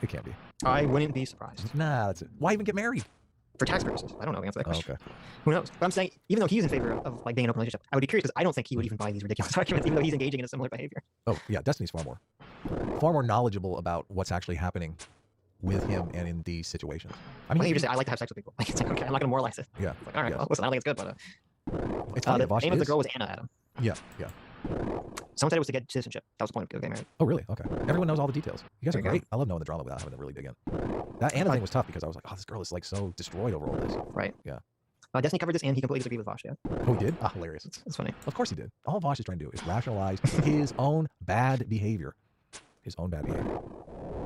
it can't be. I wouldn't be surprised. Nah, that's it. Why even get married? For tax purposes. I don't know the answer to that Oh, question. okay. Who knows? But I'm saying, even though he's in favor of like being in an open relationship, I would be curious because I don't think he would even buy these ridiculous arguments, even though he's engaging in a similar behavior. Oh, yeah, Destiny's far more knowledgeable about what's actually happening with him and in these situations. I mean, you just say, I like to have sex with people. Like, it's like, okay, I'm not going to moralize it. Yeah. It's like, all right, yeah. well, listen, I don't think it's good, but It's funny, the Vosh name of the is- girl was Anna Adam. Yeah, yeah. Someone said it was to get citizenship. That was the point of getting married. Oh, really? Okay. Everyone knows all the details. You guys are There you great. I love knowing the drama without having to really dig in. That Anna thing was tough because I was like, oh, this girl is like so destroyed over all this. Right. Yeah. Destiny covered this and he completely disagreed with Vosh, yeah. Oh, he did? Ah, hilarious. That's funny. Of course he did. All Vosh is trying to do is rationalize his own bad behavior. His own bad behavior.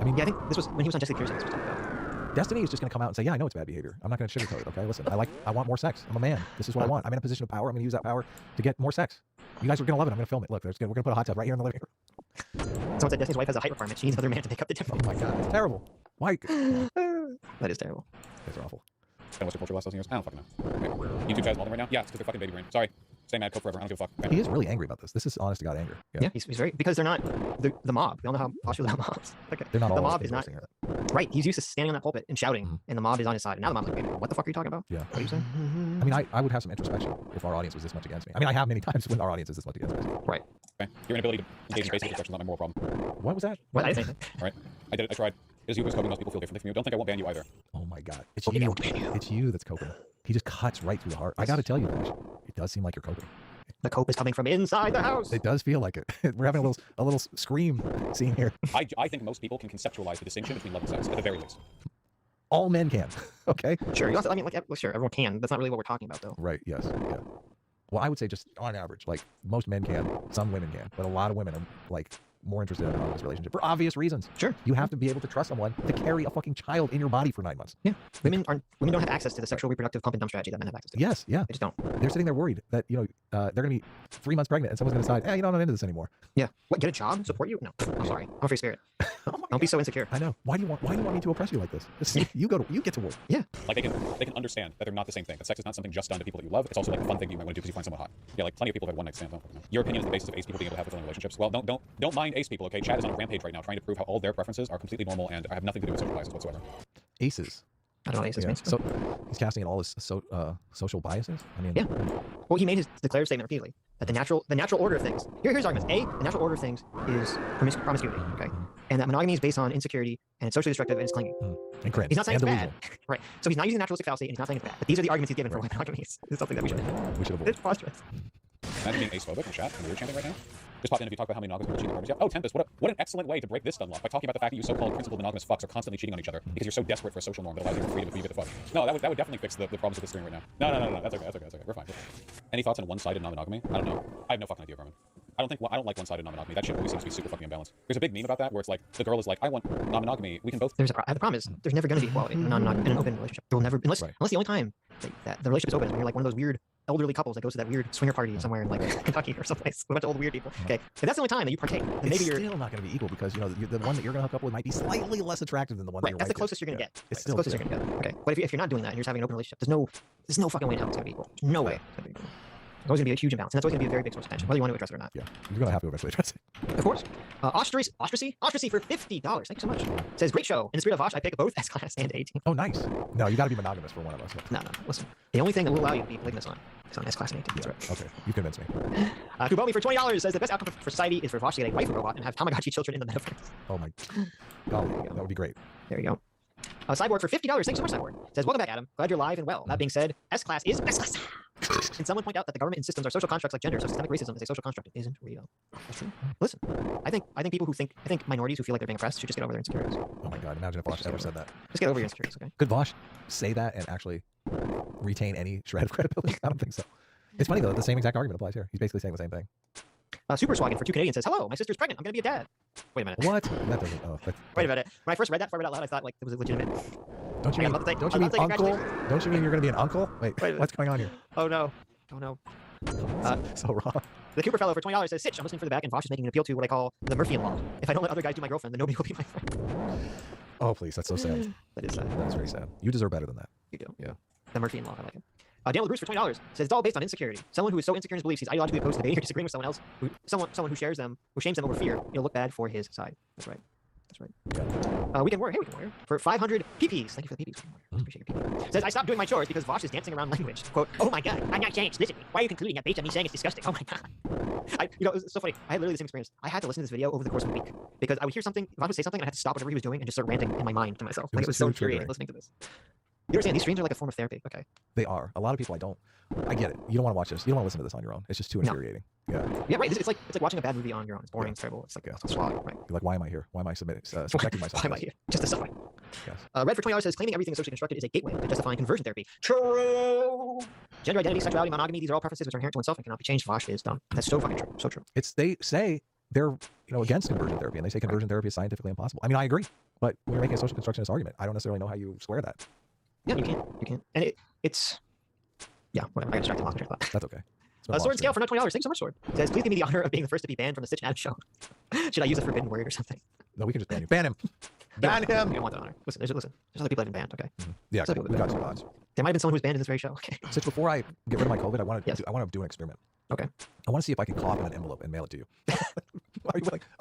I mean, Yeah, I think this was when he was on Jessica Pearson. This was talking about. Destiny is just going to come out and say, yeah, I know it's bad behavior. I'm not going to sugarcoat it, okay? Listen, I want more sex. I'm a man. This is what I want. I'm in a position of power. I'm going to use that power to get more sex. You guys are going to love it. I'm going to film it. Look, we're going to put a hot tub right here in the living room. Someone said Destiny's wife has a height requirement. She needs another man to make up the Oh difference. my God, it's terrible. Why? That is terrible. That's awful. What's your culture last 1,000 years? I don't fucking know. Wait, YouTube guys all them right now? Yeah, it's because they're fucking baby brain. Sorry. Stay mad, coke forever. I don't give a fuck. Okay. He is really angry about this. This is honest to God anger. Yeah, he's very, because they're not the mob. We all know how popular the mobs. Okay. They're not all the mob is not, it. right. He's used to standing on that pulpit and shouting, and the mob is on his side. And now the mob's like, wait, what the fuck are you talking about? Yeah. What are you saying? I mean, I would have some introspection if our audience was this much against me. I mean, I have many times when our audience is this much against me. Right. Okay. Your inability to engage in basic discussion is not my moral problem. What was that? What? I didn't say anything. All right. I did it. I tried. It is you who's coping. Most people feel differently from you. Don't think I won't ban you either. Oh my God. It's you. It's you that's coping. He just cuts right through the heart. I got to tell you, Vosh, it does seem like you're coping. The cope is coming from inside the house. It does feel like it. We're having a little scream scene here. I think most people can conceptualize the distinction between love and sex, at the very least. All men can. Okay. Sure. You also, I mean, like, sure, everyone can. That's not really what we're talking about, though. Right. Yes. Yeah. Well, I would say just on average, like most men can, some women can, but a lot of women are like more interested in an honest relationship for obvious reasons. Sure. You have to be able to trust someone to carry a fucking child in your body for 9 months. Yeah. Women don't have access to the sexual reproductive pump and dump strategy that men have access to. Yes. Yeah. They just don't. They're sitting there worried that, they're going to be 3 months pregnant and someone's going to decide, hey, I'm not into this anymore. Yeah. What? Get a job? Support you? No. I'm sorry. I'm a free spirit. Don't be so insecure. I know. Why do you want me to oppress you like this? You get to work. Yeah. Like they can understand that they're not the same thing. That sex is not something just done to people that you love. It's also like a fun thing you might want to do because you find someone hot. Yeah, like plenty of people have had one night stands. Don't fucking know. Your opinion is the basis of ace people being able to have fulfilling relationships. Well, don't mind ace people, okay? Chad is on a rampage right now trying to prove how all their preferences are completely normal and have nothing to do with social biases whatsoever. Aces. I don't know what aces means. So he's casting in all his social biases. I mean, Yeah. Well, he made his declared statement repeatedly that the natural order of things. Here's arguments. A, the natural order of things is promiscuity. Okay. And that monogamy is based on insecurity and it's socially destructive and it's clingy. And cringe. He's not saying and it's bad. Right. So he's not using naturalistic fallacy and he's not saying it's bad. But these are the arguments he's given for why monogamy is something that we should avoid. It's preposterous. Imagine being ace-phobic in chat and we're chanting right now. Just pop in if you talk about how many monogamous people cheat on partners. Yeah. Oh, Tempest, what an excellent way to break this dunlop by talking about the fact that you so-called principled monogamous fucks are constantly cheating on each other because you're so desperate for a social norm that allows you more freedom before you get the fuck. No, that would definitely fix the problems with the stream right now. No. That's okay. We're fine. Any thoughts on one-sided non-monogamy? I don't know. I have no fucking idea, Vermin. I don't like one-sided non-monogamy. That shit always seems to be super fucking imbalanced. There's a big meme about that where it's like the girl is like, I want non-monogamy. We can both. The problem is there's never going to be equality in an open relationship. There will never, unless the only time that the relationship is open is when you're like one of those weird elderly couples that goes to that weird swinger party somewhere in like Kentucky or someplace with a bunch of old weird people. Okay, if that's the only time that you partake, then maybe you're still not going to be equal because the one that you're going to hook up with might be slightly less attractive than the one that right. you're That's the closest you're going to get. It's the closest you're going to get. Okay, but if you're not doing that and you're just having an open relationship, there's no fucking way in hell it's going to be equal. There's no way it's going to be equal. There's always going to be a huge imbalance, and that's always going to be a very big source of tension, whether you want to address it or not. Yeah, you're going to have to eventually address it. Of course. Ostracy for $50. Thank you so much. It says, great show. In the spirit of Vosh, I pick both S-Class and A-Team. Oh, nice. No, you got to be monogamous for one of us. No. Listen, the only thing that will allow you to be polygamous is on S-Class and A-Team. That's right. Okay, you convinced me. Kubomi for $20 says the best outcome for society is for Vosh to get a waifu robot and have Tamagotchi children in the metaverse. Oh my golly, that would be great. There you go. Cyborg for $50. Thanks so much, Cyborg. Says, welcome back, Adam. Glad you're live and well. That being said, S-Class is S-Class. Can someone point out that the government and systems are social constructs like gender, so systemic racism is a social construct? It isn't real. That's true. Listen, I think people who think, minorities who feel like they're being oppressed should just get over their insecurities. Oh my God, imagine if Vosh ever said that. Just get over your insecurities, okay? Could Vosh say that and actually retain any shred of credibility? I don't think so. It's funny though, the same exact argument applies here. He's basically saying the same thing. Super Swaggin for 2 Canadians says, hello, my sister's pregnant. I'm going to be a dad. Wait a minute. What? That doesn't, Wait a minute. When I first read that out loud, I thought like it was legitimate. Don't you mean uncle? Don't you mean you're going to be an uncle? Wait, what's going on here? Oh no. So wrong. The Cooper fellow for $20 says, Sitch, I'm listening for the back and Vosh is making an appeal to what I call the Murphy law. If I don't let other guys do my girlfriend, then nobody will be my friend. Oh, please. That's so sad. That is sad. That's very sad. You deserve better than that. You do. Yeah. The Murphy law, I like it. Daniel Bruce for $20 says it's all based on insecurity. Someone who is so insecure in his beliefs he's ideologically opposed to debating or disagreeing with someone else, someone who shames them over fear, it'll look bad for his side. That's right. That's right. Weekend Warrior. Hey, Weekend Warrior. For 500 PPs. Thank you for the PPs. Appreciate your PP. Says, I stopped doing my chores because Vosh is dancing around language. Quote, oh my god, I'm not saying explicitly. Why are you concluding that based on me saying it's disgusting? Oh my god. It was so funny. I had literally the same experience. I had to listen to this video over the course of a week because I would hear something, Vosh would say something, and I had to stop whatever he was doing and just start ranting in my mind to myself. Like, it was so infuriating listening to this. You understand? These streams are like a form of therapy. Okay. They are. A lot of people I don't. I get it. You don't want to watch this. You don't want to listen to this on your own. It's just too infuriating. Yeah. Yeah, right. It's like watching a bad movie on your own. It's boring. It's terrible. It's like it's a slog. Right. You're like, why am I here? Why am I subjecting myself? Why am I here? Just to suffer. Yes. Red for $20 says claiming everything is socially constructed is a gateway to justifying conversion therapy. True. Gender identity, sexuality, monogamy, these are all preferences which are inherent to oneself and cannot be changed. Vosh is dumb. That's so fucking true. So true. They say they're against conversion therapy, and they say conversion therapy is scientifically impossible. I mean, I agree, but when you're making a social constructionist argument, I don't necessarily know how you square that. Yeah, you can't. And it's yeah, whatever. I got distracted. Lost my train of thought. That's okay. Sword and Scale for $20. Thank you so much, Sword. Says, please give me the honor of being the first to be banned from the Stitch and Adam show. Should I use a forbidden word or something? No, we can just ban you. Ban him. Ban him. You don't want that honor. Listen. There's other people that have been banned. Okay. Yeah, Some we people got that some been odds. There might have been someone who was banned in this very show. Okay. Since before I get rid of my COVID, I want to Yes. do an experiment. Okay. I want to see if I can cough in an envelope and mail it to you. Are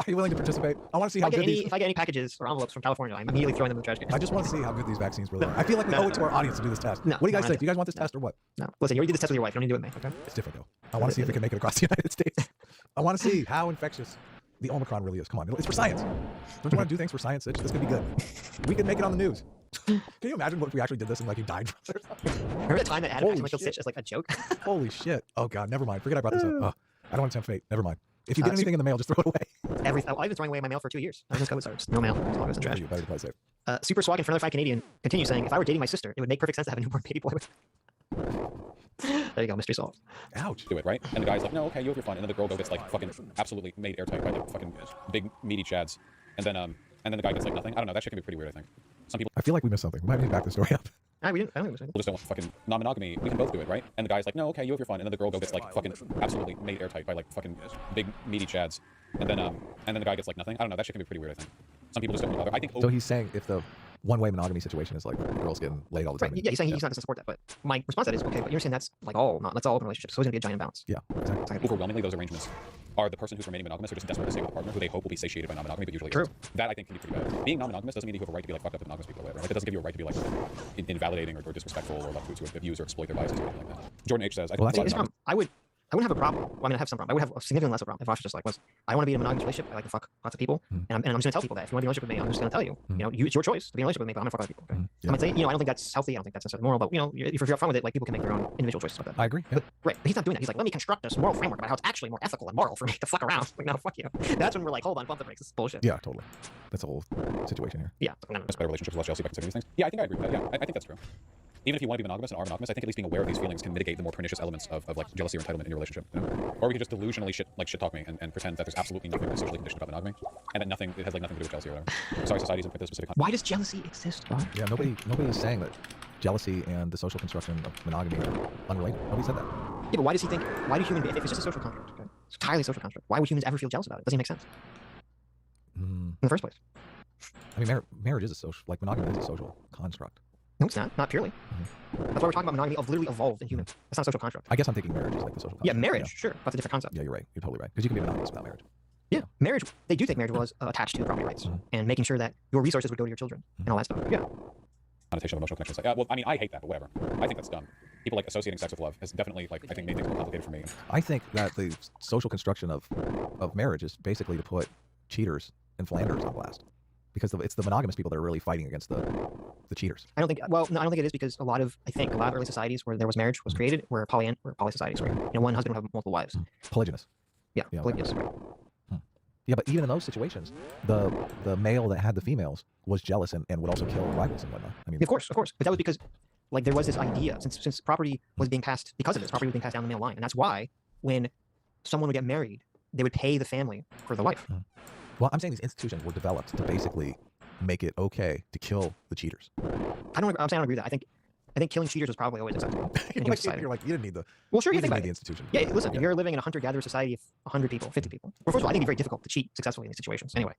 you willing to participate? I want to see how good these. If I get any packages or envelopes from California, I'm immediately throwing them in the trash can. I just want to see how good these vaccines really are. I feel like we owe it to our audience to do this test. No, What do you guys no, think? Do you guys want this test or what? No. Listen, you already did this test with your wife. You don't need to do it with me. Okay. It's different though. I want to see if we can make it across the United States. I want to see how infectious the Omicron really is. Come on, it's for science. Don't you want to do things for science? This could be good. We could make it on the news. Can you imagine what if we actually did this and like you died from it? Remember the time that Adam Holy actually killed shit. Stitch as like a joke? Holy shit. Oh god, never mind. Forget I brought this up. Oh, I don't want to tempt fate. Never mind. If you get anything in the mail, just throw it away. I've been throwing away my mail for 2 years. I just COVID starts. No mail. It's all goes in trash. You better play safe. Super Swag and for another 5 Canadian continues saying, if I were dating my sister, it would make perfect sense to have a newborn baby boy with. There you go, mystery solved. Ouch. Do it, right? And the guy's like, no, okay, you have your fun. And then the girl gets like fucking absolutely made airtight by the fucking big meaty chads. And then the guy gets like nothing. I don't know. That shit can be pretty weird, I think. Some people I feel like we missed something. We might need to back the story up. I don't think just don't want fucking non-monogamy. We can both do it, right? And the guy's like, no, okay, you have your fun. And then the girl gets like fucking absolutely made airtight by like fucking big meaty chads. And then the guy gets like nothing. I don't know. That shit can be pretty weird, I think. Some people just don't want to bother. I think. So he's saying if the one-way monogamy situation is like the girl's getting laid all the time. Right. Yeah, he's saying he's not going to support that. But my response to that is, okay, but you're saying that's like all, not, that's all open relationships. So it's going to be a giant imbalance. Yeah, exactly. Overwhelmingly, those arrangements are the person who's remaining monogamous or just desperate to stay with a partner who they hope will be satiated by non-monogamy, but usually isn't. That I think can be pretty bad. Being non-monogamous doesn't mean you have a right to be like fucked up with monogamous people or whatever. Right? It doesn't give you a right to be like invalidating or disrespectful or like to abuse or exploit their biases or anything like that. Jordan H says, I wouldn't have a problem. Well, I mean, I have some problem. I would have a significantly less of a problem if I was just like, listen, I want to be in a monogamous relationship. I like to fuck lots of people, and I'm just going to tell people that if you want to be in a relationship with me, I'm just going to tell you. You know, it's your choice to be in a relationship with me, but I'm going to fuck other people. Okay? Yeah. I'm not saying, I don't think that's healthy. I don't think that's necessarily moral. But if you're upfront with it, like people can make their own individual choices about that. I agree. Yeah. Right, but he's not doing that. He's like, let me construct this moral framework about how it's actually more ethical and moral for me to fuck around. Like, no, fuck you. That's when we're like, hold on, bump the brakes. This is bullshit. Yeah, totally. That's the whole situation here. Yeah. No. That's better relationships, less jealousy by considering these things. Yeah, I think I agree with that. Yeah, I think that's true. Even if you want to be monogamous and are monogamous, I think at least being aware of these feelings can mitigate the more pernicious elements of like jealousy or entitlement in your relationship. You know? Or we can just delusionally shit talk me and pretend that there's absolutely nothing that's socially conditioned about monogamy, and that it has like nothing to do with jealousy or whatever. Sorry, society doesn't fit this specific context. Why does jealousy exist, Bob? Yeah, nobody is saying that jealousy and the social construction of monogamy are unrelated. Nobody said that. Yeah, but why do human beings, if it's just a social construct, okay? It's entirely a social construct, why would humans ever feel jealous about it? It doesn't even make sense in the first place. I mean, marriage is a social, like monogamy is a social construct. No, it's not purely. That's why we're talking about monogamy literally evolved in humans. That's not a social construct. I guess I'm thinking marriage is like the social construct. Yeah, marriage, sure. That's a different concept. Yeah, you're right. You're totally right. Because you can be monogamous without marriage. Yeah, marriage, they do think marriage was attached to the property rights and making sure that your resources would go to your children and all that stuff. Yeah. Connotation of emotional connection. Like, well, I mean, I hate that, but whatever. I think that's dumb. People like associating sex with love has definitely I think made things more complicated for me. I think that the social construction of marriage is basically to put cheaters and Flanders on blast. Because it's the monogamous people that are really fighting against the cheaters. I don't think it is because a lot of early societies where there was marriage was created were poly societies where one husband would have multiple wives. Polygynous. Yeah, okay. polygynous. Right. Yeah, but even in those situations, the male that had the females was jealous and would also kill rivals and whatnot. I mean, of course. But that was because like there was this idea since property was being passed because of this property was being passed down the male line, and that's why when someone would get married, they would pay the family for the wife. Well, I'm saying these institutions were developed to basically make it okay to kill the cheaters. I'm saying I don't agree with that. I think killing cheaters was probably always acceptable in human society. You're like, you didn't need the. Well, sure, you didn't think need about the institution. Yeah, listen, you're living in a hunter-gatherer society of 100 people, 50 people. Well, first of all, I think it'd be very difficult to cheat successfully in these situations anyway,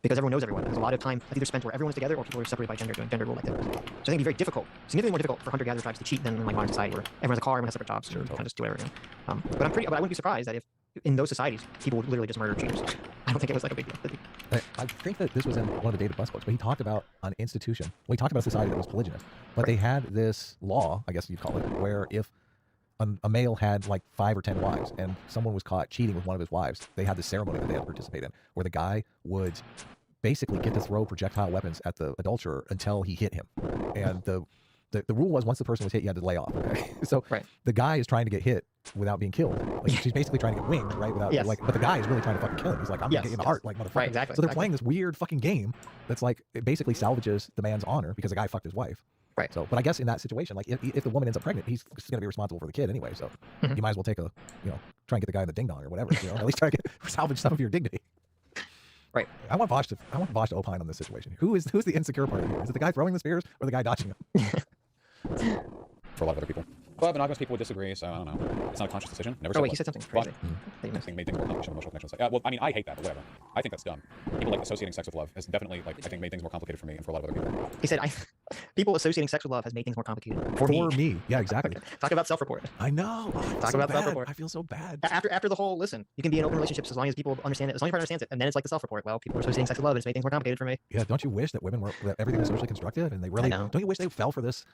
because everyone knows everyone. There's a lot of time either spent where everyone's together or people are separated by gender, doing gender role like that. So I think it'd be very difficult, significantly more difficult for hunter-gatherer tribes to cheat than in like modern society where everyone has a car, everyone has separate jobs, and kind of just do whatever. But I wouldn't be surprised that if in those societies people would literally just murder cheaters. I don't think it was like a big deal. I think that this was in one of the David Buss books, but he talked about an institution. Well, he talked about a society that was polygynous, but they had this law, I guess you'd call it, where if a male had like 5 or 10 wives and someone was caught cheating with one of his wives, they had this ceremony that they had to participate in, where the guy would basically get to throw projectile weapons at the adulterer until he hit him. And the rule was once the person was hit, you had to lay off. Okay, so the guy is trying to get hit without being killed. Like she's basically trying to get winged, right? Without but the guy is really trying to fucking kill him. He's like, I'm gonna get you in the heart, like motherfucker. Right, exactly. So they're playing this weird fucking game that's like it basically salvages the man's honor because the guy fucked his wife. Right. So, but I guess in that situation, like if the woman ends up pregnant, he's going to be responsible for the kid anyway. So you might as well take try and get the guy in the ding dong or whatever. At least try to salvage some of your dignity. Right. I want Vosh to opine on this situation. Who's the insecure party here? Is it the guy throwing the spears or the guy dodging them? For a lot of other people. But monogamous people would disagree, so I don't know. It's not a conscious decision. Never wait, he said something crazy. I think made things more complicated, emotional connections. Well, I mean, I hate that, but whatever. I think that's dumb. People like associating sex with love has definitely, I think, made things more complicated for me and for a lot of other people. He said, people associating sex with love has made things more complicated for me. Yeah, exactly. Talk about self-report. I know. Talk about self-report. I feel so bad. After the whole, listen, you can be in open relationships as long as people understand it, as long as your partner understands it, and then it's like the self-report. Well, people are associating sex with love, and it's made things more complicated for me. Yeah, don't you wish that that everything was socially constructed and they really don't you wish they fell for this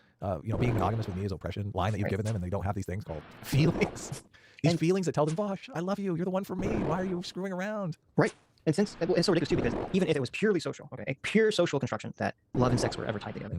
being monogamous with me is oppression line that you've given them, and they don't have these things called feelings. These feelings that tell them, Vosh, I love you, you're the one for me. Why are you screwing around? Right. And since it's so ridiculous too, because even if it was purely social, a pure social construction that love and sex were ever tied together,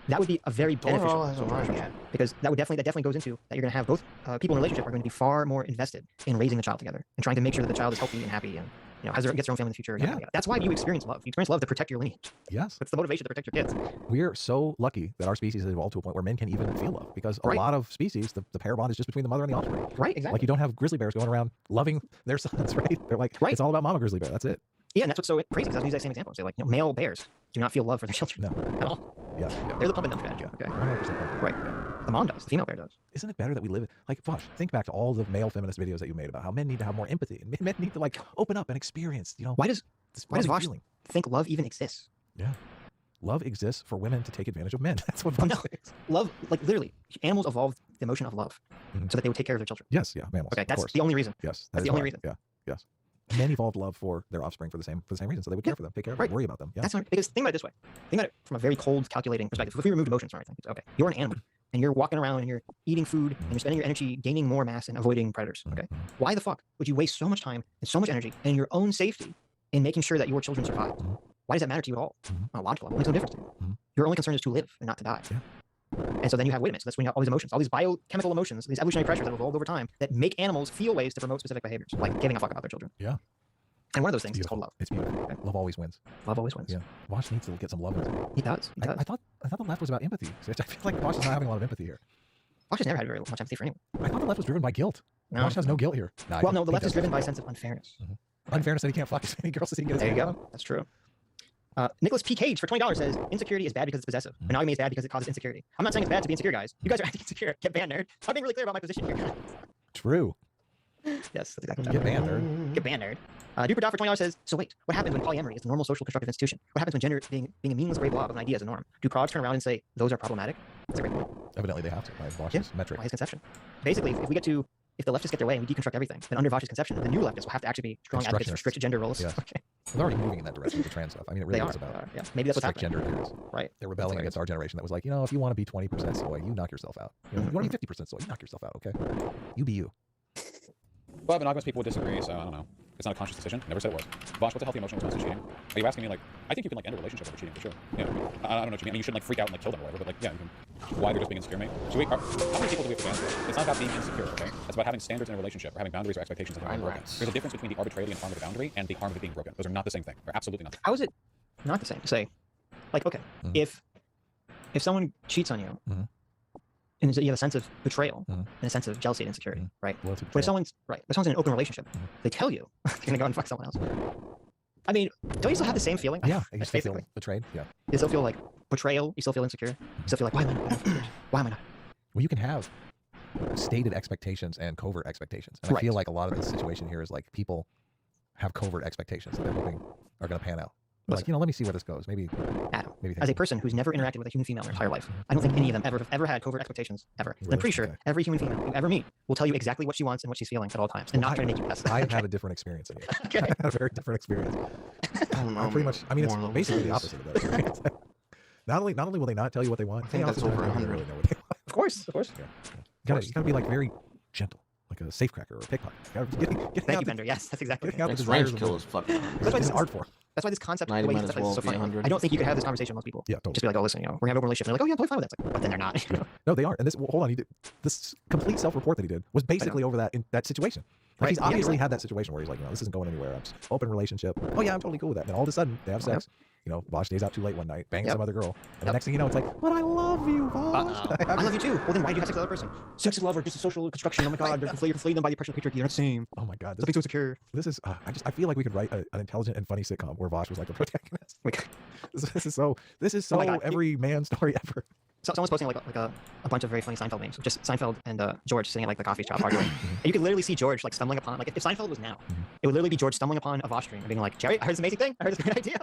that would be a very beneficial social construction, because that definitely goes into that you're going to have both people in a relationship are going to be far more invested in raising the child together and trying to make sure that the child is healthy and happy and gets their own family in the future. Yeah. That's why you experience love. You experience love to protect your lineage. Yes. It's the motivation to protect your kids. We're so lucky that our species has evolved to a point where men can even feel love, because a lot of species, the pair bond is just between the mother and the offspring. Right, exactly. Like you don't have grizzly bears going around loving their sons, right? They're like, it's all about mama grizzly bear. That's it. Yeah, and that's what's so crazy, because I was using that same example. Say, like, male bears do not feel love for their children at all. Yeah. They're the pump and dump strategy. Okay. 100%. Right. The mom does. The female bear does. Isn't it better that we live like, Vosh, think back to all the male feminist videos that you made about how men need to have more empathy and men need to like open up and experience, Why does Vosh feeling. think love even exists? Yeah. Love exists for women to take advantage of men. That's what Vosh thinks. Love, like literally, animals evolved the emotion of love so that they would take care of their children. Yes, mammals. Okay, that's the only reason. Yes, that's the only reason. Yeah, yes. Men evolved love for their offspring for the same reason, so they would care for them, take care of them, worry about them. Yeah. That's not, because think about it this way. Think about it from a very cold, calculating perspective. If we removed emotions from everything, it's okay. You're an animal, and you're walking around, and you're eating food, and you're spending your energy gaining more mass and avoiding predators. Okay. Why the fuck would you waste so much time and so much energy and your own safety in making sure that your children survive? Why does that matter to you at all? On a logical level, it makes no difference to you. Your only concern is to live and not to die. Yeah. And so then you have, wait a minute, so that's when you have all these emotions, all these biochemical emotions, these evolutionary pressures that have evolved over time that make animals feel ways to promote specific behaviors, like giving a fuck about their children. Yeah. And one of those things is called love. It's beautiful. Okay. Love always wins. Love always wins. Yeah. Vosh needs to get some love. He does. I thought the left was about empathy. I feel like Vosh is not having a lot of empathy here. Vosh has never had very much empathy for anyone. I thought the left was driven by guilt. No. Vosh has no guilt here. Well, no, the left is driven by a sense of unfairness. Unfairness that he can't fuck as many girls as he can get his There you hands go. on. That's true. Nicholas P. Cage for $20 says, insecurity is bad because it's possessive. Monogamy is bad because it causes insecurity. I'm not saying it's bad to be insecure, guys. You guys are acting insecure. Get banned, nerd. I'm being really clear about my position here. True. Yes, that's exactly what Get banned, nerd. Get banned, nerd. Duper Dot for $20 says, so wait, what happens when polyamory is the normal social constructive institution? What happens when gender being a meaningless gray blob of an idea is a norm? Do prods turn around and say, those are problematic? That's a great point. Evidently they have to by Vosh's metric. By his conception. Basically, if the leftists get their way and we deconstruct everything, then under Vosh's conception, the new leftists will have to actually be strong advocates for strict gender roles. Yeah. Okay. They're already moving in that direction with the trans stuff. I mean, it really is about yeah. Maybe that's what's strict happening. gender theories. Right. They're rebelling against our generation that was like, if you want to be 20% soy, you knock yourself out. You want to be 50% soy, you knock yourself out, okay? You be you. But monogamous people would disagree, so I don't know. It's not a conscious decision. Never said it was. Vosh, what's a healthy emotional response to cheating? Are you asking me, I think you can, end a relationship over cheating, for sure. Yeah. I don't know what you mean. I mean, you shouldn't, freak out and, kill them or whatever, but, yeah, you can. Why they're just being insecure, mate? How many people do we have to answer? It's not about being insecure, okay? It's about having standards in a relationship, or having boundaries or expectations that are broken. There's a difference between the arbitrarily and harm of the boundary and the harm of it being broken. Those are not the same thing. They're absolutely not. How is it not the same to say, okay, if someone cheats on you, and you have a sense of betrayal and a sense of jealousy and insecurity, right? But if someone's in an open relationship, they tell you they're gonna go and fuck someone else. I mean, don't you still have the same feeling? Yeah, you still feel betrayed. Yeah. You still feel like betrayal. You still feel insecure. You still feel like, why am I not? Why am I not? Well, you can have stated expectations and covert expectations, and I feel like a lot of the situation here is like people have covert expectations that they're hoping are going to pan out. Like, let me see where this goes. Maybe Adam, as a person who's never interacted with a human female in their entire life, I don't think any of them ever had covert expectations ever. And I'm pretty sure every human female you ever meet will tell you exactly what she wants and what she's feeling at all times, and not try to make you guess. I've had a different experience than you. Okay. I've had a very different experience. don't know. are pretty much. I mean, it's more level basically the 30s. opposite of that. Right? Not only will they not tell you what they want, I think they that's also over don't 100. really know what they want. Of course. You gotta be like very gentle, like a safecracker or a pickpocket. You gotta getting Thank out you, the- Bender. Yes, that's exactly getting it. out the Next desires range of kill the- is fucking. That's why It's this an art form. That's why this concept, the 90 way you minutes said that is will so be funny. 100. I don't think you could have this conversation with most people. Yeah, totally. Just be like, oh, listen, we're gonna have open relationship. They're like, oh yeah, I'm totally fine with that. It's like, but then they're not. you know? No, they aren't. And this, well, hold on, this complete self-report that he did was basically over that situation. Like Right. he's Yeah, you're obviously right. had that situation where he's like, this isn't going anywhere. I'm just open relationship. Oh yeah, I'm totally cool with that. Then all of a sudden they have sex. Vosh stays out too late one night, bangs Yep. some other girl, and the Yep. next thing you know, it's like, but I love you, Vosh. I love you too. Well, then why do you have sex with the other person? Sex is love or just a social construction. Oh my god, you're conflating them by the oppression of patriarchy. They're not the same. Oh my god, Something so secure. this is. I feel like we could write an intelligent and funny sitcom where Vosh was like the protagonist. Like, This is so Oh my God. every man story ever. someone's posting like a bunch of very funny Seinfeld memes. Just Seinfeld and George sitting at like the coffee shop arguing. And you could literally see George like stumbling upon, like if Seinfeld was now, it would literally be George stumbling upon a Vosh stream and being like, Jerry, I heard this amazing thing. I heard this great idea.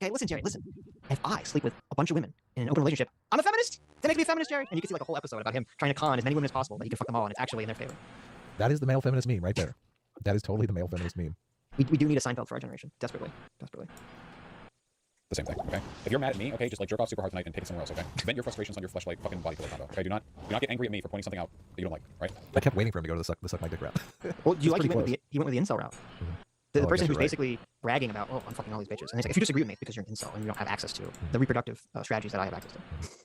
Okay, listen, Jerry, listen. If I sleep with a bunch of women in an open relationship, I'm a feminist. That makes me a feminist, Jerry. And you can see like a whole episode about him trying to con as many women as possible that he can fuck them all and it's actually in their favor. That is the male feminist meme right there. That is totally the male feminist meme. We do need a Seinfeld for our generation. Desperately. The same thing, okay? If you're mad at me, okay, just like jerk off super hard tonight and take it somewhere else, okay? Vent your frustrations on your fleshlight fucking body pillow combo, okay? Do not get angry at me for pointing something out that you don't like, right? I kept waiting for him to go to the suck my dick route. Well, do you It's like he pretty went with the incel route? Mhm. The Oh, I person guess who's you're right. basically bragging about, oh, I'm fucking all these bitches. And he's like, if you disagree with me because you're an incel and you don't have access to the reproductive strategies that I have access to.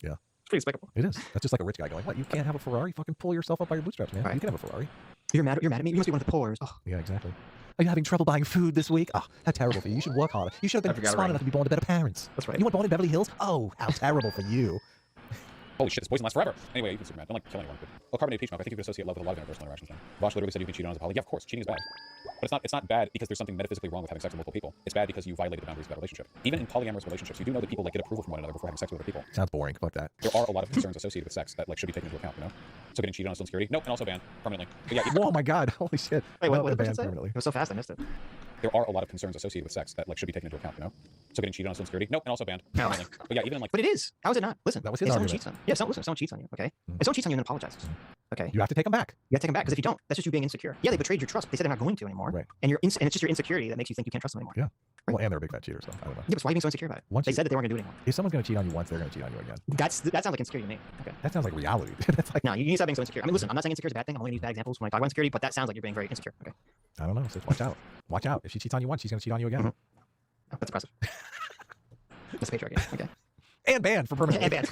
Yeah. It's pretty despicable. It is. That's just like a rich guy going, what? You can't have a Ferrari? Fucking pull yourself up by your bootstraps, man. Right. You can have a Ferrari. You're mad at me? You must be one of the poors. Oh, Yeah, exactly. Are you having trouble buying food this week? Oh, how terrible for you. You should work harder. You should I have been forgot smart already. enough to be born to better parents. that's right. You weren't born in Beverly Hills? Oh, how terrible for you. Holy shit, this poison lasts forever. Anyway, you can Superman. Don't like kill anyone. Well, carbonated peach milk. I think you could associate love with a lot of interpersonal interactions then. Vosh literally said you can cheat on as a poly. Yeah, of course, cheating is bad. But it's not bad because there's something metaphysically wrong with having sex with multiple people. It's bad because you violated the boundaries of that relationship. Even in polyamorous relationships, you do know that people like get approval from one another before having sex with other people. Sounds boring. Fuck that. There are a lot of concerns associated with sex that like should be taken into account, So getting cheated on is still insecurity. Nope, and also banned permanently. But yeah, Oh my god. Holy shit. Wait, Well, what did the banned person say? permanently. It was so fast, I missed it. there are a lot of concerns associated with sex that like should be taken into account, So getting cheated on is still insecurity. Nope, and also banned No. permanently. But yeah, even in like But it is. How is it not? Listen, That was if his someone argument. cheats on you. Yeah, listen, if someone cheats on you, okay? Mhm. If someone cheats on you and then apologizes, okay? You have to take them back. You have to take them back because if you don't, that's just you being insecure. Yeah, they betrayed your trust, but they said they're not going to anymore. Right. And and it's just your insecurity that makes you think you can't trust them anymore. Yeah. Well, and they're a big fat cheater, so I don't know. Yeah, but why are you being so insecure about it? Once They you- said that they weren't going to do it anymore. If someone's going to cheat on you once, they're going to cheat on you again. That sounds like insecurity to me. Okay. That sounds like reality. That's like, No, you need to stop being so insecure. I mean, listen, I'm not saying insecure is a bad thing. I'm only going to use bad examples when I talk about insecurity, but that sounds like you're being very insecure. Okay. I don't know. So watch out. Watch out. If she cheats on you once, she's going to cheat on you again. Mhm. Oh, that's impressive. That's patriarchy. Okay. And banned for permanent. And bad.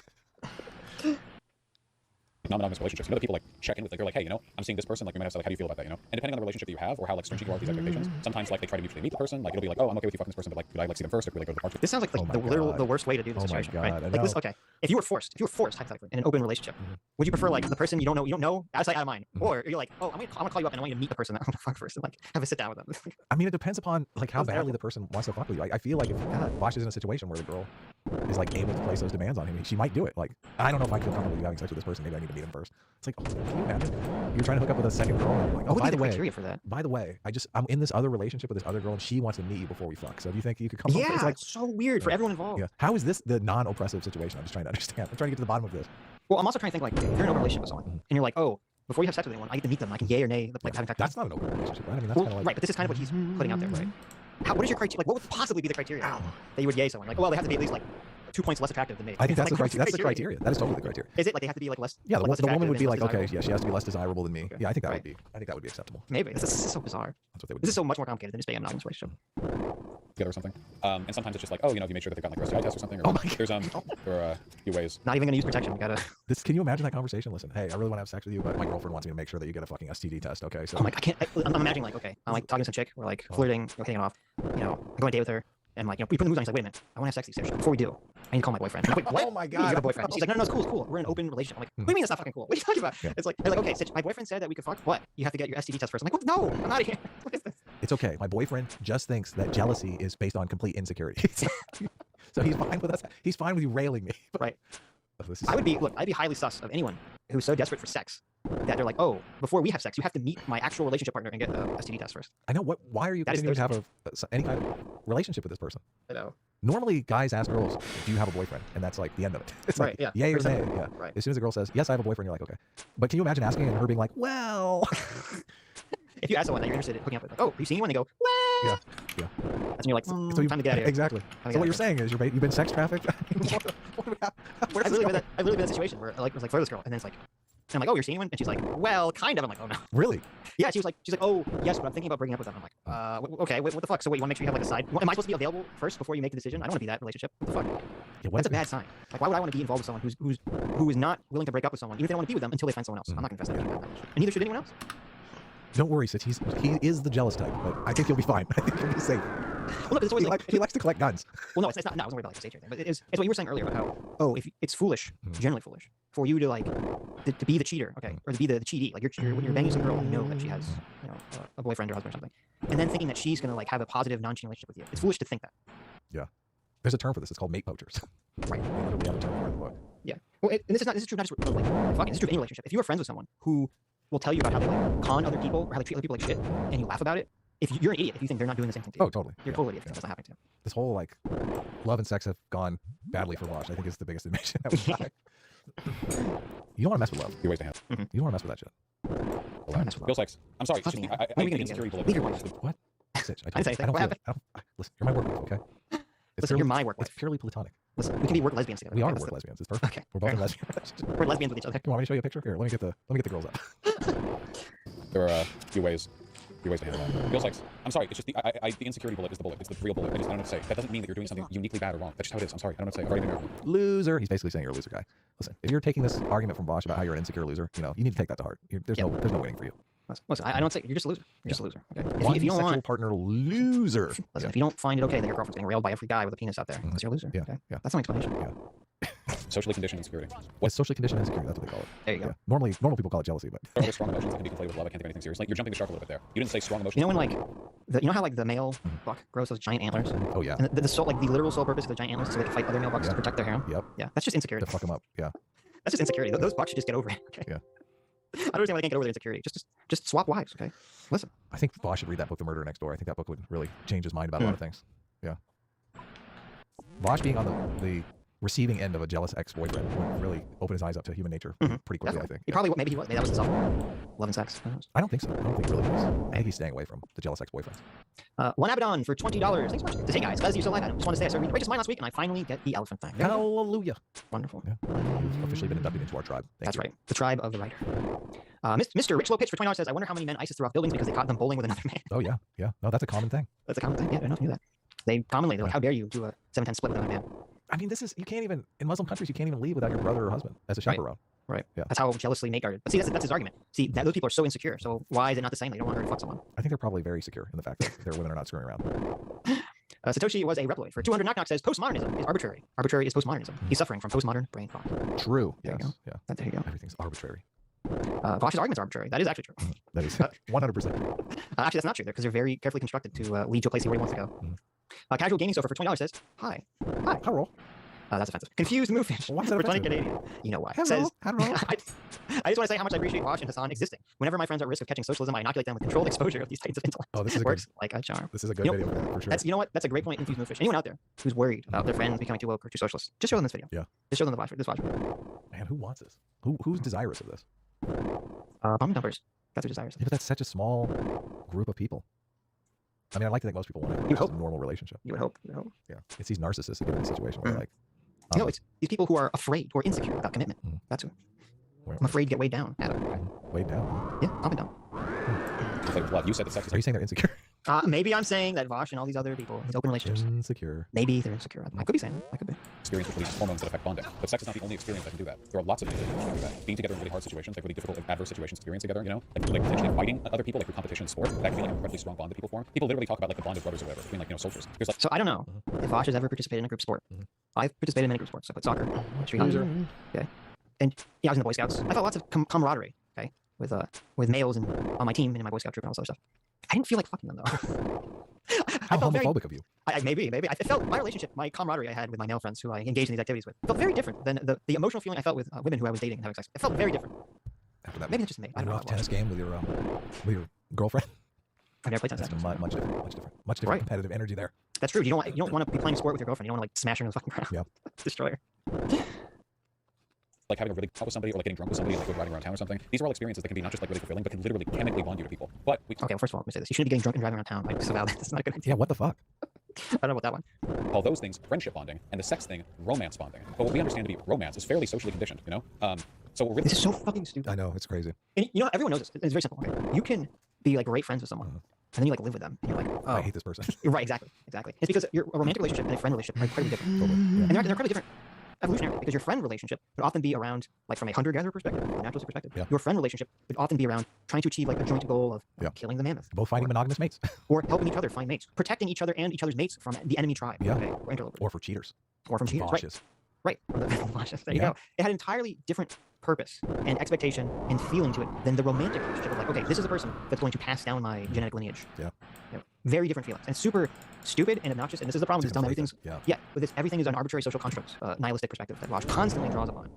non-monogamous relationships. That people like check in with, like they're like, hey, I'm seeing this person, like we might have to, like, how do you feel about that, And depending on the relationship that you have or how like stringent you are with these expectations, sometimes like they try to mutually meet the person, like it'll be like, oh, I'm okay with you fucking this person, but like, could I like see them first or could we like go to the party? This sounds like Oh my the God. worst way to do this Oh my situation, God, right? I Like this, know. okay. If you were forced hypothetically in an open relationship, Mhm. would you prefer like the person you don't know, out of sight, out of mind, Mhm. or you're like, oh, I'm gonna call you up and I want you to meet the person that I want to fuck first and like have a sit down with them. I mean, it depends upon like how Sounds badly terrible. the person wants to fuck with you. I feel like if Vosh is in a situation where the girl is like able to place those demands on him, she might do it. Like, I don't know if I feel comfortable having sex with this person. Maybe I need to meet him first. It's like, oh, can you imagine? You're trying to hook up with a second girl, and you're like, oh, What would by be the the way, criteria for that? I'm in this other relationship with this other girl, and she wants to meet you before we fuck. So do you think you could come? up with Yeah, it's like, it's so weird for everyone involved. yeah. How is this the non-oppressive situation? I'm just trying to understand. I'm trying to get to the bottom of this. Well, I'm also trying to think like if you're in an open relationship with someone Mhm. and you're like, oh, before you have sex with anyone, I get to meet them. I can yay or nay, like having sex. That's not an open relationship, right? I mean, that's Well, kind of like right, but this is kind of what he's putting out there, right? What is your criteria? Like, what would possibly be the criteria that you would yay someone? Like, well, they have to be at least like 2 points less attractive than me. I think that's Like, the what's criteria. That's the criteria. That is totally the criteria. Is it like they have to be like less? Yeah, like, less the woman attractive would be and like, less okay, desirable? yeah, she has to be less desirable than me. Okay. Yeah, I think that Right. would be. I think that would be acceptable. Maybe this is so bizarre. That's what they would. This do. is so much more complicated than just being a monogamous relationship. Together or something. And sometimes it's just like, oh, if you made sure that they've gotten like a STI test or something. Or, Oh my God. there are a few ways. Not even gonna use protection. We gotta. Can you imagine that conversation? Listen, hey, I really want to have sex with you, but my girlfriend wants me to make sure that you get a fucking STD test. Okay, so Oh my! I can't. I'm imagining like, okay, I'm like talking to some chick. We're like flirting, hitting it off. I'm going on a date with her, and like, we put the moves on. He's like, wait a minute, I want to have sex with you. Before we do, I need to call my boyfriend. I'm like, wait, what? Oh my You have God. a boyfriend. She's like, no, it's cool. We're in an open relationship. I'm like, what do you mean it's not fucking cool? What are you talking about? Yeah. It's like, they're like, okay, Stitch, my boyfriend said that we could fuck. What? You have to get your STD test first. I'm like, what? No, I'm out of here. What is this? It's okay. My boyfriend just thinks that jealousy is based on complete insecurity. So he's fine with us. He's fine with you railing me. Right. Oh, this is, I'd be highly sus of anyone who's so desperate for sex that they're like, oh, before we have sex, you have to meet my actual relationship partner and get a STD test first. I know what. Why are you That is continuing to have any kind of relationship with this person? I know. Normally, guys ask girls, "Do you have a boyfriend?" And that's like the end of it. It's Right, like, yeah, yay or very nay. simple. Yeah. Right. As soon as a girl says, "Yes, I have a boyfriend," you're like, "Okay." But can you imagine asking and her being like, "Well," If you ask someone that you're interested in hooking up with, like, oh, have you seen anyone? They go, Yeah. That's when you're like, So you, time to get out of here. exactly. Time to So get what out you're of saying is you've been sex trafficked? Where's I've this really been going? that. I've really been in that situation where I was like flirt with this girl, and then it's like, and I'm like, oh, you're seeing one? And she's like, well, kind of. I'm like, oh no. Really? Yeah, she's like, oh yes, but I'm thinking about breaking up with them. I'm like, okay, what the fuck? So wait, you want to make sure you have like a side? Am I supposed to be available first before you make the decision? I don't want to be that relationship. What the fuck? Yeah, what That's a if- bad sign. Like, why would I want to be involved with someone who is not willing to break up with someone, even if they don't want to be with them until they find someone else? I'm not gonna invest that much. And neither should anyone else. Don't worry, Sitch. He is the jealous type, but I think he'll be fine. I think he'll be safe. Well, look, it's always like, He likes to collect guns. well, no, it's not. No, I wasn't worried about like the stage or anything. But it's what you were saying earlier about how, oh, if it's foolish, generally foolish, for you to like to be the cheater, okay, or to be the cheatee. Like when you're banging some girl and you know that she has, you know, a boyfriend or husband or something, and then thinking that she's gonna like have a positive non-cheating relationship with you. It's foolish to think that. There's a term for this. It's called mate poachers. Right. They literally have a term for it in the book. Yeah. Well, and this is true not just with, like fucking. This is true of any relationship. If you are friends with someone who will tell you about how they like con other people or how they treat other people like shit, and you laugh about it, if you're an idiot if you think they're not doing the same thing to you. Oh, totally. You're Yeah. totally idiot if that's not happening to you. This whole like love and sex have gone badly for Vosh. I think is the biggest admission that we've got. You don't want to mess with love. Few ways to handle. You don't want to mess with that shit. Don't mess with Feels love. like I'm sorry. Fucking Excuse me, hell. I What are we the gonna do insecurity together? bullet. Leave your wife. What? Sitch, I didn't say I don't anything. feel it. Listen, you're my work wife, okay? Listen, you're my work It's wife. purely platonic. Listen, we can be work lesbians together. We okay? are That's work the- lesbians. It's perfect. Okay. We're both fair in enough. lesbian. We're lesbians with each other. You want me to show you a picture? Here, let me get the girls up. There are a few ways to handle that. Feels like I'm sorry. It's just the insecurity bullet is the bullet. It's the real bullet. I don't know what to say. That doesn't mean that you're doing something uniquely bad or wrong. That's just how it is. I'm sorry. I don't know what to say. I've already been there. Loser. He's basically saying you're a loser guy. Listen, if you're taking this argument from Bosch about how you're an insecure loser, you know, you need to take that to heart. There's no winning for you. Listen, I don't say you're just a loser. You're just a loser. Okay. One If you don't sexual want, partner loser. listen, Yeah. if you don't find it okay that your girlfriend's getting railed by every guy with a penis out there, because you're a loser. Yeah, Okay. yeah. That's my explanation. Socially conditioned insecurity. What's socially conditioned insecurity? That's what they call it. There you go. Yeah. Normally, normal people call it jealousy, but There are other strong emotions that can be conflated with love. I can't think of anything seriously. You're jumping the shark a little bit there. You didn't say strong emotions. You know when like, you know how like the male buck grows those giant antlers, oh yeah, and the sole, like the literal sole purpose of the giant antlers is so they can fight other male bucks Yeah. to protect their harem. yep, Yeah, that's just to insecurity. fuck them up. Yeah, That's just insecurity. Those bucks should just get over it. Okay. Yeah. I don't understand why they can't get over their insecurity. Just swap wives. Okay. Listen. I think Bosch should read that book, The Murder Next Door. I think that book would really change his mind about a lot of things. Yeah, Bosch being on the receiving end of a jealous ex-boyfriend would really open his eyes up to human nature pretty quickly. I think. He probably maybe he was. Maybe that was his sophomore. Love and sex. Who knows? I don't think so. I don't think he really is. I think he's staying away from the jealous ex-boyfriends. One Abaddon for $20. Thanks so much. Hey guys, glad you still live. Adam. Just want to say I started reading the Righteous Mind last week, and I finally get the elephant thing. There you go. Hallelujah. Wonderful. Yeah, you've officially been inducted into our tribe. Thank That's you. right. The tribe of the writer. Mr. Rich Low Pitch for $20 says, I wonder how many men ISIS threw off buildings because they caught them bowling with another man. Oh yeah, yeah. No, that's a common thing. That's a common thing. Yeah, I don't know if you knew that. They're like, how dare you do a 7-10 split with another man? I mean, you can't even in Muslim countries you can't even leave without your brother or husband as a Right. chaperone. Right. Yeah. That's how jealously mate guarded. But see, that's his argument. See, those people are so insecure. So why is it not the same? They don't want her to fuck someone. I think they're probably very secure in the fact that their women are not screwing around. Satoshi was a Reploid. For 200 knock knock says postmodernism is arbitrary. Arbitrary is postmodernism. He's suffering from postmodern brain fog. True. There you Yes. go. Yeah. There you go. Everything's arbitrary. Vosh's argument's arbitrary. That is actually true. That is 100% true. Actually, that's not true, because they're very carefully constructed to lead to a place he already wants to go. Casual Gaming Sofa for $20 says, hi. Hi. Hello. That's offensive. Confused Movefish Why is that for 20 offensive? Canadian. You know why. Hello. Says, Hello. I just want to say how much I appreciate Vosh and Hassan existing. Whenever my friends are at risk of catching socialism, I inoculate them with controlled exposure of these types of intellect. Oh, this is a Works like a charm. This is a good You know, video for that, for sure. That's, you know what? That's a great point in Confused Movefish. Anyone out there who's worried about their friends becoming too woke or too socialist, just show them this video. Yeah. Just show them this Vosh video. Man, who wants this? Who's desirous of this? Bum numbers. That's their desires. Yeah, but that's such a small group of people. I mean, I like to think most people want to have You just hope. a normal relationship. You would hope. You would hope. Yeah. It's these narcissists that get in a situation where like, No, it's these people who are afraid or insecure about commitment. That's who. where- I'm afraid to get weighed down, Adam. way down. Yeah, calm it down. Conflated with love. You said that sex is Are you saying they're insecure? Maybe I'm saying that Vosh and all these other people, these open relationships, Insecure. maybe they're insecure. I could be saying that. I could be. experience which releases hormones that affect bonding. But sex is not the only experience that can do that. There are lots of things that can do that. Being together in really hard situations, like really difficult, adverse situations, experience together, you know, like potentially fighting other people, like through competition in sport, that can be like an incredibly strong bond that people form. People literally talk about like the bond of brothers or whatever between like, you know, soldiers. There's like So I don't know if Vosh has ever participated in a group sport. I've participated in many group sports. I played soccer, street hockey. Okay. And yeah, I was in the Boy Scouts. I felt lots of camaraderie, okay, with males and on my team and in my Boy Scout troop and all this other stuff. I didn't feel like fucking them though. How I felt very, homophobic of you. maybe. I felt my relationship, my camaraderie I had with my male friends who I engaged in these activities with, felt very different than the emotional feeling I felt with women who I was dating and having sex. It felt very different. After that, Maybe it's just me. I don't know. rough tennis game with your girlfriend. I've never played tennis. That's actually. much different Right. competitive energy there. That's true. You don't want to be playing sport with your girlfriend. You don't want to like smash her in the fucking ground. Yeah. Destroy her. like having a really talk with somebody, or like getting drunk with somebody, and like go driving around town or something. These are all experiences that can be not just like really fulfilling, but can literally chemically bond you to people. But we Okay, well, first of all, let me say this. You shouldn't be getting drunk and driving around town. Like, disavow that. That's not a good idea. Yeah, what the fuck? I don't know about that one. call those things friendship bonding, and the sex thing romance bonding. But what we understand to be romance is fairly socially conditioned, you know. So we're really This is so fucking stupid. I know, it's crazy. And you know, everyone knows this. It's very simple. Okay, you can be like great friends with someone, and then you like live with them, and you're like, oh, I hate this person. right, exactly. It's because your a romantic relationship and a friend relationship are incredibly different, Totally. Yeah. and they're incredibly different evolutionarily. Because your friend relationship would often be around, like from a hunter-gatherer perspective, a naturalistic perspective. Yeah. Your friend relationship would often be around trying to achieve like a joint goal of Yeah. killing the mammoth, Both finding monogamous mates. or helping each other find mates, protecting each other and each other's mates from the enemy tribe, Yeah. okay, or interlopers, Or for cheaters. or from cheaters. Right. Bosches. Right. From the Lashes. There you Yeah. go. It had entirely different purpose and expectation and feeling to it than the romantic relationship of like, okay, this is the person that's going to pass down my genetic lineage. Yeah. You know, very different feelings. And super stupid and obnoxious. And this is the problem. It's It's telling conflated. everything's Yeah. with this, everything is an arbitrary social construct, nihilistic perspective that Wash constantly draws upon.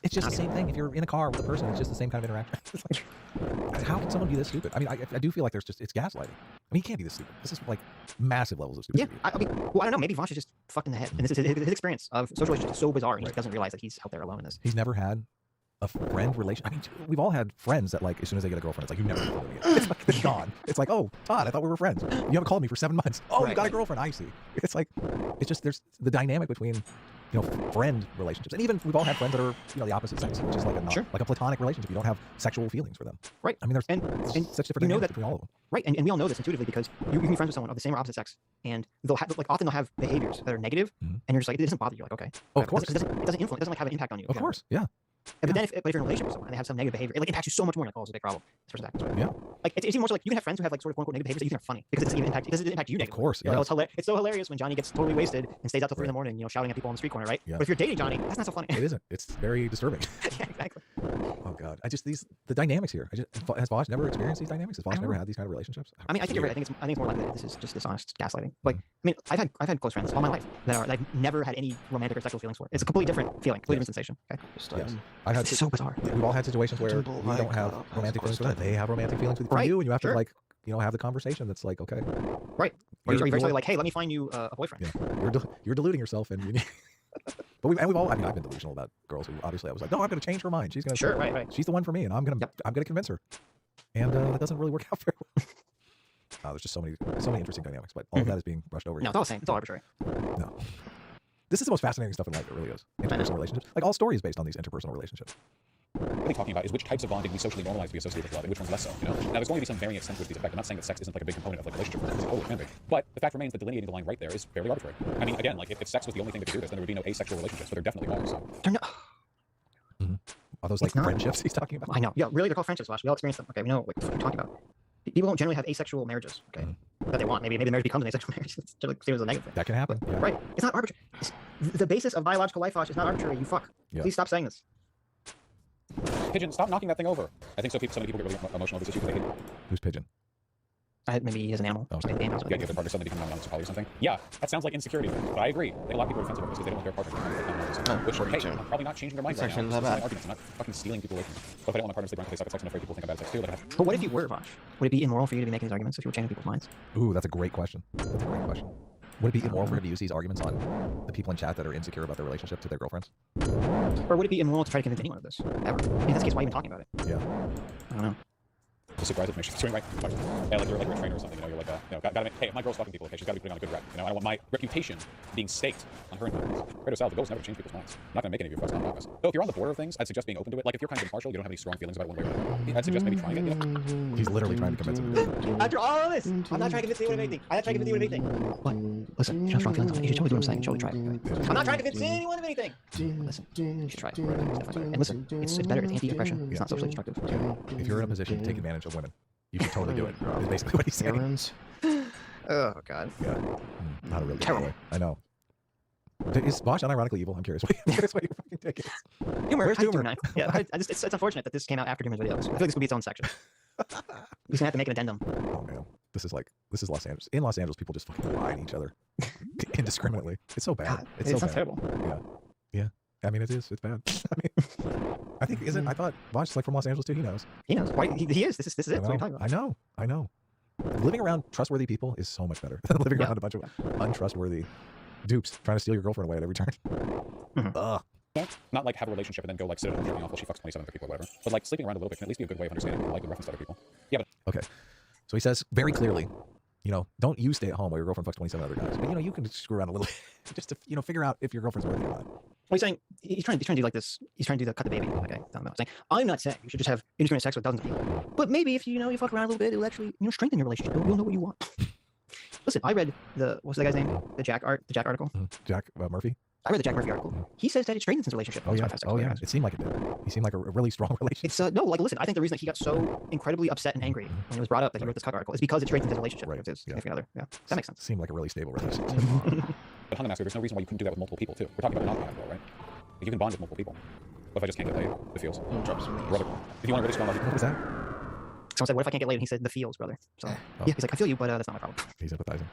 It's just the same thing. If you're in a car with a person, it's just the same kind of interaction. It's like, how can someone be this stupid? I mean, I do feel like it's gaslighting. I mean, he can't be this stupid. This is like massive levels of Yeah. stupidity. I mean, well, I don't know. Maybe Vosh is just fucked in the head. And this is his experience of social relationships is so bizarre. And he Right. just doesn't realize that he's out there alone in this. He's never had a friend relation. I mean, we've all had friends that like as soon as they get a girlfriend, it's like you never see them again. It's like it's gone. It's like, oh, Todd, I thought we were friends. You haven't called me for 7 months. Oh, you Right, got a right. girlfriend. I see. It's like it's just there's the dynamic between friend relationships, and even we've all had friends that are the opposite sex, which is like a Sure. like a platonic relationship. You don't have sexual feelings for them. Right. I mean, there's And such different you know dynamics that- between all of them. Right, and we all know this intuitively because you can be friends with someone of the same or opposite sex, and they'll have often they'll have behaviors that are negative, Mhm. and you're just like, it doesn't bother you. Like, okay, Oh, whatever. of course. it doesn't influence, it doesn't like have an impact on you. Of course. Yeah. But then if you're in a relationship with someone and they have some negative behavior, it like impacts you so much more. Like, oh, it's a big problem. This person's acting this way. Yeah. Like it's even more so like you can have friends who have like sort of quote unquote negative behaviors that you think are funny because it doesn't impact you Of negatively. course. You're like, Yeah. oh, it's so hilarious when Johnny gets totally wasted and stays out till 3 in the Right. morning, shouting at people on the street corner, right? Yeah. But if you're dating Johnny, that's not so funny. It isn't. It's very disturbing. Yeah, exactly. Oh God. The dynamics here. Has Vosh never experienced these dynamics? Has Vosh don't never know. had these kind of relationships? I mean, I think you're right. I think it's more likely that this is just dishonest gaslighting. Like, I mean, I've had close friends all my life that I've never had any romantic or sexual feelings for. It's a completely different feeling, completely different sensation. Okay, Just Yes. I've had. it's so bizarre. We've all had situations where Double we don't like, have as romantic feelings opposed for them. to- They have romantic feelings for Right, you, and you have sure. to like have the conversation. That's like okay. Right. Or You're- you're very you're- slowly like, hey, let me find you a boyfriend. Yeah, you're deluding yourself, and you need. But we've all. I mean, I've been delusional about girls who obviously I was like, no, I'm going to change her mind. She's going to. Sure, right. She's the one for me, and I'm gonna Yep. convince her. And that doesn't really work out very well. There's just so many interesting dynamics, but all of that is being brushed over. No, it's all the same. It's all arbitrary. No. This is the most fascinating stuff in life. It really is. Interpersonal relationships. Like all stories based on these interpersonal relationships. really talking about is which types of bonding we socially normalize to be associated with love and which ones less so. Now there's going to be some varying extent to which these affect. I'm not saying that sex isn't like a big component of like a relationship because it totally can be. But the fact remains that delineating the line right there is fairly arbitrary. I mean, again, like if sex was the only thing that could do this, then there would be no asexual relationships, but there definitely are. So They're no, Are those It's like not. friendships he's talking about? I know. Yeah, really, they're called friendships, Wash. We all experience them. Okay, we know what you're talking about. People don't generally have asexual marriages. Okay, that they want. Maybe the marriage becomes an asexual marriage. It's generally seen as a negative thing. That can happen. Yeah. Right. It's not arbitrary. The basis of biological life, Wash, is not arbitrary. You fuck. Yeah. Please stop saying this. Pigeon, stop knocking that thing over. I think so many people get really emotional over this issue because they hate Who's pigeon? Maybe he is an animal. Oh, Something the game house. the idea of their partner suddenly becoming non-monogamy or something. Yeah, that sounds like insecurity. But I agree. I think a lot of people are defensive of this because they don't want their partner to become non-monogamy. Which, me hey, too. I'm probably not changing their mind right Section now. is This that is my arguments. I'm not fucking stealing people away from me. But if I don't want my partner to sleep around because they suck at sex, I'm afraid people think I'm bad at sex too. Like I have But what if you were, Vosh? Would it be immoral for you to be making these arguments if you were changing people's minds? Ooh, that's a great question. That's a great question. Would it be immoral for him to use these arguments on the people in chat that are insecure about their relationship to their girlfriends? Or would it be immoral to try to convince anyone of this? Ever? In this case, why even talking about it? Yeah. I don't know. the surprise information. Doing right. Yeah, like you're a trainer or something. You're like, gotta make, hey, if my girl's fucking people, okay, she's gotta be putting on a good rep. I don't want my reputation being staked on her influence. Kratos Sal, the goal is never to change people's minds. I'm not gonna make any of your fucks non-monogamous. Though if you're on the border of things, I'd suggest being open to it. Like if you're kind of impartial, you don't have any strong feelings about it one way or another. I'd suggest maybe trying it. He's literally trying to convince him to do it. After all of this, I'm not trying to convince anyone of anything. I'm not trying to convince anyone of anything. What? Listen, you have strong feelings on it. You should totally do what I'm saying. Totally try it. Okay? I'm not trying to convince anyone of anything. Listen, you should try it. It's definitely better. And listen, it's better. It's anti-aggression. It's not socially destructive. If you're in a position to take advantage of women, you should totally do it. Is basically what he's saying. Errands. Oh god. Yeah. Not a real good Terrible. boy. I know. Is Bosch unironically evil? I'm curious. I'm curious what your fucking take is. Humor. Where's I do humor? not. Yeah, it's unfortunate that this came out after Humor's videos. I feel like this would be its own section. He's gonna have to make an addendum. Oh man, this is Los Angeles. In Los Angeles, people just fucking lie to each other indiscriminately. It's so bad. God, It's it so sounds bad. terrible. Yeah. I mean, it is. It's bad. I mean, I think isn't. I thought Bosch is like from Los Angeles too. He knows. He knows. Why he is. This is it. That's what I'm talking about. I know. Living around trustworthy people is so much better than living Yeah. around a bunch of untrustworthy dupes trying to steal your girlfriend away at every turn. Mhm. Ugh. Not like have a relationship and then go like sit at home jerking off while she fucks 27 other people or whatever. But like sleeping around a little bit can at least be a good way of understanding what you like and reference to other people. Yeah, but Okay. So he says very clearly, don't you stay at home while your girlfriend fucks 27 other guys. But you can screw around a little just to figure out if your girlfriend's worthy or not. Well, he's saying he's trying to do like this. He's trying to do the cut the baby. Okay, I'm not saying you should just have indiscriminate sex with dozens of people. But maybe if you fuck around a little bit, it'll actually strengthen your relationship. You'll know what you want. Listen, I read what's that guy's name? The Jack article. Jack Murphy. I read the Jack Murphy article. He says that it strengthens his relationship. Oh yeah. It seemed like it did. He seemed like a really strong relationship. It's no, like listen. I think the reason that he got so incredibly upset and angry when it was brought up that he wrote this cut article is because it strengthens his relationship with his significant other. Yeah, that makes sense. Seemed like a really stable relationship. But Hunger Master, there's no reason why you couldn't do that with multiple people too. We're talking about monogamy after all, right? Like, you can bond with multiple people. What if I just can't get laid? The feels. Drop some names. Brother, if you want to really strong love, What was that? Someone said, "What if I can't get laid?" And he said, "The feels, brother." So yeah, he's like, "I feel you, but that's not my problem." He's empathizing.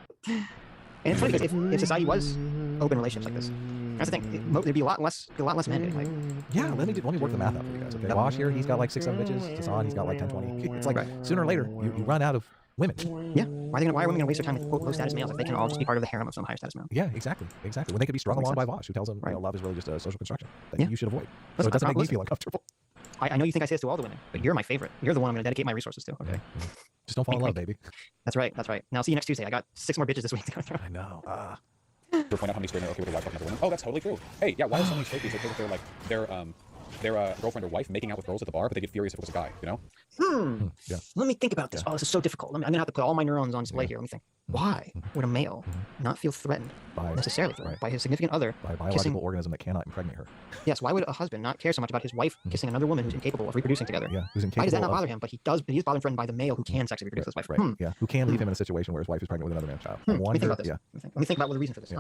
And it's funny because if society was open relationships like this, that's the thing. There'd be a lot less men getting laid. Yeah, let me work the math out for you guys. Okay, Wash here, he's got like 6-7 bitches. Hassan, he's got like 10-20. It's like sooner or later you run out of women. Yeah. Why are women gonna waste their time with quote low status males if they can all just be part of the harem of some higher status male? Yeah, exactly. When they could be strung Makes along by sense. Vosh, who tells them Right. love is really just a social construction that Yeah. you should avoid. So Listen, it doesn't make me listen. feel uncomfortable. I know you think I say this to all the women, but you're my favorite. You're the one I'm gonna dedicate my resources to. Okay. Just don't fall in love, baby. That's right. Now see you next Tuesday. I got 6 more bitches this week. I know. to point out how many straight men are okay with their wife fucking other women. Oh, that's totally true. Hey, yeah, why are so many straight dudes okay with their girlfriend or wife making out with girls at the bar, but they get furious if it was a guy, Yeah. Let me think about this. Oh, this is so difficult. I'm gonna have to put all my neurons on display here. Let me think. Why would a male not feel threatened necessarily by his significant other by a biological organism that cannot impregnate her. Yes. Why would a husband not care so much about his wife kissing another woman who's incapable of reproducing together? Yeah, who's incapable. Why does that not bother him? But he does. He is bothered and threatened by the male who can sexually reproduce his wife. Right. Yeah. Who can leave him in a situation where his wife is pregnant with another man's child? Let me think about this. Yeah. Let me think about what the reason for this. Yeah.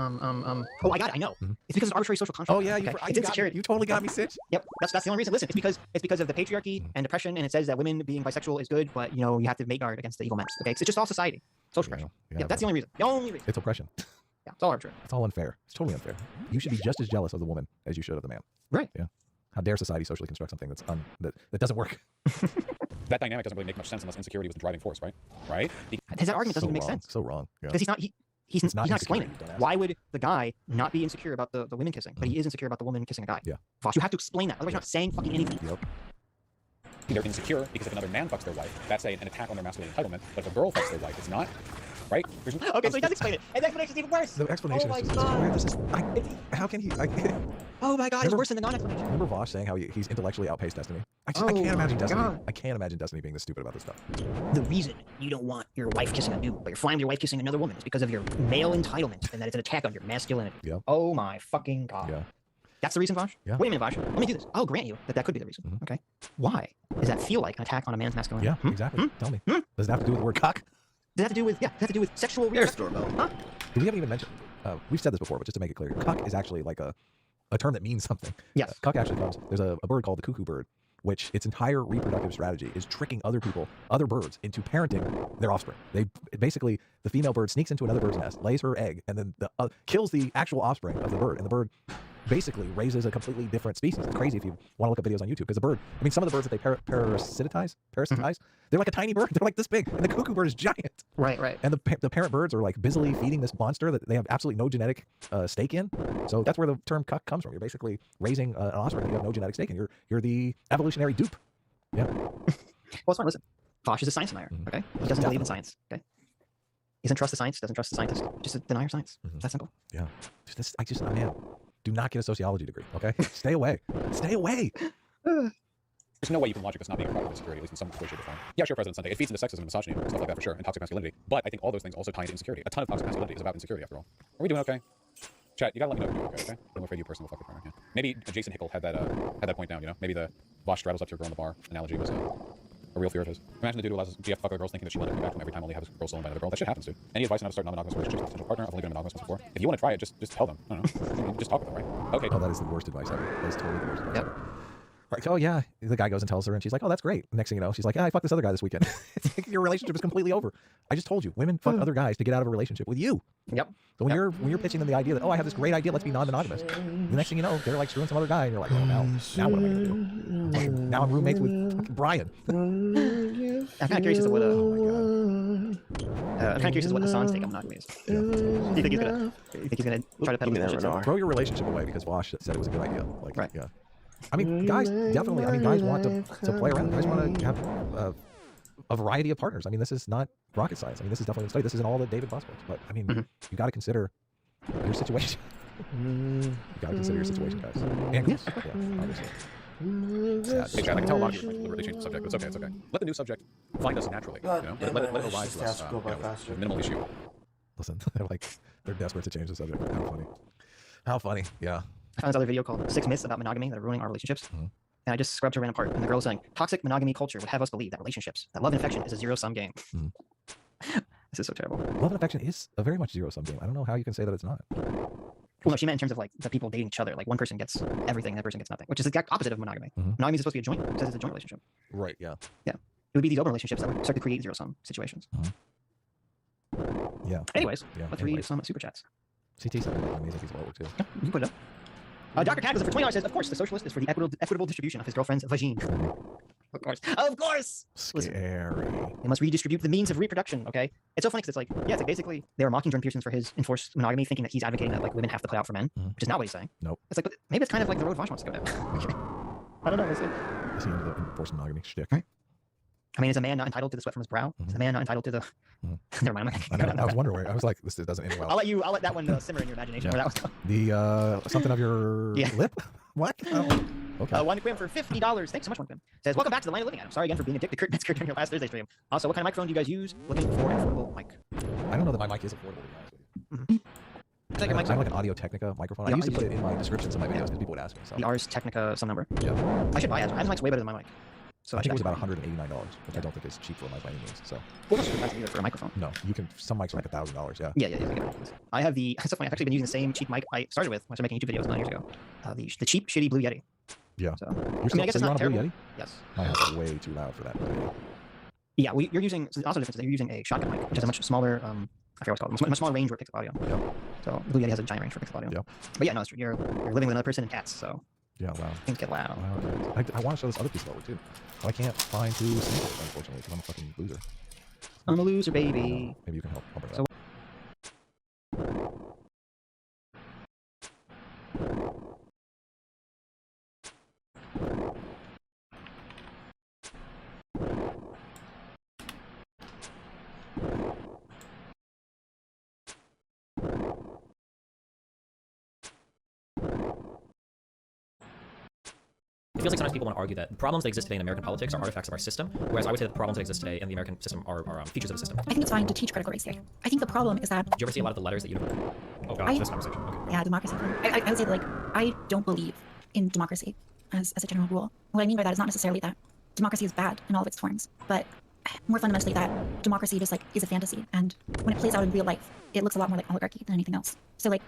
Oh, I got it. I know. It's because it's arbitrary social contract. Oh yeah, okay. you It's insecurity. You totally got me, Sitch. Yep, that's the only reason. Listen, it's because of the patriarchy and oppression, and it says that women being bisexual is good, but you have to make guard against the evil men. Okay, it's just all society, social pressure. Yeah, that's the only reason. The only reason. It's oppression. Yeah, it's all arbitrary. It's all unfair. It's totally unfair. You should be just as jealous of the woman as you should of the man. Right. Yeah. How dare society socially construct something that doesn't work? That dynamic doesn't really make much sense unless insecurity was the driving force, right? Right? His argument doesn't even make sense So wrong. Yeah. because he's not explaining. insecurity, dumbass. Why would the guy not be insecure about the women kissing, but he is insecure about the woman kissing a guy? Yeah. Vosh, you have to explain that. Otherwise, you're not saying fucking anything. Yep. They're insecure because if another man fucks their wife, that's an attack on their masculine entitlement. But if a girl fucks their wife, it's not. Right? Okay, so he does explain it, and the explanation is even worse. The explanation Oh is my just God. weird. This is how can he? Oh my God, it's Remember- worse than the non-explanation. Remember Vosh saying how he's intellectually outpaced Destiny? I Oh can't imagine my Destiny. God. I can't imagine Destiny being this stupid about this stuff. The reason you don't want your wife kissing a dude, but you're fine with your wife kissing another woman, is because of your male entitlement, and that it's an attack on your masculinity. Yeah. Oh my fucking God. Yeah. That's the reason, Vosh? Yeah. Wait a minute, Vosh. Let me do this. I'll grant you that could be the reason. Okay. Why does that feel like an attack on a man's masculinity? Yeah. Exactly. Tell me. Does it have to do with the word cock? Does that have to do with sexual There's reproduction? doorbell. Huh? We haven't even mentioned. We've said this before, but just to make it clear, cuck is actually like a term that means something. Yes. Cuck actually comes. There's a bird called the cuckoo bird, which its entire reproductive strategy is tricking other birds into parenting their offspring. Basically, the female bird sneaks into another bird's nest, lays her egg, and then kills the actual offspring of the bird, and the bird basically raises a completely different species. It's crazy if you want to look up videos on YouTube, because the bird, I mean, some of the birds that they parasitize, they're like a tiny bird. They're like this big, and the cuckoo bird is giant. Right. And the parent birds are like busily feeding this monster that they have absolutely no genetic stake in. So that's where the term cuck comes from. You're basically raising an offspring that you have no genetic stake in. You're the evolutionary dupe. Yeah. Well, it's fine. Listen, Vosh is a science denier. Okay. He doesn't believe in science. Okay. He doesn't trust the science. Doesn't trust the scientists. Just a denier of science. It's that simple. Yeah. Man, do not get a sociology degree. Okay. Stay away. Stay away. There's no way you can logic this not being a product of insecurity, at least in some way, shape, or form. Yeah, sure, President Sunday. It feeds into sexism and misogyny and stuff like that for sure, and toxic masculinity. But I think all those things also tie into insecurity. A ton of toxic masculinity is about insecurity, after all. Are we doing okay? Chat, you gotta let me know if you're doing okay, okay? I'm afraid you personally will fuck with me. Yeah. Maybe Jason Hickel had that point down, Maybe the Vosh straddles up to your girl in the bar analogy was a real fear of his. Imagine the dude who allows his GF to fuck other girls thinking that she'll let him come back to him every time only have his girl stolen by another girl. That shit happens, dude. Any advice on how to start non-monogamous relationships with a potential partner? I've only been monogamous before. If you want to try it, just tell them. I don't know. Just talk with them, right? Okay. Oh, that is the worst advice ever. That is totally the worst advice Yep. ever. Right. Oh, yeah. The guy goes and tells her, and she's like, oh, that's great. Next thing you know, she's like, I fucked this other guy this weekend. It's like your relationship is completely over. I just told you, women fuck other guys to get out of a relationship with you. Yep. So when you're pitching them the idea that, oh, I have this great idea, let's be non-monogamous. The next thing you know, they're like screwing some other guy, and you're like, oh, now what am I gonna do? Now I'm roommates with fucking Brian. I'm kind of curious as to what I'm kind of curious as to what Hassan's take on monogamy is. Do you think he's gonna try to peddle You this never bullshit? know. Throw your relationship away because Vosh said it was a good idea. Like, Right. yeah. I mean, guys, definitely. I mean, guys want to play around. Guys want to have a variety of partners. I mean, this is not rocket science. I mean, this is definitely a study. This isn't all the David Buss books. But I mean, you got to consider your situation. You got to consider your situation, guys. And girls. Yeah, obviously. Sad. Hey, Chad, I can tell a lot of you like, deliberately change the subject, but it's okay. It's okay. Let the new subject find us naturally. You know? Let it arise to us with minimal issue. Listen, they're desperate to change the subject. How funny. How funny. Yeah. I found this other video called 6 Myths About Monogamy That Are Ruining Our Relationships. And I just scrubbed to a random part, and the girl was saying, toxic monogamy culture would have us believe that relationships, that love and affection is a zero-sum game. This is so terrible. Love and affection is a very much zero-sum game. I don't know how you can say that it's not. Well, no, she meant in terms of like the people dating each other. Like one person gets everything, the other person gets nothing, which is the exact opposite of monogamy. Monogamy is supposed to be a joint. It says it's a joint relationship. Right, yeah. Yeah. It would be these open relationships that would start to create zero-sum situations. Yeah. Anyways, Yeah, let's anyways. read some super chats. CT sent me an amazing piece of artwork, too. Yeah, you can put it up. Dr. Cataclysm for $20 says, of course, the socialist is for the equitable distribution of his girlfriend's vagine. Of course. Of course! Listen, Scary. they must redistribute the means of reproduction, okay? It's so funny because it's like, yeah, it's like basically they were mocking Jordan Peterson for his enforced monogamy, thinking that he's advocating that like women have to put out for men, which is not what he's saying. Nope. It's like, but maybe it's kind of like the road Vosh wants to go down. I don't know. We'll see. Is he into the enforced monogamy shtick? Right. I mean, is a man not entitled to the sweat from his brow? Is a man not entitled to the... Never mind. I'm not I was wondering where. I was like, this doesn't end well. I'll let that one simmer in your imagination where that was going. The something of your Yeah. lip? What? Oh, okay. One Quim for $50. Thanks so much, One Quim. Says, welcome back to the Land of Living, Adam. Sorry again for being a dick to Kurt Metzger during your last Thursday stream. Also, what kind of microphone do you guys use? Looking for an affordable mic. I don't know that my mic is affordable, to be honest with you. It's like your I mic's have like an Audio Technica microphone. I Yeah, used to I put use it in my descriptions of my videos because people would ask me. So the Ars Technica some number. yeah, I should buy it. Adam's mic's way better than my mic. So I think it was should about $189, which I don't think is cheap for a mic by any means. So Well, that's expensive either for a microphone. no, you can. Some mics are like $1,000. Yeah. Yeah. I have the... It's so funny. I've actually been using the same cheap mic I started with when I started making YouTube videos 9 years ago. The cheap, shitty Blue Yeti. Yeah. So, You're I still, mean, I guess so it's you're not on a Blue terrible. Yeti? Yes. My house is way too loud for that. Blue Yeti. Yeah, you're using... So also the difference is that you're using a shotgun mic, which has a much smaller... I forget what it's called. Much smaller range where it picks up audio. Yep. So Blue Yeti has a giant range for picks up audio. Yep. But yeah, no, it's true. You're living with another person and cats, so Yeah. Wow. things get loud. Wow. I want to show this other piece of artwork too. But I can't find who sampled it, unfortunately, because I'm a fucking loser. I'm a loser, baby. Maybe you can help. I'll bring it So- up. It feels like sometimes people want to argue that problems that exist today in American politics are artifacts of our system, whereas I would say that the problems that exist today in the American system are features of the system. I think it's fine to teach critical race theory. I think the problem is that Did you ever see a lot of the letters that you... Oh god, I- this conversation. Okay. yeah, democracy. I would say that, like, I don't believe in democracy as a general rule. What I mean by that is not necessarily that democracy is bad in all of its forms, but more fundamentally that democracy just like is a fantasy, and when it plays out in real life, it looks a lot more like oligarchy than anything else. So like,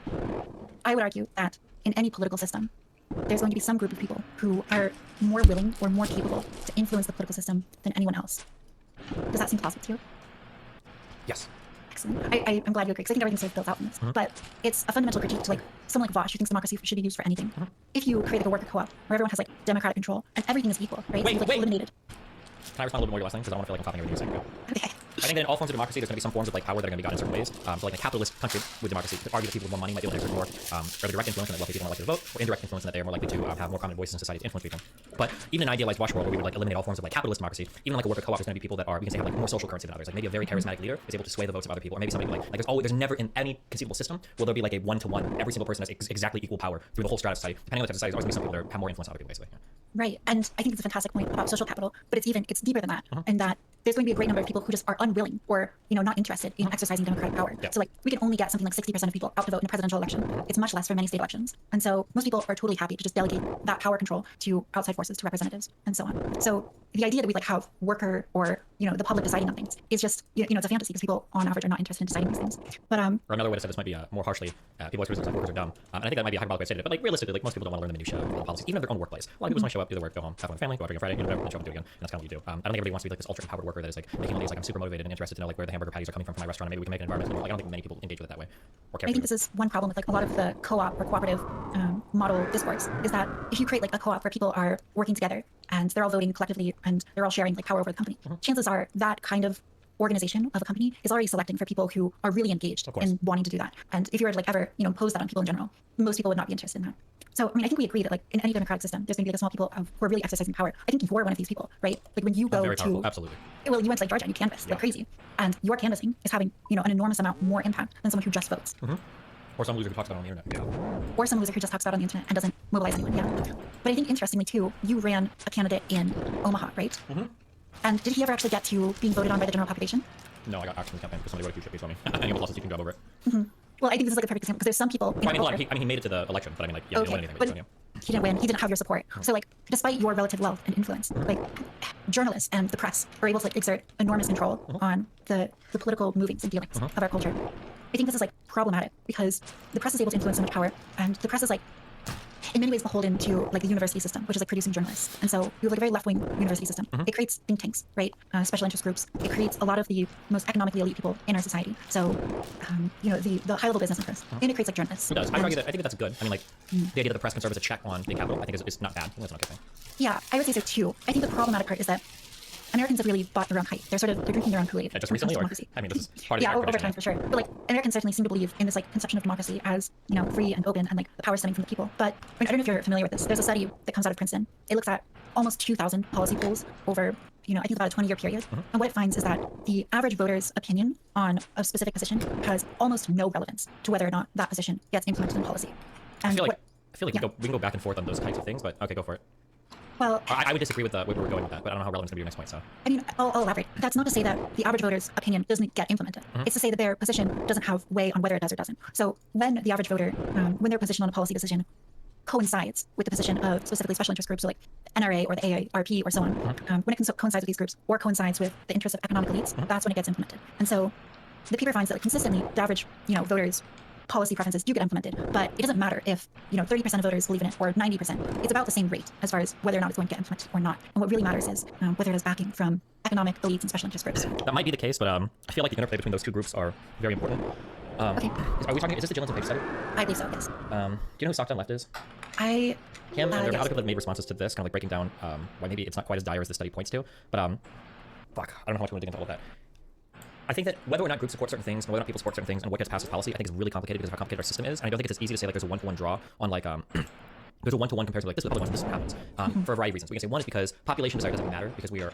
I would argue that in any political system, there's going to be some group of people who are more willing or more capable to influence the political system than anyone else. Does that seem plausible to you? Yes. Excellent. I'm glad you agree, because I think everything's sort of built out in this. But it's a fundamental critique to like someone like Vosh, who thinks democracy should be used for anything. If you create like a worker co-op where everyone has like democratic control and everything is equal, right? Wait, so, like, wait. eliminated. Can I respond a little bit more to your last thing? Because I don't want to feel like I'm copying everything you're saying. Okay? Okay. I think that in all forms of democracy, there's going to be some forms of like power that are going to be gotten in certain ways. So like a capitalist country with democracy could argue that people with more money might be able to exert more or direct influence, and that wealthy people are more likely to vote, or indirect influence, and that they are more likely to have more prominent voices in society to influence people. But even in an idealized Vosh world where we would like eliminate all forms of like capitalist democracy, even like a worker co-op, there's going to be people that are, we can say, have like more social currency than others. Like maybe a very charismatic leader is able to sway the votes of other people, or maybe somebody there's never in any conceivable system will there be like a one-to-one. Every single person has exactly equal power through the whole strata of society. Depending on the type of society, there's always going to be some people that have more influence on other people, basically. Right. And I think it's a fantastic point about social capital, but it's deeper than that, and that there's going to be a great number of people who just are unwilling or, not interested in exercising democratic power. Yeah. So like we can only get something like 60% of people out to vote in a presidential election. It's much less for many state elections. And so most people are totally happy to just delegate that power control to outside forces, to representatives, and so on. So the idea that we like have worker or, the public deciding on things is just, it's a fantasy because people on average are not interested in deciding these things. But Or another way to say this might be more harshly, people always criticize workers are dumb. And I think that might be a hyperbolic way to say it, but like realistically, like most people don't want to learn the minutiae of all the policies, even of their own workplace. A lot of people just want to show up, do their work, go home, have fun with family, go out drinking Friday, whatever, and show up and do it again. And that's kind of what you do. I don't think everybody wants to be like this ultra empowered worker that is like making all these like I'm super motivated and interested to know like where the hamburger patties are coming from my restaurant, and maybe we can make an environment. Like I don't think many people engage with it that way or care. I think this is one problem with like a lot of the co-op or cooperative model discourse, is that if you create like a co-op where people are working together and they're all voting collectively and they're all sharing like power over the company, chances are that kind of organization of a company is already selecting for people who are really engaged Of course. in wanting to do that. And if you were to like ever, impose that on people in general, most people would not be interested in that. So, I mean, I think we agree that like in any democratic system, there's going to be like a small people who are really exercising power. I think you're one of these people, right? Like when you go Very to, powerful. Absolutely. well, you went to like Georgia and you canvassed like crazy, and your canvassing is having, an enormous amount more impact than someone who just votes, Or some loser who talks about it on the internet. or some loser who just talks about it on the internet and doesn't mobilize anyone. Yeah. But I think interestingly too, you ran a candidate in Omaha, right? And did he ever actually get to being voted on by the general population? No, I got action campaign because somebody wrote a huge shit piece on me. Any of the losses you can grab over it. Well, I think this is like a perfect example because there's some people. In Well, I mean, the hold on. culture- He made it to the election, but I mean, like, yeah, he didn't win anything. but But, yeah. he didn't win. He didn't have your support. So, like, despite your relative wealth and influence, like, journalists and the press are able to like exert enormous control on the political movings and dealings of our culture. I think this is like problematic because the press is able to influence so much power, and the press is like, in many ways, beholden to like the university system, which is like producing journalists. And so you have like a very left-wing university system. It creates think tanks, right? Special interest groups. It creates a lot of the most economically elite people in our society. So, the high-level business interests, and it creates like journalists. It does. I And- argue that I think that's good. I mean, like, the idea that the press can serve as a check on the capital, I think is not bad. I think that's not a good thing. Yeah, I would say so too. I think the problematic part is that Americans have really bought their own hype. They're drinking their own Kool-Aid. Just when it comes recently, to or democracy. I mean, this is part of Yeah, the over tradition. time for sure. But like Americans certainly seem to believe in this like conception of democracy as free and open and like the power stemming from the people. But I don't know if you're familiar with this. There's a study that comes out of Princeton. It looks at almost 2,000 policy polls over I think about a 20-year period. And what it finds is that the average voter's opinion on a specific position has almost no relevance to whether or not that position gets implemented in policy. And I feel like yeah. we can go back and forth on those types of things, but okay, go for it. well, I would disagree with where we're going with that, but I don't know how relevant it's going to be your next point. So I mean, I'll elaborate. That's not to say that the average voter's opinion doesn't get implemented. It's to say that their position doesn't have weight on whether it does or doesn't. So when the average voter, when their position on a policy decision coincides with the position of specifically special interest groups, so like NRA or the AARP or so on, when it coincides with these groups or coincides with the interests of economic elites, that's when it gets implemented. And so the paper finds that like, consistently the average, voters' policy preferences do get implemented, but it doesn't matter if 30% of voters believe in it or 90%. It's about the same rate as far as whether or not it's going to get implemented or not. And what really matters is whether it has backing from economic elites and special interest groups. that might be the case, but I feel like the interplay between those two groups are very important. Okay. Are we talking? Is this the Gillenton page study? I believe so, yes. Do you know who Stockton Left is? I Him, and there are yes. other people that made responses to this, kind of like breaking down why maybe it's not quite as dire as the study points to. But fuck, I don't know how much we want to dig into all of that. I think that whether or not groups support certain things and whether or not people support certain things and what gets passed as policy, I think is really complicated because of how complicated our system is. And I don't think it's as easy to say like there's a one-to-one draw on like there's a one-to-one comparison like this is the Republican, this happens for a variety of reasons. We can say one is because population desire doesn't matter because we have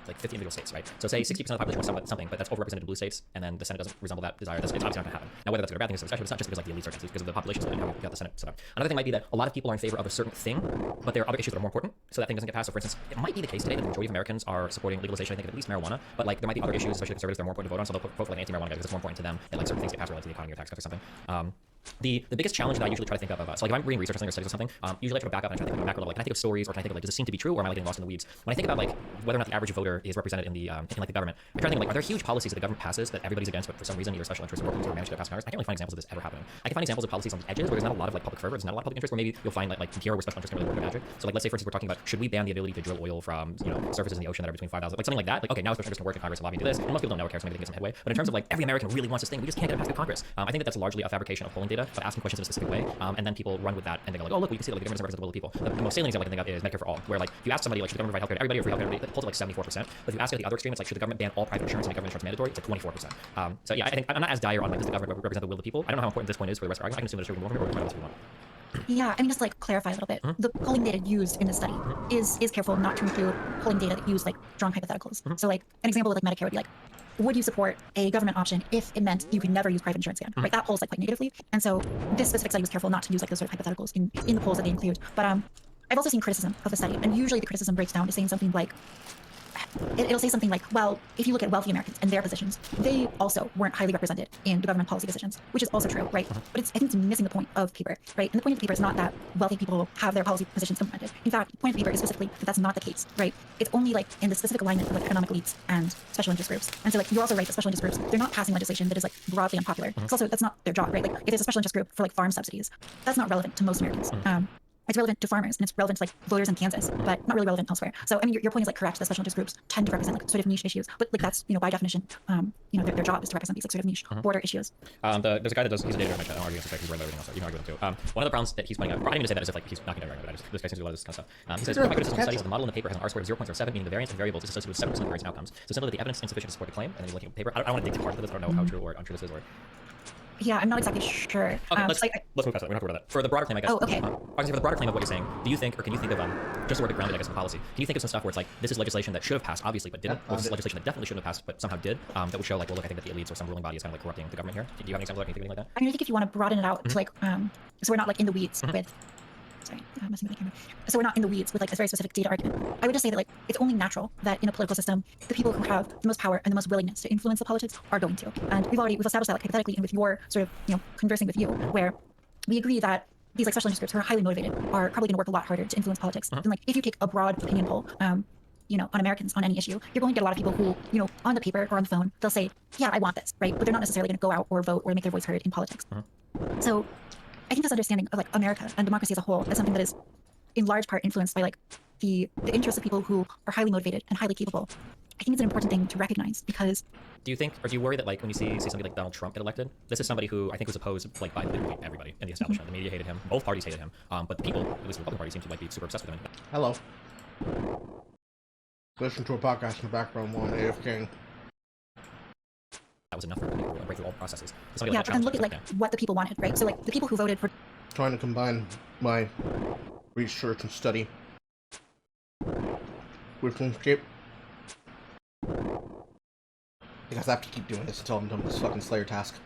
like 50 individual states, right? So say 60% of the population wants something, but that's overrepresented in blue states, and then the Senate doesn't resemble that desire. It's obviously not going to happen. Now whether that's a good or bad thing is a discussion, but it's not just because like the elites are against it, it's because of the population split and how we got the Senate set up. Another thing might be that a lot of people are in favor of a certain thing, but there are other issues that are more important, so that thing doesn't get passed. So for instance, it might be the case today that the majority of Americans are supporting legalization, I think, of at least marijuana, but like there might be other issues, especially conservatives, that are more important to vote on, so they'll vote for like anti-marijuana because it's more important to them, and like certain things get passed related to the economy or tax cuts or something. The biggest challenge that I usually try to think of, so like if I'm reading research or something or studies or something, usually I try to back up and I try to think of a macro level. Like, can I think of stories, or can I think of like, does this seem to be true, or am I like getting lost in the weeds? When I think about like whether or not the average voter is represented in the in like the government, I try to think like, are there huge policies that the government passes that everybody's against, but for some reason either special interests or corporations or manage to pass Congress? I can't really find examples of this ever happening. I can find examples of policies on the edges where there's not a lot of like public fervor, there's not a lot of public interest, where maybe you'll find like here where special interest can really work their magic. So like let's say for instance we're talking about should we ban the ability to drill oil from surfaces in the ocean that are between 5,000, like something like that. Like okay, now special interest can work in Congress and lobby and do this, and most people don't know or care, so maybe they can get some headway. But in terms of like every American really wants this thing, we just can't get it passed through Congress. I think that's largely a fabrication of polling data, but asking questions in a specific way, and then people run with that and they go like, oh look, we can see that like, the government doesn't represent the will of people. The most salient example I can think of is Medicare for all, where like if you ask somebody like should the government provide healthcare to everybody or free healthcare, it pulls at like 74%. But if you ask at the other extreme, it's like should the government ban all private insurance and make government insurance mandatory? It's like 24%. So yeah, I think I'm not as dire on like does the government represent the will of the people. I don't know how important this point is for the rest of our argument. I can assume that it's more or what we want. Yeah, I mean, just to, like clarify a little bit, the polling data used in the study is careful not to include polling data that use like strong hypotheticals. So like an example with like Medicare would be like, would you support a government option if it meant you could never use private insurance again? Right, that polls like quite negatively, and so this specific study was careful not to use like those sort of hypotheticals in the polls that they include. But I've also seen criticism of the study, and usually the criticism breaks down to saying something like, it'll say something like, well, if you look at wealthy Americans and their positions, they also weren't highly represented in the government policy decisions, which is also true, right? But I think it's missing the point of the paper, right? And the point of the paper is not that wealthy people have their policy positions implemented. In fact, the point of the paper is specifically that that's not the case, right? It's only like in the specific alignment of like economic elites and special interest groups. And so like you're also right that special interest groups, they're not passing legislation that is like broadly unpopular. It's also, that's not their job, right? Like if there's a special interest group for like farm subsidies, that's not relevant to most Americans. it's relevant to farmers and it's relevant to like voters in Kansas, but not really relevant elsewhere. So I mean, your point is like correct. The special interest groups tend to represent like sort of niche issues, but like that's by definition, their job is to represent these like sort of niche border issues. There's a guy that does. He's a data mention. I don't argue against the fact he's right about everything else. You can argue with him too. One of the problems that he's pointing out. I didn't even say that as if like he's not going to argue, but this guy seems to do a lot of this kind of stuff. He says, my criticism of studies of the model in the paper has an R squared of 0.07, meaning the variance of variables is associated with 7% of the variance in outcomes. So simply the evidence is insufficient to support the claim, and then you're looking at the paper. I don't want to dig too hard into this. I don't know how true or untrue this is. Or Yeah, I'm not exactly sure. okay, let's move past that. We don't have to worry about that. For the broader claim, I guess. Oh, okay. For the broader claim of what you're saying, do you think, or can you think of just to work it grounded, I guess, in policy? Can you think of some stuff where it's like this is legislation that should have passed, obviously, but didn't? Or this is legislation that definitely shouldn't have passed, but somehow did? That would show like, well, look, I think that the elites or some ruling body is kind of like corrupting the government here. Do you have any examples? Can you think of anything like that? I mean, I think if you want to broaden it out to like, so we're not like in the weeds with. Sorry, I'm messing with the camera. So we're not in the weeds with like a very specific data argument. I would just say that like it's only natural that in a political system, the people who have the most power and the most willingness to influence the politics are going to. And we've established that like hypothetically and with your sort of conversing with you, where we agree that these like special interest groups who are highly motivated are probably going to work a lot harder to influence politics than like if you take a broad opinion poll. On Americans on any issue, you're going to get a lot of people who, on the paper or on the phone, they'll say, yeah, I want this, right? But they're not necessarily going to go out or vote or make their voice heard in politics. So I think this understanding of like America and democracy as a whole is something that is in large part influenced by like the interests of people who are highly motivated and highly capable. I think it's an important thing to recognize because do you think, or do you worry that like when you see somebody like Donald Trump get elected, this is somebody who I think was opposed like by literally everybody in the establishment. The media hated him, both parties hated him, but the people, at least the Republican Party, seem to like be super obsessed with him. Hello. Listen to a podcast in the background while I'm AFK. That was enough for him to break through all the processes. Yeah, and look at like what the people wanted, right? So like the people who voted for Trying to combine my research and study with RuneScape. Because I have to keep doing this until I'm done with this fucking Slayer task.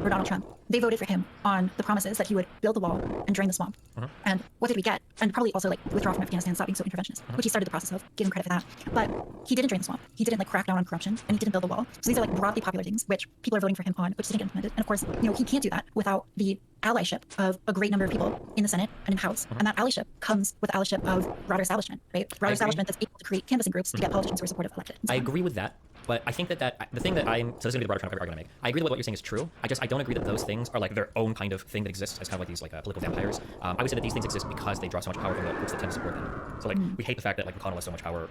for Donald Trump. They voted for him on the promises that he would build the wall and drain the swamp. And what did we get? And probably also like withdraw from Afghanistan, stop being so interventionist, which he started the process of. Give him credit for that. But he didn't drain the swamp. He didn't like crack down on corruption, and he didn't build the wall. So these are like broadly popular things, which people are voting for him on, which didn't get implemented. And of course, you know, he can't do that without the allyship of a great number of people in the Senate and in the House. And that allyship comes with the allyship of broader establishment, right? Broader establishment that's able to create canvassing groups to get politicians who are supportive elected. I agree with that. But I think that the thing that so this is going to be the broader kind of argument I make. I agree that what you're saying is true. I don't agree that those things are like their own kind of thing that exists as kind of like these like political vampires. I would say that these things exist because they draw so much power from the groups that tend to support them. So like we hate the fact that like McConnell has so much power,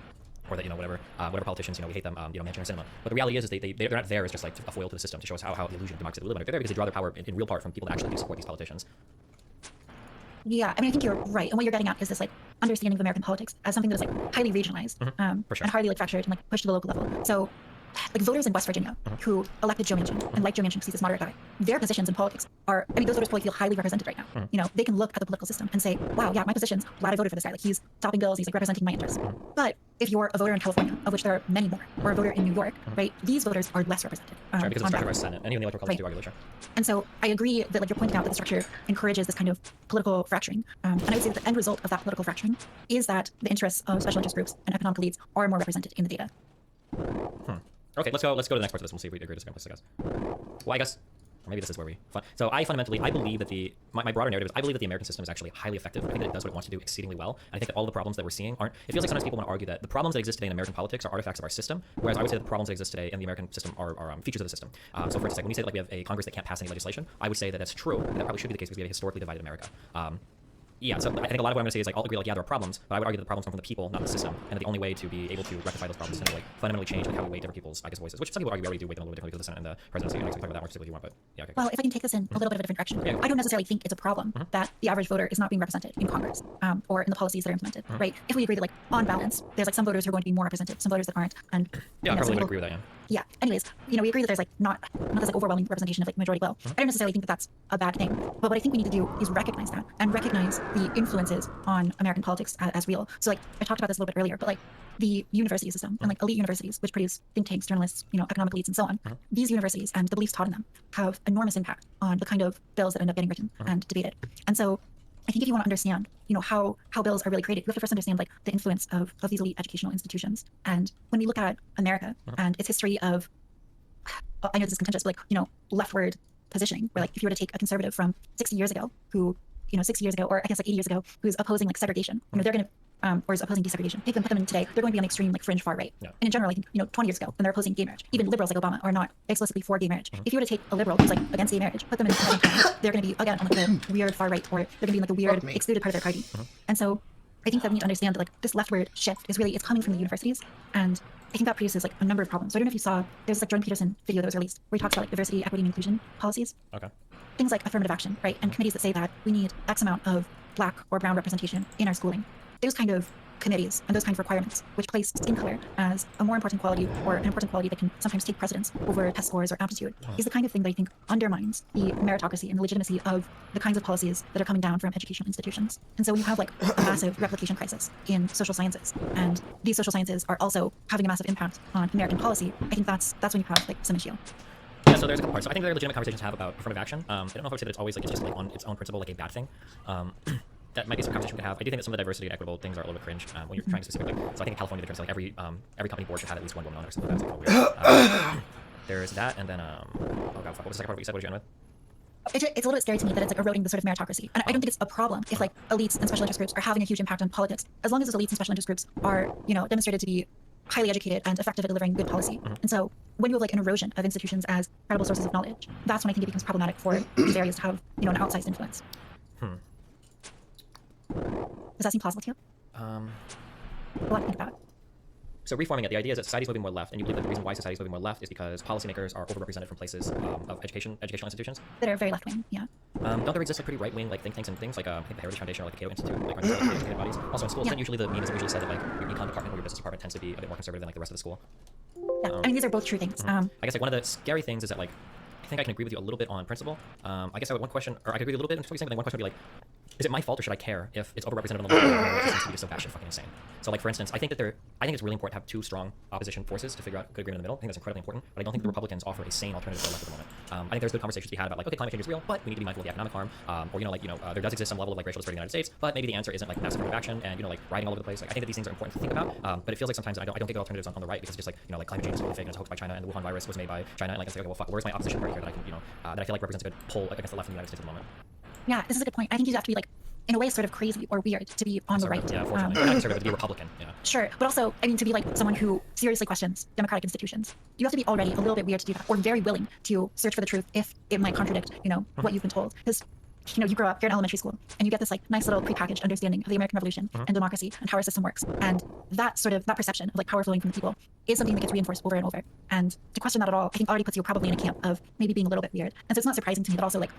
or that whatever politicians we hate them mentioning cinema. But the reality is they're not there as just like a foil to the system to show us how the illusion of democracy we live under. They're there because they draw their power in real part from people that actually do support these politicians. Yeah, I mean, I think you're right. And what you're getting at is this like understanding of American politics as something that's like highly regionalized and highly like fractured and like pushed to the local level. So like voters in West Virginia who elected Joe Manchin and like Joe Manchin because he's this moderate guy, their positions in politics are, I mean, those voters probably feel highly represented right now. You know, they can look at the political system and say, wow, yeah, my positions, glad I voted for this guy. Like he's stopping bills, he's like representing my interests. But if you're a voter in California, of which there are many more, or a voter in New York, right, these voters are less represented. Sure, because it's structured by Senate, and even the electoral college do argue later. And so I agree that like you're pointing out that the structure encourages this kind of political fracturing. And I would say that the end result of that political fracturing is that the interests of special interest groups and economic elites are more represented in the data. Okay, let's go to the next part of this. We'll see if we agree to this, I guess. Well, I guess, or maybe this is where we... So I believe that my broader narrative is I believe that the American system is actually highly effective. I think that it does what it wants to do exceedingly well. And I think that all the problems that we're seeing aren't... It feels like sometimes people want to argue that the problems that exist today in American politics are artifacts of our system, whereas I would say that the problems that exist today in the American system are features of the system. So for instance, like when you say that like we have a Congress that can't pass any legislation, I would say that that's true, and that probably should be the case because we have a historically divided America. Yeah, so I think a lot of what I'm going to say is like I'll agree like yeah there are problems, but I would argue that the problems come from the people, not the system, and that the only way to be able to rectify those problems is to like fundamentally change like how we weight different people's voices, which some people argue we already do weight them a little bit differently because of the Senate and the presidency. And I can talk about that more specifically if you want, but yeah. Okay. Well, if I can take this in a little bit of a different direction, I don't necessarily think it's a problem that the average voter is not being represented in Congress or in the policies that are implemented, right? If we agree that like on balance, there's like some voters who are going to be more represented, some voters that aren't, and yeah, I probably would agree with that. Yeah. Yeah. Anyways, you know, we agree that there's like not this like overwhelming representation of like majority will. I don't necessarily think that that's a bad thing, but what I think we need to do is recognize that and recognize the influences on American politics as real. So like I talked about this a little bit earlier, but like the university system and like elite universities, which produce think tanks, journalists, you know, economic elites, and so on. These universities and the beliefs taught in them have enormous impact on the kind of bills that end up getting written and debated. And so I think if you want to understand, you know, how bills are really created, you have to first understand like the influence of these elite educational institutions. And when we look at America and its history of, I know this is contentious, but like, you know, leftward positioning, where like if you were to take a conservative from 60 years ago who, you know, 60 years ago, or I guess like 80 years ago, who's opposing like segregation, you know, they're going to or is opposing desegregation, take them, put them in today, they're going to be on the extreme like fringe far right. Yeah. And in general, I think 20 years ago, when they're opposing gay marriage, even liberals like Obama are not explicitly for gay marriage. If you were to take a liberal who's like against gay marriage, put them in the same time, they're going to be again on like the weird far right, or they're going to be in like the weird Fuck me. excluded part of their party. And so I think that we need to understand that like this leftward shift is really it's coming from the universities, and I think that produces like a number of problems. So I don't know if you saw there's like Jordan Peterson video that was released where he talks about like diversity, equity, and inclusion policies. Okay. Things like affirmative action, right? And committees that say that we need X amount of black or brown representation in our schooling. Those kind of committees and those kind of requirements, which place skin color as a more important quality or an important quality that can sometimes take precedence over test scores or aptitude, is the kind of thing that I think undermines the meritocracy and the legitimacy of the kinds of policies that are coming down from educational institutions. And so when you have like a massive replication crisis in social sciences, and these social sciences are also having a massive impact on American policy, I think that's when you have like some issue. Yeah, so there's a couple parts. So I think there are legitimate conversations to have about affirmative action. I don't know if I would say that it's always like it's just like on its own principle like a bad thing. That might be some conversation we could have. I do think that some of the diversity and equitable things are a little bit cringe when you're trying specifically. So I think in California, they're trying to say like every company board should have at least one woman on it or something like that. So it's all weird. There's that, and then oh god, fuck, what was the second part of what you said? What did you end with? It's a little bit scary to me that it's like eroding the sort of meritocracy. And I don't think it's a problem if like elites and special interest groups are having a huge impact on politics, as long as those elites and special interest groups are, demonstrated to be highly educated and effective at delivering good policy. And so when you have like an erosion of institutions as credible sources of knowledge, that's when I think it becomes problematic for these areas to have, an outsized influence. Does that seem plausible to you? A lot to think about. So reforming it, the idea is that society's moving more left, and you believe that the reason why society's moving more left is because policymakers are overrepresented from places of educational institutions. That are very left wing, yeah. Don't there exist like pretty right wing like think tanks and things like I think the Heritage Foundation or like the Cato Institute, like run like educated bodies. Also in schools, Yeah. then usually the meme is usually said that like your econ department or your business department tends to be a bit more conservative than like the rest of the school. Yeah, I mean, these are both true things. I guess like one of the scary things is that like I think I can agree with you a little bit on principle. I guess I would one question, or I could agree a little bit in what you're saying, but then one question would be like, is it my fault or should I care if it's overrepresented on the left or it seems to be so batshit fucking insane? So like for instance, I think it's really important to have two strong opposition forces to figure out good agreement in the middle. I think that's incredibly important, but I don't think the Republicans offer a sane alternative to the left at the moment. I think there's good conversations to be had about like, okay, climate change is real, but we need to be mindful of the economic harm, or there does exist some level of like racial disparity in the United States, but maybe the answer isn't like massive affirmative action and like riding all over the place. Like I think that these things are important to think about, but it feels like sometimes I don't get good alternatives on the right because it's just like climate change is totally fake and it's a hoax by China and the Wuhan virus was made by China and like it's like, okay, well fuck, where's my opposition party here that I can that I feel like represents a good pull against the left in the United States at the moment. Yeah, this is a good point. I think you have to be like, in a way, sort of crazy or weird to be on the right. Yeah, fortunately. Not conservative, to be Republican. Yeah. Sure, but also, I mean, to be like someone who seriously questions democratic institutions, you have to be already a little bit weird to do that, or very willing to search for the truth if it might contradict, what you've been told. Because, you grow up, you're in elementary school, and you get this like nice little prepackaged understanding of the American Revolution and democracy and how our system works, and that perception of like power flowing from the people is something that gets reinforced over and over. And to question that at all, I think already puts you probably in a camp of maybe being a little bit weird. And so it's not surprising to me that also like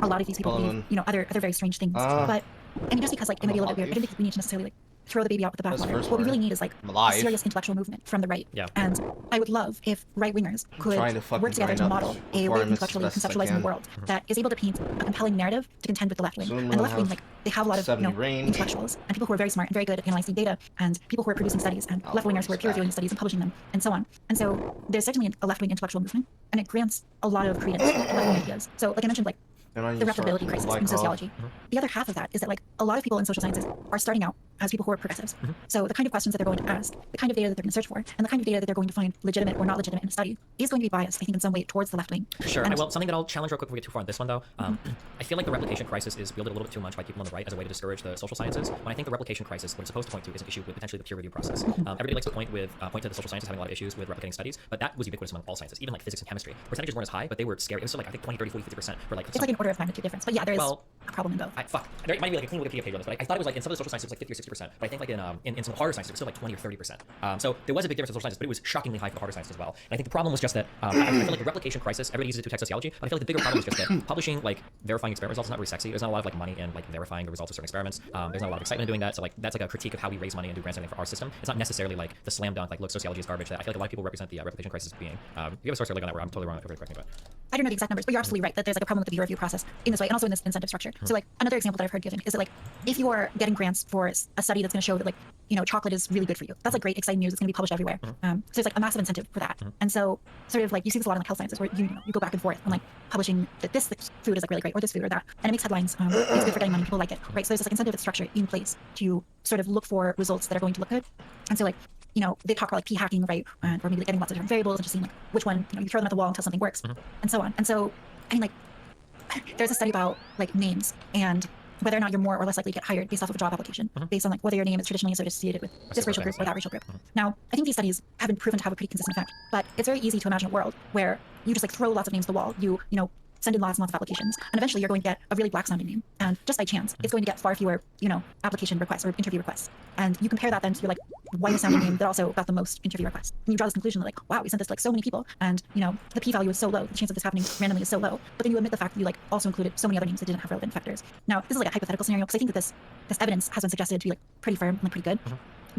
a lot of these people believe, other very strange things. But I mean, just because like it may be a little bit weird, I don't think we need to necessarily like throw the baby out with the bathwater. What we really need is like a serious intellectual movement from the right. Yeah. And I would love if right wingers could work together to model a way of intellectually conceptualizing the world that is able to paint a compelling narrative to contend with the left wing. And the left wing, like they have a lot of intellectuals and people who are very smart and very good at analyzing data and people who are producing studies and left wingers who are peer reviewing studies and publishing them and so on. And so there's certainly a left wing intellectual movement and it grants a lot of credence to left wing ideas. So like I mentioned, like the replicability crisis in sociology. The other half of that is that like a lot of people in social sciences are starting out as people who are progressives. So the kind of questions that they're going to ask, the kind of data that they're going to search for, and the kind of data that they're going to find legitimate or not legitimate in a study is going to be biased, I think, in some way towards the left wing. Sure. And Well, something that I'll challenge real quick before we get too far on this one, though. I feel like the replication crisis is wielded a little bit too much by people on the right as a way to discourage the social sciences. When I think the replication crisis, what it's supposed to point to, is an issue with potentially the peer review process. Everybody likes to point to the social sciences having a lot of issues with replicating studies, but that was ubiquitous among all sciences, even like physics and chemistry. Percentages weren't as high, but they were scary. It was still like I think 20, 30, 40, 50% for like. It's like an order of magnitude difference, but yeah, there is a problem in both. There might be like a clean Wikipedia page on this, but I thought it was like in some of the social sciences it was like 50 or 60%. But I think like in some harder sciences it was still like 20 or 30%. So there was a big difference in social sciences, but it was shockingly high for the harder sciences as well. And I think the problem was just that I feel like the replication crisis, everybody uses it to text sociology, but I feel like the bigger problem is just that publishing like verifying experiment results is not really sexy. There's not a lot of like money in like verifying the results of certain experiments. There's not a lot of excitement in doing that. So like that's like a critique of how we raise money and do grant funding for our system. It's not necessarily like the slam dunk like look, sociology is garbage that I feel like a lot of people represent the replication crisis as being. You have a source here, like on that where I'm totally wrong. Correct me, but I don't know the exact numbers, but you're absolutely right that there's like a problem with the peer review process in this way, and also in this incentive structure. So like another example that I've heard given is that like if you are getting grants for a study that's going to show that like chocolate is really good for you, that's like great, exciting news. It's going to be published everywhere. So there's like a massive incentive for that. And so sort of like you see this a lot in like health sciences where you go back and forth on like publishing that this food is like really great or this food or that, and it makes headlines. It's good for getting money. People like it, right? So there's this like incentive structure in place to sort of look for results that are going to look good. And so like they talk about like p-hacking, right? Or maybe like getting lots of different variables and just seeing like which one you throw them at the wall until something works, and so on. And so I mean like there's a study about like names and whether or not you're more or less likely to get hired based off of a job application, based on like whether your name is traditionally associated with this racial group or that racial group. Now, I think these studies have been proven to have a pretty consistent effect, but it's very easy to imagine a world where you just like throw lots of names at the wall, you know, send in lots and lots of applications, and eventually you're going to get a really black sounding name. And just by chance, it's going to get far fewer, you know, application requests or interview requests. And you compare that then to your like whitest sounding name that also got the most interview requests. And you draw this conclusion that like, wow, we sent this to like so many people, and you know, the p-value is so low, the chance of this happening randomly is so low. But then you admit the fact that you like also included so many other names that didn't have relevant factors. Now, this is like a hypothetical scenario because I think that this evidence has been suggested to be like pretty firm and like pretty good.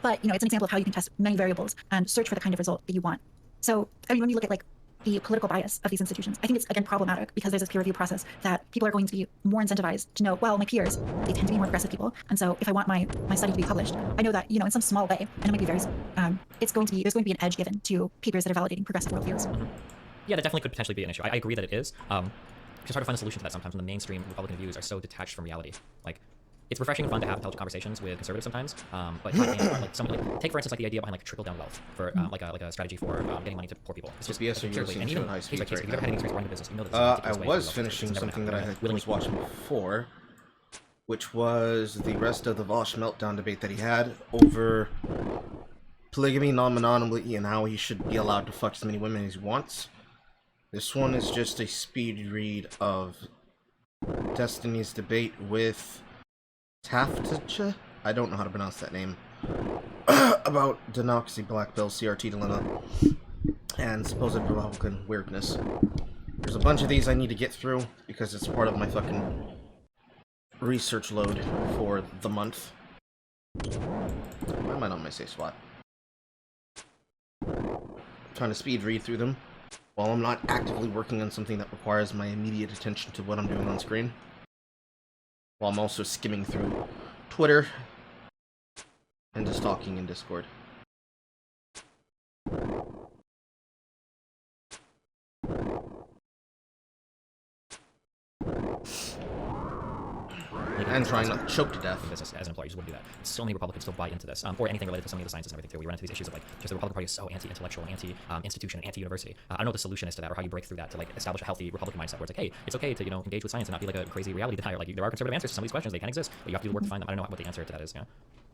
But you know, it's an example of how you can test many variables and search for the kind of result that you want. So I mean, when you look at like the political bias of these institutions, I think it's again problematic because there's this peer review process that people are going to be more incentivized to know, well, my peers, they tend to be more progressive people, and so if I want my study to be published, I know that, you know, in some small way, and it might be very, there's going to be an edge given to papers that are validating progressive worldviews. Yeah, that definitely could potentially be an issue. I agree that it is. It's hard to find a solution to that sometimes when the mainstream Republican views are so detached from reality. Like, it's refreshing and fun to have intelligent conversations with conservatives sometimes, but take for instance like the idea behind like trickle down wealth for like a strategy for getting money to poor people. It's just Yes, so you're purely- listening and to even high case speed by case, right if you've ever had any experience running a business, you know that I there's a ridiculous way was to do finishing wealth. It's never something that gonna I happen. was watching before, which was the rest of the Vosh meltdown debate that he had over polygamy, non-monogamy, and how he should be allowed to fuck as many women as he wants. This one is just a speed read of Destiny's debate with Taftacha? I don't know how to pronounce that name. About Democracy, Black Bill, CRT dilemma, and supposed Republican weirdness. There's a bunch of these I need to get through because it's part of my fucking research load for the month. Why am I not on my safe spot? Trying to speed read through them while I'm not actively working on something that requires my immediate attention to what I'm doing on screen. While I'm also skimming through Twitter and just talking in Discord. And trying not to choke to death. Business as an employer, you just wouldn't do that. So many Republicans still buy into this, or anything related to so many of the sciences and everything too. We run into these issues of like, just the Republican Party is so anti-intellectual, anti-institution, anti-university. I don't know what the solution is to that, or how you break through that to like establish a healthy Republican mindset where it's like, hey, it's okay to, you know, engage with science and not be like a crazy reality denier. Like, there are conservative answers to some of these questions, they can exist, but you have to do the work to find them. I don't know what the answer to that is.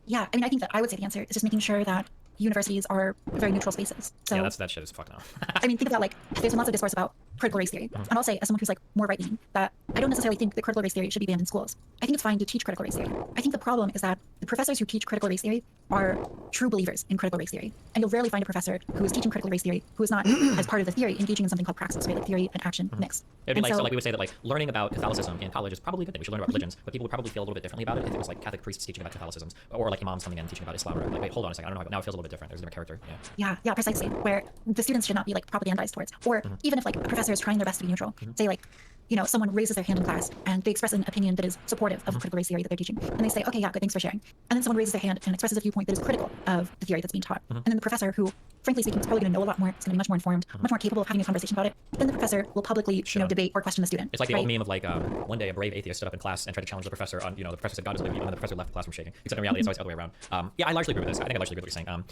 Yeah, I mean, I think that I would say the answer is just making sure that universities are very neutral spaces. So Yeah, that shit is fucked now. I mean, think about like there's been lots of discourse about critical race theory, and I'll say as someone who's like more right leaning that I don't necessarily think that critical race theory should be banned in schools. I think it's fine to teach critical race theory. I think the problem is that the professors who teach critical race theory are true believers in critical race theory, and you'll rarely find a professor who is teaching critical race theory who is not, as part of the theory, engaging in something called praxis, right? Like theory and action mixed. It'd be And like, so like we would say that like learning about Catholicism in college is probably a good thing. We should learn about religions, but people would probably feel a little bit differently about it if it was like Catholic priests teaching about Catholicism, or like imams coming in and teaching about Islam. Or like, wait, hold on a second, I don't know. Now it feels a little bit different. There's a different character. Yeah, precisely. Where the students should not be like propagandized towards, or even if like a professor is trying their best to be neutral, say like, you know, someone raises their hand in class and they express an opinion that is supportive of critical race theory that they're teaching, and they say, okay, yeah, good, thanks for sharing. And then someone raises their hand and expresses a viewpoint that is critical of the theory that's being taught. And then the professor, who, frankly speaking, is probably going to know a lot more, is going to be much more informed, much more capable of having a conversation about it, then the professor will publicly, you know, debate or question the student. It's like the right? old meme of like one day a brave atheist stood up in class and tried to challenge the professor on, you know, the professor said God is living, and then the professor left the classroom shaking. Except in reality, it's always the other way around. Yeah, I largely agree with this. I think I largely agree with what you're saying.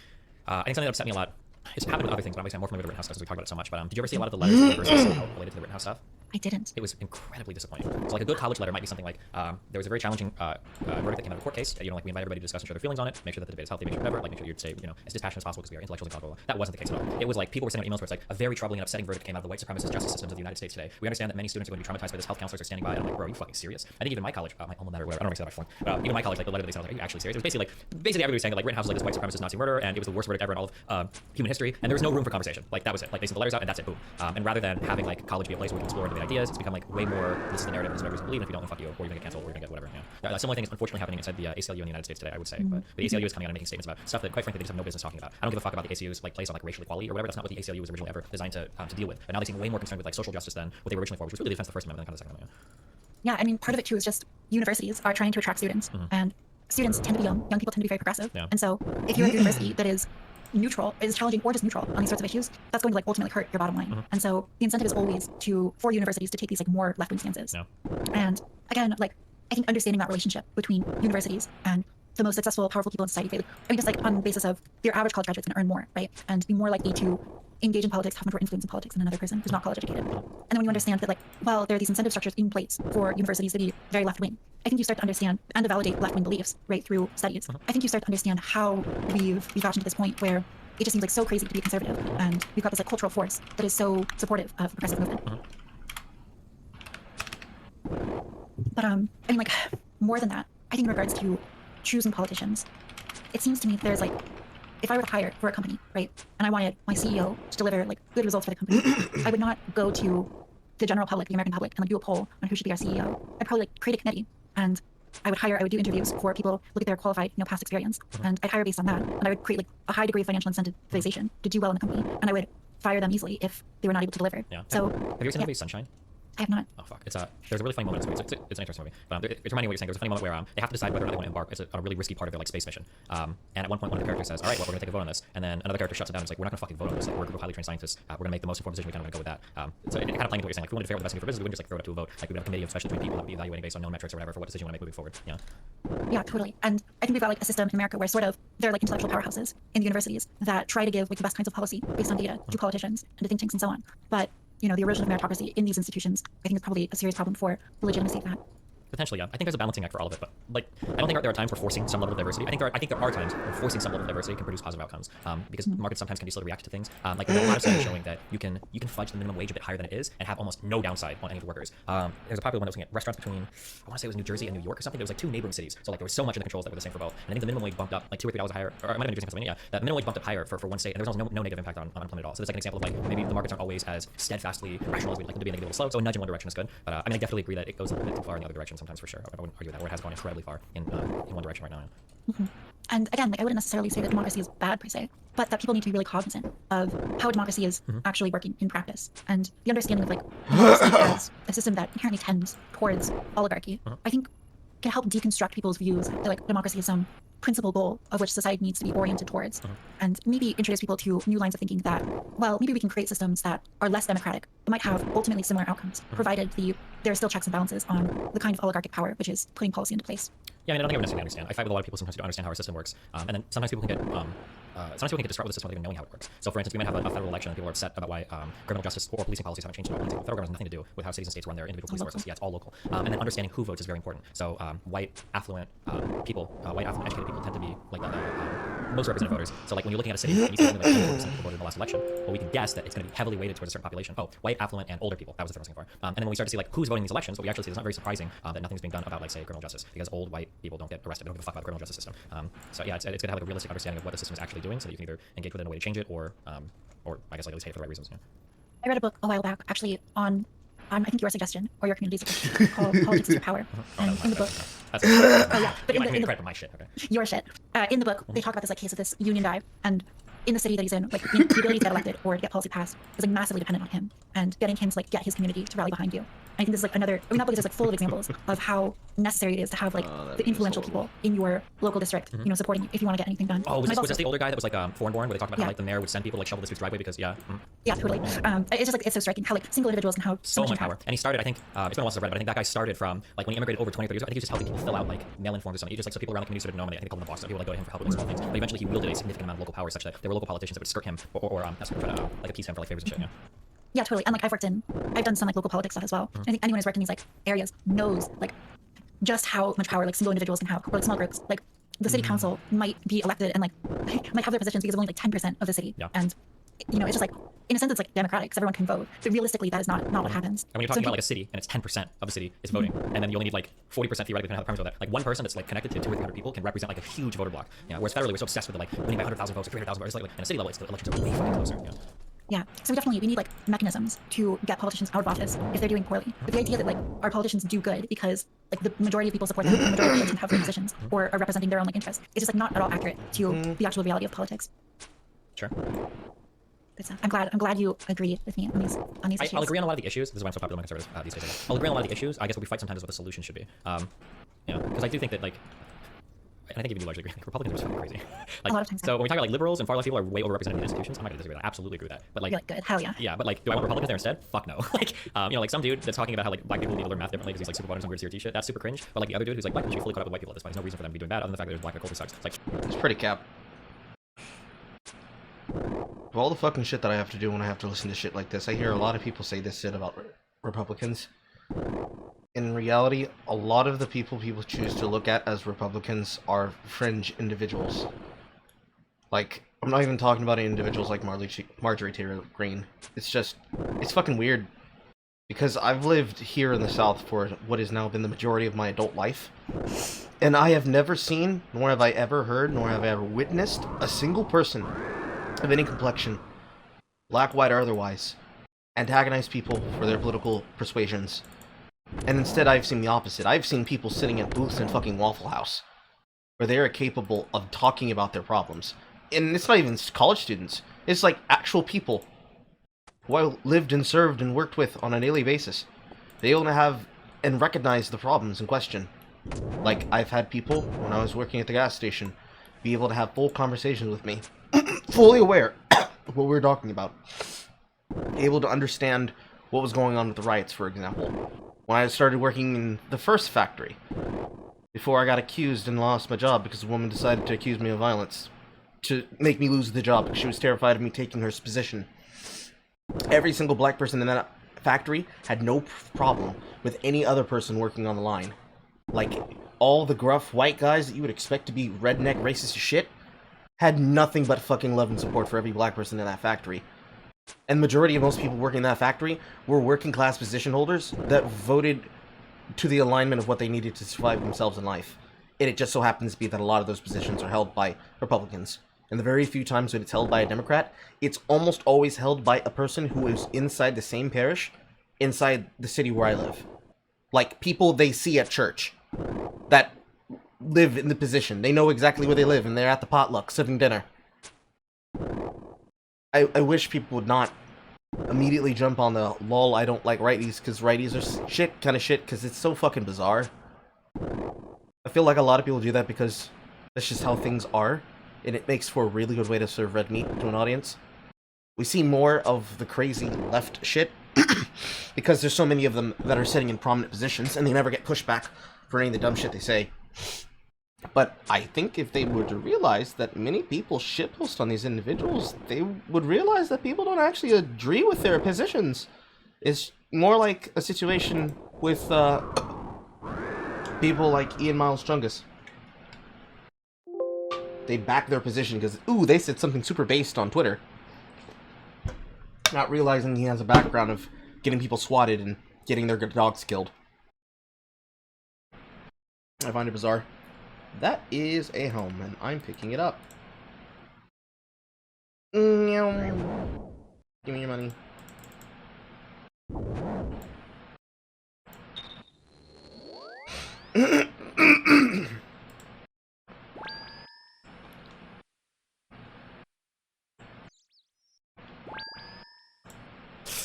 I think something that upset me a lot. It's happened with other things, but obviously I'm more familiar with the Rittenhouse stuff because we talk about it so much. But did you ever see a lot of the letters that were somehow related to the Rittenhouse stuff? I didn't. It was incredibly disappointing. So like a good college letter might be something like, there was a very challenging verdict that came out of a court case. You know, like we invite everybody to discuss and share their feelings on it, make sure that the debate is healthy, make sure whatever, like make sure you'd say, you know, as dispassionate as possible because we are intellectually blah, blah, blah. That wasn't the case at all. It was like people were sending emails where it's like a very troubling and upsetting verdict came out of the white supremacist justice systems of the United States today. We understand that many students are going to be traumatized by this. Health counselors are standing by. And I'm like, bro, are you fucking serious? I think even my college, my alma mater, whatever. I don't know if I said that before. Even my college, like the letter that they sent, I was like, are you actually serious? It was basically everybody was saying that like Rittenhouse was like this white supremacist Nazi murder, and it was the worst verdict ever in all of human history, and there was no room for conversation. Like that was it. Like they sent the letters out, and that's it. Boom. And rather than having like college be a place where we can explore and debate ideas, it's become like way more. This is the narrative. This is what everybody's believe. If you don't, then fuck you, or you're gonna get canceled, or you're gonna get whatever. Yeah. Similar thing is unfortunately happening inside the ACLU in the United States today. I would say, but the ACLU is coming out and making statements about stuff that, quite frankly, they just have no business talking about. I don't give a fuck about the ACLU's like place on like racial equality or whatever. That's not what the ACLU was originally ever designed to deal with. But now they seem way more concerned with like social justice than what they were originally for, which was really the defense of the First Amendment and kind of the Second Amendment. Yeah, I mean, part of it too is just universities are trying to attract students, and students tend to be young. Young people tend to be very progressive, and so if you're at a university that is neutral, is challenging or just neutral on these sorts of issues, that's going to like ultimately hurt your bottom line. And so the incentive is always for universities to take these like more left-wing stances. And again, like I think understanding that relationship between universities and the most successful, powerful people in society, I mean, just like on the basis of your average college graduate's going to earn more, right, and be more likely to engage in politics, have much more influence in politics than another person who's not college educated. And then when you understand that, like, well, there are these incentive structures in place for universities to be very left wing, I think you start to understand and to validate left wing beliefs right through studies. I think you start to understand how we've gotten to this point where it just seems like so crazy to be conservative, and we've got this like cultural force that is so supportive of the progressive movement. But I mean, like, more than that, I think in regards to choosing politicians, it seems to me there's like, if I were to hire for a company, right, and I wanted my CEO to deliver like good results for the company, I would not go to the general public, the American public, and like do a poll on who should be our CEO. I'd probably like create a committee, and I would do interviews for people, look at their qualified, past experience, and I'd hire based on that, and I would create like a high degree of financial incentivization to do well in the company, and I would fire them easily if they were not able to deliver. Yeah. So Have you ever seen the movie Sunshine? I have not. Oh fuck! There's a really funny moment in this movie. It's an interesting movie. But it's reminding me of what you're saying. There's a funny moment where they have to decide whether or not they want to embark. It's a really risky part of their like space mission. And at one point, one of the characters says, "All right, well, we're gonna take a vote on this." And then another character shuts it down. And it's like, "We're not gonna fucking vote on this. Like, we're a group of highly trained scientists. We're gonna make the most informed decision we can. I'm gonna go with that." So it kind of playing into what you're saying. Like, if we wanted to figure out what the best thing for business, we wouldn't just like throw it up to a vote. Like, we would have a committee of specially trained people that would be evaluating based on known metrics or whatever for what decision you want to make moving forward. Yeah. Yeah, totally. And I think we've got like a system in America where sort of there are like intellectual powerhouses in the universities that try to give like the best kinds of policy based on data to politicians and to think tanks and so on. But the erosion of meritocracy in these institutions, I think is probably a serious problem for the legitimacy of that. Potentially, yeah. I think there's a balancing act for all of it, but like, I don't think there are times where forcing some level of diversity. I think there are times where forcing some level of diversity can produce positive outcomes. Because markets sometimes can be slow to react to things. Like there's a lot of studies showing that you can fudge the minimum wage a bit higher than it is and have almost no downside on any of the workers. There's a popular one that was looking at restaurants between, I want to say it was New Jersey and New York or something. There was like two neighboring cities, so like there was so much in the controls that were the same for both. And I think the minimum wage bumped up like $2 or $3 higher, or it might have been New Jersey, Pennsylvania. Yeah, that minimum wage bumped up higher for one state, and there was almost no negative impact on unemployment at all. So that's like an example of like maybe the markets aren't always as steadfastly rational as we'd like them to be, and they get a little slow. So a nudge in one direction is good. But I mean, I definitely agree that it goes a bit too far in the other direction sometimes for sure. I wouldn't argue that, where it has gone incredibly far in one direction right now. Yeah. And again, like I wouldn't necessarily say that democracy is bad per se, but that people need to be really cognizant of how democracy is actually working in practice, and the understanding of like democracy as a system that inherently tends towards oligarchy. I think can help deconstruct people's views that like democracy is some principal goal of which society needs to be oriented towards, and maybe introduce people to new lines of thinking that, well, maybe we can create systems that are less democratic but might have ultimately similar outcomes, provided there are still checks and balances on the kind of oligarchic power which is putting policy into place. Yeah, I mean, I don't think I would necessarily understand. I fight with a lot of people sometimes who don't understand how our system works, and then sometimes people can get distraught with the system without even knowing how it works. So, for instance, we might have a federal election and people are upset about why criminal justice or policing policies haven't changed at all. And the federal government has nothing to do with how cities and states run their individual police forces. Yeah, it's all local. And then understanding who votes is very important. So, white, affluent people, white, affluent, educated people tend to be like most represented voters. So, like when you're looking at a city and you see only like 24% of people voted in the last election, well, we can guess that it's going to be heavily weighted towards a certain population. Oh, white, affluent, and older people. That was the thing I was looking for. And then when we start to see like who's voting in these elections, what we actually see is not very surprising that nothing's being done about like say criminal justice, because old white people don't get arrested, they don't give a fuck about the criminal justice system. So yeah, it's good to have like a realistic understanding of what the system is actually doing, so that you can either engage with it in a way to change it, or I guess like at least hate it for the right reasons. Yeah. I read a book a while back, actually, on I think your suggestion or your community's suggestion called Politics is Your Power. And in the book, That's but in the credit for my shit. Okay. your shit. In the book, they talk about this like case of this union guy, and in the city that he's in, like the ability to get elected or to get policy passed is like massively dependent on him, and getting him to like get his community to rally behind you. I think this is like another. I mean, that book is just like full of examples of how necessary it is to have like the influential people in your local district, supporting you if you want to get anything done. Oh, was this the older guy that was like Foreign Born, where they talked about how like the mayor would send people to like shovel this dude's driveway because yeah, totally. It's just like it's so striking how like single individuals can have so much impact. power. And he started, I think, it's been a while since I read it, but I think that guy started from like when he immigrated over 20 or 30 years ago. I think he was just helping people fill out like mail-in forms or something. He just like so people around the community sort of know him. I think they called him the boss. So people would, like go to him for help with small things. But eventually he wielded a significant amount of local power, such that there were local politicians that would skirt him or that's what try to like appease him for like favors and shit. Yeah. Yeah, totally. And like I've done some like local politics stuff as well. I think anyone who's worked in these like areas knows like just how much power like single individuals can have, or like small groups. Like the city council might be elected and like might have their positions because of only like 10% of the city. Yeah. And it's just like in a sense it's like democratic because everyone can vote. But realistically that is not what happens. And when you're talking about like a city and it's 10% of the city is voting, and then you only need like 40% theoretically depending on how the parameters of that. Like one person that's like connected to 200 or 300 people can represent like a huge voter block. Yeah. Whereas federally we're so obsessed with the, like winning by 100,000 votes or 300,000 votes. Like in a city level, it's the elections are way fucking closer. Yeah. Yeah, so we need like mechanisms to get politicians out of office if they're doing poorly. But the idea that like our politicians do good because like the majority of people support them, the majority of them have their positions or are representing their own like interests, it's just like not at all accurate to the actual reality of politics. Sure. Good stuff. I'm glad you agreed with me on these issues. I'll agree on a lot of the issues. This is why I'm so popular among conservatives these days. I'll agree on a lot of the issues. I guess what we fight sometimes is what the solution should be. Because I do think that like. And I think even you largely agree. Like, Republicans are just fucking crazy. Like, a lot of times. So when we talk about like liberals and far left people are way overrepresented in institutions, I'm not gonna disagree with that. I absolutely agree with that. But like, you're like good, hell yeah. Yeah, but like, do I want Republicans there instead? Fuck no. Like, like some dude that's talking about how like black people need to learn math differently because he's like super buttons on weird CRT shit. That's super cringe. But like the other dude who's like black people should be fully caught up with white people at this point. There's no reason for them to be doing bad other than the fact that there's black culture sucks. It's like It's pretty cap. of all the fucking shit that I have to do when I have to listen to shit like this, I hear a lot of people say this shit about Republicans. In reality, a lot of the people choose to look at as Republicans are fringe individuals. Like, I'm not even talking about individuals like Marjorie Taylor Greene. It's fucking weird. Because I've lived here in the South for what has now been the majority of my adult life. And I have never seen, nor have I ever heard, nor have I ever witnessed a single person of any complexion, black, white, or otherwise, antagonize people for their political persuasions. And instead I've seen the opposite. I've seen people sitting at booths in fucking Waffle House, where they are capable of talking about their problems. And it's not even college students. It's like actual people who I lived and served and worked with on a daily basis. They able to have and recognize the problems in question. Like, I've had people, when I was working at the gas station, be able to have full conversations with me, fully aware of what we were talking about. Able to understand what was going on with the riots, for example. When I started working in the first factory, before I got accused and lost my job because a woman decided to accuse me of violence, to make me lose the job because she was terrified of me taking her position. Every single black person in that factory had no problem with any other person working on the line. Like, all the gruff white guys that you would expect to be redneck racist as shit had nothing but fucking love and support for every black person in that factory. And the majority of most people working in that factory were working class position holders that voted to the alignment of what they needed to survive themselves in life. And it just so happens to be that a lot of those positions are held by Republicans. And the very few times when it's held by a Democrat, it's almost always held by a person who is inside the same parish, inside the city where I live. Like, people they see at church that live in the position. They know exactly where they live, and they're at the potluck serving dinner. I wish people would not immediately jump on the lol I don't like righties because righties are shit kind of shit because it's so fucking bizarre. I feel like a lot of people do that because that's just how things are, and it makes for a really good way to serve red meat to an audience. We see more of the crazy left shit because there's so many of them that are sitting in prominent positions and they never get pushed back for any of the dumb shit they say. But I think if they were to realize that many people shitpost on these individuals, they would realize that people don't actually agree with their positions. It's more like a situation with people like Ian Miles Chungus. They back their position because, ooh, they said something super based on Twitter. Not realizing he has a background of getting people swatted and getting their dogs killed. I find it bizarre. That is a home, and I'm picking it up. Meow. Give me your money.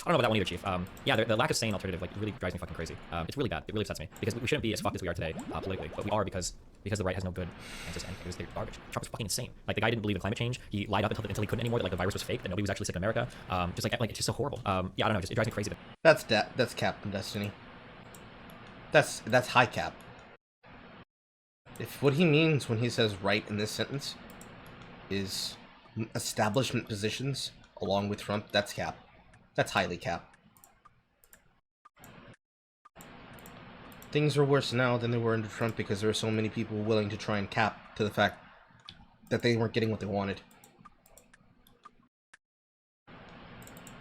I don't know about that one either, Chief. Yeah, the lack of sane alternative like really drives me fucking crazy. It's really bad. It really upsets me because we shouldn't be as fucked as we are today politically, but we are because the right has no good answers and it was garbage. Trump was fucking insane. Like, the guy didn't believe in climate change. He lied up until he couldn't anymore. That like the virus was fake. That nobody was actually sick in America. Just like it's just so horrible. Yeah, I don't know. It drives me crazy. That's cap in Destiny. That's high cap. If what he means when he says right in this sentence is establishment positions along with Trump, that's cap. That's highly cap. Things are worse now than they were under Trump because there are so many people willing to try and cap to the fact that they weren't getting what they wanted.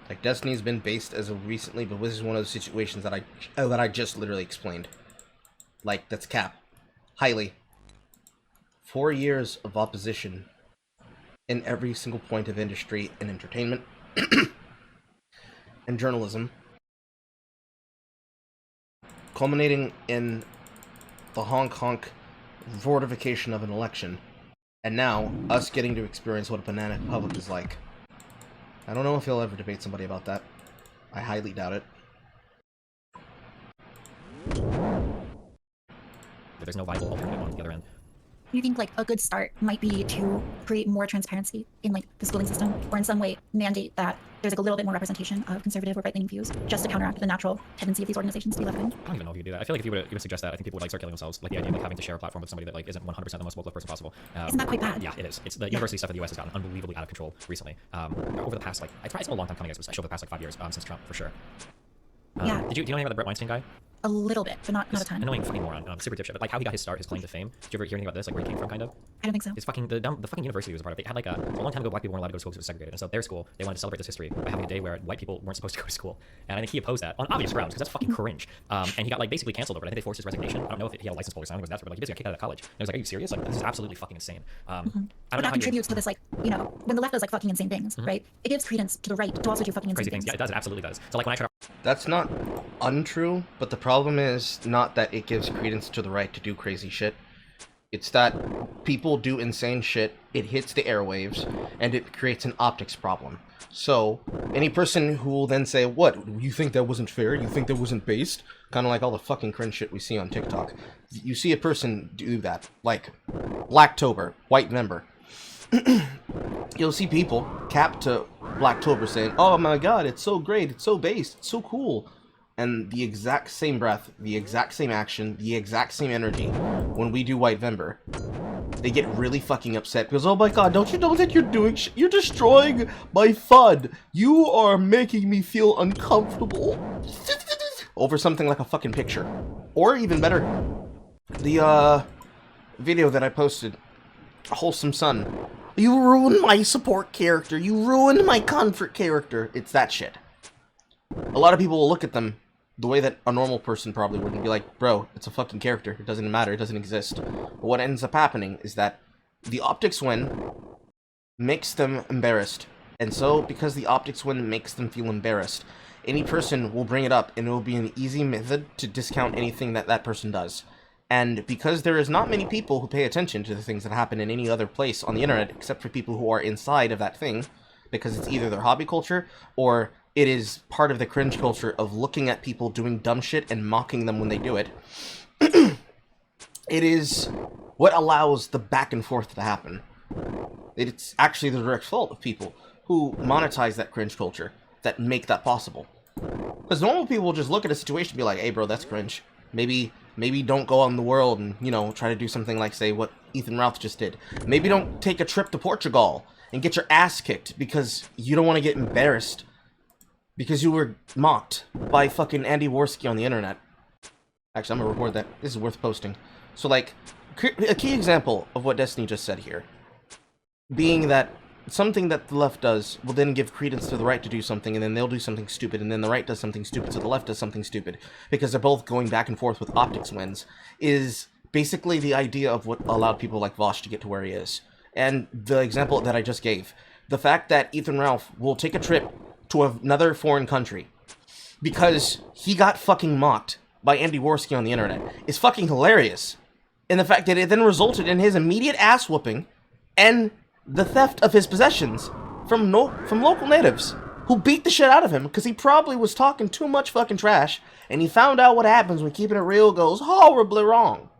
Like, Destiny's been based as of recently, but this is one of those situations that I just literally explained. Like, that's cap. Highly. 4 years of opposition in every single point of industry and entertainment and journalism, culminating in the honk fortification of an election, and now us getting to experience what a banana republic is like. I don't know if he'll ever debate somebody about that. I highly doubt it. There's no viable alternative on the other end. You think like a good start might be to create more transparency in like the schooling system, or in some way mandate that there's like a little bit more representation of conservative or right-leaning views, just to counteract the natural tendency of these organizations to be left-wing. I don't even know if you could do that. I feel like if you would suggest that, I think people would like start killing themselves. Like the idea of like having to share a platform with somebody that like isn't 100% the most woke person possible. Isn't that quite bad? Yeah, it is. It's the university stuff in the US has gotten unbelievably out of control recently. Over the past it's been a long time coming, especially over the past like 5 years since Trump for sure. Yeah. Do you know anything about the Brett Weinstein guy? A little bit, but not a ton. Annoying fucking moron. Super dipshit. But like how he got his start, his claim to fame. Did you ever hear anything about this? Like where he came from, kind of? I don't think so. It's fucking the fucking university he was a part of. They had like a long time ago, black people weren't allowed to go to school because it was segregated, and so their school they wanted to celebrate this history by having a day where white people weren't supposed to go to school. And I think he opposed that on obvious grounds because that's fucking cringe. And he got like basically canceled over it. I think they forced his resignation. I don't know if he had a license holder or something, but like he basically got kicked out of college. And I was like, are you serious? Like this is absolutely fucking insane. I don't But know that how contributes to this, like, you know, when the left does like fucking insane things, right? It gives credence to the right to also do fucking insane crazy things. Yeah, it does. It absolutely does. So like when I try to That's not untrue, but the problem is not that it gives credence to the right to do crazy shit. It's that people do insane shit, it hits the airwaves, and it creates an optics problem. So, any person who will then say, what, you think that wasn't fair? You think that wasn't based? Kind of like all the fucking cringe shit we see on TikTok. You see a person do that, like Blacktober, white member. You'll see people cap to Blacktober saying, oh my god, it's so great, it's so based, it's so cool. And the exact same breath, the exact same action, the exact same energy when we do Whitevember, they get really fucking upset because, oh my god, don't you know that you're doing you're destroying my fun. You are making me feel uncomfortable. Over something like a fucking picture. Or even better, the video that I posted, Wholesome Son. You ruined my support character. You ruined my comfort character. It's that shit. A lot of people will look at them the way that a normal person probably would and be like, bro, it's a fucking character. It doesn't matter. It doesn't exist. But what ends up happening is that the optics win makes them embarrassed. And so, because the optics win makes them feel embarrassed, any person will bring it up and it will be an easy method to discount anything that that person does. And because there is not many people who pay attention to the things that happen in any other place on the internet, except for people who are inside of that thing, because it's either their hobby culture or it is part of the cringe culture of looking at people doing dumb shit and mocking them when they do it. It is what allows the back and forth to happen. It's actually the direct fault of people who monetize that cringe culture that make that possible. Because normal people will just look at a situation and be like, hey bro, that's cringe. Maybe don't go out in the world and, you know, try to do something like, say, what Ethan Ralph just did. Maybe don't take a trip to Portugal and get your ass kicked because you don't want to get embarrassed because you were mocked by fucking Andy Worski on the internet. Actually, I'm gonna record that. This is worth posting. So, like, a key example of what Destiny just said here, being that something that the left does will then give credence to the right to do something, and then they'll do something stupid, and then the right does something stupid, so the left does something stupid, because they're both going back and forth with optics wins, is basically the idea of what allowed people like Vosh to get to where he is. And the example that I just gave, the fact that Ethan Ralph will take a trip to another foreign country because he got fucking mocked by Andy Worski on the internet is fucking hilarious. And the fact that it then resulted in his immediate ass whooping and the theft of his possessions from local natives who beat the shit out of him because he probably was talking too much fucking trash, and he found out what happens when keeping it real goes horribly wrong.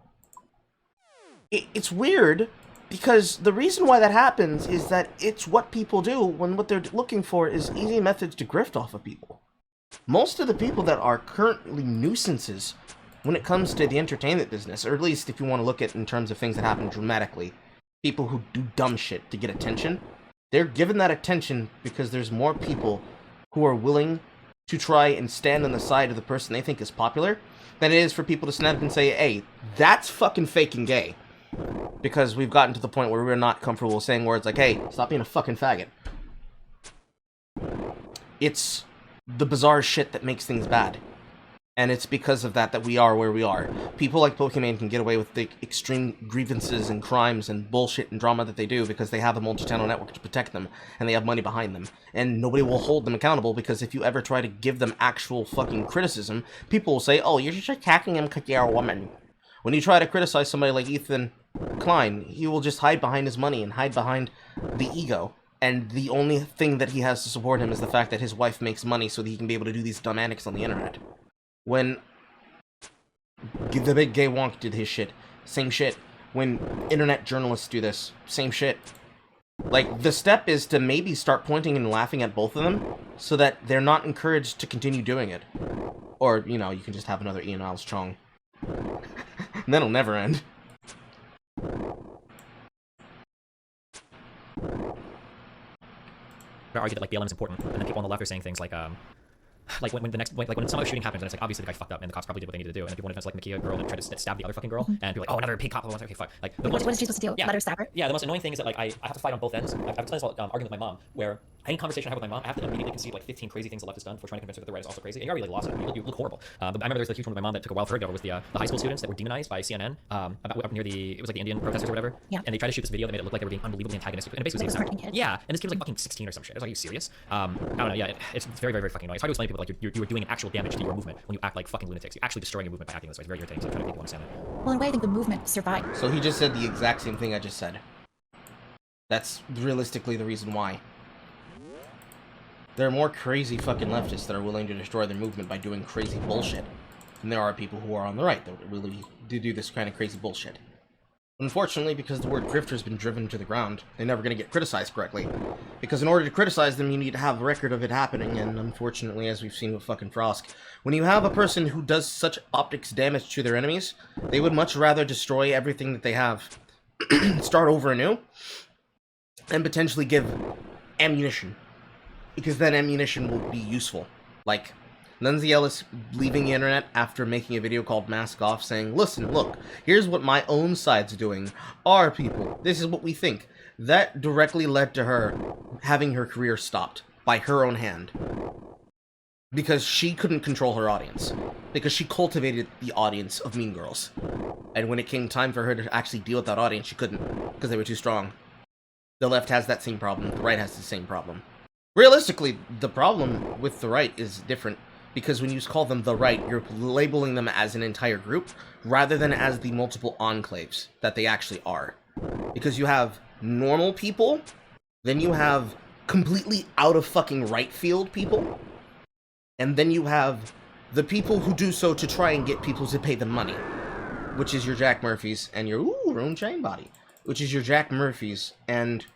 It's weird because the reason why that happens is that it's what people do when what they're looking for is easy methods to grift off of people. Most of the people that are currently nuisances when it comes to the entertainment business, or at least if you want to look at in terms of things that happen dramatically, people who do dumb shit to get attention, they're given that attention because there's more people who are willing to try and stand on the side of the person they think is popular than it is for people to stand up and say, hey, that's fucking fake and gay. Because we've gotten to the point where we're not comfortable saying words like, hey, stop being a fucking faggot. It's the bizarre shit that makes things bad. And it's because of that we are where we are. People like Pokimane can get away with the extreme grievances and crimes and bullshit and drama that they do because they have a multi-channel network to protect them, and they have money behind them. And nobody will hold them accountable because if you ever try to give them actual fucking criticism, people will say, oh, you're just attacking him because you're a woman. When you try to criticize somebody like Ethan Klein, he will just hide behind his money and hide behind the ego. And the only thing that he has to support him is the fact that his wife makes money so that he can be able to do these dumb antics on the internet. When the big gay wonk did his shit, same shit. When internet journalists do this, same shit. Like, the step is to maybe start pointing and laughing at both of them so that they're not encouraged to continue doing it. Or, you know, you can just have another Ian Niles Chong. And that'll never end. Argue that like BLM is important, and then people on the left are saying things like when some other shooting happens, and it's like obviously the guy fucked up and the cops probably did what they needed to do, and then people want to like Nakia girl that tried to stab the other fucking girl, and be like, oh, another pig cop. Okay, fuck. Like the What most, is she supposed to do? yeah. Let her stab her? yeah, the most annoying thing is that like I have to fight on both ends. I've done this argument with my mom where any conversation I have with my mom, I have to immediately concede like 15 crazy things the left has done before trying to convince her that the right is also crazy. And you already like lost it. You look horrible. But I remember there was a huge one with my mom that took a while for her to go. Was the high school students that were demonized by CNN about up near it was like the Indian protesters or whatever. Yeah. And they tried to shoot this video that made it look like they were being unbelievably antagonistic. And it basically was Like the those exact, cartoon kids? yeah. And this kid was like fucking 16 or some shit. I was like, are you serious? I don't know. Yeah, it's very, very, very fucking annoying. It's hard to explain to people like you're doing an actual damage to your movement when you act like fucking lunatics. You're actually destroying your movement by acting this way. It's very irritating. So try to make people understand it. Well, in a way, I think the movement survived. So he just said the exact same thing I just said. That's realistically the reason why. There are more crazy fucking leftists that are willing to destroy their movement by doing crazy bullshit. And there are people who are on the right that really do this kind of crazy bullshit. Unfortunately, because the word grifter has been driven to the ground, they're never going to get criticized correctly. Because in order to criticize them, you need to have a record of it happening, and unfortunately, as we've seen with fucking Frosk, when you have a person who does such optics damage to their enemies, they would much rather destroy everything that they have, start over anew, and potentially give ammunition. Because then ammunition will be useful. Like, Lindsay Ellis leaving the internet after making a video called Mask Off saying, listen, look, here's what my own side's doing. Our people, this is what we think. That directly led to her having her career stopped by her own hand. Because she couldn't control her audience. Because she cultivated the audience of Mean Girls. And when it came time for her to actually deal with that audience, she couldn't. Because they were too strong. The left has that same problem. The right has the same problem. Realistically, the problem with the right is different, because when you call them the right, you're labeling them as an entire group, rather than as the multiple enclaves that they actually are. Because you have normal people, then you have completely out of fucking right field people, and then you have the people who do so to try and get people to pay them money, which is your Jack Murphys and your, Rune Chain Body, which is your Jack Murphys and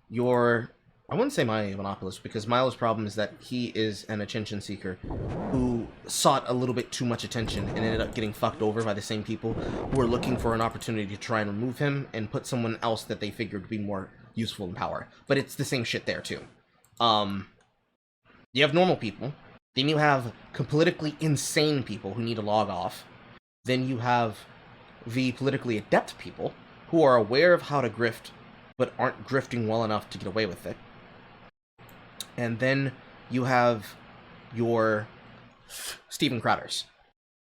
your... I wouldn't say Milo Yiannopoulos, because Milo's problem is that he is an attention seeker who sought a little bit too much attention and ended up getting fucked over by the same people who were looking for an opportunity to try and remove him and put someone else that they figured would be more useful in power. But it's the same shit there, too. You have normal people, then you have politically insane people who need to log off, then you have the politically adept people who are aware of how to grift, but aren't grifting well enough to get away with it. And then you have your Stephen Crowders,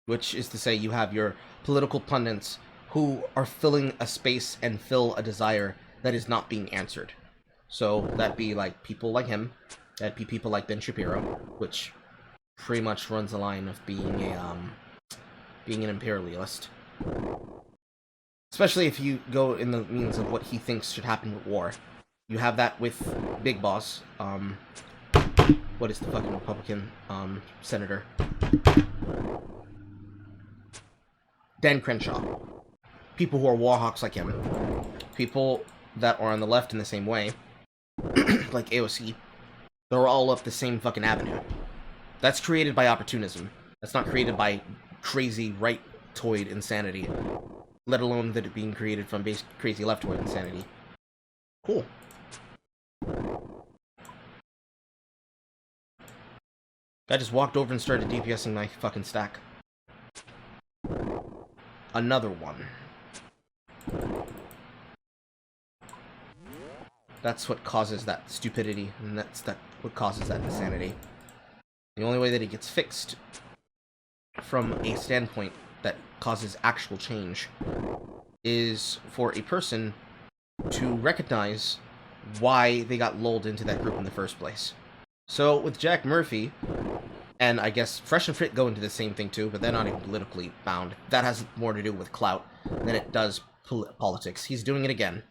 which is to say you have your political pundits who are filling a space and fill a desire that is not being answered. So that'd be like people like him, that'd be people like Ben Shapiro, which pretty much runs the line of being an imperialist. Especially if you go in the means of what he thinks should happen with war. You have that with Big Boss, what is the fucking Republican, senator? Dan Crenshaw. People who are warhawks like him. People that are on the left in the same way, like AOC. They're all up the same fucking avenue. That's created by opportunism. That's not created by crazy right-toid insanity. Let alone that it being created from crazy leftoid insanity. Cool. I just walked over and started DPSing my fucking stack. Another one. That's what causes that stupidity, and that's what causes that insanity. The only way that it gets fixed from a standpoint that causes actual change is for a person to recognize why they got lulled into that group in the first place. So with Jack Murphy, and I guess Fresh and Fit go into the same thing too, but they're not even politically bound. That has more to do with clout than it does politics. He's doing it again.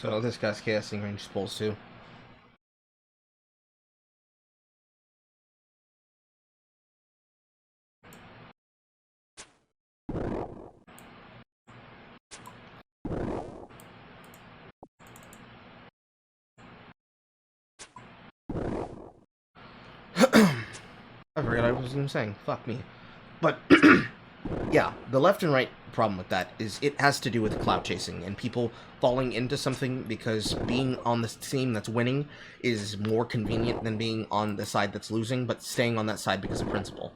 So this guy's casting range spells too. I forgot I was even saying. Fuck me. But yeah, the left and right problem with that is it has to do with clout chasing and people falling into something because being on the team that's winning is more convenient than being on the side that's losing, but staying on that side because of principle.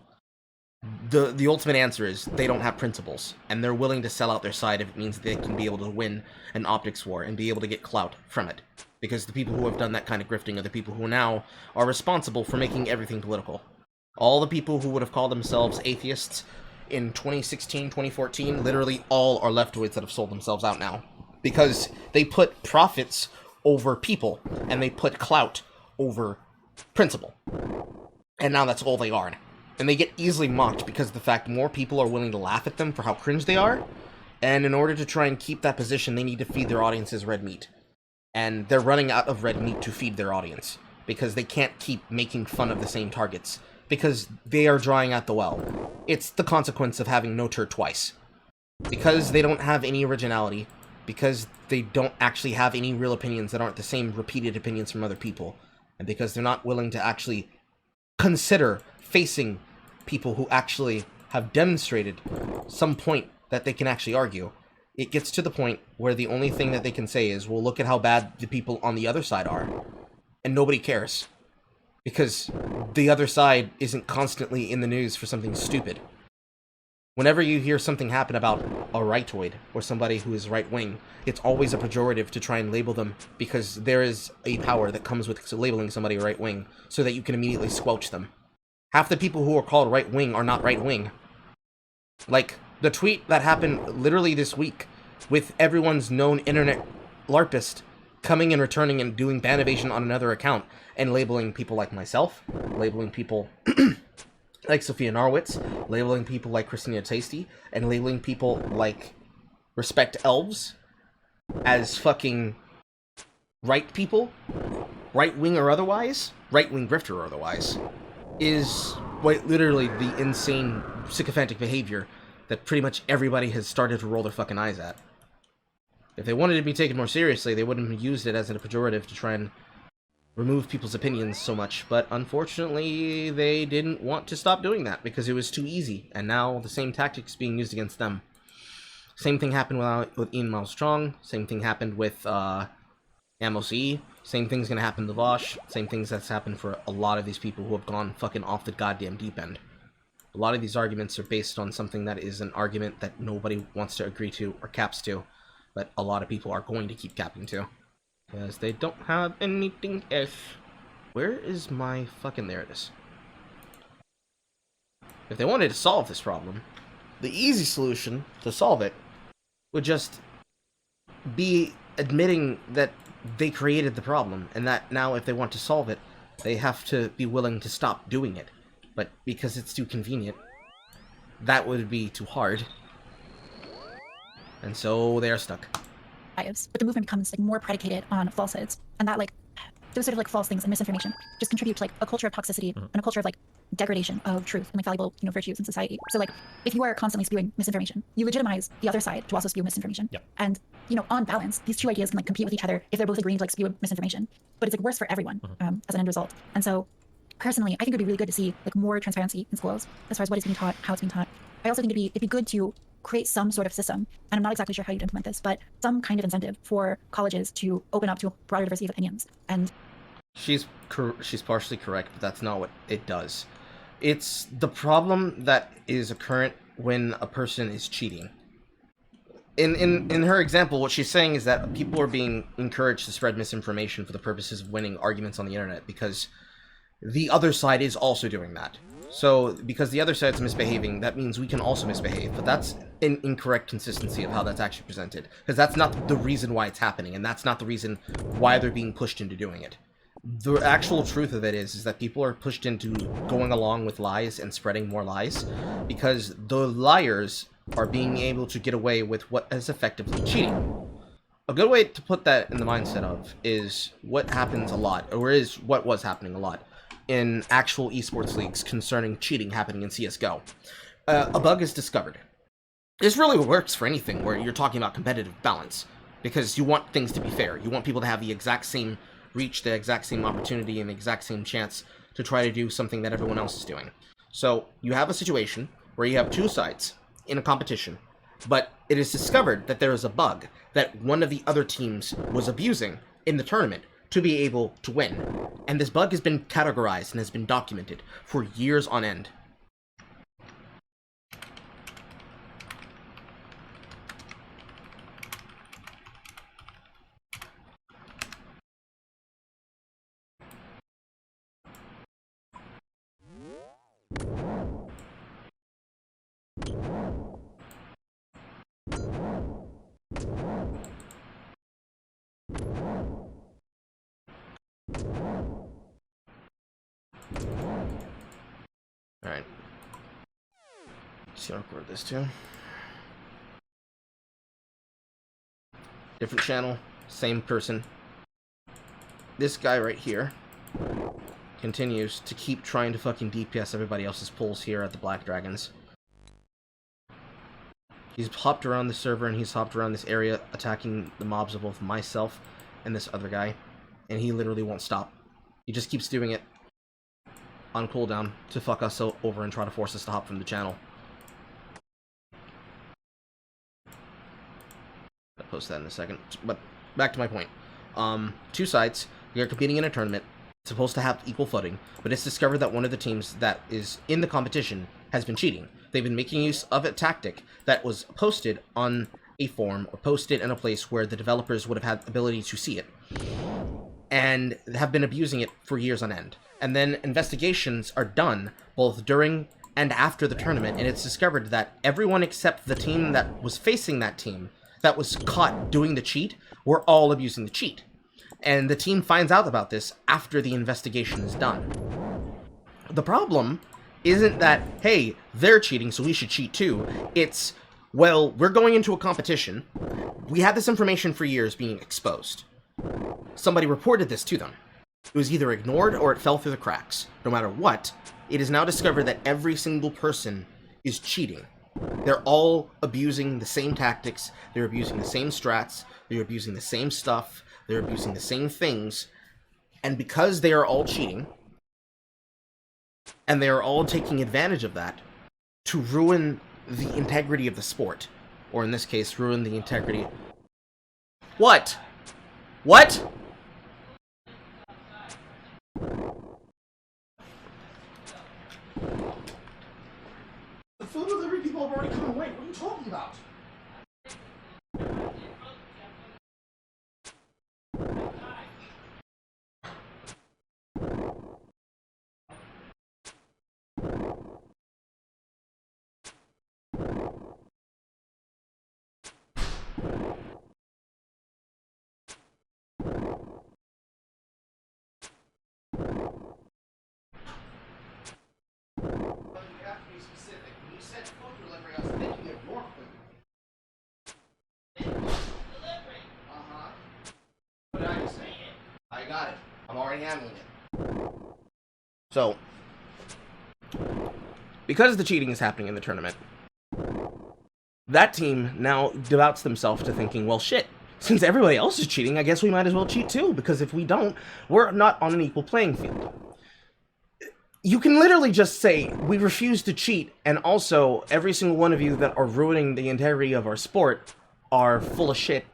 The ultimate answer is they don't have principles, and they're willing to sell out their side if it means they can be able to win an optics war and be able to get clout from it. Because the people who have done that kind of grifting are the people who now are responsible for making everything political. All the people who would have called themselves atheists in 2016, 2014, literally all are leftoids that have sold themselves out now. Because they put profits over people, and they put clout over principle. And now that's all they are. And they get easily mocked because of the fact more people are willing to laugh at them for how cringe they are. And in order to try and keep that position, they need to feed their audiences red meat. And they're running out of red meat to feed their audience. Because they can't keep making fun of the same targets. Because they are drying out the well. It's the consequence of having no turd twice. Because they don't have any originality. Because they don't actually have any real opinions that aren't the same repeated opinions from other people. And because they're not willing to actually consider facing people who actually have demonstrated some point that they can actually argue. It gets to the point where the only thing that they can say is, well, look at how bad the people on the other side are. And nobody cares. Because the other side isn't constantly in the news for something stupid. Whenever you hear something happen about a rightoid or somebody who is right-wing, it's always a pejorative to try and label them because there is a power that comes with labeling somebody right-wing so that you can immediately squelch them. Half the people who are called right-wing are not right-wing. Like, the tweet that happened literally this week with everyone's known internet LARPist coming and returning and doing ban evasion on another account and labeling people like myself, labeling people like Sophia Norwitz, labeling people like Christina Tasty, and labeling people like Respect Elves as fucking right people, right-wing or otherwise, right-wing grifter or otherwise, is quite literally the insane sycophantic behavior that pretty much everybody has started to roll their fucking eyes at. If they wanted to be taken more seriously, they wouldn't have used it as a pejorative to try and remove people's opinions so much, but unfortunately they didn't want to stop doing that because it was too easy, and now the same tactics being used against them. Same thing happened with Ian Miles Strong, same thing happened with Amos E, same thing's gonna happen to Vosh, same things that's happened for a lot of these people who have gone fucking off the goddamn deep end. A lot of these arguments are based on something that is an argument that nobody wants to agree to or caps to, but a lot of people are going to keep capping to. Because they don't have anything else. Where is my fucking... There it is. If they wanted to solve this problem, the easy solution to solve it would just be admitting that they created the problem, and that now if they want to solve it, they have to be willing to stop doing it. But because it's too convenient, that would be too hard. And so they are stuck. But the movement becomes like more predicated on falsehoods, and that like those sort of like false things and misinformation just contribute to like a culture of toxicity and a culture of like degradation of truth and like valuable virtues in society. So like if you are constantly spewing misinformation, you legitimize the other side to also spew misinformation. Yep. And on balance, these two ideas can like compete with each other if they're both agreeing to like spew misinformation, but it's like worse for everyone as an end result. And so personally, I think it'd be really good to see like more transparency in schools as far as what is being taught, how it's being taught. I also think it'd be good to create some sort of system, and I'm not exactly sure how you'd implement this, but some kind of incentive for colleges to open up to a broader diversity of opinions. And she's partially correct, but that's not what it does. It's the problem that is occurrent when a person is cheating. in her example, what she's saying is that people are being encouraged to spread misinformation for the purposes of winning arguments on the internet because the other side is also doing that. So, because the other side's misbehaving, that means we can also misbehave. But that's an incorrect consistency of how that's actually presented. Because that's not the reason why it's happening, and that's not the reason why they're being pushed into doing it. The actual truth of it is that people are pushed into going along with lies and spreading more lies because the liars are being able to get away with what is effectively cheating. A good way to put that in the mindset of is what happens a lot, or is what was happening a lot, in actual esports leagues concerning cheating happening in CSGO. A bug is discovered. This really works for anything where you're talking about competitive balance, because you want things to be fair. You want people to have the exact same reach, the exact same opportunity, and the exact same chance to try to do something that everyone else is doing. So you have a situation where you have two sides in a competition, but it is discovered that there is a bug that one of the other teams was abusing in the tournament to be able to win. And this bug has been categorized and has been documented for years on end. Alright. Just gonna record this too. Different channel, same person. This guy right here continues to keep trying to fucking DPS everybody else's pulls here at the Black Dragons. He's hopped around the server and he's hopped around this area attacking the mobs of both myself and this other guy. And he literally won't stop. He just keeps doing it on cooldown to fuck us over and try to force us to hop from the channel. I'll post that in a second. But back to my point. Two sides. We are competing in a tournament. It's supposed to have equal footing, but it's discovered that one of the teams that is in the competition has been cheating. They've been making use of a tactic that was posted on a forum or posted in a place where the developers would have had the ability to see it, and have been abusing it for years on end. And then investigations are done both during and after the tournament, and it's discovered that everyone except the team that was facing that team that was caught doing the cheat were all abusing the cheat. And the team finds out about this after the investigation is done. The problem isn't that, hey, they're cheating, so we should cheat too. It's, well, we're going into a competition. We had this information for years being exposed. Somebody reported this to them. It was either ignored or it fell through the cracks. No matter what, it is now discovered that every single person is cheating. They're all abusing the same tactics, they're abusing the same strats, they're abusing the same stuff, they're abusing the same things, and because they are all cheating, and they are all taking advantage of that to ruin the integrity of the sport, or in this case, ruin the integrity... What? What? The food delivery people have already come away. What are you talking about? I got it. I'm already handling it. So, because the cheating is happening in the tournament, that team now devotes themselves to thinking, well, shit, since everybody else is cheating, I guess we might as well cheat too, because if we don't, we're not on an equal playing field. You can literally just say, we refuse to cheat, and also, every single one of you that are ruining the integrity of our sport are full of shit.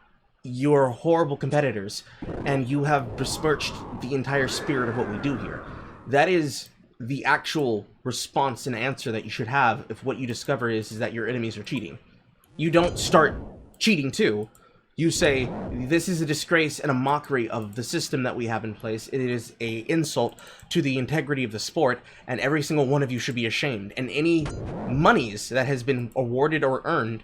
You're horrible competitors, and you have besmirched the entire spirit of what we do here. That is the actual response and answer that you should have if what you discover is that your enemies are cheating. You don't start cheating too, you say this is a disgrace and a mockery of the system that we have in place. It is a insult to the integrity of the sport, and every single one of you should be ashamed. And any monies that has been awarded or earned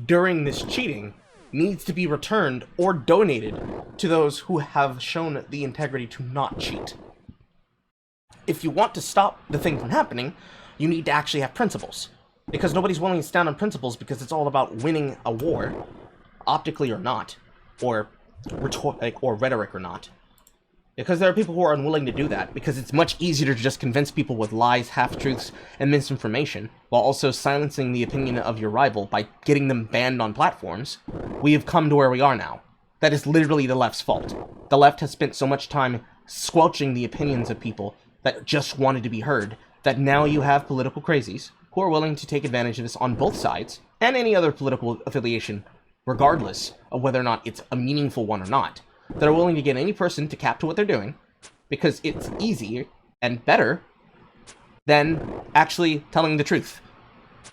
during this cheating needs to be returned or donated to those who have shown the integrity to not cheat. If you want to stop the thing from happening, you need to actually have principles. Because nobody's willing to stand on principles because it's all about winning a war, optically or not, or rhetoric or not. Because there are people who are unwilling to do that, because it's much easier to just convince people with lies, half-truths, and misinformation, while also silencing the opinion of your rival by getting them banned on platforms. We have come to where we are now. That is literally the left's fault. The left has spent so much time squelching the opinions of people that just wanted to be heard, that now you have political crazies who are willing to take advantage of this on both sides, and any other political affiliation, regardless of whether or not it's a meaningful one or not, that are willing to get any person to cap to what they're doing, because it's easier and better than actually telling the truth.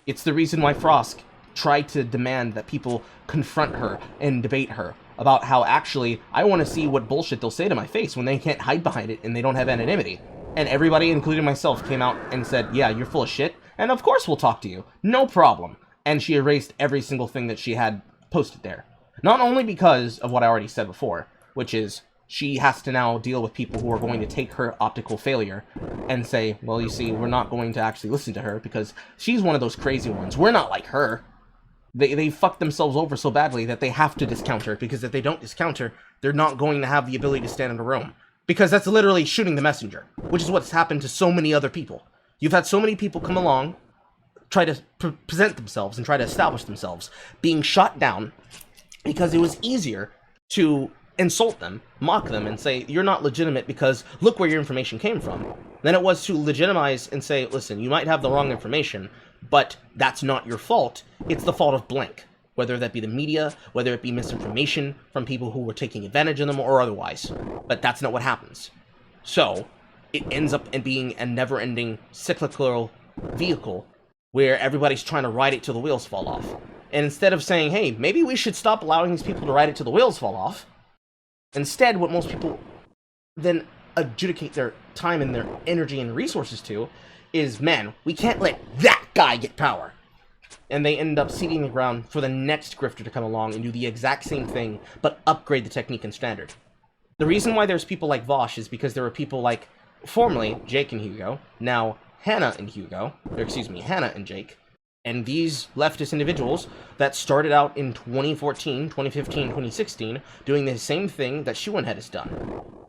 It's the reason why Frosk tried to demand that people confront her and debate her about how actually, I want to see what bullshit they'll say to my face when they can't hide behind it and they don't have anonymity. And everybody, including myself, came out and said, yeah, you're full of shit, and of course we'll talk to you. No problem. And she erased every single thing that she had posted there. Not only because of what I already said before, which is she has to now deal with people who are going to take her optical failure and say, well, you see, we're not going to actually listen to her because she's one of those crazy ones. We're not like her. They fucked themselves over so badly that they have to discount her, because if they don't discount her, they're not going to have the ability to stand in a room. Because that's literally shooting the messenger, which is what's happened to so many other people. You've had so many people come along, try to present themselves and try to establish themselves, being shot down because it was easier to insult them, mock them, and say, you're not legitimate because look where your information came from, than it was to legitimize and say, listen, you might have the wrong information, but that's not your fault. It's the fault of blank. Whether that be the media, whether it be misinformation from people who were taking advantage of them or otherwise. But that's not what happens. So, it ends up being a never-ending cyclical vehicle where everybody's trying to ride it till the wheels fall off. And instead of saying, hey, maybe we should stop allowing these people to ride it till the wheels fall off, instead what most people then adjudicate their time and their energy and resources to is, man, we can't let that guy get power. And they end up seeding the ground for the next grifter to come along and do the exact same thing, but upgrade the technique and standard. The reason why there's people like Vosh is because there were people like, formerly, Jake and Hugo, now Hannah and Hugo, or excuse me, Hannah and Jake, and these leftist individuals that started out in 2014, 2015, 2016, doing the same thing that Schuenhead has done.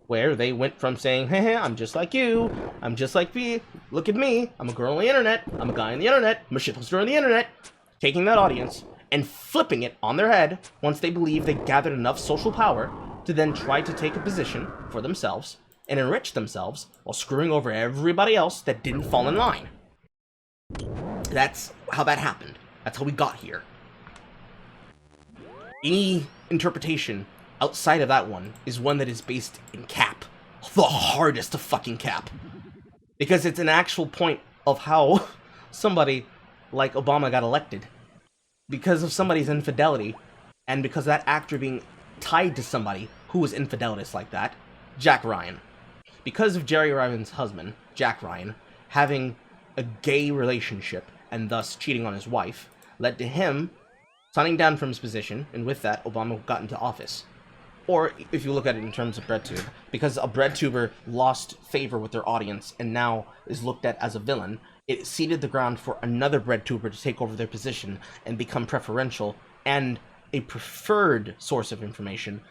Where they went from saying, hey, I'm just like you, I'm just like me, look at me, I'm a girl on the internet, I'm a guy on the internet, I'm a shitposter on the internet, taking that audience and flipping it on their head once they believe they gathered enough social power to then try to take a position for themselves and enrich themselves while screwing over everybody else that didn't fall in line. That's how that happened. That's how we got here. Any interpretation outside of that one is one that is based in cap. The hardest to fucking cap. Because it's an actual point of how somebody like Obama got elected. Because of somebody's infidelity, and because that actor being tied to somebody who was infidelitous like that, Jack Ryan. Because of Jerry Ryan's husband, Jack Ryan, having a gay relationship and thus cheating on his wife, led to him signing down from his position, and with that, Obama got into office. Or, if you look at it in terms of BreadTube, because a BreadTuber lost favor with their audience and now is looked at as a villain, it seeded the ground for another BreadTuber to take over their position and become preferential and a preferred source of information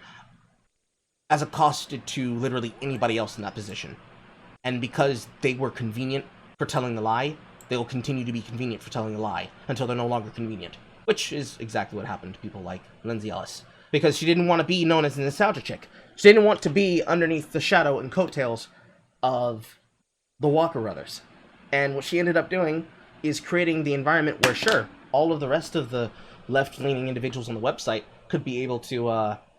as accosted to literally anybody else in that position. And because they were convenient for telling the lie, they will continue to be convenient for telling the lie until they're no longer convenient. Which is exactly what happened to people like Lindsay Ellis. Because she didn't want to be known as a nostalgia chick. She didn't want to be underneath the shadow and coattails of the Walker brothers. And what she ended up doing is creating the environment where, sure, all of the rest of the left-leaning individuals on the website could be able to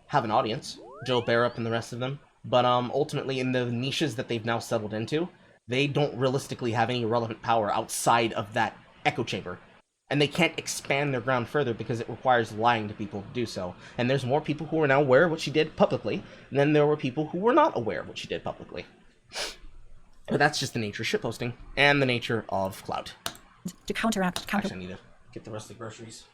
have an audience. Joe Barrett and the rest of them. But ultimately, in the niches that they've now settled into, they don't realistically have any relevant power outside of that echo chamber. and they can't expand their ground further because it requires lying to people to do so. And there's more people who are now aware of what she did publicly than there were people who were not aware of what she did publicly. But that's just the nature of shitposting and the nature of clout. To counteract Actually, I need to get the rest of the groceries.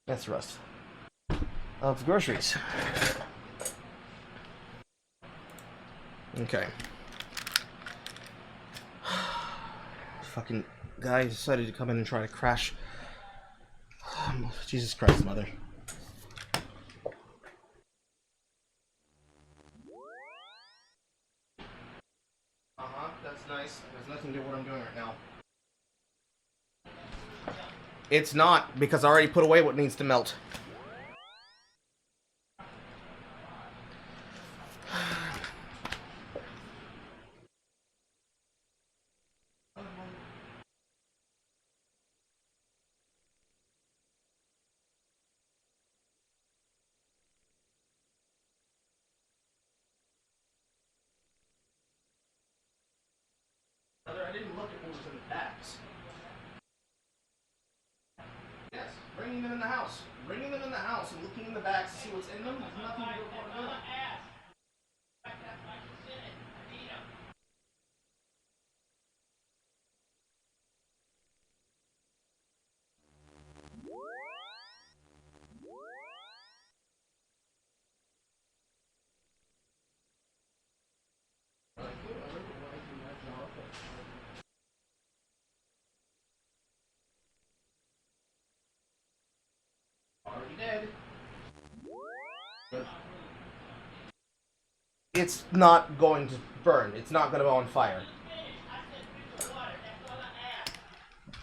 That's the rest of the groceries. Okay. Fucking guy decided to come in and try to crash. Jesus Christ, mother. That's nice. There's nothing to do with what I'm doing right now. It's not, because I already put away what needs to melt. I didn't look at what was in the bags. Yes, bringing them in the house. Bringing them in the house and looking in the bags to see what's in them has nothing to do with what I'm doing. Already dead. It's not going to burn. It's not going to go on fire.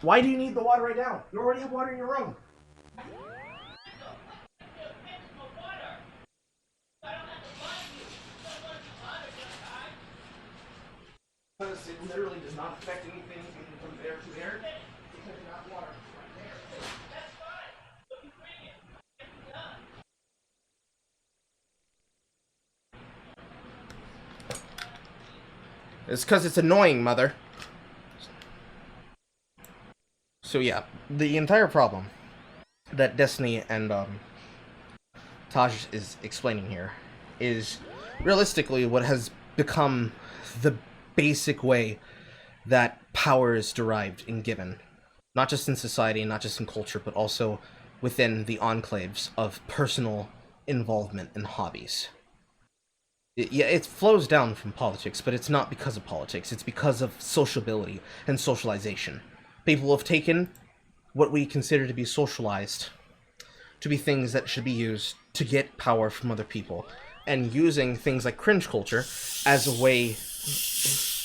Why do you need the water right now? You already have water in your room. Because it literally does not affect anything from there to there. Because you got water right there. It's because it's annoying, mother. So yeah, the entire problem that Destiny and Taj is explaining here is realistically what has become the basic way that power is derived and given. Not just in society, not just in culture, but also within the enclaves of personal involvement and hobbies. It flows down from politics, but it's not because of politics. It's because of sociability and socialization. People have taken what we consider to be socialized to be things that should be used to get power from other people, and using things like cringe culture as a way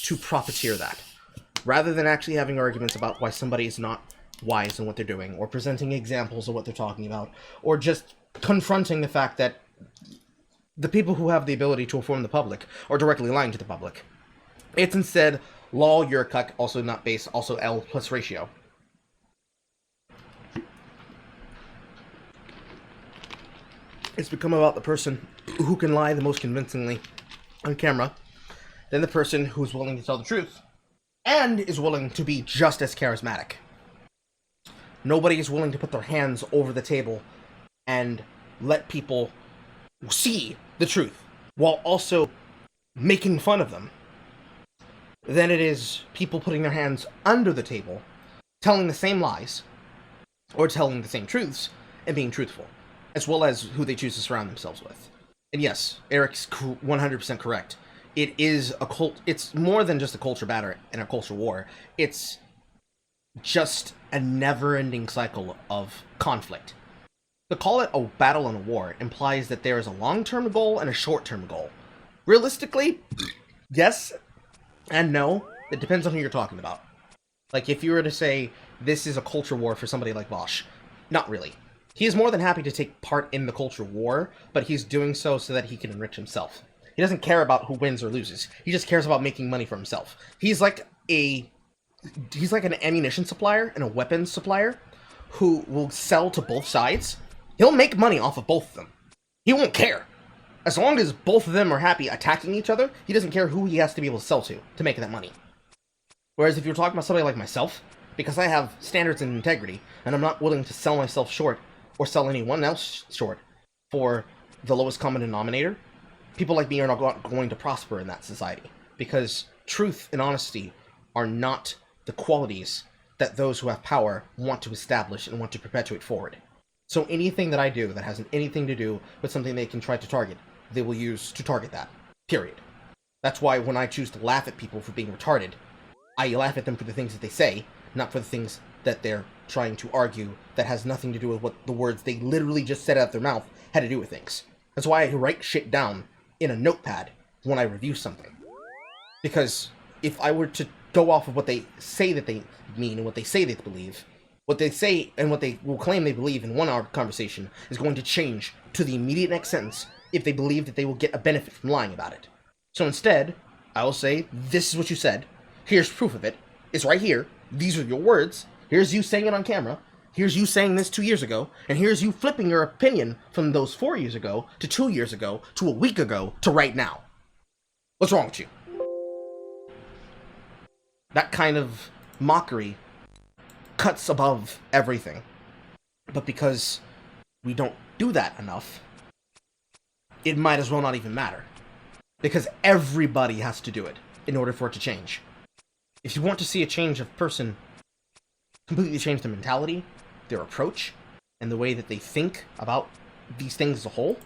to profiteer that, rather than actually having arguments about why somebody is not wise in what they're doing, or presenting examples of what they're talking about, or just confronting the fact that the people who have the ability to inform the public are directly lying to the public. It's instead, lol, you're a cuck, also not base, also L plus ratio. It's become about the person who can lie the most convincingly on camera, then the person who's willing to tell the truth, and is willing to be just as charismatic. Nobody is willing to put their hands over the table and let people see the truth, while also making fun of them, than it is people putting their hands under the table, telling the same lies, or telling the same truths, and being truthful, as well as who they choose to surround themselves with. And yes, Eric's 100% correct. It is a cult. It's more than just a culture battle and a culture war. It's just a never-ending cycle of conflict. To call it a battle and a war implies that there is a long-term goal and a short-term goal. Realistically, yes and no. It depends on who you're talking about. Like, if you were to say this is a culture war for somebody like Vosh, not really. He is more than happy to take part in the culture war, but he's doing so that he can enrich himself. He doesn't care about who wins or loses. He just cares about making money for himself. He's like an ammunition supplier and a weapons supplier who will sell to both sides. He'll make money off of both of them. He won't care. As long as both of them are happy attacking each other, he doesn't care who he has to be able to sell to make that money. Whereas if you're talking about somebody like myself, because I have standards and integrity, and I'm not willing to sell myself short, or sell anyone else short, for the lowest common denominator, people like me are not going to prosper in that society. Because truth and honesty are not the qualities that those who have power want to establish and want to perpetuate forward. So anything that I do that has anything to do with something they can try to target, they will use to target that. Period. That's why when I choose to laugh at people for being retarded, I laugh at them for the things that they say, not for the things that they're trying to argue that has nothing to do with what the words they literally just said out their mouth had to do with things. That's why I write shit down in a notepad when I review something. Because if I were to go off of what they say that they mean and what they say they believe, what they say and what they will claim they believe in 1 hour conversation is going to change to the immediate next sentence if they believe that they will get a benefit from lying about it. So instead, I will say, this is what you said, here's proof of it, it's right here, these are your words, here's you saying it on camera, here's you saying this 2 years ago, and here's you flipping your opinion from those 4 years ago, to 2 years ago, to a week ago, to right now. What's wrong with you? That kind of mockery cuts above everything. But because we don't do that enough, it might as well not even matter. Because everybody has to do it in order for it to change. If you want to see a change of person completely change their mentality, their approach, and the way that they think about these things as a whole,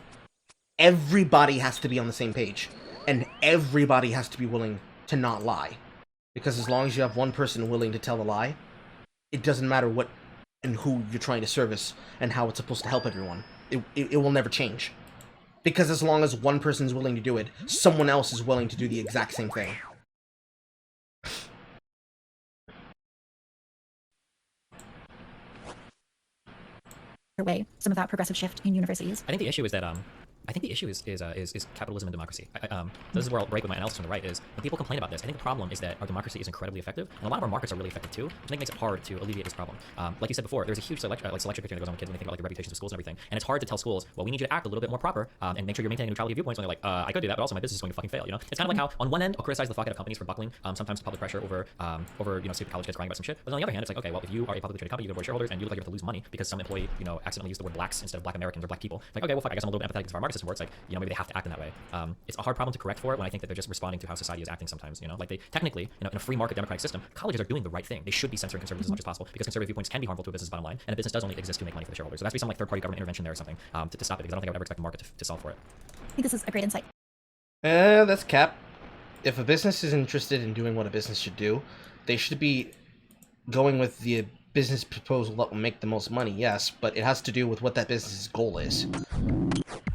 everybody has to be on the same page. And everybody has to be willing to not lie. Because as long as you have one person willing to tell the lie, it doesn't matter what and who you're trying to service and how it's supposed to help everyone. It will never change. Because as long as one person's willing to do it, someone else is willing to do the exact same thing. Way some of that progressive shift in universities. I think the issue is that I think the issue is capitalism and democracy. This is where I'll break with my analysis on the right. Is when people complain about this, I think the problem is that our democracy is incredibly effective, and a lot of our markets are really effective too. I think it makes it hard to alleviate this problem. Like you said before, there's a huge selection victory that goes on with kids when they think about like the reputations of schools and everything, and it's hard to tell schools, well, we need you to act a little bit more proper and make sure you're maintaining neutrality of viewpoints when they're like, I could do that, but also my business is going to fucking fail. You know, it's kind of like how on one end I'll criticize the fuck out of companies for buckling sometimes to public pressure over stupid college kids crying about some shit, but on the other hand, it's like, okay, well, if you are a publicly traded company, you have board shareholders, and you look like you have to lose money because some employee accidentally used the word blacks instead of black Americans or black people. Like, okay, well, fuck, I guess I'm a little bit empathetic to how our market system works. Like, maybe they have to act in that way. It's a hard problem to correct for when I think that they're just responding to how society is acting sometimes. Like they technically, in a free market democratic system, colleges are doing the right thing. They should be censoring conservatives as much as possible because conservative viewpoints can be harmful to a business bottom line, and a business does only exist to make money for the shareholders. So there has to be some like third-party government intervention there or something to stop it, because I don't think I would ever expect the market to solve for it. I think this is a great insight. That's cap. If a business is interested in doing what a business should do, they should be going with the business proposal that will make the most money, yes, but it has to do with what that business's goal is.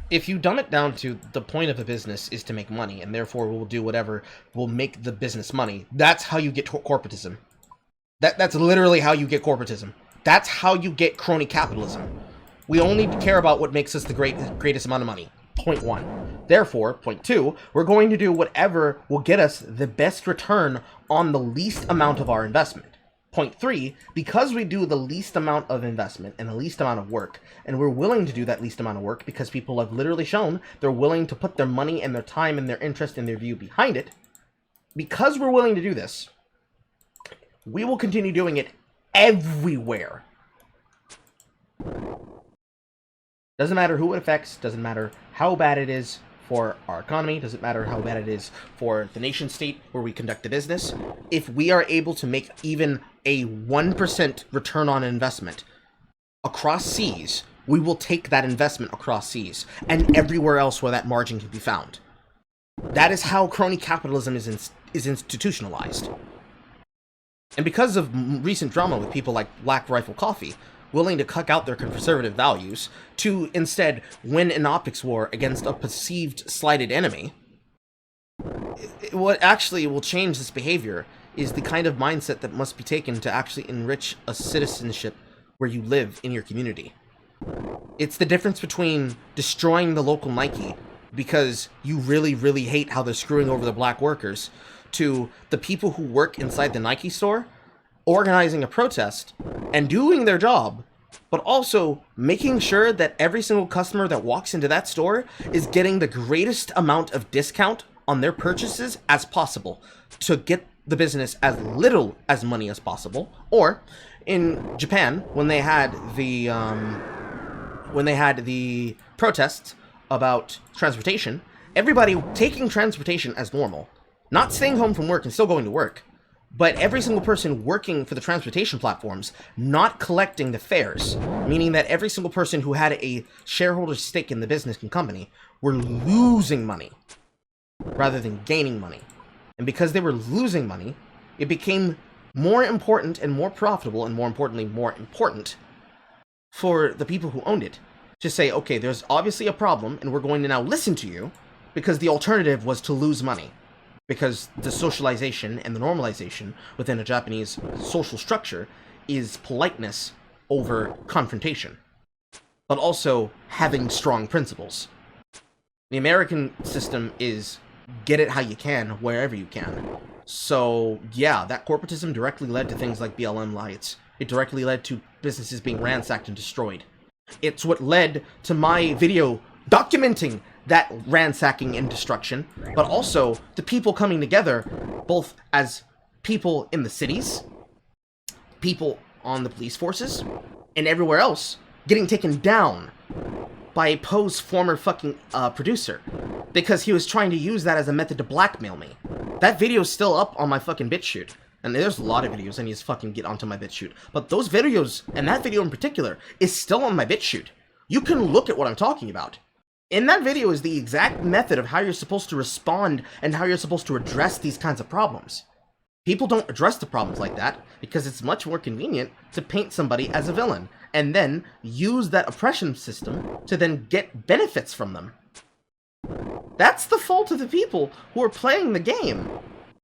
If you dumb it down to the point of a business is to make money, and therefore will do whatever will make the business money, that's how you get corporatism. That's literally how you get corporatism. That's how you get crony capitalism. We only care about what makes us the greatest amount of money. Point one. Therefore, point two, we're going to do whatever will get us the best return on the least amount of our investment. Point three, because we do the least amount of investment and the least amount of work, and we're willing to do that least amount of work because people have literally shown they're willing to put their money and their time and their interest and their view behind it, because we're willing to do this, we will continue doing it everywhere. Doesn't matter who it affects, doesn't matter how bad it is for our economy, doesn't matter how bad it is for the nation state where we conduct the business. If we are able to make even a 1% return on investment across seas, we will take that investment across seas and everywhere else where that margin can be found. That is how crony capitalism is institutionalized. And because of recent drama with people like Black Rifle Coffee, willing to cuck out their conservative values to instead win an optics war against a perceived slighted enemy, what actually will change this behavior is the kind of mindset that must be taken to actually enrich a citizenship where you live in your community. It's the difference between destroying the local Nike because you really, really hate how they're screwing over the black workers, to the people who work inside the Nike store organizing a protest and doing their job, but also making sure that every single customer that walks into that store is getting the greatest amount of discount on their purchases as possible to get the business as little as money as possible. Or in Japan, when they had the protests about transportation, everybody taking transportation as normal, not staying home from work and still going to work, but every single person working for the transportation platforms not collecting the fares, meaning that every single person who had a shareholder stake in the business and company were losing money rather than gaining money. And because they were losing money, it became more important and more profitable, and more importantly, more important for the people who owned it to say, okay, there's obviously a problem and we're going to now listen to you, because the alternative was to lose money. Because the socialization and the normalization within a Japanese social structure is politeness over confrontation, but also having strong principles. The American system is get it how you can, wherever you can. So yeah, that corporatism directly led to things like BLM riots. It directly led to businesses being ransacked and destroyed. It's what led to my video documenting that ransacking and destruction, but also the people coming together, both as people in the cities, people on the police forces, and everywhere else, getting taken down by a Poe's former fucking producer, because he was trying to use that as a method to blackmail me. That video is still up on my fucking BitChute, and there's a lot of videos I need to fucking get onto my BitChute, but those videos, and that video in particular, is still on my BitChute. You can look at what I'm talking about. In that video is the exact method of how you're supposed to respond and how you're supposed to address these kinds of problems. People don't address the problems like that because it's much more convenient to paint somebody as a villain and then use that oppression system to then get benefits from them. That's the fault of the people who are playing the game.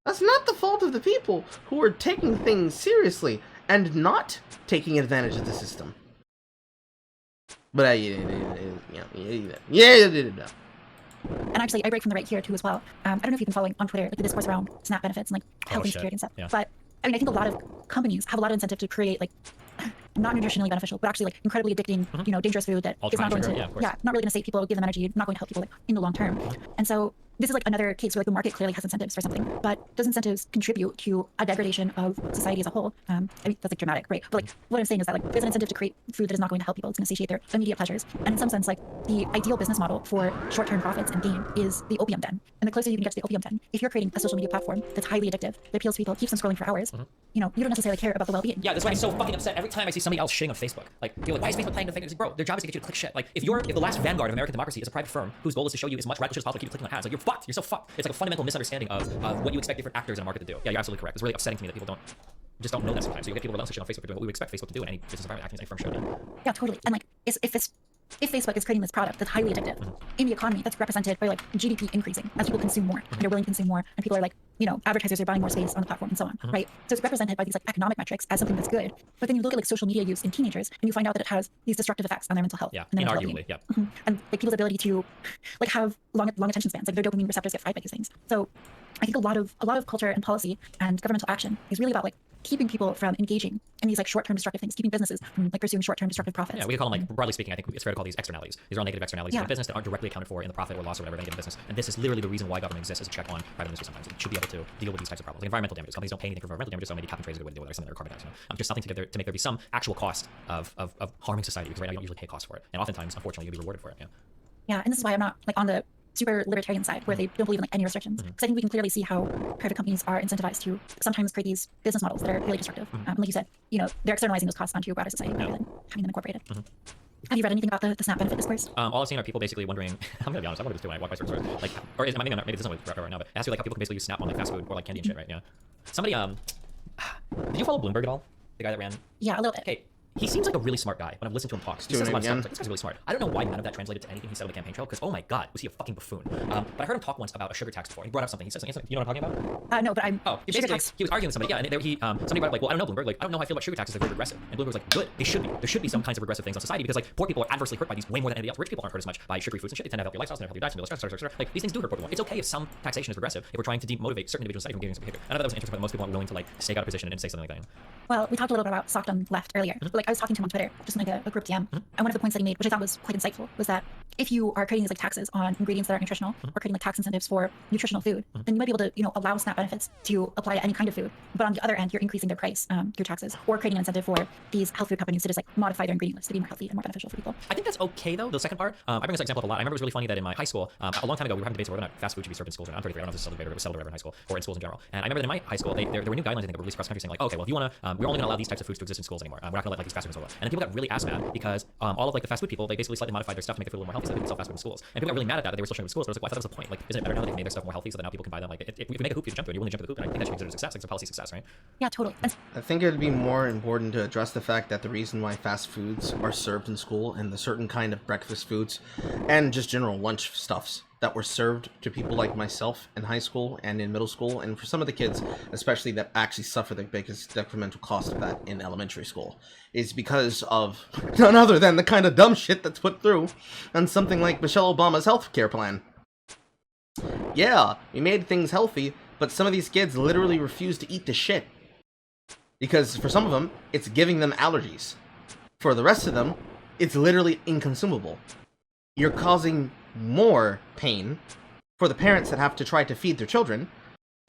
That's not the fault of the people who are taking things seriously and not taking advantage of the system. But yeah. And actually, I break from the right here too as well. I don't know if you've been following on Twitter like the discourse around SNAP benefits and like health shit. insecurity and stuff. Yeah. But I mean, I think a lot of companies have a lot of incentive to create like not nutritionally beneficial, but actually like incredibly addicting, you know, dangerous food that Ultra is not going sugar, to, yeah, of course. not really going to save people, give them energy, not going to help people like in the long term. And so this is like another case where like the market clearly has incentives for something, but those incentives contribute to a degradation of society as a whole. I mean, that's like dramatic, right? But like what I'm saying is that like there's an incentive to create food that is not going to help people. It's going to satiate their immediate pleasures. And in some sense, like the ideal business model for short-term profits and gain is the opium den. And the closer you can get to the opium den, if you're creating a social media platform that's highly addictive, that appeals to people, keeps them scrolling for hours, you know, you don't necessarily care about the well-being. Yeah, that's why I'm so fucking upset every time I see somebody else shitting on Facebook. Like, people are like, why is Facebook playing the thing? Bro, their job is to get you to click shit. Like, if the last vanguard of American democracy is a private firm whose goal is to show you as much radical shit as possible, keep you clicking on ads, like, you're fucked. You're so fucked. It's like a fundamental misunderstanding of what you expect different actors in a market to do. Yeah, you're absolutely correct. It's really upsetting to me that people just don't know that sometimes. So you get people that shit on Facebook doing what we would expect Facebook to do in any business environment, acting as any firm should. Yeah, totally. And like, if Facebook is creating this product that's highly addictive in the economy, that's represented by like GDP increasing as people consume more and they're willing to consume more, and people are like, you know, advertisers are buying more space on the platform and so on, right? So it's represented by these like economic metrics as something that's good. But then you look at like social media use in teenagers and you find out that it has these destructive effects on their mental health. Yeah, and their mental inarguably, well-being. yeah. And like people's ability to like have long attention spans, like their dopamine receptors get fried by these things. So I think a lot of culture and policy and governmental action is really about like keeping people from engaging in these like short-term destructive things, keeping businesses from like pursuing short-term destructive profits. Yeah, we could call them, like, broadly speaking, I think it's fair to call these externalities. These are all negative externalities of Yeah. a business that aren't directly accounted for in the profit or loss or whatever of any given business. And this is literally the reason why government exists, as a check on private industry sometimes. It should be able to deal with these types of problems. Like environmental damages. Companies don't pay anything for environmental damages, so maybe cap and trade is a good way to deal with it, or something, or carbon tax, you know? Just something to make there be some actual cost of harming society, because right now you don't usually pay costs for it. And oftentimes, unfortunately, you'll be rewarded for it, yeah. Yeah, and this is why I'm not like on the super libertarian side where they don't believe in like any restrictions, because I think we can clearly see how private companies are incentivized to sometimes create these business models that are really destructive. Like you said, you know, they're externalizing those costs onto broader society rather than having them incorporated. Have you read anything about the SNAP benefit discourse? All I've seen are people basically wondering. I'm gonna be honest. I'm gonna just do when I walk by certain stores. Like, or maybe maybe this isn't what right now, but it has to be like how people can basically use Snap on like fast food or like candy and shit, right? Yeah. Somebody did you follow Bloomberg at all? The guy that ran. Yeah, a little bit. Okay. He seems like a really smart guy when I've listened to him talk. He Doing says a lot of it stuff. again? It's like, this guy's really smart. I don't know why none of that translated to anything he said on the campaign trail, because oh my god, was he a fucking buffoon. But I heard him talk once about a sugar tax before. He brought up something. He said something. You know what I'm talking about? No, but I'm He sugar basically tax. he was arguing with somebody, yeah, and somebody brought up like, well, I don't know, Bloomberg, like, I don't know how I feel about sugar taxes. They're very regressive. And Bloomberg was like, good, they should be. There should be some kinds of regressive things on society because like poor people are adversely hurt by these way more than anybody else. Rich people aren't hurt as much by sugary foods and shit. They tend to have healthier lifestyles, they have healthier diets, and stress. Like these things do hurt poor people. It's okay if some taxation is regressive if we're trying to demotivate certain individuals from engaging in behavior. I know that was interesting, but most people aren't willing to like stake out a position and say something like that. Well, we talked a little bit about Sockdom left earlier. But, like I was talking to him on Twitter, just in like a group DM, and one of the points that he made, which I thought was quite insightful, was that if you are creating these like taxes on ingredients that are nutritional, or creating like tax incentives for nutritional food, then you might be able to, you know, allow SNAP benefits to apply to any kind of food. But on the other end, you're increasing their price through taxes, or creating an incentive for these health food companies to just like modify their ingredient list to be more healthy and more beneficial for people. I think that's okay though. The second part, I bring this example up a lot. I remember it was really funny that in my high school, a long time ago, we were having debates over whether or not fast food should be served in schools or not. I'm 33. I don't know if this is settled debate or it was settled or ever in high school or in schools in general. And I remember that in my high school, there were new guidelines I think that were released across the country saying like, okay, well if you want to, we're only going to allow these types of foods to exist in schools anymore. We're not going to let like these fast food schools. And then people got really ass mad because all of like the fast food people, they basically slightly modified their stuff to make their food a little more healthy, so they could sell fast food in schools. And people got really mad at that they were still sharing with schools. But I was like, well, I thought that was the point. Like, isn't it better now that they made their stuff more healthy so that now people can buy them? Like, if we make a hoop you can jump through, and you're willing to jump through the hoop, and I think that should be considered a success. Like, it's a policy success, right? Yeah, totally. And I think it would be more important to address the fact that the reason why fast foods are served in school and the certain kind of breakfast foods and just general lunch stuffs that were served to people like myself in high school and in middle school, and for some of the kids especially that actually suffer the biggest detrimental cost of that in elementary school, is because of none other than the kind of dumb shit that's put through on something like Michelle Obama's health care plan. Yeah, we made things healthy, but some of these kids literally refuse to eat the shit. Because for some of them, it's giving them allergies. For the rest of them, it's literally inconsumable. You're causing more pain for the parents that have to try to feed their children,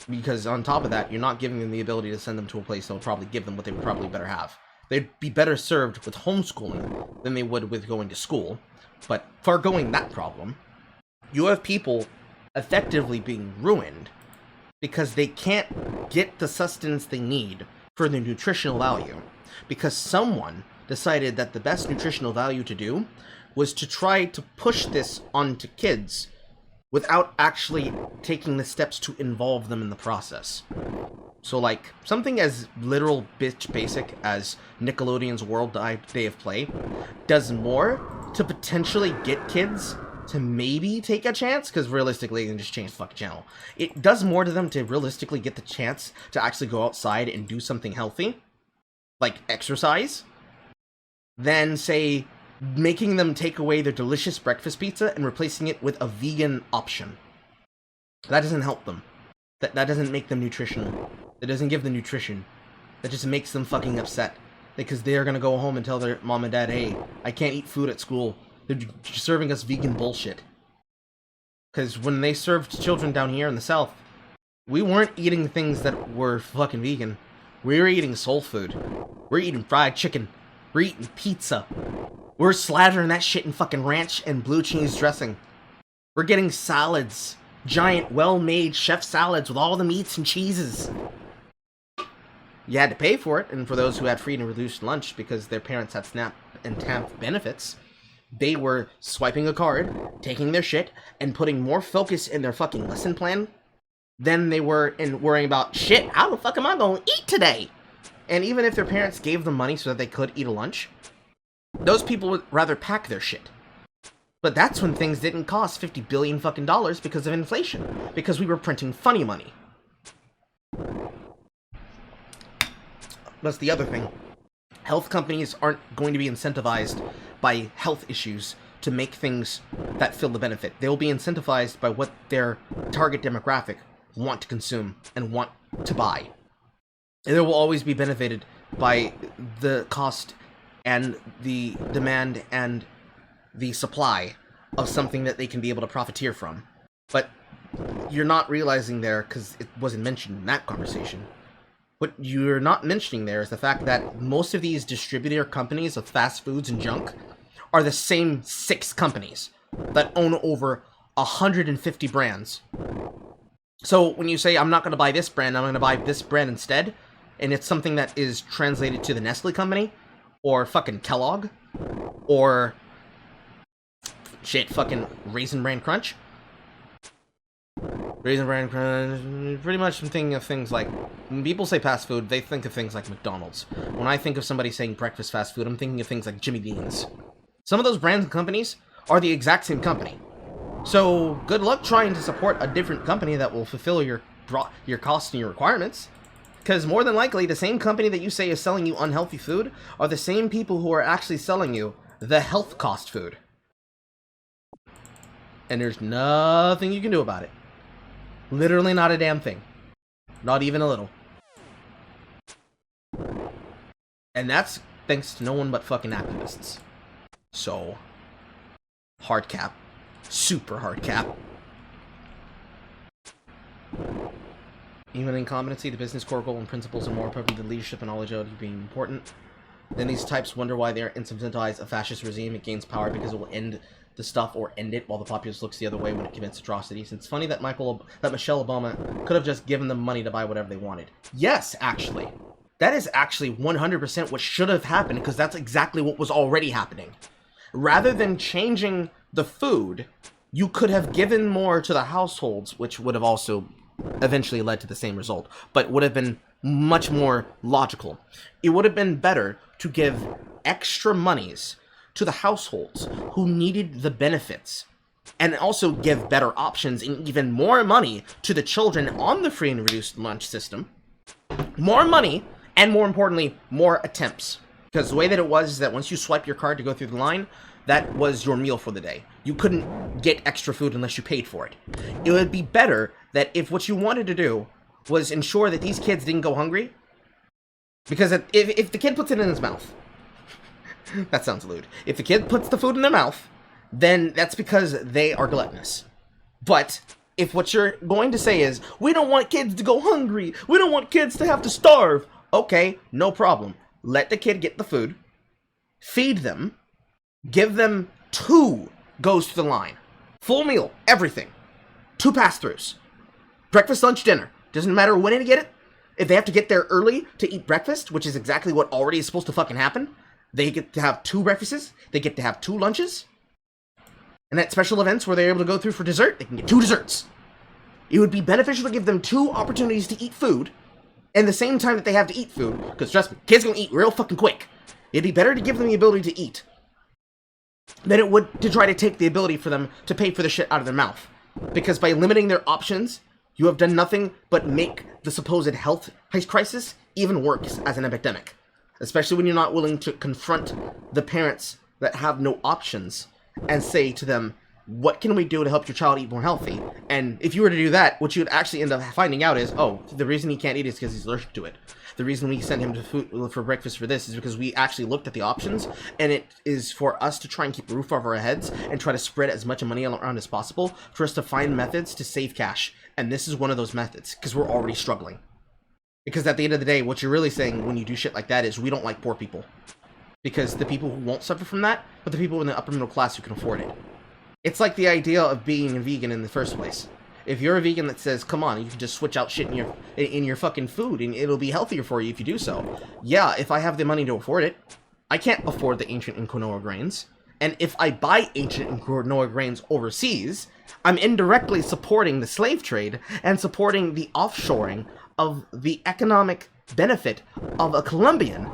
because on top of that, you're not giving them the ability to send them to a place that will probably give them what they would probably better have. They'd be better served with homeschooling than they would with going to school. But foregoing that problem, you have people effectively being ruined because they can't get the sustenance they need for their nutritional value, because someone decided that the best nutritional value to do was to try to push this onto kids without actually taking the steps to involve them in the process. So like, something as literal bitch basic as Nickelodeon's World Day of Play does more to potentially get kids to maybe take a chance, because realistically they can just change the fucking channel. It does more to them to realistically get the chance to actually go outside and do something healthy, like exercise, than say making them take away their delicious breakfast pizza and replacing it with a vegan option. That doesn't help them. That doesn't make them nutritional. That doesn't give them nutrition. That just makes them fucking upset. Because they're gonna go home and tell their mom and dad, hey, I can't eat food at school. They're serving us vegan bullshit. Because when they served children down here in the South, we weren't eating things that were fucking vegan. We were eating soul food. We're eating fried chicken. We're eating pizza. We're slathering that shit in fucking ranch and blue cheese dressing. We're getting salads. Giant, well-made chef salads with all the meats and cheeses. You had to pay for it, and for those who had free and reduced lunch because their parents had SNAP and TAMP benefits, they were swiping a card, taking their shit, and putting more focus in their fucking lesson plan than they were in worrying about, shit, how the fuck am I going to eat today? And even if their parents gave them money so that they could eat a lunch, those people would rather pack their shit. But that's when things didn't cost $50 billion fucking dollars because of inflation. Because we were printing funny money. That's the other thing. Health companies aren't going to be incentivized by health issues to make things that fill the benefit. They'll be incentivized by what their target demographic want to consume and want to buy. And they will always be benefited by the cost and the demand and the supply of something that they can be able to profiteer from. But you're not realizing there, because it wasn't mentioned in that conversation, what you're not mentioning there is the fact that most of these distributor companies of fast foods and junk are the same 6 companies that own over 150 brands. So when you say, I'm not going to buy this brand, I'm going to buy this brand instead, and it's something that is translated to the Nestle company, or fucking Kellogg, or shit, fucking Raisin Bran Crunch. Raisin Bran Crunch, pretty much I'm thinking of things like, when people say fast food, they think of things like McDonald's. When I think of somebody saying breakfast fast food, I'm thinking of things like Jimmy Dean's. Some of those brands and companies are the exact same company. So, good luck trying to support a different company that will fulfill your costs and your requirements. Because more than likely, the same company that you say is selling you unhealthy food are the same people who are actually selling you the health cost food. And there's nothing you can do about it. Literally not a damn thing. Not even a little. And that's thanks to no one but fucking activists. So, hard cap. Super hard cap. Even incompetency, the business core goal and principles are more important than leadership and knowledge of being important. Then these types wonder why they're incentivized a fascist regime. It gains power because it will end the stuff or end it while the populace looks the other way when it commits atrocities. It's funny that Michelle Obama could have just given them money to buy whatever they wanted. Yes, actually. That is actually 100% what should have happened, because that's exactly what was already happening. Rather than changing the food, you could have given more to the households, which would have also eventually led to the same result, but would have been much more logical. It would have been better to give extra monies to the households who needed the benefits, and also give better options and even more money to the children on the free and reduced lunch system. More money, and more importantly, more attempts. Because the way that it was is that once you swipe your card to go through the line, that was your meal for the day. You couldn't get extra food unless you paid for it. It would be better that if what you wanted to do was ensure that these kids didn't go hungry, because if the kid puts it in his mouth, that sounds lewd. If the kid puts the food in their mouth, then that's because they are gluttonous. But if what you're going to say is, we don't want kids to go hungry, we don't want kids to have to starve, okay, no problem. Let the kid get the food, feed them, give them 2 goes to the line. Full meal, everything. 2 pass-throughs. Breakfast, lunch, dinner. Doesn't matter when they get it. If they have to get there early to eat breakfast, which is exactly what already is supposed to fucking happen, they get to have 2 breakfasts, they get to have 2 lunches, and at special events where they're able to go through for dessert, they can get 2 desserts. It would be beneficial to give them 2 opportunities to eat food, and the same time that they have to eat food, because trust me, kids gonna eat real fucking quick. It'd be better to give them the ability to eat than it would to try to take the ability for them to pay for the shit out of their mouth. Because by limiting their options, you have done nothing but make the supposed health crisis even worse as an epidemic. Especially when you're not willing to confront the parents that have no options and say to them, what can we do to help your child eat more healthy? And if you were to do that, what you would actually end up finding out is, oh, the reason he can't eat is because he's allergic to it. The reason we send him to food for breakfast for this is because we actually looked at the options, and it is for us to try and keep a roof over our heads and try to spread as much money around as possible for us to find methods to save cash. And this is one of those methods, because we're already struggling. Because at the end of the day, what you're really saying when you do shit like that is, we don't like poor people. Because the people who won't suffer from that, but the people in the upper middle class who can afford it. It's like the idea of being a vegan in the first place. If you're a vegan that says, come on, you can just switch out shit in your fucking food and it'll be healthier for you if you do so. Yeah, if I have the money to afford it. I can't afford the ancient and quinoa grains. And if I buy ancient and quinoa grains overseas, I'm indirectly supporting the slave trade and supporting the offshoring of the economic benefit of a Colombian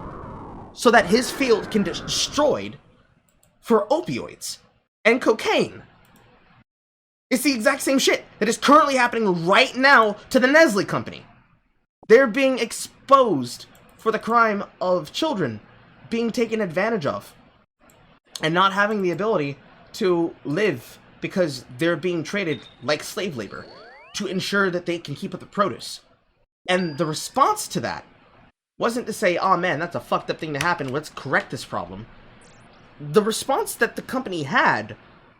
so that his field can be destroyed for opioids and cocaine. It's the exact same shit that is currently happening right now to the Nestle company. They're being exposed for the crime of children being taken advantage of and not having the ability to live because they're being traded like slave labor to ensure that they can keep up the produce. And the response to that wasn't to say, oh man, that's a fucked up thing to happen, let's correct this problem. The response that the company had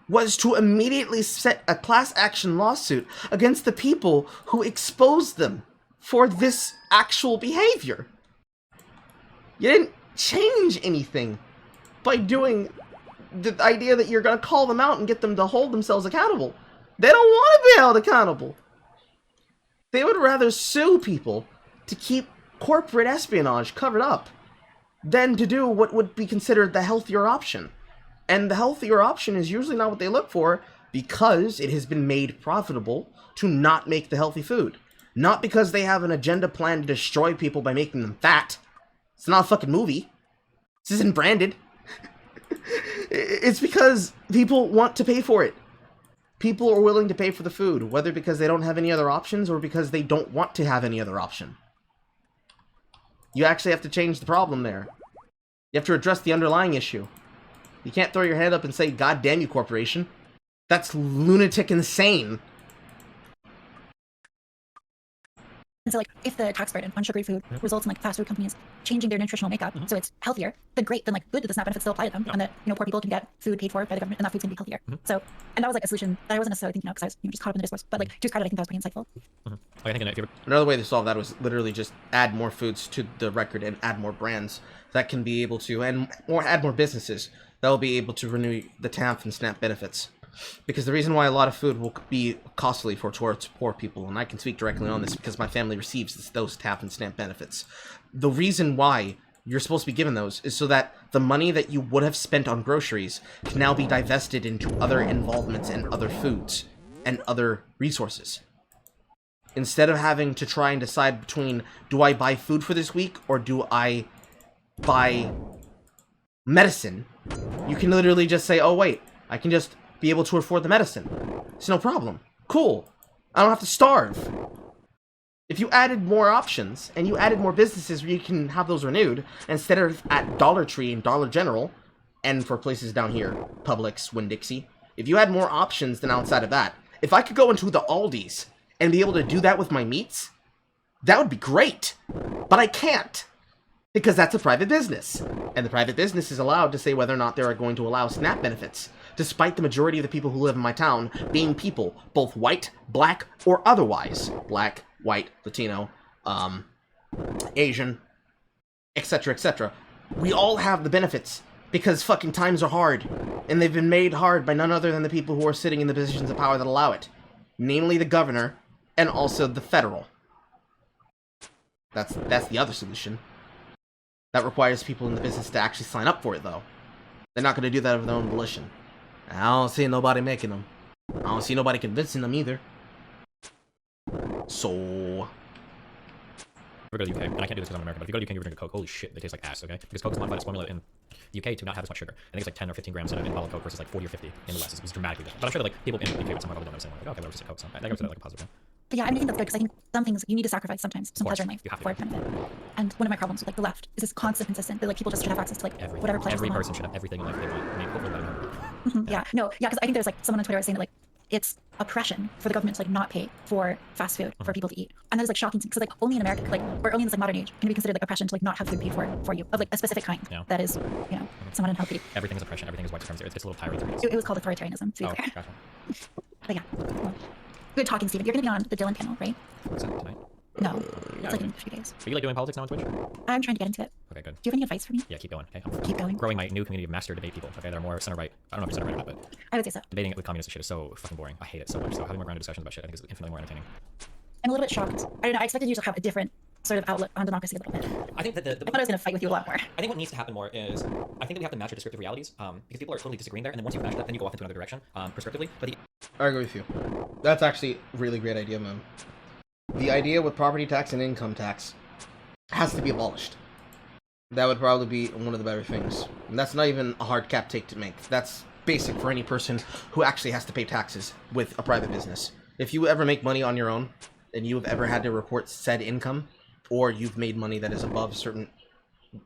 was to immediately set a class action lawsuit against the people who exposed them for this actual behavior. You didn't change anything by doing the idea that you're going to call them out and get them to hold themselves accountable. They don't want to be held accountable. They would rather sue people to keep corporate espionage covered up than to do what would be considered the healthier option. And the healthier option is usually not what they look for because it has been made profitable to not make the healthy food. Not because they have an agenda plan to destroy people by making them fat. It's not a fucking movie. This isn't branded. It's because people want to pay for it. People are willing to pay for the food, whether because they don't have any other options or because they don't want to have any other option. You actually have to change the problem there. You have to address the underlying issue. You can't throw your hand up and say, God damn you, corporation. That's lunatic insane. And so, like, if the tax burden on sugary food results in, like, fast food companies changing their nutritional makeup so it's healthier, then great, then, like, good that the SNAP benefits still apply to them, and that, you know, poor people can get food paid for by the government, and that food's gonna be healthier. So, and that was, like, a solution that I wasn't necessarily thinking of because I was, you know, just caught up in the discourse. But, like, to his credit, I think that was pretty insightful. Like, I think if you ever Another way to solve that was literally just add more foods to the record and add more brands that can be able to, and add more businesses that will be able to renew the TANF and SNAP benefits. Because the reason why a lot of food will be costly towards poor people, and I can speak directly on this because my family receives those TANF and SNAP benefits. The reason why you're supposed to be given those is so that the money that you would have spent on groceries can now be divested into other involvements and other foods and other resources. Instead of having to try and decide between, do I buy food for this week or do I buy medicine, you can literally just say, oh wait, I can just be able to afford the medicine. It's no problem. Cool. I don't have to starve. If you added more options and you added more businesses where you can have those renewed, instead of at Dollar Tree and Dollar General, and for places down here, Publix, Winn-Dixie, if you had more options than outside of that, if I could go into the Aldis and be able to do that with my meats, that would be great. But I can't. Because that's a private business. And the private business is allowed to say whether or not they are going to allow SNAP benefits, despite the majority of the people who live in my town being people, both white, black, or otherwise. Black, white, Latino, Asian, etc., etc. We all have the benefits because fucking times are hard. And they've been made hard by none other than the people who are sitting in the positions of power that allow it. Namely the governor, and also the federal. That's the other solution. That requires people in the business to actually sign up for it, though. They're not going to do that of their own volition. I don't see nobody making them. I don't see nobody convincing them either. So... go to the UK, and I can't do this because I'm American, but if you go to the UK and you drink a Coke, holy shit, they taste like ass, okay? Because Coke is modified its formula in the UK to not have as much sugar. I think it's like 10 or 15 grams in a bottle of Coke versus like 40 or 50 in the West. It's dramatically different. But I'm sure that like people in the UK would somehow probably don't understand. Like, okay, whatever, just a Coke. So I think I would say that like a positive thing. But yeah, I mean, I think that's good because I think some things you need to sacrifice sometimes, some course, pleasure in life you have to. for benefit. And one of my problems with like the left is this constant consistent that like people just should have access to like whatever pleasure Every they want. person should have everything in life they want. I mean, hopefully let them know. Yeah, no, yeah, because I think there's like someone on Twitter was saying that like it's oppression for the government to like not pay for fast food for people to eat, and that is like shocking to me because like only in America, like or only in this like modern age, can it be considered like oppression to like not have food paid for you of like a specific kind that is somewhat unhealthy. Everything is oppression. Everything is white supremacy. It's a little tirade. It was called authoritarianism. To be Oh, clear. gotcha. But yeah, well, good talking, Steven. You're gonna be on the Dylan panel, right? Is that tonight? No, Yeah, it's like okay. in a few days. Are you like doing politics now on Twitch? I'm trying to get into it. Okay, good. Do you have any advice for me? Yeah, keep going. Okay, I'm Keep going. growing my new community of master debate people. Okay, they're more center right. I don't know if you're center right or not, but I would say so. debating it with communist shit is so fucking boring. I hate it so much. So having more grounded discussions about shit, I think is infinitely more entertaining. I'm a little bit shocked. I don't know. I expected you to have a different sort of outlook on democracy a little bit. I think that I thought I was gonna fight with you a lot more. I think what needs to happen more is I think that we have to match our descriptive realities because people are totally disagreeing there, and then once you match that, then you go off into another direction prescriptively. But the I agree with you. That's actually a really great idea, man. The idea with property tax and income tax has to be abolished. That would probably be one of the better things. And that's not even a hard cap take to make. That's basic for any person who actually has to pay taxes with a private business. If you ever make money on your own, and you have ever had to report said income, or you've made money that is above a certain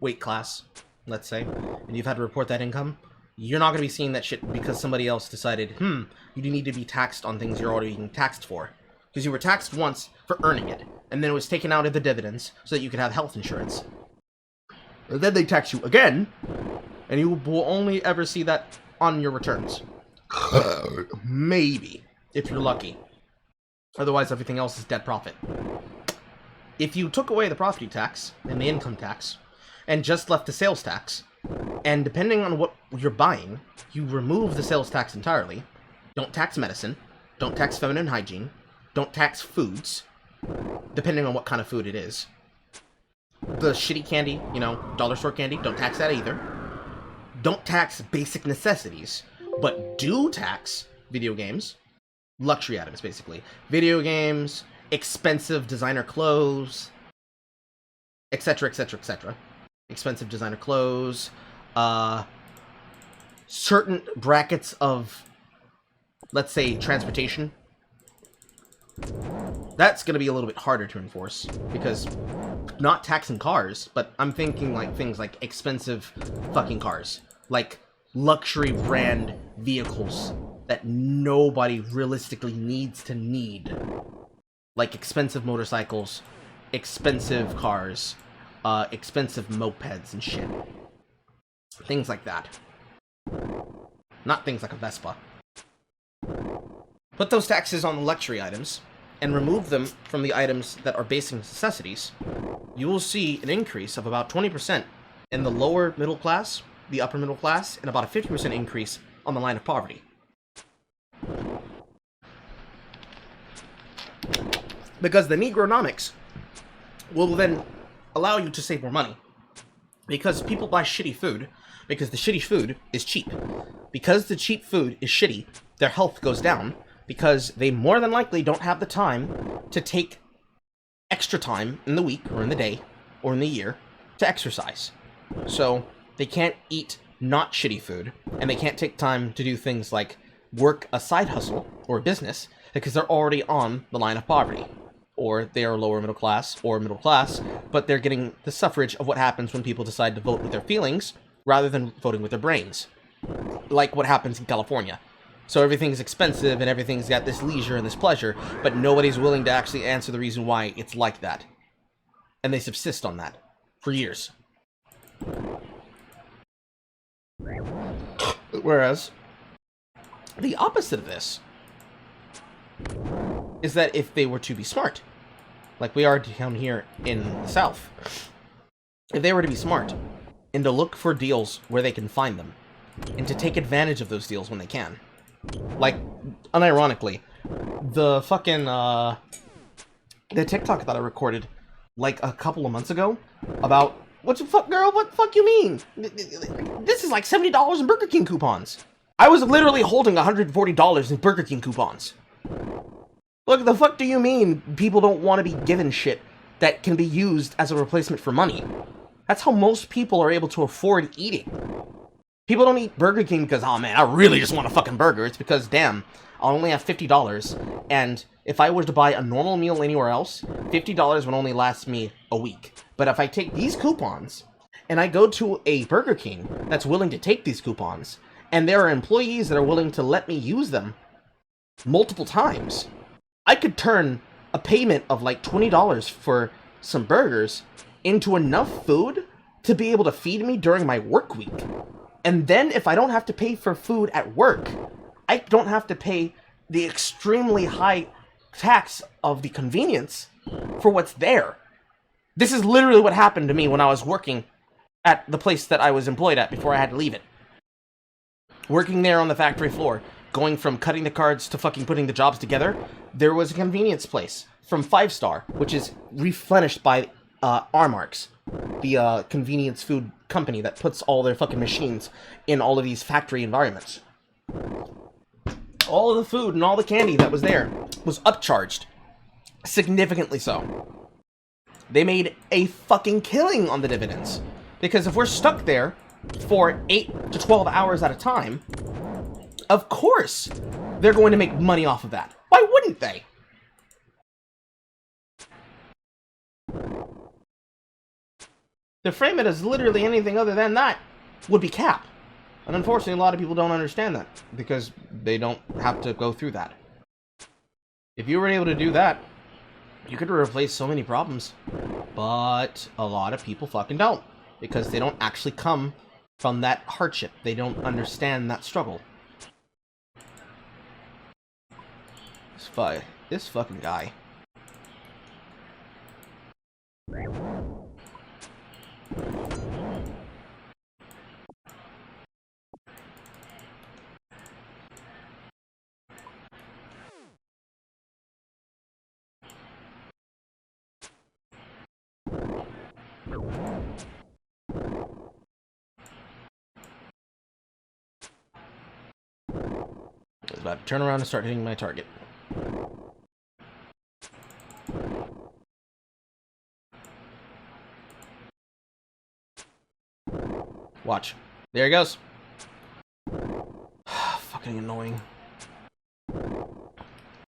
weight class, let's say, and you've had to report that income, you're not going to be seeing that shit because somebody else decided, you need to be taxed on things you're already being taxed for. Because you were taxed once for earning it, and then it was taken out of the dividends so that you could have health insurance. And then they tax you again, and you will only ever see that on your returns. Maybe, if you're lucky. Otherwise, everything else is dead profit. If you took away the property tax and the income tax, and just left the sales tax, and depending on what you're buying, you remove the sales tax entirely, don't tax medicine, don't tax feminine hygiene, don't tax foods, depending on what kind of food it is. The shitty candy, dollar store candy, don't tax that either. Don't tax basic necessities, but do tax video games, luxury items basically. Video games, expensive designer clothes, etc, etc, etc. Expensive designer clothes, certain brackets of, let's say, transportation. That's going to be a little bit harder to enforce, because not taxing cars, but I'm thinking like things like expensive fucking cars, like luxury brand vehicles that nobody realistically needs to need, like expensive motorcycles, expensive cars, expensive mopeds and shit. Things like that. Not things like a Vespa. Put those taxes on the luxury items, and remove them from the items that are basic necessities, you will see an increase of about 20% in the lower middle class, the upper middle class, and about a 50% increase on the line of poverty. Because the Negronomics will then allow you to save more money. Because people buy shitty food, because the shitty food is cheap. Because the cheap food is shitty, their health goes down, because they more than likely don't have the time to take extra time in the week, or in the day, or in the year, to exercise. So, they can't eat not shitty food, and they can't take time to do things like work a side hustle, or a business, because they're already on the line of poverty. Or they are lower middle class, or middle class, but they're getting the suffrage of what happens when people decide to vote with their feelings, rather than voting with their brains. Like what happens in California. So everything's expensive, and everything's got this leisure and this pleasure, but nobody's willing to actually answer the reason why it's like that. And they subsist on that. For years. Whereas, the opposite of this is that if they were to be smart, like we are down here in the South, if they were to be smart, and to look for deals where they can find them, and to take advantage of those deals when they can. Like, unironically, the fucking, the TikTok that I recorded, like, a couple of months ago, about, what the fuck, girl, what the fuck you mean? This is like $70 in Burger King coupons. I was literally holding $140 in Burger King coupons. Look, the fuck do you mean people don't want to be given shit that can be used as a replacement for money? That's how most people are able to afford eating. People don't eat Burger King because, oh man, I really just want a fucking burger. It's because, damn, I'll only have $50, and if I were to buy a normal meal anywhere else, $50 would only last me a week. But if I take these coupons, and I go to a Burger King that's willing to take these coupons, and there are employees that are willing to let me use them multiple times, I could turn a payment of like $20 for some burgers into enough food to be able to feed me during my work week. And then if I don't have to pay for food at work, I don't have to pay the extremely high tax of the convenience for what's there. This is literally what happened to me when I was working at the place that I was employed at before I had to leave it. Working there on the factory floor, going from cutting the cards to fucking putting the jobs together, there was a convenience place from 5 Star, which is replenished by R-Marks, the convenience food company that puts all their fucking machines in all of these factory environments. All of the food and all the candy that was there was upcharged. Significantly so. They made a fucking killing on the dividends. Because if we're stuck there for 8 to 12 hours at a time, of course they're going to make money off of that. Why wouldn't they? To frame it as literally anything other than that would be cap. And unfortunately, a lot of people don't understand that because they don't have to go through that. If you were able to do that, you could replace so many problems. But a lot of people fucking don't, because they don't actually come from that hardship. They don't understand that struggle. This fucking guy. I was about to turn around and start hitting my target. Watch. There he goes. Fucking annoying.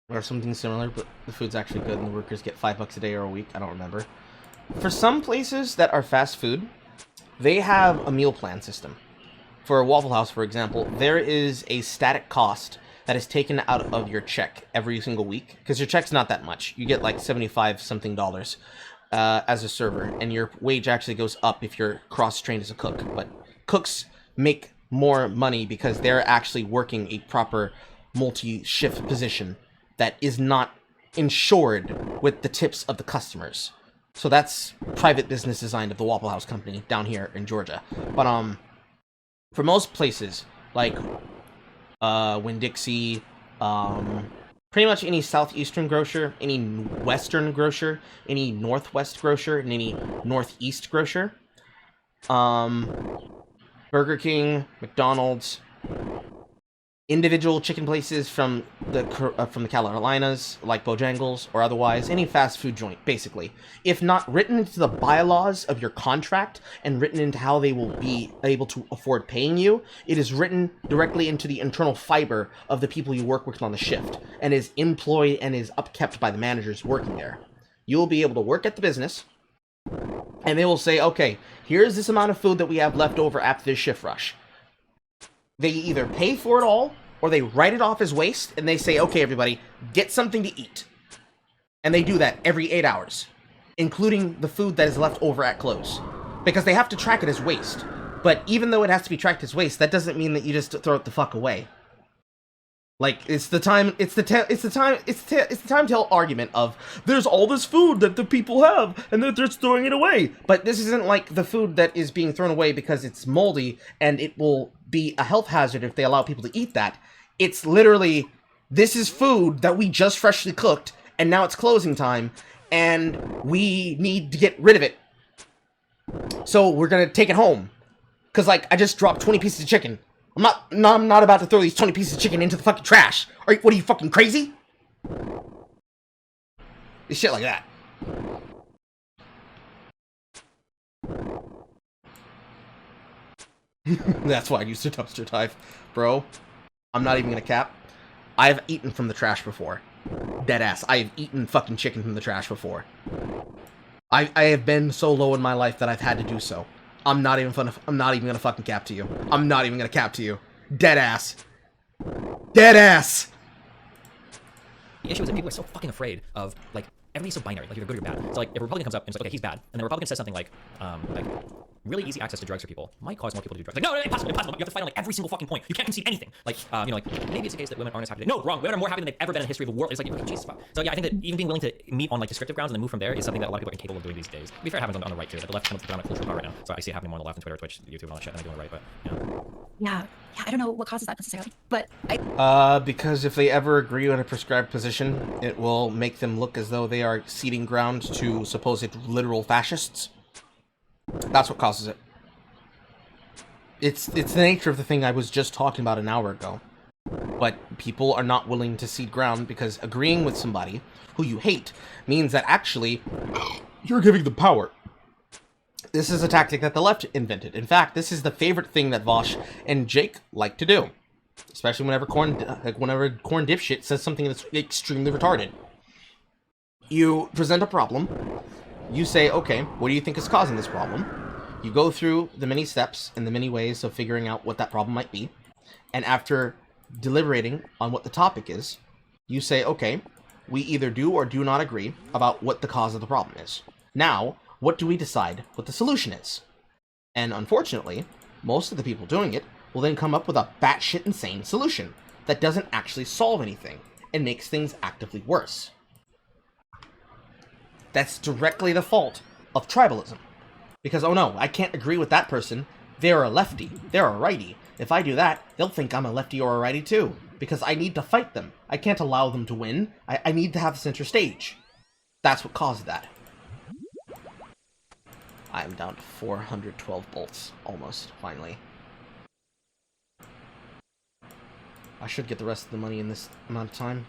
Or something similar, but the food's actually good and the workers get $5 a day or a week. I don't remember. For some places that are fast food, they have a meal plan system. For a Waffle House, for example, there is a static cost that is taken out of your check every single week, because your check's not that much. You get like 75 something dollars as a server, and your wage actually goes up if you're cross-trained as a cook. But cooks make more money because they're actually working a proper multi-shift position that is not insured with the tips of the customers. So that's private business design of the Waffle House company down here in Georgia. But for most places, like Winn-Dixie, pretty much any southeastern grocer, any western grocer, any northwest grocer, and any northeast grocer, Burger King, McDonald's, individual chicken places from the Carolinas, like Bojangles, or otherwise, any fast food joint, basically. If not written into the bylaws of your contract and written into how they will be able to afford paying you, it is written directly into the internal fiber of the people you work with on the shift, and is employed and is upkept by the managers working there. You will be able to work at the business, and they will say, okay, here's this amount of food that we have left over after this shift rush. They either pay for it all, or they write it off as waste, and they say, okay, everybody, get something to eat. And they do that every 8 hours, including the food that is left over at close. Because they have to track it as waste. But even though it has to be tracked as waste, that doesn't mean that you just throw it the fuck away. Like, it's the time tell argument of, there's all this food that the people have, and they're just throwing it away. But this isn't like the food that is being thrown away because it's moldy, and it will be a health hazard if they allow people to eat that. It's literally, this is food that we just freshly cooked, and now it's closing time, and we need to get rid of it. So we're gonna take it home. Cause like, I just dropped 20 pieces of chicken. I'm not about to throw these 20 pieces of chicken into the fucking trash. What are you fucking crazy? Shit like that. That's why I used to dumpster dive, bro. I'm not even gonna cap. I've eaten from the trash before. Deadass. I've eaten fucking chicken from the trash before. I have been so low in my life that I've had to do so. I'm not even gonna fucking cap to you. I'm not even gonna cap to you. Deadass. Deadass! The issue is that people are so fucking afraid of, like, everything's so binary, like, you're good or bad. So, like, if a Republican comes up and says, okay, he's bad, and the Republican says something like really easy access to drugs for people might cause more people to do drugs. Like, no, impossible. You have to fight on, like, every single fucking point. You can't concede anything. Like, you know, like, maybe it's the case that women aren't as happy. No, wrong. Women are more happy than they've ever been in the history of the world. It's like, okay, Jesus, fuck. So, yeah, I think that even being willing to meet on, like, descriptive grounds and then move from there is something that a lot of people are incapable of doing these days. To be fair, it happens on the right, too. Like, the left kind of put on a cultural power right now. So I see it happening more on the left on Twitter, Twitch, YouTube, and all that shit than I do on the right, but, yeah. Yeah, I don't know what causes that necessarily, but I Because if they ever agree on a prescribed position, it will make them look as though they are ceding ground to supposed literal fascists. That's what causes it. It's the nature of the thing I was just talking about an hour ago. But people are not willing to cede ground because agreeing with somebody who you hate means that actually you're giving them power. This is a tactic that the left invented. In fact, this is the favorite thing that Vosh and Jake like to do. Especially whenever Corn Dipshit says something that's extremely retarded. You present a problem. You say, okay, what do you think is causing this problem? You go through the many steps and the many ways of figuring out what that problem might be. And after deliberating on what the topic is, you say, okay, we either do or do not agree about what the cause of the problem is. Now, what do we decide what the solution is? And unfortunately, most of the people doing it will then come up with a batshit insane solution that doesn't actually solve anything and makes things actively worse. That's directly the fault of tribalism. Because, oh no, I can't agree with that person. They're a lefty. They're a righty. If I do that, they'll think I'm a lefty or a righty too. Because I need to fight them. I can't allow them to win. I need to have the center stage. That's what caused that. I'm down to 412 bolts. Almost, finally. I should get the rest of the money in this amount of time.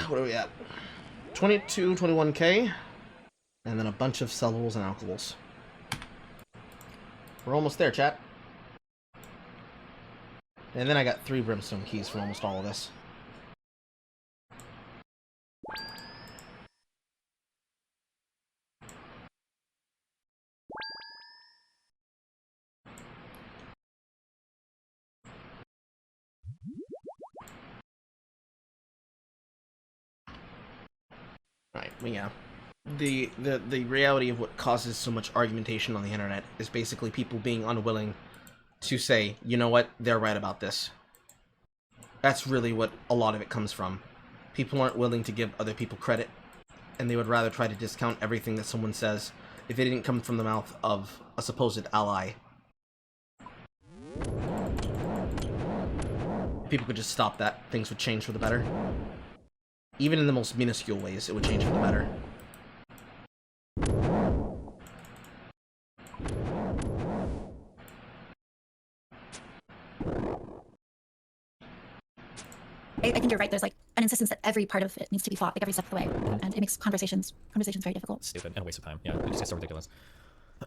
What are we at? 22, 21k. And then a bunch of sellables and alcohols. We're almost there, chat. And then I got 3 brimstone keys for almost all of this. Right, well, yeah. The reality of what causes so much argumentation on the internet is basically people being unwilling to say, you know what, they're right about this. That's really what a lot of it comes from. People aren't willing to give other people credit, and they would rather try to discount everything that someone says if it didn't come from the mouth of a supposed ally. If people could just stop that, things would change for the better. Even in the most minuscule ways, it would change for the better. I think you're right. There's like an insistence that every part of it needs to be fought, like every step of the way, and it makes conversations very difficult. Stupid and a waste of time. Yeah, it's just so ridiculous.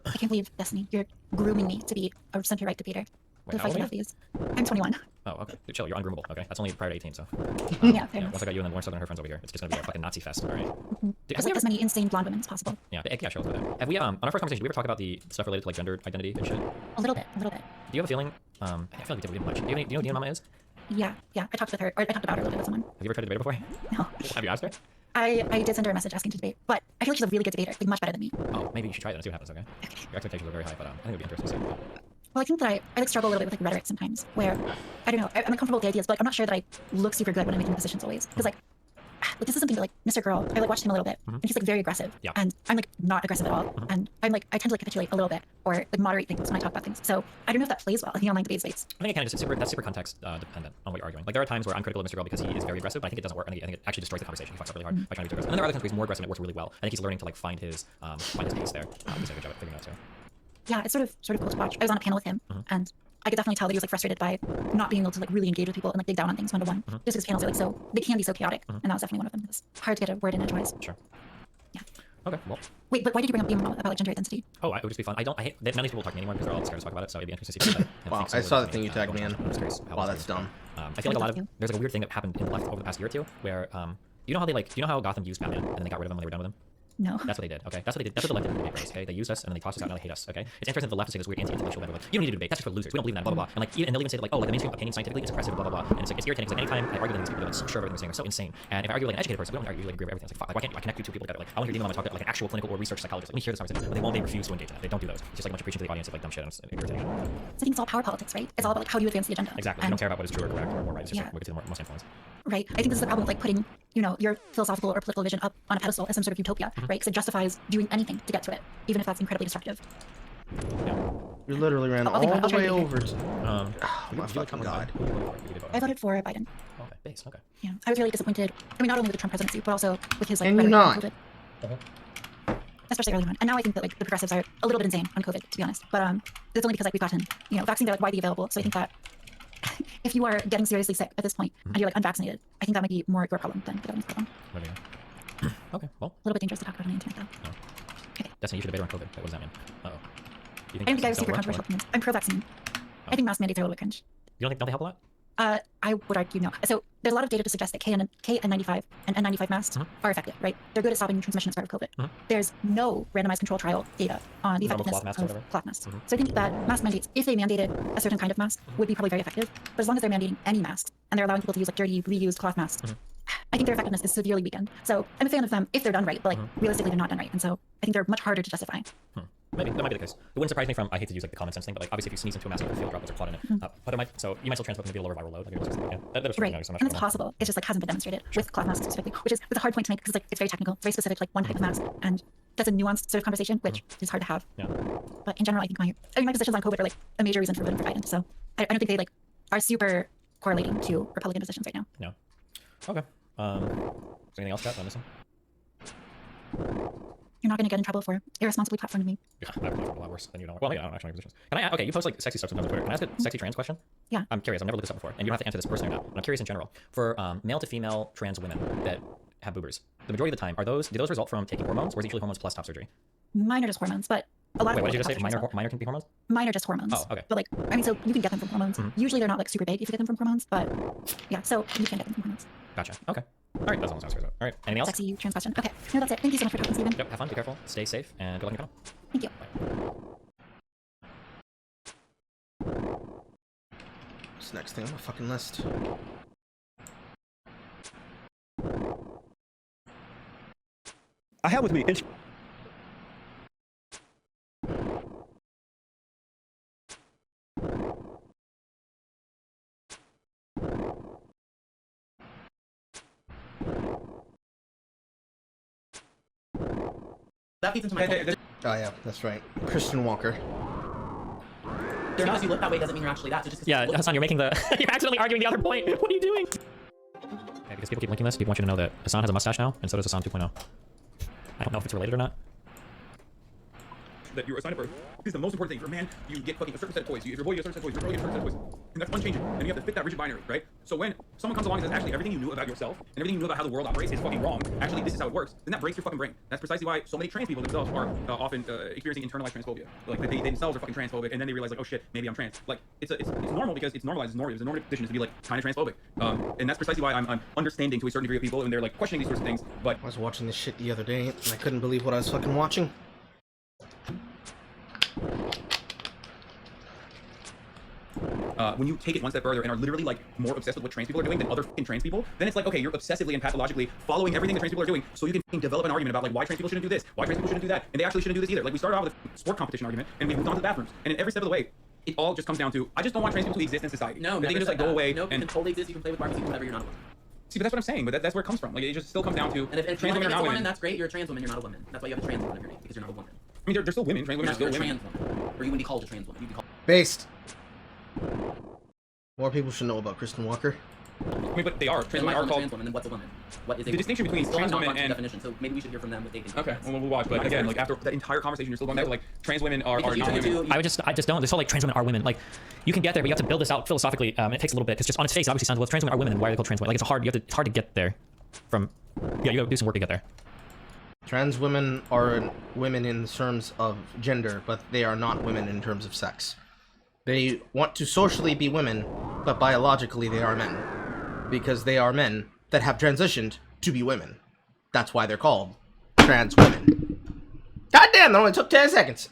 I can't believe, Destiny, you're grooming me to be a center-right debater. Wait, The how old fight are about you? these. I'm 21. Oh, okay. Dude, chill. You're ungroomable. Okay, that's only prior to 18, so. Yeah, fair enough. Once I got you and then Lauren Southern and her friends over here, it's just gonna be a fucking Nazi fest. All right. Dude, There's have we like ever? as many insane blonde women as possible. Yeah, yeah, sure. Let's go there. Have we on our first conversation? Did we ever talk about the stuff related to like gender identity and shit? Do A little bit. you have a feeling? I feel like we didn't much. Do you know who Dina Mama is? Yeah. I talked with her, or I talked about her a little bit with someone. Have you ever tried to debate her before? No. Have you asked her? I did send her a message asking to debate, but I feel like she's a really good debater, like much better than me. Oh, maybe you should try it and see what happens. Okay. Your expectations are very high, but I think it'd be interesting to see. Well, I think that I like struggle a little bit with like rhetoric sometimes, where I don't know, I'm like, comfortable with the ideas, but like, I'm not sure that I look super good when I'm making decisions always. Because like this is something that like Mr. Girl, I like watched him a little bit, and he's like very aggressive, Yeah. and I'm like not aggressive at all, and I'm like I tend to like capitulate a little bit or like moderate things when I talk about things. So I don't know if that plays well in the online debate space. I think it kind of just that's super context dependent on what you're arguing. Like there are times where I'm critical of Mr. Girl because he is very aggressive, but I think it doesn't work. I think it actually destroys the conversation. He fucks up really hard by trying to be too aggressive. And then there are other times where he's more aggressive and it works really well. I think he's learning to like find his pace there. He's doing a good job at figuring it out too. Yeah, it's sort of cool to watch. I was on a panel with him, and I could definitely tell that he was like frustrated by not being able to like really engage with people and like dig down on things one to one. Just because panels are like so they can be so chaotic, and that was definitely one of them. It's hard to get a word in edgewise. Sure. Yeah. Okay, well. Wait, but why did you bring up the MMO about like gender identity? Oh, it would just be fun. I hate none of these people talk to me anymore because they're all scared to talk about it. So it'd be interesting to see. Wow, I saw the thing you tagged me in. I'm just curious how Wow, else that's they- dumb. I feel like a lot of you. there's like a weird thing that happened in the left over the past year or two where you know how they like you know how Gotham used Batman and then they got rid of him when they were done with him. No. That's what they did. Okay, that's what they did. That's what the left did in the debate, okay? They used us and then they tossed us out and now they hate us. Okay, it's interesting that the left is saying this weird anti-intellectual level. Like, you don't need to debate. That's just for losers. We don't believe in that. Blah blah blah. And like, and they'll even say that, like, oh, like the mainstream opinion scientifically is impressive. Blah blah blah. And it's like it's irritating because like anytime I argue with these people, they're like so sure of everything they're saying. They're so insane. And if I argue with like an educated person, we don't argue like agree with everything. It's like, fuck, like, why can't I connect you two people together? Like, I want to hear them talk to like an actual clinical or research psychologist. Let me hear this conversation. But they won't. They refuse to engage in it. They don't do those. It's just like a bunch of preaching to the audience of like dumb shit. And it's irritating. So I think it's all power politics, right? It's all about like how do you advance the agenda. Exactly. They And, don't care about what is true or correct or right. It's just Yeah. like what gets the most influence. right. I think this is the problem with like putting, you know, your philosophical or political vision up on a pedestal as some sort of utopia, right? Because it justifies doing anything to get to it, even if that's incredibly destructive. You literally ran I'll all think about it. I'll the try way to be over to. Um, Oh my fucking god. I voted for Biden. Okay, base. Okay. Yeah, I was really disappointed. I mean, not only with the Trump presidency, but also with his like And you're rhetoric on not. COVID. Especially early on. And now I think that like the progressives are a little bit insane on COVID, to be honest. But that's only because like we've gotten, you know, vaccines are like widely available. So I think that if you are getting seriously sick at this point and you're like unvaccinated, I think that might be more your problem than the government's problem. There we go. Okay, well, A little bit dangerous to talk about on the internet though. Destiny, you should debate on COVID. What does that mean? Uh-oh. You I don't think I have that's super gonna work, controversial or- opinions. I'm pro-vaccine. I think mask mandates are a little bit cringe. You don't they help a lot? I would argue no. So there's a lot of data to suggest that KN95 and N95 masks are effective, right? They're good at stopping transmission and spread of COVID. There's no randomized control trial data on the Normal effectiveness cloth masks or of whatever? cloth masks. So I think that mask mandates, if they mandated a certain kind of mask, would be probably very effective. But as long as they're mandating any masks and they're allowing people to use like dirty, reused cloth masks, I think their effectiveness is severely weakened. So I'm a fan of them if they're done right, but like realistically they're not done right. And so I think they're much harder to justify. Maybe that might be the case. It wouldn't surprise me from I hate to use like the common sense thing, but like obviously if you sneeze into a mask, you can feel droplets of clot in it. But it might so you might still transmit maybe a lower viral load. Like, yeah, that is Right. nice. I'm not And it's sure. possible. It's just like hasn't been demonstrated with cloth masks specifically, which is a hard point to make because like it's very technical, very specific, like one type of mask. And that's a nuanced sort of conversation, which is hard to have. Yeah. But in general, I think my positions on COVID are like a major reason for voting for Biden. So I don't think they like are super correlating to Republican positions right now. No. Okay. Is there anything else, Chat? I'm missing? You're not going to get in trouble for irresponsibly platforming me. Yeah, I've played a lot worse than you know. Well, yeah, I don't actually have positions. Can I? Okay, you post like sexy stuff sometimes on Twitter. Can I ask a sexy trans question? Yeah. I'm curious. I've never looked this up before, and you don't have to answer this personally or not. But I'm curious in general. For male to female trans women that have boobers, the majority of the time, do those result from taking hormones, or is it usually hormones plus top surgery? Mine are just hormones, but a lot Wait, of what did you people just say? get top surgery Minor can be hormones? as well. Mine are just hormones. Oh, okay. But like, I mean, so you can get them from hormones. Usually they're not like super big if you get them from hormones, but yeah, so you can get them from hormones. Gotcha. Okay. All right, that's all sounds good. All right. Anything else? Sexy trans question. Okay, no, that's it. Thank you so much for talking, Stephen. Yep. Have fun. Be careful. Stay safe, and good luck in your Thank you. What's the next thing on my fucking list? I have with me. That feeds into my point. Oh yeah, that's right. Christian Walker. Just because you look that way doesn't mean you're actually that. So just 'cause Yeah, you look- Hassan, you're making the you're accidentally arguing the other point. What are you doing? Yeah, because people keep linking this, people want you to know that Hassan has a mustache now, and so does Hassan 2.0. I don't know if it's related or not. That you're assigned at birth is the most important thing. For a man, you get fucking a certain set of toys. If you're a boy, you get a certain set of toys. If you're a girl, you get a certain set of toys. And that's unchanging. And you have to fit that rigid binary, right? So when someone comes along and says, actually, everything you knew about yourself and everything you knew about how the world operates is fucking wrong, actually, this is how it works, then that breaks your fucking brain. That's precisely why so many trans people themselves are often experiencing internalized transphobia. Like, they themselves are fucking transphobic, and then they realize, like, oh shit, maybe I'm trans. Like, it's normal because it's normalized. It's normative. It's a normative position to be, like, kind of transphobic. And that's precisely why I'm understanding to a certain degree of people, and they're, like, questioning these sorts of things. But I was watching this shit the other day, and I couldn't believe what I was fucking watching. when you take it one step further and are literally like more obsessed with what trans people are doing than other fucking trans people, then it's like, okay, you're obsessively and pathologically following everything that trans people are doing, so you can develop an argument about like why trans people shouldn't do this, why trans people shouldn't do that, and they actually shouldn't do this either. Like we started off with a sport competition argument, and we moved on to the bathrooms, and in every step of the way, it all just comes down to I just don't want trans people to exist in society. No, they never can just said like go that. away No, you and can totally exist. You can play with Barbies even whenever you're not a woman. see, but that's what I'm saying. But that's where it comes from. Like it just still comes down to And if trans women are a not woman, women. that's great. You're a trans woman. You're not a woman. That's why you have a trans woman in your name because you're not a woman. I mean, they're still women. Trans women are You're still not a women. trans woman, or you wouldn't be called a trans woman. You'd be called. Based. More people should know about Kristen Walker. I mean, but they are. Trans Then women why are is a called. trans woman? Then what's a woman? What is a The woman? distinction between Still trans have women not gone and to definition, so maybe we should hear from them what they think. Okay, well, we'll watch. But again, like after that entire conversation, you're still going back to like trans women are Because you not tend women. to- I just don't. This whole like trans women are women. Like, you can get there, but you have to build this out philosophically. It takes a little bit because just on its face, it obviously sounds well. If trans women are women, then why are they called trans women? Like, it's hard. It's hard to get there from. Yeah, you gotta do some work to get there. Trans women are women in terms of gender, but they are not women in terms of sex. They want to socially be women, but biologically they are men. Because they are men that have transitioned to be women. That's why they're called trans women. God damn, that only took 10 seconds.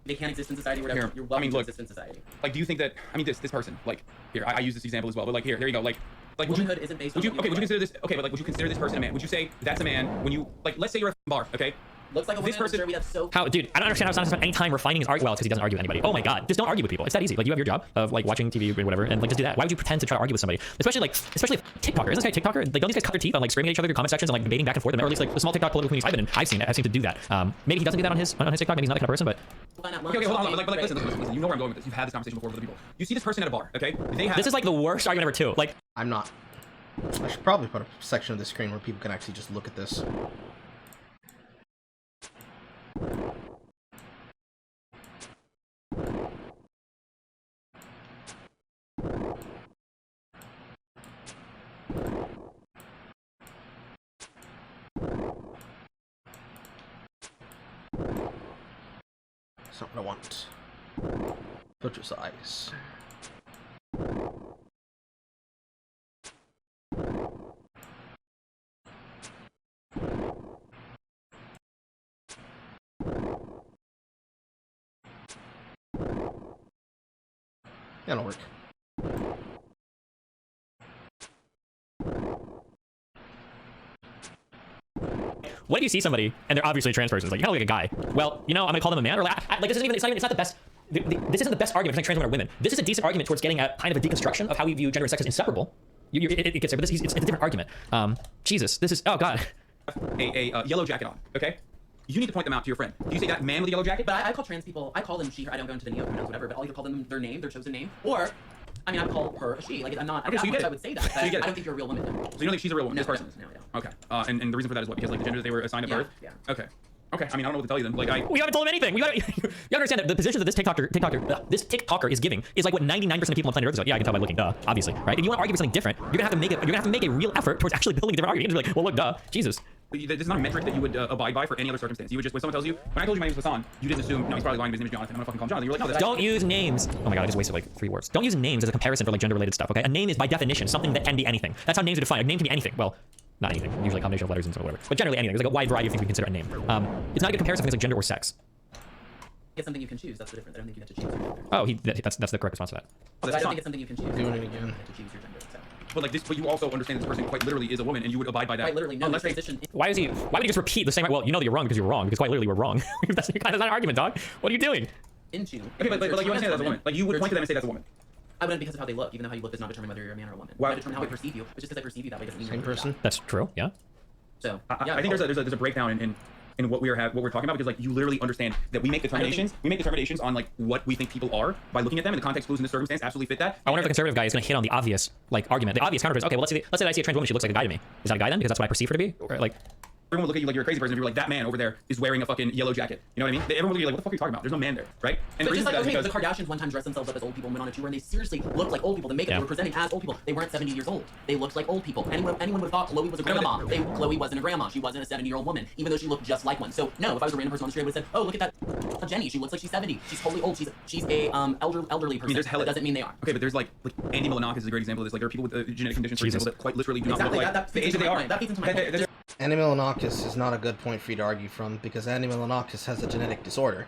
They can't exist in society. Whatever. Here, You're welcome I mean, to look, exist in society. Like, do you think that, I mean, this person, like, here, I use this example as well, but like, here you go, like would you, Womanhood isn't based would on you, what okay, would you look consider this, okay, but like, would you consider this person a man? Would you say that's a man when you, like, let's say you're at a bar, okay? Looks like a woman. This person- I'm sure we have so. How, dude, I don't understand how it's not spent any time refining his argument. Well, because he doesn't argue with anybody. Oh my god, just don't argue with people. It's that easy. Like, you have your job of like watching TV or whatever, and like just do that. Why would you pretend to try to argue with somebody? Especially TikToker. Isn't this guy a TikToker? Like, don't these guys cut their teeth on like screaming at each other through comment sections and like debating back and forth? Or at least like the small TikTok political communities I've been in, I've seen to do that. Maybe he doesn't do that on his TikTok. Maybe he's not that kind of person, but Okay, hold on, like, listen, you know where I'm going with this. You've had this conversation before with other people. You see this person at a bar, okay? They have. this is like the worst argument ever too. Like, I'm not. I should probably put a section of the screen where people can actually just look at this. That's not what I want. Filter size. That'll work. what if you see somebody and they're obviously a trans person? It's like, you kind of look like a guy. Well, you know, I'm gonna call them a man, or like this isn't even. It's not the best. This isn't the best argument for saying trans women are women. This is a decent argument towards getting at kind of a deconstruction of how we view gender and sex as inseparable. It gets there, but it's a different argument. Jesus, this is, oh god. A yellow jacket on, okay? You need to point them out to your friend. Do you say that man with a yellow jacket? But I call trans people. I call them she, her. I don't go into the neo-pronouns, whatever. But I'll either call them their name, their chosen name, or I mean, I call her a she. Like, I'm not. Okay, so you get it. I would say that. But So you get it. I don't think you're a real woman. So you don't think she's a real woman, No, this person? No, I don't. Okay. And the reason for that is what? Because like the gender that they were assigned at Yeah, birth? yeah. Okay. Okay, I mean, I don't know what to tell you then. Like, We haven't told him anything. You understand that the positions that this TikToker is giving is like what 99% of people on planet Earth is like. Yeah, I can tell by looking. Duh, obviously, right? If you want to argue for something different, you're gonna have to make a real effort towards actually building a different argument. You're just like, well, look, duh, Jesus. this is not a metric that you would abide by for any other circumstance. You would just, when someone tells you, when I told you my name is Hassan, you didn't assume, no, he's probably lying, but his name is Jonathan. I'm gonna fucking call him Jonathan. You're like, no, that's Don't use names. Oh my god, I just wasted like 3 words. Don't use names as a comparison for like gender-related stuff. Okay, a name is by definition something that can be anything. That's how names are defined. A name can be anything. Well, not anything. Usually a combination of letters and whatever. But generally anything. There's like a wide variety of things we consider a name. It's not a good comparison for things like gender or sex. It's something you can choose. That's the difference. I don't think you have to choose your gender. Oh, that's the correct response to that. I don't think it's something you can choose. Doing it again. To choose your gender. So. But like this, but you also understand this person quite literally is a woman, and you would abide by that. Quite literally, no. Unless they, Transition. Why would he just repeat the same? Well, you know that you're wrong because you're wrong. Because quite literally we're wrong. that's not an argument, dog. What are you doing? Into. okay, but like you understand that as a woman. Like you would point to them and say that's a woman. I wouldn't because of how they look. Even though how you look does not determine whether you're a man or a woman. Wow. I determine how I perceive you. But just because I perceive you that way doesn't mean Same you're really person. that. That's true. Yeah. So I think there's a breakdown in what we're talking about, because like you literally understand that we make determinations on like what we think people are by looking at them, and the context clues in this circumstance absolutely fit that. I wonder if the conservative guy is going to hit on the obvious like argument. The obvious counter is, okay, well let's say that I see a trans woman, she looks like a guy to me. Is that a guy then? Because that's what I perceive her to be. Or, like, Everyone would look at you like you're a crazy person if you're like, that man over there is wearing a fucking yellow jacket. You know what I mean? Everyone would look at you like, what the fuck are you talking about? There's no man there, right? And But the just reason like, for that okay, is the because Kardashians one time dressed themselves up as old people and went on a tour, and they seriously looked like old people. The makeup Yeah. they were presenting as old people. They weren't 70 years old. They looked like old people. Anyone would have thought Chloe was a grandma. Chloe wasn't a grandma. She wasn't a 70-year-old woman, even though she looked just like one. So no, if I was a random person on the street, I would have said, oh, look at that Jenny. She looks like she's 70. She's totally old. She's a elderly person. I mean, there's hella, that doesn't mean they are. Okay, but there's like Andy Milonakis is a great example of this. Like there are people with genetic conditions, for Jesus. example, that quite literally do Exactly. not look like That the age feeds that they into my are. point. That feeds into my point. Andy Milonakis is not a good point for you to argue from, because Andy Milonakis has a genetic disorder.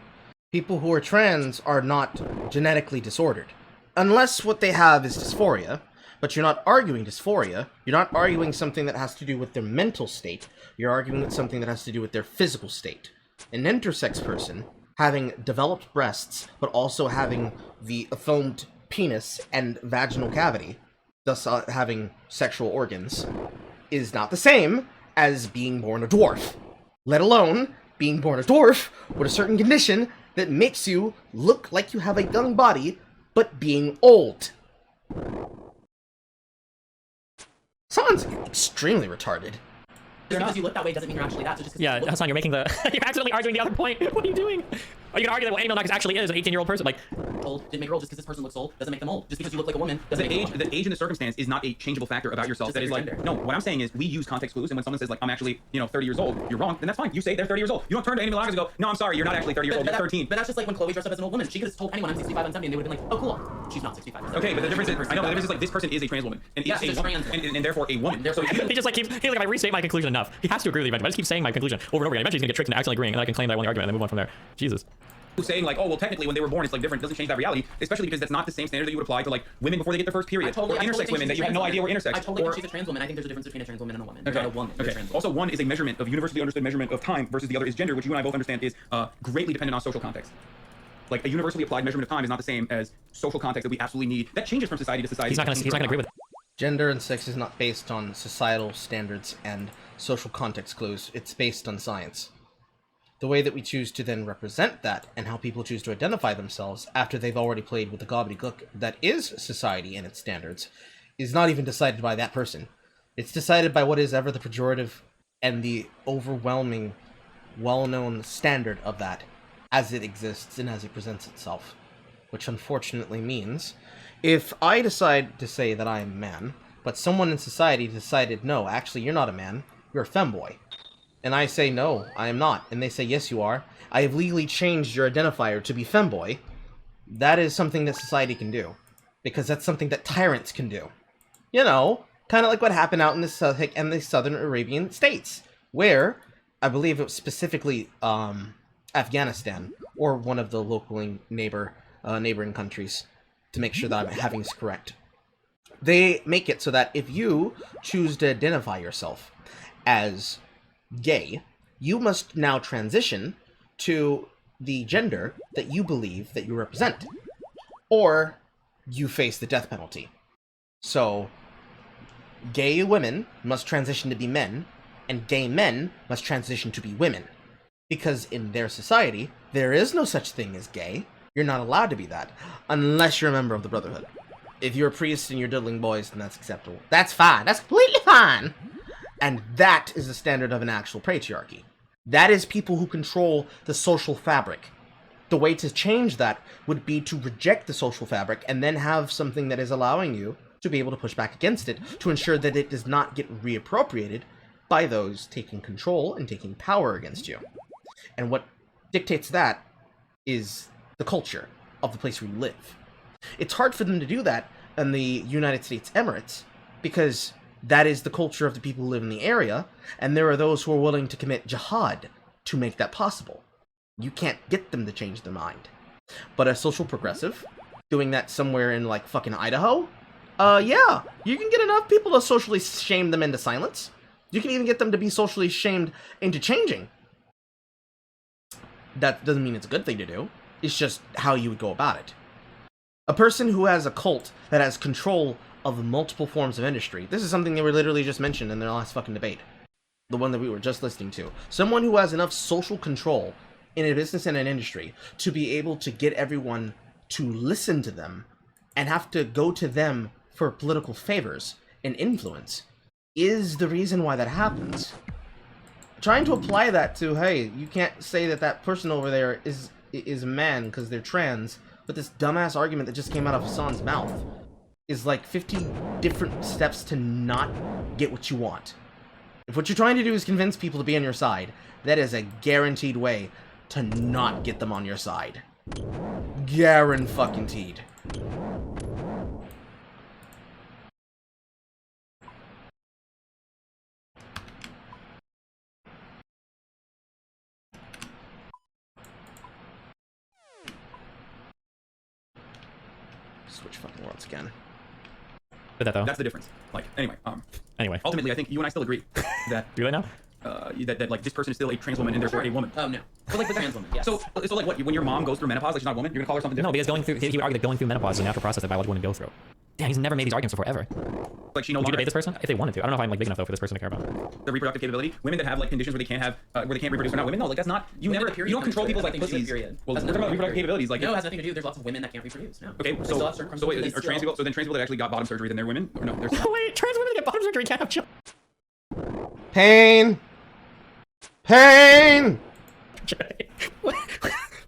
People who are trans are not genetically disordered. Unless what they have is dysphoria, but you're not arguing dysphoria, you're not arguing something that has to do with their mental state, you're arguing with something that has to do with their physical state. An intersex person, having developed breasts, but also having the foamed penis and vaginal cavity, thus having sexual organs, is not the same as being born a dwarf. Let alone being born a dwarf with a certain condition that makes you look like you have a young body, but being old. Sounds extremely retarded. Just because you look that way doesn't mean you're actually that. So just 'cause you yeah, look Hassan, you're making the you're accidentally arguing the other point. What are you doing? Or you can argue that what Amy Milonakis actually is an 18-year-old person. Like, Old didn't make her old. Just because this person looks old doesn't make them old. Just because you look like a woman The doesn't make age, them old. the age and the circumstance is not a changeable factor about yourself. Just That is like like, your gender. no, what I'm saying is we use context clues, and when someone says like, I'm actually, 30 years old, you're wrong, then that's fine. You say they're 30 years old. You don't turn to Amy Milonakis and go, no, I'm sorry, you're not actually 30 years old, you're 13. But that's just like when Chloe dressed up as an old woman. She could have told anyone I'm 65, I'm 70, and they would have been like, oh, cool. She's not 65. Or 70. Okay, but the difference is, I know, but the difference is like this person is a trans woman, and Yeah, is she's a a woman, trans woman. and therefore a woman. Therefore, So if you he just like keeps, he's like, if I restate my conclusion enough, he has to agree with me eventually. But I just keep saying my conclusion over and over again. Eventually he's gonna get tricked into accidentally agreeing, and then I can claim that I won the argument and then move on from there. Jesus. saying like, oh, well, technically when they were born, it's like different, doesn't change that reality, especially because that's not the same standard that you would apply to like women before they get their first period, or intersex women that you have no idea were intersex. I totally or... think she's a trans woman. I think there's a difference between a trans woman and a woman. Okay. You're not a woman. You're a Okay. trans woman. Also, one is a measurement of universally understood measurement of time versus the other is gender, which you and I both understand is greatly dependent on social context. Like a universally applied measurement of time is not the same as social context that we absolutely need. That changes from society to society. He's not gonna agree with it. Gender and sex is not based on societal standards and social context clues. It's based on science. The way that we choose to then represent that and how people choose to identify themselves after they've already played with the gobbledygook that is society and its standards is not even decided by that person. It's decided by what is ever the pejorative and the overwhelming, well-known standard of that as it exists and as it presents itself. Which unfortunately means, if I decide to say that I am a man, but someone in society decided, no, actually you're not a man, you're a femboy, and I say, no, I am not, and they say, yes, you are, I have legally changed your identifier to be femboy, that is something that society can do. Because that's something that tyrants can do. You know, kind of like what happened out in the southern Arabian states, where, I believe it was specifically Afghanistan, or one of the local neighboring countries, to make sure that I'm having this correct. They make it so that if you choose to identify yourself as gay, you must now transition to the gender that you believe that you represent, or you face the death penalty. So, gay women must transition to be men, and gay men must transition to be women. Because in their society, there is no such thing as gay. You're not allowed to be that, unless you're a member of the Brotherhood. If you're a priest and you're diddling boys, then that's acceptable. That's fine. That's completely fine. And that is the standard of an actual patriarchy. That is people who control the social fabric. The way to change that would be to reject the social fabric and then have something that is allowing you to be able to push back against it to ensure that it does not get reappropriated by those taking control and taking power against you. And what dictates that is the culture of the place where you live. It's hard for them to do that in the United States Emirates because that is the culture of the people who live in the area, and there are those who are willing to commit jihad to make that possible. You can't get them to change their mind. But a social progressive, doing that somewhere in, like, fucking Idaho? Yeah, you can get enough people to socially shame them into silence. You can even get them to be socially shamed into changing. That doesn't mean it's a good thing to do. It's just how you would go about it. A person who has a cult that has control of multiple forms of industry. This is something they were literally just mentioned in their last fucking debate. The one that we were just listening to. Someone who has enough social control in a business and an industry to be able to get everyone to listen to them and have to go to them for political favors and influence is the reason why that happens. Trying to apply that to, hey, you can't say that that person over there is a man because they're trans, but this dumbass argument that just came out of Hassan's mouth is like 50 different steps to not get what you want. If what you're trying to do is convince people to be on your side, that is a guaranteed way to not get them on your side. Guaranteed. Switch fucking worlds again. Did that though. That's the difference. Like, anyway, Anyway. ultimately, I think you and I still agree that Do they now? that like this person is still a trans woman and therefore a woman. Oh no. But like the trans woman. Yes. So like what? When your mom goes through menopause, like she's not a woman, you're gonna call her something No, different? because he would argue that going through menopause is a natural process that biological women go through. Damn, he's never made these arguments before ever. Like she no Would you longer debate this person? If they wanted to. I don't know if I'm like big enough though for this person to care about. the reproductive capability. Women that have like conditions where they can't have where they can't reproduce are not women. No, like that's not you Women never that period you don't control comes people's like first. I think pussies. period. Well, we're Has talking about nothing to do reproductive with capabilities. Like No, it has nothing to do. There's lots of women that can't reproduce. No. okay, They still have so certain so wait, chromosomes, are they trans still- people then trans people that actually got bottom surgery then they're women or no? They're Wait, trans women that get bottom surgery can't have children. Pain! Pain!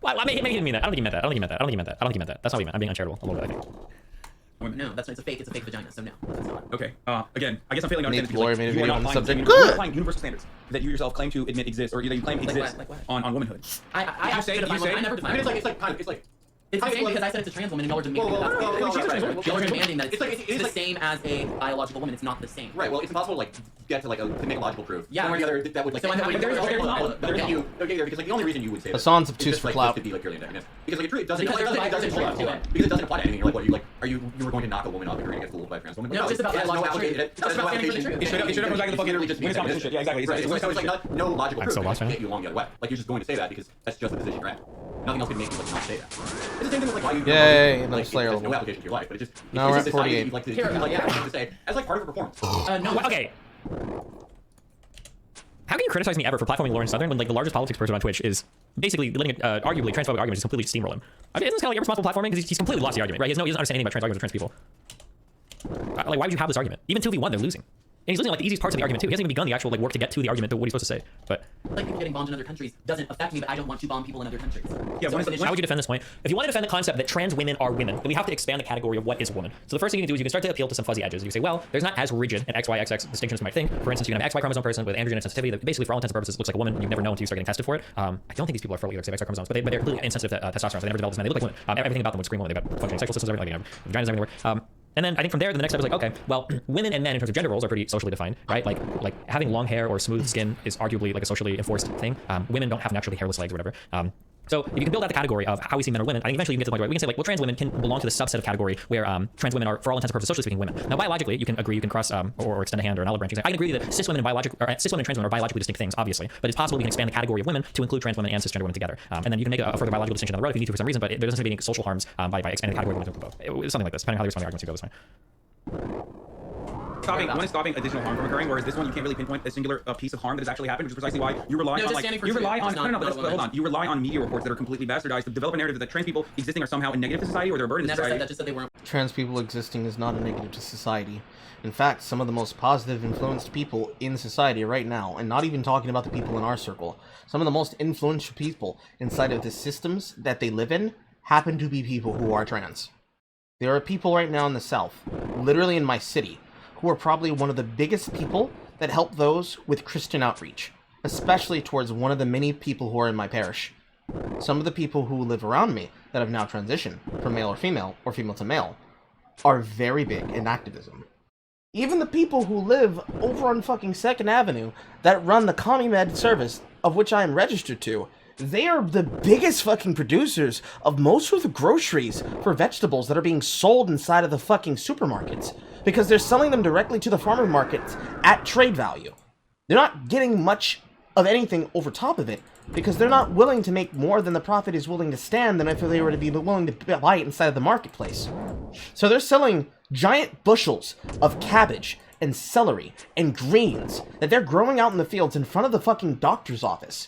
Why Maybe he didn't mean that. I don't think he meant that. I don't think he meant that. I don't think he meant that. I don't think he meant that. That's not what he meant. I'm being uncharitable a little bit, I think. No, that's it's a fake vagina, so no, it's not. Okay. Again, I guess I'm failing to understand Nate this Glory because, made a you are video not on the applying subject. you are Good. applying universal standards that you yourself claim to admit exist, or that you claim exist Like what? on womanhood. I You actually say- define you women. say- I never I define mean, women. it's like kind of It's the same because I said it's a trans woman and y'all are demanding that that's Y'all Y'all are demanding that It's like- it's it's the like- same as a biological woman. It's not the same. Right. Well, it's impossible to like get to like to make a logical proof. Yeah. One or the other that would like. So I know, but there's not. That would get you. Because like the only reason you would say Hassan's this obtuse is for just, clout. This could be like purely antagonist. Because like it truly doesn't. Because It doesn't. hold on. Because it doesn't apply to anything. You're like, what? You like? Are you were going to knock a woman up if you're going to get fooled by a trans woman? No, it's just about it has no biological application. truth. It has no It's about application. standing for It straight up goes back to the fucking literally just women's competition shit. Yeah, exactly. Right. It's It's like no logical I'm proof so that lost, can man. get you along the other way. Like you're just going to say that because that's just the position you're at. Nothing else can make you like not say that. It's the same thing with like why you. Yay, another like, Slayer there's no level. application to your life, but it just. Now it's we're just at society 48. you'd like to say as like part of a performance. No. Okay. How can you criticize me ever for platforming Lauren Southern when like the largest politics person on Twitch is basically letting arguably transphobic arguments just completely steamroll him? I mean, isn't this kind of like irresponsible platforming because he's completely lost the argument, right? He doesn't understand anything about trans arguments or trans people. Like, why would you have this argument? Even 2v1, they're losing. And he's losing like the easiest parts of the argument too. He hasn't even begun the actual like work to get to the argument, to what he's supposed to say. But Like people getting bombed in other countries doesn't affect me, but I don't want to bomb people in other countries. Yeah, So when- it's- how would you defend this point? If you want to defend the concept that trans women are women, then we have to expand the category of what is a woman. So the first thing you can do is you can start to appeal to some fuzzy edges. You can say, well, there's not as rigid an XY-XX distinction as you might think. For instance, you can have XY chromosome person with androgen sensitivity that basically, for all intents and purposes, looks like a woman, and you never know until you start getting tested for it. I don't think these people are fully XY chromosomes, but they're clearly insensitive to testosterone. So they never develop as men. They look like women. Everything about them would scream women. They've got functioning sexual systems, everything, like, vaginas everywhere. And then I think from there, the next step is like, okay, well, women and men in terms of gender roles are pretty socially defined, right? Like having long hair or smooth skin is arguably like a socially enforced thing. Women don't have naturally hairless legs or whatever. So if you can build out the category of how we see men or women, I think eventually you can get to the point where we can say like, well, trans women can belong to the subset of category where trans women are, for all intents and purposes, socially speaking, women. Now, biologically, you can agree, you can cross or extend a hand or an olive branch. I can agree that cis women and cis women and trans women are biologically distinct things, obviously, but it's possible we can expand the category of women to include trans women and cisgender women together. And then you can make a further biological distinction down the road if you need to for some reason, but there doesn't seem to be any social harms by expanding the category of women to include both. Something like this, depending on how you respond to the arguments you go this way. One is stopping additional harm from occurring, whereas this one you can't really pinpoint a singular piece of harm that has actually happened, which is precisely why you rely No, on just like standing for you truth. rely on It's not- no, but not a hold woman. on. You rely on media reports that are completely bastardized to develop a narrative that trans people existing are somehow a negative to society or they're a burden to Never society. said that. Just said they weren't. Trans people existing is not a negative to society. In fact, some of the most positive influenced people in society right now, and not even talking about the people in our circle, some of the most influential people inside of the systems that they live in happen to be people who are trans. There are people right now in the South, literally in my city, who are probably one of the biggest people that help those with Christian outreach, especially towards one of the many people who are in my parish. Some of the people who live around me that have now transitioned from male or female to male, are very big in activism. Even the people who live over on fucking 2nd Avenue that run the CommuMed service, of which I am registered to, they are the biggest fucking producers of most of the groceries for vegetables that are being sold inside of the fucking supermarkets, because they're selling them directly to the farmer markets at trade value. They're not getting much of anything over top of it, because they're not willing to make more than the profit is willing to stand than if they were to be willing to buy it inside of the marketplace. So they're selling giant bushels of cabbage and celery and greens that they're growing out in the fields in front of the fucking doctor's office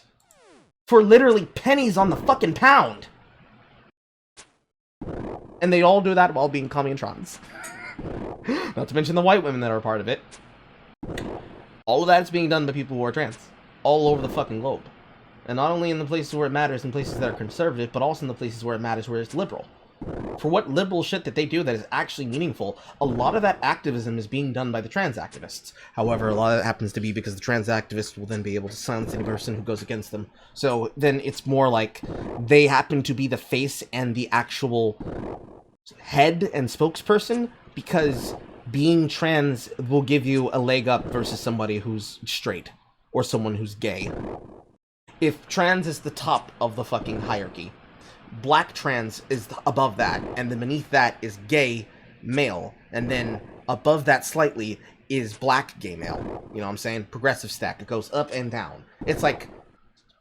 for literally pennies on the fucking pound. And they all do that while being communtrons. Not to mention the white women that are a part of it. All of that is being done by people who are trans. All over the fucking globe. And not only in the places where it matters, in places that are conservative, but also in the places where it matters, where it's liberal. For what liberal shit that they do that is actually meaningful, a lot of that activism is being done by the trans activists. However, a lot of that happens to be because the trans activists will then be able to silence any person who goes against them. So then it's more like they happen to be the face and the actual head and spokesperson, because being trans will give you a leg up versus somebody who's straight or someone who's gay. If trans is the top of the fucking hierarchy, black trans is above that, and then beneath that is gay male, and then above that slightly is black gay male. You know what I'm saying? Progressive stack. It goes up and down. It's like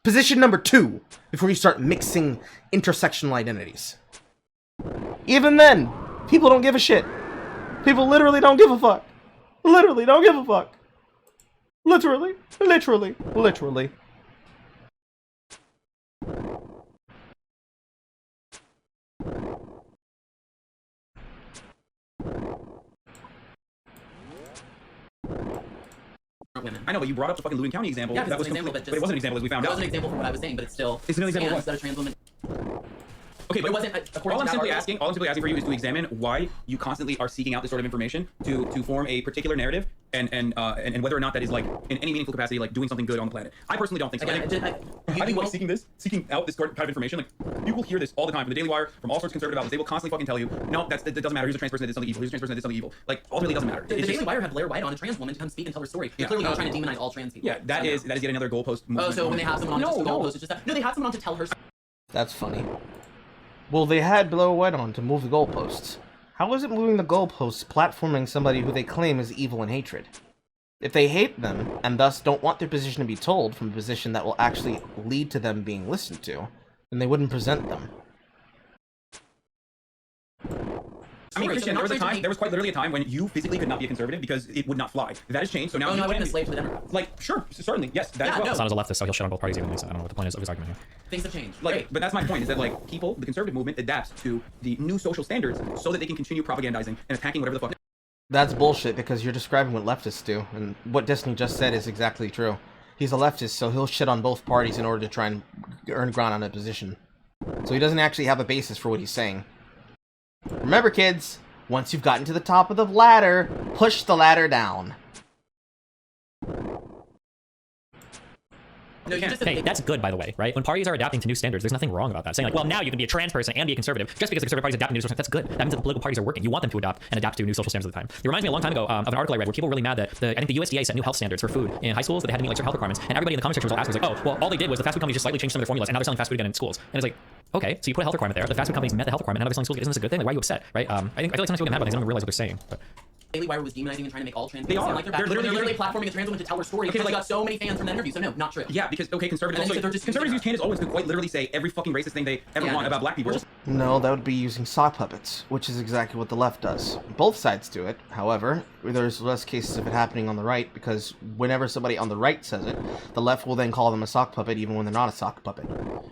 position number 2 before you start mixing intersectional identities. Even then, people don't give a shit. People literally don't give a fuck. Literally don't give a fuck. Literally. Literally. Literally. Women. I know, but you brought up the fucking Loudon County example. Yeah, 'cause that it's was an example, complete- but but it wasn't an example as we found That out. was an example for what I was saying, but it's still It's an example of stands what? that a trans woman Okay, But it wasn't according all I'm to that simply article. asking for you is to examine why you constantly are seeking out this sort of information to form a particular narrative and whether or not that is like in any meaningful capacity like doing something good on the planet. I personally don't think so. Again, I think like seeking out this kind of information, like you will hear this all the time from the Daily Wire, from all sorts of conservative outlets. They will constantly fucking tell you, no, that doesn't matter. Here's a trans person that did something evil. Here's a trans person that did something evil. Like ultimately, it doesn't matter. The It's Daily just, Wire had Blair White on, a trans woman, to come speak and tell her story. They're Yeah. clearly not trying to demonize all trans people. yeah, that is yet another goalpost. Oh, movement. so when they have someone on, it's just a No. goalpost. It's just that. No, they had someone on to tell her. That's funny. Well, they had Blair White on to move the goalposts. How is it moving the goalposts platforming somebody who they claim is evil and hatred? If they hate them, and thus don't want their position to be told from a position that will actually lead to them being listened to, then they wouldn't present them. I mean, Sorry, Christian, so there was quite literally a time when you physically could not be a conservative because it would not fly. That has changed, so now Oh, you no, I would can have been be. a slave to the Democrats. Like, sure, certainly, yes, that Yeah, as well. no. Hassan is a leftist, so he'll shit on both parties evenly. So I don't know what the point is of his argument here. Things have changed. Like, Great. but that's my point, is that like people, the conservative movement adapts to the new social standards so that they can continue propagandizing and attacking whatever the fuck. That's bullshit, because you're describing what leftists do, and what Destiny just said is exactly true. He's a leftist, so he'll shit on both parties in order to try and earn ground on a position. So he doesn't actually have a basis for what he's saying. Remember, kids, once you've gotten to the top of the ladder, push the ladder down. No, you just Hey, that's good, by the way, right? When parties are adapting to new standards, there's nothing wrong about that. Saying like, well, now you can be a trans person and be a conservative just because the conservative parties adapt to new social standards. That's good. That means that the political parties are working. You want them to adapt to new social standards at the time. It reminds me a long time ago of an article I read where people were really mad that I think the USDA set new health standards for food in high schools that they had to meet like certain health requirements, and everybody in the comment section was all asking, like, oh, well, all they did was the fast food companies just slightly changed some of their formulas, and now they're selling fast food again in schools. And it's like, okay, so you put a health requirement there. The fast food companies met the health requirement, and now they're selling schools. Isn't this a good thing? Like, why are you upset, right? I feel like sometimes people get mad about things. They don't realize what they're saying. But Daily Wire was demonizing and trying to make all trans They people seem are. like they're They're bad. They're literally- literally platforming a trans woman to tell her story because they got so many fans from that interview. So no, not true. Yeah, because okay, conservatives And then also they're just conservatives use using Candace Owens to quite literally say every fucking racist thing they ever Yeah, want no, about black people. No, that would be using sock puppets, which is exactly what the left does. Both sides do it, however, there's less cases of it happening on the right, because whenever somebody on the right says it, the left will then call them a sock puppet even when they're not a sock puppet.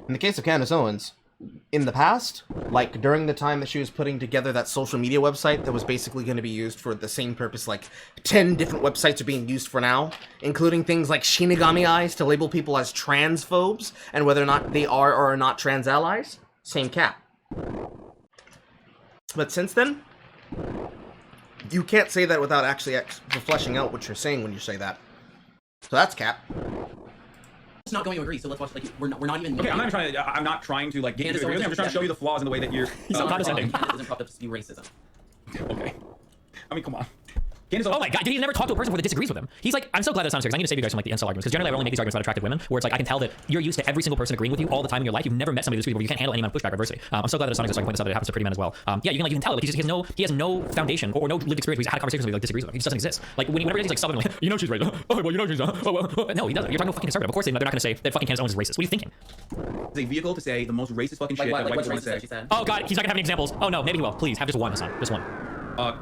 In the case of Candace Owens, in the past, like during the time that she was putting together that social media website that was basically going to be used for the same purpose like 10 different websites are being used for now, including things like Shinigami Eyes to label people as transphobes and whether or not they are or are not trans allies, same cap. But since then, you can't say that without actually fleshing out what you're saying when you say that. So that's cap. It's not going to agree. So let's watch. Like we're not even. Okay, I'm not trying to like get Candace into it. Owens I'm just trying to show you the flaws in the way that you're. so condescending. It doesn't prop up to be racism. Okay. I mean, come on. Candace Oh Owens. my god, did he never talk to a person who disagrees with him? He's like, I'm so glad that's not serious. I need to save you guys from like the incel arguments, because generally I only make these arguments about attractive women, where it's like I can tell that you're used to every single person agreeing with you all the time in your life. You've never met somebody who disagrees with you. You can't handle any amount of pushback or adversity. I'm so glad that it's not exists. So I can point this out that it happens to pretty men as well. Yeah, you can tell it. Like, he has no foundation or no lived experience. He's had conversations with somebody like disagrees with him. He just doesn't exist. Like whenever he's like stubbornly, you know she's right. Oh well, you know she's not. Oh well. No, he doesn't. You're talking about fucking conservative. Of course they're not going to say that fucking Candace Owens is racist. What are you thinking? It's a vehicle to say the most racist fucking shit Like what? that Like white what's people want to racist that say. she said? Oh god, he's not gonna have any examples. Oh no, maybe he will. Please have just one, Hassan. Just one.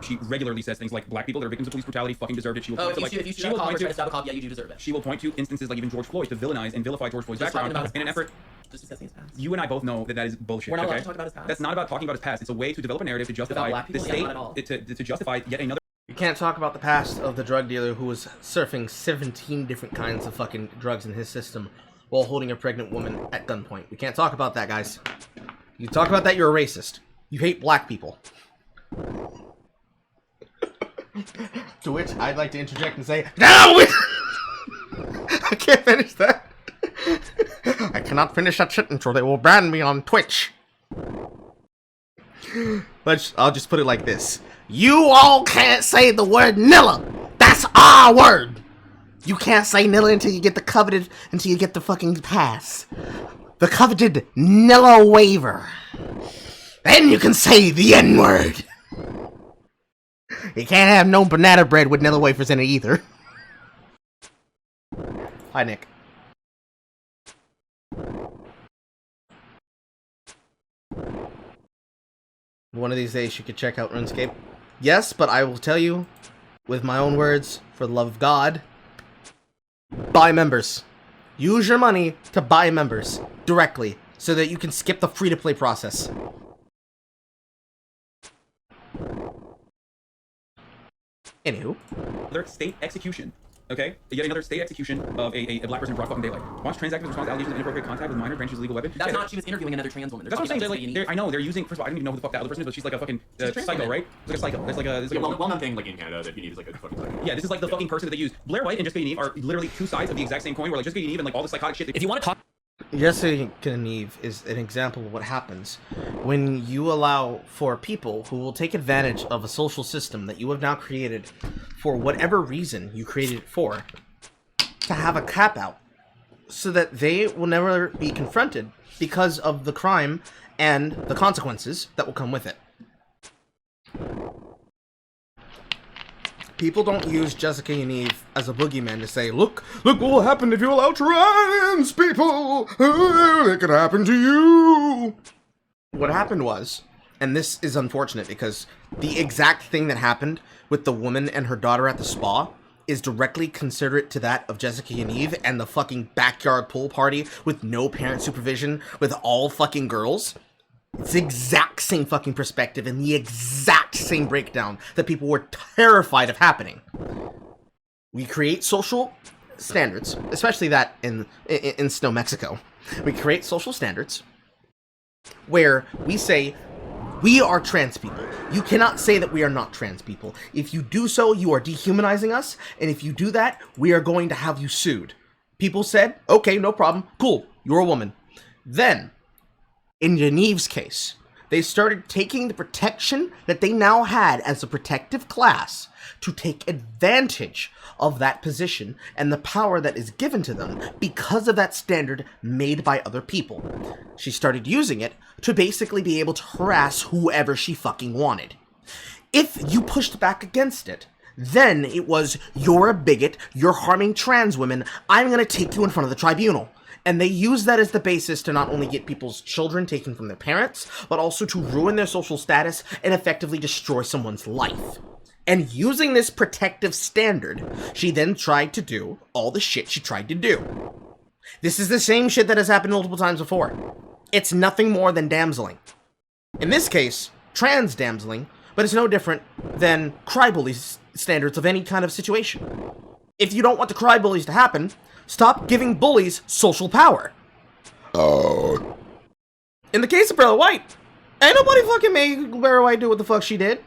She regularly says things like black people that are victims of police brutality fucking deserved it. She will Oh, point if to you like shoot she a will cop or point try to to stab a cop, yeah, you do deserve it. she will point to instances like even George Floyd to villainize and vilify George Floyd's Just talking background about his in an past. effort. Just discussing his past. You and I both know that is bullshit. We're not allowed okay? to talk about his past. That's not about talking about his past. It's a way to develop a narrative to justify black the people? Yeah, state not at all. to justify yet another. You can't talk about the past of the drug dealer who was surfing 17 different kinds of fucking drugs in his system while holding a pregnant woman at gunpoint. We can't talk about that, guys. You talk about that, you're a racist. You hate black people. To which I'd like to interject and say, no! I can't finish that. I cannot finish that sentence or they will ban me on Twitch. I'll just put it like this. You all can't say the word Nilla. That's our word. You can't say Nilla until you get the coveted, until you get the fucking pass. The coveted Nilla waiver. Then you can say the N-word. You can't have no banana bread with Nilla wafers in it either. Hi, Nick. One of these days you could check out RuneScape. Yes, but I will tell you, with my own words, for the love of God, buy members. Use your money to buy members directly so that you can skip the free-to-play process. Anywho. Their state execution Okay, yet another state execution of a black person in broad fucking daylight. Watch trans activists respond to allegations of inappropriate contact with minor, branches legal weapon. That's not. She was interviewing another trans woman. That's what I'm saying. I know they're using. First of all, I don't even know who the fuck that other person is, but she's like a fucking psycho, woman. right? It's like a psycho. It's like a. well-known thing like in Canada that you need is like a fucking psycho. Yeah, this is like the fucking person that they use. Blair White and Jessica Yaniv are literally two sides of the exact same coin. Where like Jessica Yaniv and like all the psychotic shit. If you want to talk Jessica Yaniv is an example of what happens when you allow for people who will take advantage of a social system that you have now created for whatever reason you created it for, to have a cap out so that they will never be confronted because of the crime and the consequences that will come with it. People don't use Jessica Yaniv as a boogeyman to say, look what will happen if you allow trans people. It could happen to you. What happened was, and this is unfortunate because the exact thing that happened with the woman and her daughter at the spa is directly considerate to that of Jessica Yaniv and the fucking backyard pool party with no parent supervision with all fucking girls. It's the exact same fucking perspective and the exact same breakdown that people were terrified of happening. We create social standards, especially that in Snow, Mexico. We create social standards where we say, we are trans people. You cannot say that we are not trans people. If you do so, you are dehumanizing us, and if you do that, we are going to have you sued. People said, okay, no problem, cool, you're a woman. Then, in Yaniv's case, they started taking the protection that they now had as a protective class to take advantage of that position and the power that is given to them because of that standard made by other people. She started using it to basically be able to harass whoever she fucking wanted. If you pushed back against it, then it was, you're a bigot, you're harming trans women, I'm gonna take you in front of the tribunal. And they use that as the basis to not only get people's children taken from their parents, but also to ruin their social status and effectively destroy someone's life. And using this protective standard, she then tried to do all the shit she tried to do. This is the same shit that has happened multiple times before. It's nothing more than damseling. In this case, trans damseling, but it's no different than cry-bully standards of any kind of situation. If you don't want the cry-bullies to happen, stop giving bullies social power. In the case of Blair White, ain't nobody fucking made Blair White do what the fuck she did.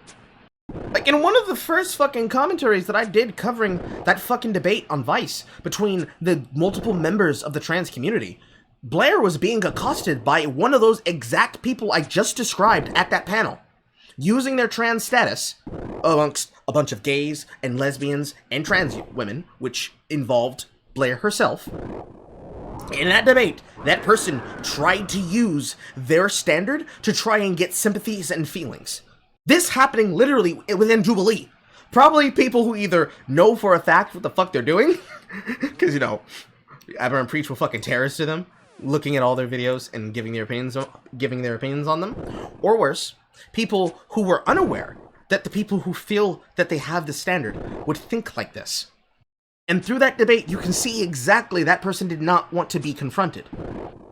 Like, in one of the first fucking commentaries that I did covering that fucking debate on Vice between the multiple members of the trans community, Blair was being accosted by one of those exact people I just described at that panel, using their trans status amongst a bunch of gays and lesbians and trans women, which involved Blair herself. In that debate, that person tried to use their standard to try and get sympathies and feelings. This happening literally within Jubilee. Probably people who either know for a fact what the fuck they're doing, because, you know, Aberrant Preach will fucking terrorists to them, looking at all their videos and giving their opinions on them, or worse, people who were unaware that the people who feel that they have the standard would think like this. And through that debate, you can see exactly that person did not want to be confronted.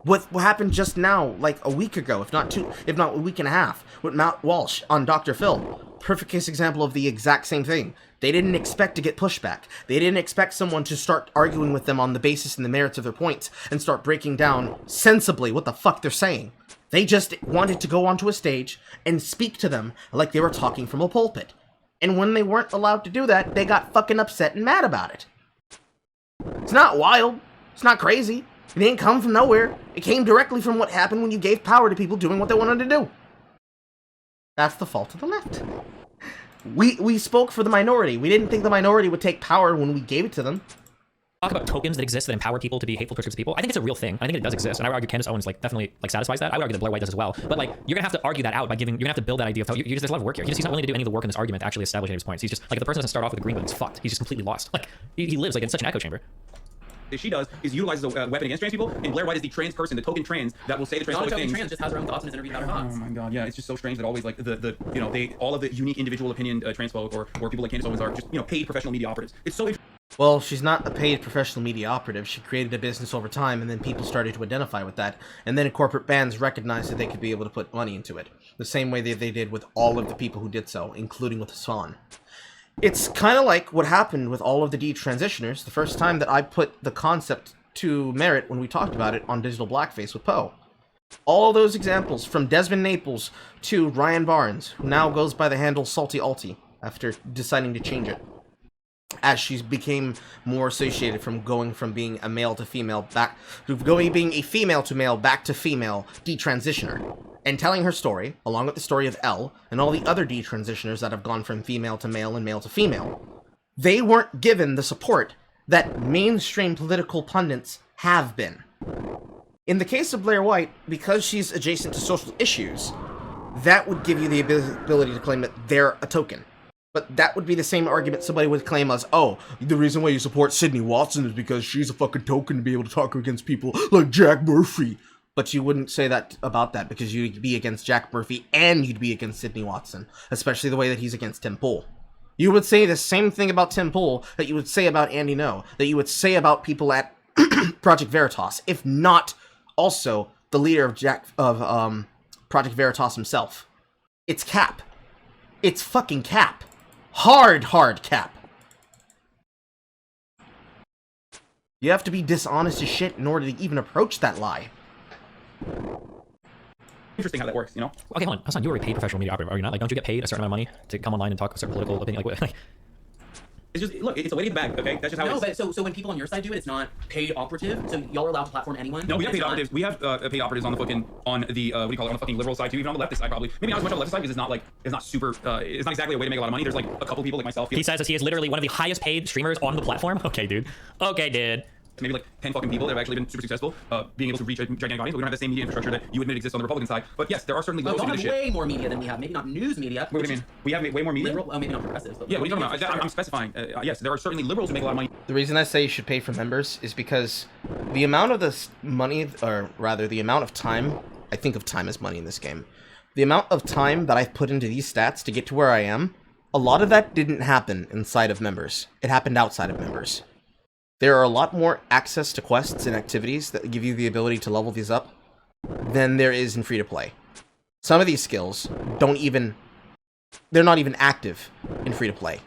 What happened just now, like a week ago, if not a week and a half, with Matt Walsh on Dr. Phil. Perfect case example of the exact same thing. They didn't expect to get pushback. They didn't expect someone to start arguing with them on the basis and the merits of their points and start breaking down sensibly what the fuck they're saying. They just wanted to go onto a stage and speak to them like they were talking from a pulpit. And when they weren't allowed to do that, they got fucking upset and mad about it. It's not wild. It's not crazy. It didn't come from nowhere. It came directly from what happened when you gave power to people doing what they wanted to do. That's the fault of the left. We spoke for the minority. We didn't think the minority would take power when we gave it to them. Talk about tokens that exist that empower people to be hateful towards people. I think it's a real thing. I think it does exist, and I would argue Candace Owens definitely satisfies that. I would argue that Blair White does as well. But you're gonna have to argue that out by you're gonna have to build that idea of there's a lot of work here. He's not willing to do any of the work in this argument to actually establish any of his points. He's just if the person doesn't start off with a green button, he's fucked. He's just completely lost. He lives in such an echo chamber. That she does is utilizes a weapon against trans people, and Blair White is the trans person, the token trans that will say the transphobic things. Trans just has her own thoughts in his interview about her thoughts. Oh my god, yeah, it's just so strange that always all of the unique individual opinion transfolk or people like Candace Owens are just paid professional media operatives. It's so interesting. Well, she's not a paid professional media operative. She created a business over time, and then people started to identify with that. And then corporate bands recognized that they could be able to put money into it. The same way that they did with all of the people who did so, including with Hassan. It's kind of like what happened with all of the detransitioners the first time that I put the concept to merit when we talked about it on Digital Blackface with Poe. All those examples, from Desmond Naples to Ryan Barnes, who now goes by the handle Salty Alty after deciding to change it, as she became more associated from going from being a male to female back to being a female to male back to female detransitioner, and telling her story along with the story of Elle and all the other detransitioners that have gone from female to male and male to female. They weren't given the support that mainstream political pundits have been. In the case of Blair White, because she's adjacent to social issues, that would give you the ability to claim that they're a token. But that would be the same argument somebody would claim as, oh, the reason why you support Sydney Watson is because she's a fucking token to be able to talk against people like Jack Murphy. But you wouldn't say that about that, because you'd be against Jack Murphy and you'd be against Sydney Watson, especially the way that he's against Tim Pool. You would say the same thing about Tim Pool that you would say about Andy No, that you would say about people at Project Veritas, if not also the leader of Project Veritas himself. It's Cap. It's fucking Cap. Hard Cap. You have to be dishonest as shit in order to even approach that lie. Interesting how that works, you know? Okay, hold on. Hassan, you are a paid professional media operator, are you not? Like, don't you get paid a certain amount of money to come online and talk a certain political opinion? Like, what? It's just, look, it's a lady in the bag, okay? That's just how No, it is. but so when people on your side do it, it's not paid operative. So y'all are allowed to platform anyone. No, we have It's paid not- operatives. We have paid operatives on the fucking, on the, what do you call it, on the fucking liberal side too, even on the leftist side probably. Maybe not as much on the leftist side because it's not like, it's not super, it's not exactly a way to make a lot of money. There's like a couple people like myself. He says that he is literally one of the highest paid streamers on the platform. Okay, dude. Okay, dude. Maybe like 10 fucking people that have actually been super successful, being able to reach a gigantic audience. But we don't have the same media infrastructure that you admit exists on the Republican side. But yes, there are certainly Oh, liberals y'all who have do this shit. way more media than we have. Maybe not news media. What do you mean? We have way more media? Liberal, maybe not progressives. But Yeah, what are you talking media about? I'm specifying. Yes, there are certainly liberals who make a lot of money. The reason I say you should pay for members is because the amount of this money, or rather the amount of time, I think of time as money in this game, the amount of time that I've put into these stats to get to where I am, a lot of that didn't happen inside of members. It happened outside of members. There are a lot more access to quests and activities that give you the ability to level these up than there is in free-to-play. Some of these skills they're not even active in free-to-play.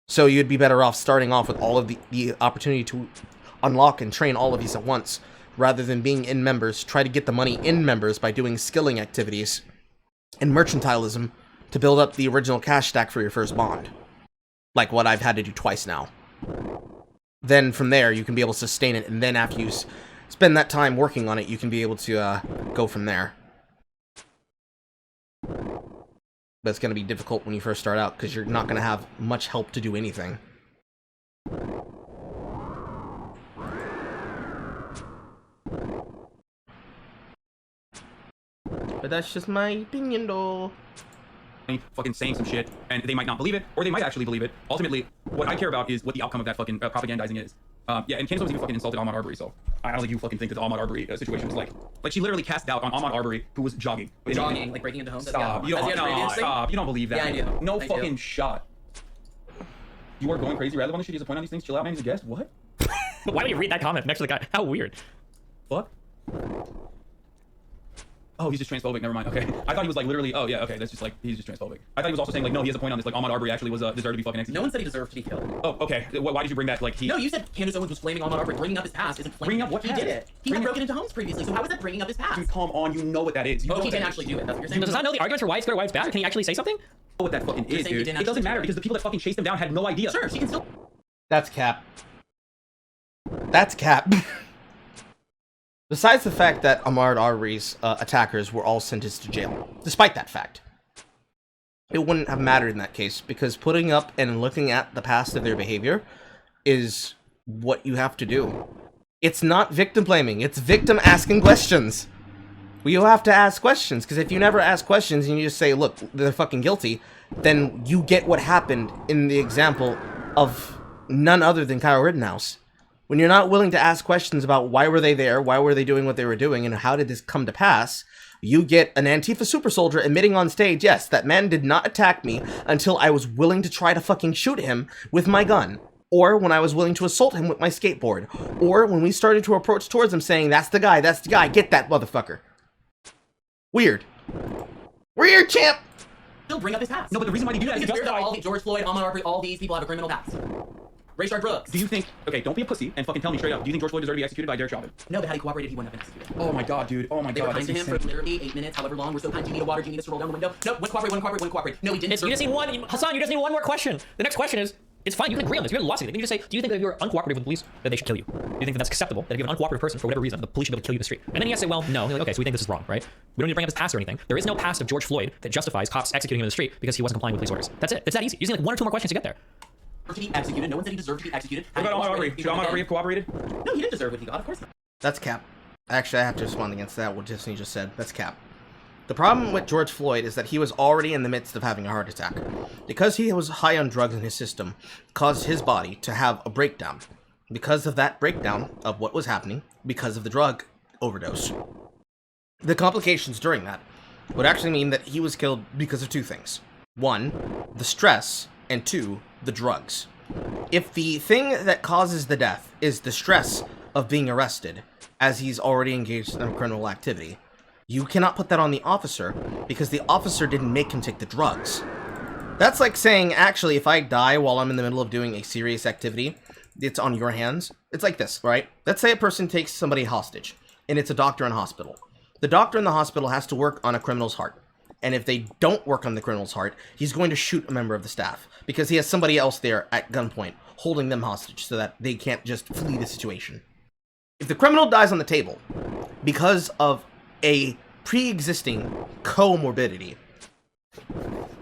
So you'd be better off starting off with all of the opportunity to unlock and train all of these at once, rather than being in members, try to get the money in members by doing skilling activities and mercantilism to build up the original cash stack for your first bond. Like what I've had to do twice now. Then from there, you can be able to sustain it, and then after you spend that time working on it, you can be able to go from there. But it's going to be difficult when you first start out, because you're not going to have much help to do anything. But that's just my opinion, though. Fucking saying some shit, and they might not believe it, or they might actually believe it. Ultimately, what I care about is what the outcome of that fucking propagandizing is. Yeah, and Candace was even fucking insulted Ahmaud Arbery, so I don't think you fucking think that the Ahmaud Arbery situation was like she literally cast doubt on Ahmaud Arbery, who was jogging. Jogging, like breaking into homes. Stop. You As he don't, has no, previously? stop. You don't believe that. Yeah, I do. No I do. fucking shot. You are going crazy. Rather on the shit. He's a point on these things. Chill out, man. He's a guest. What? Why would you read that comment next to the guy? How weird. Fuck. Oh, he's just transphobic. Never mind. Okay. I thought he was like literally. Oh yeah. Okay. That's just like he's just transphobic. I thought he was also saying like no, he has a point on this. Like Ahmaud Arbery actually was deserved to be fucking executed. No one said he deserved to be killed. Oh, okay. Why did you bring that? Like he. No, you said Candace Owens was flaming Ahmaud Arbery. Bringing up his past isn't flaming. Bringing up what He past? did it. He had broken into homes previously, so how is that bringing up his past? Dude, come on. You know what that is. You Oh, know he what didn't that actually do it. That's what you're saying. Does that know the arguments for why it's good or why it's bad? Can he actually say something? know what that fucking You're is, saying he dude. didn't It doesn't actually matter do it. because the people that fucking chased him down had no idea. Sure, she can still. That's cap. That's cap. Besides the fact that Ahmaud Arbery's attackers were all sentenced to jail, despite that fact, it wouldn't have mattered in that case, because putting up and looking at the past of their behavior is what you have to do. It's not victim blaming, it's victim asking questions. Well, you have to ask questions, because if you never ask questions and you just say, look, they're fucking guilty, then you get what happened in the example of none other than Kyle Rittenhouse. When you're not willing to ask questions about why were they there, why were they doing what they were doing, and how did this come to pass, you get an Antifa super soldier admitting on stage, yes, that man did not attack me until I was willing to try to fucking shoot him with my gun. Or when I was willing to assault him with my skateboard. Or when we started to approach towards him saying, that's the guy, get that motherfucker. Weird. Weird, champ! They'll bring up his past. No, but the reason why they do that is Because justify. all George Floyd, Ahmaud Arbery, all these people have a criminal past. Rayshard Brooks. Do you think? Okay, don't be a pussy and fucking tell me straight up. Do you think George Floyd deserved to be executed by Derek Chauvin? No, but had he cooperated, he wouldn't have been executed. Oh my god, dude. Oh my They were god. kind to That's him for insane. literally 8 minutes, however long. We're so kind. Do you need a water? Do you need us to roll down the window? No, wouldn't cooperate, wouldn't cooperate, wouldn't cooperate. No, he didn't. You just need one, Hassan. You just need one more question. The next question is, it's fine. You can agree on this. You haven't lost anything. You just say, do you think that if you're uncooperative with the police, that they should kill you? Do you think that that's acceptable? That if you're an uncooperative person for whatever reason, the police should be able to kill you in the street? And then you have to say, well, no. You're like, okay, so we think this is wrong, right? We don't need to bring up his past or anything. There is no past of George Floyd that justifies cops executing him in the street because he wasn't complying with police orders. That's it. It's that easy. You just need like 1 or 2 more questions to get there. To be executed. No one said he deserved to be executed. What about Ahmaud Arbery? Should Ahmaud Arbery have cooperated? No, he didn't deserve what he got. Of course not. That's cap. Actually, I have to respond against that, what Disney just said. That's cap. The problem with George Floyd is that he was already in the midst of having a heart attack. Because he was high on drugs in his system, caused his body to have a breakdown. Because of that breakdown of what was happening, because of the drug overdose, the complications during that would actually mean that he was killed because of 2 things. 1, the stress, and 2, the drugs. If the thing that causes the death is the stress of being arrested, as he's already engaged in a criminal activity, you cannot put that on the officer because the officer didn't make him take the drugs. That's like saying, actually, if I die while I'm in the middle of doing a serious activity, it's on your hands. It's like this, right? Let's say a person takes somebody hostage, and it's a doctor in a hospital. The doctor in the hospital has to work on a criminal's heart. And if they don't work on the criminal's heart, he's going to shoot a member of the staff because he has somebody else there at gunpoint holding them hostage so that they can't just flee the situation. If the criminal dies on the table because of a pre-existing comorbidity,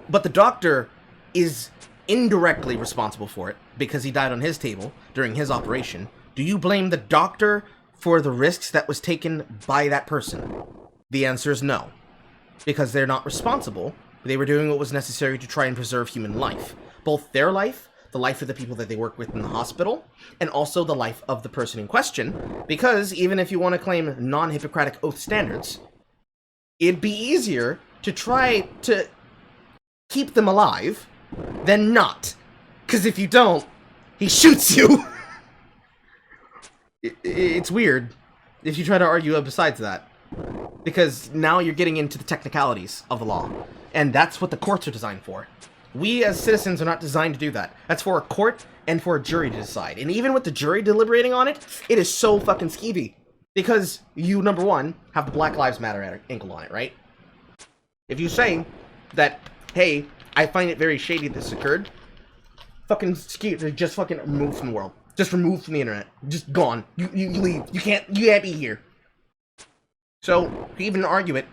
but the doctor is indirectly responsible for it because he died on his table during his operation, do you blame the doctor for the risks that was taken by that person? The answer is no. Because they're not responsible, they were doing what was necessary to try and preserve human life. Both their life, the life of the people that they work with in the hospital, and also the life of the person in question, because even if you want to claim non-Hippocratic Oath standards, it'd be easier to try to keep them alive than not. Because if you don't, he shoots you! It's weird if you try to argue besides that. Because now you're getting into the technicalities of the law. And that's what the courts are designed for. We as citizens are not designed to do that. That's for a court and for a jury to decide. And even with the jury deliberating on it, it is so fucking skeevy. Because you, number one, have the Black Lives Matter angle on it, right? If you say that, hey, I find it very shady this occurred, fucking just fucking removed from the world. Just removed from the internet. Just gone. You leave. You can't be here. So, to even argue it,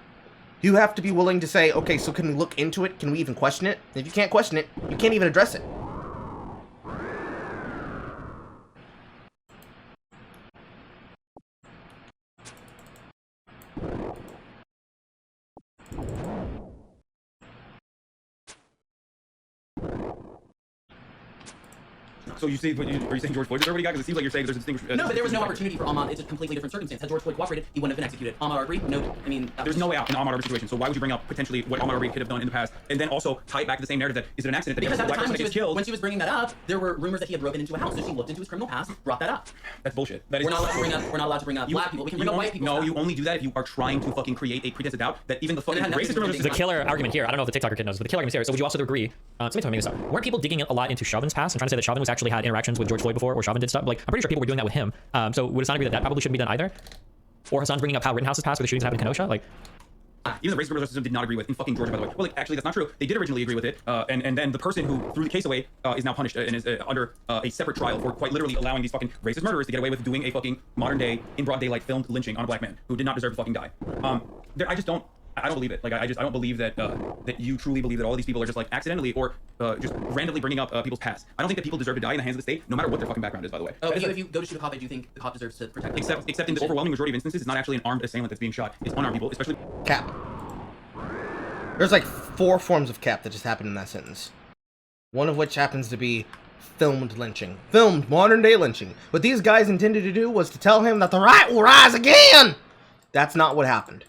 you have to be willing to say, okay, so can we look into it? Can we even question it? If you can't question it, you can't even address it. So you say, are you saying George Floyd deserved what he got? Because it seems like you're saying there's a distinguished. No, but there was no opportunity for Ahmaud. It's a completely different circumstance. Had George Floyd cooperated, he wouldn't have been executed. Ahmaud Arbery, no. I mean, There's no way out in the Ahmaud Arbery situation. So why would you bring up potentially what Ahmaud Arbery could have done in the past, and then also tie it back to the same narrative that is it an accident that because at the black time person gets killed? when she was bringing that up, there were rumors that he had broken into a house. So she looked into his criminal past, brought that up. That's bullshit. That is. We're not allowed to bring up black people. We can bring up white people. No, you only do that if you are trying to fucking create a pretense of doubt that even the fucking It had nothing racist to do with criminals. The killer argument here, I don't know if the TikToker kid knows, but the killer argument here, so would you also agree, somebody told me this up, weren't people digging a lot into Chauvin's past and trying to say that Chauvin was actually had interactions with George Floyd before, or Chauvin did stuff? Like, I'm pretty sure people were doing that with him. So would Hassan agree that that probably shouldn't be done either? Or Hassan's bringing up how Rittenhouse's past with the shootings happened in Kenosha? Like, Even the racist criminal justice system did not agree with in fucking Georgia, by the way. Well, like, actually, that's not true. They did originally agree with it, and then the person who threw the case away is now punished and is under a separate trial for quite literally allowing these fucking racist murderers to get away with doing a fucking modern day, in broad daylight, filmed lynching on a black man who did not deserve to fucking die. I don't believe it. Like, I don't believe that that you truly believe that all these people are just like accidentally or just randomly bringing up people's past. I don't think that people deserve to die in the hands of the state, no matter what their fucking background is, by the way. Oh, if you go to shoot a cop, I do think the cop deserves to protect him. Except in the overwhelming majority of instances, it's not actually an armed assailant that's being shot. It's unarmed people, especially. Cap. There's like 4 forms of cap that just happened in that sentence. One of which happens to be filmed lynching. Filmed modern day lynching. What these guys intended to do was to tell him that the right will rise again! That's not what happened.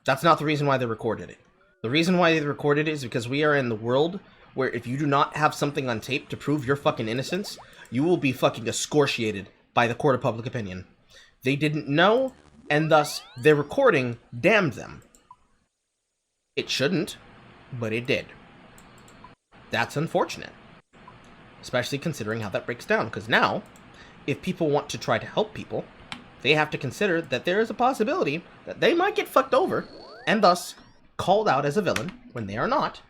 That's not the reason why they recorded it. The reason why they recorded it is because we are in the world where if you do not have something on tape to prove your fucking innocence, you will be fucking excoriated by the court of public opinion. They didn't know, and thus their recording damned them. It shouldn't, but it did. that's unfortunate. Especially considering how that breaks down. Because now, if people want to try to help people, they have to consider that there is a possibility that they might get fucked over, and thus called out as a villain when they are not.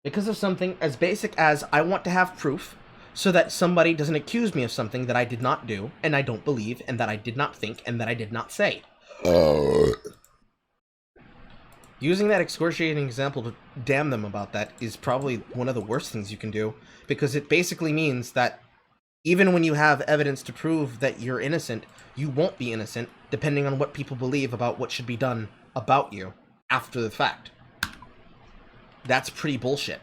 Because of something as basic as I want to have proof so that somebody doesn't accuse me of something that I did not do, and I don't believe, and that I did not think, and that I did not say. Using that excruciating example to damn them about that is probably one of the worst things you can do, because it basically means that even when you have evidence to prove that you're innocent, you won't be innocent, depending on what people believe about what should be done about you after the fact. That's pretty bullshit.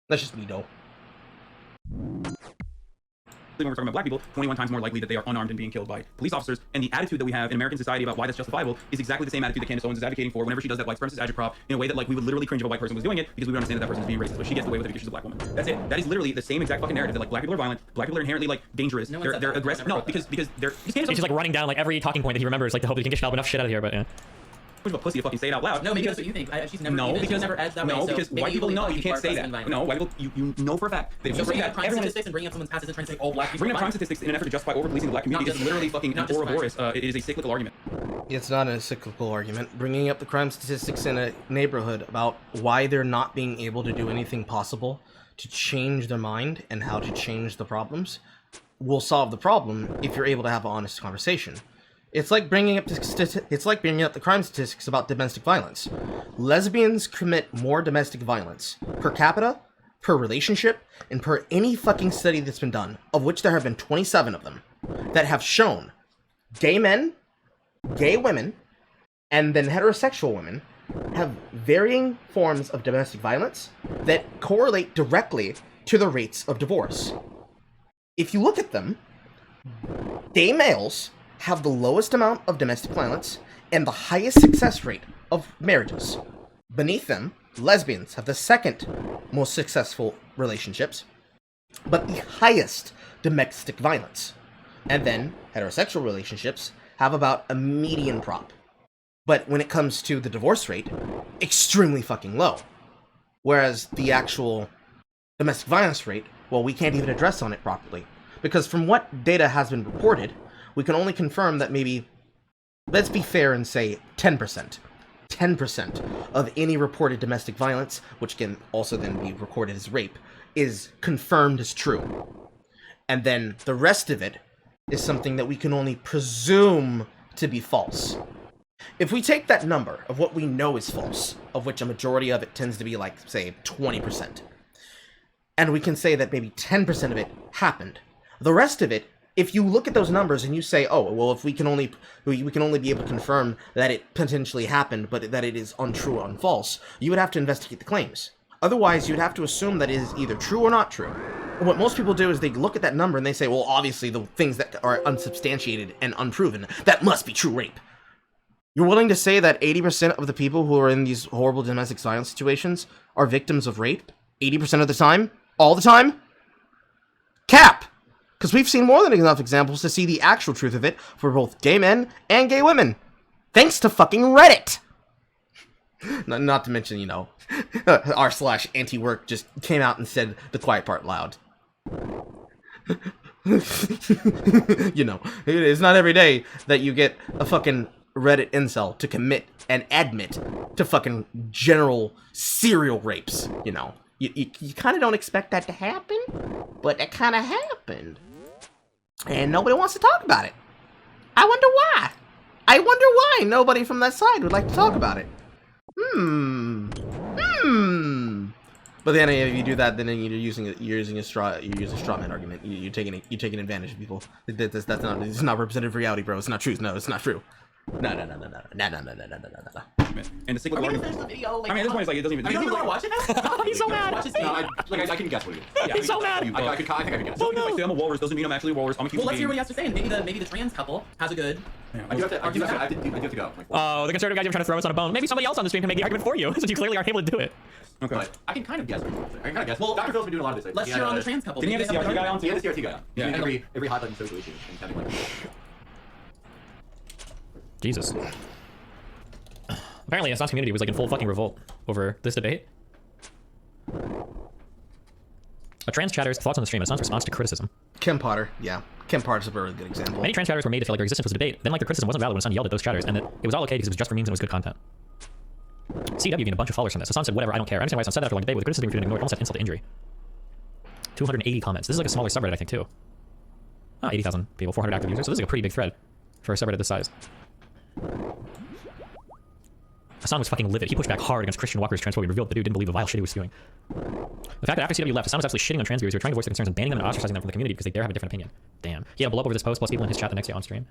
That's just me, though. When we're talking about black people, 21 times more likely that they are unarmed and being killed by police officers. And the attitude that we have in American society about why that's justifiable is exactly the same attitude that Candace Owens is advocating for whenever she does that white supremacist agitprop in a way that, like, we would literally cringe if a white person was doing it because we would understand that that person is being racist. But she gets away with it because she's a black woman. That's it. That is literally the same exact fucking narrative that, like, black people are violent, black people are inherently, like, dangerous. No one said they're that. aggressive. Never No, heard that. because they're. He's just like running down like every talking point that he remembers, like to hope he can get enough shit out of here. But yeah. Much of a pussy to fucking say it out loud. No, maybe that's what you think. She's never. No, even, because she's never edged that way. no, So because maybe white you people believe know black you people can't are say aggressive and that. violent. No, white people, you know for a fact that if So you bring bringing that, up crime everyone is statistics and bringing up someone's past isn't trying to say all black people. bringing up are crime violent. statistics in an effort to justify over policing the black community Not is literally fucking not just Ouroboros. It is a cyclical argument. It's not a cyclical argument. Bringing up the crime statistics in a neighborhood about why they're not being able to do anything possible to change their mind and how to change the problems will solve the problem if you're able to have an honest conversation. It's like bringing up the crime statistics about domestic violence. Lesbians commit more domestic violence per capita, per relationship, and per any fucking study that's been done, of which there have been 27 of them, that have shown gay men, gay women, and then heterosexual women have varying forms of domestic violence that correlate directly to the rates of divorce. If you look at them, gay males have the lowest amount of domestic violence and the highest success rate of marriages. Beneath them, lesbians have the second most successful relationships, but the highest domestic violence. And then heterosexual relationships have about a median prop. But when it comes to the divorce rate, extremely fucking low. Whereas the actual domestic violence rate, well, we can't even address on it properly. Because from what data has been reported, we can only confirm that maybe, let's be fair and say 10%. 10% of any reported domestic violence, which can also then be recorded as rape, is confirmed as true. And then the rest of it is something that we can only presume to be false. If we take that number of what we know is false, of which a majority of it tends to be like, say, 20%, and we can say that maybe 10% of it happened, the rest of it, if you look at those numbers and you say, oh, well, if we can only be able to confirm that it potentially happened, but that it is untrue or unfalse, you would have to investigate the claims. Otherwise, you'd have to assume that it is either true or not true. And what most people do is they look at that number and they say, well, obviously the things that are unsubstantiated and unproven, that must be true rape. You're willing to say that 80% of the people who are in these horrible domestic violence situations are victims of rape? 80% of the time? All the time? Cap! Because we've seen more than enough examples to see the actual truth of it for both gay men and gay women. Thanks to fucking Reddit! Not to mention, you know, r/anti-work just came out and said the quiet part loud. You know, it's not every day that you get a fucking Reddit incel to commit and admit to fucking general serial rapes, you know. You kind of don't expect that to happen, but it kind of happened. And nobody wants to talk about it. I wonder why. I wonder why nobody from that side would like to talk about it. But then if you do that, then you're using a straw man argument. You're taking advantage of people. That's not representative reality, bro. It's not true. No, it's not true. No. And the cyclical argument. Finish the video. Like, I mean, at this point, it's like it doesn't even. you don't want to watch it now? He's so mad. Watch it. No, I can guess what it is. Yeah, He's so mad. I think I can guess. Like, say I'm a walrus doesn't mean I'm actually a walrus. I'm a human Well, let's hear what being. he has to say. And maybe the trans couple has a good I do have to. I do have to go. Like, Oh, the conservative guys are trying to throw us on a bone. Maybe somebody else on the stream can make the argument for you, since you clearly aren't able to do it. okay. But I can kind of guess. I can kind of guess. Well, Dr. Phil's been doing a lot of this. Let's cheer on the trans couple. Didn't he have the CRT guy on too? He had the CRT guy on. Yeah. And every hot button social issue. And having like. Jesus. Apparently, Assange's community was like in full fucking revolt over this debate. A trans chatter's thoughts on the stream. Assange's response to criticism. Kim Potter, yeah. Kim Potter's a very good example. Many trans chatters were made to feel like their existence was a debate. Then, like, the criticism wasn't valid when Assange yelled at those chatters, and that it was all okay because it was just for memes and it was good content. CW gained a bunch of followers from this. Assange said, whatever, I don't care. I understand why Assange said that after a long debate, with the criticism being ignored, almost at insult to injury. 280 comments. This is like a smaller subreddit, I think, too. Oh, 80,000 people, 400 active users. So this is like a pretty big thread for a subreddit this size. Assange was fucking livid. He pushed back hard against Christian Walker's transphobia, revealed the dude didn't believe the vile shit he was spewing. The fact that after CW left, Assange was absolutely shitting on trans viewers who were trying to voice their concerns and banning them and ostracizing them from the community because they dare have a different opinion. Damn. He had a blow up over this post, plus people in his chat the next day on stream.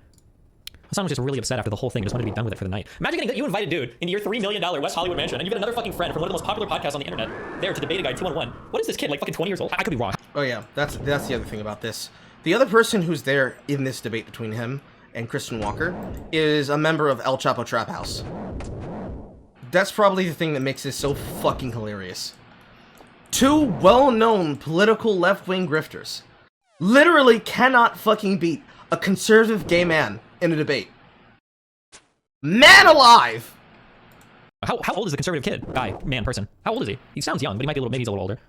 Assange was just really upset after the whole thing and just wanted to be done with it for the night. Imagine getting that you invited dude into your $3 million West Hollywood mansion, and you get another fucking friend from one of the most popular podcasts on the internet there to debate a guy 2-on-1. What is this kid, like fucking 20 years old? I could be wrong. Oh yeah, that's the other thing about this. The other person who's there in this debate between him and Christian Walker is a member of El Chapo Trap House. That's probably the thing that makes this so fucking hilarious. Two well-known political left-wing grifters literally cannot fucking beat a conservative gay man in a debate. Man alive! How old is the conservative kid? Guy, man, person. How old is he? He sounds young, but he might be a little, maybe he's a little older.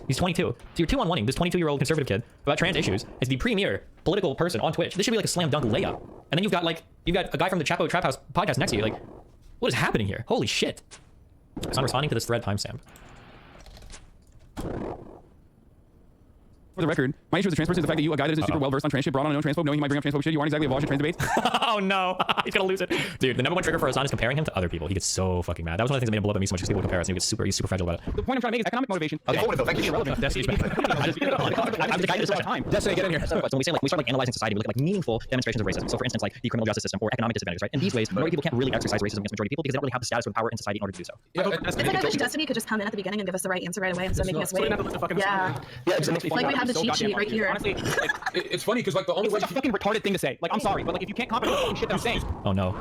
He's 22. So you're 2-on-1ing this 22-year-old conservative kid about trans issues as the premier political person on Twitch. This should be like a slam dunk layup. And then you've got a guy from the Chapo Trap House podcast next to you. Like, what is happening here? Holy shit. So I'm responding to this thread timestamp. For the record, my issue with the trans person is the fact that you, a guy that is super well versed on trans shit, brought on a known transphobe, knowing he might bring up transphobe shit. You aren't exactly a voice in trans debates. Oh no, he's gonna lose it. Dude, the #1 trigger for Assange is comparing him to other people. He gets so fucking mad. That was one of the things that made him blow up at me so much, because people would compare us, and he's super fragile about it. The point I'm trying to make is economic motivation. Okay. It's irrelevant. That's I'm the guy that's time. Just say get in here. When we say we start analyzing society, we look at meaningful demonstrations of racism. So for instance, like the criminal justice system or economic disadvantages, right? In these ways, minority people can't really exercise racism against majority people because they don't really have the status or the power in society in order to do so. It's like I wish Destiny could just come in at the beginning and give us the right answer right away instead of making us wait. Yeah. Like we have the cheat sheet right here. Honestly, it's funny because like the only way It's a fucking retarded thing to say. Like, I'm sorry, but like if you can't comprehend the fucking shit that I'm saying. Oh no.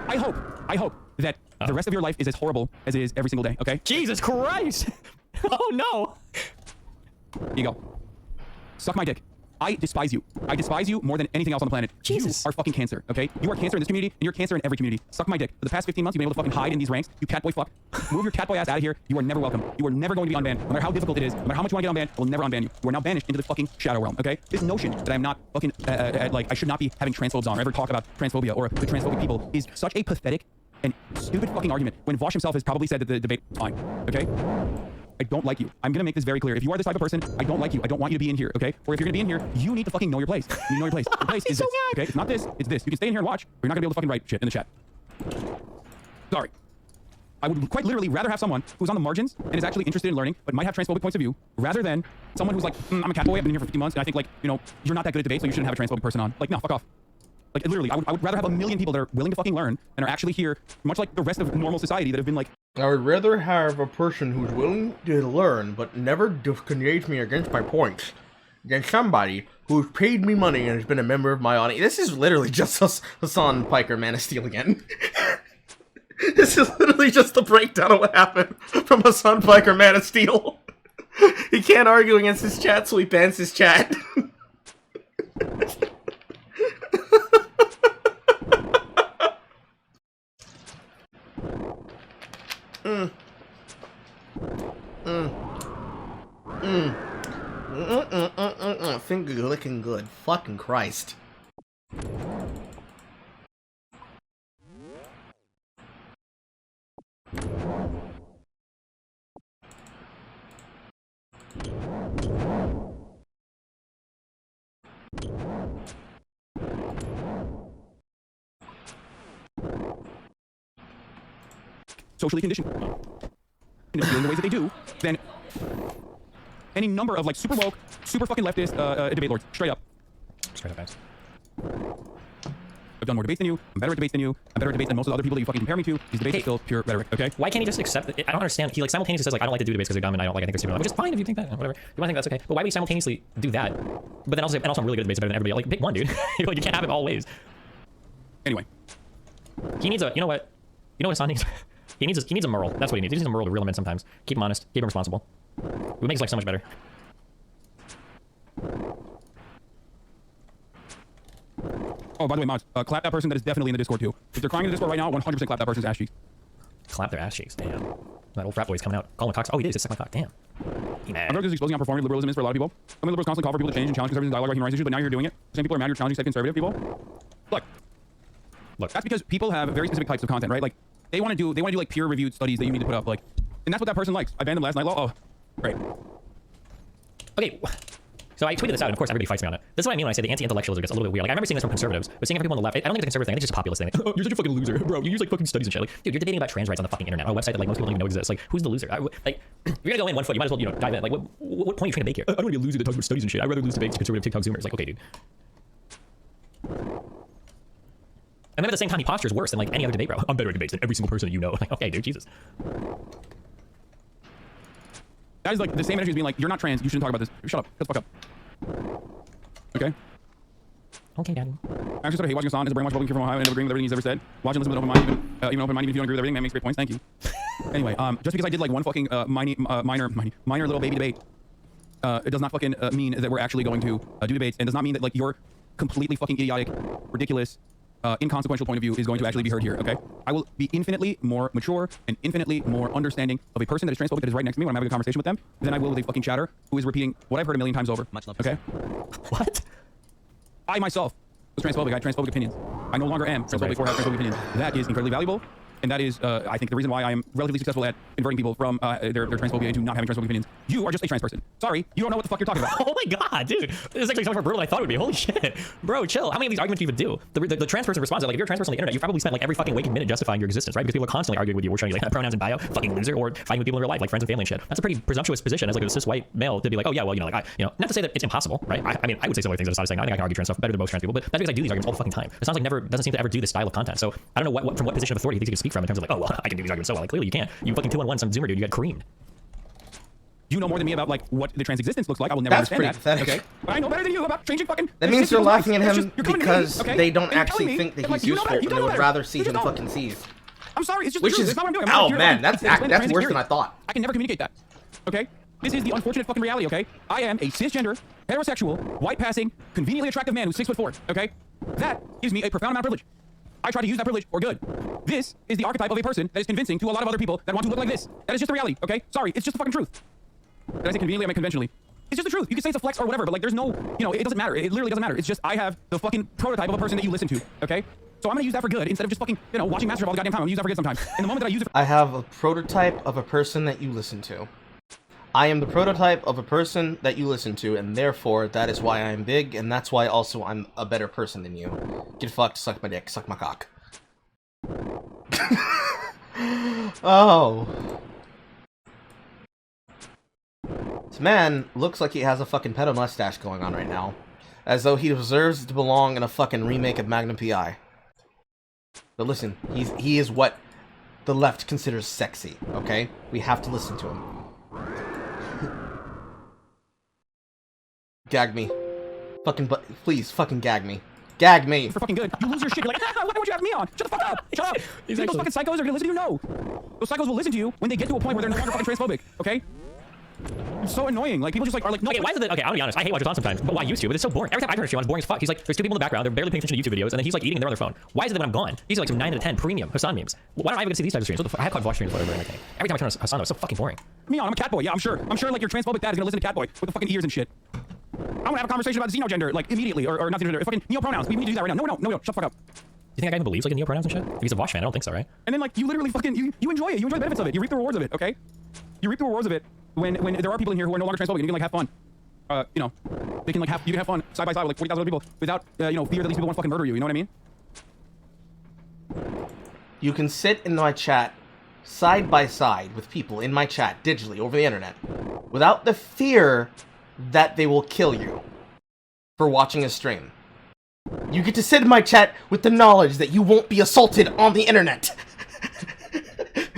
I hope that the rest of your life is as horrible as it is every single day, okay? Jesus Christ! Oh no! Here you go. Suck my dick. I despise you. I despise you more than anything else on the planet. Jesus. You are fucking cancer, okay? You are cancer in this community, and you're cancer in every community. Suck my dick. For the past 15 months, you've been able to fucking hide in these ranks. You catboy fuck. Move your catboy ass out of here. You are never welcome. You are never going to be unbanned. No matter how difficult it is, no matter how much you want to get unbanned, I will never unban you. You are now banished into the fucking shadow realm, okay? This notion that I'm not fucking, like, I should not be having transphobes on or ever talk about transphobia or the transphobic people is such a pathetic and stupid fucking argument when Vosh himself has probably said that the debate was fine, okay? I don't like you. I'm gonna make this very clear. If you are this type of person, I don't like you. I don't want you to be in here, okay? Or if you're gonna be in here, you need to fucking know your place. You need to know your place. Your place is this, okay? It's not this, it's this. You can stay in here and watch, or you're not gonna be able to fucking write shit in the chat. Sorry. I would quite literally rather have someone who's on the margins and is actually interested in learning, but might have transphobic points of view, rather than someone who's like, I'm a catboy, I've been here for 50 months, and I think, like, you know, you're not that good at debate, so you shouldn't have a transphobic person on. Like, no, fuck off. Like, literally, I would rather have a million people that are willing to fucking learn and are actually here, much like the rest of normal society that have been like... I would rather have a person who's willing to learn, but never discriminates me against my points, than somebody who's paid me money and has been a member of my audience. This is literally just Hassan Piker, Man of Steel again. This is literally just the breakdown of what happened from Hassan Piker, Man of Steel. He can't argue against his chat, so he bans his chat. Finger licking good. Fucking Christ. socially conditioned in the ways that they do, then any number of like super woke, super fucking leftist debate lords, straight up, guys. I've done more debates than you. I'm better at debates than you. I'm better at debates than most of the other people that you fucking compare me to. These debates are still pure rhetoric, okay? Why can't he just accept it? I don't understand. He like simultaneously says like I don't like to do debates because they're dumb and I don't like I think they're stupid. Which is fine if you think that. Whatever. You might think that's okay. But why would he simultaneously do that? But then also I'm really good at debates, better than everybody. Like pick one, dude. Like you can't have it all ways. Anyway. He needs a, you know what Hassan needs? he needs a Merle. That's what he needs. He needs a Merle to reel him in sometimes. Keep him honest. Keep him responsible. It would make his life so much better. Oh, by the way, mods, clap that person that is definitely in the Discord too. If they're crying in the Discord right now, 100% clap that person's ass cheeks. Clap their ass cheeks. Damn. That old frat boy's coming out. Call him a cock. Oh, he did. He suck my cock. Damn. He mad. I'm just exposing how performative liberalism is for a lot of people. Some liberals constantly call for people to change and challenge conservatives in dialogue about human rights issues, but now you're doing it. The same people are mad you're challenging said conservative people. Look, that's because people have very specific types of content, right? Like, they want to do like peer-reviewed studies that you need to put up, like, and that's what that person likes. I banned them last night. Oh, great. Okay. So I tweeted this out, and of course everybody fights me on it. This is what I mean when I say the anti-intellectualism gets a little bit weird. Like I remember seeing this from conservatives, but seeing everyone on the left, I don't think it's a conservative thing. I think it's just a populist thing. Oh, you're such a fucking loser, bro. You use like fucking studies and shit. Like, dude, you're debating about trans rights on the fucking internet on a website that like most people don't even know exists. Like, who's the loser? Like, if you're gonna go in 1 foot, you might as well dive in. Like, what point are you trying to make here? I don't want to be a loser that talks about studies and shit. I'd rather lose debates to conservative TikTok Zoomers. Like, okay, dude. And then at the same time, he postures worse than like any other debate, bro. I'm better at debates than every single person that you know. Like, okay, dude, Jesus. That is like the same energy as being like, you're not trans. You shouldn't talk about this. Shut up. Shut the fuck up. Okay. Okay, Daddy. Actually, started hate watching Hassan as a brainwashed Republican from Ohio and never agreeing with everything he's ever said. Watch and listen with an open mind, even open mind, even if you don't agree with everything. Man makes great points. Thank you. Anyway, just because I did like one fucking minor little baby debate, it does not fucking mean that we're actually going to do debates, and does not mean that like your completely fucking idiotic, ridiculous, inconsequential point of view is going to actually be heard here. Okay, I will be infinitely more mature and infinitely more understanding of a person that is transphobic that is right next to me when I'm having a conversation with them than I will with a fucking chatter who is repeating what I've heard a million times over. Much love. Okay. What? I myself was transphobic. I had transphobic opinions. I no longer am transphobic or have transphobic opinions. That is incredibly valuable. And that is, I think, the reason why I am relatively successful at converting people from their transphobia into not having transphobic opinions. You are just a trans person. Sorry, you don't know what the fuck you're talking about. Oh my god, dude. This is actually so much more brutal than I thought it would be. Holy shit. Bro, chill. How many of these arguments do you even do? The trans person responds, like, if you're a trans person on the internet, you probably spent like every fucking waking minute justifying your existence, right? Because people are constantly arguing with you. We're showing you like pronouns in bio, fucking loser, or fighting with people in real life, like friends and family and shit. That's a pretty presumptuous position as like a cis white male to be like, oh yeah, well, you know, like not to say that it's impossible, right? I mean, I would say similar things that I was saying. I think I can argue trans stuff better than most trans people, but that's because I do these arguments all the fucking time. It sounds like doesn't seem to ever do this style of content. So I don't know from what position of authority he thinks he can speak from in terms of like, oh well, I can do these arguments so well. Like clearly you can't. You fucking 2-on-1 some Zoomer dude. You got creamed. You know more than me about like what the trans existence looks like. I will never understand that. Pathetic. Okay, but I know better than you about changing fucking. That means you're laughing at him because okay? they don't And you're actually telling me think that like, he's you know useful, better, and you they know would better. rather see You him just don't. fucking seize. I'm sorry, it's just Which the truth. is, It's not what I'm doing. oh man, that's worse than I thought. I can never communicate that. Okay, this is the unfortunate fucking reality. Okay, I am a cisgender, heterosexual, white-passing, conveniently attractive man who's 6'4". Okay, that gives me a profound amount of privilege. I try to use that privilege for good. This is the archetype of a person that is convincing to a lot of other people that want to look like this. That is just the reality. Okay, sorry, it's just the fucking truth. Did I say conveniently? I meant conventionally. It's just the truth. You can say it's a flex or whatever, but like there's no, it doesn't matter. It literally doesn't matter. It's just I have the fucking prototype of a person that you listen to, okay? So I'm gonna use that for good instead of just fucking, watching MasterChef all the goddamn time. I'm gonna use that for good sometimes. And the moment that I use it I have a prototype of a person that you listen to. I am the prototype of a person that you listen to, and therefore that is why I'm big, and that's why also I'm a better person than you. Get fucked, suck my dick, suck my cock. Oh. This man looks like he has a fucking pedo mustache going on right now. As though he deserves to belong in a fucking remake of Magnum P.I. But listen, he is what the left considers sexy, okay? We have to listen to him. Gag me. Please, fucking gag me. Gag me! for fucking good. You lose your shit. You're like, why would you have me on? Shut the fuck up! Shut up! Those fucking psychos are gonna listen to you? No! Those psychos will listen to you when they get to a point where they're no longer fucking transphobic, okay? It's so annoying. Like, people just like are like, no. Okay, why is it that, okay, I'm gonna be honest, I hate watching Hassan sometimes, but why used to? But it's so boring. Every time I turn to Hassan, it's boring as fuck. He's like, there's two people in the background, they're barely paying attention to YouTube videos, and then he's like eating and they're on their phone. Why is it that when I'm gone, these are like some 9 out of 10 premium Hassan memes? Why don't I even get to see these types of streams? What the fuck? I have caught watch streams whatever and everything. Every time I turn on Hassan, it's so fucking boring. Me on, I'm a cat boy. Yeah, I'm sure like your transphobic dad is gonna listen to cat boy with the fucking ears and shit. I wanna have a conversation about xenogender, like immediately, or not xenogender, fucking neo-pronouns. We need to do that right now. No, shut the fuck up. You think that guy even believes like in neo-pronouns and shit? If he's a Vosh fan, I don't think so, right? And then like you literally fucking you enjoy it. You enjoy the benefits of it. You reap the rewards of it, okay? You reap the rewards of it when there are people in here who are no longer transphobic and you can like have fun. They can like you can have fun side by side with like 40,000 other people without fear that these people want to fucking murder you. You know what I mean? You can sit in my chat side by side with people in my chat digitally over the internet without the fear that they will kill you for watching a stream. You get to sit in my chat with the knowledge that you won't be assaulted on the internet.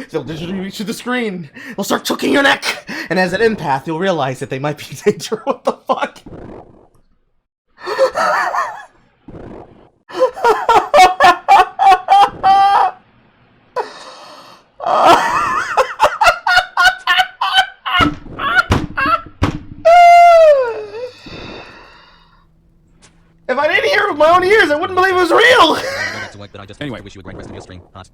They'll digitally reach to the screen. They'll start choking your neck. And as an empath, you'll realize that they might be in danger. What the fuck? that I just Anyway. wish you a great rest of your stream. Heart.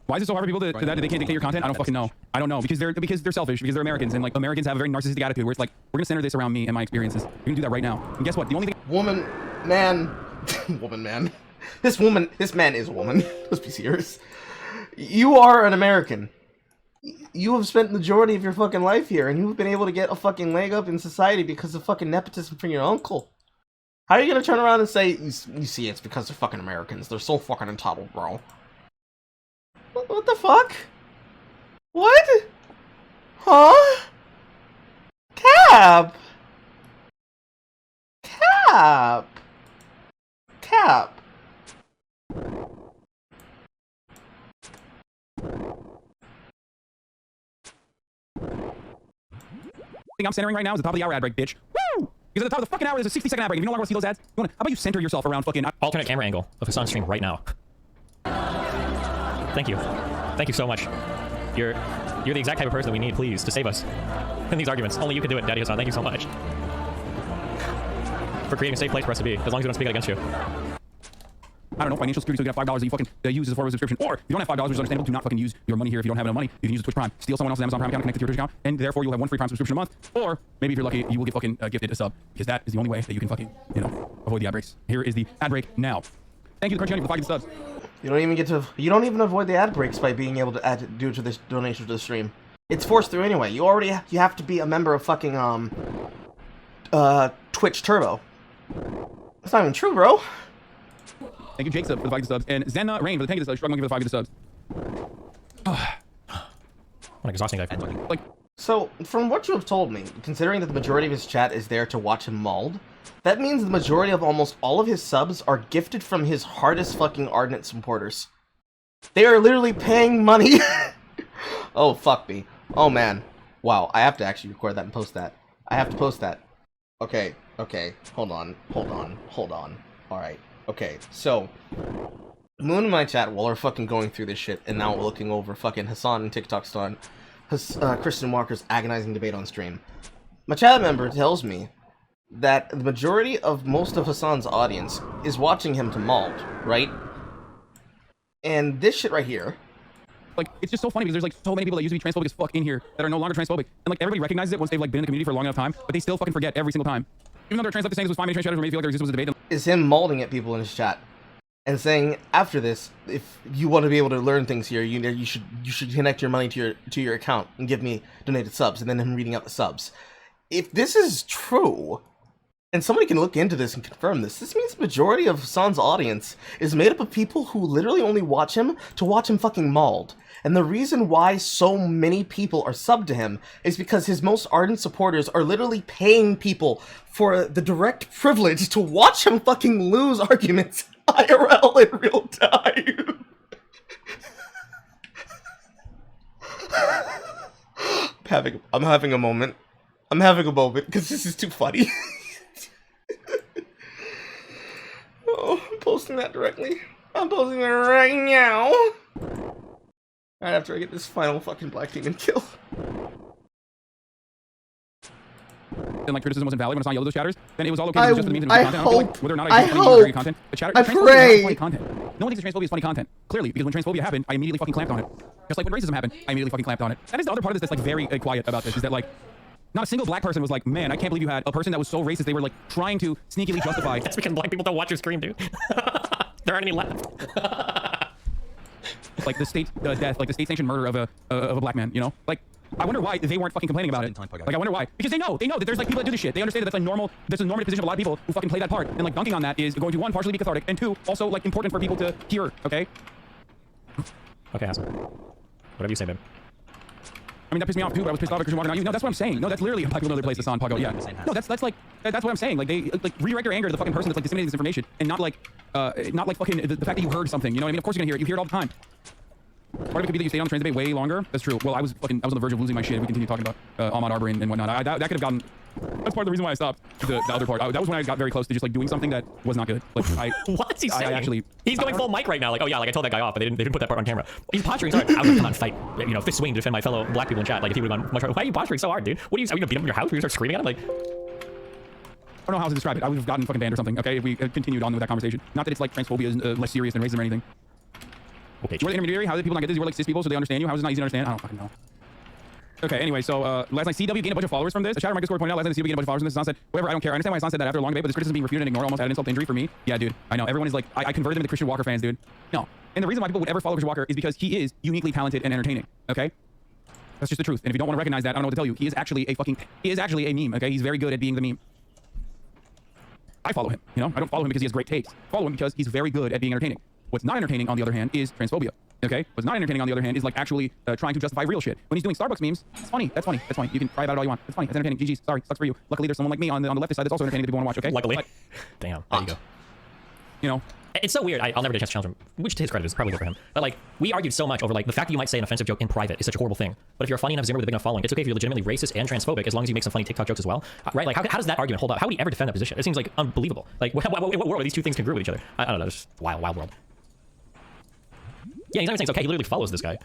Why is it so hard for people to that they can't dictate your content? I don't fucking know. I don't know because they're selfish, because they're Americans, and like Americans have a very narcissistic attitude where it's like, we're gonna center this around me and my experiences. You can do that right now. And guess what? The only thing Woman, man, woman, man. This man is a woman. Let's be serious. You are an American. You have spent the majority of your fucking life here, and you've been able to get a fucking leg up in society because of fucking nepotism from your uncle. How are you gonna turn around and say, you see, it's because they're fucking Americans. They're so fucking entitled, bro. What the fuck? What? Huh? Cap! Cap! Cap! I'm centering right now is the top of the hour ad break, bitch. Woo! Because at the top of the fucking hour, there's a 60-second ad break. If you no longer want to see those ads, how about you center yourself around fucking Alternate camera angle of Hassan's stream right now. Thank you. Thank you so much. You're the exact type of person that we need, please, to save us in these arguments. Only you can do it, Daddy Hassan. Thank you so much for creating a safe place for us to be, as long as we don't speak out against you. I don't know, financial security, so you got $5 that you fucking use as a form of subscription. Or if you don't have $5, which is understandable, do not fucking use your money here if you don't have enough money. You can use the Twitch Prime, steal someone else's Amazon Prime account, connect it to your Twitch account, and therefore you'll have one free Prime subscription a month. Or maybe if you're lucky, you will get fucking gifted a sub, because that is the only way that you can fucking, avoid the ad breaks. Here is the ad break now. Thank you to Crunchy Onion for the 5 subs. You don't even avoid the ad breaks by being able to add due to this donation to the stream. It's forced through anyway. You have to be a member of fucking Twitch Turbo. That's not even true, bro. Thank you, Jake Sub, for the 5 subs, and Zenna Rain for the 10 subs. Struggling for the 5 subs. What an exhausting guy. Like, so, from what you have told me, considering that the majority of his chat is there to watch him mauled, that means the majority of almost all of his subs are gifted from his hardest fucking ardent supporters. They are literally paying money. Oh, fuck me. Oh, man. Wow, I have to actually record that and post that. I have to post that. Okay. Hold on. Alright. Okay, so Moon and my chat, while we're fucking going through this shit, and now we're looking over fucking Hassan and TikTok's on Kristen Walker's agonizing debate on stream. My chat member tells me that the majority of most of Hassan's audience is watching him to mauled, right? And this shit right here. Like, it's just so funny because there's like so many people that used to be transphobic as fuck in here that are no longer transphobic. And like everybody recognizes it once they've like been in the community for a long enough time, but they still fucking forget every single time. Even though they're trans left saying this was fine, trans shadows were made to feel like there was a debate. Is him mauling at people in his chat and saying after this, if you want to be able to learn things here, you should connect your money to your account and give me donated subs, and then him reading out the subs. If this is true, and somebody can look into this and confirm this, this means the majority of Hassan's audience is made up of people who literally only watch him to watch him fucking mauled. And the reason why so many people are subbed to him is because his most ardent supporters are literally paying people for the direct privilege to watch him fucking lose arguments IRL in real time. I'm having a moment. I'm having a moment because this is too funny. Oh, I'm posting that directly. I'm posting it right now. Right after I get this final fucking Black Demon kill. And like criticism wasn't valid when it's not yellow those chatters, then it was all okay. It was just the memes and I content. hope. Like, whether or not I hope. Content. I pray. Funny content. No one thinks that transphobia is funny content. Clearly, because when transphobia happened, I immediately fucking clamped on it. Just like when racism happened, I immediately fucking clamped on it. That is the other part of this that's like very quiet about this, is that like not a single black person was like, man, I can't believe you had a person that was so racist they were like trying to sneakily justify. That's because black people don't watch your stream, dude. There aren't any left. Like the state death, like the state-sanctioned murder of a black man, you know? Like, I wonder why they weren't fucking complaining about it. Like, I wonder why. Because they know that there's like people that do this shit. They understand that that's a normative position of a lot of people who fucking play that part. And like dunking on that is going to, one, partially be cathartic, and two, also like important for people to hear, okay? Okay, Hassan. Whatever you say, babe. I mean, that pissed me off too, but I was pissed off at Christian Walker, not you. No, that's what I'm saying. No, that's literally black people know their place, Hassan, Pago, yeah. No, that's what I'm saying. Like, they, like, redirect your anger to the fucking person that's like disseminating this information, and not like fucking the fact that you heard something, you know what I mean? Of course you're gonna hear it. You hear it all the time. Part of it could be that you stayed on the trans debate way longer. That's true. Well, I was on the verge of losing my shit if we continued talking about Ahmaud Arbery and whatnot. That could have gotten. That's part of the reason why I stopped. The other part. That was when I got very close to just like doing something that was not good. Like what's he saying? I actually. He's going full mic right now. Like, oh yeah, like I told that guy off, but they didn't put that part on camera. He's posturing so hard. I was gonna come out and fight, you know, fist swing to defend my fellow black people in chat. Like if he would have gone much harder. Why are you posturing so hard, dude? What are you gonna beat him in your house? Are you gonna start screaming at him? Like. I don't know how to describe it. I would have gotten fucking banned or something, okay, if we continued on with that conversation. Not that it's like transphobia is less serious than racism or anything. Okay. You're the intermediary? How did people not get this? You're like cis people, so they understand you? How is it not easy to understand? I don't fucking know. Okay, anyway, so last night CW gained a bunch of followers from this. A chatter on my Discord pointed out last night CW gained a bunch of followers from this. Hassan said, whatever, I don't care. I understand why Hassan said that after a long debate, but this criticism is being refuted and ignored almost at insult to injury for me. Yeah, dude, I know. Everyone is like, I converted them into Christian Walker fans, dude. No. And the reason why people would ever follow Christian Walker is because he is uniquely talented and entertaining, okay? That's just the truth. And if you don't want to recognize that, I don't know what to tell you. He is actually a meme, okay? He's very good at being the meme. I follow him, you know? I don't follow him because he has great takes. I follow him because he's very good at being entertaining. What's not entertaining, on the other hand, is transphobia. Okay? What's not entertaining, on the other hand, is like actually trying to justify real shit. When he's doing Starbucks memes, it's funny. That's funny. That's funny. You can cry about it all you want. It's funny. It's entertaining. GG's. Sorry. Sucks for you. Luckily, there's someone like me on the leftist side that's also entertaining that people want to watch, okay? Luckily. But, Damn. There you go. you know, It's so weird. I'll never get a chance to challenge him, which to his credit is probably good for him. But like, we argued so much over like the fact that you might say an offensive joke in private is such a horrible thing. But if you're a funny enough Zimmer with a big enough following, it's okay if you're legitimately racist and transphobic as long as you make some funny TikTok jokes as well, right? Like, how does that argument hold up? How would he ever defend that position? It seems like unbelievable. Like, what world are these two things congruent with each other? I don't know. It's just wild world. Yeah, he's not even saying it's okay. He literally follows this guy.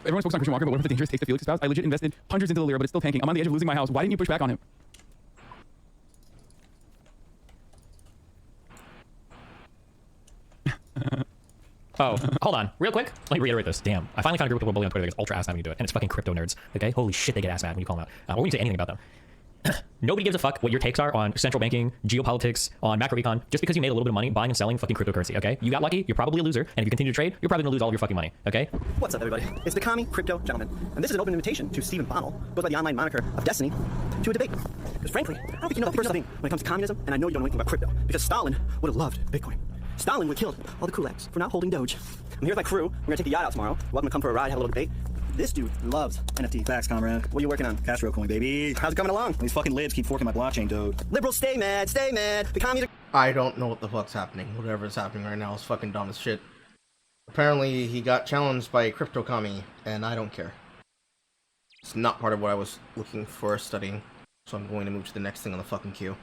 Everyone's focused on Christian Walker, but what if the dangerous takes the Felix espoused? I legit invested hundreds into the Lyra, but it's still tanking. I'm on the edge of losing my house. Why didn't you push back on him? Oh, hold on. Real quick. Let me reiterate this. Damn. I finally found a group of people bullying on Twitter that gets ultra ass mad when you do it. And it's fucking crypto nerds. Okay? Holy shit, they get ass mad when you call them out. Or when you say anything about them. Nobody gives a fuck what your takes are on central banking, geopolitics, on macroecon, just because you made a little bit of money buying and selling fucking cryptocurrency, okay? You got lucky, you're probably a loser, and if you continue to trade, you're probably gonna lose all of your fucking money, okay? What's up, everybody? It's the Kami Crypto Gentleman, and this is an open invitation to Stephen Bonnell, goes by the online moniker of Destiny, to a debate. Because frankly, I don't think you know the first thing when it comes to communism, and I know you don't know anything about crypto, because Stalin would have loved Bitcoin. Stalin would have killed all the kulaks for not holding Doge. I'm here with my crew. We're gonna take the yacht out tomorrow. Welcome to come for a ride, have a little debate. This dude loves NFT. Facts, comrade. What are you working on? Castro coin, baby. How's it coming along? These fucking libs keep forking my blockchain, dude. Liberals, stay mad, stay mad. The commies are... I don't know what the fuck's happening. Whatever is happening right now is fucking dumb as shit. Apparently, he got challenged by a crypto commie, and I don't care. It's not part of what I was looking for studying, so I'm going to move to the next thing on the fucking queue.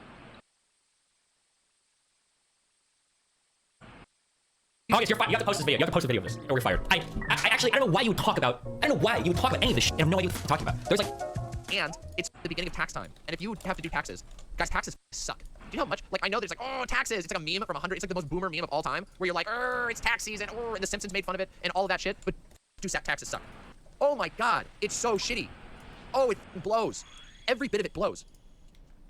August, you're fired. You have to post this video. You have to post a video of this, or you're fired. I actually, I don't know why you would talk about. I don't know why you would talk about any of this shit. I have no idea what you're talking about. There's like, And it's the beginning of tax time. And if you have to do taxes, guys, taxes suck. Do you know how much? Like, I know there's like, oh, taxes. It's like a meme from 100. It's like the most boomer meme of all time, where you're like, it's tax season, and The Simpsons made fun of it, and all of that shit. But taxes suck. Oh my god, it's so shitty. Oh, it blows. Every bit of it blows.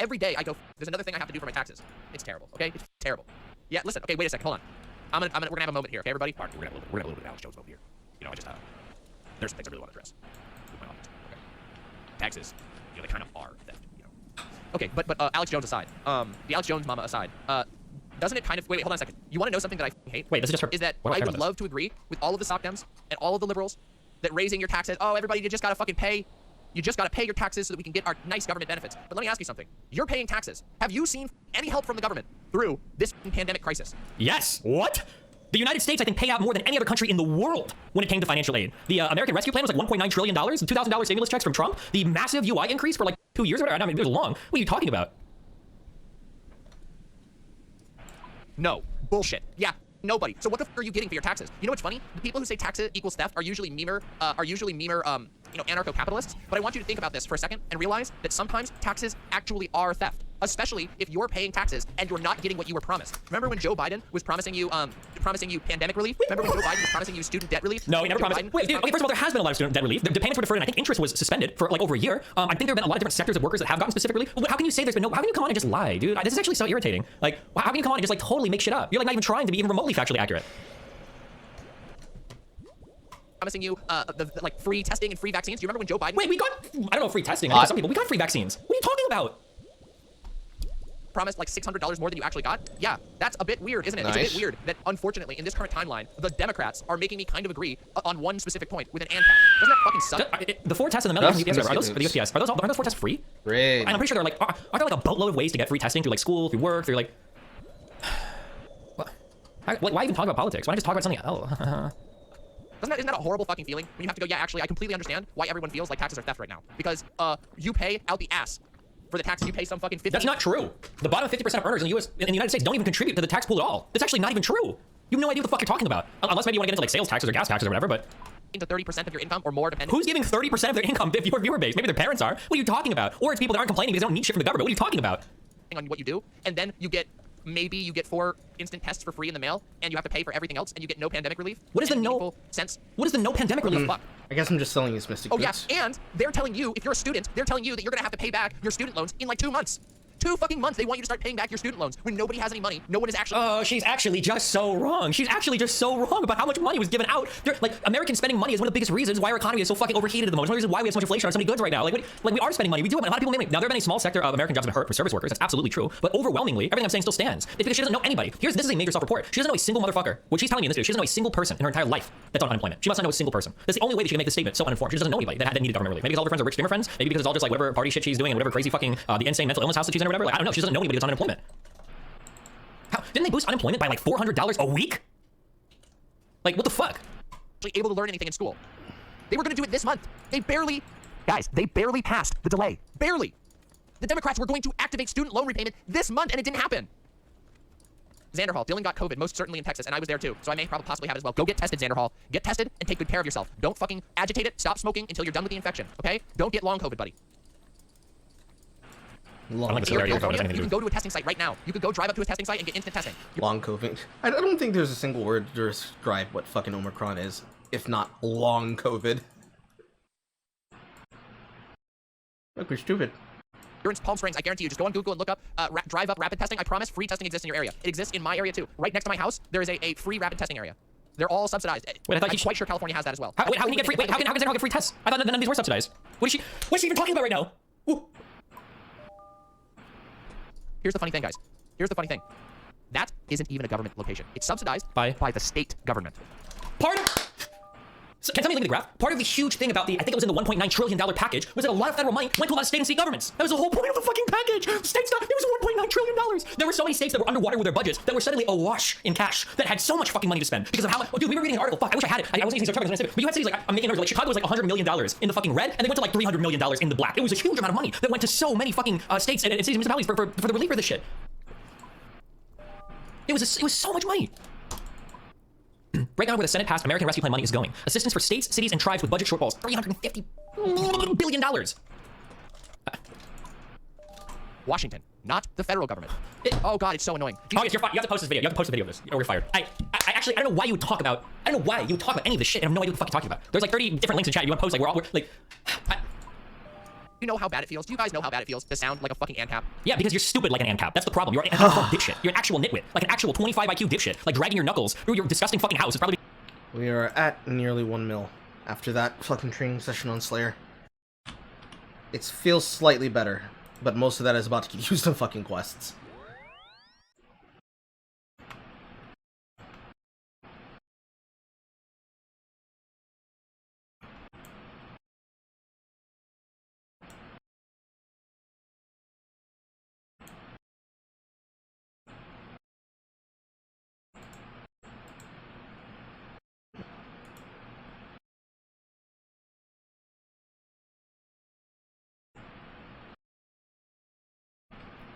Every day I go, there's another thing I have to do for my taxes. It's terrible. Okay, it's terrible. Yeah, listen. Okay, wait a second. Hold on. We're gonna have a moment here, okay, everybody? All right, we're gonna have a little bit of Alex Jones moment here. You know, I just there's some things I really want to address with my audience. Okay. Taxes, you know, they kind of are theft, you know. Okay, but Alex Jones aside, the Alex Jones mama aside, doesn't it kind of wait, hold on a second. You want to know something that I hate? Wait, this is just her. Is that What do I care would about love to agree with all of the sock dems and all of the liberals that raising your taxes, oh, everybody, you just gotta fucking pay. You just gotta pay your taxes so that we can get our nice government benefits. But let me ask you something. You're paying taxes. Have you seen any help from the government through this pandemic crisis? Yes. What? The United States, I think, pay out more than any other country in the world when it came to financial aid. The American Rescue Plan was like $1.9 trillion. The $2,000 stimulus checks from Trump. The massive UI increase for like 2 years or whatever. I mean, it was long. What are you talking about? No. Bullshit. Yeah. Nobody. So what the fuck are you getting for your taxes? You know what's funny? The people who say taxes equals theft are usually memer, anarcho-capitalists. But I want you to think about this for a second and realize that sometimes taxes actually are theft, especially if you're paying taxes and you're not getting what you were promised. Remember when Joe Biden was promising you pandemic relief? Remember when Joe Biden was promising you student debt relief? No, he never promised. Wait, dude, okay, first of all, there has been a lot of student debt relief. The payments were deferred, and I think interest was suspended for like over a year. I think there have been a lot of different sectors of workers that have gotten specific relief. How can you say there's been no? How can you come on and just lie, dude? This is actually so irritating. Like, how can you come on and just like totally make shit up? You're like not even trying to be even remotely factually accurate. Promising you like free testing and free vaccines. Do you remember when Joe Biden? Wait, we got I don't know free testing. Like, some people we got free vaccines. What are you talking about? Promised like $600 more than you actually got? Yeah, that's a bit weird, isn't it? Nice. It's a bit weird that, unfortunately, in this current timeline, the Democrats are making me kind of agree on one specific point with an and cap. Doesn't that fucking suck? The 4 tests and the Melon UPS, are those for the UPS? Are those 4 tests free? Great. And I'm pretty sure they're like, aren't there like a boatload of ways to get free testing through like school, through work, through like. Why even talk about politics? Why not just talk about something else? Isn't that a horrible fucking feeling when you have to go, yeah, actually, I completely understand why everyone feels like taxes are theft right now. Because you pay out the ass for the taxes. You pay some fucking 50. That's not true. The bottom 50% of earners in the United States don't even contribute to the tax pool at all. That's actually not even true. You have no idea what the fuck you're talking about. Unless maybe you want to get into like sales taxes or gas taxes or whatever, but. Into 30% of your income or more, depending. Who's giving 30% of their income to your viewer base? Maybe their parents are. What are you talking about? Or it's people that aren't complaining because they don't need shit from the government. What are you talking about? on what you do, and then maybe you get 4 instant tests for free in the mail, and you have to pay for everything else, and you get no pandemic relief. What is the no sense? What is the no pandemic relief? Fuck. I guess I'm just selling his mystic goods. Yeah, and they're telling you, if you're a student, they're telling you that you're gonna have to pay back your student loans in like 2 months. 2 fucking months, they want you to start paying back your student loans when nobody has any money. No one is actually. Oh, she's actually just so wrong. She's actually just so wrong about how much money was given out. Like, American spending money is one of the biggest reasons why our economy is so fucking overheated at the moment. It's one of the reasons why we have so much inflation on so many goods right now. Like we are spending money. We do it. A lot of people make money. Now, there have been a small sector of American jobs that have been hurt for service workers. That's absolutely true. But overwhelmingly, everything I'm saying still stands. It's because she doesn't know anybody. This is a major self-report. She doesn't know a single motherfucker. What she's telling me in this video, she doesn't know a single person in her entire life that's on unemployment. She must not know a single person. That's the only way that she can make this statement so uninformed. She doesn't know anybody that needed government relief. Maybe because all her friends are rich streamer friends. Maybe because it's all just like whatever party shit she's doing and whatever crazy fucking the insane mental illness house that she's in or whatever. Like, I don't know. She doesn't know anybody that's on unemployment. How didn't they boost unemployment by like $400 a week? Like, what the fuck? Able to learn anything in school. They were going to do it this month. They barely passed the delay. Barely. The Democrats were going to activate student loan repayment this month, and it didn't happen. Xander Hall, Dylan got COVID, most certainly in Texas, and I was there too, so I may possibly have it as well. Go get tested, Xander Hall. Get tested and take good care of yourself. Don't fucking agitate it. Stop smoking until you're done with the infection, okay? Don't get long COVID, buddy. Long like You can go to a testing site right now. You could go drive up to a testing site and get instant testing. Long COVID. I don't think there's a single word to describe what fucking Omicron is, if not long COVID. Look, we're stupid. You're in Palm Springs, I guarantee you. Just go on Google and look up drive up rapid testing. I promise free testing exists in your area. It exists in my area too. Right next to my house, there is a free rapid testing area. They're all subsidized. Wait, I'm quite sure California has that as well. How can he get free? Wait, how can Xander Hall get free tests? I thought none of these were subsidized. What's she even talking about right now? Ooh. Here's the funny thing, guys. Here's the funny thing. That isn't even a government location. It's subsidized by the state government. So, can you tell me a link to the graph? Part of the huge thing about I think it was in the $1.9 trillion package, was that a lot of federal money went to a lot of state and city governments. That was the whole point of the fucking package. States, it was $1.9 trillion. There were so many states that were underwater with their budgets that were suddenly awash in cash that had so much fucking money to spend because of how. Oh, dude, we were reading an article. Fuck, I wish I had it. I wasn't using Sarcasm, but you had cities like I'm making numbers. Like Chicago was like $100 million in the fucking red, and they went to like $300 million in the black. It was a huge amount of money that went to so many fucking states and cities and municipalities for the relief of this shit. It was so much money. Right now, where the Senate passed American Rescue Plan money is going. Assistance for states, cities, and tribes with budget shortfalls. $350 billion. Washington, not the federal government. Oh god, it's so annoying. Oh, yes, you're fired. You have to post this video. You have to post a video of this, or you're fired. I actually, I don't know why you would talk about. I don't know why you would talk about any of this shit. I have no idea what the fuck you're talking about. There's like 30 different links in chat. You want to post like we're like. You know how bad it feels? Do you guys know how bad it feels to sound like a fucking ANCAP? Yeah, because you're stupid like an ANCAP. That's the problem. You're an ANCAP dipshit. You're an actual nitwit. Like an actual 25 IQ dipshit. Like dragging your knuckles through your disgusting fucking house is probably. We are at nearly 1 mil after that fucking training session on Slayer. It feels slightly better, but most of that is about to get used on fucking quests.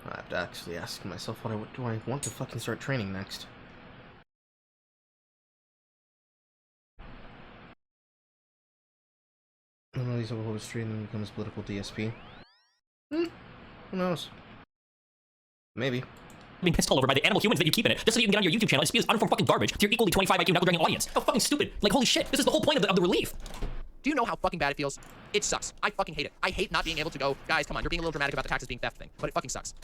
I have to actually ask myself what do I want to fucking start training next. One of these will hold a stream and becomes political DSP. Who knows? Maybe. Being pissed all over by the animal humans that you keep in it, just so you can get on your YouTube channel and spew this uninformed fucking garbage to your equally 25 IQ knuckle-dragging audience. How fucking stupid. Like, holy shit, this is the whole point of the relief. Do you know how fucking bad it feels? It sucks. I fucking hate it. I hate not being able to go, guys, come on, you're being a little dramatic about the taxes being theft thing, but it fucking sucks.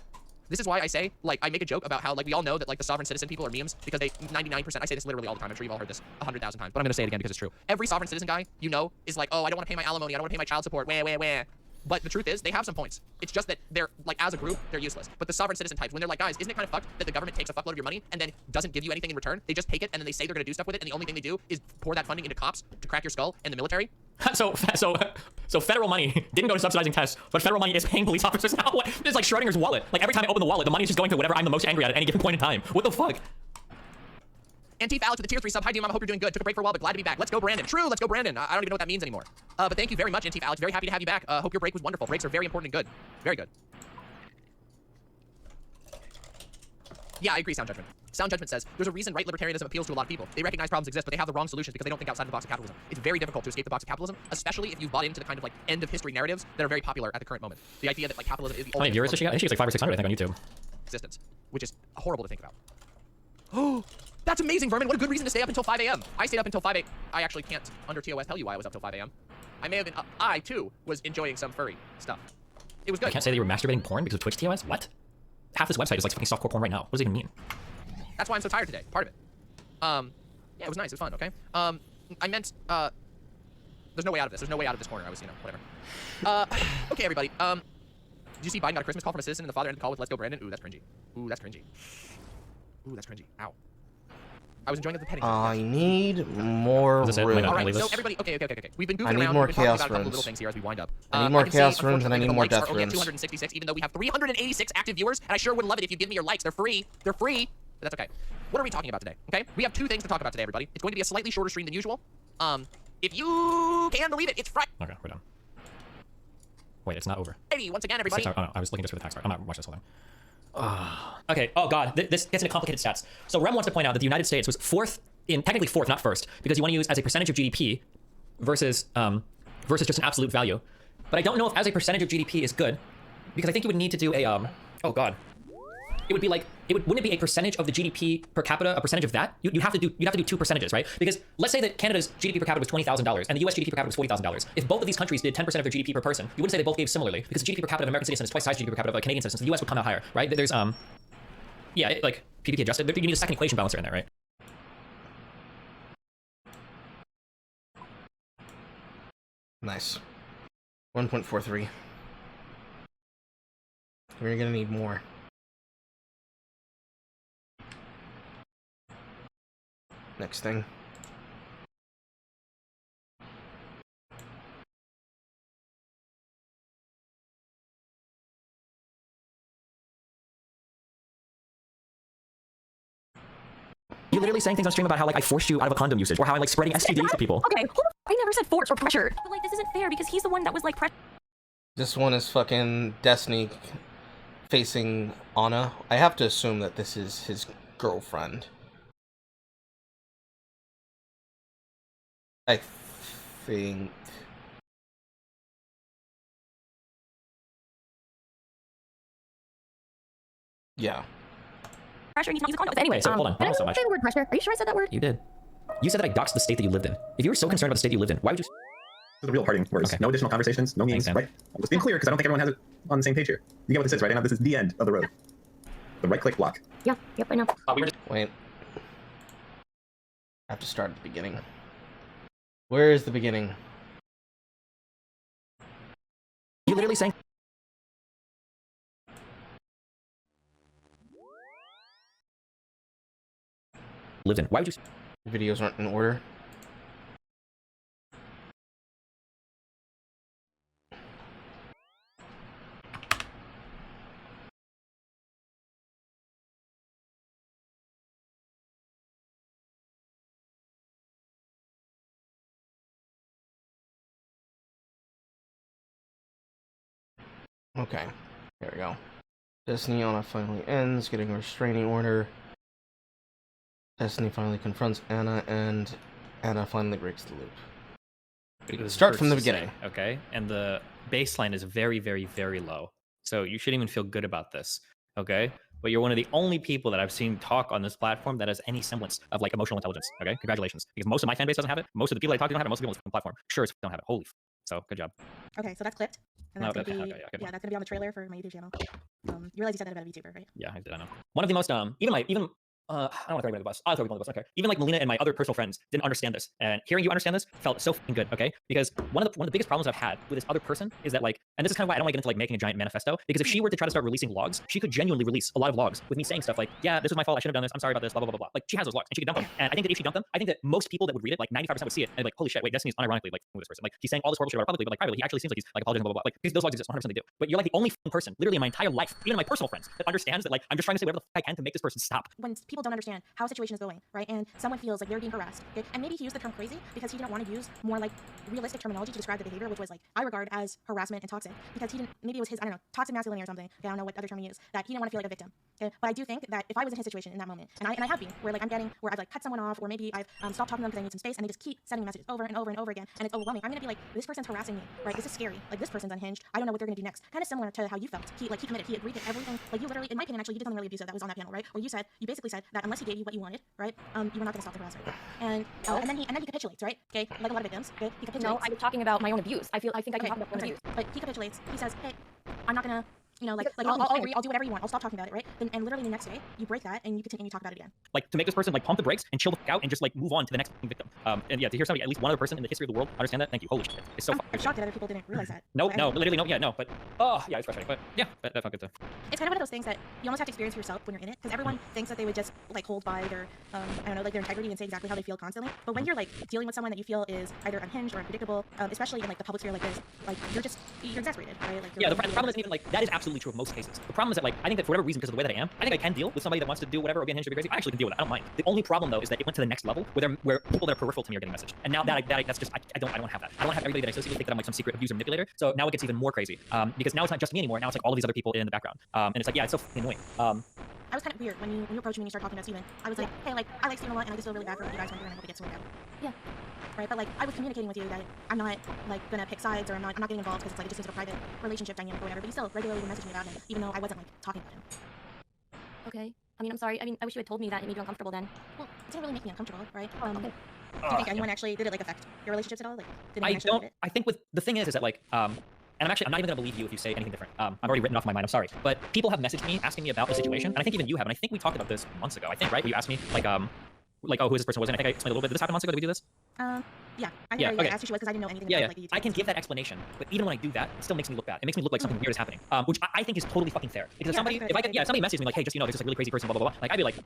This is why I say, like, I make a joke about how, like, we all know that, like, the sovereign citizen people are memes because they, 99%, I say this literally all the time, I'm sure you've all heard this 100,000 times, but I'm gonna say it again because it's true. Every sovereign citizen guy, you know, is like, oh, I don't want to pay my alimony, I don't want to pay my child support, wah. But the truth is, they have some points. It's just that they're, like, as a group, they're useless. But the sovereign citizen types, when they're like, guys, isn't it kind of fucked that the government takes a fuckload of your money and then doesn't give you anything in return? They just take it and then they say they're gonna do stuff with it, and the only thing they do is pour that funding into cops to crack your skull and the military. So federal money didn't go to subsidizing tests, but federal money is paying police officers now. It's like Schrodinger's wallet. Like every time I open the wallet, the money is just going to whatever I'm the most angry at any given point in time. What the fuck? Antifa Alex with the tier 3 sub. Hi, DM. I hope you're doing good. Took a break for a while, but glad to be back. Let's go, Brandon. True, let's go, Brandon. I don't even know what that means anymore. But thank you very much, Antifa Alex. Very happy to have you back. Hope your break was wonderful. Breaks are very important and good. Very good. Yeah, I agree, Sound Judgment. Sound Judgment says, there's a reason right libertarianism appeals to a lot of people. They recognize problems exist, but they have the wrong solutions because they don't think outside the box of capitalism. It's very difficult to escape the box of capitalism, especially if you've bought into the kind of like end of history narratives that are very popular at the current moment. The idea that like capitalism is the How many viewers does she got? I think she has like 500 or 600, I think, on YouTube. existence, which is horrible to think about. Oh, that's amazing, Vermin. What a good reason to stay up until 5 a.m. I stayed up until 5 a.m. I actually can't, under TOS, tell you why I was up till 5 a.m. I may have been up. I, too, was enjoying some furry stuff. It was good. I can't say that you were masturbating porn because of Twitch TOS? What? Half this website is like fucking softcore porn right now. What does it even mean? That's why I'm so tired today. Part of it. Yeah, it was nice. It was fun, okay? I meant, there's no way out of this. There's no way out of this corner. I was, whatever. Okay, everybody. Did you see Biden got a Christmas call from a citizen and the father ended the call with "Let's go, Brandon"? Ooh, that's cringy. Ooh, that's cringy. Ooh, that's cringy. Ow. I was enjoying the petting. I need more rooms. All right, so everybody, okay. We've been goofing I need around. more We've been talking chaos about a couple rooms. little things here as we wind up. I need more can see, chaos rooms and I unfortunately, need the more likes are death only at rooms. 266, even though we have 386 active viewers, and I sure would love it if you'd give me your likes. They're free. They're free. But that's okay. What are we talking about today? Okay, we have 2 things to talk about today, everybody. It's going to be a slightly shorter stream than usual. If you can believe it, it's Friday. Okay, we're done. Wait, it's not over. Once again, everybody. Oh no, I was looking just for the tax part. I'm not watching this whole thing. Okay. Oh god, this gets into complicated stats. So Rem wants to point out that the United States was technically fourth, not first, because you want to use as a percentage of GDP versus just an absolute value. But I don't know if as a percentage of GDP is good, because I think you would need to do a oh god. It would be like wouldn't it be a percentage of the GDP per capita, a percentage of that? You'd have to do 2 percentages, right? Because let's say that Canada's GDP per capita was $20,000 and the US GDP per capita was $40,000. If both of these countries did 10% of their GDP per person, you wouldn't say they both gave similarly, because the GDP per capita of an American citizen is twice the size GDP per capita of a Canadian citizen, so the US would come out higher, right? There's like PDP adjusted. You need a second equation balancer in there, right? Nice. 1.43. We're gonna need more. Next thing. You're literally saying things on stream about how like I forced you out of a condom usage, or how I'm like spreading STDs to people. Okay, I never said forced or pressured. But like, this isn't fair because he's the one that was like This one is fucking Destiny facing Anna. I have to assume that this is his girlfriend. I think. Yeah. pressure. He's not using condoms. Anyway, Okay, so hold on so much. Say the word pressure. Are you sure I said that word? You did. You said that I doxed the state that you lived in. If you were so concerned about the state you lived in, why would you? The real parting words. Okay. No additional conversations, no meetings, Thanks, right? I'm just being clear because I don't think everyone has it on the same page here. You get what this is, right? Now this is the end of the road. The right click block. Yeah. Yep. I know. Wait. I have to start at the beginning. Where is the beginning? You literally saying. Lived in. Why would you? Videos aren't in order. Okay, there we go. Destiny Anna finally ends, getting a restraining order. Destiny finally confronts Anna, and Anna finally breaks the loop. Start from the beginning. Okay, and the baseline is very, very, very low. So you shouldn't even feel good about this. Okay, but you're one of the only people that I've seen talk on this platform that has any semblance of like emotional intelligence. Okay, congratulations. Because most of my fan base doesn't have it. Most of the people I talk to don't have it. Most of the people on this platform sure as don't have it. Holy. So good job. Okay, so that's clipped. And that's Oh, gonna be okay, yeah, good. that's gonna be on the trailer for my YouTube channel. You realize you said that about a VTuber, right? Yeah, I did. I know. One of the most even I don't want to throw you under the bus. I'll throw you under the bus. Okay. Even like Melina and my other personal friends didn't understand this, and hearing you understand this felt so fucking good. Okay, because one of the biggest problems I've had with this other person is that like, and this is kind of why I don't want to get into like making a giant manifesto. Because if she were to try to start releasing logs, she could genuinely release a lot of logs with me saying stuff like, "Yeah, this was my fault. I shouldn't have done this. I'm sorry about this." Blah blah blah blah. Like she has those logs and she could dump them. And I think that if she dumped them, I think that most people that would read it, like 95% would see it and be like, "Holy shit! Wait, Destiny's unironically like with this person. Like he's saying all this horrible shit about her publicly, but like privately, he actually seems like he's like apologizing, blah blah blah." Like those logs exist, 100% they do. But you're like the only person, literally in my entire life, even in my personal friends, that understands that like I'm just trying to say whatever the fuck I can to make this person stop. When people people don't understand how a situation is going, right? And someone feels like they're being harassed, okay? And maybe he used the term crazy because he didn't want to use more like realistic terminology to describe the behavior, which was like I regard as harassment and toxic, because he didn't, maybe it was his, I don't know, toxic masculinity or something. Okay, I don't know what other term he used, that he didn't want to feel like a victim. Okay, but I do think that if I was in his situation in that moment, and I have been, where like I'm getting, where I've like cut someone off, or maybe I've stopped talking to them because I need some space, and they just keep sending messages over and over and over again, and it's overwhelming. I'm gonna be like, this person's harassing me, right? This is scary. Like this person's unhinged. I don't know what they're gonna do next. Kind of similar to how you felt. He committed. He agreed to everything. Like you literally, in my opinion, actually, you did something really abusive that was on that panel, right? Where you basically said that unless he gave you what you wanted, right, you were not gonna stop the harassment. And then he capitulates, right? Okay, like a lot of victims. Okay, he capitulates. No, I was talking about my own abuse. I think I can talk about my own abuse. But he capitulates. He says, hey, I'm not gonna. You know, like I'll agree, I'll do whatever you want. I'll stop talking about it, right? And literally the next day, you break that and you continue and you talk about it again. Like to make this person like pump the brakes and chill the fuck out and just like move on to the next victim. And yeah, to hear somebody, at least one other person in the history of the world understand that, thank you. Holy shit, it's so. I'm shocked that other people didn't realize that. No, literally no, yeah, no, but oh yeah, it's frustrating, but yeah, that felt good too. It's kind of one of those things that you almost have to experience for yourself when you're in it, because everyone thinks that they would just like hold by their, I don't know, like their integrity and say exactly how they feel constantly. But when you're like dealing with someone that you feel is either unhinged or unpredictable, especially in like the public sphere like this, like you're exasperated, right? Like yeah, the problem isn't even like that is absolutely true of most cases. The problem is that like I think that for whatever reason, because of the way that I am, I think I can deal with somebody that wants to do whatever or be unhinged or be crazy. I actually can deal with it. I don't mind. The only problem though is that it went to the next level where people that are peripheral to me are getting messaged, and now that's just I don't have that. I don't have everybody that I associate with think that I'm like some secret abuser manipulator. So now it gets even more crazy because now it's not just me anymore. Now it's like all of these other people in the background, and it's like yeah, it's so fucking annoying. I was kind of weird when you approached me and you started talking about Steven. I was like, hey, like I like Steven a lot, and I just feel really bad for what you guys went through, and I hope it gets sorted out. Yeah. Right, but like I was communicating with you that I'm not like gonna pick sides, or I'm not getting involved because it's like it just seems like a private relationship dynamic or whatever. But you still regularly message me about him, even though I wasn't like talking about him. Okay. I mean, I'm sorry. I mean, I wish you had told me that. It made you uncomfortable then. Well, it didn't really make me uncomfortable, right? Okay. Do you think anyone actually did it like affect your relationships at all? Like, did anyone I actually don't. do it? I think with the thing is that like and I'm not even gonna believe you if you say anything different. I've already written off my mind. I'm sorry, but people have messaged me asking me about the situation, and I think even you have, and I think we talked about this months ago. I think right? You asked me like oh, who this person was, and I think I explained a little bit. Did this happen months ago? Did we do this? Yeah. I think I asked who she was because I didn't know anything about like the details. I can give that explanation, but even when I do that, it still makes me look bad. It makes me look like something weird is happening, which I think is totally fucking fair. Because if somebody messages me like, hey, just there's this like really crazy person, blah blah blah, like I'd be like,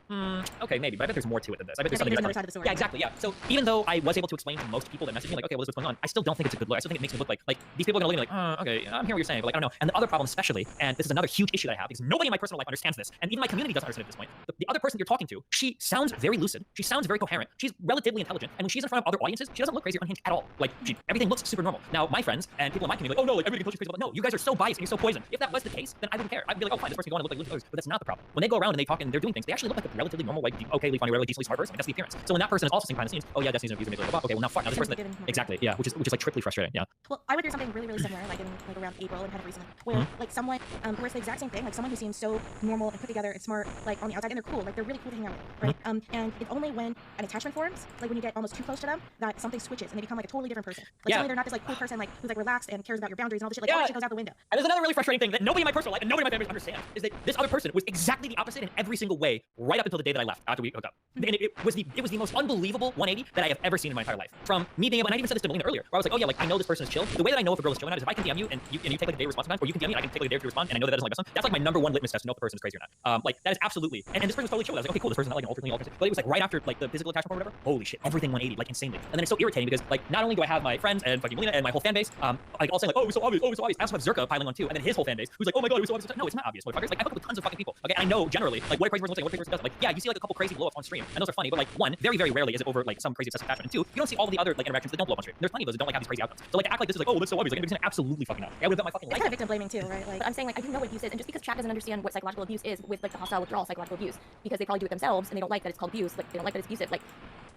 okay, maybe, but I bet there's more to it than this. I bet there's something. Another side of the story. Yeah, exactly. Yeah. So even though I was able to explain to most people that message me like, okay, well, what's going on, I still don't think it's a good look. I still think it makes me look like these people are gonna look at me like, okay, I'm hearing what you're saying, but like I don't know. And the other problem, especially, and this is another huge issue that I have because nobody in my personal life understands this, and even my community doesn't understand it at this point. The other person you're talking to, she sounds very lucid, she sounds very coherent, she's relatively intelligent, and when she's in front of other audiences, she doesn't look crazy or unhinged at all. Like everything looks super normal. Now my friends and people in my community are like, oh no, like everybody can crazy, but no, you guys are so biased and you're so poisoned. If that was the case, then I wouldn't care. I'd be like, oh fine, this person can go on and look like lucid others, but that's not the problem. When they go around and they talk and they're doing things, they actually look like a relatively normal, like okayly funny, really decently smart person. Like, that's the appearance. So when that person is also saying behind the scenes, oh yeah, Destiny's an abuser, blah, blah, blah. Okay, well now fuck. Now this person exactly, yeah, which is like triply frustrating. Yeah. Well, I went through something really similar, like in like around April and kind of recently, where like someone, where it's the exact same thing, like someone who seems so normal and put together and smart, like on the outside, and they're cool, like they're really cool to hang out with, right? And it's only when an attachment forms, like when you get almost too close to them, that something switches and they become like a totally different person. Like suddenly they're not this like cool person like who's like relaxed and cares about your boundaries and all this shit. Like all that shit goes out the window. And there's another really frustrating thing that nobody in my personal life and nobody in my family understands is that this other person was exactly the opposite in every single way, right up until the day that I left after we hooked up. And it was the most unbelievable 180 that I have ever seen in my entire life. From me being able, and I even said this to Melina earlier, where I was like, oh yeah, like I know this person is chill. The way that I know if a girl is chill or not is if I can DM you and you take like a day response time, or you can DM me and I can take like a day to respond, and I know that doesn't like that's like my number one litmus test to know if the person is crazy or not. Like that is absolutely, and this person was totally chill. I was like, okay, cool, this person's not like an alternately altered, but it was like right after like the physical attachment or whatever. Holy shit, everything 180, like insanely. And then it's so irritating because like not only do I have my friends and fucking Melina and my whole fan base, like all saying like, oh, it was so obvious, oh, it was so obvious. I also have Zerka piling on too, and then his whole fan base who's like, oh my god, it was so obvious. No, it's not obvious, motherfuckers. Like I hook up with tons of fucking people. Okay, I know generally like what a crazy person looks like, what a crazy person does. Like yeah, you see like a couple crazy blow-ups on stream, and those are funny, but like one, very rarely is it over like some crazy obsessive attachment, and two, you don't see all of the other like interactions that don't blow up on stream. There's plenty of those that don't like have these crazy outcomes. So like to act like this is like, oh, that's so obvious, like it's absolutely fucking up. I would have bet my fucking life. It's kind of victim blaming too, right? Like but I'm saying like I do know what abuse is, and just because chat doesn't understand what psychological abuse is with like the hostile withdrawal psychological abuse, because they probably do it themselves and they don't like that it's called abuse, like they don't like that it's abusive, like.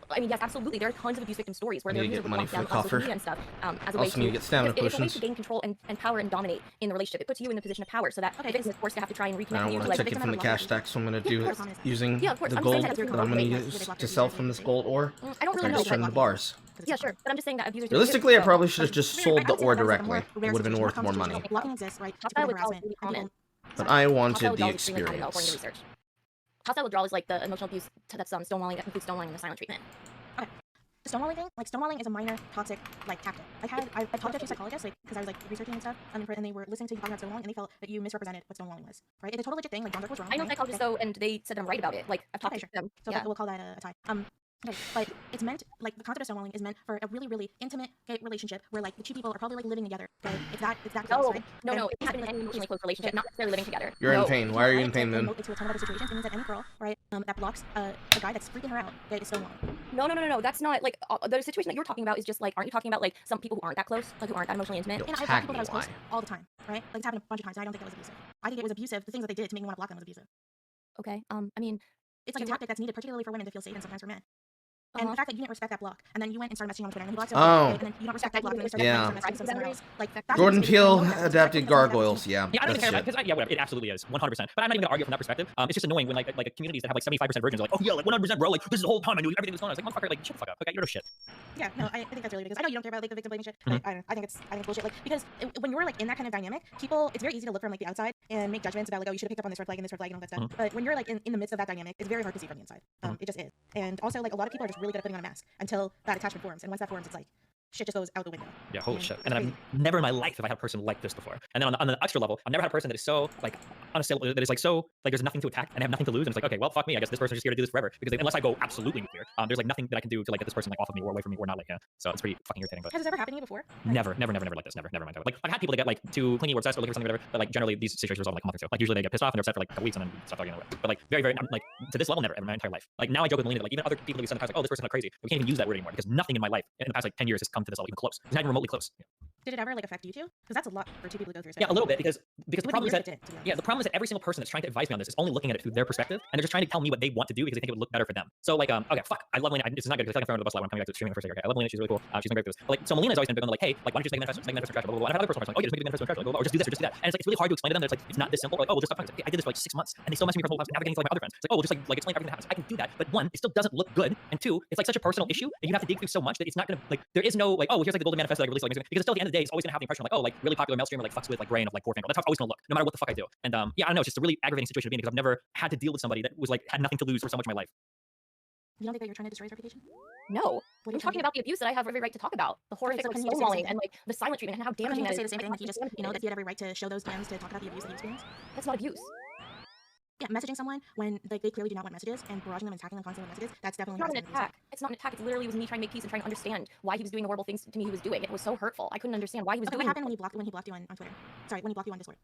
I mean, yes, absolutely. There are tons of abuse victim stories where they're using down on social media and stuff as a way to get stamina it's a way to gain control and power and dominate in the relationship. It puts you in the position of power, so that if it's forced to have to try and reconnect I don't you. want to take it from the cash stack, so I'm going to do it using the gold that I'm going to use to sell from this gold ore. I don't really know. Just turn the bars. Yeah, sure. But I'm just saying that abusers. Realistically, I probably should have just sold the ore directly. It would have been worth more money. But I wanted the experience. Hostile withdrawal is like the emotional abuse that's stonewalling, that includes stonewalling and the silent treatment. Okay. The stonewalling thing, like stonewalling is a minor toxic like tactic. I talked to a few psychologists, like because I was like researching and stuff, and they were listening to you talk about stonewalling, and they felt that you misrepresented what stonewalling was. Right? It's a total legit thing. Like John Dirk was wrong. I know psychologists though, and they said I'm right about it. Like I've talked to them. So we'll call that a tie. Okay, but it's meant, like, the concept of stonewalling is meant for a really, really intimate gay relationship where, like, the two people are probably, like, living together. Okay, it's that close, right? No, it's not in an emotionally close relationship, not necessarily living together. You're in pain. Why are you in pain, then? Into a ton of other situations. It means that any girl, right, that blocks a guy that's freaking her out, okay, is stonewalling. No. That's not, like, the situation that you're talking about is just, like, aren't you talking about, like, some people who aren't that close, like, who aren't that emotionally intimate? And I've got people that I was close all the time, right? Like, it's happened a bunch of times, and I don't think that was abusive. I think it was abusive. The things that they did to make me want to block them was abusive. Okay, I mean... It's like a tactic that's needed, particularly for women to feel safe and sometimes for men. And the fact that you didn't respect that block, and then you went and started messaging on Twitter, and he blocked you on Twitter, and then you don't respect that block, and then you started messaging somewhere else. Like, Jordan Peele adapted Gargoyles. Yeah, I don't that's care shit. because whatever, it absolutely is 100%. But I'm not even gonna argue from that perspective. It's just annoying when like communities that have like 75% virgins are like, oh yeah, like 100%, bro. Like this is the whole time I knew everything was going on. It's like motherfucker, like shut the fuck up. Okay, you're no shit. Yeah, no, I think that's really because I know you don't care about like the victim blaming shit. But I don't know. I think it's bullshit. Like because when you're like in that kind of dynamic, people, it's very easy to look from like the outside and make judgments about like, oh, you should have picked up on this red flag and this red flag and all that stuff. But when you're like in the midst of that dynamic, it's very hard to see from the inside. It just is. And also like a lot of people are just really good at putting on a mask until that attachment forms, and once that forms, it's like shit just goes out the window. Yeah, holy shit. And I've never in my life have I had a person like this before. And then on the extra level, I've never had a person that is so like unassailable, that is like so like there's nothing to attack and I have nothing to lose. And it's like, okay, well, fuck me. I guess this person's just here to do this forever. Because unless I go absolutely nuclear, there's like nothing that I can do to like get this person like off of me or away from me or not like, yeah. So it's pretty fucking irritating. But has this ever happened to you before? Never like this. Never in my time. Like I've had people that get like too clingy or obsessed or looking for something or whatever. But like generally these situations resolve in like a month or so. Like usually they get pissed off and they're upset for like a couple weeks and then stop talking anyway. But like very like to this level, never in my entire life. Like now I joke with Melina that like even other people that we send the past like, oh, this person's kind of crazy. We can't even use that word anymore because nothing in my life in the past like 10 years has come to this level even close. It's not even remotely close. Yeah. Did it ever like affect you too? Because that's a lot for two people to go through. Yeah, a little bit because the problem is that the problem is that every single person that's trying to advise me on this is only looking at it through their perspective and they're just trying to tell me what they want to do because they think it would look better for them. So like okay, fuck, I love Melina. This is not good because I feel like I'm throwing the bus live when I'm coming back to streaming the first day. Okay, I love Melina. She's really cool. She's been great with this. But like so Melina's always been big on like, hey, like why don't you just make manifesto trash, blah blah blah. And I have other personal like, oh, yeah, just make manifesto trash, blah, blah, blah, or just do this or just do that. And it's like it's really hard to explain to them that it's like it's not this simple. Like, oh, well, just stop talking. I did this for like 6 months and they still mess me for the whole time navigating to like my other friends. It's like, oh, well, just like explain everything that happens. I can do that, but one, it still doesn't look good, and two, it's like such a personal issue and you have to dig through so much that it's not gonna like there is no like, oh, here's like the golden manifesto that I released like because still at the end of the day it's always gonna have the impression of like, oh, like really popular male streamer like fucks with like Gray and of like poor family. That's how it's always gonna look, no matter what the fuck I do. And yeah, I don't know, it's just a really aggravating situation to be in because I've never had to deal with somebody that was like had nothing to lose for so much of my life. You don't think that you're trying to destroy his reputation? No. I'm talking about the abuse that I have every right to talk about. The horrific like, stonewalling and like the silent treatment and how damaging that is. Say the same thing, like you just, you know, that you had every right to show those DMs to talk about the abuse that you experienced? That's not abuse. Yeah, messaging someone when like they clearly do not want messages and barraging them and attacking them constantly with messages, that's definitely not an attack. It's not an attack. It's literally was me trying to make peace and trying to understand why he was doing the horrible things to me he was doing. It was so hurtful. I couldn't understand why he was doing. What happened when he blocked you on Twitter? Sorry, when he blocked you on Discord.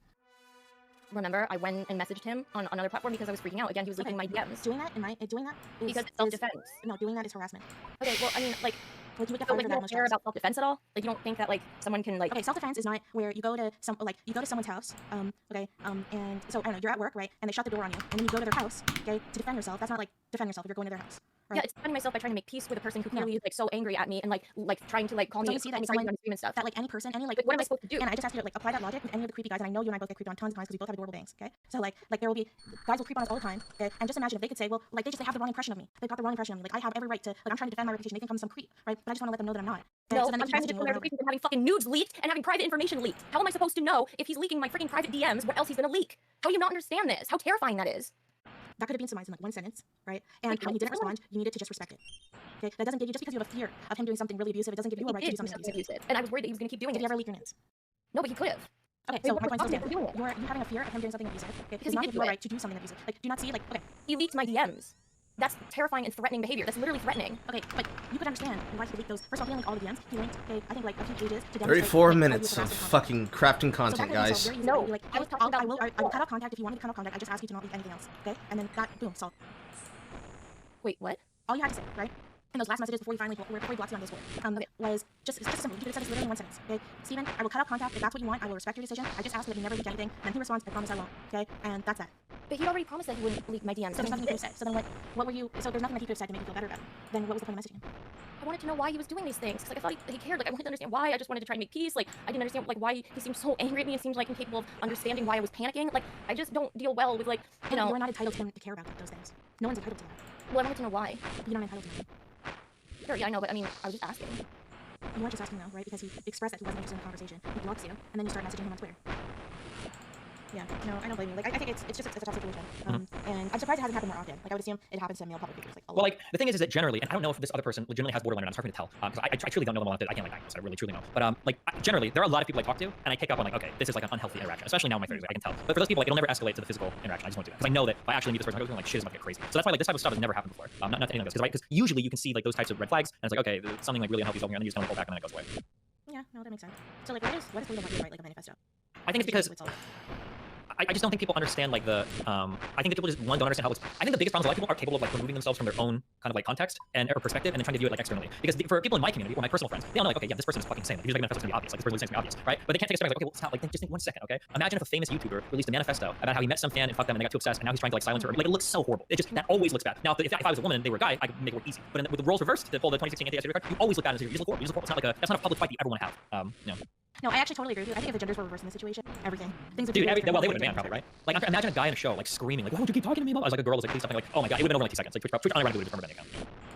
Remember, I went and messaged him on another platform because I was freaking out. Again, he was leaking my DMs. Doing that because it's self-defense. No, doing that is harassment. Okay, well, I mean, like you would get fired for that. You don't care about self-defense at all? Like, you don't think that like someone can like? Okay, self-defense is not where you go to someone's house. Okay. And so I don't know, you're at work, right? And they shut the door on you, and then you go to their house, okay, to defend yourself. That's not like defend yourself if you're going to their house. Right? Yeah, it's defending myself by trying to make peace with a person who clearly is like so angry at me and like trying to like call me. See that someone and stuff. That like any person, any like what am I supposed to do? And I just asked you to like apply that logic with any of the creepy guys, and I know you and I both get creeped on tons of times because we both have adorable bangs. Okay, so like there will be guys will creep on us all the time. Okay, and just imagine if they could say, well, like they have the wrong impression of me. They've got the wrong impression of me. Like I have every right to like I'm trying to defend my reputation. They think I'm some creep, right? But I just want to let them know that I'm not. No, so I'm trying to defend my reputation from having fucking nudes leaked and having private information leaked. How am I supposed to know if he's leaking my freaking private DMs? What else he's gonna leak? How do you not understand this? How terrifying that is. That could have been surmised in like one sentence, right? And when he didn't respond, you needed to just respect it. Okay, that doesn't give you, just because you have a fear of him doing something really abusive, it doesn't give you a right to do something abusive. And I was worried that he was going to keep doing it. Did he ever leak your nudes? No, but he could have. Okay, so my point is, you're having a fear of him doing something abusive, okay? Because not give you a right to do something abusive. Like, do you not see, like, okay, he leaked my DMs. That's terrifying and threatening behavior. That's literally threatening. Okay, but you could understand why he leaked those. First of all, he didn't leak all the DMs. He linked, okay, I think like a few pages to demonstrate. 34 minutes of fucking crafting content, guys. No, like, I will cut off contact if you want me to cut off contact. I just ask you to not leak anything else, okay? And then that, boom, solved. Wait, what? All you had to say, right? In those last messages before he blocks you on Discord, was just simple. You could have said this literally in one sentence, okay? Steven, I will cut off contact if that's what you want. I will respect your decision. I just ask that you never leak anything. And then he responds, I promise I won't, okay? And that's that. But he already promised that he wouldn't leak my DMs. So there's nothing he could have said. So then what were you? So there's nothing that he could have said to make you feel better about it. Then what was the point of messaging him? I wanted to know why he was doing these things. Like I thought he cared. Like I wanted to understand why. I just wanted to try to make peace. Like I didn't understand like why he seemed so angry at me and seemed like incapable of understanding why I was panicking. Like I just don't deal well with like you know. You're not entitled to care about those things. No one's entitled to that. Well, I wanted to know why. But you're not entitled to them. Sure, yeah, I know, but I mean, I was just asking. You weren't just asking though, right? Because he expressed that he wasn't interested in the conversation. He blocks you, and then you start messaging him on Twitter. Yeah, no, I don't blame you. Like, I think it's just it's a tough situation. And I'm surprised it hasn't happened more often. Like, I would assume it happens to male public figures. Like, a Well, lot. like the thing is that generally, and I don't know if this other person legitimately has borderline or not. It's hard for me to tell because I truly don't know them well enough that I can't like diagnose. I really truly know. But generally, there are a lot of people I talk to, and I pick up on like, okay, this is like an unhealthy interaction, especially now in my 30s. Like, I can tell. But for those people, like, it'll never escalate to the physical interaction. I just won't do that because I know that if I actually meet this person, I'm going like shit is about to get crazy. So that's why like this type of stuff has never happened before. Not to anything like this because usually you can see like those types of red flags, and it's like okay, something like really unhealthy is over here, and then you just kind of pull back, and then it goes away. Yeah, no, that makes sense. So like, why does Freedom want you to write like a manifesto? I think it's because I just don't think people understand like the I think that people just don't understand how it's. I think the biggest problem is a lot of people are capable of like removing themselves from their own kind of like context and or perspective and then trying to view it like externally. Because for people in my community or my personal friends, they all know like okay, yeah, this person is fucking insane. Like, here's like a manifesto gonna be obvious. Like this person is gonna be obvious, right? But they can't take a step back like okay, well, it's not like just think 1 second, okay? Imagine if a famous YouTuber released a manifesto about how he met some fan and fucked them and they got too obsessed and now he's trying to like silence her. Like it looks so horrible. It just that always looks bad. Now if I was a woman and they were a guy, I could make it look easy. But with the roles reversed, to pull the 2016 anti-SJW card, you always look bad and you just look horrible. You just look horrible. It's not a public fight that you ever want to have. You know. No, I actually totally agree with you. I think if the genders were reversed in this situation, everything things would Dude, be well, they would have been probably, right? Like, imagine a guy in a show, like, screaming, like, why would you keep talking to me about? I was like, a girl was like, please something like, oh my god, it would have been over like 2 seconds. Like, Twitch unironically would have been account.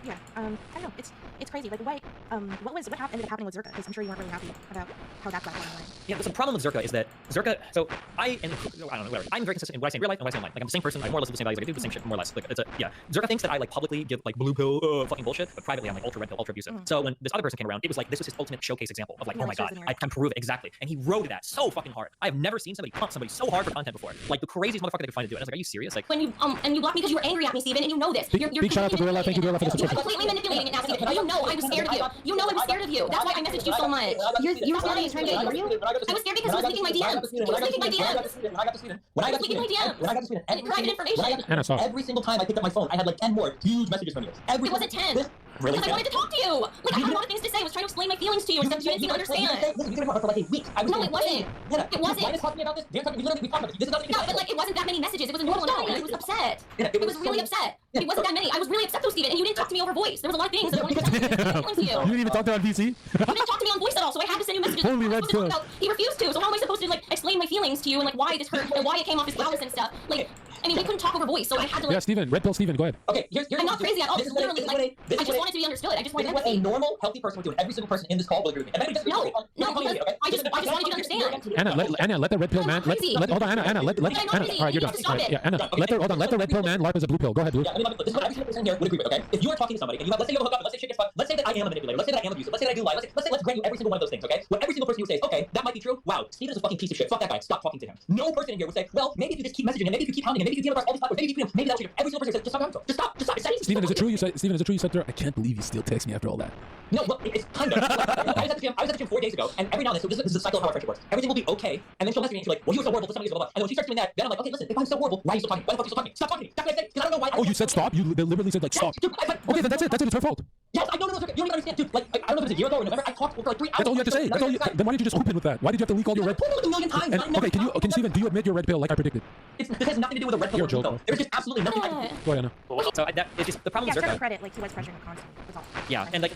Yeah, I don't know. It's crazy. Like, what ended up happening with Zerka? Because I'm sure you weren't really happy about how that platform went. Yeah, the problem with Zerka is that Zerka. So I don't know, whatever. I'm very consistent in what I say in real life and what I say online. Like I'm the same person. I more or less do the same values. Like I do the same shit more or less. Like Zerka thinks that I like publicly give like blue pill fucking bullshit, but privately I'm like ultra red pill, ultra abusive. So when this other person came around, it was like this was his ultimate showcase example of like, oh my god, I can prove it exactly. And he rode that so fucking hard. I have never seen somebody pump somebody so hard for content before. Like the craziest motherfucker they could find to do it. I was like, are you serious? Like when you and you blocked me because you were angry at me, Steven, and you know this. Big shout out to Gorilla. Thank you, Gorilla, for the subscription. You're completely manipulating it now, Steven. You know I was scared of you. You know I was scared of you. That's why I messaged you so much. You're not even trying to get you. I was scared because he was leaking my DMs. He was leaking my DMs. When I got to Sweden, Private information. every single time I picked up my phone, I had like 10 more huge messages from you. It wasn't 10. Really? Because I wanted to talk to you. Like I had a lot of things to say. I was trying to explain my feelings to you and stuff you didn't seem to understand. Listen, you talked for like a week. No, it wasn't. It wasn't. Why is talking about this? We talked about this. This is not no, but like it wasn't that many messages. It was a normal amount. And I was upset. It was really upset. It wasn't that many. I was really upset though, Steven, and you didn't talk to me over voice. There was a lot of things that I wanted to talk to you. You didn't even talk to her on PC? You didn't talk to me on voice at all, so I had to send you messages. Holy red pill. He refused to. So how am I supposed to like explain my feelings to you and like why this hurt and why it came off as flawless and stuff? Like I mean, we couldn't talk over voice, so I had to like. Yeah, Steven, red pill Steven, go ahead. Okay, here's I'm not crazy at all. This is literally like I just wanted to be understood. I just wanted what a normal, healthy person would do, and every single person in this call will agree with me. And no, because I just wanted you to understand. Anna, let the red pill man. Hold on, Anna. Let Anna. All right, you're done. All right, yeah, Anna. Let the red pill man LARP as a blue pill. Go ahead, Blue. Yeah, this is what every single person here would agree with. Okay, if you are talking to somebody and you have, let's say you have a hookup, let's say shit gets fucked, let's say that I am a manipulator, let's say that I am abusive, let's say that I do lie, let's grant you every single one of those things. Okay, what every single person you would say is, okay, that might be true. Wow, Steven is a fucking piece of shit. Fuck that guy. Stop talking to him. No person in here would say, well, maybe if you just keep messaging him, maybe if you keep hounding him, maybe if you keep him across all these platforms, maybe you keep him, maybe that'll change. Every single person says, just stop talking to him. Just stop. Steven, is it true you said? Steven, is it true you said to her? I can't believe you still text me after all that. No, look, it's kind of. I was at the gym 4 days ago, and every now and then, so this is the cycle of how our friendship works. Everything will be okay, and then she'll message me and she'll like, well, you were so horrible, somebody blah blah. And when she starts doing that, then I'm like, okay, listen, if I'm so horrible, why are you still talking? Why the fuck are you still talking? Stop talking to me. That's what I say. Because I don't know why. Oh, you said stop? You deliberately said like stop. Dude, okay, then that's it. It's her fault. Yes, I know, it's okay. You don't even understand, dude. Like, I don't know if it was a year ago or November. I talked for like 3 hours. That's all you have to say. That's all you. Then why didn't you just open with that? Why did you have to leak all your red? I told you like a million times. Okay, can Steven, do you admit your red pill like I predicted? It has nothing to do with a red pill or blue pill. There's just absolutely nothing. Go ahead, Anna. So that it's just the problem with Zerka. Credit, like he was pressuring her constantly. That's all. Yeah, and like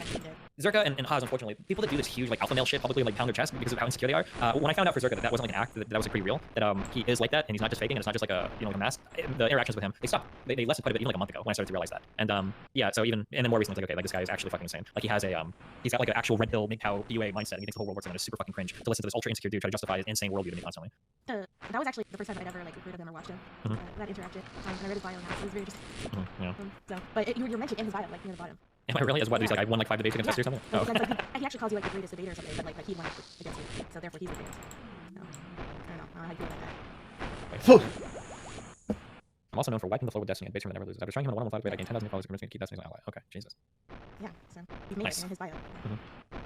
Zerka and Haas, unfortunately, people that do this huge like alpha male shit publicly like pound their chest because of how insecure they are. When I found out for Zerka that wasn't like an act, that was like pretty real, that he is like that and he's not just faking, and it's not just like a like a mask. The interactions with him, they stopped. They lessened quite a bit even like a month ago when I started to realize that. And yeah, so even and then more recently, it's like okay, like this guy is actually fucking insane. Like he has a he's got like an actual red pill MGTOW PUA mindset, and he thinks the whole world works on it. It's super fucking cringe to listen to this ultra insecure dude try to justify his insane worldview to me constantly. That was actually the first time I'd ever like recruited him or watched him. That interacted, and I read his bio now. It was very interesting. Yeah. So, but you're mentioned in his bio, like near the bottom. Am I really? As what? He's like I won like 5 debates against us or something. Oh. He actually calls you like the greatest debater or something, but like he won against you, so therefore he's the greatest. So, I don't know how you feel about that. I'm also known for wiping the floor with Destiny and basically never loses. After trying him in a 1-on-1 fight, I gained 10,000 followers convinced me to keep Destiny as an ally. Okay, Jesus. Yeah, so you've made it in his bio.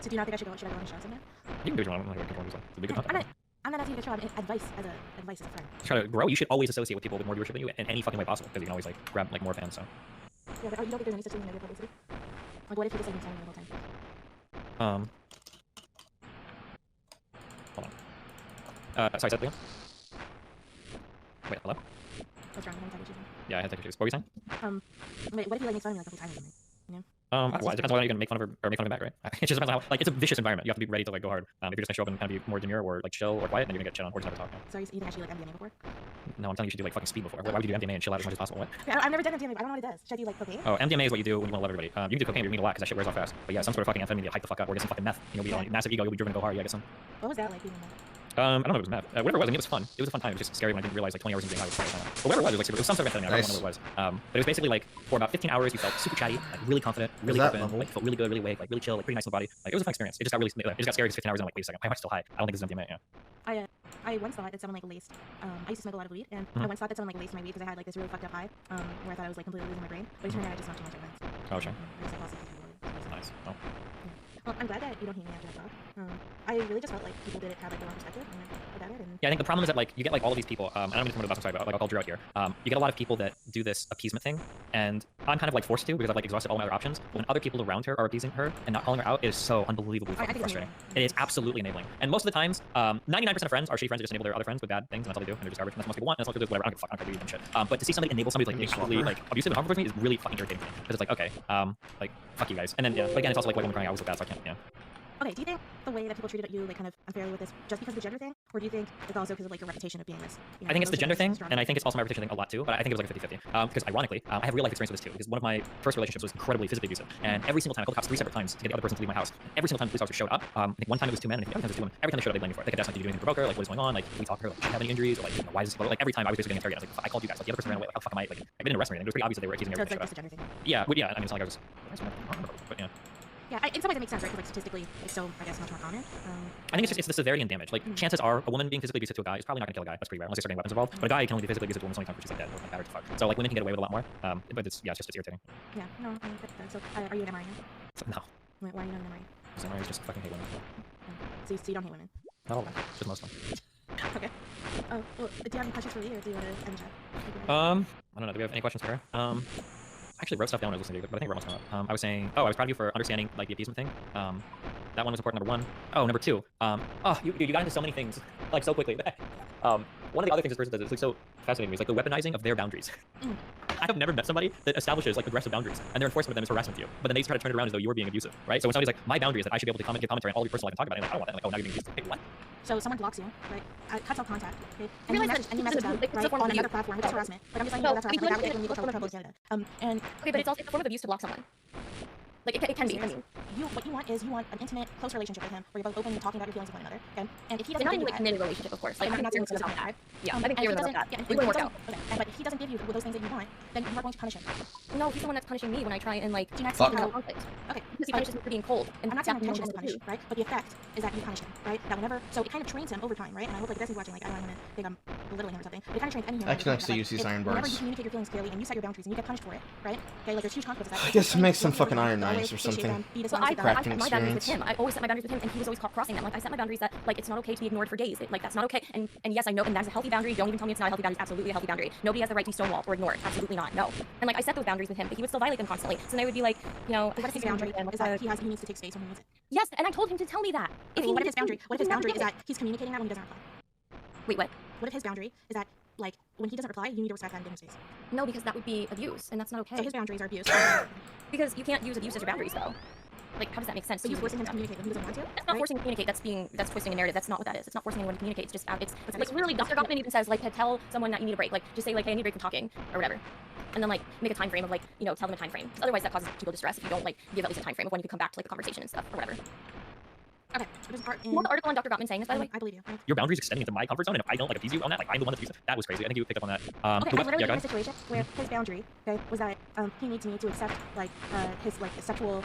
So do you not think should I go on his show someday? You can do what you want. It's a big content. I'm not asking you to show advice as a friend. Try to grow. You should always associate with people with more viewership than you in any fucking way possible because you can always like grab like more fans. So. Yeah, but you don't think there's any such thing as negative publicity? Like, what if you just like telling me the whole time? Hold on. Sorry, say that again. Wait, hello? What's wrong? Yeah, I had to take issues. What were you saying? Wait, what if you like make fun of me like the whole time with me? You know? Well, it depends on whether you can make fun of her or make fun of him back, right? It just depends on how, like, it's a vicious environment. You have to be ready to, like, go hard. If you're just gonna show up and kind of be more demure or, like, chill or quiet, then you're gonna get shit on or just never talk. So you think I should do, like, MDMA before? No, I'm telling you should do, like, fucking speed before. Why would you do MDMA and chill out as much as possible? What? I've never done MDMA, I don't know what it does. Should I do, like, cocaine? Oh, MDMA is what you do when you want to love everybody. You can do cocaine, you're gonna need a lot, because that shit wears off fast. But yeah, some sort of fucking amphetamine to hype the fuck up, or get some fucking meth. You'll be on massive ego, you'll be driven to go hard, you gotta get some. What was that like, being in I don't know if it was meth. Whatever it was, I mean, it was fun. It was a fun time. It was just scary when I didn't realize like 20 hours of being out was scary. But whatever it was like super, it was some sort of amphetamine. I don't know what it was. But it was basically like for about 15 hours you felt super chatty, like really confident, really open, like felt really good, really awake, like really chill, like pretty nice in the body. Like it was a fun experience. It just got really, it just got scary for 15 hours and I'm like, wait a second, why am I still high? I don't think this is MDMA. Yeah. I once thought that someone like laced. I used to smoke a lot of weed, and I once thought that someone like laced my weed because I had like this really fucked up high, where I thought I was like completely losing my brain. But it turned out I just smoked too much at once. Oh, sure. Nice. Oh. Well, I'm glad that you don't hate me after that talk. I really just felt like people didn't have like their own perspective about it. And yeah, I think the problem is that like you get like all of these people. I don't mean to come to the bus. I'm sorry, but like I'll call Drew out here. You get a lot of people that do this appeasement thing, and I'm kind of like forced to because I've like exhausted all my other options. But when other people around her are appeasing her and not calling her out, it is so unbelievably fucking frustrating. It is absolutely enabling. And most of the times, 99% of friends are shitty friends that just enable their other friends with bad things, and that's all they do, and they're just garbage. And that's what most people want. And that's what they do. Whatever. I don't give a fuck. I don't care what you do shit. But to see somebody enable somebody like actively like abusive and harmful towards me is really fucking irritating to me because it's like okay, like fuck you guys. And then yeah, but again, it's also like white women crying out was so bad, so I can't. Yeah. Okay, do you think the way that people treated you like kind of unfairly with this just because of the gender thing, or do you think it's also because of like your reputation of being this? You know, I think it's the gender thing, and I think it's also my reputation thing a lot too. But I think it was like a 50-50. Because ironically, I have real life experience with this too. Because one of my first relationships was incredibly physically abusive, and every single time I called the cops 3 separate times to get the other person to leave my house. Every single time the police officer showed up, I think one time it was 2 men, and the other time it was 2 women. Every time they showed up, they blamed me for it. They kept asking, "Did you do anything to provoke her? Like, what is going on? Like, we talked to her. Like, do you have any injuries? Or like, you know, why is this?" Like, every time I was basically getting interrogated. I was like, "I called you guys. Like, the other person ran away. Like, how the fuck am I? Like, I didn't arrest me. It was pretty obvious that they were accusing me of everything." Yeah, but yeah, I mean, it's not like I was. But yeah. Yeah, in some ways it makes sense, right? Because like statistically, it's so I guess much more common. I think it's the severity and damage. Like chances are, a woman being physically abusive to a guy is probably not gonna kill a guy. That's pretty rare, unless there's certain weapons involved. But a guy can only be physically abusive to a woman so many times before she's like dead or battered to fuck. So like women can get away with a lot more. But it's just irritating. Yeah, no, I mean, so are you an MRI now? No. Why are you not an MRI? Because MRIs just fucking hate women. So you don't hate women? Not all of them, just most of them. Okay. Well, do you have any questions for me, or do you want to end the chat? I don't know. Do we have any questions for her? I actually wrote stuff down when I was listening to you, but I think we're almost done. I was saying, I was proud of you for understanding like the appeasement thing. That one was important, number 1. Oh, number 2. You got into so many things like so quickly. One of the other things this person does is like so fascinating to me is like the weaponizing of their boundaries. I have never met somebody that establishes like aggressive boundaries, and their enforcement of them is harassment to you. But then they try to turn it around as though you were being abusive, right? So when somebody's like, my boundary is that I should be able to give commentary on all of your personal life and talk about it, and like, I don't want that. Like, oh, now you're being abusive. Hey, what? So someone blocks you, right? Cuts off contact, okay? And you message them, right, on another platform, which is harassment. Like, I'm just letting you know that's harassment. That would get you in legal trouble in Canada. And okay, but it's also a form of abuse to block someone. Like it can be. I mean, what you want is an intimate, close relationship with him, where you're both open and talking about your feelings with one another. Okay, and if he doesn't, not even like committed relationship, of course. Like I'm not saying it's not that. Yeah, I think you're about that. Yeah, it wouldn't work out. Okay, but if he doesn't give you those things that you want, then you are going to punish him. No, he's the one that's punishing me when I try and like conflict. Okay, because he punishes me for being cold. And I'm not saying intention is to punish, right? But the effect is that you punish him, right? That whenever, so it kind of trains him over time, right? And I hope like this is watching. Like I don't want to think I'm belittling him or something. But it kind of trains any human. I can actually use these iron bars. Whenever you communicate your feelings clearly and you set your boundaries and you get punished for it, right? Okay, like there's huge consequences. I guess make some fucking iron knives or something. I set my boundaries with him. I always set my boundaries with him, and he was always caught crossing them. Like I set my boundaries that like it's not okay to be ignored for days. Like that's not okay. And yes, I know, and that's a healthy boundary. Don't even tell me it's not a healthy boundary. It's absolutely a healthy boundary. Nobody has the right to be stonewalled or ignored. Absolutely not. No. And like I set those boundaries with him, but he would still violate them constantly. So then I would be like, you know, what if his boundary is that he needs to take space when he needs it? Yes, and I told him to tell me that. What if his boundary? What if his boundary is that he's communicating that when he doesn't reply? Wait, what? What if his boundary is that like when he doesn't reply, you need to respect that and give him space? No, because that would be abuse, and that's not okay. So his boundaries are abuse. Because you can't use abuse as your boundaries, though. Like, how does that make sense? But you're forcing him to communicate when he doesn't want to? That's not forcing to communicate. That's twisting a narrative. That's not what that is. It's not forcing anyone to communicate. It's just it's like literally Dr. Gottman even says like to tell someone that you need a break. Like just say like, hey, I need a break from talking or whatever. And then like make a time frame of like, you know, tell them a time frame. Because otherwise that causes people distress if you don't like give at least a time frame of when you can come back to like a conversation and stuff or whatever. Okay. You want the article on Dr. Gottman saying this, by the way? I believe you. Your boundaries extending into my comfort zone, and if I don't like appease you on that, like I'm the one that's abusive. That was crazy. I think you picked up on that. Okay, I literally in a situation where his boundary, okay, was that he needs me to accept like his like sexual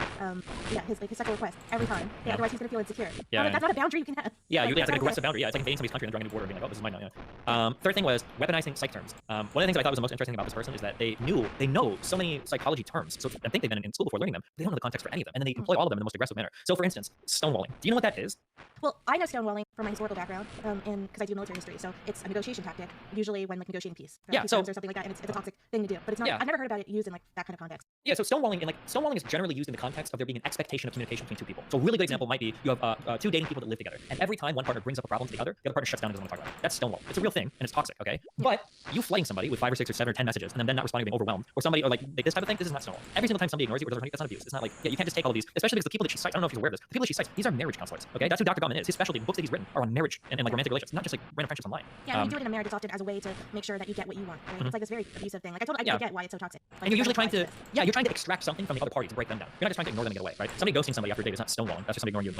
his sexual request every time. Yeah, otherwise he's gonna feel insecure. Yeah, that's not a boundary you can have. Yeah, it's like an aggressive boundary. Yeah, it's like invading somebody's country and driving into the border and being like, oh, this is mine now. Yeah. Third thing was weaponizing psych terms. One of the things I thought was the most interesting about this person is that they know so many psychology terms. So I think they've been in school before learning them. But they don't know the context for any of them, and then they employ all of them in the most aggressive manner. So, for instance, stonewalling. Do you know what that is? Well, I know stonewalling from my historical background, and because I do military history, so it's a negotiation tactic, usually when like negotiating peace. Yeah, so or something like that, and it's a toxic thing to do. But it's not. Yeah. I've never heard about it used in like that kind of context. Yeah, so stonewalling is generally used in the context of there being an expectation of communication between two people. So a really good example might be you have two dating people that live together, and every time one partner brings up a problem to the other partner shuts down and doesn't want to talk about it. That's stonewall. It's a real thing, and it's toxic. Okay, but you flooding somebody with 5 or 6 or 7 or 10 messages, and then not responding, being overwhelmed, or somebody or like this type of thing. This is not stonewall. Every single time somebody ignores you or doesn't, that's not abuse. It's not like you can't just take all of these, especially because the people that she cites. I don't know if you're aware of this. The people that she cites, these are marriage counselors. Okay, that's who Dr. Gottman is. His specialty, the books that he's written are on marriage and like romantic relationships, not just like random friendships online. Yeah, you do it in a marriage. It's often as a way to make sure that you get what you want. Right? It's like this very abusive thing. Like I get why it's so toxic. Like, and you're usually trying to you're trying to extract something from the other party to break them down. You're not just trying to ignore them and get away, right? Somebody ghosting somebody after a date is not stonewalling. That's just somebody ignoring you.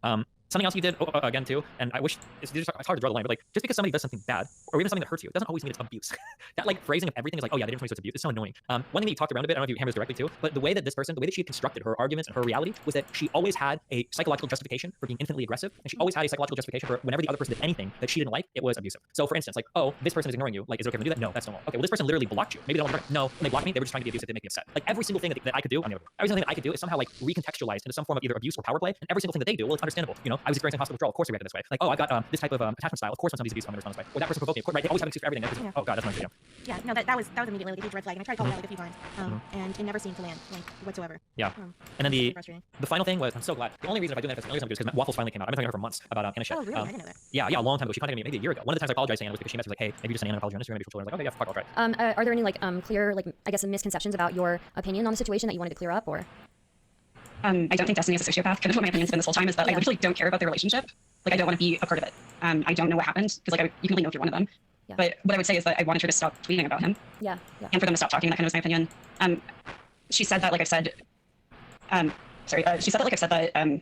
Like Something else you did again too, and I wish it's hard to draw the line, but like just because somebody does something bad or even something that hurts you, it doesn't always mean it's abuse. That like phrasing of everything is like, oh yeah, they didn't so it's abuse. It's so annoying. One thing that you talked around a bit, I don't know if you hammer this directly too, but the way that this person, the way that she had constructed her arguments and her reality was that she always had a psychological justification for being infinitely aggressive, and she always had a psychological justification for whenever the other person did anything that she didn't like, it was abusive. So for instance, like, oh, this person is ignoring you. Like, is it okay to do that? No, that's normal. Okay, well, this person literally blocked you. Maybe they don't want to. No, when they blocked me, they were just trying to be abusive to make me upset. Like every single thing that I could do, every single thing that I could do is somehow like recontextualized into some form of either abuse or power play, and every single thing that they do, well, it's understandable. You know, I was experiencing hospital withdrawal. Of course, we reacted this way. Like, oh, I've got this type of attachment style. Of course, when somebody's abusive, I'm going to respond this way. Or that person provoked me. Of course, right? They always have an excuse for everything. Yeah. Oh God, that's my video. Yeah, no, that was immediately like a huge red flag, and I tried calling it out like a few times, and it never seemed to land like whatsoever. Yeah. And then the final thing was, I'm so glad. The only reason I'm doing that is because Waffles finally came out. I've been talking to her for months about Anna Shit. Oh, really? I didn't know that. Yeah, a long time ago. She contacted me maybe a year ago. One of the times I apologized to Anna was because she messaged like, hey, maybe just an Anna apology on Instagram. Maybe she'll like, okay, yeah, fuck, I'll try. Are there any like clear like I guess misconceptions about your opinion on the situation that you wanted to clear up, or? I don't think Destiny is a sociopath. Kind of what my opinion's been this whole time is that I literally don't care about their relationship. Like I don't want to be a part of it. I don't know what happened because like you can only know if you're one of them. Yeah. But what I would say is that I wanted her to stop tweeting about him. Yeah. And for them to stop talking. That kind of was my opinion. She said that like I've said. She said that like I've said that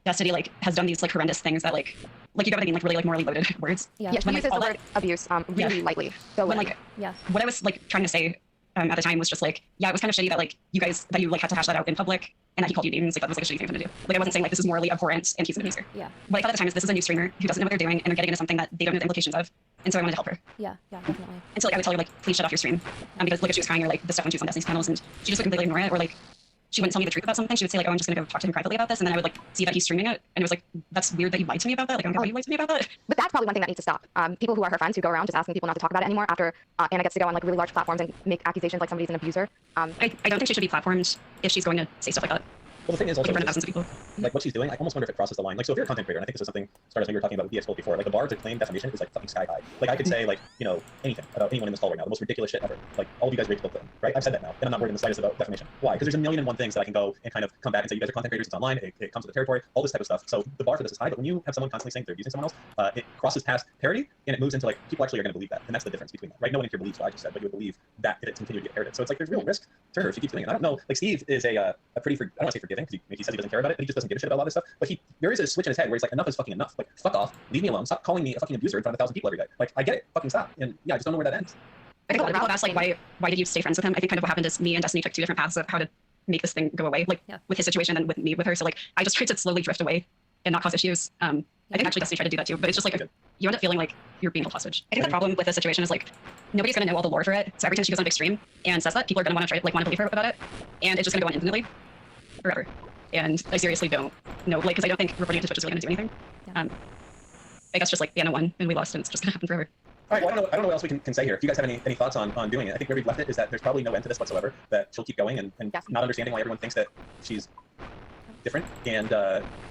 Destiny like has done these like horrendous things that like you get what I mean, like really like morally loaded words. Yeah. She uses the word abuse really lightly. So when like what I was like trying to say at the time was just like, yeah, it was kind of shitty that like you like had to hash that out in public and that he called you names. Like that was like a shitty thing for him to do. Like I wasn't saying like this is morally abhorrent and he's an abuser. Yeah. What I thought at the time is this is a new streamer who doesn't know what they're doing and they're getting into something that they don't know the implications of. And so I wanted to help her. Yeah, definitely. And so like I would tell her like, please shut off your stream. Because like if she was crying or like this stuff when she was on Destiny's panels and she just would completely ignore it, or like she wouldn't tell me the truth about something. She would say like, oh, I'm just gonna go talk to him privately about this, and then I would like see that he's streaming it, and it was like, that's weird that you lied to me about that. Like I don't get why you lied to me about that. But that's probably one thing that needs to stop. People who are her friends who go around just asking people not to talk about it anymore after Anna gets to go on like really large platforms and make accusations like somebody's an abuser. I don't think she should be platformed if she's going to say stuff like that. Well, the thing is also, in front of thousands of people. Like what she's doing, I almost wonder if it crosses the line. Like, so if you're a content creator, and I think this is something, Stardust, maybe you were talking about with DXPolt before, like the bar to claim defamation is like fucking sky high. Like I could say like, you know, anything about anyone in this call right now, the most ridiculous shit ever. Like all of you guys rage Bill Clinton, right? I've said that now, and I'm not worried in the slightest about defamation. Why? Because there's a million and one things that I can go and kind of come back and say, you guys are content creators, it's online, it comes with the territory, all this type of stuff. So the bar for this is high, but when you have someone constantly saying they're abusing someone else, it crosses past parody and it moves into like, people actually are going to believe that. And that's the difference between that, right? No one in here believes what I just said, but you would believe that it's continued to get parroted. So it's like, there's real risk to her if she keeps doing it. I don't know, like Steve is a pretty, I don't want to say forgiving, because he says he doesn't care about it, but he just doesn't give a shit about a lot of this stuff. But there is a switch in his head where he's like, enough is fucking enough. Like, fuck off, leave me alone, stop calling me a fucking abuser in front of 1,000 people every day. Like, I get it, fucking stop. And yeah, I just don't know where that ends. I think a lot of people have asked like, why did you stay friends with him? I think kind of what happened is me and Destiny took two different paths of how to make this thing go away, like with his situation and with me with her. So like, I just tried to slowly drift away and not cause issues. I think actually Destiny tried to do that too, but it's just like you end up feeling like you're being held hostage. I think the problem with this situation is like nobody's gonna know all the lore for it. So every time she goes on a big stream and says that, people are gonna want to believe her about it, and it's just gonna go on infinitely, forever. And I seriously don't know, like, because I don't think reporting it to Twitch is really gonna do anything. I guess just like Anna won and we lost, and it's just gonna happen forever. All right, well, I don't know what else we can say here. If you guys have any thoughts on doing it, I think where we've left it is that there's probably no end to this whatsoever, that she'll keep going and not understanding why everyone thinks that she's different, and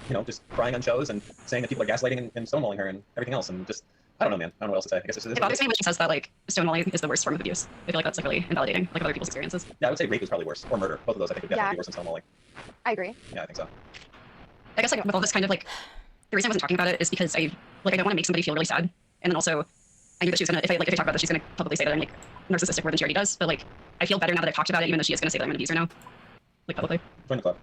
you know, just crying on shows and saying that people are gaslighting and stonewalling her and everything else, and just, I don't know, man. I don't know what else to say. I guess this is. It bothers me when she says that like stonewalling is the worst form of abuse. I feel like that's like really invalidating like other people's experiences. Yeah, I would say rape is probably worse, or murder. Both of those I think would definitely be worse than stonewalling. I agree. Yeah, I think so. I guess like with all this kind of like, the reason I wasn't talking about it is because I don't want to make somebody feel really sad, and then also I knew that she was gonna, if I talk about this, she's gonna publicly say that I'm like narcissistic more than she already does. But like, I feel better now that I've talked about it, even though she is gonna say that I'm an abuser now, like publicly. Join the club.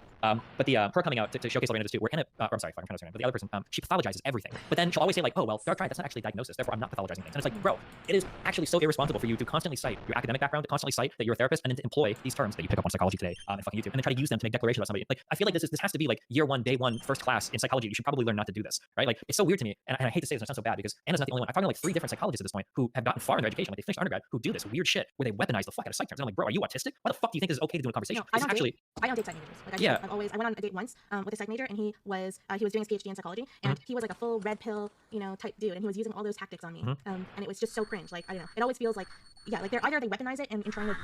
But her coming out to showcase Elena too, where Anna, I'm sorry, I'm trying to say her name, but the other person, she pathologizes everything. But then she'll always say like, oh well, Dark Triad, that's not actually a diagnosis, therefore I'm not pathologizing things. And it's like, bro, it is actually so irresponsible for you to constantly cite your academic background, to constantly cite that you're a therapist, and then to employ these terms that you pick up on Psychology Today and fucking YouTube, and then try to use them to make declarations about somebody. Like, I feel like this has to be like year one, day one, first class in psychology. You should probably learn not to do this, right? Like, it's so weird to me, and I hate to say this, it sounds so bad because Anna's not the only one. I'm talking to like 3 different psychologists at this point who have gotten far in their education, like they finished undergrad, who do this weird shit where they weaponize the fuck out of psych terms. And I'm like, bro, are you autistic? Why the fuck do you think this is okay to do in a conversation? No, I don't date psych majors. Like I went on a date once with a psych major, and he was doing his PhD in psychology, and he was like a full red pill, type dude, and he was using all those tactics on me, and it was just so cringe. Like, I don't know, it always feels like, like they're either they weaponize it and trying to,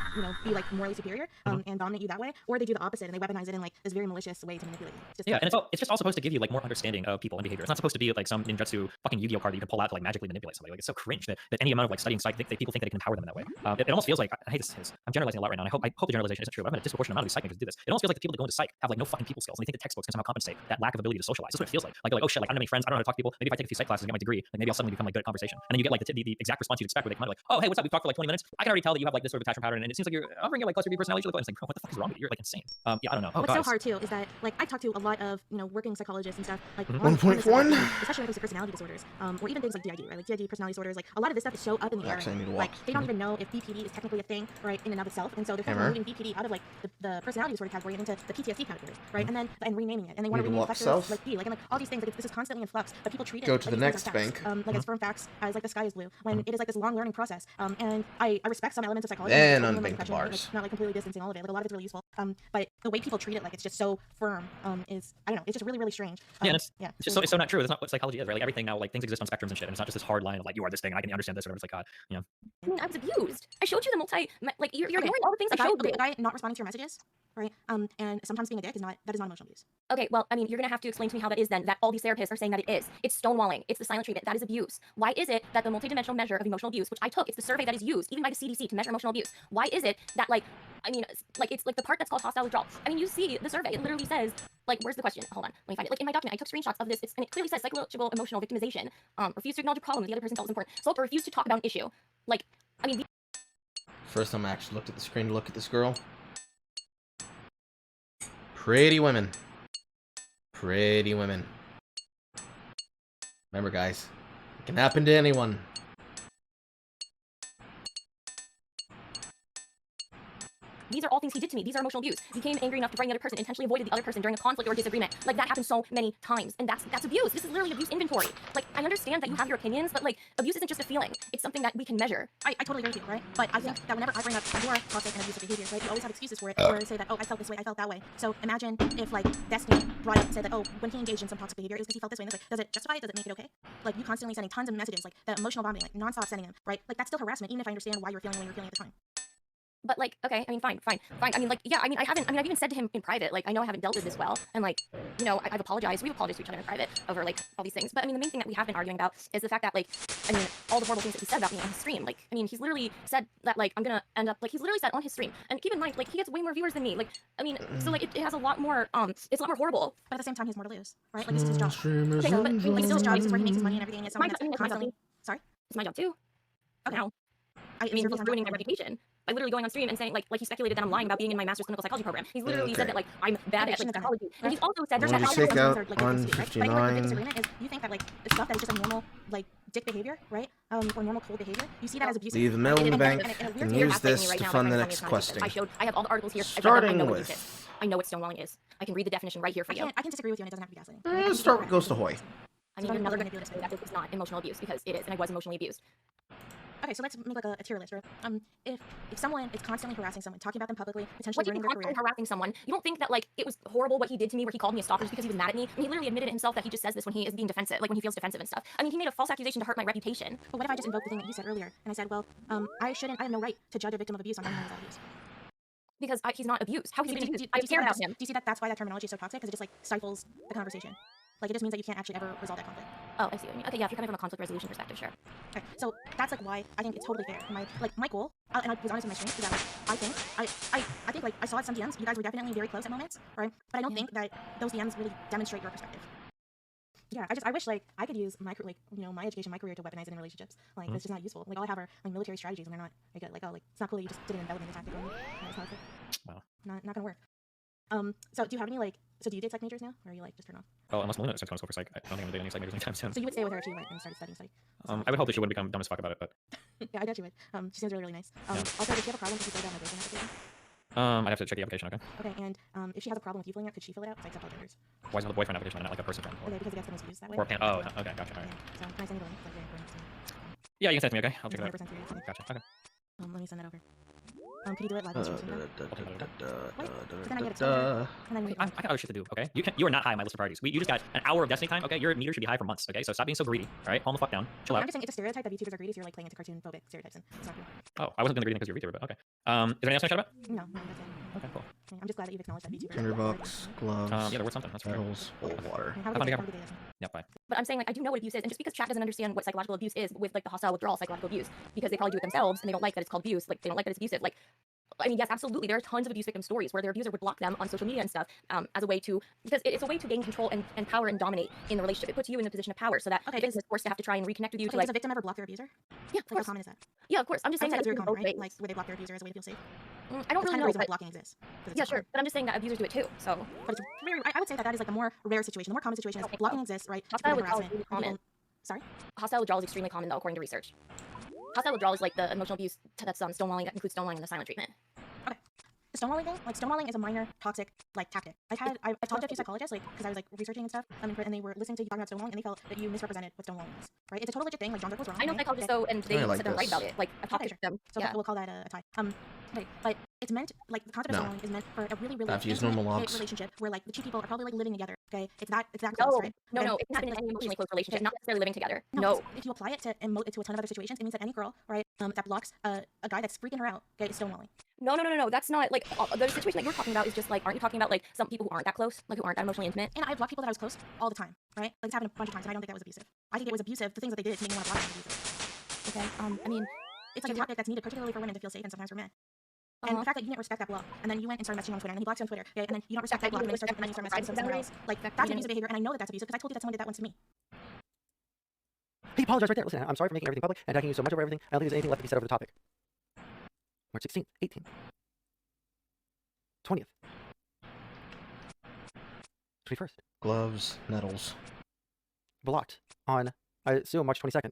be like morally superior, and dominate you that way, or they do the opposite and they weaponize it in like this very malicious way to manipulate you. And it's just all supposed to give you like more understanding of people and behavior. It's not supposed to be like some ninjutsu fucking Yu-Gi-Oh card that you can pull out to like magically manipulate somebody. Like, it's so cringe that any amount of like studying psych, people think that they can empower them in that way. It almost feels like, I hate this, I'm generalizing a lot right now, and I hope the generalization isn't true, but I'm in a disproportionate amount of these psych majors do this. It almost feels like the people that go into psych have like no fucking people skills. And they think that textbooks can somehow compensate that lack of ability to socialize. That's what it feels like. Like, they're like, oh shit, like I don't have any friends, I don't know how to talk to people. Maybe if I take a few psych classes and get my degree, like maybe I'll suddenly become like good at conversation. And then you get like the exact response you'd expect, where they come out like, oh hey, what's up? We've talked for like 20 minutes. I can already tell that you have like this sort of attachment pattern, and it seems like you're offering like cluster B personality. And it's like, bro, what the fuck is wrong with you? You're like insane. Yeah, I don't know. What's so hard too is that like I've talked to a lot of working psychologists and stuff like 1.1, especially when it comes to personality disorders, or even things like DID, right? Like DID personality disorders, like a lot of this stuff is so up in the air. Actually, I need to like walk. they don't even know if BPD is technically a thing, right, in and of itself, and so they're kind of moving BPD out of like the personality disorder category and into the PTSD category, right? And then renaming it, and they want to rename it like B, like and like all these things. Like this is constantly in flux, but people treat it. Go to like the next bank. Like as firm facts, as like the sky is blue, when it is like this long learning process. And I respect some elements of psychology. Then like, unbank the bars. Like, not like completely distancing all of it. Like a lot of it's really useful. But the way people treat it, like it's just so firm, is I don't know. It's just really, really strange. Yeah, it's just so not true. That's not what psychology is, right? Like everything now, like things exist on spectrums and shit, and it's not just this hard line of like you are this thing and I can understand this or whatever. It's like God, I mean, I was abused. I showed you the like you're ignoring all the things I showed you. A guy not responding to your messages, right? And sometimes being a dick is not emotional abuse. Okay, well, I mean, you're gonna have to explain to me how that is then. That all these therapists are saying that it is. It's stonewalling. It's the silent treatment. That is abuse. Why is it that the multidimensional measure of emotional abuse, which I took, it's the survey that is used even by the CDC to measure emotional abuse. Why is it that it's like the part that's called hostile withdrawal? I mean, you see the survey. It literally says like, where's the question? Hold on, let me find it. Like in my document, I took screenshots of this, and it clearly says psychological emotional victimization. Refuse to acknowledge a problem the other person felt was important. So to refuse to talk about an issue. Like, I mean. First time I actually looked at the screen to look at this girl. Pretty women. Pretty women. Remember, guys, it can happen to anyone. These are all things he did to me. These are emotional abuse. Became angry enough to bring the other person, intentionally avoided the other person during a conflict or disagreement. Like that happens so many times, and that's abuse. This is literally abuse inventory. Like I understand that you have your opinions, but like abuse isn't just a feeling. It's something that we can measure. I totally agree with you, right? But I think that whenever I bring up your toxic and abusive behavior, right, you always have excuses for it, or say that, oh, I felt this way, I felt that way. So imagine if like Destiny brought up, said that, oh, when he engaged in some toxic behavior, it was because he felt this way and this way. Does it justify it? Does it make it okay? Like you constantly sending tons of messages, like the emotional bombing, like nonstop sending them, right? Like that's still harassment, even if I understand why you're feeling the way you're feeling at the time. But like, okay, I mean, fine. I mean, like, yeah, I mean, I've even said to him in private, like, I know I haven't dealt with this well, and like, I've apologized. We've apologized to each other in private over like all these things. But I mean, the main thing that we have been arguing about is the fact that like, I mean, all the horrible things that he said about me on his stream. Like, I mean, he's literally said that like I'm gonna end up like he's literally said on his stream. And keep in mind, like, he gets way more viewers than me. Like, I mean, so like it has a lot more, it's a lot more horrible. But at the same time, he has more to lose, right? Like this is his job. Okay, but like still his job. This is where he makes his money and everything. It's someone that's constantly. Sorry, it's my job too. Okay. Now, I mean, he's ruining my reputation by literally going on stream and saying like he speculated that I'm lying about being in my master's clinical psychology program. He's literally said that like I'm bad at like psychology, and he's also said there's that take out like, 159. But I think like, the disagreement is you think that like the stuff that is just a normal like dick behavior, right? Or normal cold behavior. You see that as abusive. Leave the middle in the bank and use this to fund the next question. I have all the articles here. Starting with. I know what stonewalling is. I can read the definition right here for you. I can disagree with you, and it doesn't have to be gaslighting. Let's start with Ghost Ahoy. I mean, you're never going to be able to say that this is not emotional abuse because it is, and I was emotionally abused. Okay, so let's make like a tier list, right? If someone is constantly harassing someone, talking about them publicly, potentially what do you mean constantly harassing someone? You don't think that like it was horrible what he did to me, where he called me a stalker just because he was mad at me? I mean, he literally admitted it himself that he just says this when he is being defensive, like when he feels defensive and stuff. I mean, he made a false accusation to hurt my reputation. But what if I just invoked the thing that you said earlier, and I said, well, I have no right to judge a victim of abuse on how he's abuse. Because he's not abused. How is he abused? I care care about about him. Do you see that that's why that terminology is so toxic? Because it just like stifles the conversation. Like it just means that you can't actually ever resolve that conflict. Oh, I see what you mean. Okay, yeah, if you're coming from a conflict resolution perspective, sure. Okay, so that's like why I think it's totally fair. My goal, and I was honest with my stream, is that like I think like I saw at some DMs, you guys were definitely very close at moments, right? But I don't think that those DMs really demonstrate your perspective. Yeah, I wish like I could use my my education, my career to weaponize it in relationships. Like it's just not useful. Like all I have are like military strategies, and they're not very good. Like oh, like it's not cool that you just did an envelopment tactic. It's not cool. Wow. Not gonna work. So do you have any like? So do you date psych majors now, or are you like just turn off? Oh, unless Melina decides to go for psych, I don't think I'm gonna date any psych majors anytime soon. So you would stay with her if she went and started studying psych. I would hope that she wouldn't become dumb as fuck about it, but. Yeah, I bet you would. She seems really, really nice. Also, does she have a problem if you fill out my boyfriend application? I'd have to check the application, okay? Okay, and if she has a problem with you filling it out, could she fill it out? Because I accept all genders. Why is it the boyfriend application and not like a person friend? Okay, because it gets the most views that way. Or oh, okay, gotcha. All right. Yeah, so can I send you the link? It's like very important to me. Yeah, you can send it to me, okay? I'll check it out. 100% serious. Gotcha, okay. Let me send that over. Could you do it live on stream sometime? What? Then I get exposure. And then I got other shit to do, okay? You are not high on my list of priorities. You just got an hour of Destiny time, okay? Your meter should be high for months, okay? So stop being so greedy, alright? Calm the fuck down. Chill out. I'm just saying it's a stereotype that VTubers are greedy, so you're like playing into cartoon phobic stereotypes, and it's not cool. Oh, I wasn't gonna greedy because you're a VTuber, but okay. Is there anything else I should about? No, that's it. Okay, cool. I'm just glad that you've acknowledged that VTubers. Tinderbox, gloves, yeah, they're worth something. That's right. Metals, old water. Have fun together. Yeah, bye. But I'm saying like I do know what abuse is, and just because chat doesn't understand what psychological abuse is with like the hostile withdrawal psychological abuse, because they probably do it themselves and they don't like that it's called abuse, like they don't like that it's abusive, like I mean, yes, absolutely. There are tons of abuse victim stories where their abuser would block them on social media and stuff as a way to, because it's a way to gain control and power and dominate in the relationship. It puts you in a position of power so that the business is forced to have to try and reconnect with you. Okay, To like, does a victim ever block their abuser? Yeah, of Like, how course. common is that? Yeah, of course. I'm just saying that That's very it's common, both right? ways. Like, where they block their abuser as a way to feel safe. I don't That's really kind of know. the reason why But, blocking exists. 'Cause it's yeah, so sure. hard. But I'm just saying that abusers do it too. So But it's very, I would say that is like a more rare situation. The more common situation is Okay, blocking well, exists, right? to hostile prevent withdrawal is harassment. really common. Sorry? Hostile withdrawal is extremely common, though, according to research. Hostile withdrawal is like the emotional abuse that's stonewalling, that includes stonewalling and the silent treatment. Okay. The stonewalling thing, like stonewalling is a minor toxic like tactic. I've talked to a few psychologists, like, because I was like researching and stuff, and they were listening to you talking about stonewalling, and they felt that you misrepresented what stonewalling is, right? It's a total legit thing. Like John Dirk was wrong. I know right? psychologists Okay. though, and they I like said they're right this. about it. Like I've talked Okay, to them. So Yeah. we'll call that a tie. Okay, but it's meant, like, the concept of No. stonewalling is meant for a really, really I have to use intimate, normal gay logs. relationship where like the two people are probably like living together. Okay, it's that close, No, right? no, Okay? no. It can happen in any emotionally close relationship, Okay. not necessarily living together. No, No. because if you apply it to a ton of other situations, it means that any girl, right, that blocks a guy that's freaking her out, okay, is stonewalling. No. That's not like the situation that you're talking about is just like, aren't you talking about like some people who aren't that close, like who aren't that emotionally intimate? And I've blocked people that I was close all the time, right? Like, it's happened a bunch of times, and I don't think that was abusive. I think it was abusive. The things that they did to make me want to block them was abusive. Okay. I mean, It's like a tactic that's needed, particularly for women, to feel safe and sometimes for men. And the fact that you didn't respect that block, and then you went and started messaging on Twitter, and then he blocks you on Twitter, okay, and then you don't respect that block, and then you start messaging somewhere else. Like, that's abusive behavior, and I know that that's abusive because I told you that someone did that once to me. He apologized right there. Listen, I'm sorry for making everything public and attacking you so much over everything. I don't think there's anything left to be said over the topic. March 16th, 18th, 20th, 21st. Gloves, nettles. Blocked on, I assume, March 22nd.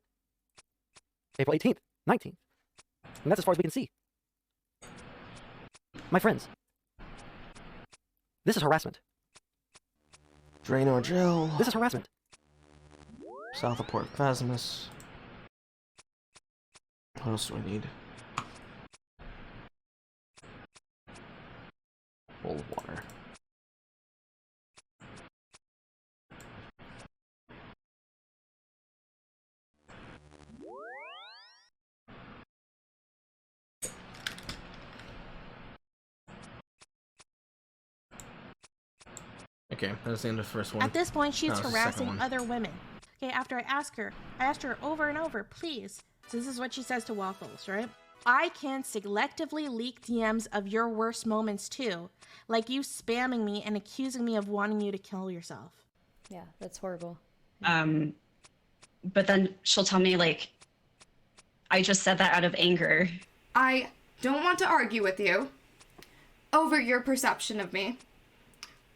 April 18th, 19th. And that's as far as we can see. My friends, this is harassment. Draenor Gel. This is harassment. South of Port Phasmus. What else do I need? Bowl of water. Okay, that's the end of the first one. At this point, she's No, it's the second harassing one. other women. Okay, after I asked her over and over, please. So this is what she says to Waffles, right? I can selectively leak DMs of your worst moments too, like you spamming me and accusing me of wanting you to kill yourself. Yeah, that's horrible. But then she'll tell me, like, I just said that out of anger. I don't want to argue with you over your perception of me.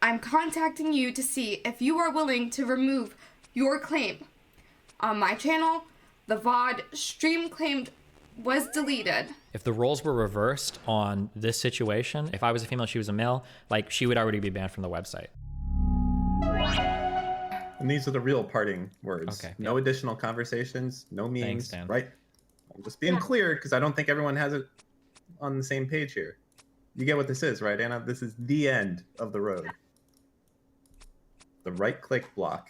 I'm contacting you to see if you are willing to remove your claim. On my channel, the VOD stream claimed was deleted. If the roles were reversed on this situation, if I was a female, she was a male, like she would already be banned from the website. And these are the real parting words. Okay. No additional conversations, no memes, Thanks, Dan. right? I'm just being clear because I don't think everyone has it on the same page here. You get what this is, right, Anna? This is the end of the road. The right-click block.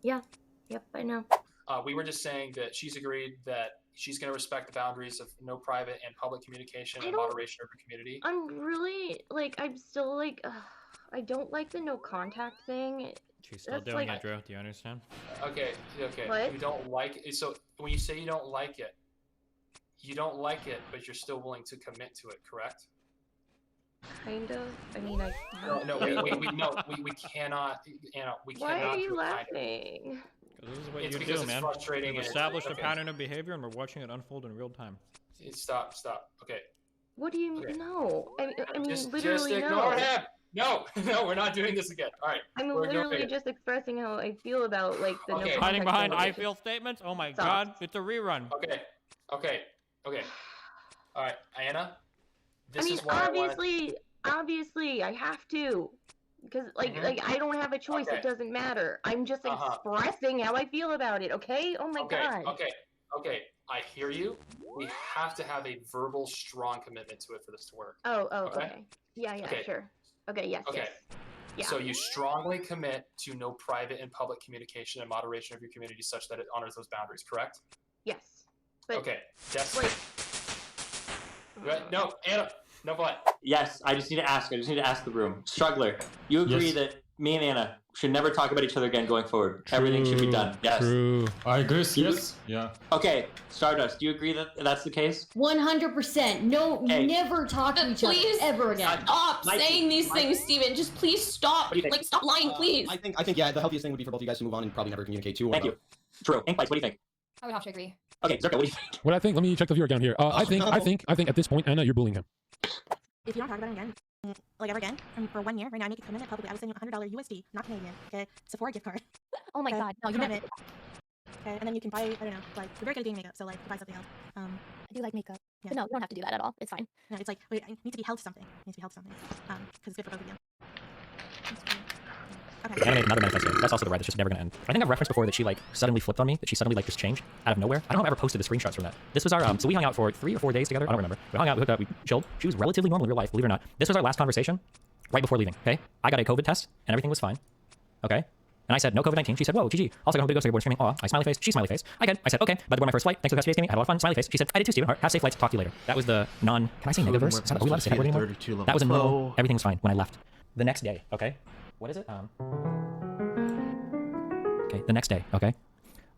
Yeah. Yep, I know. We were just saying that she's agreed that she's going to respect the boundaries of no private and public communication and moderation of her community. I'm really like, I'm still like, I don't like the no contact thing. She's still doing it, Drew. Do you understand? Okay. What? You don't like it. So when you say you don't like it, but you're still willing to commit to it, correct? Kind of. I mean, I. We cannot. Anna, we Why cannot. are you do it either. This laughing? is what It's you because do, it's man. frustrating We've and established a okay. pattern of behavior, and we're watching it unfold in real time. Stop. Okay. What do you know? I mean, Just literally ignore no. him. No, we're not doing this again. All right. I'm we're literally ignoring it. just expressing how I feel about like the no Okay. contact Hiding behind thing. I feel statements? Oh my Stop. god, it's a rerun. Okay. All right, Anna. This I mean, is why obviously, I have to, because like I don't have a choice. Okay. It doesn't matter. I'm just expressing how I feel about it. Okay? Oh my god. Okay. I hear you. We have to have a verbal, strong commitment to it for this to work. Oh, Okay? okay. Yeah, Okay. sure. Okay, yes, Okay. yes. Yeah. So you strongly commit to no private and public communication and moderation of your community such that it honors those boundaries, correct? Yes. But Okay. That's like no, Anna. No, but Yes, I just need to ask the room. Struggler, you agree Yes. that me and Anna should never talk about each other again going forward. Everything should be done. Yes. True. I agree. Yes. Yeah. Okay, Stardust, do you agree that that's the case? 100%. No, Hey. never talk to each other Please ever again. Stop saying these things, Steven. Just please stop. What do you think? Like, stop lying, please. I think yeah, the healthiest thing would be for both of you guys to move on and probably never communicate too. Thank you. True. Inkbites, what do you think? I would have to agree. Okay, Zerka, what do you think? What I think? Let me check the viewer down here. I think at this point, Anna, you're bullying him. If you don't talk about it again, like ever again, for 1 year, right now I make a commitment publicly. I will send you $100 USD, not Canadian. Okay, Sephora gift card. Oh my Okay, god, no, you commitment. Okay, and then you can buy, I don't know, like you're very good at doing makeup, so like buy something else. I do like makeup. But no, you don't have to do that at all. It's fine. No, it's like wait, I need to be held to something. I need to be held to something. Because it's good for both of you. Okay. Animate another manifesto. That's also the ride that's just never gonna end. I think I've referenced before that she like suddenly flipped on me, that she suddenly like just changed out of nowhere. I don't know if I ever posted the screenshots from that. This was our so we hung out for 3 or 4 days together. I don't remember. We hung out, we hooked up, we chilled. She was relatively normal in real life, believe it or not. This was our last conversation right before leaving. Okay, I got a COVID test and everything was fine. Okay, and I said no COVID-19. She said whoa, GG. Also got home to go, so you're screaming. Aw, I smiley face. She smiley face. I good. I said okay. About to board my first flight. Thanks for the past few days, Gaming. I had a lot of fun. Smiley face. She said I did too, Steven. Have safe flights. Talk to you later. That was the non. Can I say negative verse? Are we allowed to say that word anymore? That was a normal. Everything was fine when I left. The next day. Okay. What is it? Okay, the next day, okay?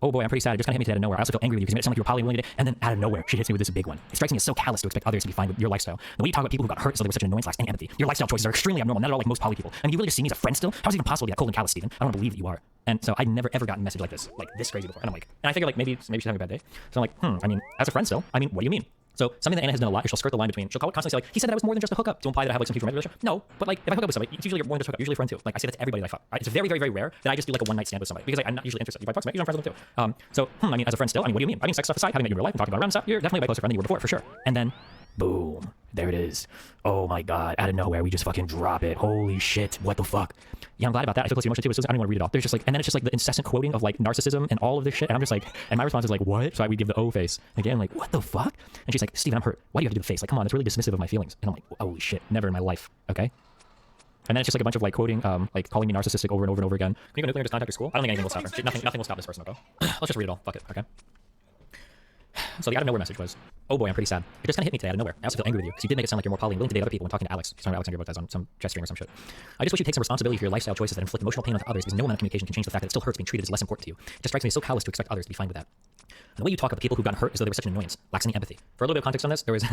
Oh boy, I'm pretty sad. It just kind of hit me today out of nowhere. I also feel angry with you because you made it sound like you were probably willing to, and then out of nowhere, she hits me with this big one. It strikes me as so callous to expect others to be fine with your lifestyle. The way you talk about people who got hurt so they were such an annoyance lacks any empathy. Your lifestyle choices are extremely abnormal, not at all like most poly people. I mean, you really just see me as a friend still? How is it even possible to be that cold and callous, Steven? I don't believe that you are. And so I'd never ever gotten a message like this crazy before. And I'm like, and I figure like maybe she's having a bad day. So I'm like, I mean, as a friend still, I mean, what do you mean? So something that Anna has done a lot is she'll skirt the line between, she'll constantly say like, he said that I was more than just a hookup to imply that I have like some people from my relationship. No, but like if I hook up with somebody, it's usually more than just a hookup, usually a friend too. Like I say that to everybody that I fuck. It's very, very, very rare that I just do like a one-night stand with somebody because like, I'm not usually interested. If I fuck somebody, usually I'm friends with them too. So I mean, as a friend still, I mean, what do you mean? I mean, sex stuff aside, having met you in real life and talking about random stuff, you're definitely a way closer friend than you were before for sure. And then, boom, there it is. Oh my god, out of nowhere, we just fucking drop it. Holy shit, what the fuck? Yeah, I'm glad about that. I feel close to emotion too. I don't even want to read it off. There's just like, and then it's just like the incessant quoting of like narcissism and all of this shit. And I'm just like, and my response is like, what? So I would give the O face. Again, like, what the fuck? And she's like, Steven, I'm hurt. Why do you have to do the face? Like, come on, it's really dismissive of my feelings. And I'm like, holy shit, never in my life. Okay. And then it's just like a bunch of like quoting, like calling me narcissistic over and over and over again. Can you go nuclear and just contact her school? I don't think anything will stop her. Nothing will stop this person, okay? Let's just read it all. Fuck it, okay? So the out of nowhere message was, oh boy, I'm pretty sad. It just kind of hit me today out of nowhere. I also feel angry with you because you did make it sound like you're more poly and willing to date other people when talking to Alex. She's talking about Alexandria Botez on some chat stream or some shit. I just wish you take some responsibility for your lifestyle choices that inflict emotional pain onto others because no amount of communication can change the fact that it still hurts being treated as less important to you. It just strikes me as so callous to expect others to be fine with that. And the way you talk about the people who got hurt as though they were such an annoyance lacks any empathy. For a little bit of context on this, there was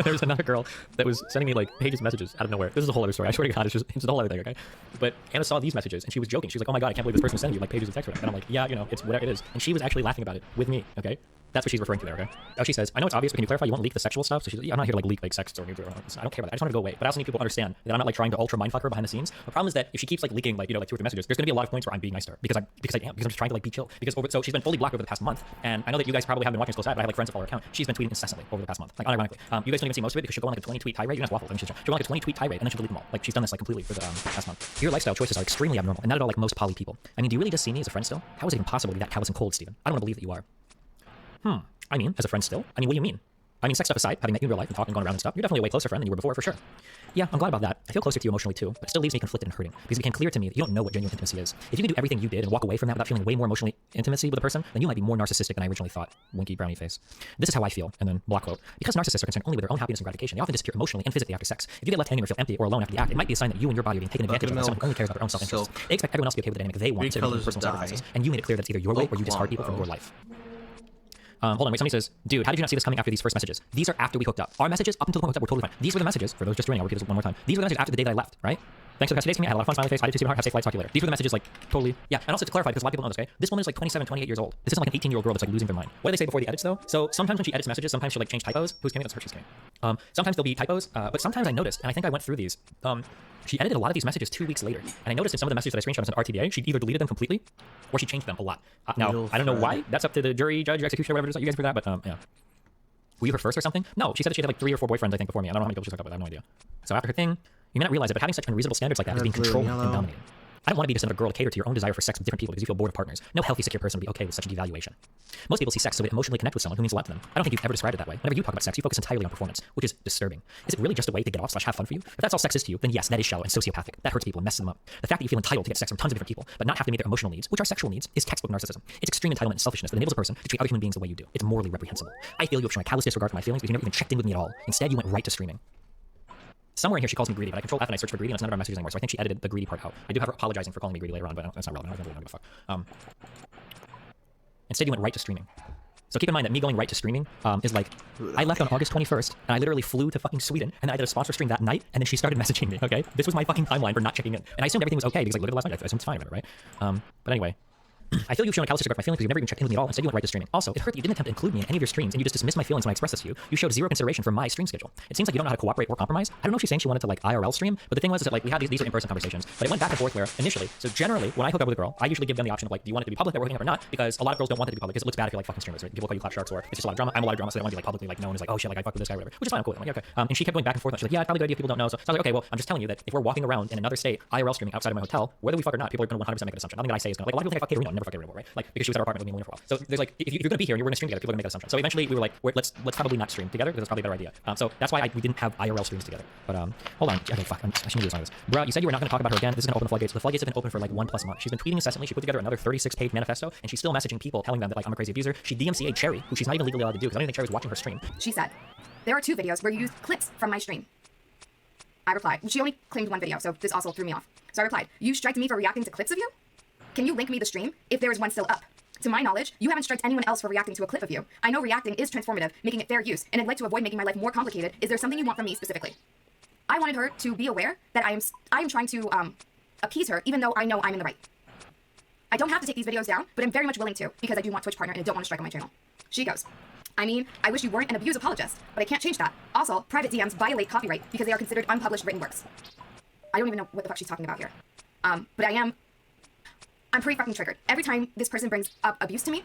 there was another girl that was sending me like pages of messages out of nowhere. This is a whole other story. I swear to God, it's a whole other thing, okay? But Anna saw these messages and she was joking. She was like, oh my god, I can't believe this person was sending you like pages of text. And I'm like, yeah, you know, it's whatever it is. And she was actually laughing about it with me, okay? That's what she's referring to there, okay? Oh, she says, I know it's obvious, but can you clarify you won't leak the sexual stuff? So she's like, yeah, I'm not here to like leak like sex or nuclear. I don't care about that. I just want to go away. But I also need people to understand that I'm not like trying to ultra mindfuck her behind the scenes. The problem is that if she keeps like leaking like, you know, like 2 or 3 messages, there's gonna be a lot of points where I'm being nice to her because I'm just trying to like be chill. Because so she's been fully blocked over the past month, and I know that you guys probably haven't been watching this close, but I have like friends that follow her account. She's been tweeting incessantly over the past month, like unironically. You guys don't even see most of it because she'll go on like a 20 tweet tirade. You guys waffle. I mean, she'll go on like a 20 tweet tirade and then she'll delete them all. Like she's done this like completely for the past month. Your lifestyle choices are extremely abnormal and not at all like most poly people. I mean, do you really just see me as a friend still? How is it even possible to be that callous and cold, Steven? I don't want to believe that you are. I mean, as a friend still? I mean, what do you mean? I mean, sex stuff aside, having met you in real life and talking and going around and stuff, you're definitely a way closer friend than you were before, for sure. Yeah, I'm glad about that. I feel closer to you emotionally too, but it still leaves me conflicted and hurting because it became clear to me that you don't know what genuine intimacy is. If you can do everything you did and walk away from that without feeling way more emotionally intimacy with a person, then you might be more narcissistic than I originally thought. Winky brownie face. This is how I feel, and then block quote. Because narcissists are concerned only with their own happiness and gratification, they often disappear emotionally and physically after sex. If you get left hanging or feel empty or alone after the act, it might be a sign that you and your body are being taken advantage of by someone who only cares about their own self-interest. They expect everyone else to be okay with the dynamic they want, so they personal sacrifices, and you made it clear that it's either your way or you discard people from your life. Hold on, wait, somebody says, dude, how did you not see this coming after these first messages? These are after we hooked up. Our messages up until the point we hooked up were totally fine. These were the messages, for those just joining, I'll repeat this one more time. These were the messages after the day that I left, right? Thanks for the past 2 days to me. I had a lot of fun, smiley face. I did too, Steven Hart. Have safe flights, talk to you later. These were the messages, like, totally. Yeah, and also to clarify, because a lot of people know this, okay? This woman is like 27, 28 years old. This isn't like an 18-year-old girl that's like losing their mind. What do they say before the edits, though? So sometimes when she edits messages, sometimes she'll like change typos. Who's coming? That's her, she's coming. Sometimes there'll be typos, but sometimes I noticed, and I think I went through these. She edited a lot of these messages 2 weeks later. And I noticed in some of the messages that I screenshot as an RTBA, she either deleted them completely or she changed them a lot. Now, I don't know why. That's up to the jury, judge, executioner, whatever it is. You guys for that, but yeah. Were you her first or something? No, she said that she had like 3 or 4 boyfriends, I think, before me. I don't know how many people she's hooked up with. I have no idea. So after her thing, you may not realize it, but having such unreasonable standards like that is being controlled and dominated. I don't want to be just another girl to cater to your own desire for sex with different people because you feel bored of partners. No healthy, secure person would be okay with such a devaluation. Most people see sex so they emotionally connect with someone who means a lot to them. I don't think you've ever described it that way. Whenever you talk about sex, you focus entirely on performance, which is disturbing. Is it really just a way to get off / have fun for you? If that's all sex is to you, then yes, that is shallow and sociopathic. That hurts people and messes them up. The fact that you feel entitled to get sex from tons of different people, but not have to meet their emotional needs, which are sexual needs, is textbook narcissism. It's extreme entitlement and selfishness that enables a person to treat other human beings the way you do. It's morally reprehensible. I feel you have shown a callous disregard for my feelings because you never even checked in with me at all. Instead, you went right to streaming. somewhere in here she calls me greedy, but I control F and I search for greedy, and it's none of our messages anymore. So I think she edited the greedy part out. I do have her apologizing for calling me greedy later on, but that's not relevant. I don't really know what the fuck. Instead, you went right to streaming. So keep in mind that me going right to streaming is like, I left on August 21st, and I literally flew to fucking Sweden, and I did a sponsor stream that night, and then she started messaging me, okay? This was my fucking timeline for not checking in. And I assumed everything was okay, because like, literally last night, I assumed it's fine, whatever, right? But anyway. I feel you've shown a callous disregard for my feelings because you've never even checked in with me at all. Instead, you went right to streaming. Also, it hurt that you didn't attempt to include me in any of your streams, and you just dismissed my feelings when I expressed this to you. You showed zero consideration for my stream schedule. It seems like you don't know how to cooperate or compromise. I don't know if she's saying she wanted to like IRL stream, but the thing was that like we had these are in-person conversations, but it went back and forth where initially. So generally, when I hook up with a girl, I usually give them the option of like, do you want it to be public that we're hooking up or not? Because a lot of girls don't want it to be public because it looks bad if you're like fucking streamers, right? People call you clap sharks, or it's just a lot of drama. I'm a lot of drama, so they want to be like publicly like known as like, oh shit, like I fuck with this guy or whatever, which is fine. I'm cool. I'm like, okay. And she kept going back and forth. And she's like, yeah, it's probably a good idea if people don't know. So I was like, okay, well, I'm just telling you that if we're walking around in another state, IRL streaming outside of my hotel, whether we fuck or not, people are going to 100% make an assumption. Nothing that I say is going to like, a lot of people think I fuck Katerina, never fuck Katerina, right? Like because she was at our apartment with me and Luna for a while. So there's like, if you're going to be here and you're going to stream together, people are going to make an assumption. So eventually we were like, let's probably not stream together because it's probably a better idea. So that's why we didn't have IRL streams together. But hold on, okay, fuck, I shouldn't do this. Bro, you said you were not going to talk about her again. This is going to open the floodgates. The floodgates have been open for like 1+ month. She's been tweeting incessantly. She put together another 36-page manifesto, and she's still messaging people telling them that like I'm a crazy abuser. She DMCA'd Cherry, who she's not even legally allowed to do because I don't even think Cherry was watching her stream. She said, there are 2 videos where you used clips from my stream. I replied. She only claimed 1 video, so this also threw me off. So I replied, you striked me for reacting to clips of you? Can you link me the stream if there is one still up? To my knowledge, you haven't striked anyone else for reacting to a clip of you. I know reacting is transformative, making it fair use, and I'd like to avoid making my life more complicated. Is there something you want from me specifically? I wanted her to be aware that I am trying to appease her, even though I know I'm in the right. I don't have to take these videos down, but I'm very much willing to, because I do want Twitch partner and I don't want to strike on my channel. She goes, I mean, I wish you weren't an abuse apologist, but I can't change that. Also, private DMs violate copyright because they are considered unpublished written works. I don't even know what the fuck she's talking about here. But I'm pretty fucking triggered. Every time this person brings up abuse to me,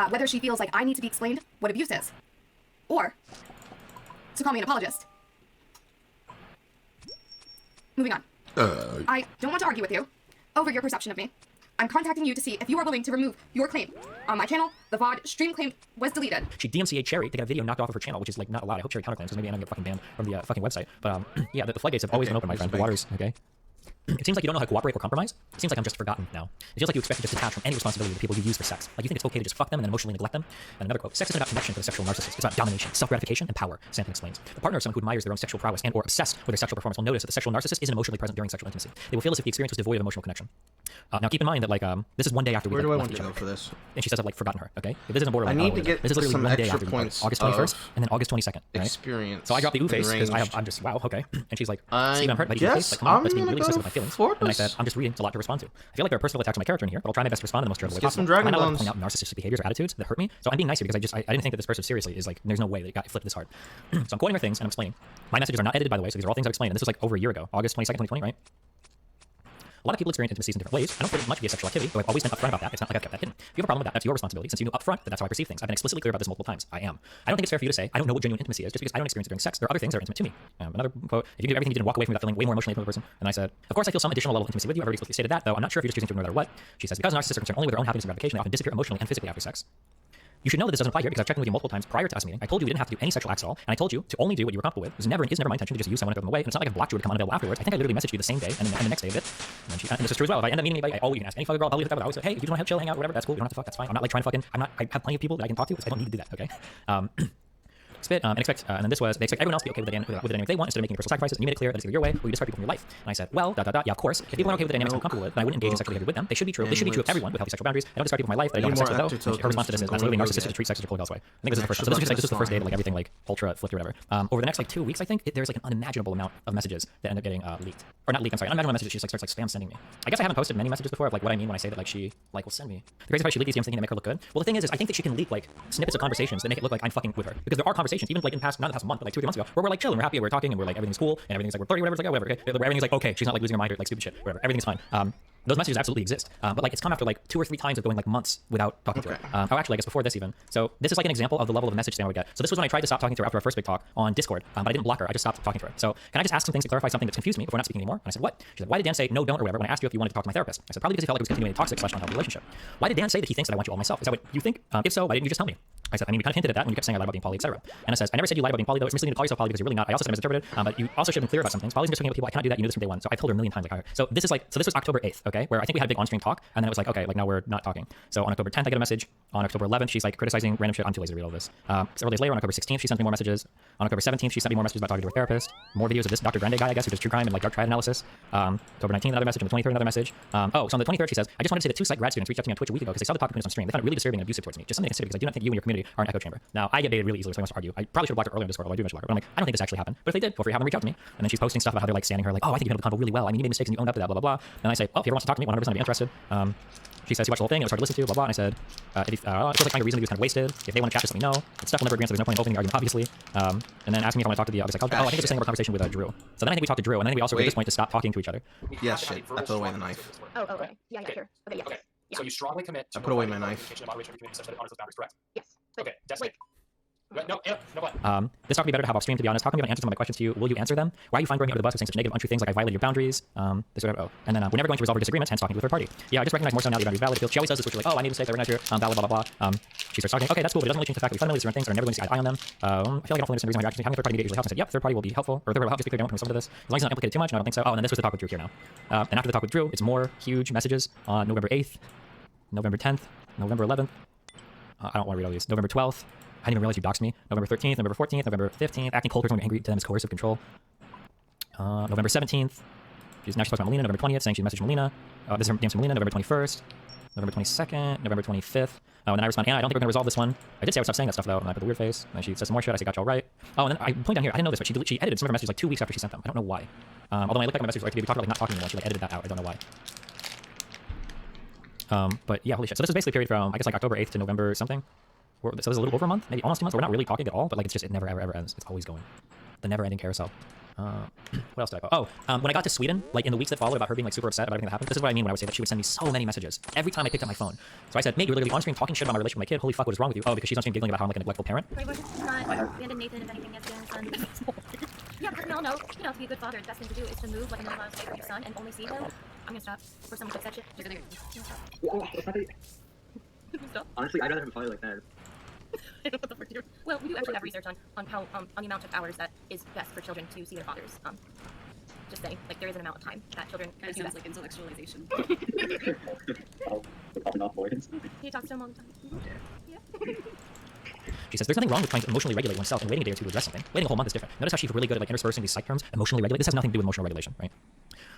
whether she feels like I need to be explained what abuse is, or to call me an apologist. Moving on. I don't want to argue with you over your perception of me. I'm contacting you to see if you are willing to remove your claim. On my channel, the VOD stream claim was deleted. She DMCA'd Cherry to get a video knocked off of her channel, which is like not allowed. I hope Cherry counterclaims because maybe I'm gonna get fucking banned from the fucking website. But yeah, the floodgates have always been open, my friend. The waters, okay? It seems like you don't know how to cooperate or compromise. It seems like I'm just forgotten now. It feels like you expect to just detach from any responsibility to people you use for sex. Like you think it's okay to just fuck them and then emotionally neglect them. And another quote, sex isn't about connection for the sexual narcissist. It's about domination, self-gratification, and power, Santon explains. The partner of someone who admires their own sexual prowess and or obsessed with their sexual performance will notice that the sexual narcissist isn't emotionally present during sexual intimacy. They will feel as if the experience was devoid of emotional connection. Now keep in mind that like this is 1 day after we Where do I left want to each go other. for this? And she says I've like forgotten her, okay? This isn't borderline. I need to get this is literally some 1 day extra after points August 21st and then August 22nd, right? Experience. So I dropped the ooh face because I'm just wow, okay. And she's like, Steve, I'm hurt, but face. Like, come on, let's be really sensitive with my feelings. And I said, I'm just reading, it's a lot to respond to. I feel like there are personal attacks on my character in here, but I'll try my best to respond in the most charitable way possible. I'm not allowed to point out narcissistic behaviors or attitudes that hurt me, so I'm being nice here because I didn't think that this person seriously is like, there's no way that it got flipped this hard. So I'm quoting her things and I'm explaining. My messages are not edited, by the way, so these are all things I've explained, and this was like over a year ago, August 22nd, 2020, right? A lot of people experience intimacies in different ways. I don't feel it much via sexual activity, though I've always been upfront about that. It's not like I've kept that hidden. If you have a problem with that, that's your responsibility, since you knew upfront that that's how I perceive things. I've been explicitly clear about this multiple times. I am. I don't think it's fair for you to say, I don't know what genuine intimacy is, just because I don't experience it during sex. There are other things that are intimate to me. Another quote, if you do everything you did and walk away from that feeling way more emotionally intimate with a person. And I said, of course I feel some additional level of intimacy with you. I've already explicitly stated that, though I'm not sure if you're just choosing to ignore that or what. She says, because narcissists are concerned only with their own happiness and gratification, they often disappear emotionally and physically after sex. You should know that this doesn't apply here because I've checked in with you multiple times prior to us meeting. I told you we didn't have to do any sexual acts at all, and I told you to only do what you were comfortable with. It was never my intention to just use someone and throw them away. And it's not like I've blocked you or become unavailable afterwards. I think I literally messaged you the same day and the next day of it. And this is true as well. If I end up meeting anybody, you can ask any fucking girl, I'll leave it that. I always say, hey, if you don't have chill, hang out, whatever, that's cool. You don't have to fuck, that's fine. I'm not like trying to fucking. I have plenty of people that I can talk to. So I don't need to do that. Okay. Spit and expect, and then this was they expect everyone else to be okay with the dynamic they want instead of making personal sacrifices. And you made it clear that it's either your way or you discard people from your life. And I said, well, yeah, of course. If people aren't okay with the dynamics I'm comfortable with, then I wouldn't engage in sexual behavior with them. They should be true. This should be true of everyone with healthy sexual boundaries. I don't discard people from my life that I don't have sex with though. Her response to this is absolutely narcissistic to treat sex as a political way. I think this is the first. So this is the first day that like everything like ultra flipped or whatever. Over the next like 2 weeks, I think there's like an unimaginable amount of messages that end up getting leaked or not leaked. I'm sorry, unimaginable messages. She just like starts like spam sending me. I guess I haven't posted many messages before of like what I mean when I say that like she like will send me. The crazy part she leaked these DMs thinking they make her look good. Well, the thing is I think that she can leak like snippets of conversations that make it look like I'm fucking with her because there are conversations even like in past not the past month but like 2 or 3 months ago where we're like chilling, we're happy, we're talking, and we're like everything's cool, and everything's like we're 30, whatever. It's like oh, whatever. Okay, everything's like okay. She's not like losing her mind or like stupid shit, whatever. Everything's fine. Those messages absolutely exist, but like it's come after like 2 or 3 times of going like months without talking to her. Oh, actually, I guess before this even. So this is like an example of the level of message that I would get. So this was when I tried to stop talking to her after our first big talk on Discord, but I didn't block her. I just stopped talking to her. So can I just ask some things to clarify something that's confused me before not speaking anymore? And I said, what? She said, why did Dan say no, don't, or whatever when I asked you if you wanted to talk to my therapist? I said, probably because he felt like it was continuing a toxic / unhealthy relationship. Why did Dan say that he thinks that I want you all myself? Is that what you think? If so, why didn't you just tell me? I said, I mean, you kind of hinted at that when you kept saying I lied about being poly, etc. And it says, I never said you lied about being poly, though. It's misleading to call yourself poly because you're really not. I also said I misinterpreted, but you also should have been clear about some things. Poly's just hooking up with people. I cannot do that. You knew this from day one. So I told her a million times. Like, so this was October 8th. Okay. okay, where I think we had a big on-stream talk, and then it was like, okay, like now we're not talking. So on October 10th, I get a message. On October 11th, she's like criticizing random shit. I'm too lazy to read all this. Several days later, on October 16th, she sent me more messages. On October 17th, she sent me more messages about talking to her therapist. More videos of this Dr. Grande guy, I guess, who does true crime and like dark triad analysis. October 19th, another message. On the 23rd, another message. So on the 23rd, she says, I just wanted to say that 2 psych grad students reached out to me on Twitch a week ago because they saw the talk between us on stream. They found it really disturbing and abusive towards me. Just something to consider because I do not think you and your community are an echo chamber. Now, I get baited really easily, so I must argue. I probably should have blocked her earlier in Discord, although I do eventually block her. But I'm like, I don't think this actually happened. But if they did, feel free to have them reach out to me. And then she's posting stuff about how they're like standing her, like, oh, I think you handled the convo really well. I mean, you made mistakes and you owned up to that, blah, blah, blah. And I say, oh, if you ever wants to talk to me, 100% I'd be interested. She says, you watched the whole thing, it was hard to listen to, blah, blah. And I said, if it feels like finding a reason to be kind of wasted. If they want to chat, just let me know. It's stuff will never agree, so there's no point in opening the argument, obviously. And then asking me if I want to talk to the other psychologist. Oh, I think it's the same conversation with Drew. So then I think we talked to Drew, and then we also reached this point to stop talking to each other. Yeah, shit. I put away the knife. Oh, okay. Yeah, sure. Okay, yeah. Okay. So you strongly commit to I put away my knife. moderation of the community such that it honors those boundaries, correct? Yes. Okay, Destiny. No, what? This talk would be better to have off stream, to be honest. How come you haven't answered some of my questions to you? Will you answer them? Why are you fine bringing up the bus of saying such negative, untrue things like I violated your boundaries? This whatever. Oh, and then we're never going to resolve our disagreements, hence talking to a third party. Yeah, I just recognize more so now that your boundaries valid. She always says this, which is like, oh, I made a mistake, I recognize your valid, blah, blah, blah. She starts talking, okay, that's cool, but it doesn't really change the fact that we fundamentally certain things that are never going to see eye on them. I feel like I don't fully understand the reason why you're actually having a third party usually helps. I said, yep, third party will be helpful, or third party will help you speak. They don't want to some of this. As long as it's not implicated too much, and I don't think so. Oh, and then this was the talk with Drew here now. And after the talk with Drew, it's more huge messages on November 8th, November 10th, November 11th. I don't want to read all these. November 12th. I didn't even realize you doxed me. November 13th, November 14th, November 15th. Acting cold towards when angry to them is coercive control. November 17th. Now she talks about Melina. November 20th, saying she messaged Melina. This is her DMs to Melina. November 21st. November 22nd. November 25th. And then I respond, Anna, I don't think we're going to resolve this one. I did say I would stop saying that stuff, though. And I put the weird face. And then she says some more shit. I say, got you all right. Oh, and then I point down here. I didn't know this, but she edited some of her messages like 2 weeks after she sent them. I don't know why. Although when I look back at my messages, like, we talked about like not talking anymore. She like edited that out. I don't know why. But yeah, holy shit. So this is basically a period from, I guess, like October 8th to November something. So this is a little over a month, maybe almost 2 months. We're not really talking at all, but like it's just, it never, ever, ever ends. It's always going. The never-ending carousel. What else did I go? Oh, when I got to Sweden, like in the weeks that followed about her being like super upset about everything that happened, this is what I mean when I would say that she would send me so many messages every time I picked up my phone. So I said, mate, you're literally on screen talking shit about my relationship with my kid. Holy fuck, what is wrong with you? Oh, because she's on screen giggling about how I'm like a neglectful parent. Right, abandon Nathan if anything gets his son. Yeah, because we all know, to be a good father, the best thing to do is to move like a million miles away from your son and only see him. I'm gonna stop. For someone to that shit, you're gonna stop. Honestly, I'd rather have a father like that. I don't know what the fuck you're... Well, we do actually have research on how on the amount of hours that is best for children to see their fathers. Just saying, like there is an amount of time that children Kind of sounds like intellectualization. He talks to him all the time. Yeah. She says, there's nothing wrong with trying to emotionally regulate oneself and waiting a day or two to address something. Waiting a whole month is different. Notice how she's really good at like interspersing these psych terms. Emotionally regulate. This has nothing to do with emotional regulation, right?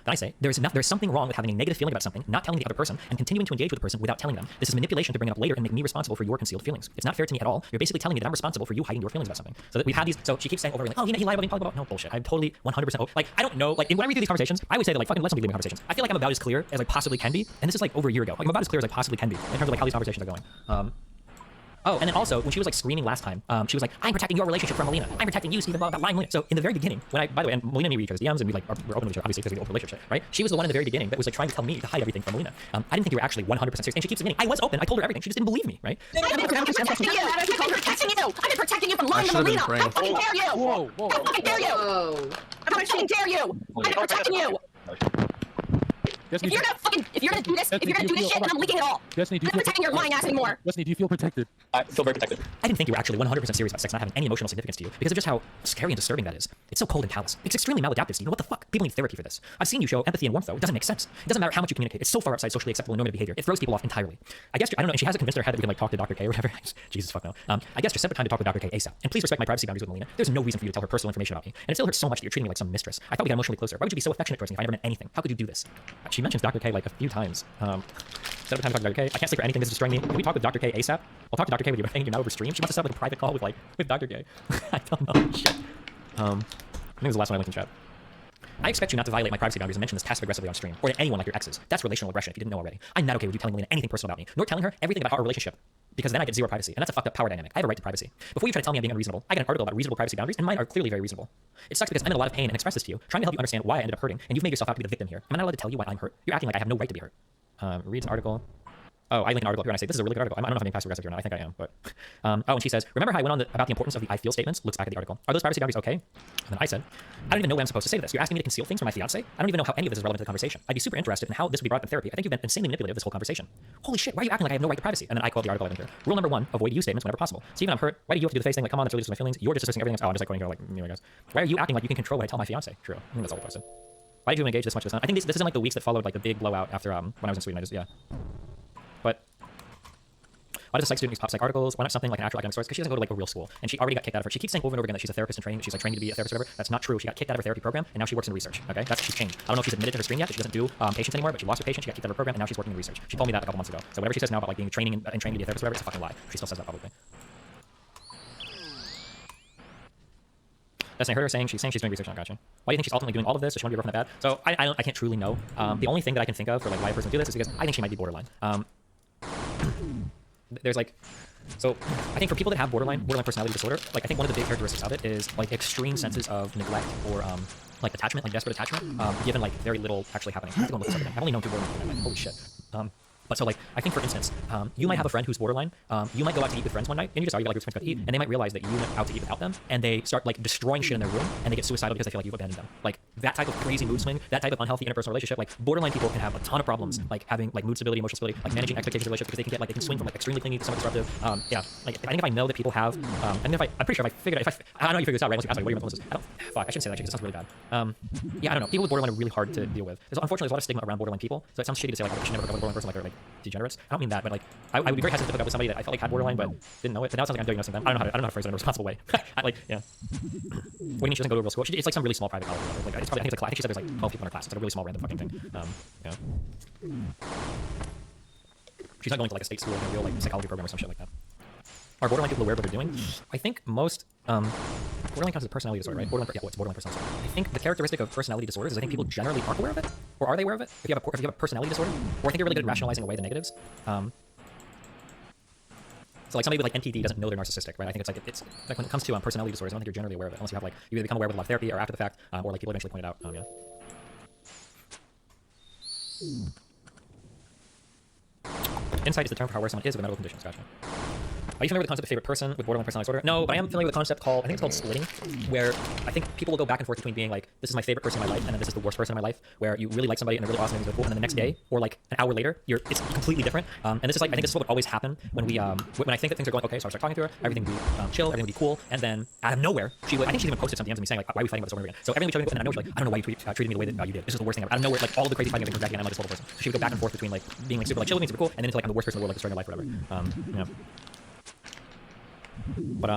Then I say, there's something wrong with having a negative feeling about something, not telling the other person, and continuing to engage with the person without telling them. This is manipulation to bring it up later and make me responsible for your concealed feelings. It's not fair to me at all. You're basically telling me that I'm responsible for you hiding your feelings about something. So that we've had these. So she keeps saying over and like, oh, he lied about me, blah, blah, blah. No bullshit. I'm totally 100%. Like I don't know. Like when I read through these conversations, I would say that like fucking let's not be leaving conversations. I feel like I'm about as clear as I possibly can be, and this is like over a year ago. Like I'm about as clear as I possibly can be in terms of like how these conversations are going. Oh, and then also, when she was like screaming last time, she was like, I'm protecting your relationship from Melina. I'm protecting you, Stephen, blah, blah, blah, Melina. So in the very beginning, when I, by the way, and Melina and me read each other's DMs, and we like, we're open to each other, obviously, because we have an open relationship, right? She was the one in the very beginning that was like trying to tell me to hide everything from Melina. I didn't think you were actually 100% serious. And she keeps admitting, I was open, I told her everything. She just didn't believe me, right? I've been protecting you from lying to Melina. I fucking dare you. Whoa. I fucking dare you. I fucking dare you. I've been protecting you. Destiny, If you're gonna do this, shit, then I'm leaking it all. Destiny, do you I'm not protecting your lying ass anymore. Destiny, do you feel protected? I feel very protected. I didn't think you were actually 100% serious about sex not having any emotional significance to you because of just how scary and disturbing that is. It's so cold and callous. It's extremely maladaptive, Steve. What the fuck? People need therapy for this. I've seen you show empathy and warmth, though. It doesn't make sense. It doesn't matter how much you communicate. It's so far outside socially acceptable and normative behavior. It throws people off entirely. I guess, I don't know, and she hasn't convinced her head that we can like talk to Dr. K or whatever. Jesus, fuck no. I guess just set the time to talk with Dr. K ASAP. And please respect my privacy boundaries with Melina. There's no reason for you to tell her personal information about me. And it still hurts so much that you're treating me like some mistress. I thought we got emotionally closer. Why would you be so affectionate towards me if I never meant anything? How could you do this? She mentions Dr. K like a few times. Set up a time to talk to Dr. K. I can't sleep for anything. This is destroying me. Can we talk with Dr. K ASAP? I'll talk to Dr. K with you hanging out over stream. She wants to set up like a private call with Dr. K. I don't know. Shit. I think it was the last one I linked in chat. I expect you not to violate my privacy boundaries and mention this passive aggressively on stream, or to anyone like your exes. That's relational aggression if you didn't know already. I'm not okay with you telling Melina anything personal about me, nor telling her everything about our relationship, because then I get zero privacy, and that's a fucked up power dynamic. I have a right to privacy. Before you try to tell me I'm being unreasonable, I got an article about reasonable privacy boundaries, and mine are clearly very reasonable. It sucks because I'm in a lot of pain and express this to you, trying to help you understand why I ended up hurting, and you've made yourself out to be the victim here. Am I not allowed to tell you why I'm hurt? You're acting like I have no right to be hurt. Reads an article. Oh, I link an article up here and I say, this is a really good article. I don't know if I'm being passive aggressive here or not. I think I am, but... oh, and she says, remember how I went on about the importance of the I feel statements? Looks back at the article. Are those privacy boundaries okay? And then I said, I don't even know what I'm supposed to say to this. You're asking me to conceal things from my fiance? I don't even know how any of this is relevant to the conversation. I'd be super interested in how this would be brought up in therapy. I think you've been insanely manipulative this whole conversation. Holy shit, why are you acting like I have no right to privacy? And then I quote the article I linked here. Rule number 1, avoid you statements whenever possible. Steven, I'm hurt. Why do you have to do the face thing? Like, come on, that's really just my feelings. You're just discussing everything else. Oh, I'm just like quoting her like, I guess. Why are you acting like you can control what I tell my fiance? True. I think that's all I posted. Why did you engage this much with this? I think this is in like the weeks that followed like the big blowout after when I was in Sweden. I just But why does a psych student use pop psych articles? Why not something like an actual academic source? Because she doesn't go to like a real school, and she already got kicked out of her. She keeps saying over and over again that she's a therapist in training, that she's like training to be a therapist or whatever. That's not true. She got kicked out of her therapy program, and now she works in research. Okay, she's changed. I don't know if she's admitted to her stream yet that she doesn't do patients anymore, but she lost her patient. She got kicked out of her program, and now she's working in research. She told me that a couple months ago. So whatever she says now about like being training and training to be a therapist or whatever, it's a fucking lie. She still says that publicly. That's her saying she's doing research on gotcha. Why do you think she's ultimately doing all of this? Does she want to be a girlfriend that bad? So I can't truly know. The only thing that I can think of for like why a person would do this is because I think she might be borderline. There's like, so I think for people that have borderline personality disorder, like I think one of the big characteristics of it is like extreme senses of neglect or like attachment, like desperate attachment, given like very little actually happening. I have to go and look this up again. I've only known two borderline people in my life. Holy shit. But so like, I think for instance, you might have a friend who's borderline, you might go out to eat with friends one night, and you just argue about like who's going to eat, and they might realize that you went out to eat without them, and they start like destroying shit in their room, and they get suicidal because they feel like you've abandoned them. Like that type of crazy mood swing, that type of unhealthy interpersonal relationship, like borderline people can have a ton of problems, like having like mood stability, emotional stability, like managing expectations of relationships, because they can get like, they can swing from like extremely clingy to somewhat disruptive. Yeah, like I think if I know that people have, and if I'm pretty sure if I figured, I don't know you figure this out, right? Unless you ask me, what are your influences? Fuck, I shouldn't say that actually, because it sounds really bad. Yeah, I don't know. People with borderline are really hard to deal with. Unfortunately, there's a lot of stigma around borderline people, so it sounds shitty to say like I should never hook up with a borderline person, like they're like degenerates. I don't mean that, but like I would be very hesitant to hook up with somebody that I felt like had borderline but didn't know it. But now it sounds like I'm diagnosing them. I don't know how to phrase it in a responsible way. What do you mean she doesn't go to a real school? It's like some really small private college. Like it's probably, I think it's a class. I think she said there's like 12 people in her class. It's like a really small random fucking thing. Yeah. She's not going to like a state school in a real like psychology program or some shit like that. Are borderline people aware of what they're doing? I think most borderline counts as a personality disorder, right? Borderline, yeah, what's borderline personality disorder? I think the characteristic of personality disorders is I think people generally aren't aware of it, or are they aware of it? If you have a personality disorder, or I think you're really good at rationalizing away the negatives. So like somebody with like NPD doesn't know they're narcissistic, right? I think it's like when it comes to personality disorders, I don't think you're generally aware of it unless you have like you either become aware with a lot of therapy or after the fact, or like people eventually point it out. Yeah. Insight is the term for how aware someone is of a medical condition. Gotcha. Are you familiar with the concept of favorite person with borderline personality disorder? No, but I am familiar with a concept called, I think it's called splitting, where I think people will go back and forth between being like, this is my favorite person in my life, and then this is the worst person in my life, where you really like somebody and they're really awesome and they're cool, and then the next day, or like an hour later, it's completely different. And this is like, I think this is what would always happen when we, when I think that things are going okay, so I start talking to her, everything would be chill, everything would be cool, and then out of nowhere, I think she even posted some DMs to me saying like, why are we fighting about this over again? So everything we tried to, and I know she's like, I don't know why you treated me the way that you did. This is the worst thing ever. Out of nowhere, like all of the crazy fighting things comes back again, I'm like this horrible person. So she would go back and forth between like being like super like chill, being super cool, and then into like I'm the worst person in the world, like destroying my life, or whatever. Yeah. But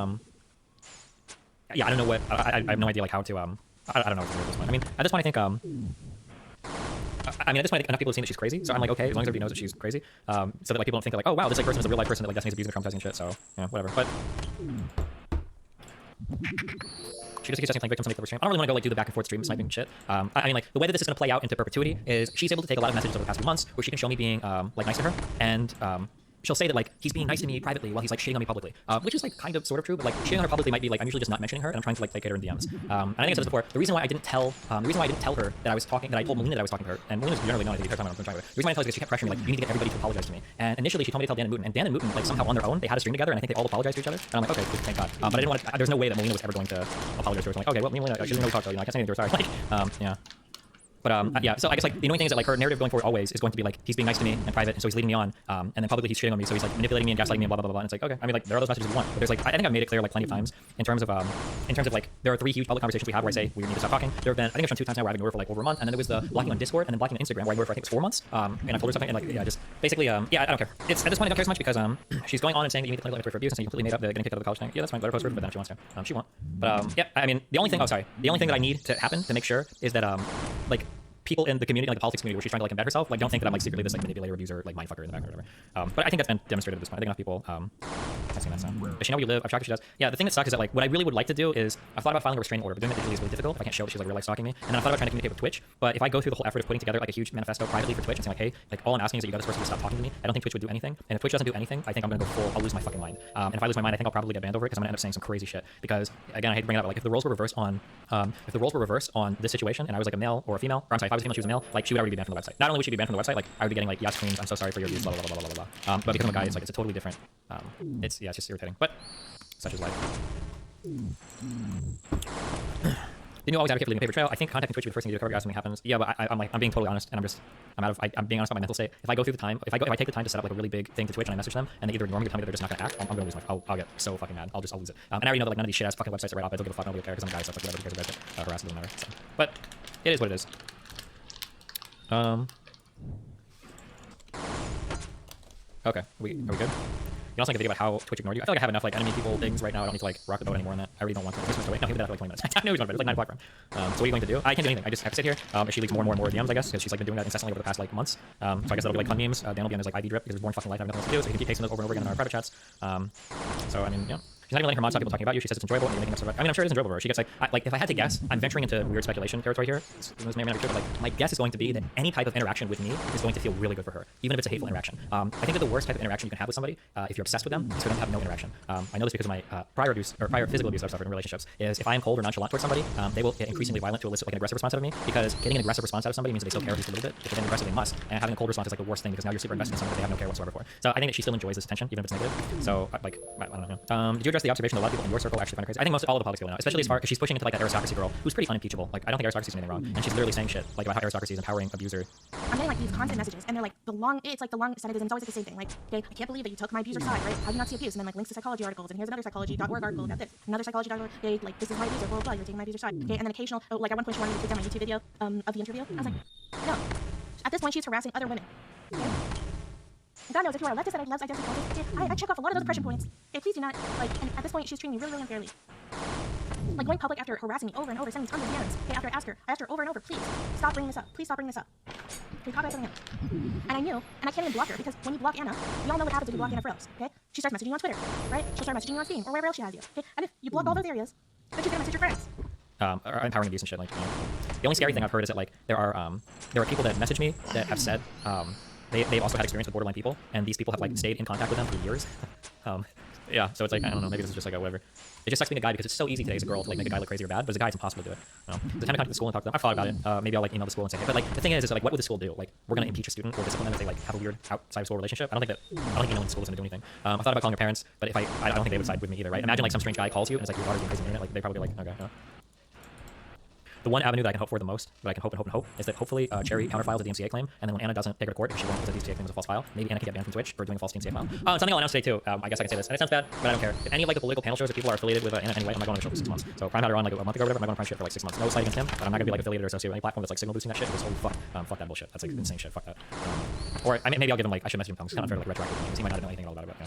yeah, I don't know what I have no idea like how to I don't know what to do at this point. I mean, at this point I think I mean at this point I think enough people have seen that she's crazy, so I'm like okay, as long as everybody knows that she's crazy, so that like people don't think that like oh wow this like person is a real life person that like Destiny's abusing and traumatizing and shit. So yeah, whatever. But she just keeps testing playing victims on the stream. I don't really want to go like do the back and forth stream sniping shit. I mean like the way that this is going to play out into perpetuity is she's able to take a lot of messages over the past few months where she can show me being like nice to her, and she'll say that like he's being nice to me privately while he's like shitting on me publicly, which is like kind of sort of true, but like shitting on her publicly might be like I'm usually just not mentioning her and I'm trying to like placate her in DMs. And I think I said this before. The reason why I didn't tell her that I was talking, that I told Melina that I was talking to her, and Melina's generally known I think the entire time I'm trying to her. The reason why I told her is because she kept pressuring me like you need to get everybody to apologize to me. And initially she told me to tell Dan and Mooten, and Dan and Mooten like somehow on their own they had a stream together and I think they all apologized to each other. And I'm like okay, thank God. But I didn't want to. There's no way that Melina was ever going to apologize to her. So I'm like okay, well Melina, she doesn't know we talked to her. You know, I can't say anything to her. Sorry. Like yeah. But yeah, so I guess like the annoying thing is that like her narrative going forward always is going to be like he's being nice to me in private, and so he's leading me on, and then publicly he's shitting on me, so he's like manipulating me and gaslighting me and blah blah blah blah. And it's like okay, I mean like there are those messages we want, but there's like I think I've made it clear like plenty of times in terms of like there are 3 huge public conversations we have where I say we need to stop talking. There have been I think I've done 2 times now where I've ignored her for like over a month, and then there was the blocking on Discord and then blocking on Instagram where I ignored her for I think it was 4 months, and I told her something and like yeah just basically yeah I don't care. It's at this point I don't care as much because she's going on and saying that you need to clinical inventory for abuse, and so you completely made up the getting kicked out of the college thing. Yeah that's fine, let her post her, but then if she wants to she won't. But yeah I mean the only thing that I need to happen to make sure is that like people in the community, like the politics community, where she's trying to like embed herself, like don't think that I'm like secretly this like manipulator, abuser, like mindfucker in the back or whatever. But I think that's been demonstrated at this point. I think enough people testing that sound. Does she know where you live? I've tracked if she does. Yeah, the thing that sucks is that like what I really would like to do is I've thought about filing a restraining order, but doing it digitally is really difficult. I can't show that she's like real life stalking me. And then I've thought about trying to communicate with Twitch. But if I go through the whole effort of putting together like a huge manifesto privately for Twitch and saying like, hey, like all I'm asking is that you got this person to stop talking to me, I don't think Twitch would do anything. And if Twitch doesn't do anything, I think I'm gonna go full. I'll lose my fucking mind. And if I lose my mind, I think I'll probably get banned over it because I'm gonna end up saying some crazy shit. Because again, I hate to bring it up, but like if the roles were reversed on this situation and I was like a male or a female, or I'm sorry, if I was a female, she was a male, like she would already be banned from the website. Not only would she be banned from the website, like I would be getting like yes queens, I'm so sorry for your abuse, blah blah blah blah blah blah. But because I'm a guy, it's like it's a totally different. It's just irritating. But such is life. Didn't you always advocate for leaving a paper trail? I think contacting Twitch would be the first thing you do to cover when something happens. Yeah, but I'm being totally honest, and I'm being honest about my mental state. If I go through the time, if I take the time to set up like a really big thing to Twitch and I message them, and they either ignore me or tell me that they're just not gonna act, I'm gonna lose my. I'll get so fucking mad. I'll lose it. And I already know that like none of these shit ass fucking websites are right off. I don't give a fuck. Nobody will care because I'm a guy, so like whatever. Who cares about it? Harass it doesn't matter. So. But it is what it is. Okay, are we good? You can also make a video about how Twitch ignored you. I feel like I have enough like enemy people things right now. I don't need to like rock the boat anymore on that. I really don't want to. This was wait. No, he did that for like 20 minutes. I know he's going to bed. It's like 9 o'clock for him. So what are you going to do? I can't do anything. I just have to sit here. She leaks more and more DMs, I guess, because she's like been doing that incessantly over the past like months. So I guess that'll be like fun memes. Dan will be on his like IV drip because he's born fucking life, having nothing else to do. So he can keep pasting those over and over again in our private chats. So I mean, yeah. She's not even letting her mods stop people talking about you. She says it's enjoyable and you're making up stuff. I mean, I'm sure it is enjoyable for her. She gets like if I had to guess, I'm venturing into weird speculation territory here. This may or may not be true, but like my guess is going to be that any type of interaction with me is going to feel really good for her, even if it's a hateful interaction. I think that the worst type of interaction you can have with somebody, if you're obsessed with them, is for them to have no interaction. I know this because of my prior physical abuse I've suffered in relationships. Is if I am cold or nonchalant towards somebody, they will get increasingly violent to elicit like an aggressive response out of me, because getting an aggressive response out of somebody means that they still care at least a little bit. If they're getting aggressive, they must. And having a cold response is like the worst thing because now you're super invested in something that they have no care whatsoever for. So I think that she still enjoys this attention, even if it's negative. So like I don't know. Did you address the observation that a lot of people in your circle actually find her crazy? I think most all of the public's feeling now, especially as far because she's pushing into like that aristocracy girl who's pretty unimpeachable. Like I don't think aristocracy's doing anything wrong, and she's literally saying shit like about how aristocracy is empowering abuser. I'm getting like these constant messages, and they're like it's like the long sentences, and it's always like the same thing. Like, okay, I can't believe that you took my abuser's side, right? How do you not see abuse? And then like links to psychology articles, and here's another psychology.org article about this, another psychology.org. Okay, like this is my abuser, blah blah blah. You're taking my abuser's side. Okay, and then occasional, like at one point she wanted me to take down my YouTube video of the interview. I was like, no. At this point, she's harassing other women. Okay? God knows if you are a leftist that loves identity politics, okay, I check off a lot of those depression points. Okay, please do not like. And at this point, she's treating me really, really unfairly. Like going public after harassing me over and over, sending tons of DMs. Okay, after I asked her over and over, please stop bringing this up. Please stop bringing this up. Okay, copy something up. And I knew, and I can't even block her because when you block Anna, we all know what happens when you block Anna Froze. Okay, she starts messaging you on Twitter, right? She'll start messaging you on Steam or wherever else she has you. Okay, and if you block all those areas, then she's gonna message your friends. Empowering abuse and shit. Like, the only scary thing I've heard is that like there are people that message me that have said they've also had experience with borderline people, and these people have like stayed in contact with them for years. Yeah, so it's like I don't know, maybe this is just like a whatever. It just sucks being a guy because it's so easy today as a girl to like make a guy look crazy or bad, but as a guy it's impossible to do it. The time to come to the school and talk to them, I've thought about it. Maybe I'll like email the school and say, hey, but like the thing is like what would the school do? Like we're gonna impeach a student or discipline them if they like have a weird outside of school relationship? I don't think emailing the school is gonna do anything. I thought about calling your parents, but if I don't think they would side with me either, right? Imagine like some strange guy calls you and it's like your daughter's being crazy on the internet, like they probably like okay. The one avenue that I can hope for the most, but I can hope, is that hopefully Cherry counterfiles a DMCA claim, and then when Anna doesn't take her to court, if she won't because the DMCA claim was a false file, maybe Anna can get banned from Twitch for doing a false DMCA file. Something I'll announce today too. I guess I can say this, and it sounds bad, but I don't care. If any of like the political panel shows that people are affiliated with Anna anyway, I'm not going to show for 6 months. So Prime had her on like a month ago or whatever, I'm not going to Prime shit for like 6 months. No side against him, but I'm not going to be like affiliated or associated with any platform that's like signal boosting that shit. Because holy fuck, fuck that bullshit. That's like insane shit. Fuck that. Or maybe I'll give him like I should message him because kind of fair to like retroactive because he might not know anything about it. But, yeah.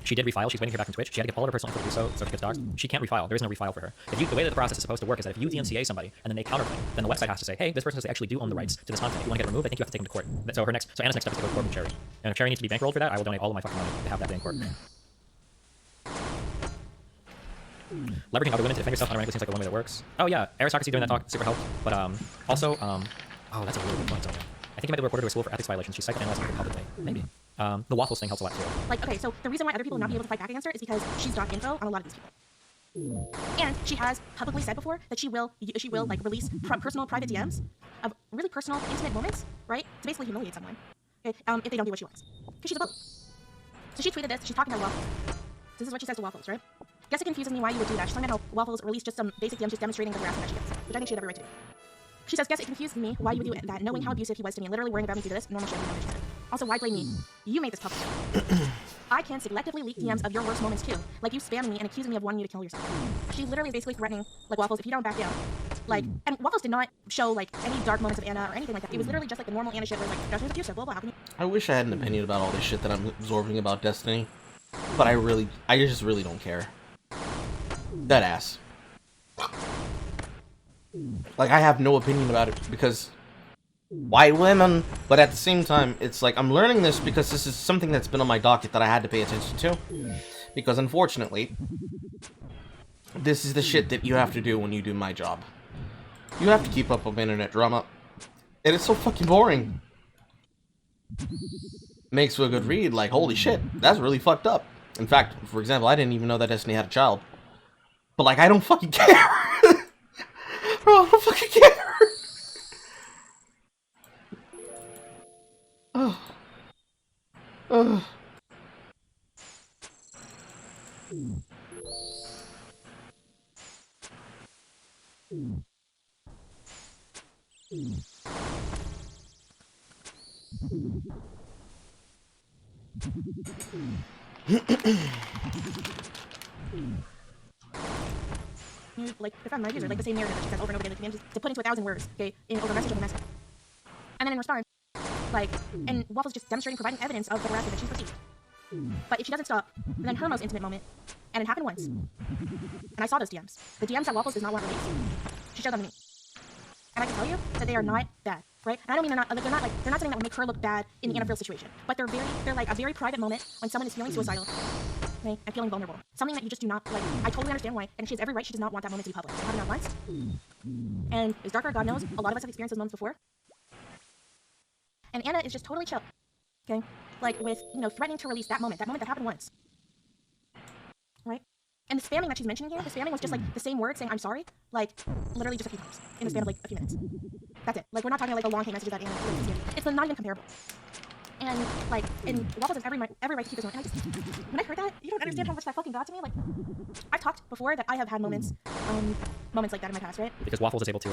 She did refile. She's waiting to hear back from Twitch. She had to get all of her personal info to do so she gets doxxed. She can't refile. There is no refile for her. The way that the process is supposed to work is that if you DMCA somebody and then they counterclaim, then the website has to say, hey, this person says they actually do own the rights to this content. If you want to get it removed, I think you have to take them to court. So Anna's next step is to go to court with Cherry. And if Cherry needs to be bankrolled for that, I will donate all of my fucking money to have that day in court. Leveraging other women to defend yourself unironically seems like a one way that works. Oh yeah, aristocracy doing that talk super helped. But also, oh that's a really good point. I think you might be reported to a school for ethics violations. She's psychoanalyzing people publicly. Maybe. The waffles thing helps a lot too. Like, okay, so the reason why other people would not be able to fight back against her is because she's got info on a lot of these people. And she has publicly said before that she will like release personal private DMs of really personal, intimate moments, right? To basically humiliate someone, okay, if they don't do what she wants. Because she's a vote. So she tweeted this. She's talking about Waffles. This is what she says to Waffles, right? Guess it confuses me why you would do that. She's talking about how Waffles released just some basic DMs just demonstrating the harassment that she gets, which I think she had every right to do. She says, guess it confused me why you would do it, that knowing how abusive he was to me and literally worrying about me to do this, normal shit we never should. Also, why blame me? You made this public. I can selectively leak DMs of your worst moments too, like you spamming me and accusing me of wanting you to kill yourself. She literally is basically threatening, like, Waffles, if you don't back down. Like, and Waffles did not show, like, any dark moments of Anna or anything like that. It was literally just, like, the normal Anna shit where, like, Justin's abusive, blah, blah, blah. I wish I had an opinion about all this shit that I'm absorbing about Destiny, but I just really don't care. That ass. Like, I have no opinion about it because white women, but at the same time, it's like I'm learning this because this is something that's been on my docket that I had to pay attention to. Because unfortunately, this is the shit that you have to do when you do my job. You have to keep up with internet drama, and it's so fucking boring. Makes for a good read, like, holy shit, that's really fucked up. In fact, for example, I didn't even know that Destiny had a child. But, like, I don't fucking care. Bro, I don't fucking care. Oh. Oh. Like, if I'm my user, like the same narrative that she says over and over again in the community, to put into 1,000 words, okay, in over a message of a message. And then in response, like, and Waffle's just demonstrating, providing evidence of the harassment that she's received. But if she doesn't stop, then her most intimate moment, and it happened once, and I saw those DMs. The DMs that Waffles does not want released. She showed them to me. And I can tell you that they are not bad, right? And I don't mean they're not something that would make her look bad in the Anna Friel situation. But they're like a very private moment when someone is feeling suicidal, okay, and feeling vulnerable. Something that you just do not, like, I totally understand why, and she has every right, she does not want that moment to be public. It happened at once. And as darker, God knows, a lot of us have experienced those moments before. And Anna is just totally chill, okay? Like, with, you know, threatening to release that moment that happened once. Right? And the spamming that she's mentioning here, the spamming was just, like, the same word saying, I'm sorry, like, literally just a few times in the span of, like, a few minutes. That's it. Like, we're not talking, like, the long, messages that Anna releases here. It's not even comparable. And, like, and Waffles has every right to keep this moment. And I just, when I heard that, you don't understand how much that fucking got to me. Like, I've talked before that I have had moments like that in my past, right? Because Waffles is able to,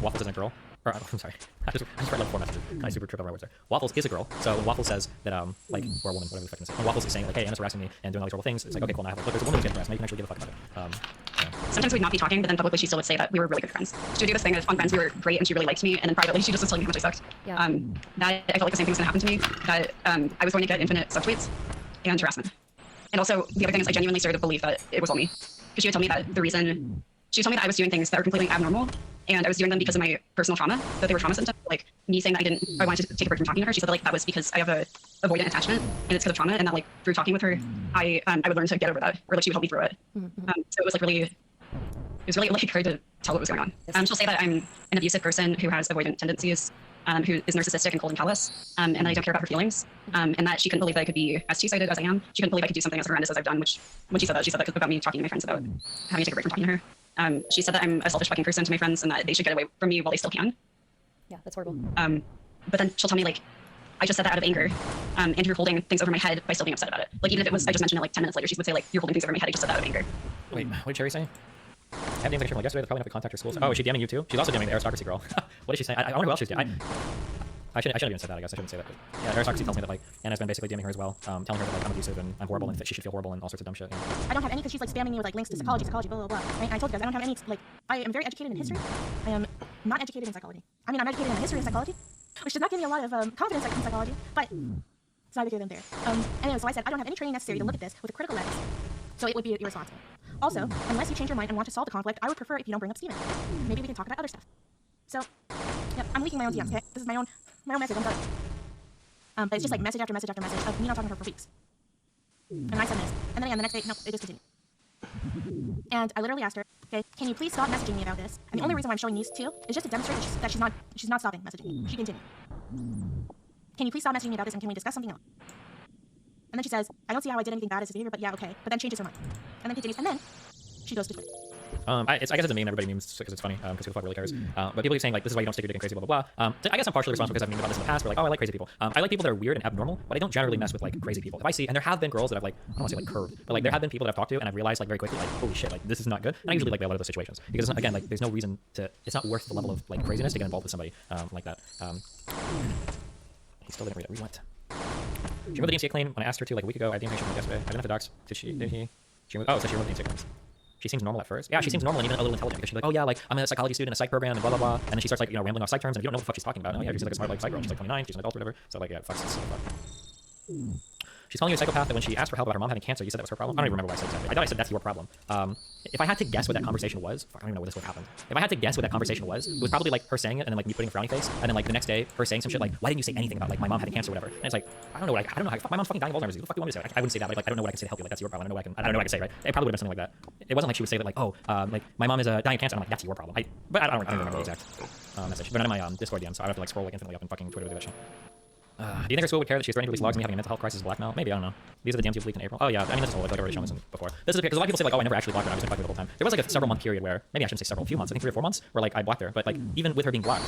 Waffles isn't a girl. Or, I'm sorry. I just read like 4 messages. I super tripped over my words there. Waffles is a girl. So when Waffles says that, like, or a woman, whatever the fuck you say. When Waffles is saying, like, hey, Anna's harassing me and doing all these horrible things, it's like, okay, cool, now I have, look, there's a woman who's getting harassed. Now you can actually give a fuck about it. Sometimes we'd not be talking, but then publicly she still would say that we were really good friends. She would do this thing of on friends we were great and she really liked me, and then privately she just was telling me how much I sucked. Yeah. That I felt like the same thing was gonna happen to me. That I was going to get infinite subtweets and harassment. And also the other thing is I genuinely started to believe that it was all me. Because she would tell me that she would tell me that I was doing things that were completely abnormal, and I was doing them because of my personal trauma, that they were trauma symptoms. Like me saying that I wanted to take a break from talking to her, she said that, like, that was because I have a avoidant attachment and it's because of trauma, and that, like, through talking with her, I would learn to get over that, or like she would help me through it. So it was like really like hard to tell what was going on. She'll say that I'm an abusive person who has avoidant tendencies, who is narcissistic and cold and callous, and I don't care about her feelings, and that she couldn't believe that I could be as two-sided as I am. She couldn't believe I could do something as horrendous as I've done, which when she said that about me talking to my friends about having to take a break from talking to her. She said that I'm a selfish fucking person to my friends and that they should get away from me while they still can. Yeah, that's horrible. But then she'll tell me, like, I just said that out of anger, and you're holding things over my head by still being upset about it. Like, even if it was, I just mentioned it like 10 minutes later, she would say, like, you're holding things over my head, I just said that out of anger. Wait, what did Cherry say? I had names like yesterday, they're probably not to contact her schools. Oh, is she DMing you too? She's also DMing the aristocracy girl. What did she say? I wonder who else she's DMing. I shouldn't have even said that, I guess. I shouldn't say that. But yeah, aristocracy tells me that, like, Anna's been basically DMing her as well, telling her that, like, I'm abusive and I'm horrible and that she should feel horrible and all sorts of dumb shit. Yeah. I don't have any, because she's, like, spamming me with, like, links to psychology, blah, blah, blah. Right? And I told you guys, I don't have any, like, I am very educated in history. I am not educated in psychology. I mean, I'm educated in the history of psychology, which does not give me a lot of confidence in psychology, but it's neither here than there. Anyway, so I said, I don't have any training necessary to look at this with a critical lens, so it would be irresponsible. Also, unless you change your mind and want to solve the conflict, I would prefer if you don't bring up Steven. Maybe we can talk about other stuff. So, yeah, I'm leaking my own DMs, okay? This is my own message, I'm done. But it's just like message after message after message of me not talking to her for weeks. And I send this, and then again, the next day, no, it just continued. And I literally asked her, okay, can you please stop messaging me about this? And the only reason why I'm showing these two is just to demonstrate that she's not stopping messaging me. She continued. Can you please stop messaging me about this, and can we discuss something else? And then she says, I don't see how I did anything bad as a behavior, but yeah, okay. But then changes her mind. And then continues, and then she goes to Twitter. I guess it's a meme everybody memes because it's funny, because who the fuck really cares. But people keep saying, like, this is why you don't stick your dick in crazy, blah, blah, blah. I guess I'm partially responsible because I've memed about this in the past, where, like, oh, I like crazy people. I like people that are weird and abnormal, but I don't generally mess with, like, crazy people. If I see, and there have been girls that I've, like, I don't want to say, like, curved, but, like, there have been people that I've talked to, and I've realized, like, very quickly, like, holy shit, like, this is not good. And I usually, like, bail out of those situations. Because, again, like, there's no reason to, it's not worth the level of, like, craziness to get involved with somebody, like that. He still didn't read it. We went. She removed the DMCA claim when I asked her to, like, a week ago. I DM'd her yesterday. I didn't have the docs. Did she? She removed, oh, so she removed the DMCA claims. She seems normal at first. Yeah, she seems normal and even a little intelligent because she's like, oh yeah, like, I'm a psychology student in a psych program and blah, blah, blah. And then she starts, like, you know, rambling off psych terms and you don't know what the fuck she's talking about. Oh yeah, she's like a smart, like, psych girl. She's like 29, she's an adult or whatever. So, like, yeah, fuck. She's calling you a psychopath, that when she asked for help about her mom having cancer, you said that was her problem? I don't even remember what I said exactly. I thought I said that's your problem. If I had to guess what that conversation was, fuck, I don't even know where this would happen. If I had to guess what that conversation was, it was probably, like, her saying it and then, like, me putting a frowny face, and then, like, the next day, her saying some shit like, why didn't you say anything about, like, my mom having cancer or whatever? And it's like, I don't know what I don't know how, my mom's fucking dying of Alzheimer's. What the fuck do you want me to say? I wouldn't say that, like, I don't know what I can say to help you. Like, that's your problem. I don't know what I can say, right? It probably would have been something like that. It wasn't like she would say that, like, oh, like, my mom is dying of cancer. I'm like, that's your problem. But I don't remember the exact message. But not in my Discord DM, so I have to, like, scroll, like, infinitely up in fucking Twitter to do that shit. Do you think her school would care that she's threatening to release logs of me having a mental health crisis blackmail? Maybe, I don't know. These are the DMs you've leaked in April. Oh yeah, I mean, that's whole, like, I've already shown this before. This is because a lot of people say, like, oh, I never actually blocked her, I was gonna block her the whole time. There was, like, a several month period where, maybe I shouldn't say several, a few months, I think 3 or 4 months, where, like, I blocked her, but, like, even with her being blocked,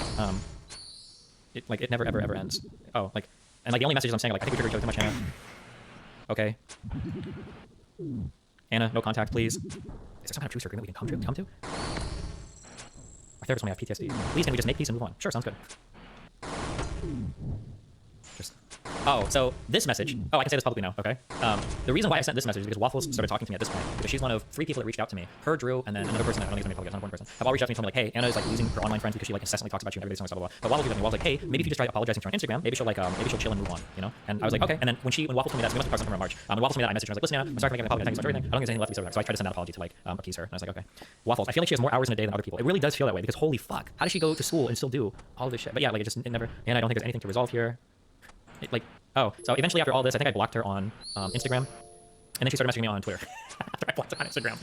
it never ever ends. Oh, like, and, like, the only messages I'm saying are, like, I think we triggered each other too much, Anna. Okay. Anna, no contact, please. Is there some kind of truce or agreement we can come to? My therapist might have PTSD. Please, can we just make peace and move on? Sure, sounds good. Just Oh, so this message. Oh, I can say this publicly now. Okay. The reason why I sent this message is because Waffles started talking to me at this point because she's one of 3 people that reached out to me. Her, Drew, and then another person that I don't think is going to be public. Another one person have all reached out to me and told me like, hey, Anna is like losing her online friends because she like incessantly talks about you and everybody's blah blah blah. But Waffles was like, hey, maybe if you just try apologizing to her on Instagram, maybe she'll like maybe she'll chill and move on, you know? And I was like, okay. And then when Waffles told me that, so we must have talked sometime around March. When Waffles told me that, I messaged her. I was like, listen, Anna, I'm sorry for making an apology. Thank you so much for everything. I don't think there's anything left to be said. So I tried to send that apology to like appease her. And I was like, okay. Waffles, I feel like she has more hours in a day than other people. It really does feel that way because holy fuck, how does she go to school and still do all of this shit? But yeah, like it never. And I don't think there's anything to resolve here. Oh, so eventually after all this, I think I blocked her on Instagram, and then she started messaging me on Twitter. After I blocked her on Instagram,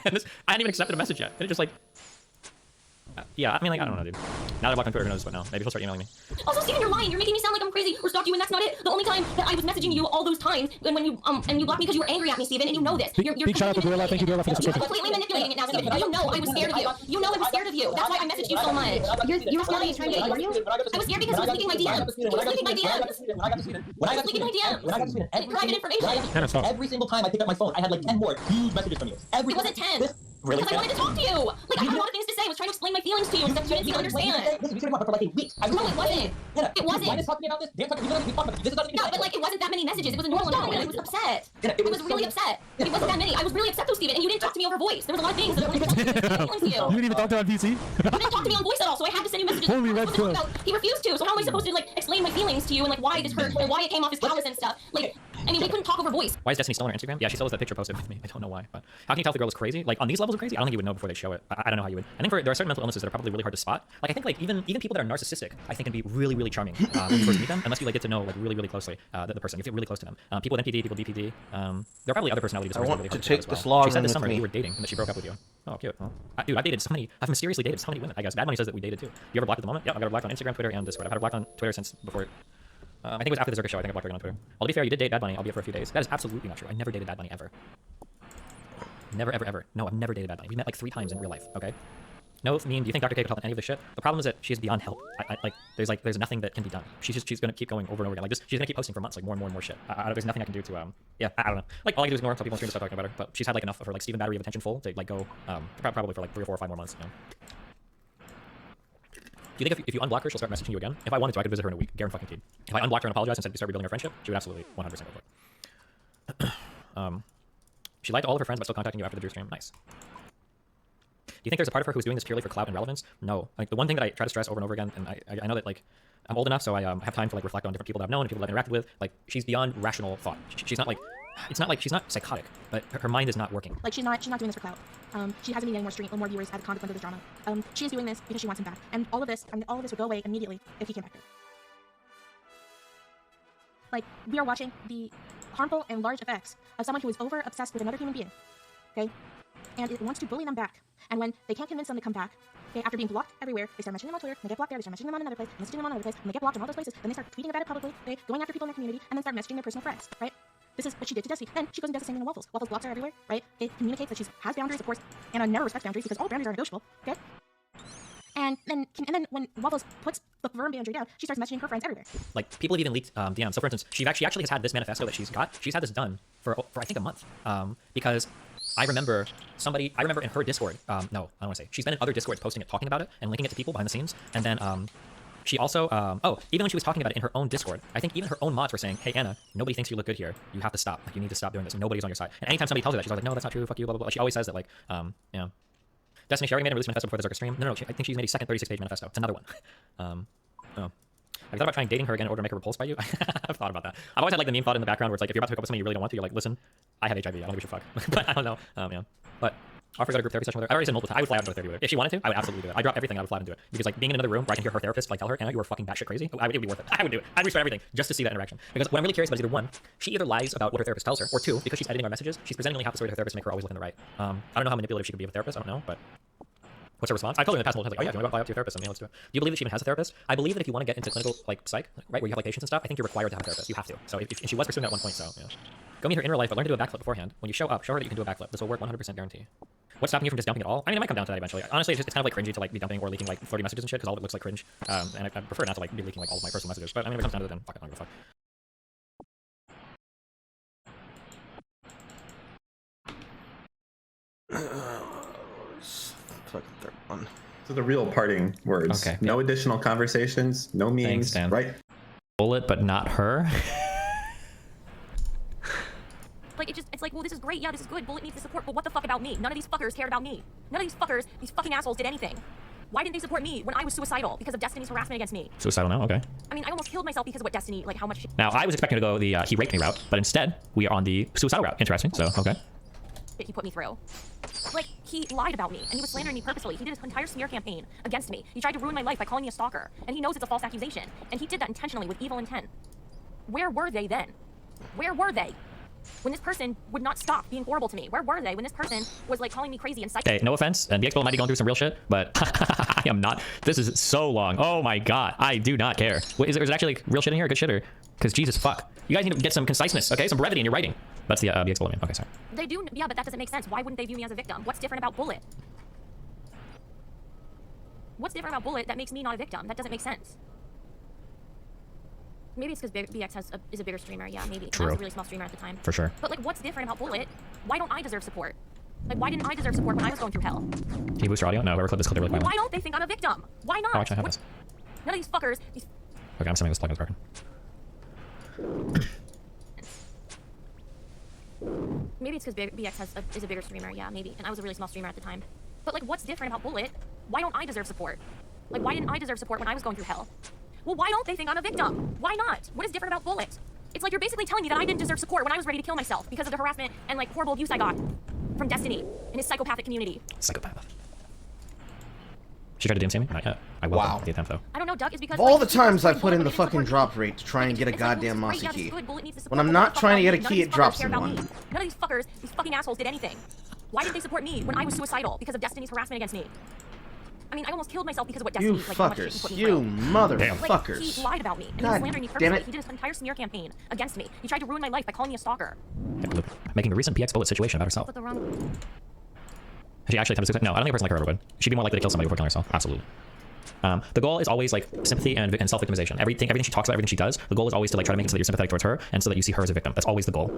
and I hadn't even accepted a message yet, and it just like, yeah, I mean, like, I don't know, dude. Now that I blocked on Twitter, who knows what now? Maybe she'll start emailing me. Also, Steven, you're lying. You're making me sound like I'm crazy or stalked you, and that's not it. The only time that I was messaging you all those times when you and you blocked me because you were angry at me, Steven, and you know this. You're Big shout out to Gorilla. Thank you, Gorilla, for the You're subscription. completely manipulating it now, Steven. You know I was scared of you. You know I was scared of you. That's why I messaged you so much. You were scared of me trying to ignore you? I was scared because he was leaking my DMs. He was leaking my DMs. When I got to Leaking my DMs. When I got to Sweden, Private information. every single time I picked up my phone, I had like 10 more huge messages from you. It wasn't 10. Really? Because I wanted to talk to you. Like, I had a lot of things to say. I was trying to explain my feelings to you, except you didn't seem to understand. Listen, we could have talked for like a week. No, it wasn't. It wasn't. Why did talk to me about this? Dan, we talked about this. This is No, but like, it wasn't that many messages. It was a normal amount, and I was upset. I was really upset. It wasn't that many. I was really upset though, Steven, and you didn't talk to me over voice. There was a lot of things that I wanted to feelings to you. You didn't even talk to her on PC? You didn't talk to me on voice at all, so I had to send you messages. Holy red pill. He refused to, so how am I supposed to like explain my feelings to you and like why this hurt, and why it came off as callous and stuff? Like, I mean, we couldn't talk over voice. Why is Destiny still on her Instagram? Yeah, she still has that picture posted with me. I don't know why, but how can you tell if the girl is crazy? Like on these levels of crazy, I don't think you would know before they show it. I don't know how you would. I think there are certain mental illnesses that are probably really hard to spot. Like I think like even people that are narcissistic, I think can be really really charming when you first meet them, unless you like get to know like really closely the person. You get really close to them. People with NPD, people with BPD. There are probably other personality disorders. I want really to hard take as well. this log She said in this with summer that me. you were dating and that she broke up with you. Oh, cute. Well, dude, I've mysteriously dated so many women. I guess Bad Money says that we dated too. You ever blocked at the moment? Yeah, I got her blocked on Instagram, Twitter, and Discord. I've had her blocked on Twitter since before. I think it was after the Circus show. I think I blocked her on Twitter. Well, to be fair, you did date Bad Bunny, albeit for a few days. That is absolutely not true. I never dated Bad Bunny ever. Never, ever, ever. No, I've never dated Bad Bunny. We met like 3 times in real life. Okay. No, I mean, do you think Dr. K could help with any of this shit? The problem is that she is beyond help. There's nothing that can be done. She's gonna keep going over and over again. Like she's gonna keep posting for months, like more and more shit. There's nothing I can do to yeah, I don't know. Like all I can do is ignore her until people on stream start talking about her. But she's had like enough of her like Steven battery of attention full to like go probably for like 3 or 4 or 5 more months. You know? Do you think if you unblock her, she'll start messaging you again? If I wanted to, I could visit her in a week. Guaranteed. If I unblocked her and apologized and said we start rebuilding our friendship, she would absolutely 100% go for it. She lied to all of her friends, but still contacting you after the Drew stream. Nice. Do you think there's a part of her who's doing this purely for clout and relevance? No. Like the one thing that I try to stress over and over again, and I know that like I'm old enough, so I have time to like reflect on different people that I've known and people that I've interacted with. Like she's beyond rational thought. She's not like, it's not like she's not psychotic, but her mind is not working. Like she's not doing this for clout. She hasn't been getting more viewers as a consequence of this drama. She is doing this because she wants him back, and all of this would go away immediately if he came back to her. Like we are watching the harmful and large effects of someone who is over obsessed with another human being. Okay. And it wants to bully them back. And when they can't convince them to come back, okay, after being blocked everywhere, they start mentioning them on Twitter, they get blocked there, they start mentioning them on another place, messaging them on another place, and they get blocked on all those places, then they start tweeting about it publicly, okay, going after people in their community, and then start messaging their personal friends, right? This is what she did to Destiny. Then she goes and does the same thing to Waffles. Waffles blocks her everywhere, right? It communicates that she has boundaries, of course, and never respects boundaries because all boundaries are negotiable, okay? And then when Waffles puts the firm boundary down, she starts messaging her friends everywhere. Like people have even leaked DMs. So for instance, she actually has had this manifesto that she's had this done for I think a month. Because I remember in her Discord, no, I don't want to say, she's been in other Discords posting it, talking about it, and linking it to people behind the scenes. And then she also, even when she was talking about it in her own Discord, I think even her own mods were saying, hey Anna, nobody thinks you look good here. You have to stop. Like you need to stop doing this. Nobody's on your side. And anytime somebody tells her that, she's always like, no, that's not true. Fuck you, blah, blah, blah. She always says that, like, you know. Destiny, she already made a release manifesto before the Zerka stream. No, I think she's made a second 36-page manifesto. It's another one. Oh. Have you thought about trying dating her again in order to make her repulsed by you? I've thought about that. I've always had like the meme thought in the background where it's like, if you're about to hook up with somebody you really don't want to, you're like, listen, I have HIV. I don't think we should fuck. But I don't know. Yeah. But offer to go to group therapy session with her. I already said multiple times. I would fly out to go to therapy with her. If she wanted to, I would absolutely do it. I drop everything. I would fly out and do it. Because like being in another room where I can hear her therapist like tell her, Anna, you were fucking batshit crazy. It would be worth it. I would do it. I'd restart everything just to see that interaction. Because what I'm really curious about is either one, she either lies about what her therapist tells her, or two, because she's editing our messages, she's presenting only half the story to her therapist to make her always look in the right. I don't know how manipulative she could be with a therapist. I don't know, but. What's her response? I told her in the past multiple times, like, oh yeah, if you want to fly up to your therapist, then yeah, let's do it. Do you believe that she even has a therapist? I believe that if you want to get into clinical, like, psych, right, where you have, like, patients and stuff, I think you're required to have a therapist. You have to. So if she was pursuing that at one point, so, yeah. Go meet her in real life, but learn to do a backflip beforehand. When you show up, show her that you can do a backflip. This will work 100% guarantee. What's stopping you from just dumping it all? I mean, it might come down to that eventually. Honestly, it's kind of, like, cringy to, like, be dumping or leaking, like, 30 messages and shit, because all of it looks like cringe. And I prefer not to, like, be leaking, like, all of my personal messages. But, I mean, if it comes down to it, then fuck it, I don't give a fuck. Fucking third one. So the real parting words. Okay. No additional conversations, no memes, Thanks, Dan. right? Bullet, but not her. Like, it's like, well, this is great. Yeah, this is good. Bullet needs the support, but what the fuck about me? None of these fuckers cared about me. None of these fuckers, these fucking assholes did anything. Why didn't they support me when I was suicidal because of Destiny's harassment against me? Suicidal now? Okay. I mean, I almost killed myself because of what Destiny, like how much. Now, I was expecting to go the he raped me route, but instead, we are on the suicidal route. Interesting, so, okay. He put me through. Like, he lied about me, and he was slandering me purposely. He did his entire smear campaign against me. He tried to ruin my life by calling me a stalker, and he knows it's a false accusation. And he did that intentionally with evil intent. Where were they then? Where were they? When this person would not stop being horrible to me. Where were they when this person was like calling me crazy and psycho? Hey, no offense, and BX Bullet might be going through some real shit, but I am not. This is so long. Oh my god, I do not care. Wait, is it actually like real shit in here? Good shit, or? Because Jesus fuck. You guys need to get some conciseness, okay? Some brevity in your writing. That's the BX Bullet. Okay, sorry. They do, yeah, but that doesn't make sense. Why wouldn't they view me as a victim? What's different about Bullet? What's different about Bullet that makes me not a victim? That doesn't make sense. Maybe it's because BX is a bigger streamer. Yeah, maybe. True. I was a really small streamer at the time. For sure. But like, what's different about Bullet? Why don't I deserve support? Like, why didn't I deserve support when I was going through hell? Can you boost your audio? No, whoever clipped this clip, they're really violent. Why don't they think I'm a victim? Why not? Oh, actually, I have What- this. None of these fuckers. These Okay, I'm assuming this plug is broken. Maybe it's because BX is a bigger streamer. Yeah, maybe. And I was a really small streamer at the time. But like, what's different about Bullet? Why don't I deserve support? Like, why didn't I deserve support when I was going through hell? Well, why don't they think I'm a victim? Why not? What is different about Bullet? It's like you're basically telling me that I didn't deserve support when I was ready to kill myself because of the harassment and like horrible abuse I got from Destiny and his psychopathic community. Psychopath. She tried to DMC me? Not yet. I will Wow. the attempt though. I don't know, Duck, is because All like, the times I Bullet put in the needs the fucking support. drop rate to try and get a It's like, well, goddamn this is Mossy great, yeah, this key. is good. Bullet needs the support, When I'm but not what the fuck trying to about get a me? None of key, these it fuckers drops cared me about one. me. None of these fuckers, these fucking assholes did anything. Why didn't they support me when I was suicidal because of Destiny's harassment against me? I mean, I almost killed myself because of what Destiny, You like how much shit he fuckers. put me You through. motherfuckers. Like, he lied about me, and he God was slandering me damn purposely. it. He did his entire smear campaign against me. He tried to ruin my life by calling me a stalker. Making a recent PX Bullet situation about herself. But the wrong. Has she actually attempted suicide? No, I don't think a person like her ever would. She'd be more likely to kill somebody before killing herself. Absolutely. The goal is always like sympathy and self-victimization. Everything she talks about, everything she does, the goal is always to like try to make it so that you're sympathetic towards her and so that you see her as a victim. That's always the goal.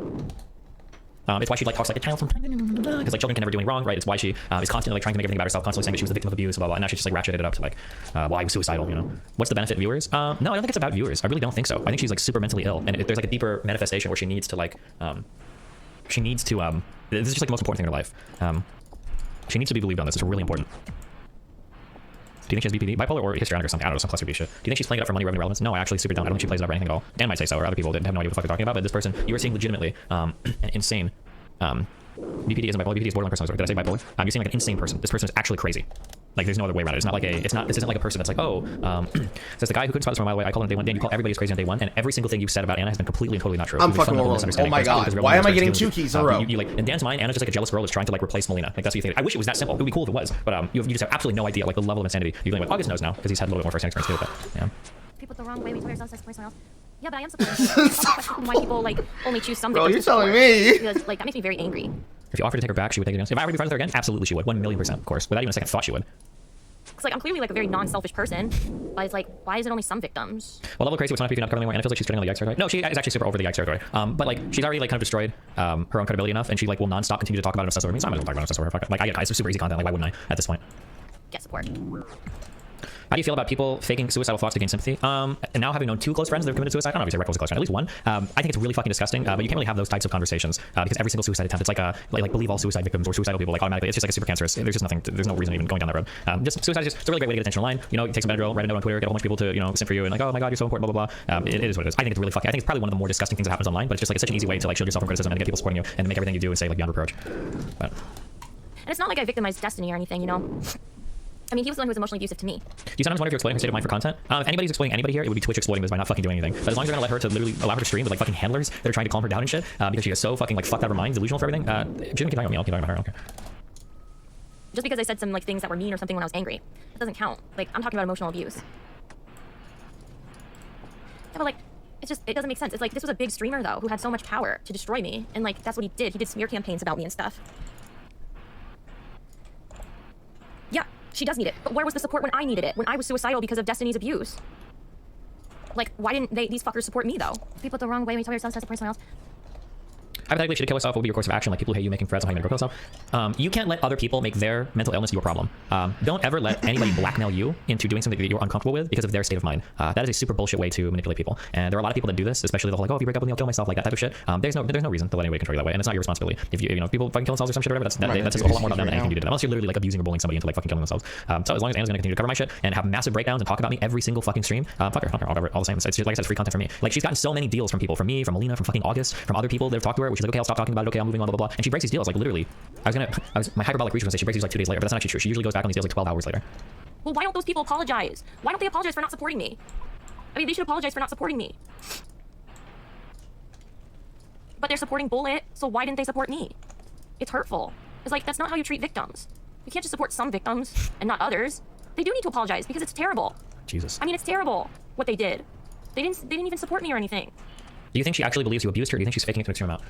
It's why she like talks like a child sometimes, because like children can never do anything wrong, right? It's why she is constantly like trying to make everything about herself, constantly saying that she was the victim of abuse, blah blah. And now she's just like ratcheted it up to like, well, I was suicidal, you know? What's the benefit, viewers? No, I don't think it's about viewers. I really don't think so. I think she's like super mentally ill, and there's like a deeper manifestation where she needs to like, this is just like the most important thing in her life. She needs to be believed on this. It's really important. Do you think she has BPD, bipolar, or histrionic or something? I don't know, some cluster B shit. Do you think she's playing it up for money, revenue, relevance? No, I actually super don't. I don't think she plays it up for anything at all. Dan might say so, or other people didn't have no idea what the fuck they're talking about. But this person, you are seeing legitimately an insane. BPD isn't bipolar. BPD is borderline personality disorder. Did I say bipolar? You're seeing like an insane person. This person is actually crazy. Like there's no other way around it. It's not like a. It's not. This isn't like a person that's like, oh, says the guy who couldn't spot this from a mile away. I called him on day one. Dan, you call everybody crazy on day one, and every single thing you've said about Anna has been completely and totally not true. I'm You've fucking fundamentally rolling. misunderstanding Oh my her. god. Because real Why am I women getting are 2 dealing with, keys in a row? You like in Dan's mind, Anna's just like a jealous girl that's trying to like replace Melina. Like that's what you think. I wish it was that simple. It would be cool if it was, but you just have absolutely no idea like the level of insanity you're dealing with. August knows now because he's had a little bit more first-hand experience too. But yeah. People the wrong way. We tell yourselves that's someone else. Yeah, but I am supposed why people like only choose some. Bro, victims you're to telling support. me. Because, like that makes me very angry. If you offered to take her back, she would take it again. If I were to be friends with her again, absolutely she would. 1,000,000%, of course. Without even a second thought, she would. It's like I'm clearly like a very non-selfish person, but it's like why is it only some victims? Well, level crazy was not picking up anymore, and it feels like she's treading on the Yikes territory. No, she is actually super over the Yikes territory. But like she's already like kind of destroyed her own credibility enough, and she like will non-stop continue to talk about it and obsess over me. So I'm not talking about obsess over her. Like I get it's super easy content. Like why wouldn't I at this point? Get support. How do you feel about people faking suicidal thoughts to gain sympathy? And now having known 2 close friends that have committed suicide, I don't know if you say Rep was a close friend, at least one. I think it's really fucking disgusting, but you can't really have those types of conversations because every single suicide attempt, it's like like believe all suicide victims or suicidal people like automatically. It's just like a super cancerous. There's just nothing. There's no reason even going down that road. Just suicide is just it's a really great way to get attention online. You know, take some Benadryl, write a note on Twitter, get a whole bunch of people to simp for you and like, oh my god, you're so important, blah blah blah. It is what it is. I think it's really fucking. I think it's probably one of the more disgusting things that happens online, but it's just like it's such an easy way to like shield yourself from criticism and to get people supporting you and to make everything you do and say like beyond reproach. But. And it's not like I victimized Destiny or anything, you know. I mean, he was the one who was emotionally abusive to me. Do you sometimes wonder if you're exploiting her state of mind for content? If anybody's exploiting anybody here, it would be Twitch exploiting this by not fucking doing anything. But as long as you're gonna let her to literally allow her to stream with like fucking handlers that are trying to calm her down and shit, because she is so fucking like fucked out of her mind, delusional for everything. She didn't keep talking about me. I'll keep talking about her. I don't care. Just because I said some like things that were mean or something when I was angry, that doesn't count. Like I'm talking about emotional abuse. Yeah, but like it doesn't make sense. It's like this was a big streamer though who had so much power to destroy me, and like that's what he did. He did smear campaigns about me and stuff. Yeah. She does need it, but where was the support when I needed it? When I was suicidal because of Destiny's abuse? Like, why didn't these fuckers support me though? People the wrong way when you tell yourself that's support someone else. hypothetically, should you kill yourself? What would be your course of action? Like people who hate you making threats on how you're gonna kill yourself. You can't let other people make their mental illness your problem. Don't ever let anybody blackmail you into doing something that you're uncomfortable with because of their state of mind. That is a super bullshit way to manipulate people. And there are a lot of people that do this, especially the whole like, oh, if you break up with me, I'll kill myself, like that type of shit. There's no reason to let anybody control you that way, and it's not your responsibility. If you know people fucking kill themselves or some shit or whatever, that's just a whole lot more about them than anything you do to them. Unless you're literally like abusing or bullying somebody into like fucking killing themselves. So as long as Anna's gonna continue to cover my shit and have massive breakdowns and talk about me every single fucking stream, fuck her, I'll cover it all the same. It's just, like I said, it's free content for me. Like she's gotten so many deals from people, from me, from Alina, from fucking August, from other people that have talked to her, which is like, okay, I'll stop talking about it, okay, I'm moving on, blah blah blah. And she breaks these deals like literally. My hyperbolic reach was gonna say she breaks these like 2 days later, but that's not actually true. She usually goes back on these deals like 12 hours later. Well, why don't those people apologize? Why don't they apologize for not supporting me? I mean, they should apologize for not supporting me. But they're supporting Bullet, so why didn't they support me? It's hurtful. It's like, that's not how you treat victims. You can't just support some victims and not others. They do need to apologize because it's terrible. Jesus. I mean, it's terrible what they did. They didn't even support me or anything. Do you think she actually believes you abused her? Or do you think she's faking it to an extreme amount?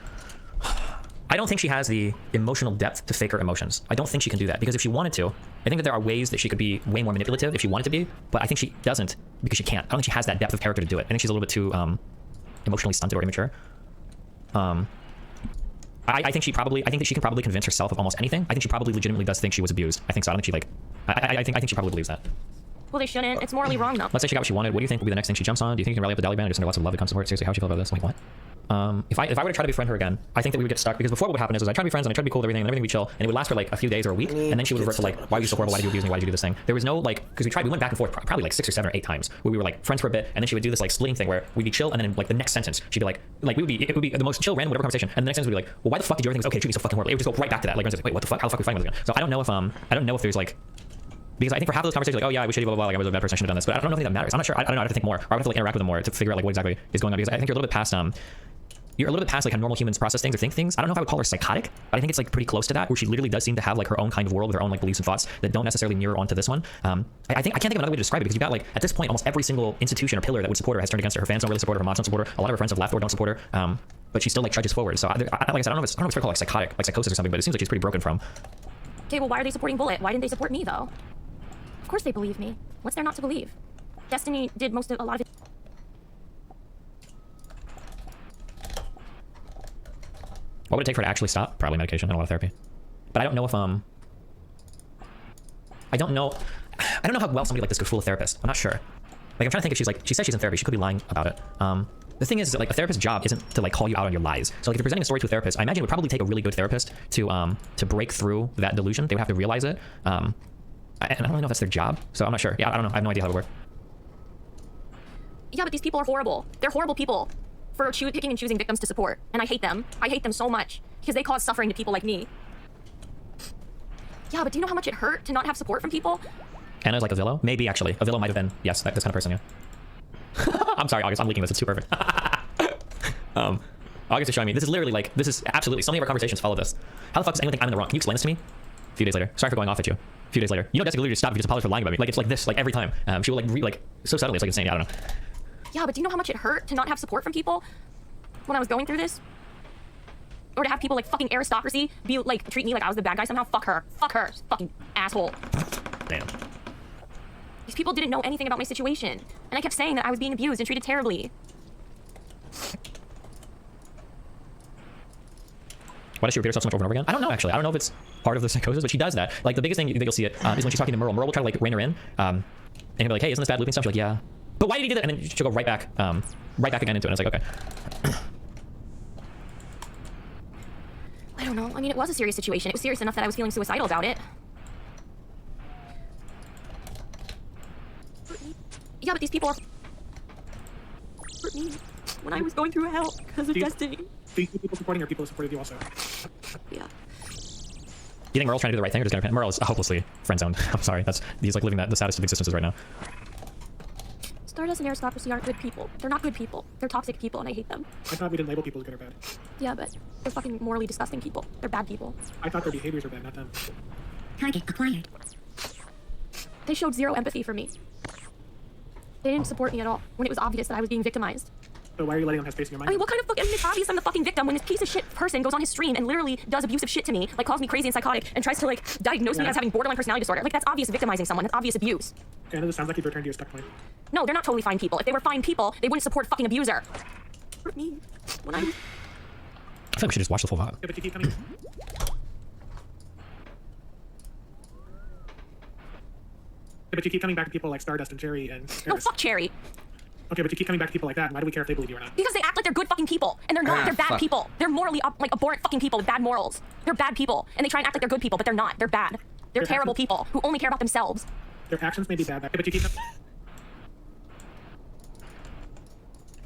I don't think she has the emotional depth to fake her emotions. I don't think she can do that because if she wanted to, I think that there are ways that she could be way more manipulative if she wanted to be, but I think she doesn't because she can't. I don't think she has that depth of character to do it. I think she's a little bit too emotionally stunted or immature. I think that she can probably convince herself of almost anything. I think she probably legitimately does think she was abused. I think so. I don't think she like. I think she probably believes that. Well, they shouldn't. It's morally wrong, though. Let's say she got what she wanted. What do you think will be the next thing she jumps on? Do you think you can rally up the Dali band and just send her lots of love and come support? Seriously, how would you feel about this? Like what? If I were to try to befriend her again, I think that we would get stuck because before what would happen is I try to be friends and I try to be cool with everything and everything would be chill and it would last for like a few days or a week and then she would revert to like, why are you so horrible? Why did you abuse me? Why did you do this thing? There was no like, because we went back and forth probably like 6 or 7 or 8 times where we were like friends for a bit and then she would do this like splitting thing where we'd be chill and then in, like the next sentence she'd be like it would be the most chill random whatever conversation and the next sentence would be like, well why the fuck did you everything was okay? Treat me so fucking horrible. It would just go right back to that. Like wait, what the fuck? How the fuck are we fighting with this again? So I don't know if there's like. Because I think for half of those conversations, like, oh yeah, I wish you blah blah blah, like I was a bad person, I should have done this, but I don't know if that matters. I'm not sure. I don't know. I have to think more. Or I would have to like interact with them more to figure out like what exactly is going on. Because I think you're a little bit past like how normal humans process things or think things. I don't know if I would call her psychotic, but I think it's like pretty close to that, where she literally does seem to have like her own kind of world with her own like beliefs and thoughts that don't necessarily mirror onto this one. I can't think of another way to describe it because you've got like at this point almost every single institution or pillar that would support her has turned against her. Her fans don't really support her. Her mods don't support her. A lot of her friends have left or don't support her. But she still like trudges forward. So like I said, I don't know if it's fair to call it like psychotic, like psychosis or something, but it seems like she's pretty broken from. Okay, well, why are they supporting Bullet? Why didn't they support me though? Of course they believe me. What's there not to believe? Destiny did a lot of it. What would it take for her to actually stop? Probably medication and a lot of therapy. But I don't know if I don't know how well somebody like this could fool a therapist. I'm not sure. Like I'm trying to think if she says she's in therapy. She could be lying about it. The thing is that like a therapist's job isn't to like call you out on your lies. So like if you're presenting a story to a therapist, I imagine it would probably take a really good therapist to break through that delusion. They would have to realize it. I don't really know if that's their job, so I'm not sure. Yeah, I don't know. I have no idea how it would work. Yeah, but these people are horrible. They're horrible people for picking and choosing victims to support. And I hate them. I hate them so much because they cause suffering to people like me. Yeah, but do you know how much it hurt to not have support from people? Anna's like Avillo? Maybe, actually. Avillo might have been, yes, that kind of person, yeah. I'm sorry, August. I'm leaking this. It's too perfect. August is showing me. This is absolutely, so many of our conversations follow this. How the fuck does anyone think I'm in the wrong? Can you explain this to me? A few days later. Sorry for going off at you. A few days later. You know Jessica literally stopped if you just apologize for lying about me. Like, it's like this, like every time. She will like so subtly, it's like insane. I don't know. Yeah, but do you know how much it hurt to not have support from people when I was going through this? Or to have people like fucking aristocracy be like, treat me like I was the bad guy somehow? Fuck her. Fuck her. Fucking asshole. Damn. These people didn't know anything about my situation. And I kept saying that I was being abused and treated terribly. Why does she repeat herself so much over and over again? I don't know, actually. I don't know if it's part of the psychosis, but she does that. Like, the biggest thing that you'll see it is when she's talking to Merle. Merle will try to, like, rein her in. And he'll be like, hey, isn't this bad looping stuff? She's like, yeah. But why did he do that? And then she'll go right back again into it. And it's like, okay. I don't know. I mean, it was a serious situation. It was serious enough that I was feeling suicidal about it. Yeah, but these people are... hurt me when I was going through hell because of Destiny. These people supporting her, people who supported you also. Yeah. Do you think Merle's trying to do the right thing or just gonna... Merle is hopelessly friend-zoned. I'm sorry. He's like living the saddest of existences right now. Stardust and aristocracy aren't good people. They're not good people. They're toxic people, and I hate them. I thought we didn't label people as good or bad. Yeah, but they're fucking morally disgusting people. They're bad people. I thought their behaviors were bad, not them. Target acquired. They showed zero empathy for me. They didn't support me at all when it was obvious that I was being victimized. So why are you letting them have space in your mind? I mean, what kind of fucking... I mean, it's obvious I'm the fucking victim when this piece of shit person goes on his stream and literally does abusive shit to me, like calls me crazy and psychotic, and tries to, like, diagnose me as having borderline personality disorder. Like, that's obvious victimizing someone. That's obvious abuse. Okay, this sounds like you've returned to your stuck point. No, they're not totally fine people. If they were fine people, they wouldn't support fucking abuser. Hurt me when I... I feel like we should just watch the full VOD. Yeah, but you keep coming. But you keep coming back to people like Stardust and Cherry and No, Paris. fuck Cherry. Okay, but you keep coming back to people like that. And why do we care if they believe you or not? Because they act like they're good fucking people, and they're not. They're bad fuck. people. They're morally like abhorrent fucking people with bad morals. They're bad people, and they try and act like they're good people, but they're not. They're bad. They're Their terrible actions- people who only care about themselves. Their actions may be bad, but you keep.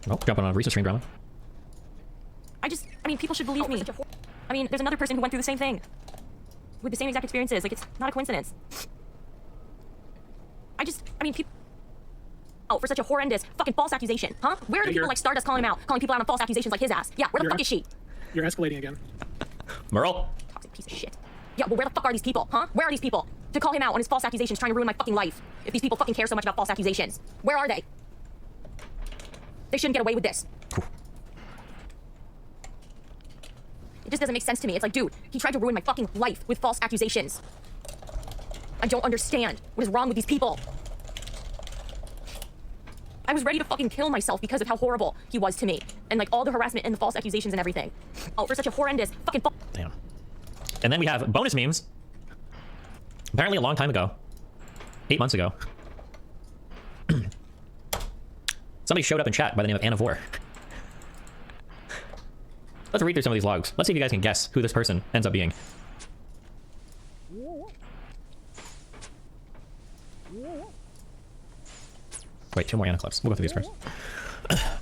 Oh, jumping on Reese's stream drama. I mean, people should believe me. I mean, there's another person who went through the same thing, with the same exact experiences. Like, it's not a coincidence. I mean, people. Oh, for such a horrendous fucking false accusation, huh? Where are the people like Stardust calling him out, calling people out on false accusations like his ass? Yeah, where the fuck is she? You're escalating again. Merle? Toxic piece of shit. Yeah, well, where the fuck are these people, huh? Where are these people to call him out on his false accusations, trying to ruin my fucking life? If these people fucking care so much about false accusations, where are they? They shouldn't get away with this. It just doesn't make sense to me. It's like, dude, he tried to ruin my fucking life with false accusations. I don't understand what is wrong with these people. I was ready to fucking kill myself because of how horrible he was to me. And like all the harassment and the false accusations and everything. Oh, for such a horrendous fucking Damn. And then we have bonus memes. Apparently a long time ago. 8 months ago. Somebody showed up in chat by the name of Anna Vor. Let's read through some of these logs. Let's see if you guys can guess who this person ends up being. Wait, 2 more Anna clips. We'll go through these first.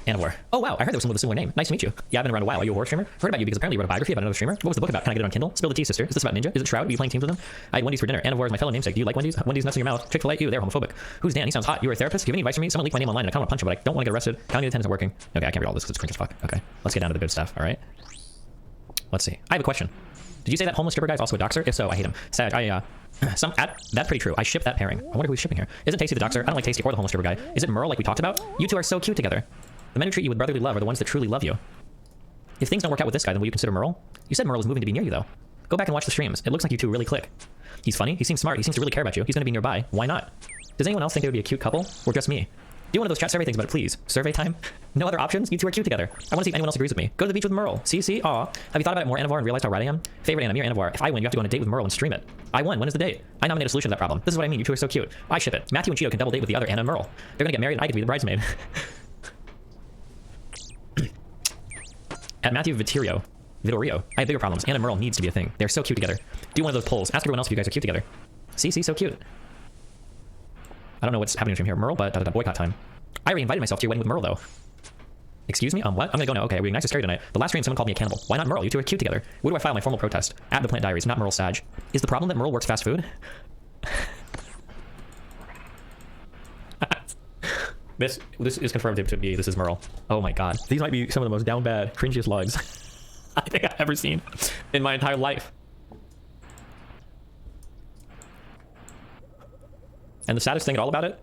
Anna War. Oh wow, I heard there was someone with a similar name. Nice to meet you. Yeah, I've been around a while. Are you a horror streamer? Heard about you because apparently you wrote a biography about another streamer. What was the book about? Can I get it on Kindle? Spill the tea, sister. Is this about Ninja? Is it Shroud? Are you playing teams with them? I had Wendy's for dinner. Anna War is my fellow namesake. Do you like Wendy's? Wendy's nuts in your mouth. Chick-fil-A, you, they're homophobic. Who's Dan? He sounds hot. You were a therapist? Do you have any advice for me? Someone leaked my name online and I kind of want to punch him, but I don't want to get arrested. County attendance isn't working. Okay, I can't read all this because it's cringe as fuck. Okay, let's get down to the good stuff, alright? Let's see. I have a question. Did you say that homeless stripper guy is also a doxer? If so, I hate him. Sag, that's pretty true. I ship that pairing. I wonder who he's shipping here. Isn't Tasty the doxer? I don't like Tasty or the homeless stripper guy. Is it Merle like we talked about? You two are so cute together. The men who treat you with brotherly love are the ones that truly love you. If things don't work out with this guy, then will you consider Merle? You said Merle was moving to be near you, though. Go back and watch the streams. It looks like you two really click. He's funny. He seems smart. He seems to really care about you. He's going to be nearby. Why not? Does anyone else think they would be a cute couple? Or just me? Do one of those chat survey things about it, please. Survey time? No other options? You two are cute together. I want to see if anyone else agrees with me. Go to the beach with Merle. See? Aw. Have you thought about it more, Anavar, and realized how right I am? Favorite Anna, you're Anavar. If I win, you have to go on a date with Merle and stream it. I won. When is the date? I nominate a solution to that problem. This is what I mean. You two are so cute. I ship it. Matthew and Cheeto can double date with the other Anna and Merle. They're going to get married and I get to be the bridesmaid. At Matthew Vittorio, I have bigger problems. Anna and Merle needs to be a thing. They're so cute together. Do one of those polls. Ask everyone else if you guys are cute together. See, so cute. I don't know what's happening from here, Merle, but boycott time. I already invited myself to your wedding with Merle, though. Excuse me? What? I'm gonna go now. Okay, we're being nice to Scary tonight. The last stream, someone called me a cannibal. Why not Merle? You two are cute together. Where do I file my formal protest? At the Plant Diaries, not Merle Sag. Is the problem that Merle works fast food? This is confirmed to be. This is Merle. Oh my god. These might be some of the most down bad, cringiest logs I think I've ever seen in my entire life. And the saddest thing at all about it?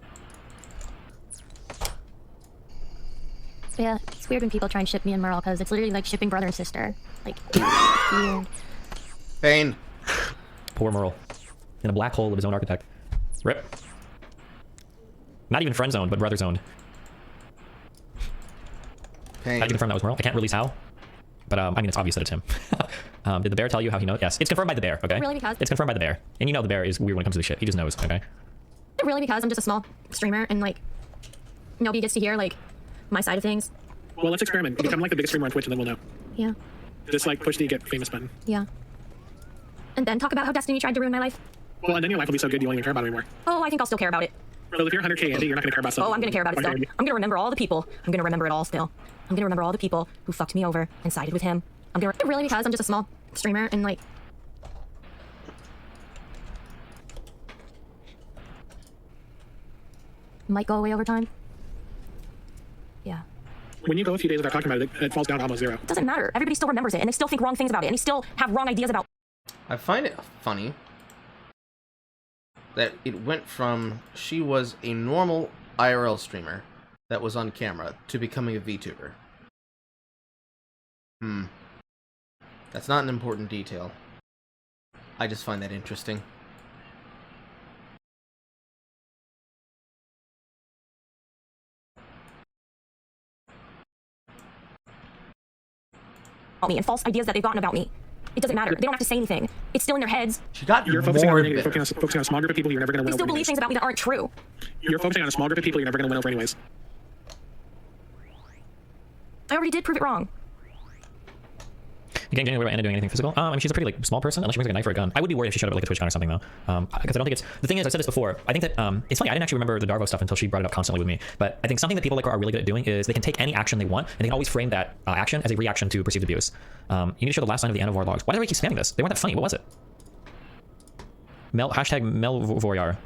Yeah, it's weird when people try and ship me and Merle because it's literally like shipping brother and sister. Like, weird. Pain. Poor Merle. In a black hole of his own architect. Rip. Not even friend zoned, but brother zoned. Pain. How'd you confirm that was Merle? I can't release how. But I mean, it's obvious that it's him. Did the bear tell you how he knows? Yes, it's confirmed by the bear, okay? Really, because? It's confirmed by the bear. And you know the bear is weird when it comes to this shit. He just knows, okay? Really, because I'm just a small streamer and like nobody gets to hear like my side of things. Well, let's experiment. Become like the biggest streamer on Twitch and then we'll know. Yeah. Just like push the get famous button. Yeah. And then talk about how Destiny tried to ruin my life. Well, and then your life will be so good you won't even care about it anymore. Oh, I think I'll still care about it. Well, if you're 100k Andy, you're not going to care about something. Oh, I'm going to care about it still. I'm going to remember all the people. I'm going to remember it all still. I'm going to remember all the people who fucked me over and sided with him. I'm going to really, because I'm just a small streamer and like might go away over time. Yeah. When you go a few days without talking about it, it falls down to almost zero. It doesn't matter. Everybody still remembers it and they still think wrong things about it and they still have wrong ideas about. I find it funny that it went from she was a normal IRL streamer that was on camera to becoming a VTuber. That's not an important detail. I just find that interesting. me and false ideas that they've gotten about me. It doesn't matter. They don't have to say anything. It's still in their heads. She got You're focusing on a small group of people you're never going to They win still over believe anyways. things about me that aren't true. You're focusing on a small group of people you're never going to win over anyways. I already did prove it wrong. You can't get away with Anna doing anything physical. I mean, she's a pretty like small person, unless she brings like a knife or a gun. I would be worried if she showed up at like a TwitchCon or something though, because I don't think it's. The thing is, I said this before. I think that it's funny. I didn't actually remember the Darvo stuff until she brought it up constantly with me. But I think something that people like her are really good at doing is they can take any action they want and they can always frame that action as a reaction to perceived abuse. You need to show the last line of the Anna Vor logs. Why do they keep spamming this? They weren't that funny. What was it? Hashtag Melvoryar.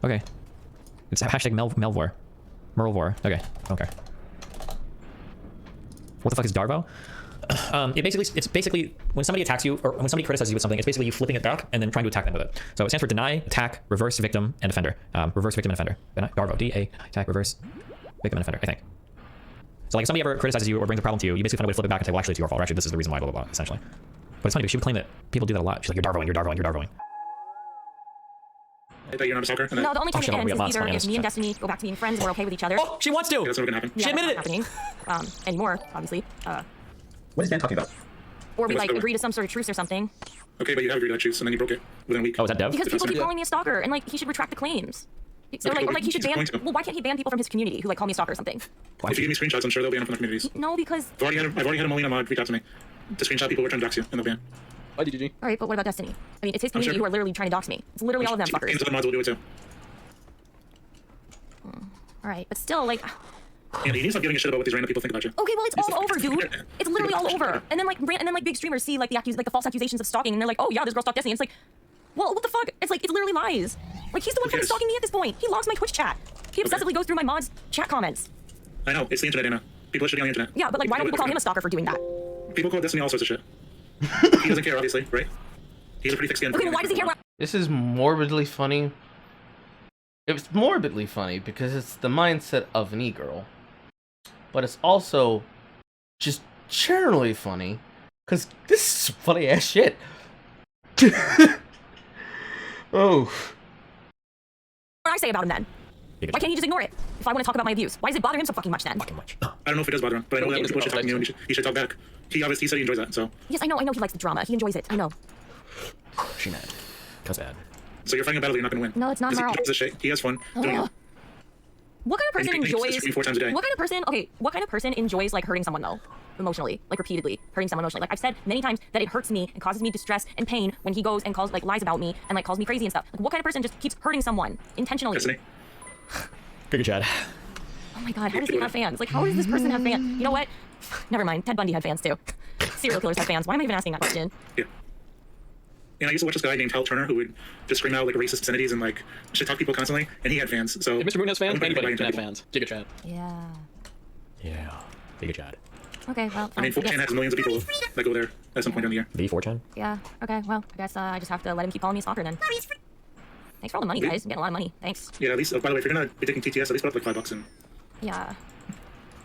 Okay. It's hashtag Melvor. Merlvor. Okay. Okay. What the fuck is Darvo? It's basically when somebody attacks you or when somebody criticizes you with something, it's basically you flipping it back and then trying to attack them with it. So it stands for deny, attack, reverse, victim, and offender. Reverse, victim, and offender. Darvo. D-A, attack, reverse, victim, and offender, I think. So like if somebody ever criticizes you or brings a problem to you, you basically find a way to flip it back and say, well, actually it's your fault, or actually this is the reason why, blah, blah, blah, essentially. But it's funny because she would claim that people do that a lot. She's like, you're Darvoing, you're Darvoing, you're Darvoing. That you're not a stalker? No, the only time it ends is either if me and Destiny Destiny go back to being friends and we're okay with each other. Oh, she wants to! Yeah, that's never gonna happen. Yeah, She admitted that's it! not happening anymore, obviously. What is Dan talking about? Or we What's like the- agree to some sort of truce or something. Okay, but you have agreed to that truce, and then you broke it within a week. Oh, is that Dev? Because people keep calling me a stalker, and like he should retract the claims. So Okay, like, or well, like he should he's ban. going to. Well, why can't he ban people from his community who like call me a stalker or something? If you give me screenshots, I'm sure they'll ban them from the communities. No, because. I've already had a Molina mod reach out to me to screenshot people who are trying to dox you, and they'll ban. Why did you? All right, but what about Destiny? I mean, it's his I'm community sure. who are literally trying to dox me. It's literally all of them fuckers. And other mods will do it too. All right, but still, like. And you need to stop giving a shit about what these random people think about you. Okay, well, it's all over, dude. It's literally all over. And then like big streamers see like the false accusations of stalking, and they're like, oh yeah, this girl stalked Destiny. And it's like, well, what the fuck? It's like it's literally lies. Like he's the one fucking stalking me at this point. He logs my Twitch chat. He obsessively goes through my mods' chat comments. I know, it's the internet, Anna. People are shitting on the internet. Yeah, but like, why don't people call him a stalker for doing that? People call Destiny all sorts of shit. He doesn't care, obviously, right? He's a pretty thick skin. Okay, well, why does he care? This is morbidly funny. It's morbidly funny because it's the mindset of an e-girl. But it's also just generally funny because this is funny ass shit. Oh. What do I say about him then? Why can't he just ignore it? If I want to talk about my abuse, why does it bother him so fucking much then? I don't know if it does bother him, but I know that when people are attacking you, and he should talk back. He said he enjoys that, so. Yes, I know he likes the drama. He enjoys it. I know. She mad. That's bad. So you're fighting a battle you're not gonna win. No, it's not 'Cause he Merle. enjoys this shit. He has fun doing it. What kind of person And he enjoys? scream 4 times a day. What kind of person? Okay, what kind of person enjoys like hurting someone though, emotionally, like repeatedly hurting someone emotionally? Like I've said many times that it hurts me and causes me distress and pain when he goes and calls like lies about me and like calls me crazy and stuff. Like what kind of person just keeps hurting someone intentionally? Destiny. Good Chad. Oh my god, how does he have fans? Like how does this person have fans? You know what? Never mind. Ted Bundy had fans too. Serial killers have fans. Why am I even asking that question? Yeah. And I used to watch this guy named Hal Turner who would just scream out like racist obscenities and like shit talk people constantly, and he had fans. So If Mr. Boone has fans, I wouldn't anybody invite can have him to fans. Giga Chad. Yeah. Yeah. Giga Chad. Okay, well. I mean, 4chan has millions of people that go there at some point in the year. The 4chan? Yeah. Okay. Well, I guess I just have to let him keep calling me a stalker then. Thanks for all the money, guys. I'm getting a lot of money. Thanks. Yeah, at least, by the way, if you're gonna be taking TTS, at least put up like $5 and Yeah.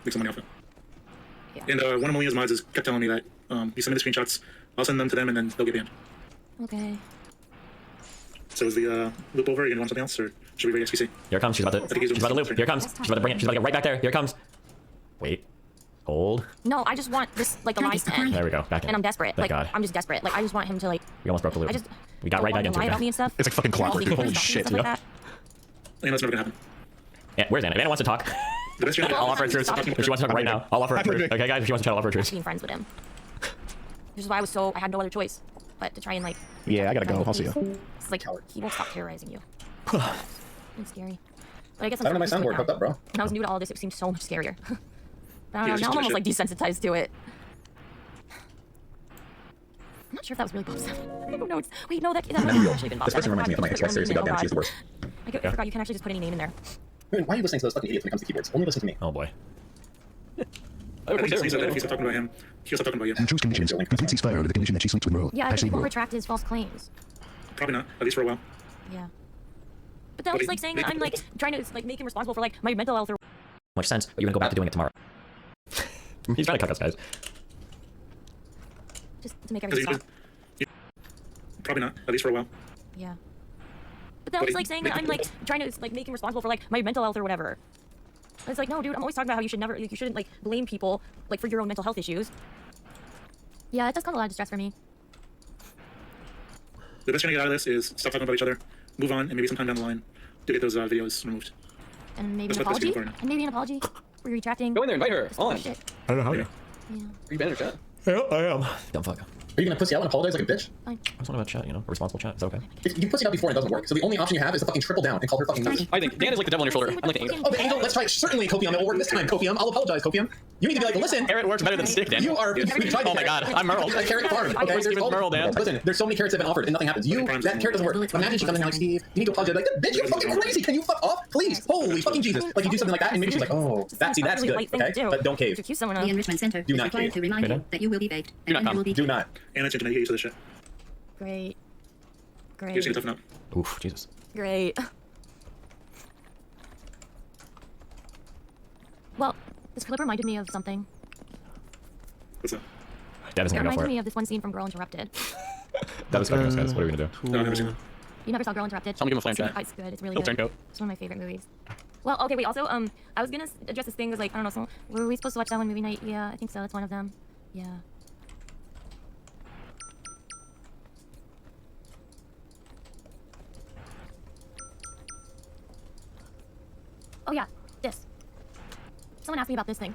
make some money off it. Yeah. And one of Molina's mods is kept telling me that you send me the screenshots, I'll send them to them, and then they'll get banned. Okay. So is the loop over? Are you gonna want something else, or should we read XPC? Here it comes. She's about to loop. Here it comes. She's about to bring it. She's about to get right back there. Here it comes. Wait. Hold. No, I just want this like the lies to end. There we go. Back in. And I'm desperate. Thank Like God. I'm just desperate. Like I just want him to like. We almost broke the loop. I just. We got right back into lie it. about me and stuff. It's like fucking clockwork. All Holy these shit. stuff like that. And that's never gonna happen. Yeah, where's Anna? If Anna wants to talk. The best I'll offer her truth. If she wants to talk right now, I'll offer her truth. Okay, guys, if she wants to chat, I'll offer her truth. Being friends with him. Which is why I had no other choice but to try and like. Yeah, I gotta go. I'll see you. It's like he won't stop terrorizing you. It's scary. But I guess None of my used to it soundboard now. hooked up, bro. When I was new to all of this, it seemed so much scarier. I don't Yeah, know, it's now I'm just almost like shit. desensitized to it. I'm not sure if that was really Bob 7. I don't know. Wait, no, that might have actually been Bob This 7. person reminds me of my ex-wife. Seriously, goddamn, she's the worst. I forgot you can actually just put any name in there. Man, why are you listening to those fucking idiots when it comes to keyboards? Only listen to me. Oh boy. I think he said that if he started talking about him, he'll start talking about you. Truce conditions. Complete ceasefire under the condition that she sleeps with Merle. Yeah, but he Hashtag won't Merle. retract his false claims. Probably not, at least for a while. Yeah. But that was like saying that I'm like trying to like make him responsible for like my mental health or. Much sense, but you're gonna go back to doing it tomorrow. He's trying to cuck us, guys. Just to make everything stop. Probably not, at least for a while. Yeah. But that was like saying that I'm like trying to like make him responsible for like my mental health or whatever. It's like, no, dude, I'm always talking about how you shouldn't like blame people like for your own mental health issues. Yeah, it does cause a lot of distress for me. The best thing to get out of this is stop talking about each other, move on, and maybe sometime down the line to get those videos removed. And maybe That's an what this apology. is for now. And maybe an apology for retracting. Go in there, invite her. On. Shit. I don't know how Yeah. to. Yeah. Are you banned or chat? Yeah, I am. Dumb fuck. Are you gonna pussy out and apologize like a bitch? Fine. I just want to have a chat, you know, a responsible chat. Is that okay? If you pussy out before and it doesn't work, so the only option you have is to fucking triple down and call her fucking nuts. I think Dan is like the devil on your shoulder. I'm like the angel. Oh, the angel. Let's try. Certainly, Copium. It will work this time, Copium. I'll apologize, Copium. You need to be like, listen. Carrot works better than stick, Dan. You are. We tried Oh my god, I'm Merle. a carrot farm. Okay, Where's there's all- Merle, Dan? Listen, there's so many carrots that have been offered and nothing happens. That carrot doesn't work. But imagine she comes in now like, Steve, you need to apologize. Like, bitch, you're fucking crazy. Can you fuck off, please? Holy fucking Jesus! Like you do something like that, and maybe she's like, oh, that's good. Okay, but don't cave. The Enrichment Center Do is not required cave. to remind Okay, you that you will be baked. Do not and there come. will be Do not. And it's internet, you get used to this shit. Great. You just Great. need to toughen up. Oof, Jesus. Great. Well, this clip reminded me of something. What's up? Dad isn't It gonna go for reminded me it. of this one scene from Girl Interrupted. Dad is fucking us, guys. What are we gonna do? No, I've never seen that. You never saw Girl Interrupted? Tell me to give him a flame chat. It's good. It's really Little good. turncoat. It's one of my favorite movies. Well, okay, wait. Also, I was gonna address this thing. Was like, I don't know. So, were we supposed to watch that one movie night? Yeah, I think so. It's one of them. Yeah. Oh yeah, this. Someone asked me about this thing.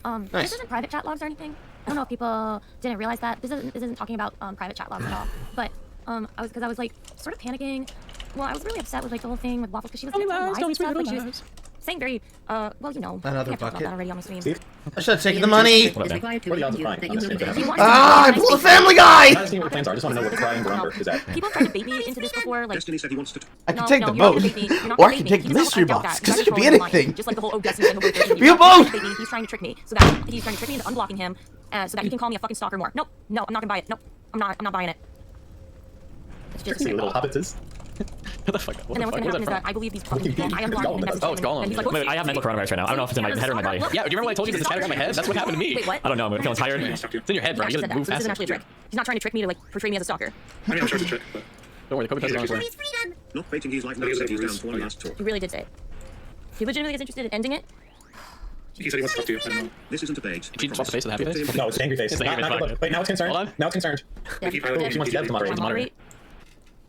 Nice. This isn't private chat logs or anything. I don't know if people didn't realize that. This isn't talking about private chat logs at all. But I was like sort of panicking. Well, I was really upset with like the whole thing with Waffles because she was getting lies and stuff. Like she was saying very well, you know. Another we have talked about bucket. that already on the stream. Steve? I should have taken the money. is required to What are the odds remind of you crying that on you this will be game? baked. I pulled a Family Guy. I just see what your plans are. I just want to know what the crying barometer is at. People tried to bait me into this before, like. Destiny said he wants to. I can No, take no, the you're not boat, gonna bait me. You're not or I gonna can bait take me. the He's mystery not- I doubt box, that. because He's it could be actually trolling anything. online. Just like the whole Destiny's gonna vote. Be a boat. He's trying to trick me, so that he's trying to trick me into unblocking him, so that he can call me a fucking stalker more. Nope, no, I'm not gonna buy it. Nope, I'm not buying it. It's just. See little hobbitses. What the fuck? What And then the what's fuck? gonna happen is that Where's I believe these fucking people. I unblock him and message Oh, him, it's Gollum. and he's like, Wait, I have mental coronavirus right now. I don't know if it's in my head or my body. Yeah, do you remember when I told you there's a scatter on my head? That's what happened to me. Wait, what? I don't know. I'm feeling tired. It's in your head, He bro. actually You said gotta that, move so this isn't actually a faster. trick. He's not trying to trick me to like portray me as a stalker. I mean, I'm sure it's a trick, but. Don't worry, the COVID test is on its way. Not baiting his life. Now said he was down for one last talk. He really did say it. He legitimately is interested in ending it. He said he wants to talk to you. I don't know. This isn't a bait. Did you swap the face with a happy face? No, it's angry face. It's angry face. Wait, now it's concerned. Hold on. Now it's concerned. Yeah. Keep highlighting She wants Dev to moderate. Moderate.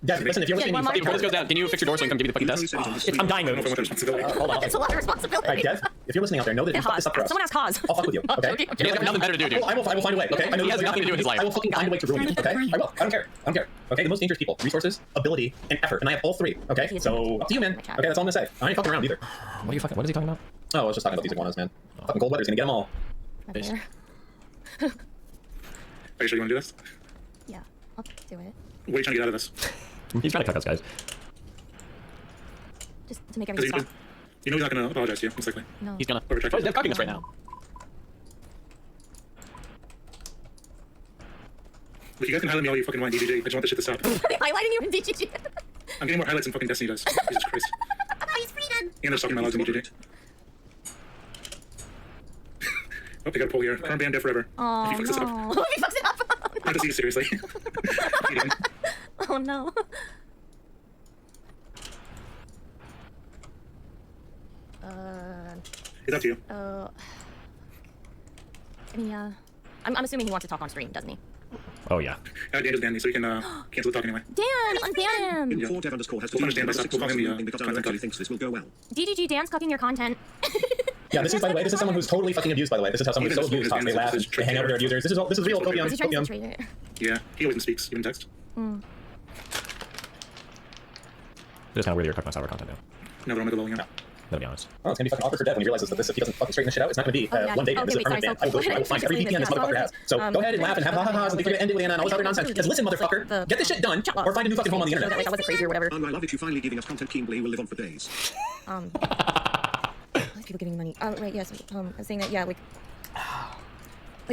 Dev, listen, if you're listening, Yeah, you Before fucking this goes down, can you fix your door so I can come give you the fucking test? I'm dying I don't know if I mode. want the responsibility. Hold on. That's a lot of responsibility. Alright, Dev, if you're listening out there, know that you And fucked this Haas. up for us. Someone ask Haas. I'll fuck with you, okay? Okay. He has nothing better to do, dude. I will find a way, okay? I know He has nothing to do with his life. I will fucking find a way to ruin you, okay? I will. I don't care. I don't care. Okay, the most dangerous people: resources, ability, and effort. And I have all three. Okay, so up to you, man. Okay, that's all I'm gonna say. I ain't fucking around either. What are you fucking? What is he talking about? Oh, I was just talking about these iguanas, man. Fucking cold weather's gonna get them all. Not there. Are you sure you want to do this? Yeah, I'll do it. What are you trying to get out of this? He's trying to cuck us, guys. Just to make Because everything stop. you know he's not going to apologize to you, most likely. No. He's gonna. Or retract Oh, it. he's cucking us right now. But you guys can highlight me all you fucking want, DGG. I just want this shit to stop. Highlighting you in DGG. I'm getting more highlights than fucking Destiny does. Jesus Christ. He's freedom. And they're sucking my logs in DGG. Oh, they got a poll here. Current ban dead forever. Oh If he fucks this up. no. If he fucks it up. Not to see you seriously. You didn't. Oh no. It's up to you. I mean, yeah. I'm assuming he wants to talk on stream, doesn't he? Oh yeah. Dan just banned me, so you can cancel the talk anyway. Dan, unban him. Before Dev underscore has We'll understand, but to we'll call him the, because content Directory guy. thinks this will go well. DGG, Dan's cooking your content. Yeah, this is, by the way, this is someone who's totally fucking abused, by the way. This is how someone who's so abused talks. They laugh and they hang out with their abusers. This is real copium. Is he trying to Copium. infiltrate it? Yeah, he always speaks, even text. Hmm. It's kind of weird you're cucking us out of our content now. Never on the bowling. To be honest. Oh, it's gonna be fucking awkward for Dev when he realizes that this, if he doesn't fucking straighten this shit out, it's not gonna be Oh, yeah. one day ban. Okay, This is wait, a permanent ban. sorry, I will find every VPN this motherfucker has. So go ahead and laugh and have ha-ha-has and think you're gonna end it with Anna and all this other nonsense. Just listen, motherfucker. Get this shit done, or find a new fucking home on the internet. Like I wasn't crazy or whatever. I love it. You finally giving us content. Kimberly will live on for days. People giving me money. Right, yes. I was saying that, yeah, like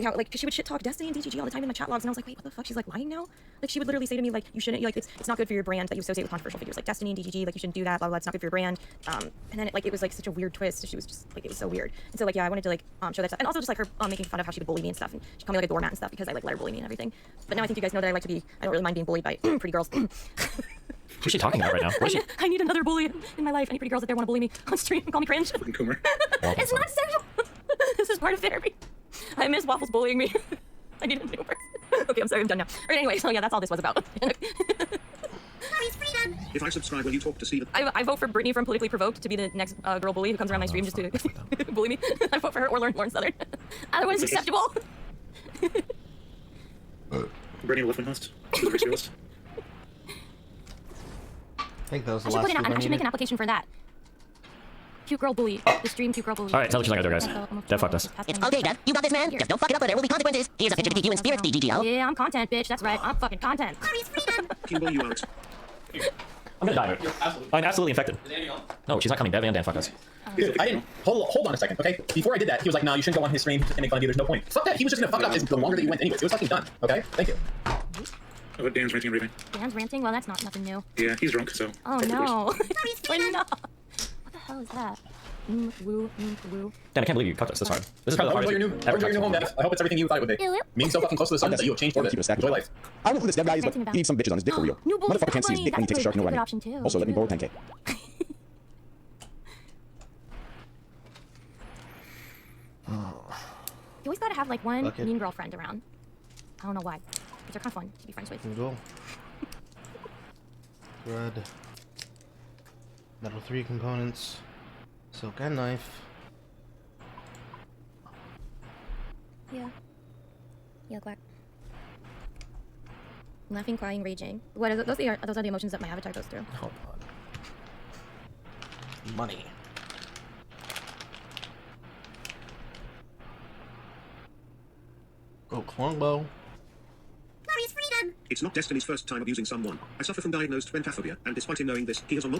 how, like, 'cause she would shit talk Destiny and DGG all the time in my chat logs, and I was like, wait, what the fuck? She's like lying now? Like, she would literally say to me, like, you shouldn't, like, it's not good for your brand that you associate with controversial figures like Destiny and DGG, like, you shouldn't do that, blah, blah, it's not good for your brand. And then, it was, like, such a weird twist. She was just, like, it was so weird. And so, like, yeah, I wanted to, like, show that stuff. And also just, like, her making fun of how she would bully me and stuff, and she called me, like, a doormat and stuff because I, like, let her bully me and everything. But now I think you guys know that I don't really mind being bullied by pretty girls. Who's she talking about right now? What is she? I need another bully in my life. Any pretty girls that there want to bully me on stream and call me cringe. Coomer. It's not sexual. This is part of therapy. I miss Waffles bullying me. I need a new person. Okay, I'm sorry, I'm done now. Alright, anyway, so yeah, that's all this was about. If I subscribe, will you talk to Steven? I vote for Brittany from Politically Provoked to be the next girl bully who comes around my stream just to bully me. I vote for her or Lauren Southern. Either one is acceptable. Brittany Left Wing host. She's a race realist. I think that was the I should, last put in, I one should make an application for that. Cute girl bully. The stream cute girl bully. Alright, tell her she's not gonna do it, guys. Dev fucked us. It's okay, Dev. You got this, man. Just don't fuck it up or there will be consequences. Here's a picture to keep you in spirits, DGL. Yeah, I'm content, bitch. That's right. I'm fucking content. King Bull, you out. I'm gonna die. I'm absolutely infected. No, she's not coming. Dev and Dan fuck us. Dude, I didn't. Hold on a second, okay? Before I did that, he was like, "No, you shouldn't go on his stream. He's just gonna make fun of you. There's no point." Fuck that. He was just gonna fuck it up the longer that you went, anyways. It was fucking done. Okay? Thank you. Oh, Dan's ranting and raving. Dan's ranting? Well, that's not nothing new. Yeah, he's drunk, so. Oh no. Wait, no. What the hell is that? Woo. Dan, I can't believe you cut this this hard. This is How probably the enjoy your hardest new, ever enjoy your new home, Dev. I hope it's everything you thought it would be. Being so fucking close to the sun that you have changed for it. Enjoy life. I don't know who this dev guy is, but he needs some bitches on his dick for real. Motherfucker can't see his dick when he takes a shark, no running. Also, let me borrow 10K. You always gotta have like one mean girlfriend around. I don't know why. But they're kind of fun to be friends with. Go. Thread. Metal 3 components. Silk and knife. Yeah. Yeah, quack. Laughing, crying, raging. What are those? Those are the emotions that my avatar goes through. Hold on. Money. Oh, Longbow. It's not Destiny's first time abusing someone. I suffer from diagnosed ventaphobia, and despite him knowing this, he is on Oh,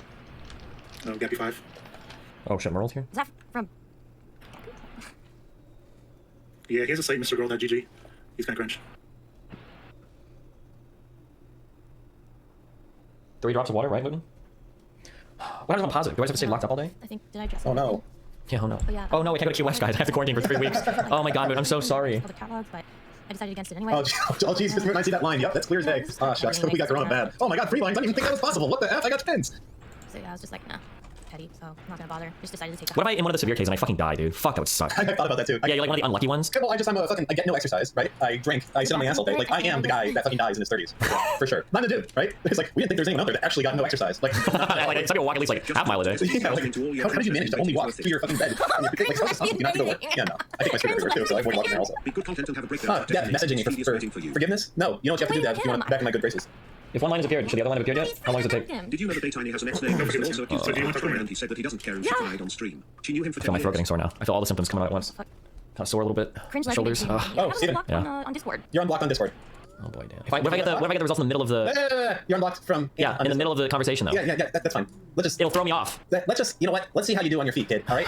Gappy 5. Oh shit, Merle's here? Is that from... Yeah, he has a site, MrGirl.gg. He's kind of cringe. 3 drops of water, right, Luton? What happens when I'm positive? Do I just have to stay locked up all day? I think, did I dress Oh no. Yeah, oh no. Oh, yeah. Oh no, I can't go to Key West, guys. I have to quarantine for 3 weeks. Oh my god, Luton, I'm so sorry. All the catalogs, but I decided against it anyway. Oh jeez, Mr. Moon, I see that line. Yep, that's clear as day. Ah, shucks. We got Corona bad. Oh my god, 3 lines. I didn't even think that was possible. What the F? I got 10s. So yeah, I was just like, nah. Petty, so I'm not gonna bother. Just decided to take that. What if I in one of the severe cases and I fucking die, dude? Fuck, that would suck. I thought about that too. Yeah, you're like one of the unlucky ones? Well, I'm a fucking, I get no exercise, right? I drink, I sit on my ass all day. Like, I am the guy that fucking dies in his 30s. For sure. Not a dude, right? It's like, we didn't think there's anyone out there that actually got no exercise. Like, like some people walk at least like half mile a day. Yeah, like, how did you manage to only walk to your fucking bed? Like, how does you not have to go work? Yeah, no. I think my street everywhere too, so I avoid walking there also. Be good content and have a breakdown. Yeah, messaging me for forgiveness? No, you know what you have to do, Dev, if you want back in my good graces. If one line has appeared, should the other line have appeared yet? How long does it take? Did you know that Baytiny has an ex-name? He also accused her and he said that he doesn't care and she cried on stream. She knew him for I feel 10 my throat years. getting sore now. I feel all the symptoms coming out at once. Kind of sore a little bit. Cringe Shoulders. Oh, Steven. Yeah. On Discord. You're unblocked on Discord. Oh boy, damn. What if I get the results in the middle of the... You're unblocked from... Yeah, in the middle of the conversation though. Yeah, that's fine. Let's just... It'll throw me off. Let's just, you know what? Let's see how you do on your feet, kid, alright?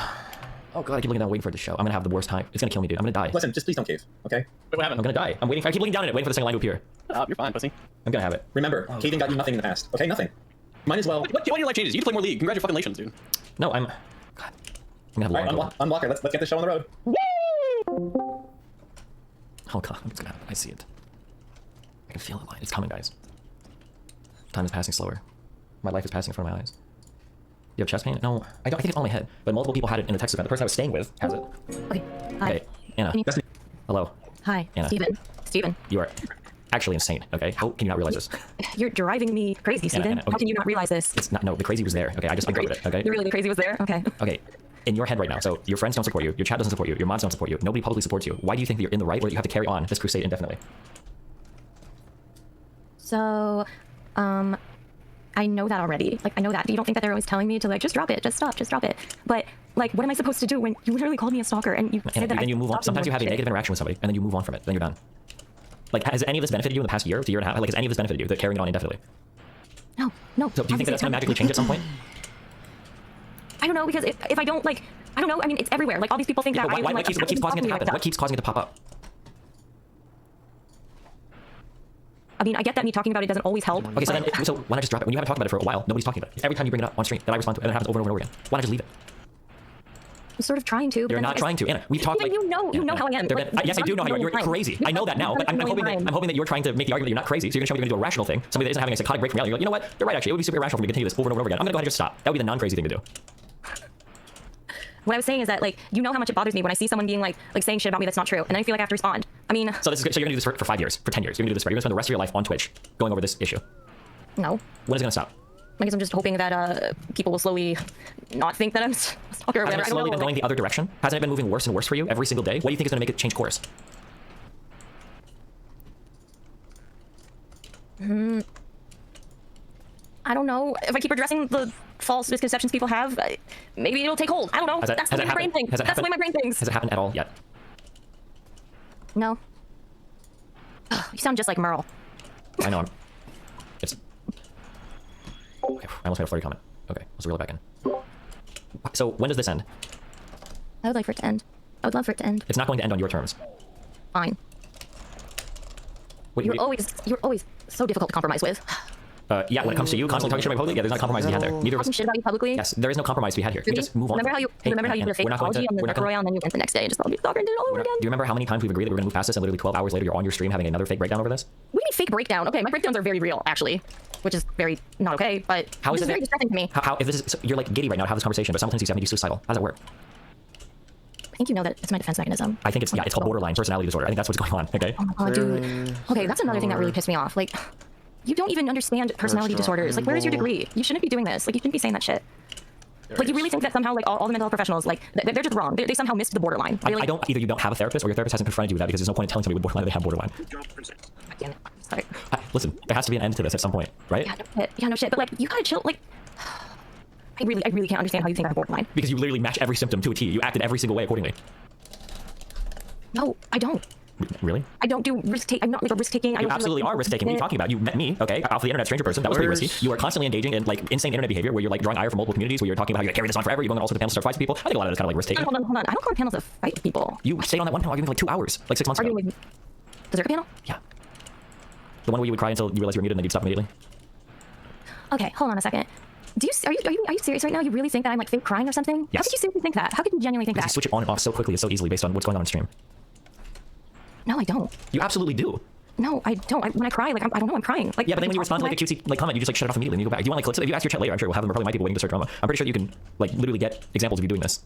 Oh god, I keep looking down waiting for it to show. I'm gonna have the worst time. It's gonna kill me, dude. I'm gonna die. Listen, just please don't cave, okay? Wait, what happened? I'm gonna die. I'm waiting for... I keep looking down at it, waiting for the second line to appear. Oh, you're fine, pussy. I'm gonna have it. Remember, caving got you nothing in the past, okay? Nothing. Might as well... What do your life changes? You need to play more League. Congratulations, dude. No, I'm... God. I'm gonna have a long unblock her. Let's get this show on the road. Oh god, it's gonna happen. I see it. I can feel the line. It's coming, guys. Time is passing slower. My life is passing in front of my eyes. You have chest pain? No, I think it's on my head. But multiple people had it in the text event. The person I was staying with has it. Okay. Hi. Okay, Anna. Hello. Hi. Anna. Steven. You are actually insane, okay? How can you not realize this? You're driving me crazy, Steven. Anna, okay. How can you not realize this? It's not, no, the crazy was there, okay? I just uncovered it, okay? Really, the crazy was there? Okay. Okay, in your head right now, so your friends don't support you, your chat doesn't support you, your mods don't support you, nobody publicly supports you. Why do you think that you're in the right or that you have to carry on this crusade indefinitely? So, I know that already. Like, I know that. You don't think that they're always telling me to, like, just drop it, just stop, just drop it. But, like, what am I supposed to do when you literally called me a stalker and you said that then you move on. Sometimes you have a negative interaction with somebody and then you move on from it, then you're done. Like, has any of this benefited you in the past year to year and a half? Like, has any of this benefited you, that carrying it on indefinitely? No. So do you think that that's gonna magically change at some point? I don't know, because if I don't, like, I don't know, I mean, it's everywhere. Like, all these people think that what keeps causing it to happen? What keeps causing it to pop up? I mean, I get that me talking about it doesn't always help. Okay, so why not just drop it? When you haven't talked about it for a while, nobody's talking about it. Every time you bring it up on stream, that I respond to, and it happens over and over again. Why not just leave it? I'm sort of trying to. But You're not trying to, Anna. We've talked like... You know how I am. Like, yes, I do know how you are. You're crazy. I know that now, but I'm hoping that you're trying to make the argument that you're not crazy, so you're going to show me you're going to do a rational thing. Somebody that isn't having a psychotic break from reality. You're like, you know what? You're right, actually. It would be super irrational for me to continue this over and over again. I'm going to go ahead and just stop. That would be the non-crazy thing to do. What I was saying is that, like, you know how much it bothers me when I see someone being like saying shit about me that's not true, and then I feel like I have to respond. I mean, so you're gonna do this for 5 years, for 10 years. You're gonna do this for. You're gonna spend the rest of your life on Twitch going over this issue. No. When is it gonna stop? I guess I'm just hoping that people will slowly not think that I'm a stalker or whatever. Has it slowly been going the other direction? Hasn't it been moving worse and worse for you every single day? What do you think is gonna make it change course? I don't know. If I keep addressing the false misconceptions people have, maybe it'll take hold. I don't know. That's the way my brain thinks. That's the way my brain thinks. Has it happened at all yet? No. You sound just like Merle. I know. It's. Okay, I almost made a flirty comment. Okay, let's reel it back in. So when does this end? I would like for it to end. I would love for it to end. It's not going to end on your terms. Fine. Wait, you're always so difficult to compromise with. Yeah, when it comes to you constantly talking shit about me publicly, yeah, there's not compromise to be had there. Neither of us. Shit about you publicly? Yes, there is no compromise to be had here. We just move on. Remember how you did a fake apology on the Victor Royale, and then you went the next day and just called me a stalker and did it all over again? Do you remember how many times we've agreed that we're gonna move past this, and literally 12 hours later you're on your stream having another fake breakdown over this? What do you mean fake breakdown? Okay, my breakdowns are very real, actually, which is very not okay. But how is this it very distressing to me? How if this is so you're like giddy right now to have this conversation, but simultaneously you have to be suicidal? How does that work? I think you know that it's my defense mechanism. I think it's called borderline personality disorder. I think that's what's going on. Okay. Oh my god, dude. Okay, that's another thing that really pissed me off. Like, you don't even understand personality disorders. Like, where's your degree? You shouldn't be doing this. Like, you shouldn't be saying that shit. Like, you really think that somehow, like, all the mental health professionals, like, they're just wrong. They somehow missed the borderline. I don't. Either you don't have a therapist, or your therapist hasn't confronted you with that, because there's no point in telling somebody with borderline that they have borderline. Damn it. Sorry. Listen, there has to be an end to this at some point, right? Yeah, no shit. But like, you gotta chill. Like, I really can't understand how you think I have borderline. Because you literally match every symptom to a T. You acted every single way accordingly. No, I don't. Really? I don't do risk taking. I'm not like a risk taking. You absolutely are risk taking. What are you talking about? You met me, okay, off the internet, stranger person. That was pretty risky. You are constantly engaging in like insane internet behavior where you're like drawing ire from multiple communities, where you're talking about how you're gonna carry this on forever. You're going also to panels to start fights with people. I think a lot of that's kind of like risk taking. Hold on. I don't go to panels to fight with people. You stayed on that one panel arguing for like 2 hours, like 6 months ago. With the Zerka panel? Yeah. The one where you would cry until you realized you were muted and then you'd stop immediately. Okay, hold on a second. Are you serious right now? You really think that I'm like fake crying or something? Yes. How could you seriously think that? How could you genuinely think because that? You switch it on and off so quickly and so easily based on what's going on stream. No, I don't. You absolutely do. No, I don't. When I cry, like I don't know I'm crying. Like yeah, but then when you respond to like a cutesy like comment, you just like shut it off immediately and you go back. Do you want like clips of it? If you ask your chat later, I'm sure we'll have them. There probably might be waiting to start drama. I'm pretty sure that you can like literally get examples of you doing this.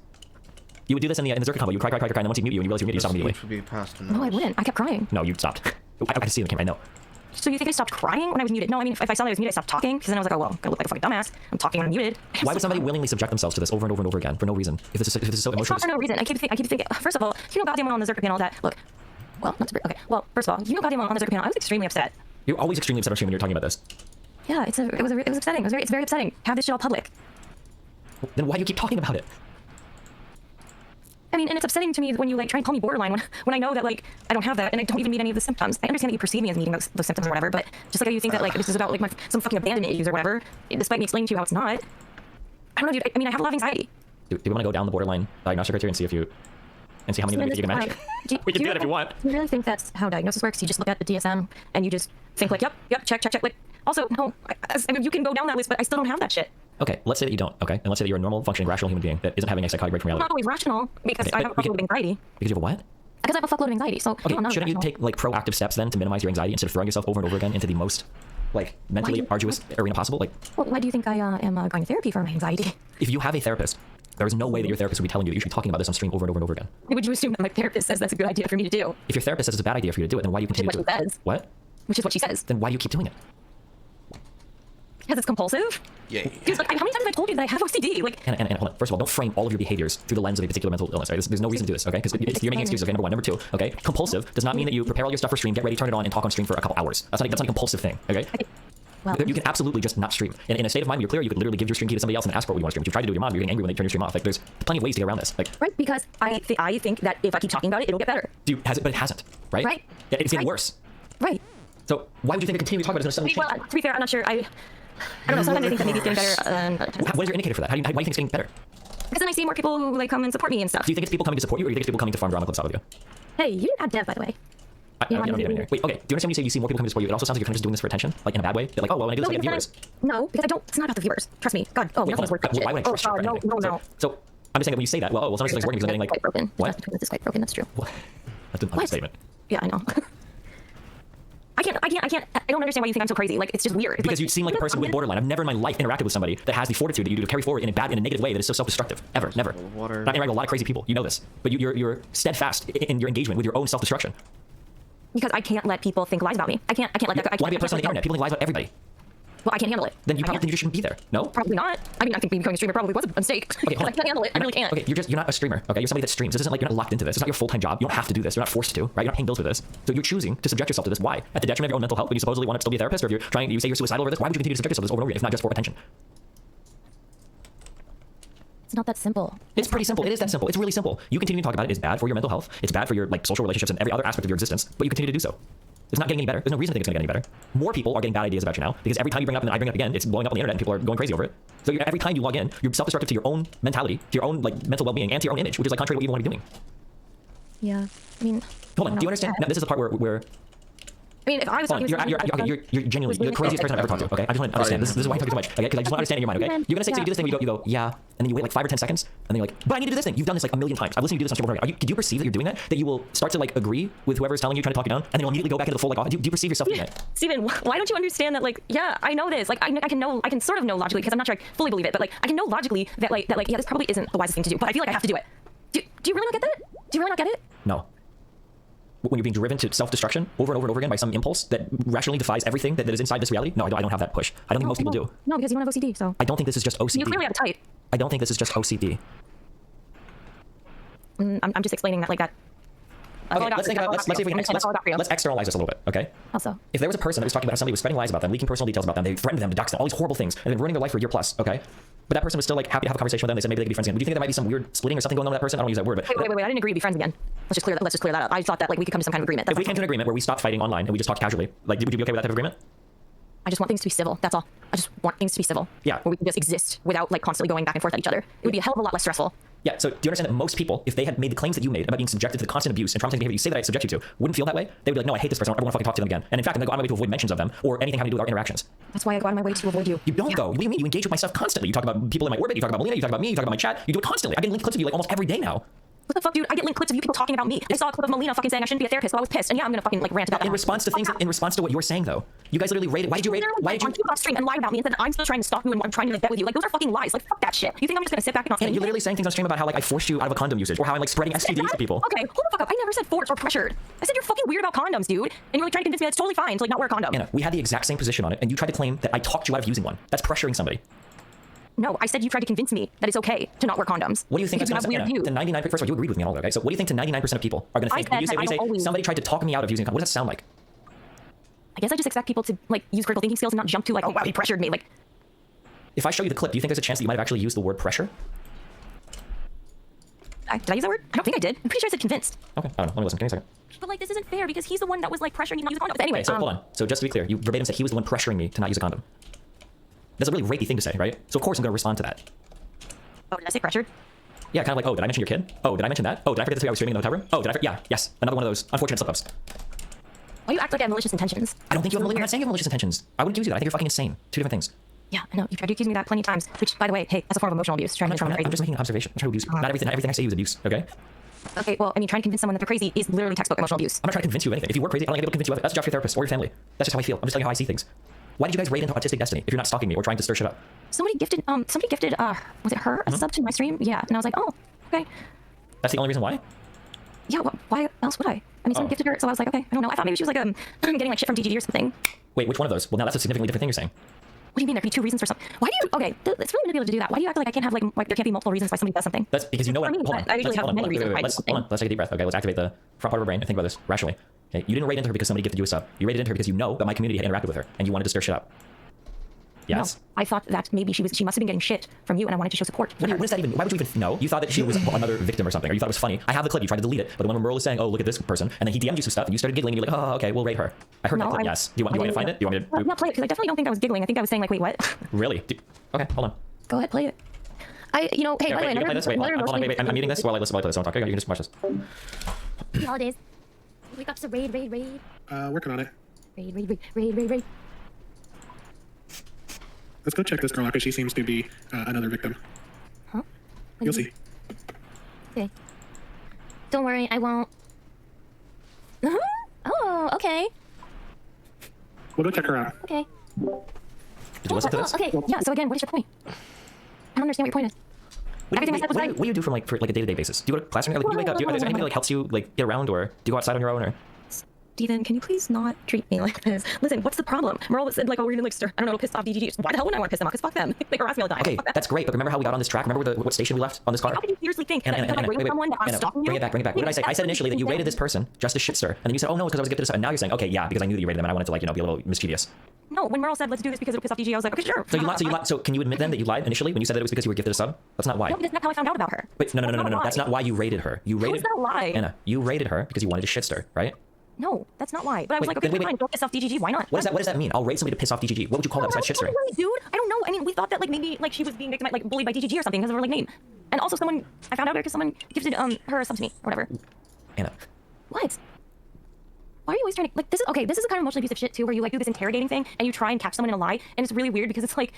You would do this in the Zerka combo. You cry, and then once you mute you and you realize you're muted, you stop immediately. No, I wouldn't. I kept crying. No, you stopped. I can see in the camera. I know. So you think I stopped crying when I was muted? No, I mean if I saw that I was muted, I stopped talking because then I was like, oh well, I look like a fucking dumbass. I'm talking when I'm muted. Why would somebody willingly subject themselves to this over and over and over again for no reason? If this is so emotional. It's not for no reason. I keep thinking. First of all, you know goddamn well on the Zerka panel that look. Well, not super. Okay. Well, first of all, you know goddamn well on the Zerka panel, I was extremely upset. You're always extremely upset on stream when you're talking about this. Yeah, it was upsetting. It's very upsetting. Have this shit all public. Then why do you keep talking about it? I mean, and it's upsetting to me when you like try and call me borderline when I know that like I don't have that and I don't even meet any of the symptoms. I understand that you perceive me as meeting those symptoms or whatever, but just like how you think that like this is about like some fucking abandonment issues or whatever, despite me explaining to you how it's not. I don't know, dude. I mean, I have a lot of anxiety. Do we want to go down the borderline diagnostic criteria and see how many of them you can manage? We can do that if you want. Do you really think that's how diagnosis works? You just look at the DSM and you just think like, yep, check. Like, also, no, I mean, you can go down that list, but I still don't have that shit. Okay, let's say that you don't, okay? And let's say that you're a normal, functioning, rational human being that isn't having a psychotic break from reality. I'm not always rational because I have a fuckload of anxiety. Because you have a what? Because I have a fuckload of anxiety, so okay, shouldn't you take like proactive steps then to minimize your anxiety instead of throwing yourself over and over again into the most like mentally arduous arena possible? Like, well, why do you think I am going to therapy for my anxiety? If you have a therapist, there is no way that your therapist would be telling you that you should be talking about this on stream over and over and over again. Would you assume that my therapist says that's a good idea for me to do? If your therapist says it's a bad idea for you to do it, then why do you continue to do it? Which is what she says. What? Which is what she says. Then why do you keep doing it? Because it's compulsive? Yeah. Because like, how many times have I told you that I have OCD? Like, and hold on. First of all, don't frame all of your behaviors through the lens of a particular mental illness, right? There's no reason to do this, okay? Because you're making excuses, okay? Number one. Number two, okay? Compulsive does not mean that you prepare all your stuff for stream, get ready, turn it on, and talk on stream for a couple hours. That's not a compulsive thing, okay? Well, you can absolutely just not stream. In a state of mind where you're clear, you could literally give your stream key to somebody else and ask for what you want to stream. What you try to do with your mom, you're getting angry when they turn your stream off. Like, there's plenty of ways to get around this. Like, right, because I think that if I keep talking about it, it'll get better. But it hasn't, right? Right. Yeah, it's getting worse. Right. So why would you think that continuing to talk about it is going to suddenly change? Well, to be fair, I'm not sure. I don't know. Sometimes I think that maybe it's getting better. What is your indicator for that? Why do you think it's getting better? Because then I see more people who like come and support me and stuff. Do you think it's people coming to support you, or do you think it's people coming to farm drama clubs out with you? Hey, you didn't add Dev, by the way. Wait, okay. Do you understand when you say you see more people coming to support you? It also sounds like you're kind of just doing this for attention, like in a bad way. You're like, oh well, when I do this, I get viewers. No, because I don't. It's not about the viewers. Trust me. God. Oh, nothing's worth shit. Why would I trust you? No. So I'm just saying that when you say that, well, sometimes it's working because I'm getting like quite broken. What? This is quite broken. That's true. What? That's an understatement. Yeah, I know. I don't understand why you think I'm so crazy. Like, it's just weird. Because you seem like a person with borderline. I've never in my life interacted with somebody that has the fortitude that you do to carry forward in a negative way that is so self-destructive. Ever, never. Water. Not interacting with a lot of crazy people. You know this, but you're steadfast in your engagement with your own self-destruction. Because I can't let people think lies about me. I can't let that. Why be a person on the internet? People think lies about everybody. Well, I can't handle it. Then you just shouldn't be there. No? Probably not. I mean, I think becoming a streamer probably was a mistake. Okay, hold on. I can't handle it. I really can't. Okay, you're not a streamer. Okay, you're somebody that streams. This isn't like you're not locked into this. It's not your full-time job. You don't have to do this. You're not forced to, right? You're not paying bills for this. So you're choosing to subject yourself to this. Why? At the detriment of your own mental health when you supposedly want to still be a therapist, or if you say you're suicidal over this, why would you continue to subject yourself to this over and over again if not just for attention? It's not that simple. It's pretty simple. It is that simple. It's really simple. You continue to talk about it. It's bad for your mental health. It's bad for your social relationships and every other aspect of your existence, but you continue to do so. It's not getting any better. There's no reason to think it's going to get any better. More people are getting bad ideas about you now because every time you bring it up and then I bring it up again, it's blowing up on the internet and people are going crazy over it. So every time you log in, you're self-destructive to your own mentality, to your own mental well-being, and to your own image, which is contrary to what you want to be doing. Yeah, I mean. Hold on. Do you understand? Now, this is the part where I mean, if I was talking you're genuinely the craziest person I've ever talked to. Okay, I just want to understand. This is why I talk too much. Okay, because I just want to understand in your mind. Okay, you're gonna say so you do this thing, you go yeah, and then you wait like 5 or 10 seconds, and then you're like, but I need to do this thing. You've done this like a million times. I've listened to you do this on stream over and over. Did you perceive that you're doing that? That you will start to like agree with whoever's telling you, trying to talk you down, and then you'll immediately go back into the full like. Do you perceive yourself doing that? Steven, why don't you understand that? Like, yeah, I know this. Like, I can sort of know logically because I'm not sure I fully believe it, but like, I can know logically that yeah, this probably isn't the wisest thing to do, but I feel like I have to do it. Do you really not get that? Do you really not get it? No. When you're being driven to self-destruction over and over and over again by some impulse that rationally defies everything that is inside this reality, no, I don't have that push. I don't think most people do. No, because you don't have OCD, so. I don't think this is just OCD. You clearly have a type. I don't think this is just OCD. I'm just explaining that like that. Okay, let's see if we can let's externalize this a little bit, okay? Also, if there was a person that was talking about how somebody was spreading lies about them, leaking personal details about them, they threatened them to dox them, all these horrible things, and then ruining their life for a year plus, okay? But that person was still like happy to have a conversation with them. They said maybe they could be friends again. Would you think there might be some weird splitting or something going on with that person? I don't use that word, but wait. I didn't agree to be friends again. Let's just clear that up. I thought that like we could come to some kind of agreement. If we came to an agreement where we stopped fighting online and we just talked casually, like would you be okay with that type of agreement? I just want things to be civil. That's all. I just want things to be civil. Yeah. Where we can just exist without like constantly going back and forth at each other. It would be a hell of a lot less stressful. Yeah, so do you understand that most people, if they had made the claims that you made about being subjected to the constant abuse and traumatizing behavior you say that I subject you to, wouldn't feel that way? They would be like, no, I hate this person. I don't want to fucking talk to them again. And in fact, I'm going to go out of my way to avoid mentions of them or anything having to do with our interactions. That's why I go out of my way to avoid you. You don't go. What do you mean? You engage with my stuff constantly. You talk about people in my orbit. You talk about Melina. You talk about me. You talk about my chat. You do it constantly. I get linked clips of you like almost every day now. What the fuck, dude? I get linked clips of you people talking about me. I saw a clip of Melina fucking saying I shouldn't be a therapist, so I was pissed. And yeah, I'm gonna fucking like rant about that. In response to things, in response to what you're saying though, you guys literally rated. Why did you rate? Why did you on stream and lie about me and said I'm still trying to stop you and I'm trying to like bet with you? Like those are fucking lies. Like fuck that shit. You think I'm just gonna sit back and not say anything? You're literally saying things on stream about how like I forced you out of a condom usage or how I'm like spreading STDs to people. Okay, hold the fuck up. I never said forced or pressured. I said you're fucking weird about condoms, dude. And you're like trying to convince me that it's totally fine to like not wear a condom. Anna, we had the exact same position on it, and you tried to claim that I talked you out of using one. That's pressuring somebody. No, I said you tried to convince me that it's okay to not wear condoms. What do you think? You have weird views. The 99%. First of all, you agreed with me on all that, okay? So what do you think to 99% of people are going to think? When you say somebody tried to talk me out of using a condom, what does that sound like? I guess I just expect people to like use critical thinking skills and not jump to like, oh wow, he pressured me. Like, if I show you the clip, do you think there's a chance that you might have actually used the word pressure? Did I use that word? I don't think I did. I'm pretty sure I said convinced. Okay, I don't know. Let me listen. Give me a second. But like, this isn't fair because he's the one that was like pressuring me not to use condoms. Anyway, okay, so hold on. So just to be clear, you verbatim said he was the one pressuring me to not use a condom. That's a really rapey thing to say, right? So of course I'm going to respond to that. Oh, did I say pressured? Yeah, kind of like, oh, did I mention your kid? Oh, did I mention that? Oh, did I forget to tell you I was streaming in the hotel room? Oh, did I? Yeah, yes. Another one of those unfortunate slip-ups. Why do you act like I have malicious intentions? I don't think you have malicious. You're not saying you have malicious intentions. I wouldn't accuse you that. I think you're fucking insane. Two different things. Yeah, I know. You've tried to accuse me of that plenty of times. Which, by the way, hey, that's a form of emotional abuse. I'm just making an observation. I'm trying to abuse you. Not everything I say is abuse. Okay. Okay, well, I mean, trying to convince someone that they're crazy is literally textbook emotional abuse. I'm not trying to convince you of anything. If you were crazy, I don't think I'd be able to convince you of it. That's your job for your therapist or your family. That's just how I feel. I'm just telling you how I see things. Why did you guys raid into Autistic Destiny if you're not stalking me or trying to stir shit up? Somebody gifted, was it her a sub to my stream? Yeah, and I was like, oh, okay. That's the only reason why? Yeah, why else would I? I mean, someone gifted her, so I was like, okay, I don't know. I thought maybe she was like getting like shit from DGD or something. Wait, which one of those? Well, now that's a significantly different thing you're saying. What do you mean there could be two reasons for something? Why do you? Okay, it's really manipulative to do that. Why do you act like I can't have like there can't be multiple reasons why somebody does something? That's because you know what? Hold on. I usually have many reasons why. Hold on. Let's take a deep breath. Okay, let's activate the front part of our brain and think about this rationally. Okay, you didn't raid into her because somebody gifted you a sub. You raided into her because you know that my community had interacted with her and you wanted to stir shit up. Yes. No, I thought that maybe she must have been getting shit from you, and I wanted to show support. What does that even? Why would you even know? You thought that she was another victim or something, or you thought it was funny. I have the clip. You tried to delete it, but when Merle is saying, "Oh, look at this person," and then he DM'd you some stuff, and you started giggling, and you're like, "Oh, okay, we'll rate her." I heard that clip. Yes. Do you want me to find it? Do you want me to? Not play it because I definitely don't think I was giggling. I think I was saying like, "Wait, what?" Really? Okay, hold on. Go ahead, play it. Hey, by the way, play this. Wait, hold on. Wait. I'm muting this while I play this. Don't talk. Okay, you can just watch this. Holidays. Wake up to raid. Working on it. Raid. Let's go check this girl out because she seems to be another victim. Huh? You'll see. Okay. Don't worry, I won't. Oh, okay. We'll go check her out. Okay. Did you listen to this? Okay, yeah, so again, what is your point? I don't understand what your point is. Everything I said was right. What do you do for like a day-to-day basis? Do you go to class or anything? Like, do you wake up? Is there anything that like helps you like get around, or do you go outside on your own, or? Steven, can you please not treat me like this? Listen, what's the problem? Merle said like, oh, we're gonna like stir. I don't know, it'll piss off DGG. Why the hell wouldn't I want to piss them off? Because fuck them. They harass me all the time. Okay, that's great, but remember how we got on this track? Remember what station we left on this car? How could you seriously think that because I rated someone that I'm stalking you? Bring it back. What did I say? I said initially that you rated this person just a shitstir, and then you said, oh no, because I was good to this. And now you're saying, okay, yeah, because I knew that you rated them, and I wanted to like, you know, be a little mischievous. No, when Merle said let's do this because it'll piss off DG, I was like, okay, sure. So you lied. So can you admit then that you lied initially when you said that it was because you were gifted a sub? That's not why. No, that's not how I found out about her. Wait, no. That's not why you rated her. You rated. How is that a lie? Anna, you rated her because you wanted to shitstir, right? No, that's not why. But I was like, okay, fine, don't piss off DGG. Why not? What does that mean? I'll rate somebody to piss off DGG. What would you call that besides shitstirring? Dude, I don't know. I mean, we thought that like maybe like she was being victimized, like bullied by DGG or something because of her like name. And also someone I found out because someone gifted her a sub to me or whatever. Anna. What? Why are you always trying to like this is okay, this is the kind of emotionally abusive shit too where you like do this interrogating thing and you try and catch someone in a lie, and it's really weird because it's like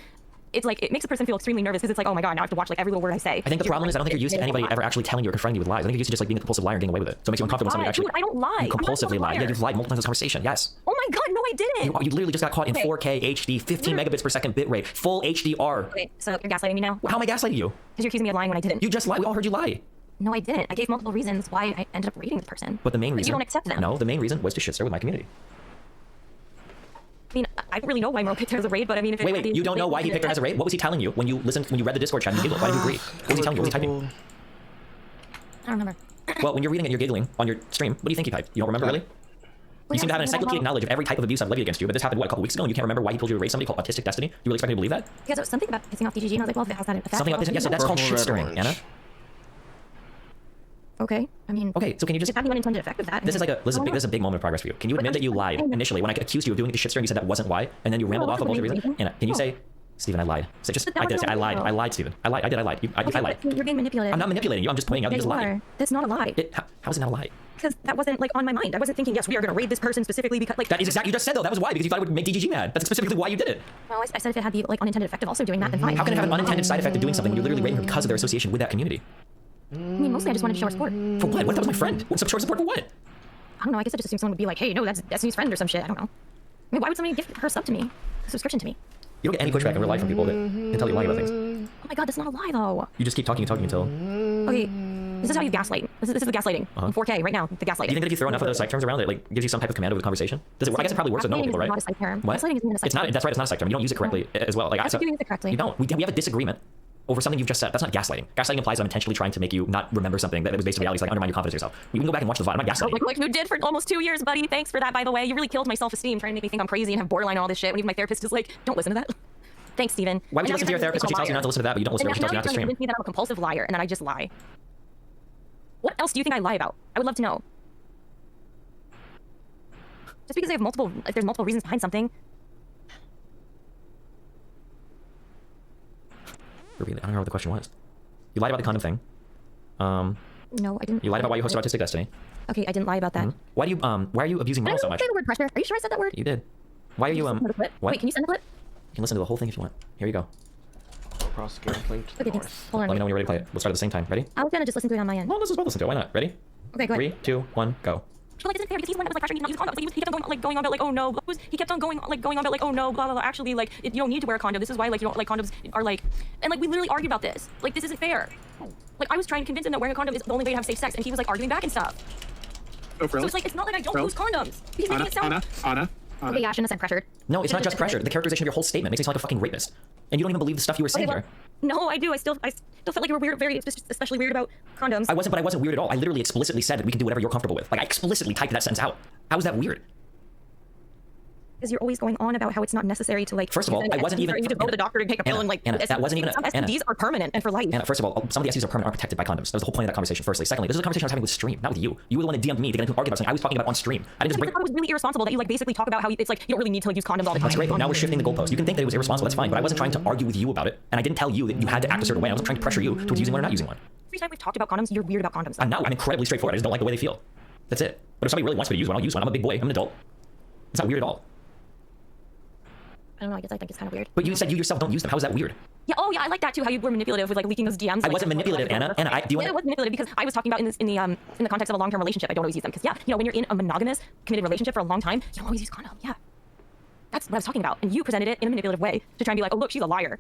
it makes a person feel extremely nervous because it's like, oh my god, now I have to watch like every little word I say. I think the problem is I don't think you're used to anybody ever actually telling you or confronting you with lies. I think you're used to just like being a compulsive liar and getting away with it. So it makes you uncomfortable when somebody actually. Dude, I don't lie. You compulsively lie. Yeah, you've lied multiple times in this conversation. Yes. Oh my god, no, I didn't. You literally just got caught in 4K HD, 15 megabits per second bitrate, full HDR. Wait, so you're gaslighting me now? How am I gaslighting you? Because you're accusing me of lying when I didn't. You just lied. We all heard you lie. No, I didn't. I gave multiple reasons why I ended up rating this person. But the main reason. You don't accept them. No, the main reason was to shitstir with my community. I mean, I don't really know why Merle picked her as a raid, but I mean, if wait, you don't know why he picked her as a raid? What was he telling you when you listened, when you read the Discord chat and you giggled? Why did you agree? What was he telling you? What was he typing? I don't remember. Well, when you're reading it, you're giggling on your stream. What do you think he typed? You don't remember, really? You seem to have an encyclopedic knowledge of every type of abuse I've levied against you, but this happened, what, a couple weeks ago, and you can't remember why he told you to raid somebody called Autistic Destiny? You really expect me to believe that? Because it was something about pissing off DGG, and I was like, well, if it has that effect... Something about pissing... Yes, so that's called shitstirring, Anna. Okay, I mean... Okay, so can you just... It had the unintended effect of that. This is a big moment of progress for you. Can you admit that you lied initially when I accused you of doing the shitstirring? You said that wasn't why, and then you rambled off a bunch of reasons? Anna, can you say... Steven, I lied. So just, I did say I lied. I lied, Steven. I lied. I lied. I lied. You're being manipulated. I'm not manipulating you. I'm just pointing out you just lied. That's not a lie. How is it not a lie? Because that wasn't like on my mind. I wasn't thinking, yes, we are going to raid this person specifically because like... That is exactly, you just said though, that was why, because you thought it would make DGG mad. That's specifically why you did it. Well, I said if it had the like unintended effect of also doing that, then fine. How can it have an unintended side effect of doing something when you're literally raiding her because of their association with that community? I mean, mostly I just wanted to show her support. For what? What if that was my friend? Show her support for what? I don't know, I guess I just assumed someone would be like, hey, no, that's Destiny's friend or some shit. I don't know. I mean, why would somebody gift her sub to me? A subscription to me? You don't get any pushback in real life from people that can tell you lying about things. Oh my god, that's not a lie though. You just keep talking and talking until... Okay, this is how you gaslight. This is the gaslighting. In 4K right now, the gaslighting. Do you think that if you throw enough of those psych terms around, it like gives you some type of command over the conversation? Does it work? I guess it probably works with normal people, right? Not a psych term. What? Gaslighting isn't even a psych it's not. That's right. It's not a psych term. You don't use it correctly as well. Like I'm doing it correctly. You don't. We have a disagreement over something you've just said. That's not gaslighting. Gaslighting implies I'm intentionally trying to make you not remember something that was based on reality, like undermine your confidence in yourself. You can go back and watch the VOD. I'm not gaslighting. Like you did for almost 2 years, buddy. Thanks for that, by the way. You really killed my self-esteem trying to make me think I'm crazy and have borderline and all this shit. When even my therapist is like, don't listen to that. Thanks, Steven. Why would you listen to your therapist when she tells you not to listen to that, but you don't listen to her when she tells you not to stream? Convince me that I'm a compulsive liar and that I just lie. What else do you think I lie about? I would love to know. Just because I have multiple, if there's multiple reasons behind something. I don't remember what the question was. You lied about the condom thing. No, I didn't. You lied about why you hosted Autistic Destiny. Okay, I didn't lie about that. Why are you abusing Merle so much? Say the word pressure. Are you sure I said that word? You did. Why are you What? Wait, can you send the clip? You can listen to the whole thing if you want. Here you go. Prosecutor linked. Okay, thanks. Hold on. Let me know when you're ready to play it. We'll start at the same time. Ready? I was gonna just listen to it on my end. Well, let's just both listen to it. Why not? Ready? Okay, go ahead. 3, 2, 1, go. But like, it isn't fair because he's the one that was like pressuring me to not use condoms. Like, he kept on going on about like, oh no. He kept on going on about like, oh no, blah blah blah. Actually, like, you don't need to wear a condom. This is why like you don't like condoms are like, and like we literally argued about this. Like, this isn't fair. Like, I was trying to convince him that wearing a condom is the only way to have safe sex, and he was like arguing back and stuff. Oh, for real? So it's like it's not like I don't use condoms. He's making it sound. Anna. Okay, yeah, I shouldn't have said pressured. No, it's not just pressure. The characterization of your whole statement makes me sound like a fucking rapist, and you don't even believe the stuff you were saying here. No, I do. I still felt like you were weird, very especially weird about condoms. I wasn't weird at all. I literally explicitly said that we can do whatever you're comfortable with. Like, I explicitly typed that sentence out. How is that weird? Because you're always going on about how it's not necessary to like. First of all, I wasn't even. You need to go to the doctor and take a pill and like. Anna, that wasn't even. Some STDs are permanent and for life. Anna, first of all, some of the STDs are permanent, aren't protected by condoms. That was the whole point of that conversation. Firstly, secondly, this is a conversation I was having with stream, not with you. You were the one that DM'd me to get into an argument about something I was talking about on stream. I didn't just bring. I thought it was really irresponsible that you like basically talk about how it's like you don't really need to like use condoms all the time. That's great, but now we're shifting the goalpost. You can think that it was irresponsible. That's fine, but I wasn't trying to argue with you about it, and I didn't tell you that you had to act a certain way. I wasn't trying to pressure you towards using one or not using one. Every time we've talked about condoms, you're weird about condoms. I'm not. I'm incredibly straightforward. I just don't like the way they feel. That's it. But if somebody really wants me to use one, I'll use one. I'm a big boy. I'm an adult. It's not weird at all. I don't know, I guess I think it's kind of weird. But you said you yourself don't use them. How is that weird? Yeah, oh yeah, I like that too, how you were manipulative with like leaking those DMs. I wasn't manipulative, Anna. Anna, do you want I was manipulative because I was talking about in the context of a long-term relationship, I don't always use them. Because yeah, you know, when you're in a monogamous, committed relationship for a long time, you don't always use condom, yeah. That's what I was talking about. And you presented it in a manipulative way to try and be like, oh, look, she's a liar.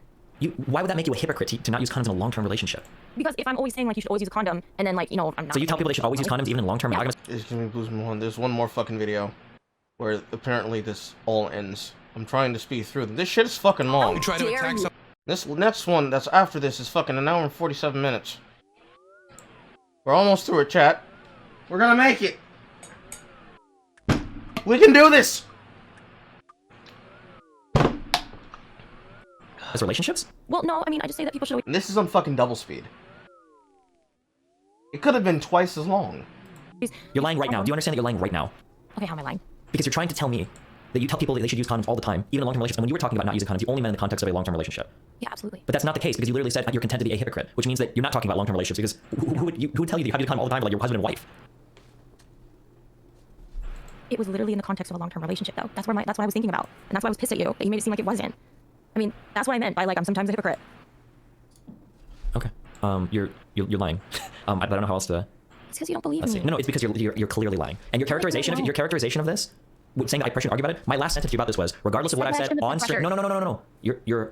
Why would that make you a hypocrite to not use condoms in a long-term relationship? Because if I'm always saying, like, you should always use a condom, and then, like, you know, I'm not. So you tell people they should always use condoms even in long-term monogamous? There's one more fucking video where apparently this all ends. I'm trying to speed through them. This shit is fucking long. This next one that's after this is fucking 1 hour and 47 minutes. We're almost through it, chat. We're gonna make it. We can do this. As relationships? Well, no, I mean, I just say that people should always. And this is on fucking double speed. It could have been twice as long. You're lying right now. Do you understand that you're lying right now? Okay, how am I lying? Because you're trying to tell me that you tell people that they should use condoms all the time, even in long-term relationships. And when you were talking about not using condoms, you only meant in the context of a long-term relationship. Yeah, absolutely. But that's not the case, because you literally said you're content to be a hypocrite, which means that you're not talking about long-term relationships, because who would tell you that you have to use condom all the time, like your husband and wife? It was literally in the context of a long-term relationship, though. That's what I was thinking about, and that's why I was pissed at you that you made it seem like it wasn't. I mean, that's what I meant by like I'm sometimes a hypocrite. Okay. You're lying. But I don't know how else to. It's because you don't believe me. No, it's because you're clearly lying. And your characterization of this, saying that I pressured and argue about it. My last sentence to you about this was, regardless of what I've said on stream. No. You're.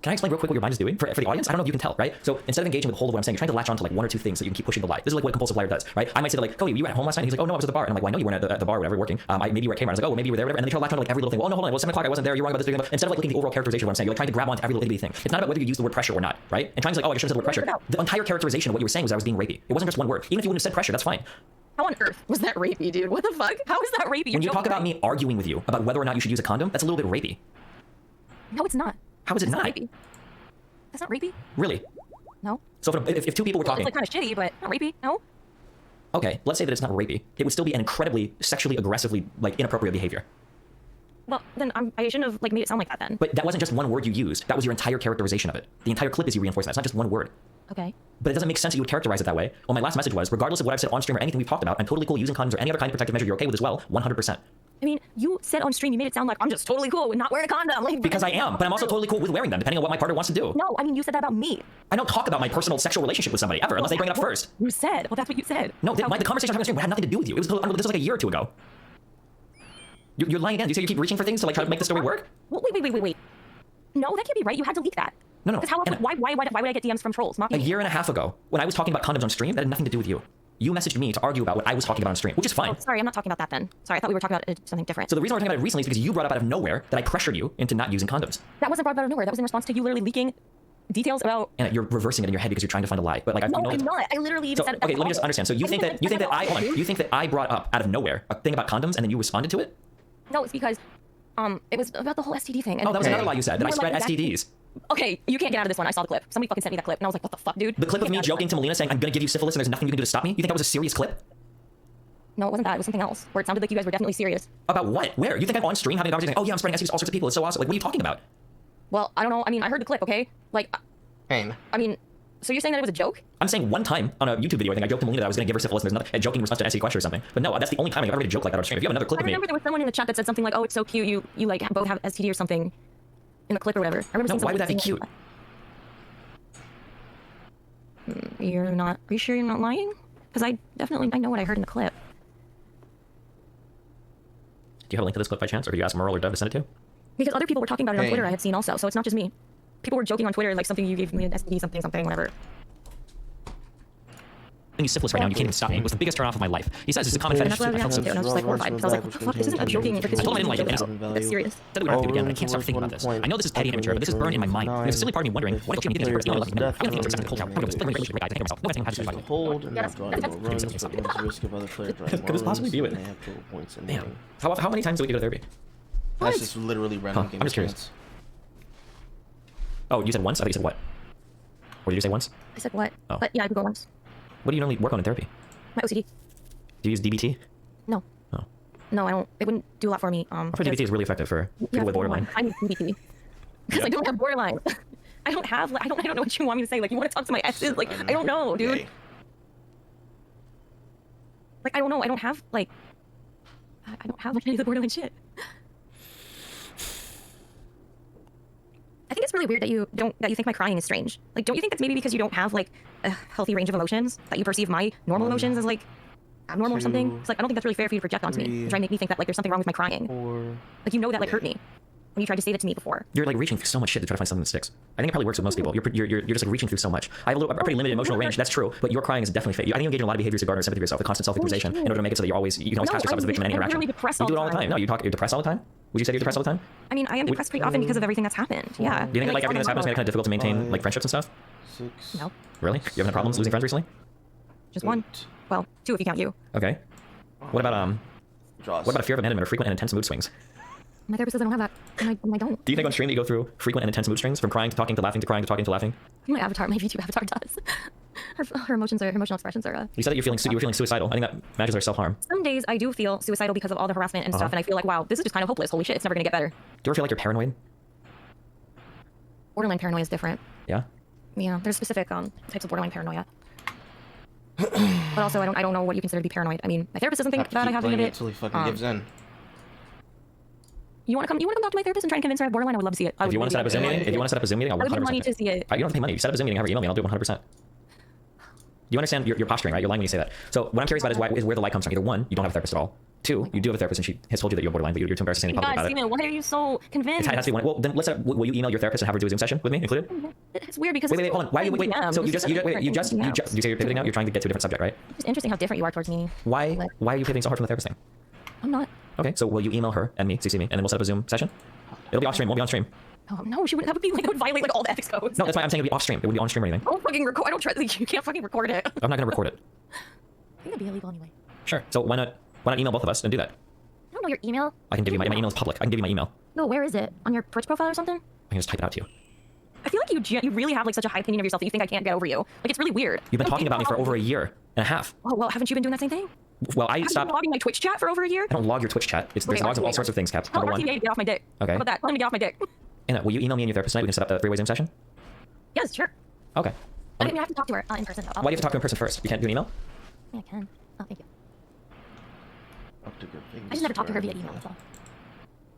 Can I explain real quick what your mind is doing for the audience? I don't know if you can tell, right? So instead of engaging with the whole of what I'm saying, you're trying to latch on to like one or two things so you can keep pushing the lie. This is like what a compulsive liar does, right? I might say like, Cody, you were at home last night? He's like, oh no, I was at the bar. And I'm like, well, I know you weren't at the bar, whatever, working. Maybe you were at Kmart. I was like, oh, well, maybe you were there, whatever. And then they try to latch on to like every little thing. Well, no, hold on, it was 7 o'clock. I wasn't there. You're wrong about this. Instead of like looking at the overall characterization of what I'm saying, you're like trying to grab onto every little bitty thing. It's not about whether you use the word pressure or not, right? And trying to like, oh, I shouldn't have said the word pressure. The entire characterization of what you were saying was that I was being rapey. It wasn't just one word. Even if you wouldn't have said pressure, that's fine. How on earth was that rapey, dude? What the fuck? How is that rapey? When you talk about me arguing with you about whether or not you should use a condom, that's a little bit rapey. No, it's not. How is it not? Rapey. That's not rapey. Really? No. So if two people were talking, it's like kind of shitty, but not rapey. No. Okay, let's say that it's not rapey. It would still be an incredibly sexually aggressively like inappropriate behavior. Well, then I shouldn't have like made it sound like that then. But that wasn't just one word you used. That was your entire characterization of it. The entire clip is you reinforcing that. It's not just one word. Okay. But it doesn't make sense that you would characterize it that way. Well, my last message was, regardless of what I've said on stream or anything we've talked about, I'm totally cool using condoms or any other kind of protective measure you're okay with as well, 100%. I mean, you said on stream, you made it sound like I'm just totally cool with not wearing a condom. Like, because I am, but I'm also totally cool with wearing them, depending on what my partner wants to do. No, I mean, you said that about me. I don't talk about my personal sexual relationship with somebody, ever, unless they bring it up first. You said. Well, that's what you said. No, the conversation I'm having on stream had nothing to do with you. This was like a year or two ago. You're lying again. You say you keep reaching for things to like try to make the story work? Well, wait. No, that can't be right. You had to leak that. No. Because why would I get DMs from trolls mocking me? A year and a half ago, when I was talking about condoms on stream, that had nothing to do with you. You messaged me to argue about what I was talking about on stream, which is fine. Oh, sorry, I'm not talking about that then. Sorry, I thought we were talking about something different. So the reason we're talking about it recently is because you brought up out of nowhere that I pressured you into not using condoms. That wasn't brought up out of nowhere. That was in response to you literally leaking details about. And you're reversing it in your head because you're trying to find a lie. But like, no, I'm not. I literally even said. Okay, let me just understand. So you think that I brought up out of nowhere a thing about condoms and then you responded to it? No, it's because it was about the whole STD thing. And that was another lie you said, that I spread STDs. Okay, you can't get out of this one. I saw the clip. Somebody fucking sent me that clip, and I was like, what the fuck, dude? The clip of me joking to Melina saying, I'm gonna give you syphilis and there's nothing you can do to stop me? You think that was a serious clip? No, it wasn't that. It was something else, where it sounded like you guys were definitely serious. About what? Where? You think I'm on stream having a conversation? Oh yeah, I'm spreading STDs to all sorts of people. It's so awesome. Like, what are you talking about? Well, I don't know. I mean, I heard the clip, okay? Like, Pain. I mean, so you're saying that it was a joke? I'm saying one time on a YouTube video, I think I joked to Melina that I was gonna give her syphilis and there's nothing, a joking in response to an STD question or something. But no, that's the only time I've ever made a joke like that on stream. If you have another clip of me. I remember there was someone in the chat that said something like, oh, it's so cute, you like both have STD or something in the clip or whatever. I remember. No, why would that be cute? Are you sure you're not lying? Because I know what I heard in the clip. Do you have a link to this clip by chance, or do you ask Merle or Dev to send it to? Because other people were talking about it on Twitter I had seen also, so it's not just me. People were joking on Twitter, like something you gave me an STD, something, whatever. You syphilis right now, and you can't even stop me. It was the biggest turn off of my life. He says it's a common fetish. And I was just like horrified. I was like, what the fuck? This isn't a joking. I told him I didn't like it. That's serious. Said we don't have to do it again, but I can't stop thinking about this. I know this is petty and immature, but this is burned in my mind. And there's a silly part of me wondering, what if you anything I'm going to think it's a culture. I'm going to really great guy to think of myself. No, I think I'm hold and not drawing more runs runs risk of other players drawing more Could this possibly be it? Damn. How many times do we go to therapy? That's just literally random. I'm just curious. Oh, you said once? I think you said what? Or did you say once? I said what? Oh. But yeah, I could go once. What do you normally work on in therapy? My OCD. Do you use DBT? No. Oh. No, I don't. It wouldn't do a lot for me. I think DBT is really effective for people with borderline. I need DBT because I don't have borderline. I don't have. I don't know what you want me to say. Like, you want to talk to my exes? Like, I don't know, dude. Okay. Like, I don't know. I don't have like. I don't have like any of the borderline shit. I think it's really weird that you think my crying is strange. Like, don't you think that's maybe because you don't have like a healthy range of emotions, that you perceive my normal emotions as like abnormal or something. It's like I don't think that's really fair for you to project onto me and try and make me think that like there's something wrong with my crying. Like you know that like hurt me when you tried to say that to me before. You're like reaching through so much shit to try to find something that sticks. I think it probably works with most people. You're just like reaching through so much. I have a pretty limited emotional range. That's true, but your crying is definitely fake. I think you engage in a lot of behaviors to garner sympathy for yourself, the constant self-victimization, in order to make it so that you can always cast yourself as a victim in any interaction. Depressed You do it all all the time. No, you're depressed all the time. Would you say you're depressed all the time? I mean, I am depressed pretty often because of everything that's happened. Yeah. Do you think that, like everything that's happened is kind of difficult to maintain like friendships and stuff? No. Really? You having problems losing friends recently? Just one. Well, two if you count you. Okay. What about a fear of abandonment or frequent and intense mood swings? My therapist says I don't have that, and I don't. Do you think on stream that you go through frequent and intense mood swings from crying to talking to laughing to crying to talking to laughing? My avatar, my VTube avatar does. Her emotional expressions are. You said that you were feeling suicidal. I think that matches our self-harm. Some days I do feel suicidal because of all the harassment and stuff, and I feel like, wow, this is just kind of hopeless. Holy shit, it's never gonna get better. Do you ever feel like you're paranoid? Borderline paranoia is different. Yeah. Yeah, there's specific types of borderline paranoia. But also, I don't know what you consider to be paranoid. I mean, my therapist doesn't think that I have any of it. Until he fucking gives in. You want to come talk to my therapist and try and convince her I have borderline? I would love to see it. If you want to set up a Zoom meeting, I will 100%. I would give money to see it. You don't have to pay money. You set up a Zoom meeting, have her email me, and I'll do it 100%. You understand your posturing, right? You're lying when you say that. So what I'm curious about is where the lie comes from. Either one, you don't have a therapist at all. Two, you do have a therapist and she has told you that you're borderline, but you're too embarrassed to say anything public about it. Steven, why are you so convinced? It has to be one. Well, then will you email your therapist and have her do a Zoom session with me included? It's weird because wait, hold on. Why? Wait. So you say you're pivoting out. You're trying to get to a different subject, right? It's interesting how different you are towards me. Why are you pivoting so hard from the therapist thing? I'm not. Okay, so will you email her and me, CC me, and then we'll set up a Zoom session? It'll be off stream. Won't be on stream. Oh, no, she would. That would be like, that would violate like all the ethics codes. No, that's why I'm saying it'll be off stream. It would be on stream or anything. I don't fucking record. I don't trust. You can't fucking record it. I'm not gonna record it. I think that'd be illegal anyway. Sure. So why not email both of us and do that? I don't know your email. I can give you my email is public. I can give you my email. No, where is it? On your Twitch profile or something? I can just type it out to you. I feel like you really have like such a high opinion of yourself that you think I can't get over you. Like it's really weird. You've been talking about me for over a year and a half. Oh well, haven't you been doing that same thing? Well, I stopped. Have you been logging my Twitch chat for over a year? I don't log your Twitch chat. There's logs of all sorts of things, Cap. Tell RTA to get off my dick. Okay. How about that? Tell him to get off my dick. Anna, will you email me and your therapist tonight? We can set up a three-way Zoom session? Yes, sure. Okay. I mean, I have to talk to her in person. Why do you have to talk to her in person first? You can't do an email? Yeah, I can. Oh, thank you. I just never talk to her via email, that's all.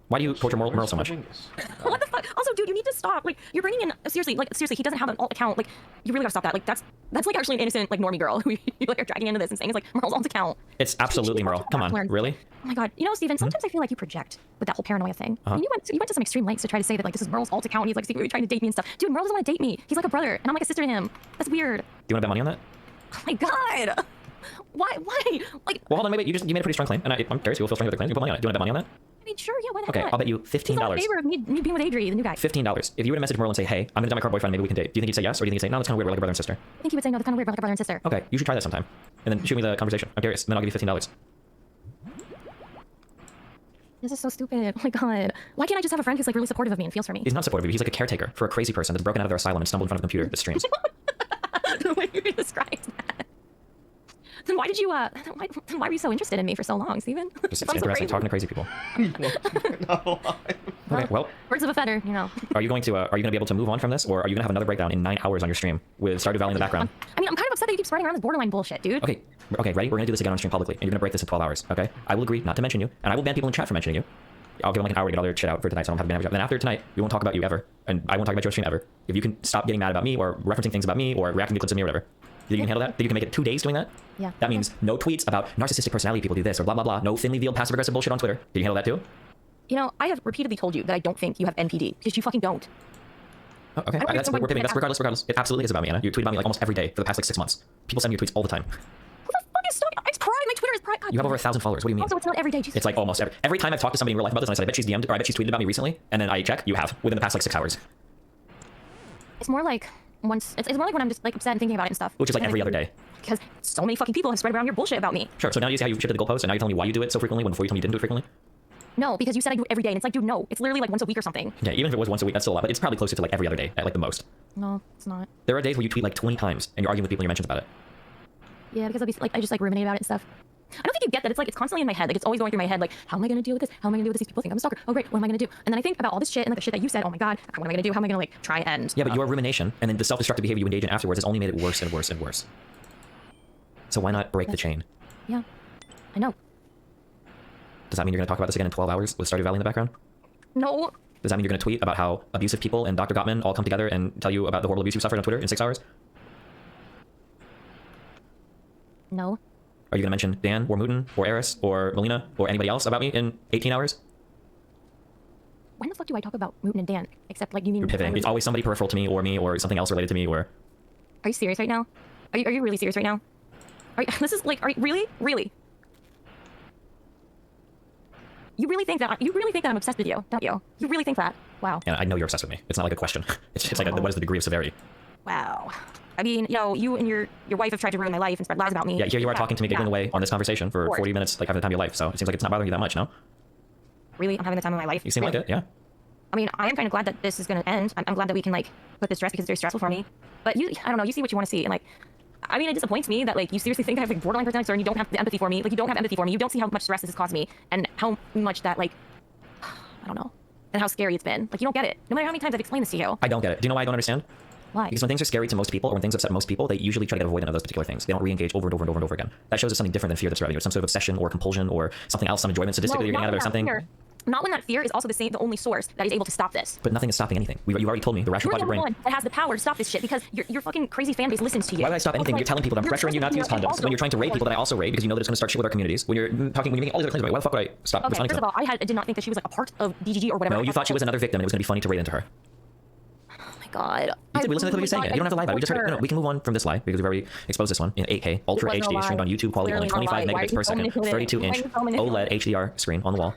Why do you torture Merle so much? What the fuck? Also, dude, you need to stop. Like, you're bringing in seriously. He doesn't have an alt account. Like, you really gotta stop that. Like, that's like actually an innocent like normie girl who you like are dragging into this and saying it's like Merle's alt account. It's absolutely Merle. Come on, really? Oh my god. You know, Steven, sometimes I feel like you project with that whole paranoia thing. I mean, you went to some extreme lengths to try to say that like this is Merle's alt account. And he's like secretly trying to date me and stuff. Dude, Merle doesn't want to date me. He's like a brother, and I'm like a sister to him. That's weird. Do you want to bet money on that? Oh my god. Why? Like. Well, hold on, wait. You made a pretty strong claim, and I'm curious. You will feel strong with the claim. You put money on it. Do you want to bet money on that? I mean, sure, yeah, why not? Okay, I'll bet you $15. He's in favor of me being with Adri, the new guy. $15. If you were to message Merle and say, hey, I'm gonna tell my current boyfriend, maybe we can date. Do you think he'd say yes, or do you think he'd say, no, that's kind of weird, we're like a brother and sister? I think he would say, no, that's kind of weird, we're like a brother and sister. Okay, you should try that sometime. And then shoot me the conversation. I'm curious. And then I'll give you $15. This is so stupid. Oh my god. Why can't I just have a friend who's like really supportive of me and feels for me? He's not supportive of you. He's like a caretaker for a crazy person that's broken out of their asylum and stumbled in front of a computer that streams. The way you described that. Then why did you why were you so interested in me for so long, Steven? Just it's interesting talking to crazy people. Okay, well. Words of a feather, you know. Are you going to be able to move on from this, or are you gonna have another breakdown in 9 hours on your stream with Stardew Valley in the background? I mean, I'm kind of upset that you keep spreading around this borderline bullshit, dude. Okay, ready? We're gonna do this again on stream publicly, and you're gonna break this in 12 hours, okay? I will agree not to mention you, and I will ban people in chat for mentioning you. I'll give them like an hour to get all their shit out for tonight, so I don't have to ban every job. Then after tonight, we won't talk about you ever, and I won't talk about your stream ever. If you can stop getting mad about me, or referencing things about me, or reacting to clips of me, or whatever. You can handle that? That you can make it 2 days doing that? Yeah. That means no tweets about narcissistic personality people do this, or blah, blah, blah. No thinly veiled passive-aggressive bullshit on Twitter. Do you handle that too? You know, I have repeatedly told you that I don't think you have NPD, because you fucking don't. Oh, okay, we're pivoting. That's regardless. It absolutely is about me, Anna. You tweet about me like almost every day for the past like 6 months. People send me tweets all the time. Who the fuck is stuck? It's pride. My Twitter is pride. God, you have over 1,000 followers. What do you mean? Also, it's not every day. Jesus. It's like almost every time I've talked to somebody in real life about this, and I said, I bet she's DM'd, or I bet she's tweeted about me recently, and then I check, you have, within the past like 6 hours. It's more like it's more like when I'm just like upset and thinking about it and stuff. Which is like every other day. Because so many fucking people have spread around your bullshit about me. Sure, so now you see how you shifted the goalpost, and now you're telling me why you do it so frequently when before you told me you didn't do it frequently? No, because you said I do it every day, and it's like, dude, no. It's literally like once a week or something. Yeah, even if it was once a week, that's still a lot, but it's probably closer to like every other day, at like the most. No, it's not. There are days where you tweet like 20 times, and you're arguing with people in your mentions about it. Yeah, because I'll be like, I just like ruminate about it and stuff. I don't think you get that. It's like, it's constantly in my head. Like, it's always going through my head. Like, how am I going to deal with this? How am I going to deal with this? These people think I'm a stalker. Oh, great. What am I going to do? And then I think about all this shit and like the shit that you said. Oh my God. What am I going to do? How am I going to like try and end? Yeah, but your rumination and then the self-destructive behavior you engage in afterwards has only made it worse and worse and worse. So why not break the chain? Yeah, I know. Does that mean you're going to talk about this again in 12 hours with Stardew Valley in the background? No. Does that mean you're going to tweet about how abusive people and Dr. Gottman all come together and tell you about the horrible abuse you suffered on Twitter in 6 hours? No. Are you going to mention Dan or Mutin or Eris or Melina or anybody else about me in 18 hours? When the fuck do I talk about Mutin and Dan? Except like you mean. You're pivoting. It's always somebody peripheral to me or something else related to me or. Are you serious right now? Are you really serious right now? This is like, are you really? You really think that I'm obsessed with you, don't you? You really think that? Wow. And I know you're obsessed with me. It's not like a question. It's like what is the degree of severity? Wow. I mean, you and your wife have tried to ruin my life and spread lies about me. Yeah, here you are talking to me, giggling away on this conversation for 40 minutes, like having the time of your life. So it seems like it's not bothering you that much, no? Really? I'm having the time of my life? You seem like it, yeah. I mean, I am kind of glad that this is going to end. I'm glad that we can, like, put this to rest because it's very stressful for me. But I don't know, you see what you want to see. And, like, I mean, it disappoints me that, like, you seriously think I have, like, borderline personality disorder and you don't have the empathy for me. Like, you don't have empathy for me. You don't see how much stress this has caused me and how much that, like, I don't know. And how scary it's been. Like, you don't get it. No matter how many times I've explained this to you. I don't get it. Do you know why I don't understand? Why? Because when things are scary to most people, or when things upset most people, they usually try to get avoidant of those particular things. They don't re-engage over and over and over and over again. That shows us something different than fear that's driving you. It's some sort of obsession or compulsion or something else, some enjoyment statistic that you're getting out of it or something. Not when that fear is also the only source that is able to stop this. But nothing is stopping anything. You already told me the rational part of your brain. You're the one that has the power to stop this shit because your fucking crazy fan base listens to you. Why would I stop anything? Like, you're telling people that I'm pressuring you not to use condoms. When you're trying to rape people that I also rape because you know that it's going to start shit with our communities. When you're making all these other claims about why the fuck would I stop okay, responding first to of all, I did not think that she was like a part of DGG or whatever. No, you thought she was another victim and it was going to be funny to raid into her. God. We listen to the clip you're saying it. You don't have to lie about it. We just heard it. No, we can move on from this lie because we've already exposed this one in 8K, Ultra HD, streamed on YouTube, quality only 25 megabits per second, 32-inch OLED HDR screen on the wall.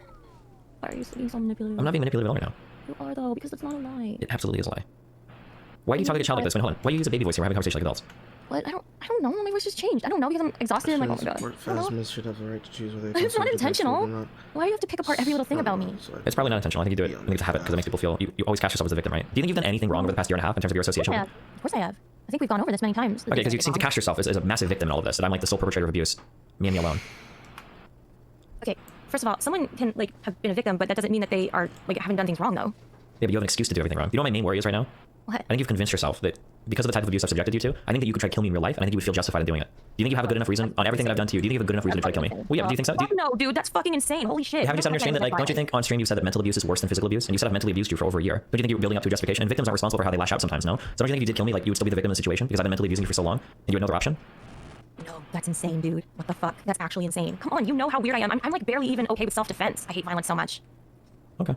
Why are you being so manipulative? I'm not being manipulative right now. You are though, because it's not a lie. It absolutely is a lie. Why do you talk like a child like this? Wait, hold on. Why do you use a baby voice here? We're having a conversation like adults. What? I don't know. My voice just changed. I don't know because I'm exhausted and like, oh my god. Phasmas should have the right to choose whether they It's not intentional. Why do you have to pick apart every little thing about me? It's probably not intentional. I think you do it. I think it's a habit because it makes people feel you always cast yourself as a victim, right? Do you think you've done anything wrong over the past year and a half in terms of your association? Of course I have. I think we've gone over this many times. Okay, because you seem to cast yourself as a massive victim in all of this. That I'm like the sole perpetrator of abuse. Me and me alone. Okay, first of all, someone can like have been a victim, but that doesn't mean that they are like haven't done things wrong though. Yeah, but you have an excuse to do everything wrong. You know what my main worry is right now? What? I think you've convinced yourself that because of the type of abuse I've subjected you to, I think that you could try to kill me in real life, and I think you would feel justified in doing it. Do you think you have a good enough reason on everything that I've done to you? Do you think you have a good enough reason to try to kill me? Well, yeah, but do you think so? No, dude, that's fucking insane. Holy shit. Haven't you said understand that, like, don't you think on stream you said that mental abuse is worse than physical abuse? And you said I've mentally abused you for over a year. Don't you think you were building up to a justification? And victims aren't responsible for how they lash out sometimes, no? So don't you think if you did kill me, like, you would still be the victim of the situation because I've been mentally abusing you for so long, and you had no other option? No, that's insane, dude. What the fuck? That's actually insane. Come on, you know how weird I am. I'm like barely even okay with self-defense. I hate violence so much. Okay.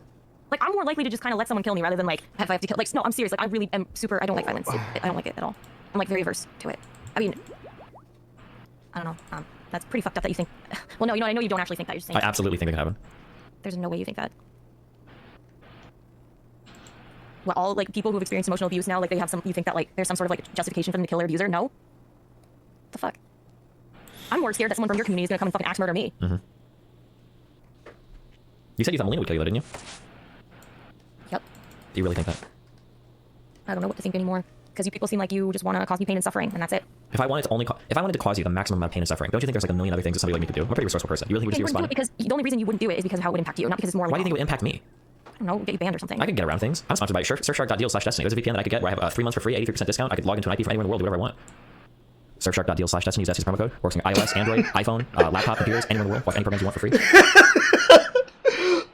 Like, I'm more likely to just kind of let someone kill me rather than, like, if I have to kill. Like, no, I'm serious. Like, I really am super. I don't like violence. I don't like it at all. I'm, like, very averse to it. I mean, I don't know. That's pretty fucked up that you think. Well, no, I know you don't actually think that. You're just saying. I absolutely think it can happen. There's no way you think that. Well, all, like, people who've experienced emotional abuse now, like, they have some. You think that, like, there's some sort of, like, justification for them to kill their abuser? No? The fuck? I'm more scared that someone from your community is gonna come and fucking axe murder me. Mm-hmm. You said you thought Melina would kill you, though, didn't you? Yep. Do you really think that? I don't know what to think anymore. Because you people seem like you just want to cause me pain and suffering, and that's it. If I wanted to cause you the maximum amount of pain and suffering, don't you think there's like a million other things that somebody like me could do? I'm a pretty resourceful person. You really think you respond? Because the only reason you wouldn't do it is because of how it would impact you, not because it's more. Why do you think it would impact me? I don't know, get you banned or something. I could get around things. I'm sponsored by Surfshark.deal/Destiny. There's a VPN that I could get where I have 3 months for free, 83% discount. I could log into an IP from anywhere in the world, do whatever I want. Surfshark.deal/Destiny. Use Destiny's promo code. Works on iOS, Android, iPhone, laptop, computers, anywhere in the world. Watch any programs you want for free.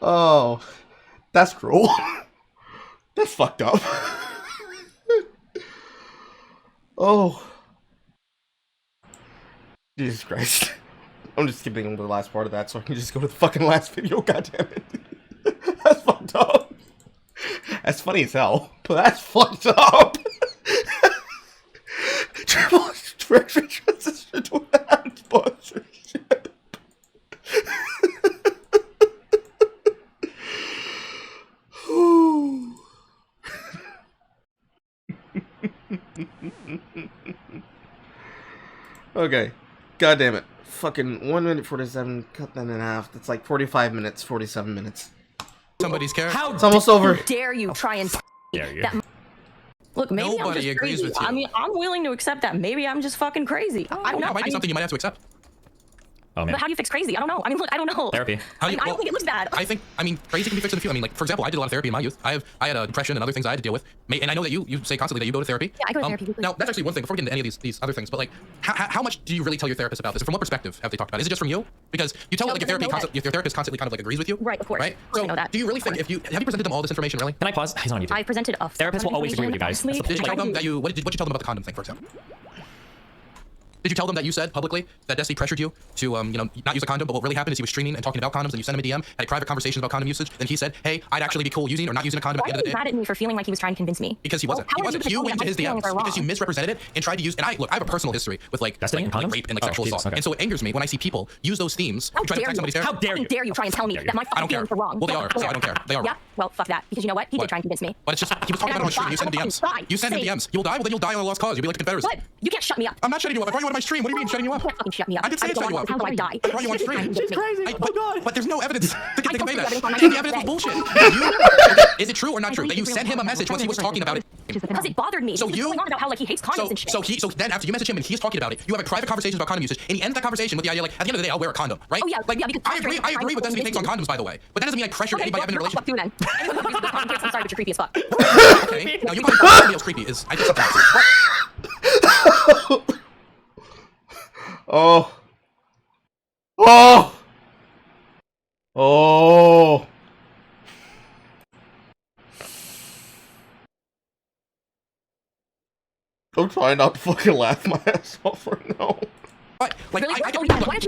Oh, that's cruel. That's fucked up. Oh. Jesus Christ. I'm just skipping the last part of that so I can just go to the fucking last video, goddammit. That's fucked up. That's funny as hell, but that's fucked up. Triple transition to an sponsorship. Okay. God damn it. Fucking 1 minute 47, cut that in half. That's like 45 minutes, 47 minutes. Somebody's character. It's almost over. How dare you try and dare you. That. Look, maybe Nobody I'm just agrees crazy. with you. I mean, I'm willing to accept that. Maybe I'm just fucking crazy. I don't know. That might be something you might have to accept. Oh, man. But how do you fix crazy? I don't know. I mean, look, I don't know. Therapy. I don't think it looks bad. I mean, crazy can be fixed in a few. I mean, like, for example, I did a lot of therapy in my youth. I had depression and other things I had to deal with. And I know that you say constantly that you go to therapy. Yeah, I go to therapy. Now, that's actually one thing. Before we get into any of these other things, but like, how much do you really tell your therapist about this? From what perspective have they talked about it? Is it just from you? Because you tell like your therapist constantly kind of like agrees with you. Right, of course. Right. So, I know that. Do you really think have you presented them all this information? Really? Can I pause? He's on YouTube. I presented a Therapists will always agree with you guys. Honestly, Did you tell them that what'd you tell them about the condom thing, for example? Did you tell them that you said publicly that Destiny pressured you to, not use a condom, but what really happened is he was streaming and talking about condoms, and you sent him a DM, had a private conversation about condom usage, then he said, hey, I'd actually be cool using or not using a condom Why at the are end you of the day? mad at me for feeling like he was trying to convince me? Because he wasn't. How He are wasn't. you You gonna went into tell me his my feelings DMs are because you wrong? misrepresented it and tried to use, and I have a personal history with like rape and like sexual Jesus, assault. okay. And so it angers me when I see people use those themes How to try to dare attack somebody's you? hair. How dare you try and tell me that my I don't fucking care. feelings are wrong? Well, they are, so I don't care. They are Yeah? wrong. Well, fuck that. Because you know what? He What? did try and convince me. But it's just, he was talking And about it on I stream. will You sent him die. DMs. You sent him Say- DMs. You'll die, well then you'll die on a lost cause. You'll be like the Confederacy. Good. You can't shut me up. I'm not shutting you up. I brought you on my stream. What do you mean shutting you up? You can't fucking shut me up. I did say I it's don't shutting you want up. to die. I brought you on stream. She's crazy. But there's no evidence to convey that. evidence on my The evidence was phone. bullshit. Is it true or not true that you sent him a message once he was talking about it? Because it bothered me. So He was you going on about how like he hates condoms and shit. so then after you message him and he's talking about it, you have a private conversation about condom usage, and he ends that conversation with the idea like at the end of the day I'll wear a condom, right? Oh yeah, like yeah, because I agree with Destiny takes on condoms, by the way, but that doesn't mean I pressure anybody having a relationship. Fuck you then. Anyone who uses this condom, I'm sorry, but you're creepy as fuck. Okay, now you calling somebody else creepy is I just sometimes. Oh. Oh. Oh. I'm trying not to fucking laugh my ass off right now. But like Really?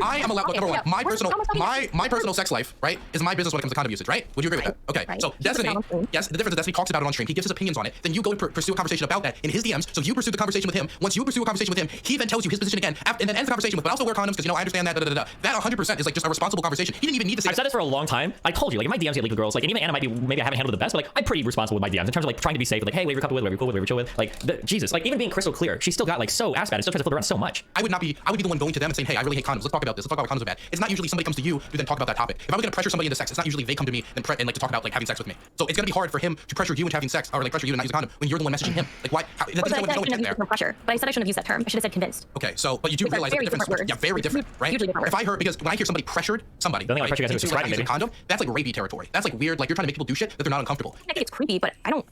I am allowed. Number one, my personal sex life, right, is my business when it comes to condom usage, right? Would you agree with that? Okay. Right. So Destiny, yes, the difference is Destiny talks about it on stream. He gives his opinions on it. Then you go to pursue a conversation about that in his DMs. So you pursue the conversation with him. Once you pursue a conversation with him, he then tells you his position again, and then ends the conversation with, "But I also wear condoms because I understand that." That 100% is like just a responsible conversation. He didn't even need to say. I've said this for a long time. I told you, like, in my DMs get leaked with girls, like, and even Anna might be, maybe I haven't handled it the best, but like, I'm pretty responsible with my DMs in terms of like trying to be safe. Like, hey, whatever you're comfortable with, whatever you're cool with, whatever you're chill with. Like, Jesus, like even being crystal clear, she still got like so ass bad and still tries to flip around so much. I would be the one going to them and saying, "Hey, I really hate condoms. Let's talk about this. Let's talk about condoms are bad." It's not usually somebody comes to you to then talk about that topic. If I was gonna pressure somebody into sex, it's not usually they come to me and like to talk about like having sex with me. So it's gonna be hard for him to pressure you into having sex or like pressure you to not use a condom when you're the one messaging him. Like why? That But doesn't I no said I intent shouldn't have there. used pressure. But I said I shouldn't have used that term. I should have said convinced. Okay, so but you do Those are realize very the difference. different words. Yeah, very different, right? Hugely different If I heard because when I hear somebody pressured somebody The only right, pressure you guys are into describing, using a maybe. condom, that's like rapey territory. That's like weird. Like you're trying to make people do shit that they're not uncomfortable. I think it's creepy, but I don't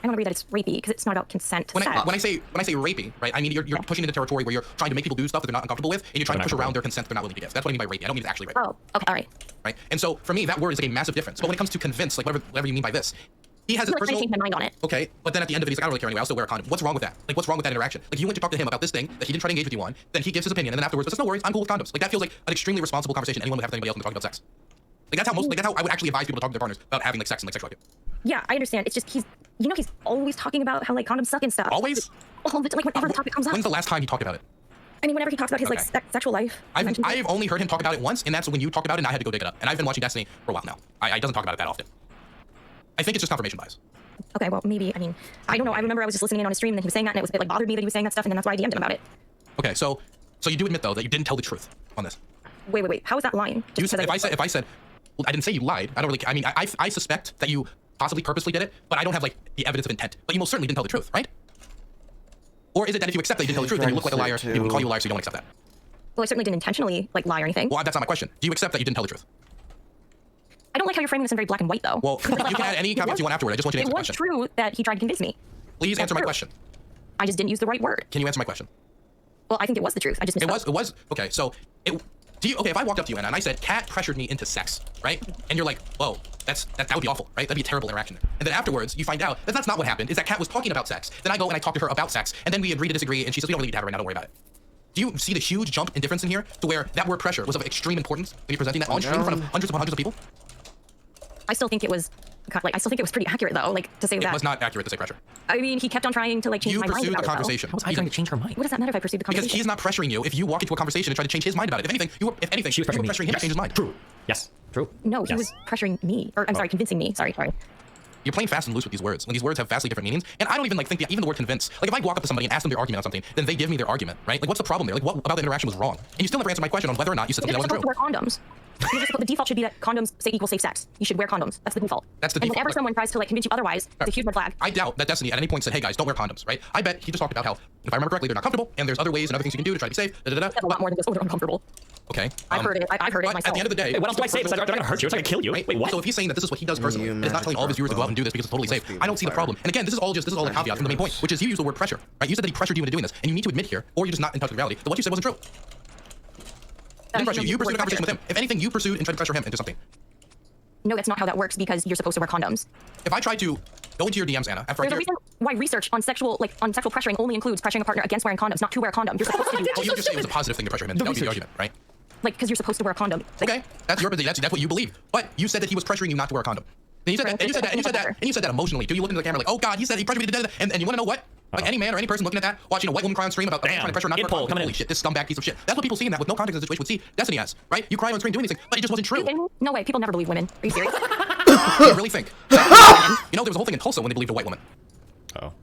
agree that it's rapey because it's not about consent to When sex. I say rapey, right? I mean you're pushing into territory where you're trying to make people do stuff that they're not uncomfortable with, and you're trying to push around their consent they're not willing to give. That's what I mean by rapey. I don't mean it's actually rape. Oh, okay, all right. Right? And so for me, that word is like a massive difference. But when it comes to convince, like whatever you mean by this, he has his I personal. changed my mind on it. Okay, but then at the end of it, he's like, I don't really care anyway. I'll still wear a condom. What's wrong with that? Like, what's wrong with that interaction? Like, you went to talk to him about this thing that he didn't try to engage with you on. Then he gives his opinion, and then afterwards, but no worries, I'm cool with condoms. Like, that feels like an extremely responsible conversation anyone would have with anybody else when they're talking about sex. Like, that's how I would actually advise people to talk to their partners about having like sex and like sexuality. Yeah, I understand. It's just he's always talking about how like condoms suck and stuff. Always? All the like whenever the topic comes up. When's the last time he talked about it? I mean, whenever he talks about his like sexual life. I've only heard him talk about it once, and that's when you talked about it, and I had to go dig it up. And I've been watching Destiny for a while now. I doesn't talk about it that often. I think it's just confirmation bias. Okay, well maybe. I mean, I don't know. I remember I was just listening in on his stream, and then he was saying that, and it like bothered me that he was saying that stuff, and then that's why I DM'd him about it. Okay, so you do admit though that you didn't tell the truth on this. Wait. How is that lying? You said, if I said, well, I didn't say you lied. I don't really. I mean, I suspect that you possibly purposely did it, but I don't have like the evidence of intent. But you most certainly didn't tell the truth, right? Or is it that if you accept that you didn't tell the truth, then you look like a liar, people call you a liar, so you don't accept that? Well, I certainly didn't intentionally like lie or anything. Well, that's not my question. Do you accept that you didn't tell the truth? I don't like how you're framing this in very black and white, though. Well, you can add any comments you want afterward. I just want you to answer the question. It was true that he tried to convince me. Please answer my true. question. I just didn't use the right word. Can you answer my question? Well, I think it was the truth. I just missed It was okay. So okay, if I walked up to you, Anna, and I said, Kat pressured me into sex, right? And you're like, whoa, that would be awful, right? That'd be a terrible interaction. And then afterwards, you find out that that's not what happened, is that Kat was talking about sex. Then I go and I talk to her about sex, and then we agree to disagree, and she says, we don't really need to have her right now, don't worry about it. Do you see the huge jump in difference in here to where that word pressure was of extreme importance when you're presenting that on stream in front of hundreds upon hundreds of people? I still think it was pretty accurate though, like to say that. It was not accurate to say pressure. I mean, he kept on trying to like change my mind pursued about the it, though. conversation. How was I trying to change her mind? What does that matter if I pursued the Because conversation? he's not pressuring you if you walk into a conversation and try to change his mind about it. If anything, you were pressuring him to change his mind. True. Yes. True. No, he was pressuring me, or I'm sorry, convincing me. Sorry. You're playing fast and loose with these words. When these words have vastly different meanings, and I don't even like think that even the word convince. Like if I walk up to somebody and ask them their argument on something, then they give me their argument, right? Like what's the problem there? Like what about the interaction was wrong? And you still never answered my question on whether or not you said You're something that supposed wasn't to wear condoms. The default should be that condoms equals safe sex. You should wear condoms. That's the default. That's the and default. whenever someone tries to like convince you otherwise, it's a huge red flag. I doubt that Destiny at any point said, hey guys, don't wear condoms, right? I bet he just talked about how, if I remember correctly, they're not comfortable, and there's other ways and other things you can do to try to be safe. That's a lot more than just, oh, they're uncomfortable. Okay. I've heard it. I've heard it but myself. At the end of the day, Hey, what else do I say? They're not gonna hurt you. It's not gonna kill you. Right? Wait, what? So if he's saying that this is what he does personally, and is not telling all of his viewers to go out and do this because it's totally safe, I don't see the problem. And again, this is all a caveat from the main point, which is you use the word pressure, right? You said that he pressured you into doing this, and you need to admit here, or you're just not in touch with reality, that what you said wasn't true. He didn't pressure you. You pursued a conversation with him. If anything, you pursued and tried to pressure him into something. No, that's not how that works because you're supposed to wear condoms. If I tried to Go into your DMs, Anna. After I There's a hear... reason why research on sexual pressuring only includes pressuring a partner against wearing condoms, not to wear a condom. You're supposed to do that. Well, you just say it was a positive thing to pressure him. That would be the argument, right? Like, because you're supposed to wear a condom. Like, Okay, that's your position. That's what you believe. But you said that he was pressuring you not to wear a condom. And you said that, and you said that emotionally too. You looked into the camera like, oh God, he said he pressured me to do that. And you want to know what? Like any man or any person looking at that, watching a white woman cry on stream about trying to pressure not to wear a condom. Holy shit, this scumbag piece of shit. That's what people see in that with no context in the situation would see Destiny as, right? You cry on stream doing these things, but it just wasn't true. No way. People never believe women. Are you serious? You really think? You know, there was a whole thing in Tulsa when they believed a white woman. Oh.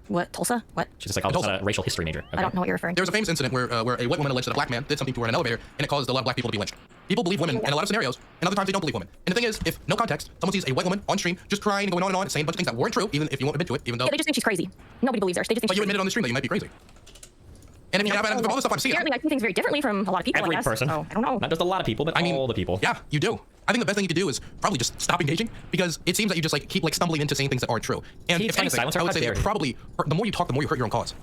What? Tulsa? What? She's just like, I'm not a racial history major. Okay. I don't know what you're referring to. There was a famous incident where a white woman alleged that a black man did something to her in an elevator, and it caused a lot of black people to be lynched. People believe women in a lot of scenarios, and other times they don't believe women. And the thing is, if no context, someone sees a white woman on stream just crying and going on and on, saying a bunch of things that weren't true, even if you won't admit to it, even though. Yeah, they just think she's crazy. Nobody believes her. They just think. But you admitted on the stream that you might be crazy. And I mean, from all the stuff I'm seeing. Apparently, I see things very differently from a lot of people. Every I guess. person. So, I don't know. Not just a lot of people, but all the people. Yeah, you do. I think the best thing you could do is probably just stop engaging, because it seems that you just like keep like stumbling into saying things that aren't true. And if anything, I would say that probably the more you talk, the more you hurt your own cause.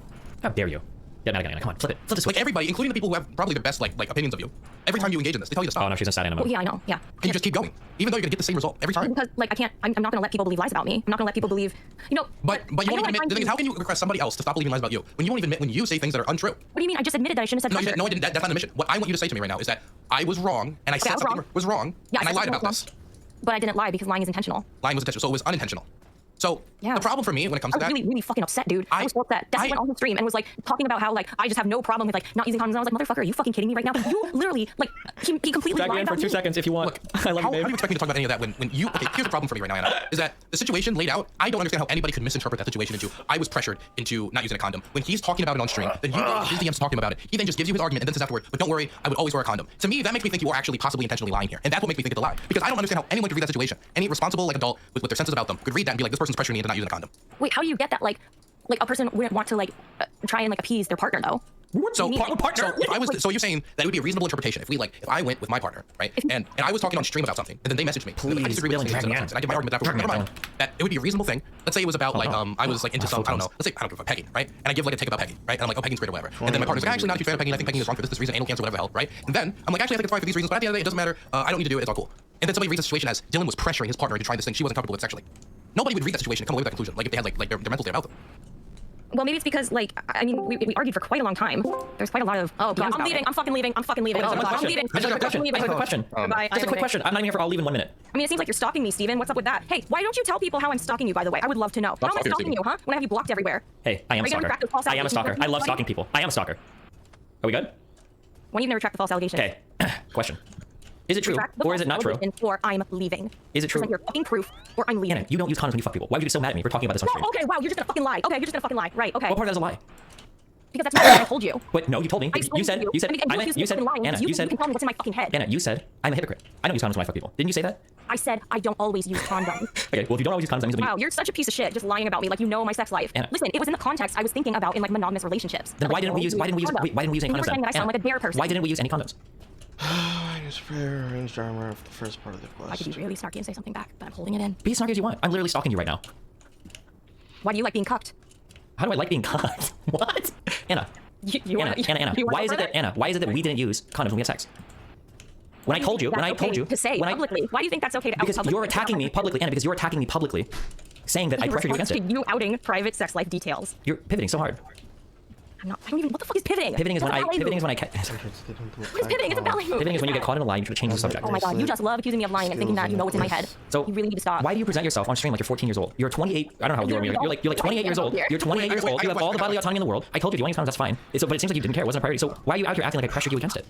How dare you? Yeah, no, come on, flip it. Flip this. Like everybody, including the people who have probably the best like opinions of you. Every time you engage in this, they tell you to stop. Oh no, she's in sad animal. Well, yeah, I know. Yeah. And you just keep going, even though you're gonna get the same result every time. Because like I can't. I'm not gonna let people believe lies about me. I'm not gonna let people believe. You know. But you won't even admit. The thing is, how can you request somebody else to stop believing lies about you when you won't even admit when you say things that are untrue? What do you mean? I just admitted that I shouldn't have said pressure. No, I didn't. That's not an admission. What I want you to say to me right now is that I was wrong, and I said something was wrong, and I lied about this. But I didn't lie because lying is intentional. Lying was intentional, so it was unintentional. So the problem for me when it comes to that, I was really fucking upset, dude. I was so upset. Destiny went on the stream and was like talking about how like I just have no problem with like not using condoms. And I was like, motherfucker, are you fucking kidding me right now? But you literally like he completely drag me in for 2 seconds if you want. Look, I love you, babe. How do you expect me to talk about any of that when you? Okay, here's the problem for me right now, Anna, is that the situation laid out. I don't understand how anybody could misinterpret that situation into I was pressured into not using a condom. When he's talking about it on stream, then you go to his DMs talking about it. He then just gives you his argument and then says afterward, but don't worry, I would always wear a condom. To me, that makes me think you are actually possibly intentionally lying here, and that's what makes me think it's a lie. Because I don't understand how anyone could read that situation. Any responsible like adult with their senses about them could read that and be like, this person's pressuring me into not using a condom. Wait, how do you get that? Like a person wouldn't want to like try and like appease their partner though. So you're saying that it would be a reasonable interpretation if I went with my partner, right, and I was talking on stream about something, and then they messaged me. Please, I disagree with this and I did my argument afterwards. Never mind. That it would be a reasonable thing. Let's say it was about like I was like into some I don't know. Let's say I don't know, pegging, right? And I give like a take about pegging, right? And I'm like, oh, pegging's great or whatever. And then my partner's like, actually not a huge fan of pegging. I think pegging is wrong for this reason, anal cancer, whatever the hell, right? And then I'm like, actually I think it's fine for these reasons, but at the end of the day, it doesn't matter. I don't need to do it. It's all cool. And then somebody reads the situation as Dylan was pressuring his partner to try this thing she wasn't comfortable with sexually. Nobody would read that situation and come away with that conclusion. Like if they had like their mental state about them. Well, maybe it's because, like, I mean, we argued for quite a long time. There's quite a lot of. Oh, God, I'm leaving. I'm fucking leaving. I'm fucking leaving. I'm leaving. Just a quick question. Just a quick question. I'm not even here for I'll leave in 1 minute. I mean, it seems like you're stalking me, Steven. What's up with that? Hey, why don't you tell people how I'm stalking you, by the way? I would love to know. How am I stalking you, huh? When I have you blocked everywhere. Hey, I am a stalker. I am a stalker. I love stalking people. I am a stalker. Are we good? When you never retract the false allegations. Okay. Question. Is it true or is it not true? Or I'm leaving. Is it true? Present your fucking proof or I'm leaving. Anna, you don't use condoms when you fuck people. Why would you be so mad at me for talking about this on stream? Okay, wow, you're just gonna fucking lie. Okay, you're just gonna fucking lie. Right, okay. What part of that is a lie? Because that's not what I told you. Wait, no, you told me. You said, you said, Anna, you said, you can tell me what's in my fucking head. Anna, you said, I'm a hypocrite. I don't use condoms when I fuck people. Didn't you say that? I said, I don't always use condoms. Okay, well, if you don't always use condoms, that means wow, you're such a piece of shit, just lying about me, like you know my sex life. Anna. Listen, it was in the context I was thinking about in like monogamous relationships. Then why didn't we use any condoms then? I sound like a dare person. Why didn't we use any condoms? I use prayer, ranged armor for the first part of the quest. I could be really snarky and say something back, but I'm holding it in. Be as snarky as you want. I'm literally stalking you right now. Why do you like being cucked? How do I like being cucked? What? Anna. Anna. Why is it that we didn't use condoms when we had sex? When I told you to say publicly. Why do you think that's okay to out publicly? Because you're attacking me publicly, Anna. Because you're attacking me publicly, saying that I pressured you against it. You outing private sex life details. You're pivoting so hard. I don't even. What the fuck is pivoting? Pivoting is when I. What is pivoting? It's a ballet move. Pivoting is when you get caught in a lie and you try to change the subject. Oh my god, you just love accusing me of lying and thinking that you know what's in my head. So you really need to stop. Why do you present yourself on stream like you're 14 years old? You're 28. I don't know how old you are. You're like 28 years old. You're 28 years old. You have all the bodily autonomy in the world. I told you if you want to use condoms, that's fine. But it seems like you didn't care. It wasn't a priority. So why are you out here acting like I pressured you against it?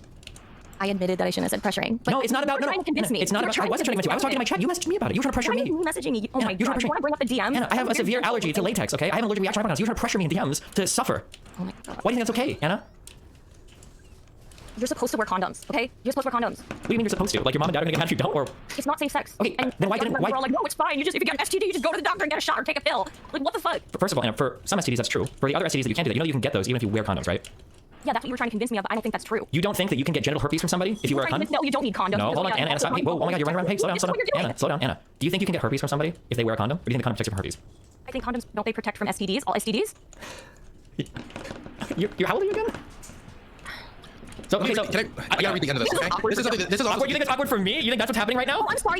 I admitted that I shouldn't have said pressuring. No, it's not about. Trying to convince me. It's not about. I wasn't trying to convince you. I was talking to my chat. You messaged me about it. You were trying to pressure me. You messaging me. Oh my god. You want to bring up the DM? Anna, I have a severe allergy to latex. Okay, I have an allergic reaction to condoms. You were trying to pressure me in DMs to suffer. Oh my god. Why do you think that's okay, Anna? You're supposed to wear condoms, okay? You're supposed to wear condoms. What do you mean you're supposed to? Like your mom and dad are gonna get mad if you don't, or? It's not safe sex. Okay, and then why didn't? We're all like, no, it's fine. You just if you get an STD, you just go to the doctor and get a shot or take a pill. Like what the fuck? First of all, Anna, for some STDs that's true. For the other STDs that you can't do that, you know you can get those even if you wear condoms, right? Yeah, that's what you were trying to convince me of, but I don't think that's true. You don't think that you can get genital herpes from somebody if you wear a condom? No, you don't need condoms. No, hold on, Anna, stop. Hey, whoa, oh my god, you're running around. Hey, slow down. Anna, slow down, Anna. Do you think you can get herpes from somebody if they wear a condom? Or do you think the condom protects you from herpes? I think condoms, don't they protect from STDs? All STDs? You're how old are you again? So, okay, so can I gotta read the end of this. Okay? This is awkward. You think it's awkward for me? You think that's what's happening right now? Oh, I'm sorry.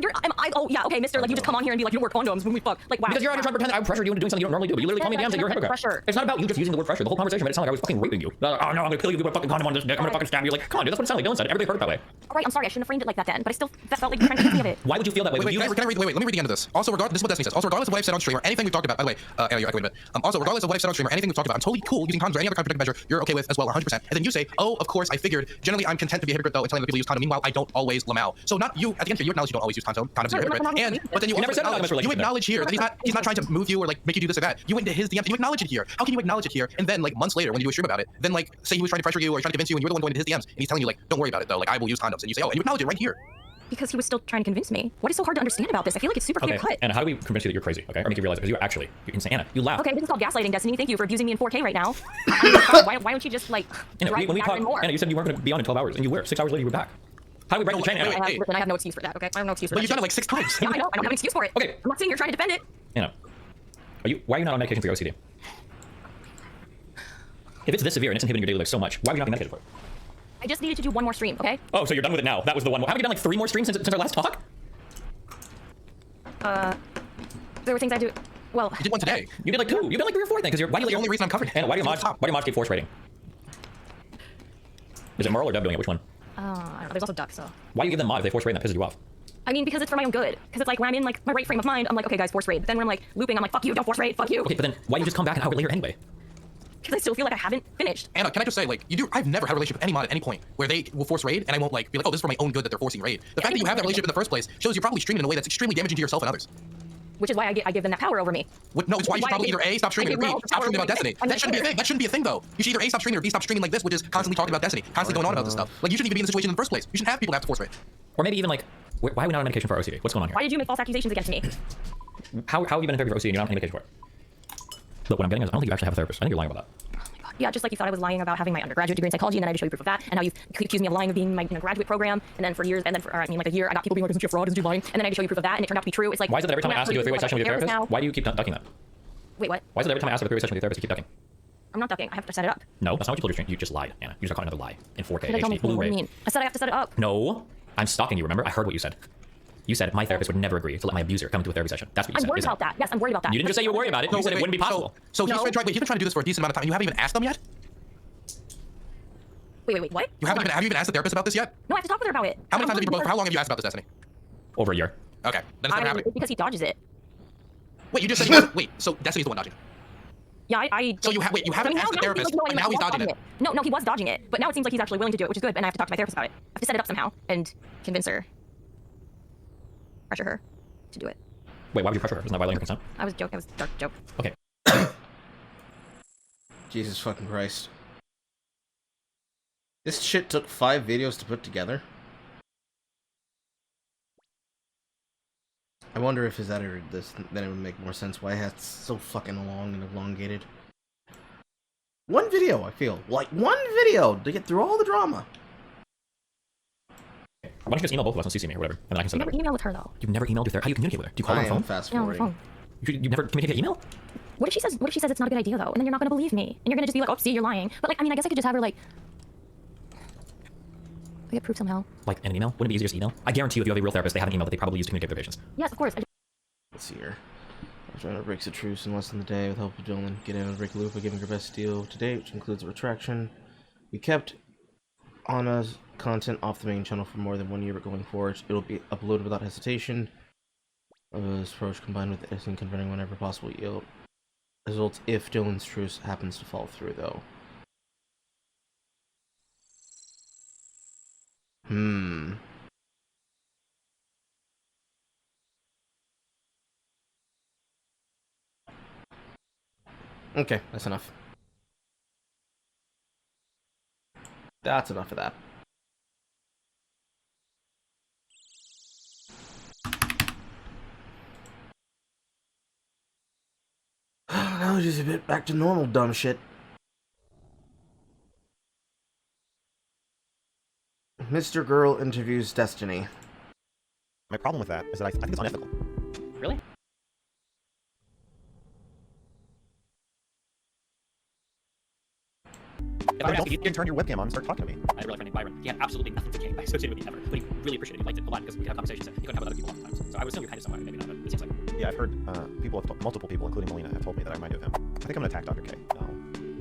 Oh yeah. Okay, Mister. Like you just come on here and be like, you don't wear condoms when we fuck. Like wow. Because you're trying to pretend that I would pressure you into doing something you don't normally do. But you literally told me damn that you're a hypocrite. Pressure. It's not about you just using the word pressure. The whole conversation made it sound like I was fucking raping you. Oh no, I'm gonna kill you if you put a fucking condom on this dick. I'm gonna fucking stab you. Like, come on, dude. That's what it sounded like. Dylan said it. Everybody heard it that way. All right. I'm sorry. I shouldn't have framed it like that then. But I still that felt like you're trying to convince me of it. Why would you feel that way? Wait, let me read the end of this. Also, this is what Destiny says. Also, regardless of what I've said on stream or anything we've talked about. By the way, Anna, you're echoing a bit. Also, regardless of what I've said on stream or anything we've talked about, I'm totally cool using condoms or any other contraceptive measure you're okay with as well, 100%. And then you say, oh, of course, I figured. Generally, I'm content to be a hypocrite though and telling other people use condom. Meanwhile, I don't always lamau. So not you. At the end here, you acknowledge you don't always use condoms. Condoms are a hypocrite. But then you acknowledge here that he's not trying to move you or like make you do this or that. You went into his DMs. You acknowledge it here. How can you acknowledge it here and then like months later when you do a stream about it, then like say he was trying to pressure you or trying to convince you and you're the one going to his DMs and he's telling you like, don't worry about it though. Like I will use condoms. And you say, oh, and you acknowledge it right here. Because he was still trying to convince me. What is so hard to understand about this? I feel like it's super clear cut. And how do we convince you that you're crazy? Okay, or make you realize because you're insane. Anna, you laugh. Okay, this is called gaslighting, Destiny. Thank you for abusing me in 4K right now. Why don't you just like? Anna, when we talked, Anna, you said you weren't going to be on in 12 hours, and you were. 6 hours later, you were back. How do we break the chain? Listen, I have no excuse for that. Okay, I have no excuse for that. But you've done it like 6 times. Yeah, I know. I don't have an excuse for it. Okay, I'm not saying you're trying to defend it. Anna, why are you not on medication for your OCD? If it's this severe and it's inhibiting your daily life so much, why are you not being medicated for it? I just needed to do one more stream, okay? Oh, so you're done with it now? That was the one. Haven't you done like 3 more streams since our last talk? There were things I do. Well, you did one today. You did like 2. You did like 3 or 4 things. Because why do you the only reason I'm covered? And why do you mod keep force rating? Is it Merle or Dub doing it? Which one? I don't know. There's also Duck, so. Why do you give them mod if they force raid and that pisses you off? I mean, because it's for my own good. Because it's like when I'm in like my right frame of mind, I'm like, okay, guys, force raid. But then when I'm like looping, I'm like, fuck you, don't force raid, fuck you. Okay, but then why do you just come back an hour later anyway? Because I still feel like I haven't finished. Anna, can I just say, like, I've never had a relationship with any mod at any point where they will force raid and I won't like be like, oh, this is for my own good that they're forcing raid. The fact that you have that relationship in the first place shows you're probably streaming in a way that's extremely damaging to yourself and others. Which is why I give them that power over me. No, it's why you should probably either A, stop streaming, or B, stop streaming about Destiny. That shouldn't be a thing. That shouldn't be a thing, though. You should either A, stop streaming, or B, stop streaming like this, which is constantly talking about Destiny, constantly going on about this stuff. Like, you shouldn't even be in the situation in the first place. You shouldn't have people have to force raid. Or maybe even like, why are we not on medication for OCD? What's going on here? Why did you make false accusations against me? How have you been in therapy for OCD and you're not on medication for it? Look, what I'm getting is I don't think you actually have a therapist. I think you're lying about that. Yeah, just like you thought I was lying about having my undergraduate degree in psychology, and then I had to show you proof of that. And now you've accused me of lying of being my graduate program, and then for years, and then for like a year, I got people being like, "Isn't she a fraud? Isn't she lying?" And then I had to show you proof of that, and it turned out to be true. It's like why is it that every time I ask you to do a 3-way session with your therapist, why do you keep ducking that? Wait, what? Why is it every time I ask for a 3-way session with your therapist, you keep ducking? I'm not ducking. I have to set it up. No, that's not what you told your stream. You just lied, Anna. You just caught another lie in 4K HD Blu-ray. I said I have to set it up. No, I'm stalking you. Remember? I heard what you said. You said my therapist would never agree to let my abuser come to a therapy session. That's what you said. I'm worried about that. Yes, I'm worried about that. You didn't just say you were worried about it. You said it wouldn't be possible. So he's been trying to do this for a decent amount of time. You haven't even asked them yet? Wait, what? Have you even asked the therapist about this yet? No, I have to talk with her about it. How many times have you both? How long have you asked about this, Destiny? Over a year. Okay, then it's never happening. Because he dodges it. Wait, you just said wait. So Destiny's the one dodging. Yeah, I. So you haven't asked the therapist, and now he's dodging it. No, he was dodging it, but now it seems like he's actually willing to do it, which is good. And I have to talk to my therapist about it. I have to set it up somehow and convince her, pressure her, to do it. Wait, why would you pressure her? Isn't that violating her consent? I was joking. It was a dark joke. Okay. Jesus fucking Christ. This shit took 5 videos to put together. I wonder if his editor did this, then it would make more sense why it's so fucking long and elongated. 1 video, I feel. Like, 1 video to get through all the drama. Why don't you just email both of us and CC me or whatever, and then I can send it. You never emailed with her, though. You've never emailed with her? How do you communicate with her? Do you call her on the phone? Fast forwarding. forwarding. You never communicate via email? What if she says it's not a good idea, though? And then you're not going to believe me. And you're going to just be like, oh, see, you're lying. But, like, I mean, I guess I could just have her, like... I get proof somehow. Like an email? Wouldn't it be easier to email? I guarantee you if you have a real therapist, they have an email that they probably use to communicate with their patients. Yes, of course. Let's see here. Joanna breaks a truce in less than a day with help of Dylan. Get in and break the loop by giving her best deal to date, which includes a retraction. We kept Anna's content off the main channel for more than 1 year, but going forward, it'll be uploaded without hesitation. This approach combined with editing converting whenever possible yield results if Dylan's truce happens to fall through, though. Okay, that's enough. That's enough of that. Now it's just a bit back to normal dumb shit. Mr. Girl interviews Destiny. My problem with that is that I think it's unethical. Really? If you can turn your webcam on and start talking to me. I had a really friend named Byron. He had absolutely nothing to gain by associating with me ever, but he really appreciated it. He liked it a lot because we could have conversations that he couldn't have with other people oftentimes. So I would assume you're kind of similar, maybe not, but it seems like. Yeah, I've heard multiple people, including Melina, have told me that I remind you of him. I think I'm gonna attack Dr. K.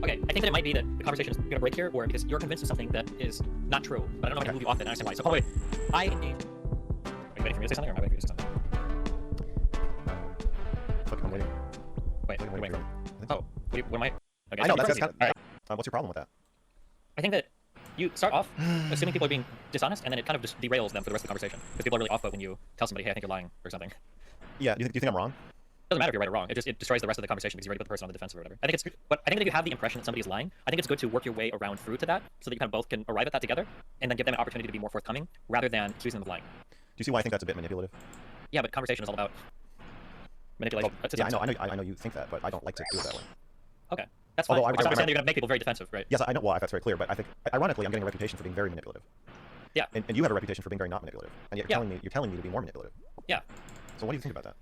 Okay, I think that it might be that the conversation is going to break here, or because you're convinced of something that is not true, but I don't know if I can move you off it, and I understand why. So, wait, I engage. Are you waiting for me to say something, or am I waiting for you to say something? Look, I'm waiting. Wait, what are you waiting for? Oh, what am I? Okay, I know, that's crazy. kind of... Alright, what's your problem with that? I think that you start off assuming people are being dishonest, and then it kind of just derails them for the rest of the conversation. Because people are really off-put when you tell somebody, hey, I think you're lying, or something. Yeah, do you think I'm wrong? It doesn't matter if you're right or wrong. It destroys the rest of the conversation because you already put the person on the defensive or whatever. I think that if you have the impression that somebody is lying, I think it's good to work your way around through to that, so that you kind of both can arrive at that together, and then give them an opportunity to be more forthcoming, rather than accusing them of lying. Do you see why I think that's a bit manipulative? Yeah, but conversation is all about manipulation. Yeah, I know you think that, but I don't like to do it that way. Okay, that's fine. Although I understand that you're going to make people very defensive, right? Yes, I know. Well, that's very clear, but I think, ironically, I'm getting a reputation for being very manipulative. Yeah. And you have a reputation for being very not manipulative, and yet you're telling me to be more manipulative. Yeah. So what do you think about that?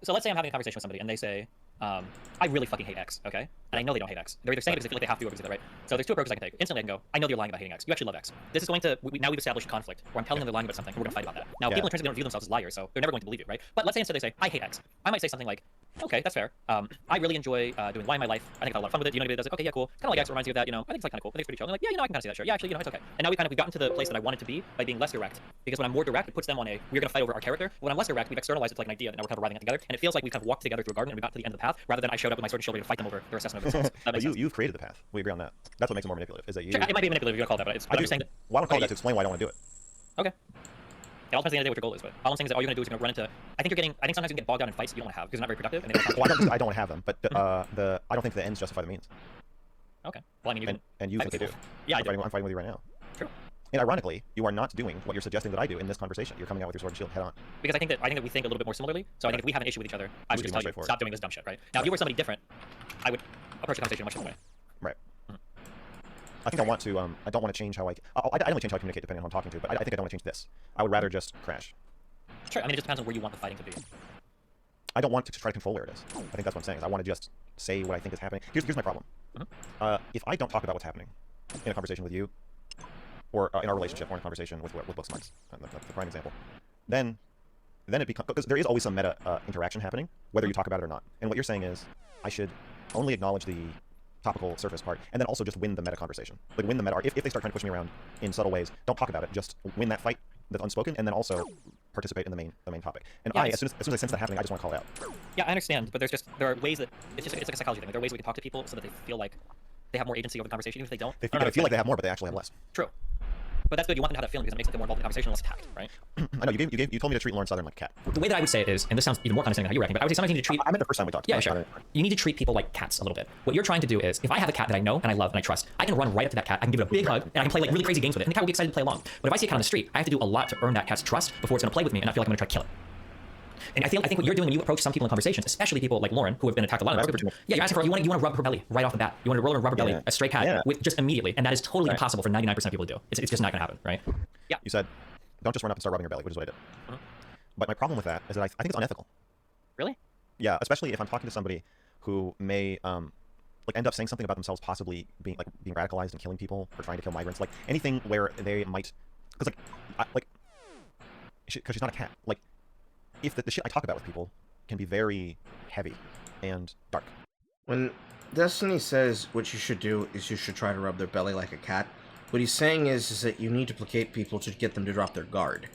So let's say I'm having a conversation with somebody and they say, I really fucking hate X, okay? And I know they don't hate X. They're either saying it because they feel like they have to or because they're right. So there's two approaches I can take. Instantly I can go, I know you're lying about hating X. You actually love X. This is going to, now we've established a conflict where I'm telling them they're lying about something and we're going to fight about that. Now, people intrinsically don't view themselves as liars, so they're never going to believe you, right? But let's say instead they say, I hate X. I might say something like, okay, that's fair. I really enjoy doing Y in my life. I think I had a lot of fun with it. You know anybody that does it? Okay, yeah, cool. Kind of like X reminds you of that, you know, I think it's like kind of cool. I think it's pretty chill. And like, yeah, you know, I can kind of see that, sure. Yeah, actually, you know, it's okay. And now we've gotten to the place that I wanted to be by being less direct. Because when I'm more direct, it puts them on a, we're going to fight over our character. When I'm less direct, we've externalized it to like an idea that now we're kind of arriving at together. And it feels like we kind of walked together through a garden and we got to the end of the path, rather than I showed up with my sword and shield ready to fight them over their assessment of themselves. That makes sense. You've created the path. We agree on that. That's what makes it more manipulative. Is that you? Sure, it might be manipulative if you want to call it that, but it's. I'm just saying that. Well, I don't call that to explain why I don't want to do it. Okay. It all depends at the end of the day what your goal is, but all I'm saying is that all you're gonna do is you're gonna run into. I think sometimes you can get bogged down in fights that you don't want to have because they're not very productive. And they don't well, I don't want to have them, but I don't think the ends justify the means. Okay. Well, I mean, you can. And you think they do. Yeah, I'm fighting with you right now. True. And ironically, you are not doing what you're suggesting that I do in this conversation. You're coming out with your sword and shield head on. Because I think that we think a little bit more similarly. So I think if we have an issue with each other, I would just tell you stop doing this dumb shit, right? Now, if you were somebody different, I would approach the conversation in a much different way. Right. I think I want to. I don't want to change how I only change how I communicate depending on who I'm talking to. But I think I don't want to change this. I would rather just crash. Sure. I mean, it just depends on where you want the fighting to be. I don't want to try to control where it is. I think that's what I'm saying. Is I want to just say what I think is happening. Here's my problem. If I don't talk about what's happening in a conversation with you, or in our relationship, or in a conversation with Booksmarts, that's the prime example, then it becomes, because there is always some meta interaction happening, whether you talk about it or not. And what you're saying is, I should only acknowledge the topical surface part, and then also just win the meta conversation. Like win the meta. If they start trying to push me around in subtle ways, don't talk about it. Just win that fight that's unspoken, and then also participate in the main topic. And yeah, as soon as I sense that happening, I just want to call it out. Yeah, I understand, but there are ways that it's like a psychology thing. There are ways we can talk to people so that they feel like they have more agency over the conversation, even if they don't. They feel like they have more, but they actually have less. True. But that's good. You want them to have that feeling because it makes them feel more involved in the conversation and less attacked, right? I know you told me to treat Lauren Southern like a cat. The way that I would say it is, and this sounds even more condescending than how you're acting, but I would say sometimes you need to treat. I meant the first time we talked. Yeah, sure. You need to treat people like cats a little bit. What you're trying to do is, if I have a cat that I know and I love and I trust, I can run right up to that cat. I can give it a big hug and I can play like really crazy games with it, and the cat will be excited to play along. But if I see a cat on the street, I have to do a lot to earn that cat's trust before it's going to play with me, and I feel like I'm going to try to kill it. And I think what you're doing when you approach some people in conversations, especially people like Lauren, who have been attacked a lot, you're asking for you want to rub her belly right off the bat. You want to roll her rubber belly, a stray cat, with just immediately, and that is totally impossible for 99% of people to do. It's just not going to happen, right? Yeah. You said, don't just run up and start rubbing your belly, which is what I did. But my problem with that is that I think it's unethical. Really? Yeah, especially if I'm talking to somebody who may like end up saying something about themselves, possibly being radicalized and killing people or trying to kill migrants, like anything where they might, because she's not a cat. Like, if the shit I talk about with people can be very heavy and dark. When Destiny says what you should do is you should try to rub their belly like a cat, what he's saying is that you need to placate people to get them to drop their guard.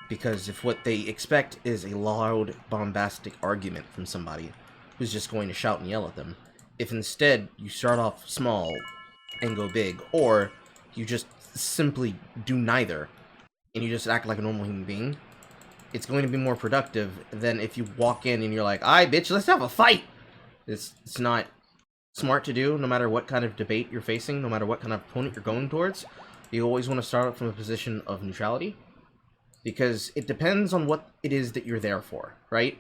Because if what they expect is a loud, bombastic argument from somebody who's just going to shout and yell at them, if instead you start off small and go big, or you just simply do neither, and you just act like a normal human being, it's going to be more productive than if you walk in and you're like, "Aye, bitch, let's have a fight." It's not smart to do, no matter what kind of debate you're facing, no matter what kind of opponent you're going towards. You always want to start out from a position of neutrality, because it depends on what it is that you're there for, right?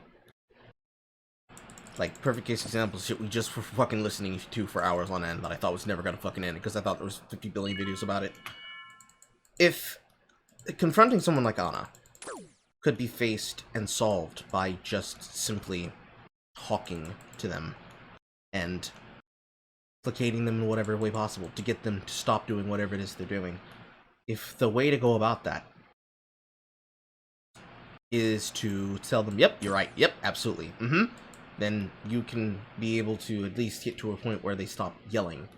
Like, perfect case example, shit we just were fucking listening to for hours on end that I thought was never gonna fucking end, because I thought there was 50 billion videos about it. If confronting someone like Ana could be faced and solved by just simply talking to them and placating them in whatever way possible to get them to stop doing whatever it is they're doing. If the way to go about that is to tell them, yep, you're right, yep, absolutely, then you can be able to at least get to a point where they stop yelling.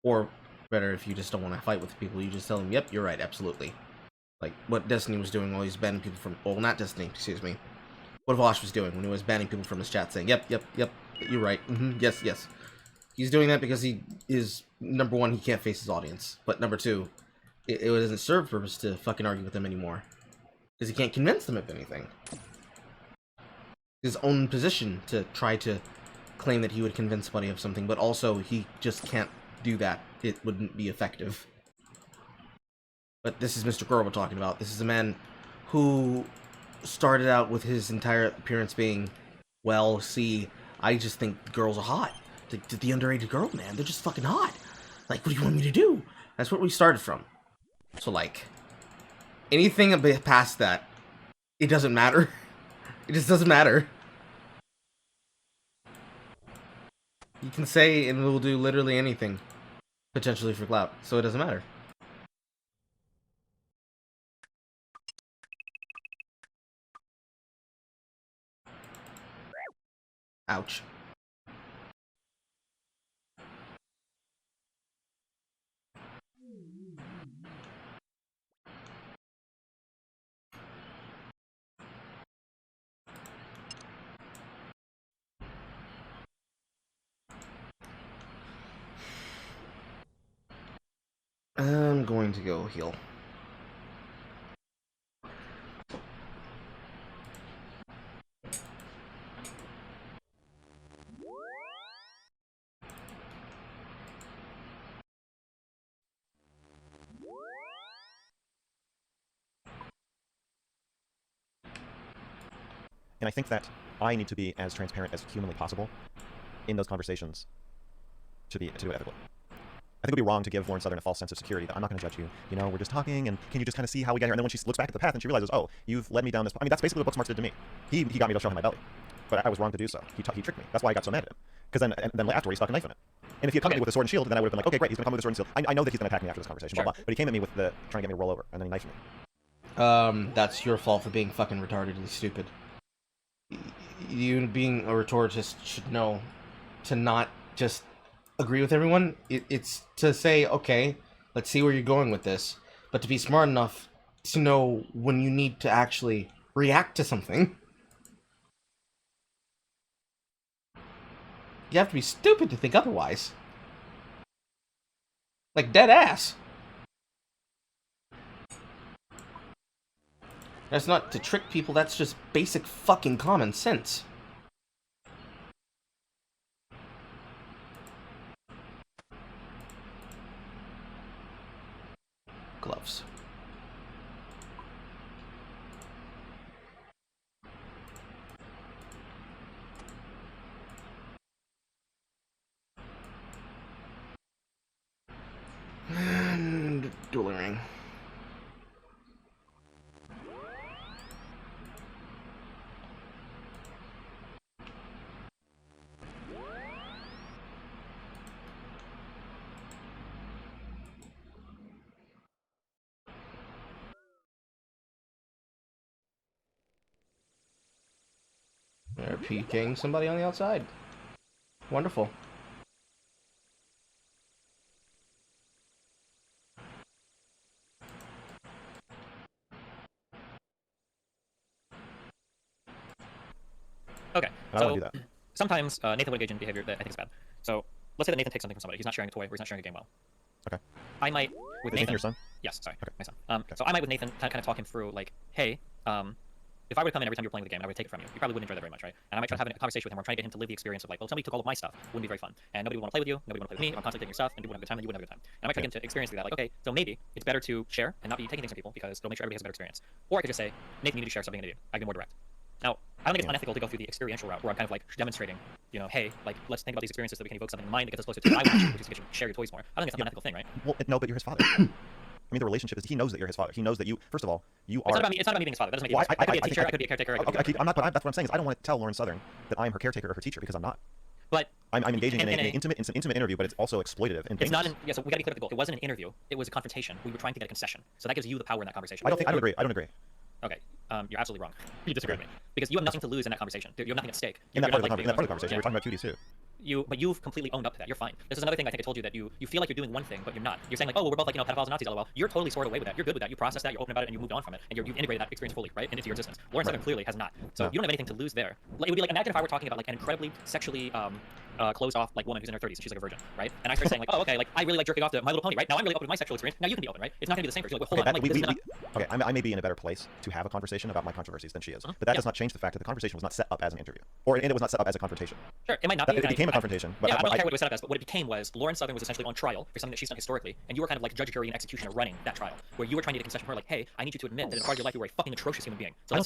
Or better, if you just don't want to fight with people, you just tell them, yep, you're right, absolutely. Like what Destiny was doing while he was banning people from, well, not Destiny, excuse me. What Vosh was doing when he was banning people from his chat, saying, yep, you're right, yes. He's doing that because he is, number one, he can't face his audience. But number two, it doesn't serve purpose to fucking argue with them anymore. Because he can't convince them of anything. His own position to try to claim that he would convince somebody of something, but also he just can't do that. It wouldn't be effective. But this is Mr. Goro we're talking about. This is a man who started out with his entire appearance being, well, see, I just think girls are hot. The underrated girl, man, they're just fucking hot. Like, what do you want me to do? That's what we started from. So, like, anything past that, it doesn't matter. It just doesn't matter. You can say and we'll do literally anything, potentially for clout, so it doesn't matter. Ouch. I'm going to go heal. And I think that I need to be as transparent as humanly possible in those conversations to do it ethically. I think it would be wrong to give Lauren Southern a false sense of security that I'm not going to judge you. You know, we're just talking, and can you just kind of see how we get here? And then when she looks back at the path and she realizes, oh, you've led me down this. I mean, that's basically what Booksmarts did to me. He got me to show him my belly, but I was wrong to do so. He tricked me. That's why I got so mad at him. Because then afterward he stuck a knife in it. And if he had come at me with a sword and shield, then I would have been like, okay, great, he's going to come with a sword and shield. I know that he's going to attack me after this conversation, blah, blah. But he came at me with the trying to get me to roll over, and then he knifed me. That's your fault for being fucking retardedly stupid. You being a rhetoricist should know to not just agree with everyone. It's to say, okay, let's see where you're going with this, but to be smart enough to know when you need to actually react to something. You have to be stupid to think otherwise. Like, dead ass. That's not to trick people, that's just basic fucking common sense. Gloves. And dueling ring. They're PKing somebody on the outside. Wonderful. Okay, I don't want to do that. Sometimes Nathan would engage in behavior that I think is bad. So let's say that Nathan takes something from somebody. He's not sharing a toy, or he's not sharing a game well. Okay. I might with Is Nathan. Nathan your son? Yes, sorry, Okay. my son. So I might with Nathan kind of talk him through like, hey, if I would come in every time you're playing the game, I would take it from you. You probably wouldn't enjoy that very much, right? And I might try to have a conversation with him. I'm trying to get him to live the experience of like, well, if somebody took all of my stuff, it wouldn't be very fun, and nobody would want to play with you, nobody would want to play with me. If I'm constantly taking your stuff, and people wouldn't have a good time, then you wouldn't have a good time. And I might try to get him to experience that, like, okay, so maybe it's better to share and not be taking things from people because it'll make sure everybody has a better experience. Or I could just say, Nathan, you need to share something to do. I can be more direct. Now, I don't think it's unethical to go through the experiential route where I'm kind of like demonstrating, you know, hey, like, let's think about these experiences so that we can evoke something in mind that gets us closer to what I want, which is to share your toys more. I don't think it's an unethical thing, right? Well, no, but you're his father. I mean, the relationship is he knows that you're his father. He knows that you, first of all, you are. It's not about me being his father. That doesn't make you. I could be a teacher. I could be a caretaker. I'm not. But that's what I'm saying is I don't want to tell Lauren Southern that I'm her caretaker or her teacher because I'm not. But I'm engaging in And- an and- intimate interview, but it's also exploitative. And It's not an, yeah, so we gotta be clear with the goal. It wasn't an interview. It was a confrontation. We were trying to get a concession. So that gives you the power in that conversation. I don't agree. I don't agree. Okay, you're absolutely wrong. You disagree with me because you have nothing to lose in that conversation. You have nothing at stake. In You're that part not, of the conversation, yeah. we're talking about cuties too. But you've completely owned up to that. You're fine. This is another thing I think I told you that you feel like you're doing one thing, but you're not. You're saying like, oh, well, we're both like, pedophiles and Nazis, lol. You're totally squared away with that. You're good with that. You processed that. You're open about it, and you moved on from it, and you've integrated that experience fully, right, into your existence. Lauren Southern clearly has not. So you don't have anything to lose there. Like, it would be like, imagine if I were talking about like an incredibly sexually closed off like woman who's in her 30s and she's like a virgin, right? And I start saying like, oh, okay, like I really like jerking off to My Little Pony, right? Now I'm really open with my sexual experience. Now you can be open, right? It's not gonna be the same for you. Like, well, hold on, like, this is not... Okay, I may be in a better place to have a conversation about my controversies than she is, but that does not change the fact that the conversation was not set up as an interview, and it was not set up as a confrontation. Sure, it might not be. It became a confrontation, but yeah, I don't care what it was set up as, but what it became was Lauren Southern was essentially on trial for something that she's done historically, and you were kind of like judge, jury, and executioner running that trial, where you were trying to get a concession from her, like, hey, I need you to admit that in part of your life you were a fucking atrocious human being. So I don't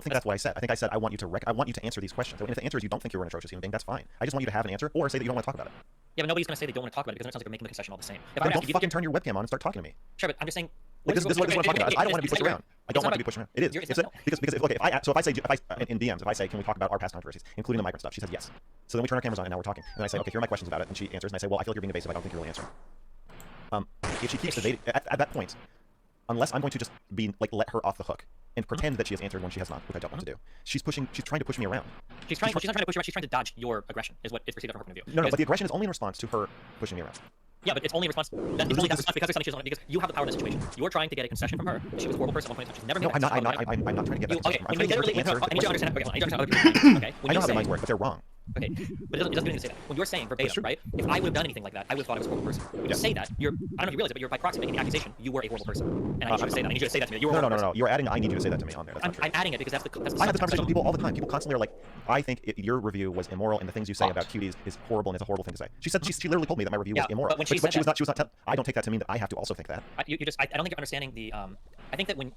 think that's what I said. I think I said I want you to answer these questions. And if the answer is you don't think you're an atrocious human being, that's fine. I just want you to have an answer, or say that you don't want to talk about it. Yeah, but nobody's gonna say they don't want to talk about it because it sounds like you're making the concession all the same. If Then don't fucking turn your webcam on and start talking to me. Sure, but I'm just saying. Like, this is what I'm talking about. I don't want to be pushed around. I don't want to be pushed around. It is. In DMs, if I say, can we talk about our past controversies, including the migrant stuff, she says yes. So then we turn our cameras on and now we're talking. And then I say, okay, here are my questions about it, and she answers, and I say, well, I feel like you're being evasive. I don't think you're really answering. If she keeps evading at that point, unless I'm going to just be like let her off the hook and pretend that she has answered when she has not, which I don't want to do. She's trying to push me around. She's not trying to push you around. She's trying to dodge your aggression, is what is perceived from her point of view. No, but the aggression is only in response to her pushing me around. Yeah, but it's only in response. It's only that response because there's something she's on, because you have the power in the situation. You're trying to get a concession from her. She was a horrible person at one point. She's never. No, I'm not trying to get that. Okay, I'm trying to get her to answer. I need you to understand. Okay, I know how the minds work, but they're wrong. Okay, but it doesn't mean to say that. When you're saying verbatim, right? If I would have done anything like that, I would have thought I was a horrible person. When you say that, I don't know if you realize it, but you're by proxy making the accusation you were a horrible person. And I need you to say that. I need you to say that to me. You were a horrible person. No. You're adding. I need you to say that to me on there. I'm adding it because that's the. I have this conversation with people all the time. People constantly are like, I think your review was immoral, and the things you say about cuties is horrible, and it's a horrible thing to say. She said she literally told me that my review was immoral. But she was not. I don't take that to mean that I have to also think that. I don't think you're understanding the. I think that when.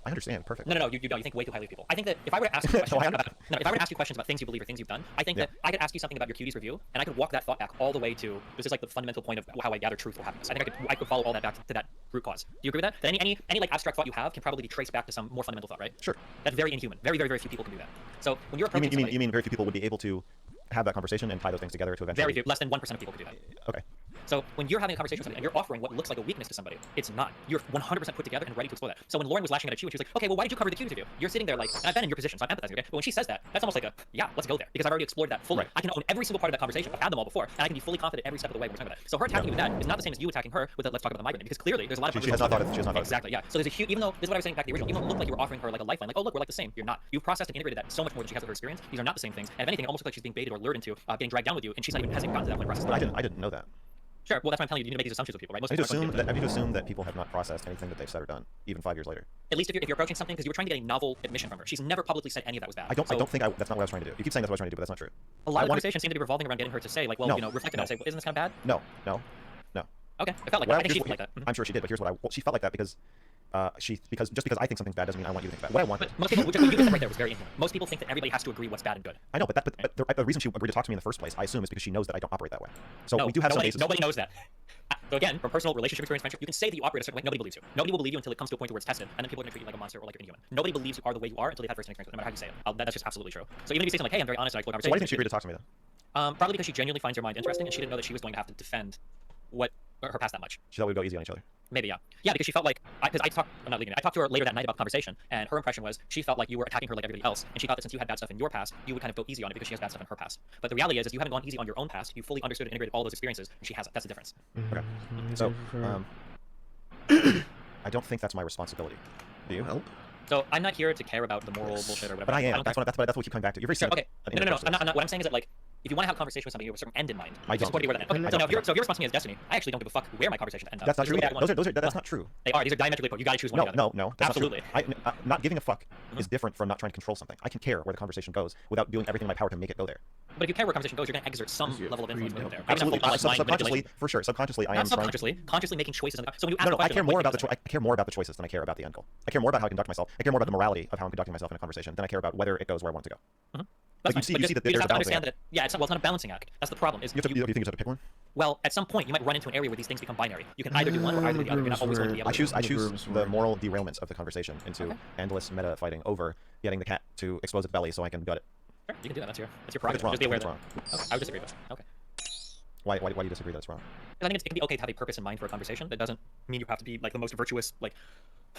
I understand, perfect. No, you don't. You think way too highly of people. I think that if I were to ask you questions, if I were to ask you questions about things you believe or things you've done, I think that I could ask you something about your cuties review, and I could walk that thought back all the way to this is like the fundamental point of how I gather truth or happiness. I think I could follow all that back to that root cause. Do you agree with that? That any like abstract thought you have can probably be traced back to some more fundamental thought, right? Sure. That's very inhuman. Very few people can do that. So when you're approaching you mean very few people would be able to have that conversation and tie those things together to eventually. Very few, less than 1% of people can do that. Okay. So when you're having a conversation with somebody and you're offering what looks like a weakness to somebody, it's not. You're 100% put together and ready to explore that. So when Lauren was lashing out at you and she was like, okay, well, why did you cover the cuties review? You're sitting there like, and I've been in your position, so I'm empathizing, okay? But when she says that, that's almost like yeah, let's go there. Because I've already explored that fully. Right. I can own every single part of that conversation. I've had them all before, and I can be fully confident every step of the way when we're talking about it. So her attacking you with that is not the same as you attacking her with let's talk about the migrant, because clearly there's a lot of she has not thought it. Exactly, yeah. So there's a huge, even though this is what I was saying back to the original, even though it looked like you were offering her like a lifeline, like, oh look, we're like the same. You're not. You've processed and integrated that so much more than she has with her experience. These are not the same things. And if anything, it almost looks like she's being baited or lured into getting dragged down with you, and she's not even hasn't gotten to that point process. I didn't know that. Sure. Well, that's why I'm telling you. You need to make these assumptions with people, right? I need to assume that people have not processed anything that they've said or done, even 5 years later. At least if you're approaching something, because you were trying to get a novel admission from her. She's never publicly said any of that was bad. I don't think that's not what I was trying to do. You keep saying that's what I was trying to do, but that's not true. A lot of conversations seem to be revolving around getting her to say, like, well, reflect on it. Say, well, isn't this kind of bad? No. Okay, it felt like that. I think she felt like that. I'm sure she did, but here's what she felt like that because just because I think something's bad doesn't mean I want you to think bad. What I want. But most people, what you did right there was very inhuman. Most people think that everybody has to agree what's bad and good. I know, but the reason she agreed to talk to me in the first place, I assume, is because she knows that I don't operate that way. So we do have some basis. Nobody knows that. So again, from personal relationship experience, friendship, you can say that you operate a certain way. Nobody believes you. Nobody will believe you until it comes to a point where it's tested, and then people are going to treat you like a monster or like you're inhuman. Nobody believes you are the way you are until they've had first-hand experience with it, no matter how you say it. That's just absolutely true. So even if you say something like, "Hey, I'm very honest and I explore conversation," so why do you think she agreed to talk to me then? Probably because she genuinely finds your mind interesting, and she didn't know that she was going to have to defend her past that much. She thought we'd go easy on each other. Maybe, yeah. Yeah, because she felt like, I talked to her later that night about the conversation, and her impression was she felt like you were attacking her like everybody else, and she thought that since you had bad stuff in your past, you would kind of go easy on it because she has bad stuff in her past. But the reality is you haven't gone easy on your own past, you fully understood and integrated all those experiences, and she hasn't. That's the difference. Okay. So, I don't think that's my responsibility. Do you? Help? So I'm not here to care about the moral bullshit or whatever. But I am. That's what we keep coming back to. You're very sure, okay. No. I'm not. What I'm saying is that, like, if you want to have a conversation with somebody, you have a certain end in mind. I don't. Okay, so now if your response to me is destiny, I actually don't give a fuck where my conversation ends up. That's not true. That's not true. They are. These are diametrically opposed. You gotta choose one or the other. No. Absolutely. Not giving a fuck is different from not trying to control something. I can care where the conversation goes without doing everything in my power to make it go there. But if you care where a conversation goes, you're going to exert some level of influence when you go there. Absolutely. Subconsciously, for sure. Subconsciously, I am consciously making choices. So when you ask I care more about the choices than I care about the end goal. I care more about how I conduct myself. I care more about the morality of how I'm conducting myself in a conversation than I care about whether it goes where I want it to go. That's like you see that there's a balancing act. It's not a balancing act. That's the problem. You think you have to pick one? Well, at some point, you might run into an area where these things become binary. You can either do one or either the other. You're not always going to be able to. I choose the moral derailments of the conversation into endless meta fighting over getting the cat to expose its belly so I can gut it. Sure, you can do that. That's your If it's prerogative. wrong, Just be aware if that. it's Okay, I would disagree with that. Okay. Why do you disagree that it's wrong? I think it can be okay to have a purpose in mind for a conversation. That doesn't mean you have to be like the most virtuous. Like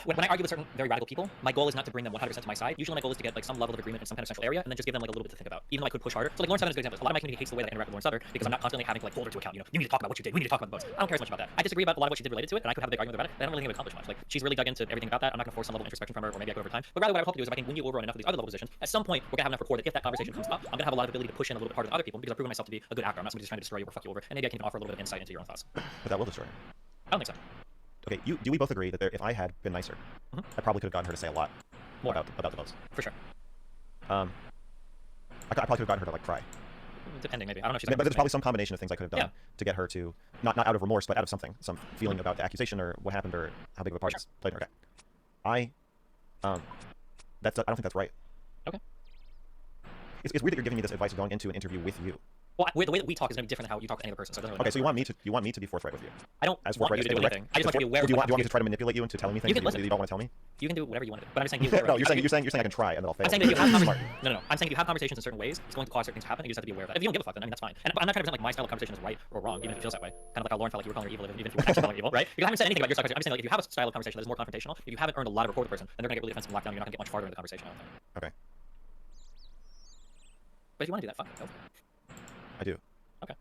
when I argue with certain very radical people, my goal is not to bring them 100% to my side. Usually, my goal is to get like some level of agreement in some kind of central area, and then just give them like a little bit to think about. Even though I could push harder. So like Lauren Southern is a good example. A lot of my community hates the way that I interact with Lauren Southern because I'm not constantly having to like hold her to account. You need to talk about what you did. We need to talk about the votes. I don't care as much about that. I disagree about a lot of what she did related to it, and I could have a big argument about it. But I don't really think it would accomplish much. Like she's really dug into everything about that. I'm not going to force some level of introspection from her, or maybe I go over time. But rather, what I hope to do is if I can win you over on enough of these other level positions, at some point we're gonna have enough rapport that if that conversation comes up, I'm gonna have a lot of ability to push in a little bit harder than other people because I've proven myself to be a good actor. I'm not somebody just trying to destroy you or fuck you over, and maybe I can even offer a little bit of insight into your own thoughts. But that will destroy you. I don't think so. Okay, do we both agree that if I had been nicer, I probably could have gotten her to say a lot more about the votes? For sure. I probably could have gotten her to like cry. Depending, maybe. I don't know if she's. But there's probably some combination of things I could have done to get her to not out of remorse, but out of something, some feeling about the accusation or what happened or how big of a part it's played. Okay, I don't think that's right. Okay. It's weird that you're giving me this advice going into an interview with you. Well, the way that we talk is going to be different than how you talk to any other person. So it doesn't really Okay, matter. so you want me to be forthright with you? I don't as want you to do anything. I just want you to be aware. Do you want me to try to manipulate you into telling me things that you don't want to tell me? You can do whatever you want to do, but I'm just saying. Be aware No, you're saying I can try and then I'll fail. I'm saying that if you have no. I'm saying if you have conversations in certain ways, it's going to cause certain things to happen. And you just have to be aware of that. If you don't give a fuck, then I mean that's fine. And I'm not trying to present like my style of conversation is right or wrong, even if it feels that way. Kind of like how Lauren felt like you were calling her evil, even if you weren't actually calling her evil, right? Because I haven't said anything about your style of conversation. I'm just saying like if you have a style of conversation that is more confrontational, if you haven't earned a lot of rapport with the person, then they're going to get really defensive and locked down. You're not going to get much farther in the conversation. I don't think. Okay. But if you want to do that, fuck it. Go for it. I do. Okay.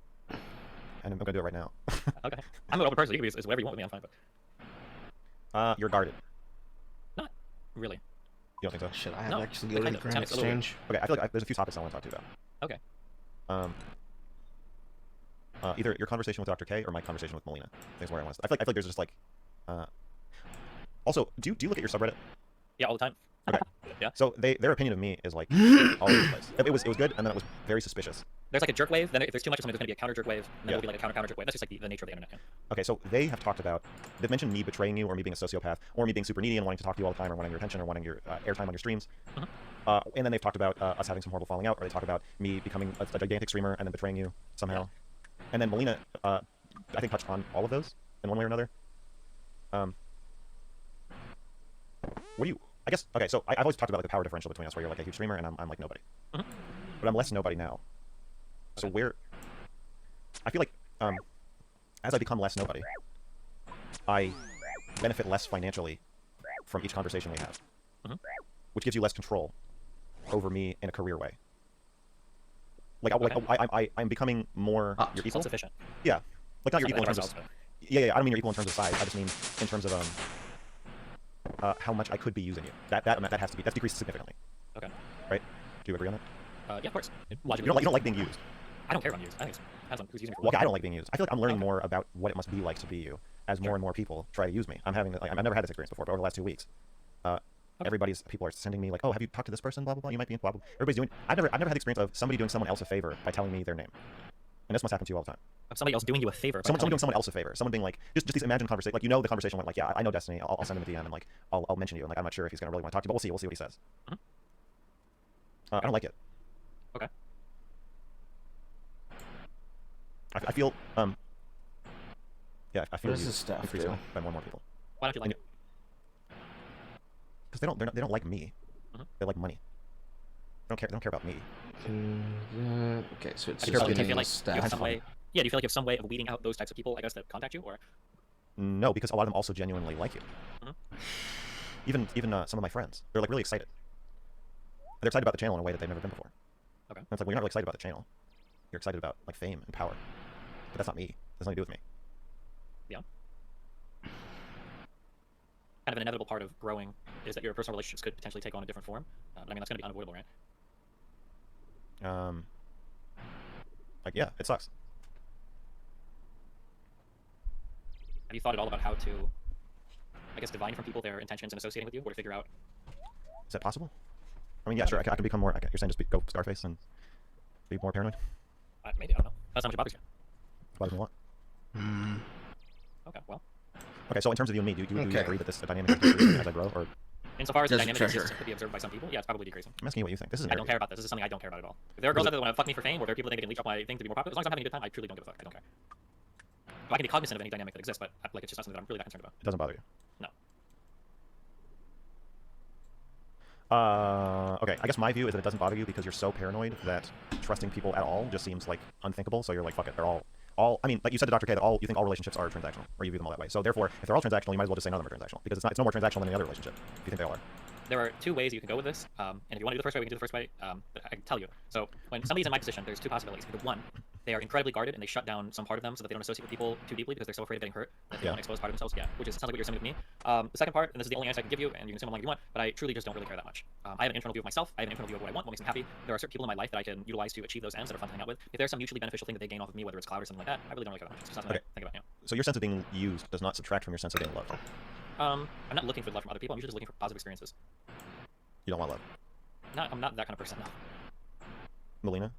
And I'm gonna do it right now. Okay. I'm an open person. You can be as whatever you want with me. I'm fine. But you're guarded. Not really. You don't think so? Should I have actually go to the grand exchange? Okay, I feel like there's a few topics I want to talk to you about. Okay. Either your conversation with Dr. K or my conversation with Melina. Things where I want to. I feel like there's just like. Also, do you look at your subreddit? Yeah, all the time. Okay. Yeah. So their opinion of me is like all over the place. It was good, and then it was very suspicious. There's like a jerk wave. Then if there's too much of something, there's going to be a counter jerk wave. And then there'll be like a counter jerk wave. That's just like the nature of the internet. Yeah. Okay, so they have talked about. They've mentioned me betraying you, or me being a sociopath, or me being super needy and wanting to talk to you all the time, or wanting your attention, or wanting your airtime on your streams. And then they've talked about us having some horrible falling out, or they talk about me becoming a gigantic streamer and then betraying you somehow. And then Melina, I think, touched on all of those in one way or another. What do you? I guess, okay, so I've always talked about like the power differential between us, where you're like a huge streamer and I'm like nobody. But I'm less nobody now. So where, I feel like, as I become less nobody, I benefit less financially from each conversation we have, which gives you less control over me in a career way. Like, I'm becoming more your equal. Self-sufficient. Yeah, like not your equal in terms of. Yeah, I don't mean your equal in terms of size. I just mean in terms of how much I could be using you. That has to be decreased significantly. Okay. Right? Do you agree on that? Yeah, of course. You don't like being used. I don't care if I'm used. I think it depends on who's using me for Well, okay, I don't like being used. I feel like I'm learning more about what it must be like to be you as more and more people try to use me. I've never had this experience before, but over the last 2 weeks, people are sending me like, oh, have you talked to this person? Blah blah blah. You might be in blah blah. Everybody's doing. I've never had the experience of somebody doing someone else a favor by telling me their name. And this must happen to you all the time. Of somebody else doing you a favor. Someone doing someone else a favor. Someone being like, just these imagined conversation. Like, you know, the conversation went like, yeah, I know Destiny. I'll send him a DM and like, I'll mention you. And like, I'm not sure if he's gonna really want to talk to you, but we'll see. We'll see what he says. I don't like it. Okay. I feel yeah, I feel What does this staff increased do? by more and more people. Why don't you like it? Because they don't like me. They like money. They don't care about me. Okay, so it's do you just feel getting like staff. you have some way? Yeah, do you feel like you have some way of weeding out those types of people, I guess, that contact you, or? No, because a lot of them also genuinely like you. Even some of my friends, they're like really excited. They're excited about the channel in a way that they've never been before. Okay. And it's like, well, you're not really excited about the channel. You're excited about like fame and power. But that's not me. That's nothing to do with me. Yeah. Kind of an inevitable part of growing is that your personal relationships could potentially take on a different form. But I mean, that's going to be unavoidable, right? Like, yeah, it sucks. Have you thought at all about how to, I guess, divine from people their intentions in associating with you, or to figure out? Is that possible? I mean, yeah, sure. I can become more. You're saying just go Scarface and be more paranoid? Maybe, I don't know. That's not much bothers you. Bothers me what? Okay, well. Okay, so in terms of you and me, do you agree that this dynamic is decreasing as I grow, or? Insofar as the dynamic exists and could be observed by some people, yeah, it's probably decreasing. I'm asking you what you think. This is. I don't care about this. This is something I don't care about at all. If there are girls out there that want to fuck me for fame, or there are people that think they can leech off my thing to be more popular, as long as I'm having a good time, I truly don't give a fuck. I don't care. I can be cognizant of any dynamic that exists, but like it's just not something that I'm really that concerned about. It doesn't bother you. No. Okay, I guess my view is that it doesn't bother you because you're so paranoid that trusting people at all just seems like unthinkable. So you're like, fuck it, they're all. I mean, like you said to Dr. K, that you think all relationships are transactional, or you view them all that way. So therefore, if they're all transactional, you might as well just say none of them are transactional because it's no more transactional than any other relationship. If you think they all are. There are two ways you can go with this, and if you want to do the first way, we can do the first way. But I can tell you. So when somebody's in my position, there's two possibilities. Either one, they are incredibly guarded and they shut down some part of them so that they don't associate with people too deeply because they're so afraid of getting hurt that they don't expose part of themselves. Yeah, which sounds like what you're saying with me. The second part, and this is the only answer I can give you, and you can assume how long you want, but I truly just don't really care that much. I have an internal view of myself. I have an internal view of what I want, what makes me happy. There are certain people in my life that I can utilize to achieve those ends that are fun to hang out with. If there's some mutually beneficial thing that they gain off of me, whether it's clout or something like that, I really don't really care that much. It's just something I think about. Yeah. So your sense of being used does not subtract from your sense of being loved. I'm not looking for love from other people. I'm usually just looking for positive experiences. You don't want love. No, I'm not that kind of person. No. Melina?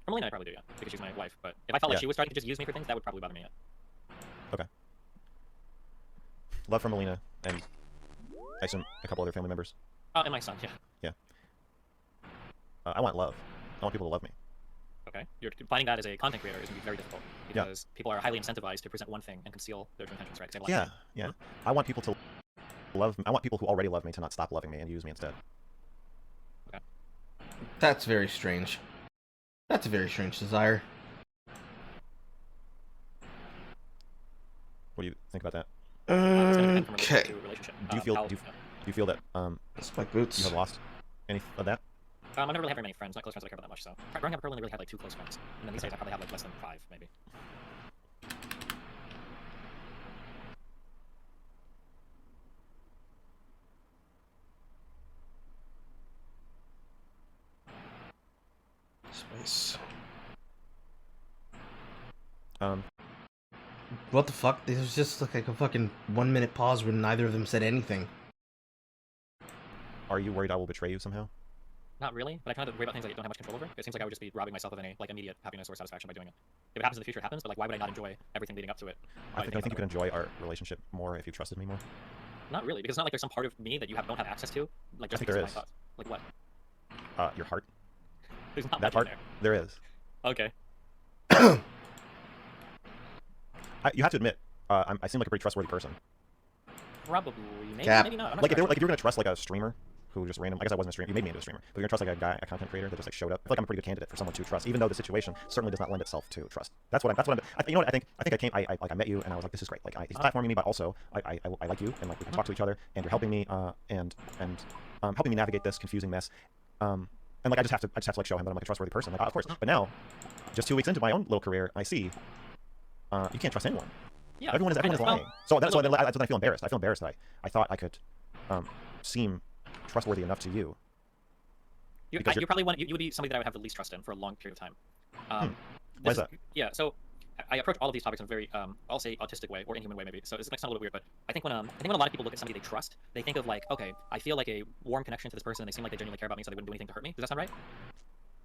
For Melina, I probably do, yeah, because she's my wife. But if I felt like she was trying to just use me for things, that would probably bother me. Yeah. Okay. Love for Melina and I assume a couple other family members. And my son, yeah. Yeah. I want love. I want people to love me. Okay. You're finding that as a content creator is going to be very difficult because people are highly incentivized to present one thing and conceal their true intentions, right? Yeah, yeah. I want people to love me. I want people who already love me to not stop loving me and use me instead. Okay. That's very strange. That's a very strange desire. What do you think about that? Okay. Do you feel that Spike boots. you have lost any of that? I never really had very many friends, not close friends that I care about that much, so growing up I probably only really had like 2 close friends. And then these days I probably have like less than 5, maybe. Space. What the fuck? There was just like a fucking 1-minute pause where neither of them said anything. Are you worried I will betray you somehow? Not really, but I kind of worry about things I don't have much control over. It seems like I would just be robbing myself of any like immediate happiness or satisfaction by doing it. If it happens in the future, it happens, but like why would I not enjoy everything leading up to it? I think you could enjoy our relationship more if you trusted me more. Not really, because it's not like there's some part of me that you don't have access to. Like just I think because there of is. my thoughts. Like what? Your heart. There's not that much part. in there. There is. Okay. You have to admit, I seem like a pretty trustworthy person. Probably, maybe, Cap. maybe not. I'm not Like sure. if you were gonna trust like a streamer who just random, I guess I wasn't a streamer. You made me into a streamer, but you're gonna trust like a content creator that just like showed up. I feel like I'm a pretty good candidate for someone to trust, even though the situation certainly does not lend itself to trust. That's what I'm. You know what? I think I met you and I was like, this is great. Like he's platforming me, but also I like you and like we can talk to each other and you're helping me and helping me navigate this confusing mess. And like I just have to like show him that I'm like a trustworthy person. Like of course. But now, just 2 weeks into my own little career, I see you can't trust anyone. Yeah, everyone is lying. So that's when I feel embarrassed. I feel embarrassed that I thought I could seem trustworthy enough to you. You probably you would be somebody that I would have the least trust in for a long period of time. Why is that? Yeah, so I approach all of these topics in a very, I'll say autistic way or inhuman way maybe. So this might sound a little weird, but I think when a lot of people look at somebody they trust, they think of like, okay, I feel like a warm connection to this person and they seem like they genuinely care about me, so they wouldn't do anything to hurt me. Does that sound right?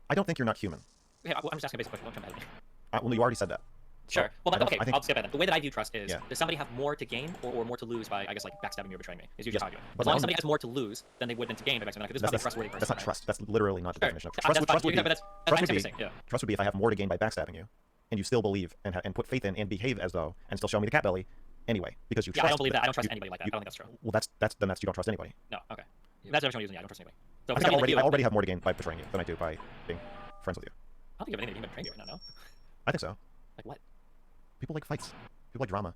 I don't think you're not human. Yeah, I'm just asking a basic question. Don't jump ahead of me. Well, you already said that. Sure. Well, then, okay, I think, I'll skip ahead then. The way that I view trust is, does somebody have more to gain or more to lose by, I guess, like backstabbing me or betraying me? Is usually how I view it. As long as somebody has more to lose than they would than to gain by backstabbing, this is probably a trustworthy person. That's not trust. That's literally not the definition of trust. Trust Trust would be if I have more to gain by backstabbing you, and you still believe and put faith in and behave as though and still show me the cat belly anyway because you trust. I don't believe that. I don't trust anybody like that. I don't think that's true. Well, that's you don't trust anybody. No. Okay. That's the definition I'm using. Yeah, I don't trust anybody. So I think I already have more to gain by betraying you than I do by being friends with you. I don't think you have anything to gain by betraying you right now. No. I think so. Like what? People like fights. People like drama.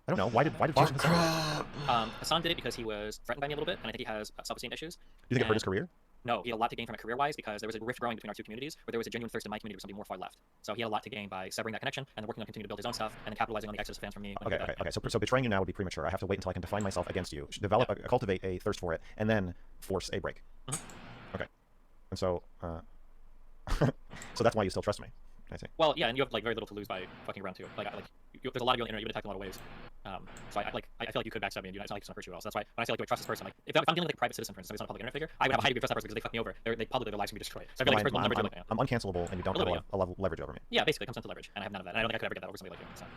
I don't know. Why did Hassan did it because he was threatened by me a little bit, and I think he has self-esteem issues. You think it hurt his career? No, he had a lot to gain from it career-wise because there was a rift growing between our two communities where there was a genuine thirst in my community for something more far left. So he had a lot to gain by severing that connection and working on continuing to build his own stuff and then capitalizing on the exodus of fans from me. Okay. So betraying you now would be premature. I have to wait until I can define myself against you, cultivate a thirst for it, and then force a break. Okay. And so, so that's why you still trust me. I see. Well, yeah, and you have like very little to lose by fucking around too. There's a lot of you on the internet. You've been attacked in a lot of ways. So I feel like you could backstab me, and it's not like it's gonna hurt you at all. So that's why when I say like, do I trust this person? Like, if I'm dealing with like a private citizen, for instance, somebody's not a public internet figure, I would have a high degree of trust that person because they fucked me over. They publicly their lives can be destroyed. So I feel like I'm uncancelable, and you don't have a level of leverage over me. Yeah, basically, it comes down to leverage, and I have none of that. And I don't think I could ever get that over somebody like you. So.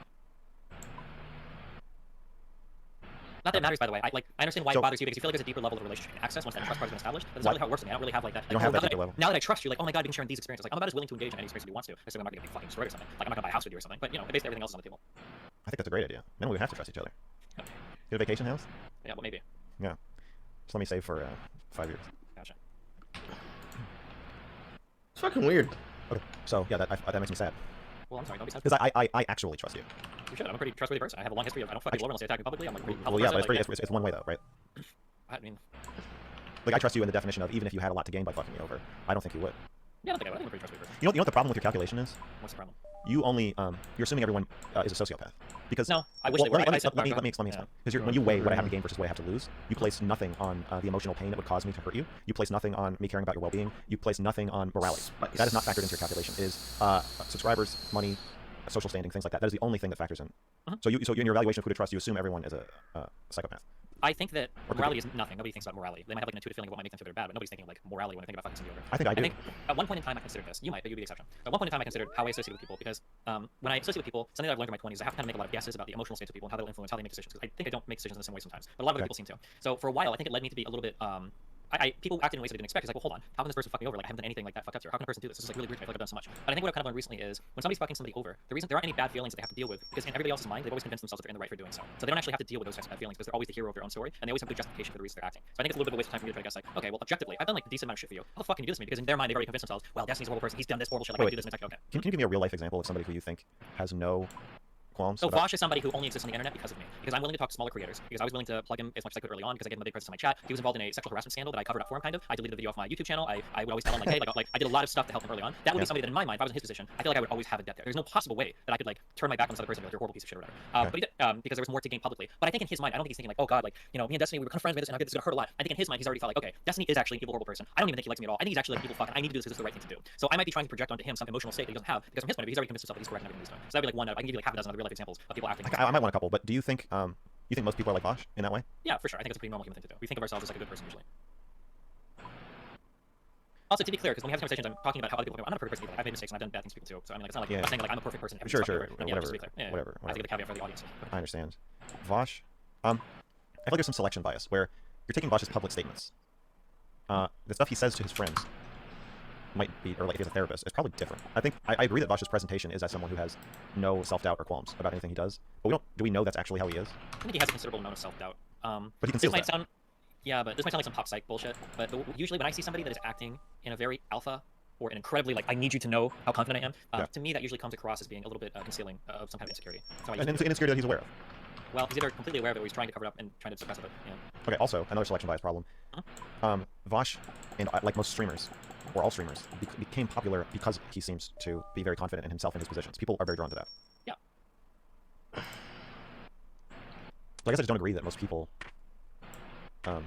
Not that it matters, by the way. I understand why it bothers you because you feel like there's a deeper level of relationship and access once that trust part has been established. That's not really how it works for me. I don't really have like that. You don't have that deeper level. Now that I trust you, like, oh my god, we can share these experiences. Like, I'm about as willing to engage in any experience that he wants to. Assuming I'm not gonna get fucking destroyed or something. Like, I'm not gonna buy a house with you or something. But you know, basically everything else is on the table. I think that's a great idea. Then we would have to trust each other. Get a vacation house? Yeah, well maybe. Yeah. Just let me save for 5 years. Gotcha. fucking weird. Okay, so yeah, that makes me sad. Well, I'm sorry, don't be sad. Because I actually trust you. You should. I'm a pretty trustworthy person. I have a long history of I don't fuck people over unless they attack me publicly. I'm like, Well, yeah, but it's one way though, right? I mean, like I trust you in the definition of even if you had a lot to gain by fucking me over, I don't think you would. yeah, I don't think I would. I'm a pretty trustworthy person. You know what the problem with your calculation is? What's the problem? You only you're assuming everyone is a sociopath. Because No, I wish they were. Let me I said- explain. Because when you weigh what I have to gain versus what I have to lose, you place nothing on the emotional pain that would cause me to hurt you. You place nothing on me caring about your well-being. You place nothing on morality. That is not factored into your calculation. It is subscribers, money, social standing, things like that. That is the only thing that factors in. So in your evaluation of who to trust, you assume everyone is a psychopath. I think that morality is nothing. Nobody thinks about morality. They might have like an intuitive feeling of what might make them good or bad, but nobody's thinking like morality when they think about fucking somebody over. I think I do. I think at one point in time I considered this. You might, but you'd be the exception. At one point in time I considered how I associate with people because when I associate with people, something that I've learned in my 20s, I have to kind of make a lot of guesses about the emotional states of people and how they'll influence how they make decisions. Because I think I don't make decisions in the same way sometimes, but a lot of other people seem to. So for a while, I think it led me to be a little bit. People acted in ways I didn't expect. It's like, well, hold on, how can this person fuck me over? Like I haven't done anything like that fucked up here. How can a person do this? This is like really weird to me. I feel like I've done so much. But I think what I've kind of learned recently is when somebody's fucking somebody over, the reason there aren't any bad feelings that they have to deal with because in everybody else's mind they've always convinced themselves that they're in the right for doing so. So they don't actually have to deal with those types of bad feelings because they're always the hero of their own story and they always have good justification for the reason they're acting. So I think it's a little bit of a waste of time for me to try to guess like, okay, well, objectively, I've done like a decent amount of shit for you. How the fuck can you do this to me? Because in their mind they've already convinced themselves, well, Destiny's a horrible person. He's done this horrible shit. Like I do this and it's like, okay. Can you give me a real life example of somebody who you think has no qualms? So Vosh is somebody who only exists on the internet because of me. Because I'm willing to talk to smaller creators. Because I was willing to plug him as much as I could early on because I gave him a big presence in my chat. He was involved in a sexual harassment scandal that I covered up for him kind of. I deleted the video off my YouTube channel. I would always tell him like, hey, like I did a lot of stuff to help him early on. That would be somebody that in my mind, if I was in his position, I feel like I would always have a debt there. There's no possible way that I could like turn my back on this other person and be like, you're a horrible piece of shit or whatever. But he did, because there was more to gain publicly. But I think in his mind, I don't think he's thinking like, oh god, like, you know, me and Destiny, we were kind of friends with this and I think this is gonna hurt a lot. I think in his mind he's already thought like, okay, Destiny is actually an evil, horrible person. I don't even think he likes me at all. I think he's actually like evil fuck and I need to do this because it's the right thing to do. So I might be trying to project onto him some emotional state that he doesn't have because from his point of view, he's already convinced himself that he's correct in everything he's doing. So that'd be like one out. I can give you like half a dozen other real life examples of people acting. I might want a couple, but do you think most people are like Vosh in that way? Yeah, for sure. I think it's a pretty normal human thing to do. We think of ourselves as like a good person usually. Also, to be clear, because when we have conversations, I'm talking about how other people. I'm not a perfect person either. I've made mistakes and I've done bad things to people too. So I mean, like, it's not like I'm saying like I'm a perfect person. Sure, Yeah, just to be clear. Yeah, whatever. I think the caveat for the audience. I understand. Vosh, I feel like there's some selection bias where you're taking Vosh's public statements. The stuff he says to his friends might be, or like if he's a therapist, it's probably different. I think I agree that Vosh's presentation is as someone who has no self-doubt or qualms about anything he does, but do we know that's actually how he is? I think he has a considerable amount of self-doubt. But he conceals that. Yeah, but this might sound like some pop psych bullshit. But usually when I see somebody that is acting in a very alpha or an incredibly like I need you to know how confident I am, to me that usually comes across as being a little bit concealing of some kind of insecurity. An insecurity that he's aware of. Well, he's either completely aware of it or he's trying to cover it up and trying to suppress it. Yeah. Okay, also, another selection bias problem. Vosh, and like most streamers, or all streamers, became popular because he seems to be very confident in himself and his positions. People are very drawn to that. Yeah. I guess I just don't agree that most people... I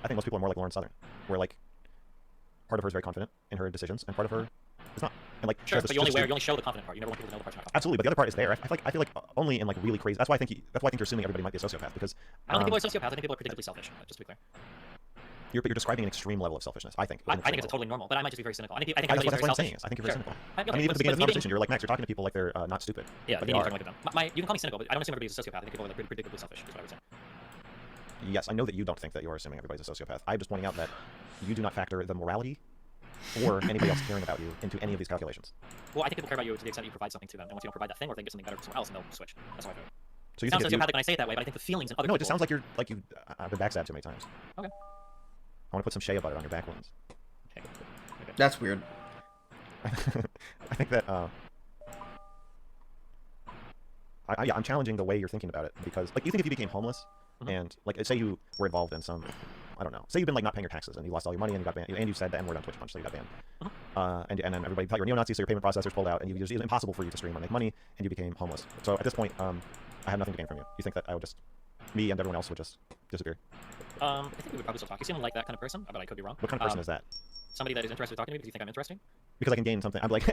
think most people are more like Lauren Southern, where like part of her is very confident in her decisions, and part of her is not. And like, sure, but you only show the confident part. You never want people to know the parts not confident. Absolutely, but the other part is there. I feel like only in like really crazy. That's why I think you're assuming everybody might be a sociopath because I don't think people are sociopaths. I think people are predictably selfish. Just to be clear. You're describing an extreme level of selfishness. I think. I think it's totally normal, but I might just be very cynical. I think that's what I'm saying. I think you're very cynical. I mean, even at the beginning of the conversation, you're like, Max, you're talking to people like they're not stupid. Yeah, but you can call me cynical, but I don't assume everybody's a sociopath. I think people are like predictably selfish. Is what I would say. Yes, I know that you don't think that you're assuming everybody's a sociopath. I'm just pointing out that you do not factor the morality or anybody else caring about you into any of these calculations. Well, I think people care about you to the extent you provide something to them, and once you don't provide that thing, or they get something better from somewhere else, and they'll switch. That's how I feel. So you sounds sociopathic when I say it that way, but I think the feelings in other No, people... it just sounds like you've been backstabbed too many times. Okay. I want to put some shea butter on your back wounds. Okay. That's weird. I think that I'm challenging the way you're thinking about it because, like, you think if you became homeless and, like, say you were involved in some, I don't know, say you've been like not paying your taxes and you lost all your money and you got banned, and you said the N-word on Twitch Punch, so you got banned, and then everybody thought you were neo-Nazi, so your payment processors pulled out, and it was impossible for you to stream or make money, and you became homeless. So at this point, I have nothing to gain from you. You think that I would just, me and everyone else would just disappear? I think we would probably still talk. You seem like that kind of person, but I could be wrong. What kind of person is that? Somebody that is interested in talking to me because you think I'm interesting? Because I can gain something. I'm like,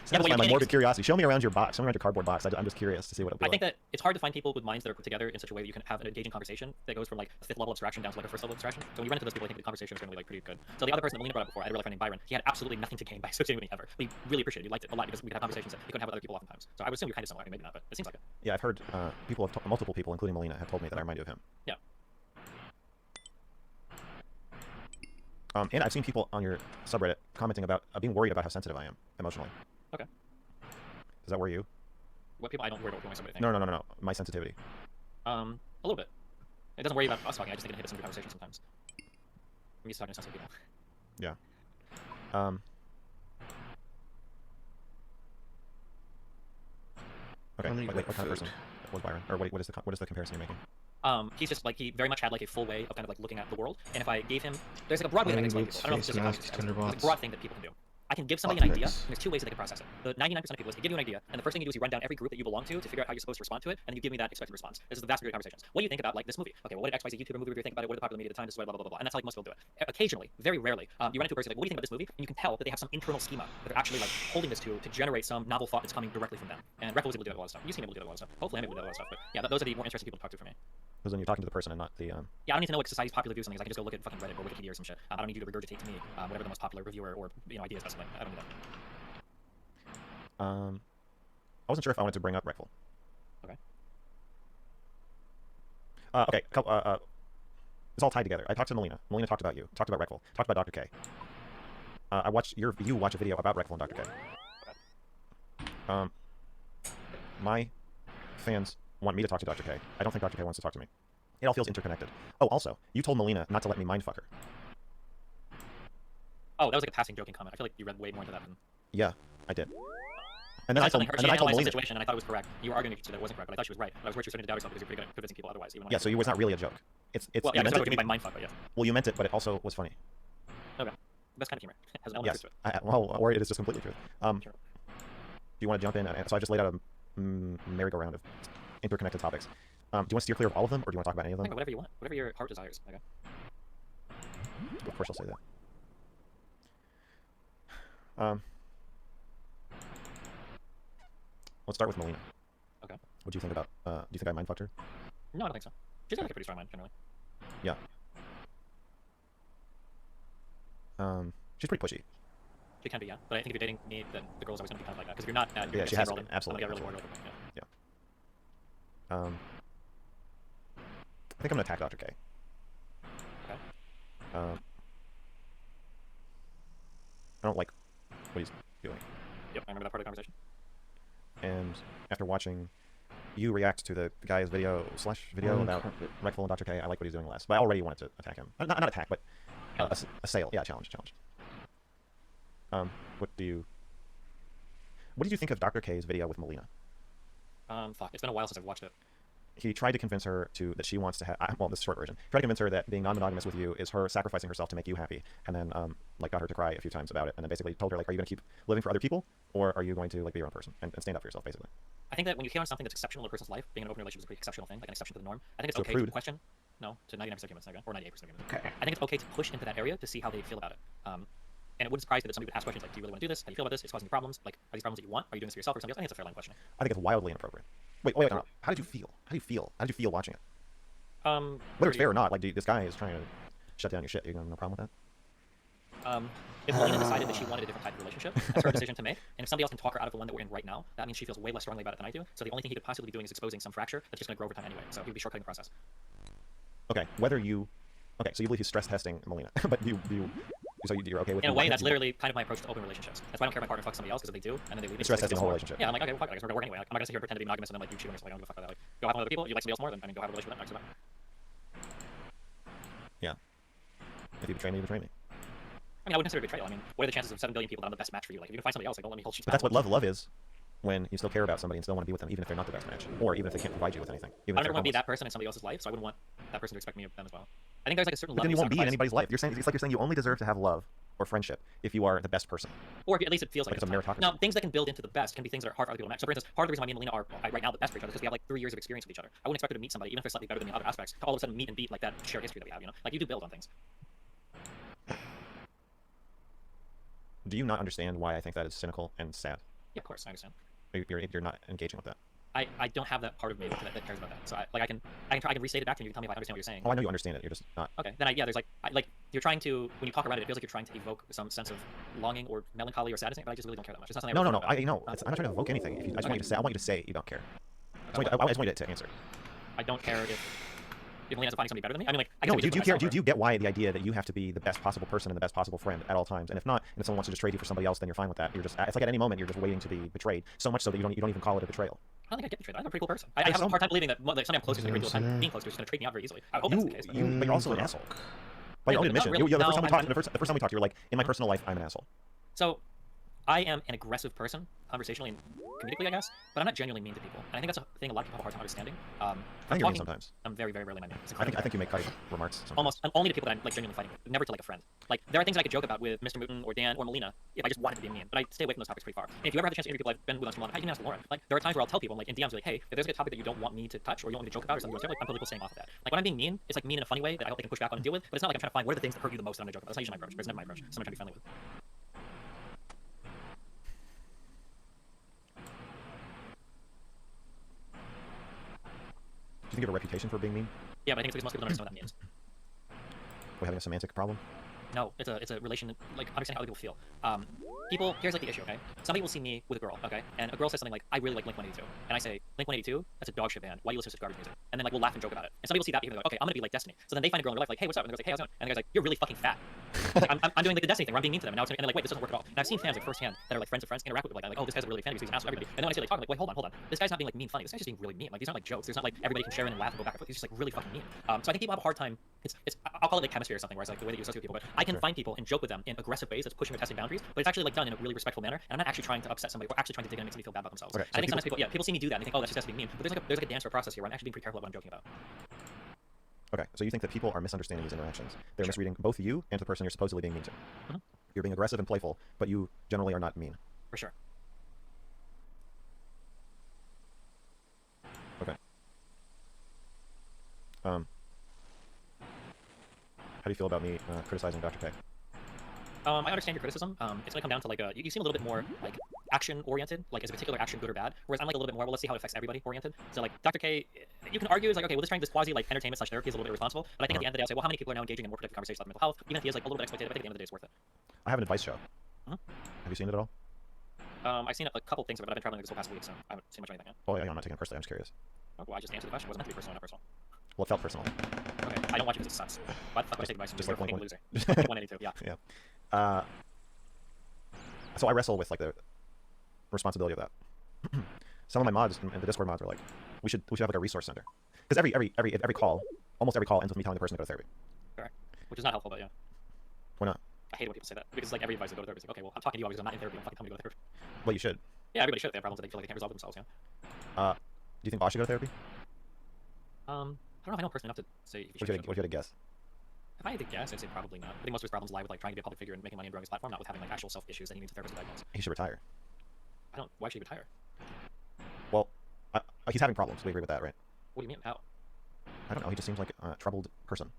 satisfy my morbid curiosity. Show me around your box. Show me around your cardboard box. I'm just curious to see what it'll be. I think that it's hard to find people with minds that are put together in such a way that you can have an engaging conversation that goes from like a 5th level abstraction down to like a 1st level abstraction. So when you run into those people, I think the conversation is going to be like pretty good. So the other person that Melina brought up before, I had a really friend named Byron. He had absolutely nothing to gain by associating with me ever. But he really appreciated it. He liked it a lot because we could have conversations that he couldn't have with other people oftentimes. So I would assume you're kind of similar. I mean, maybe not, but it seems like it. Yeah, I've heard multiple people, including Melina, have told me that I remind you of him. Yeah. And I've seen people on your subreddit commenting about being worried about how sensitive I am emotionally. Okay. Does that worry you? What people? I don't worry about what my subreddit thinks. No. My sensitivity. A little bit. It doesn't worry about us talking. I just think it hit us in the conversation sometimes. I'm used to talking to sensitive people. Yeah. Okay. Only Wait, wet what kind of food. person was Byron? Or what is the comparison you're making? He's just like, he very much had like a full way of kind of like looking at the world. And if I gave him, there's like a broad way that I can explain to people. I don't know if this is how it's a broad thing that people can do. I can give somebody an idea, and there's two ways that they can process it. The 99% of people is they give you an idea, and the first thing you do is you run down every group that you belong to figure out how you're supposed to respond to it, and then you give me that expected response. This is the vast majority of conversations. What do you think about like this movie? Okay, well, what did XYZ YouTuber movie reviewer think about it? What did the popular media at the time? This is why blah blah blah blah. And that's how like most people do it. Occasionally, very rarely, you run into a person like, what do you think about this movie? And you can tell that they have some internal schema that they're actually like holding this to generate some novel thought that's coming directly from them. And Reckle was able to do that a lot of stuff. You've seen him able to do that a lot of stuff. Hopefully, I'm able to do that a lot of stuff. But yeah, those are the more interesting people to talk to for me. Because when you're talking to the person and not the Yeah, I don't need to know what society's popular views on things. I can just go look at fucking Reddit or Wikipedia or some shit. I don't need you to regurgitate to me whatever the most popular reviewer or idea is. Basically, I don't need that. I wasn't sure if I wanted to bring up Reckful. Okay. Okay. It's all tied together. I talked to Melina. Melina talked about you. Talked about Reckful. Talked about Dr. K. I watched you watch a video about Reckful and Dr. K. My fans want me to talk to Dr. K. I don't think Dr. K wants to talk to me. It all feels interconnected. Oh, also, you told Melina not to let me mindfuck her. Oh, that was like a passing joking comment. I feel like you read way more into that than... Yeah, I did. And then I told Melina. The situation, and I thought it was correct. You were arguing that it wasn't correct, but I thought she was right. I was worried you were starting to doubt yourself because you're pretty good at convincing people otherwise. Even Yeah, so it was not really a joke. It's well, yeah, you that's meant what you mean by mindfuck, but yeah. Well, you meant it, but it also was funny. Okay. Best kind of humor. Has an element Yes. to it. Well, or it is just completely true. Sure. Do you want to jump in? So I just laid out a merry-go-round of interconnected topics. Do you want to steer clear of all of them, or do you want to talk about any of them? Whatever you want. Whatever your heart desires. Okay. Of course I'll say that. Let's start with Melina. Okay. What do you think about, do you think I mind-fucked her? No, I don't think so. She's got like a pretty strong mind, generally. Yeah. She's pretty pushy. She can be, yeah. But I think if you're dating me, then the girl's always going to be kind of like that. Because if you're not, you're Yeah, she has to be. I'm Absolutely. going to get really bored over it. Yeah. I think I'm going to attack Dr. K. Okay. I don't like what he's doing. Yep, I remember that part of the conversation. And after watching you react to the guy's video about Reckful and Dr. K, I like what he's doing less. But I already wanted to attack him. Not attack, but assail. Yeah, challenge. What did you think of Dr. K's video with Melina? Fuck, it's been a while since I've watched it. He tried to convince her that she wants to have, well, this is a short version. Tried to convince her that being non-monogamous with you is her sacrificing herself to make you happy, and then like got her to cry a few times about it, and then basically told her like, are you going to keep living for other people, or are you going to like be your own person and stand up for yourself, basically? I think that when you hit on something that's exceptional in a person's life, being in an open relationship is a pretty exceptional thing, like an exception to the norm. I think it's So okay prude. to question. No, to 99% of humans, okay? Or 98% of humans. Okay. I think it's okay to push into that area to see how they feel about it. And it wouldn't surprise me that somebody would ask questions like, do you really want to do this? How do you feel about this? It's causing you problems. Like, are these problems that you want? Are you doing this for yourself or somebody else? I think it's a fair line of questioning. I think it's wildly inappropriate. Wait, no. How did you feel? How do you feel watching it? Whether it's fair or not, like, this guy is trying to shut down your shit. You have no problem with that? If Melina decided that she wanted a different type of relationship, that's her decision to make. And if somebody else can talk her out of the one that we're in right now, that means she feels way less strongly about it than I do. So the only thing he could possibly be doing is exposing some fracture that's just going to grow over time anyway. So he would be shortcutting the process. Okay, so you believe he's stress testing Melina, but you're okay with in a way, that's literally kind of my approach to open relationships. That's why I don't care if my partner fucks somebody else, because if they do, and then they leave me. Stress testing the whole relationship. Yeah, I'm like, okay, well, fuck it, I guess we're gonna work anyway. Like, I'm not gonna sit here and pretend to be monogamous and then like you cheat on yourself. Like, I don't give a fuck about that. Like, go have one with other people. You like somebody else more, then go have a relationship with them. Yeah. If you betray me, you betray me. I mean, I would consider it betrayal. I mean, what are the chances of 7 billion people that I'm the best match for you? Like, if you can find somebody else, like, don't let me hold sheets. But that's what love is. When you still care about somebody and still want to be with them, even if they're not the best match, or even if they can't provide you with anything. I don't ever want to be that person in somebody else's life, so I wouldn't want that person to expect me of them as well. I think there's like a certain But level. then you of won't be in sacrifice. anybody's life. You're saying it's like you're saying you only deserve to have love or friendship if you are the best person. Or at least it feels like it's a meritocracy. Now, things that can build into the best can be things that are hard for other people to match. So, for instance, part of the reason why me and Melina are right now the best for each other is because we have like 3 years of experience with each other. I wouldn't expect her to meet somebody, even if they're slightly better than the other aspects, to all of a sudden meet and beat like that shared history that we have. You know, like you do build on things. Do you not understand why I think that is cynical and sad? Yeah, of course, I understand. You're not engaging with that. I don't have that part of me that cares about that. So I can restate it back to you. You can tell me if I understand what you're saying. Oh, I know you understand it. You're just not. Okay, then there's like you're trying to, when you talk around it, it feels like you're trying to evoke some sense of longing or melancholy or sadness, but I just really don't care that much. It's not something. No. I know. I'm not trying to evoke anything. I just want you to say. I want you to say you don't care. I just want you to answer. I don't care if Melina ends up finding somebody better than me. I mean, like, I no, do you care? Do you get why the idea that you have to be the best possible person and the best possible friend at all times? And if not, and if someone wants to just trade you for somebody else, then you're fine with that. You're just, it's like at any moment you're just waiting to be betrayed. So much so that you don't even call it a betrayal. I don't think I get betrayed. I'm a pretty cool person. I have a hard time believing that somebody I'm close to is going to being close to is going to trade me out very easily. I hope that's the case. But you're also an asshole. By your own admission. The first time we talked, you were like, in my personal life, I'm an asshole. So, I am an aggressive person, conversationally and comedically, I guess, but I'm not genuinely mean to people. And I think that's a thing a lot of people have a hard time understanding. I think you're mean sometimes. I'm very, very rarely mean. I think you make cutting remarks. Sometimes. Almost, and only to people that I'm like genuinely fighting with, never to like a friend. Like there are things that I could joke about with Mr. Mooten or Dan or Melina if I just wanted to be mean, but I stay away from those topics pretty far. And if you ever have the chance to interview people I've been with on stream, like, hey, you can ask Lauren. Like there are times where I'll tell people, like in DMs, like, hey, if there's like a topic that you don't want me to touch or you want me to joke about or something, like I'm totally staying off of that. Like when I'm being mean, it's like mean in a funny way that I hope they can push back on and deal with. But it's not like I'm trying to find what are the things that hurt you the most that I'm gonna joke about. That's not usually my approach. It's never my approach. Someone trying to be friendly with. Do you think you have a reputation for being mean? Yeah, but I think it's because most people don't understand what that means. We're having a semantic problem? No, it's a relation, like understanding how other people feel. People, here's like the issue, okay? Somebody will see me with a girl, okay? And a girl says something like, I really like Blink-182. And I say, Blink-182? That's a dog shit band. Why do you listen to such garbage music? And then like we'll laugh and joke about it. And some people see that behavior, they're like, okay, I'm gonna be like Destiny. So then they find a girl in their life like, hey, what's up? And the girl's like, hey, how's it going? And the guy's like, you're really fucking fat. Like, I'm doing like the Destiny thing where I'm being mean to them. And now it's and they're like, wait, this doesn't work at all. And I've seen fans like firsthand that are like friends of friends interact with people like that. Like, oh, this guy's a really big fan because he's an asshole to everybody. And then when I say like talk, I'm like, wait, hold on. This guy's not being like mean funny. This guy's just being really mean. Like these aren't like jokes. There's not like everybody can share in and laugh and go back and forth. He's just like really fucking mean. So I think people have a hard time. I'll call it like chemistry or something, where it's like the way that you associate with people. But I can find people and joke with them in aggressive ways that's pushing or testing boundaries, but it's actually like done in a really respectful manner. And I'm not actually trying to upset somebody or actually trying to dig in and make somebody feel bad about themselves. Okay, I think sometimes people see me do that and they think, oh, that's just being mean. But there's like a dance or a process here where I'm actually being pretty careful about what I'm joking about. Okay, so you think that people are misunderstanding these interactions. They're misreading both you and the person you're supposedly being mean to. You're being aggressive and playful, but you generally are not mean. For sure. Okay. How do you feel about me criticizing Dr. K? I understand your criticism. It's gonna come down to like you seem a little bit more like action-oriented, like is a particular action good or bad? Whereas I'm like a little bit more, well, let's see how it affects everybody oriented. So like Dr. K, you can argue is like, okay, well, this quasi like entertainment / therapy is a little bit irresponsible. But I think at the end of the day, I'll say, well, how many people are now engaging in more productive conversations about mental health? Even if he is like a little bit exploitative, I think at the end of the day, it's worth it. I have an advice show. Have you seen it at all? I've seen a couple things of it, but I've been traveling this whole past week, so I haven't seen much of anything yet. Oh, yeah, I'm not taking it personally. I'm just curious. Oh, well, I just answered the question. It wasn't meant to be personal, not personal. Well, it felt personal. Okay, I don't watch it because it sucks. Why the fuck would I take advice? Just You're like a fucking Blink-182. loser. Blink-182, yeah. Yeah. So I wrestle with like the responsibility of that. Some of my mods and the Discord mods are like, we should have like a resource center, because every call, almost every call ends with me telling the person to go to therapy. Correct. Which is not helpful, but yeah. Why not? I hate when people say that because like every advice to go to therapy is like, okay, well, I'm talking to you because I'm not in therapy. Don't fucking tell me to go to therapy. Well, you should. Yeah, everybody should if they have problems that they feel like they can't resolve themselves. Yeah. Do you think Boss should go to therapy? I don't know if I know personally enough to say if you What if you had to guess? If I had to guess, I'd say probably not. I think most of his problems lie with like trying to be a public figure and making money and growing his platform, not with having like actual self issues that he needs a therapist to diagnose. He should retire. Why should he retire? Well, he's having problems. We agree with that, right? What do you mean? How? I don't know. He just seems like a troubled person.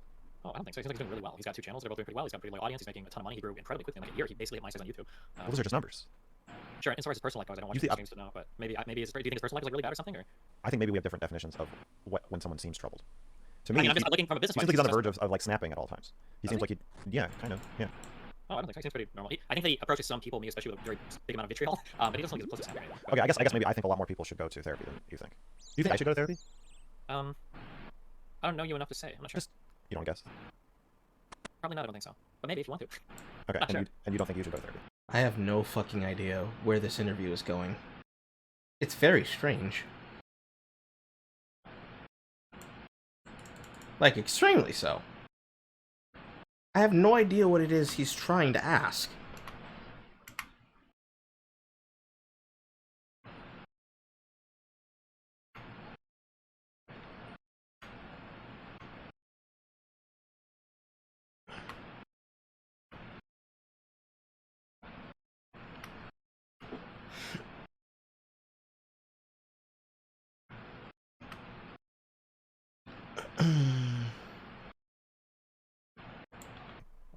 Oh, I don't think so. He seems like he's doing really well. He's got 2 channels. They're both doing pretty well. He's got a pretty loyal audience. He's making a ton of money. He grew incredibly quickly in like a year. He basically hit monsters on YouTube. Well, those are just numbers. Sure. As far as his personal life goes, I don't watch his streams to know. But maybe do you think his personal life is like really bad or something? Or? I think maybe we have different definitions of when someone seems troubled. To me, I mean, I'm just looking from a business. He seems like he's on the verge of like snapping at all times. He seems like yeah, kind of, yeah. Oh, I don't think so. He seems pretty normal. I think that he approaches some people, me especially, with a very big amount of vitriol. But he doesn't look as close to snapping. Okay, I guess maybe I think a lot more people should go to therapy than you think. Do you think I should go to therapy? I don't know you enough to say. I'm not sure. You don't guess? Probably not. I don't think so. But maybe if you want to. Okay, Not sure. and you don't think you should go to therapy? I have no fucking idea where this interview is going. It's very strange. Like, extremely so. I have no idea what it is he's trying to ask.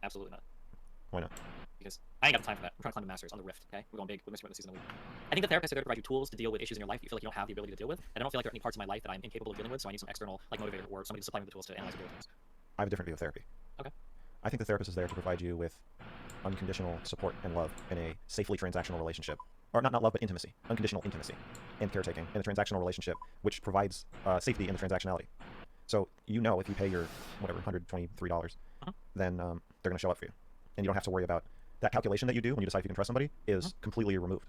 Absolutely not. Why not? Because I ain't got the time for that. I'm trying to climb the Masters on the Rift, okay? We're going big with Mr. Moon this season of the week. I think the therapist is there to provide you tools to deal with issues in your life you feel like you don't have the ability to deal with. And I don't feel like there are any parts of my life that I'm incapable of dealing with, so I need some external like motivator or somebody to supply me the tools to analyze and deal with things. I have a different view of therapy. Okay. I think the therapist is there to provide you with unconditional support and love in a safely transactional relationship. Or not love, but intimacy. Unconditional intimacy and caretaking in a transactional relationship, which provides safety in the transactionality. So you know if you pay your, whatever, $123, then they're going to show up for you. And you don't have to worry about that calculation that you do when you decide if you can trust somebody is completely removed.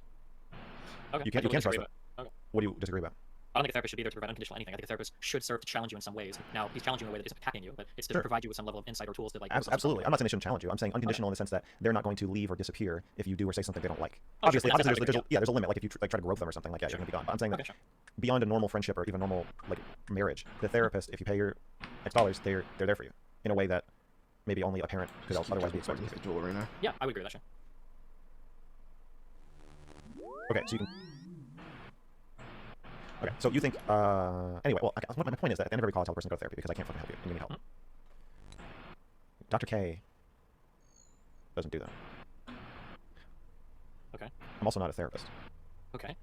Okay. You can't trust them. Okay. What do you disagree about? I don't think a therapist should be there to provide unconditional anything. I think a therapist should serve to challenge you in some ways. Now, he's challenging you in a way that isn't attacking you, but it's to provide you with some level of insight or tools to like. Absolutely. I'm not saying they shouldn't challenge you. I'm saying unconditional in the sense that they're not going to leave or disappear if you do or say something they don't like. Oh, Obviously, sure. there's a limit. Like if you try to grope them or something like that, you're going to be gone. But I'm saying that beyond a normal friendship or even normal like marriage, the therapist, if you pay your X dollars, they're there for you in a way that maybe only a parent could otherwise be expected to do. Yeah, I would agree with that. Sure. Okay, so you can. Okay, so you think, anyway, well, my point is that at the end of every call, I tell the person to go to therapy because I can't fucking help you and you need help. Dr. K doesn't do that. Okay. I'm also not a therapist. Okay.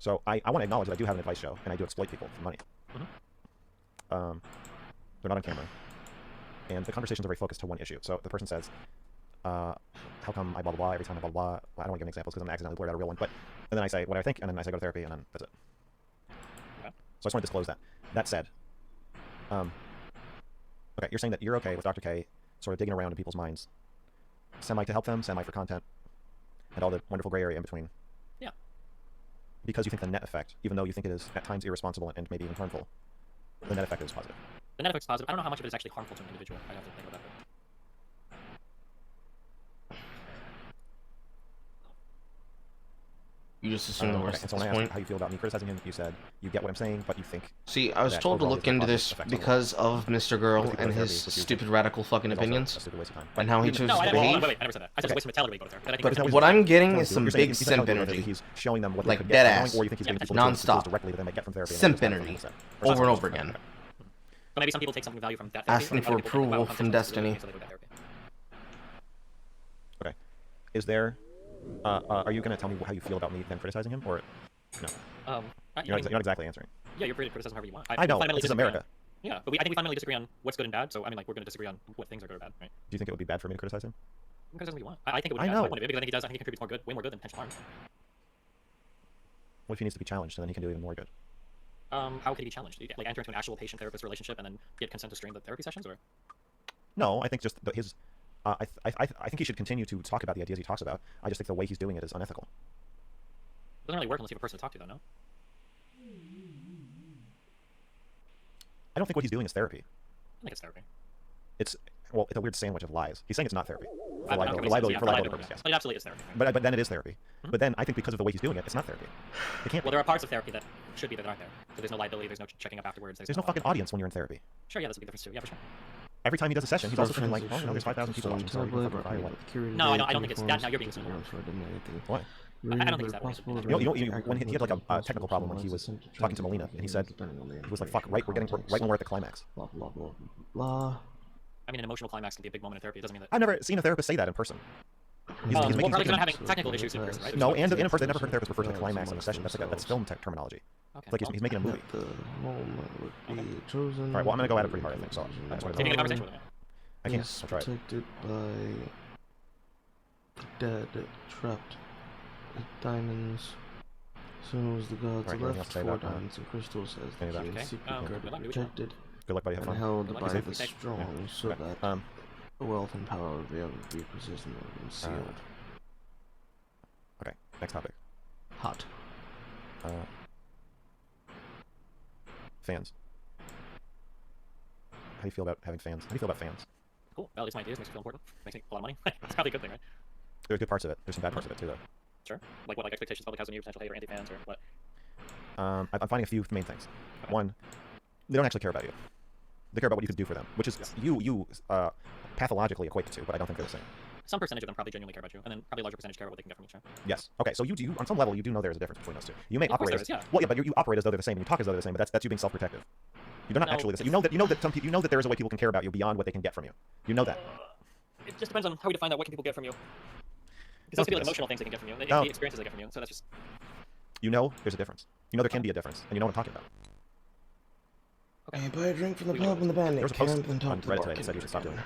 So I want to acknowledge that I do have an advice show and I do exploit people for money. They're not on camera. And the conversations are very focused to one issue. So the person says, how come I blah, blah, blah, every time I blah, blah, blah. I don't want to give examples because I'm accidentally blurred out a real one. But and then I say what I think, and then I say go to therapy, and then that's it. So I just want to disclose that. That said, okay, you're saying that you're okay with Dr. K sort of digging around in people's minds, semi to help them, semi for content, and all the wonderful gray area in between. Yeah. Because you think the net effect, even though you think it is at times irresponsible and maybe even harmful, the net effect is positive. The net effect is positive. I don't know how much of it is actually harmful to an individual. I have to think about that. You just assume the worst And so at when this I point. asked how you feel about me criticizing him, you said you get what I'm saying, but you think. See, I was that told to overall look there's into positive this effects on the because of Mr. Girl and his stupid radical fucking opinions, and how he chooses No, to wait, behave. I never said that. I said it's a waste of mentality to go to therapy. But I think But it's what I'm getting is So some you're saying big he's not simp telling you that energy. He's showing them what they Like could dead get, ass. or you think he's getting people Non-stop. directly that they might get from therapy. Simp energy. Over and over again. But maybe some people take something of value from that therapy. Asking for approval from Destiny. Okay. Is there? Are you going to tell me how you feel about me then criticizing him, or no? You're not exactly answering. Yeah, you're free to criticize however you want. I know. This is America. Yeah, but I think we fundamentally disagree on what's good and bad. So I mean, like, we're going to disagree on what things are good or bad, right? Do you think it would be bad for me to criticize him? You can criticize what you want. I think it would be I bad know. from my point of view, because I think he does. I think he contributes more good, way more good than potential harm. What if he needs to be challenged, and then he can do even more good? How could he be challenged? Do you like enter into an actual patient-therapist relationship and then get consent to stream the therapy sessions, or? No, I think just his. I think he should continue to talk about the ideas he talks about. I just think the way he's doing it is unethical. It doesn't really work unless you have a person to talk to, though, no? I don't think what he's doing is therapy. I think it's therapy. It's well, it's a weird sandwich of lies. He's saying it's not therapy. I don't know what he says, yeah, for liability purposes. purposes. But it absolutely is therapy. But then it is therapy. But then I think because of the way he's doing it, it's not therapy. It can't. Well, there are parts of therapy that should be that aren't there. So there's no liability. There's no checking up afterwards. There's no fucking audience when you're in therapy. Sure, yeah, that's a big difference too. Yeah, for sure. Every time he does a session, he's also thinking like, oh, you know, there's 5,000 people watching, so you can fucking buy one. No, I don't think it's that. Now you're being cynical. Why? I don't think it's that way. When he had like a technical problem when he was talking to Melina, and he said he was like, "Fuck, right when we're at the climax." Blah blah blah blah. I mean, an emotional climax can be a big moment in therapy. It doesn't mean that. I've never seen a therapist say that in person. Well, probably because they're not having technical issues in person, right? No, and in person, I've never heard a therapist refer to the climax in a session. That's film terminology. Okay. It's like he's making a movie. All right, well, I'm gonna go at it pretty hard, I think. So I just want to. Can you get a conversation with him? I can't. I'll try it. Protected by dead, trapped with diamonds. Soon as the gods Alright, left, say 4 that, diamonds and crystals as the okay. king's secret Good guarded, luck, do what you want. protected, Good luck, buddy. Have and fun. held Good luck, by be the safe. strong, Yeah. so Okay. that the wealth and power of the be persistent and sealed. Okay, next topic. Hot. Fans. How do you feel about having fans? How do you feel about fans? Cool. Validates my ideas. Makes me feel important. Makes me a lot of money. It's probably a good thing, right? There's good parts of it. There's some bad parts of it too, though. Sure. Like what? Like expectations public has on you, potential hate or anti-fans, or what? I'm finding a few main things. One, they don't actually care about you. They care about what you could do for them, which is you pathologically equate the two, but I don't think they're the same. Some percentage of them probably genuinely care about you, and then probably a larger percentage care about what they can get from you. Sure. Yes. Okay. So you on some level you do know there's a difference between those two. You may Of course operate there as is, yeah. well, yeah, but you operate as though they're the same, and you talk as though they're the same. But that's you being self-protective. You're not No, actually the same. You know that some people. You know that there is a way people can care about you beyond what they can get from you. You know that. It just depends on how we define that. What can people get from you? Because those people have emotional things they can get from you. They No. the experiences they get from you. So that's just. You know there's a difference. You know there can be a difference, and you know what I'm talking about. Hey, buy a drink from the pub in the band. There was a post Camp and talk on to the Reddit today that said you should stop doing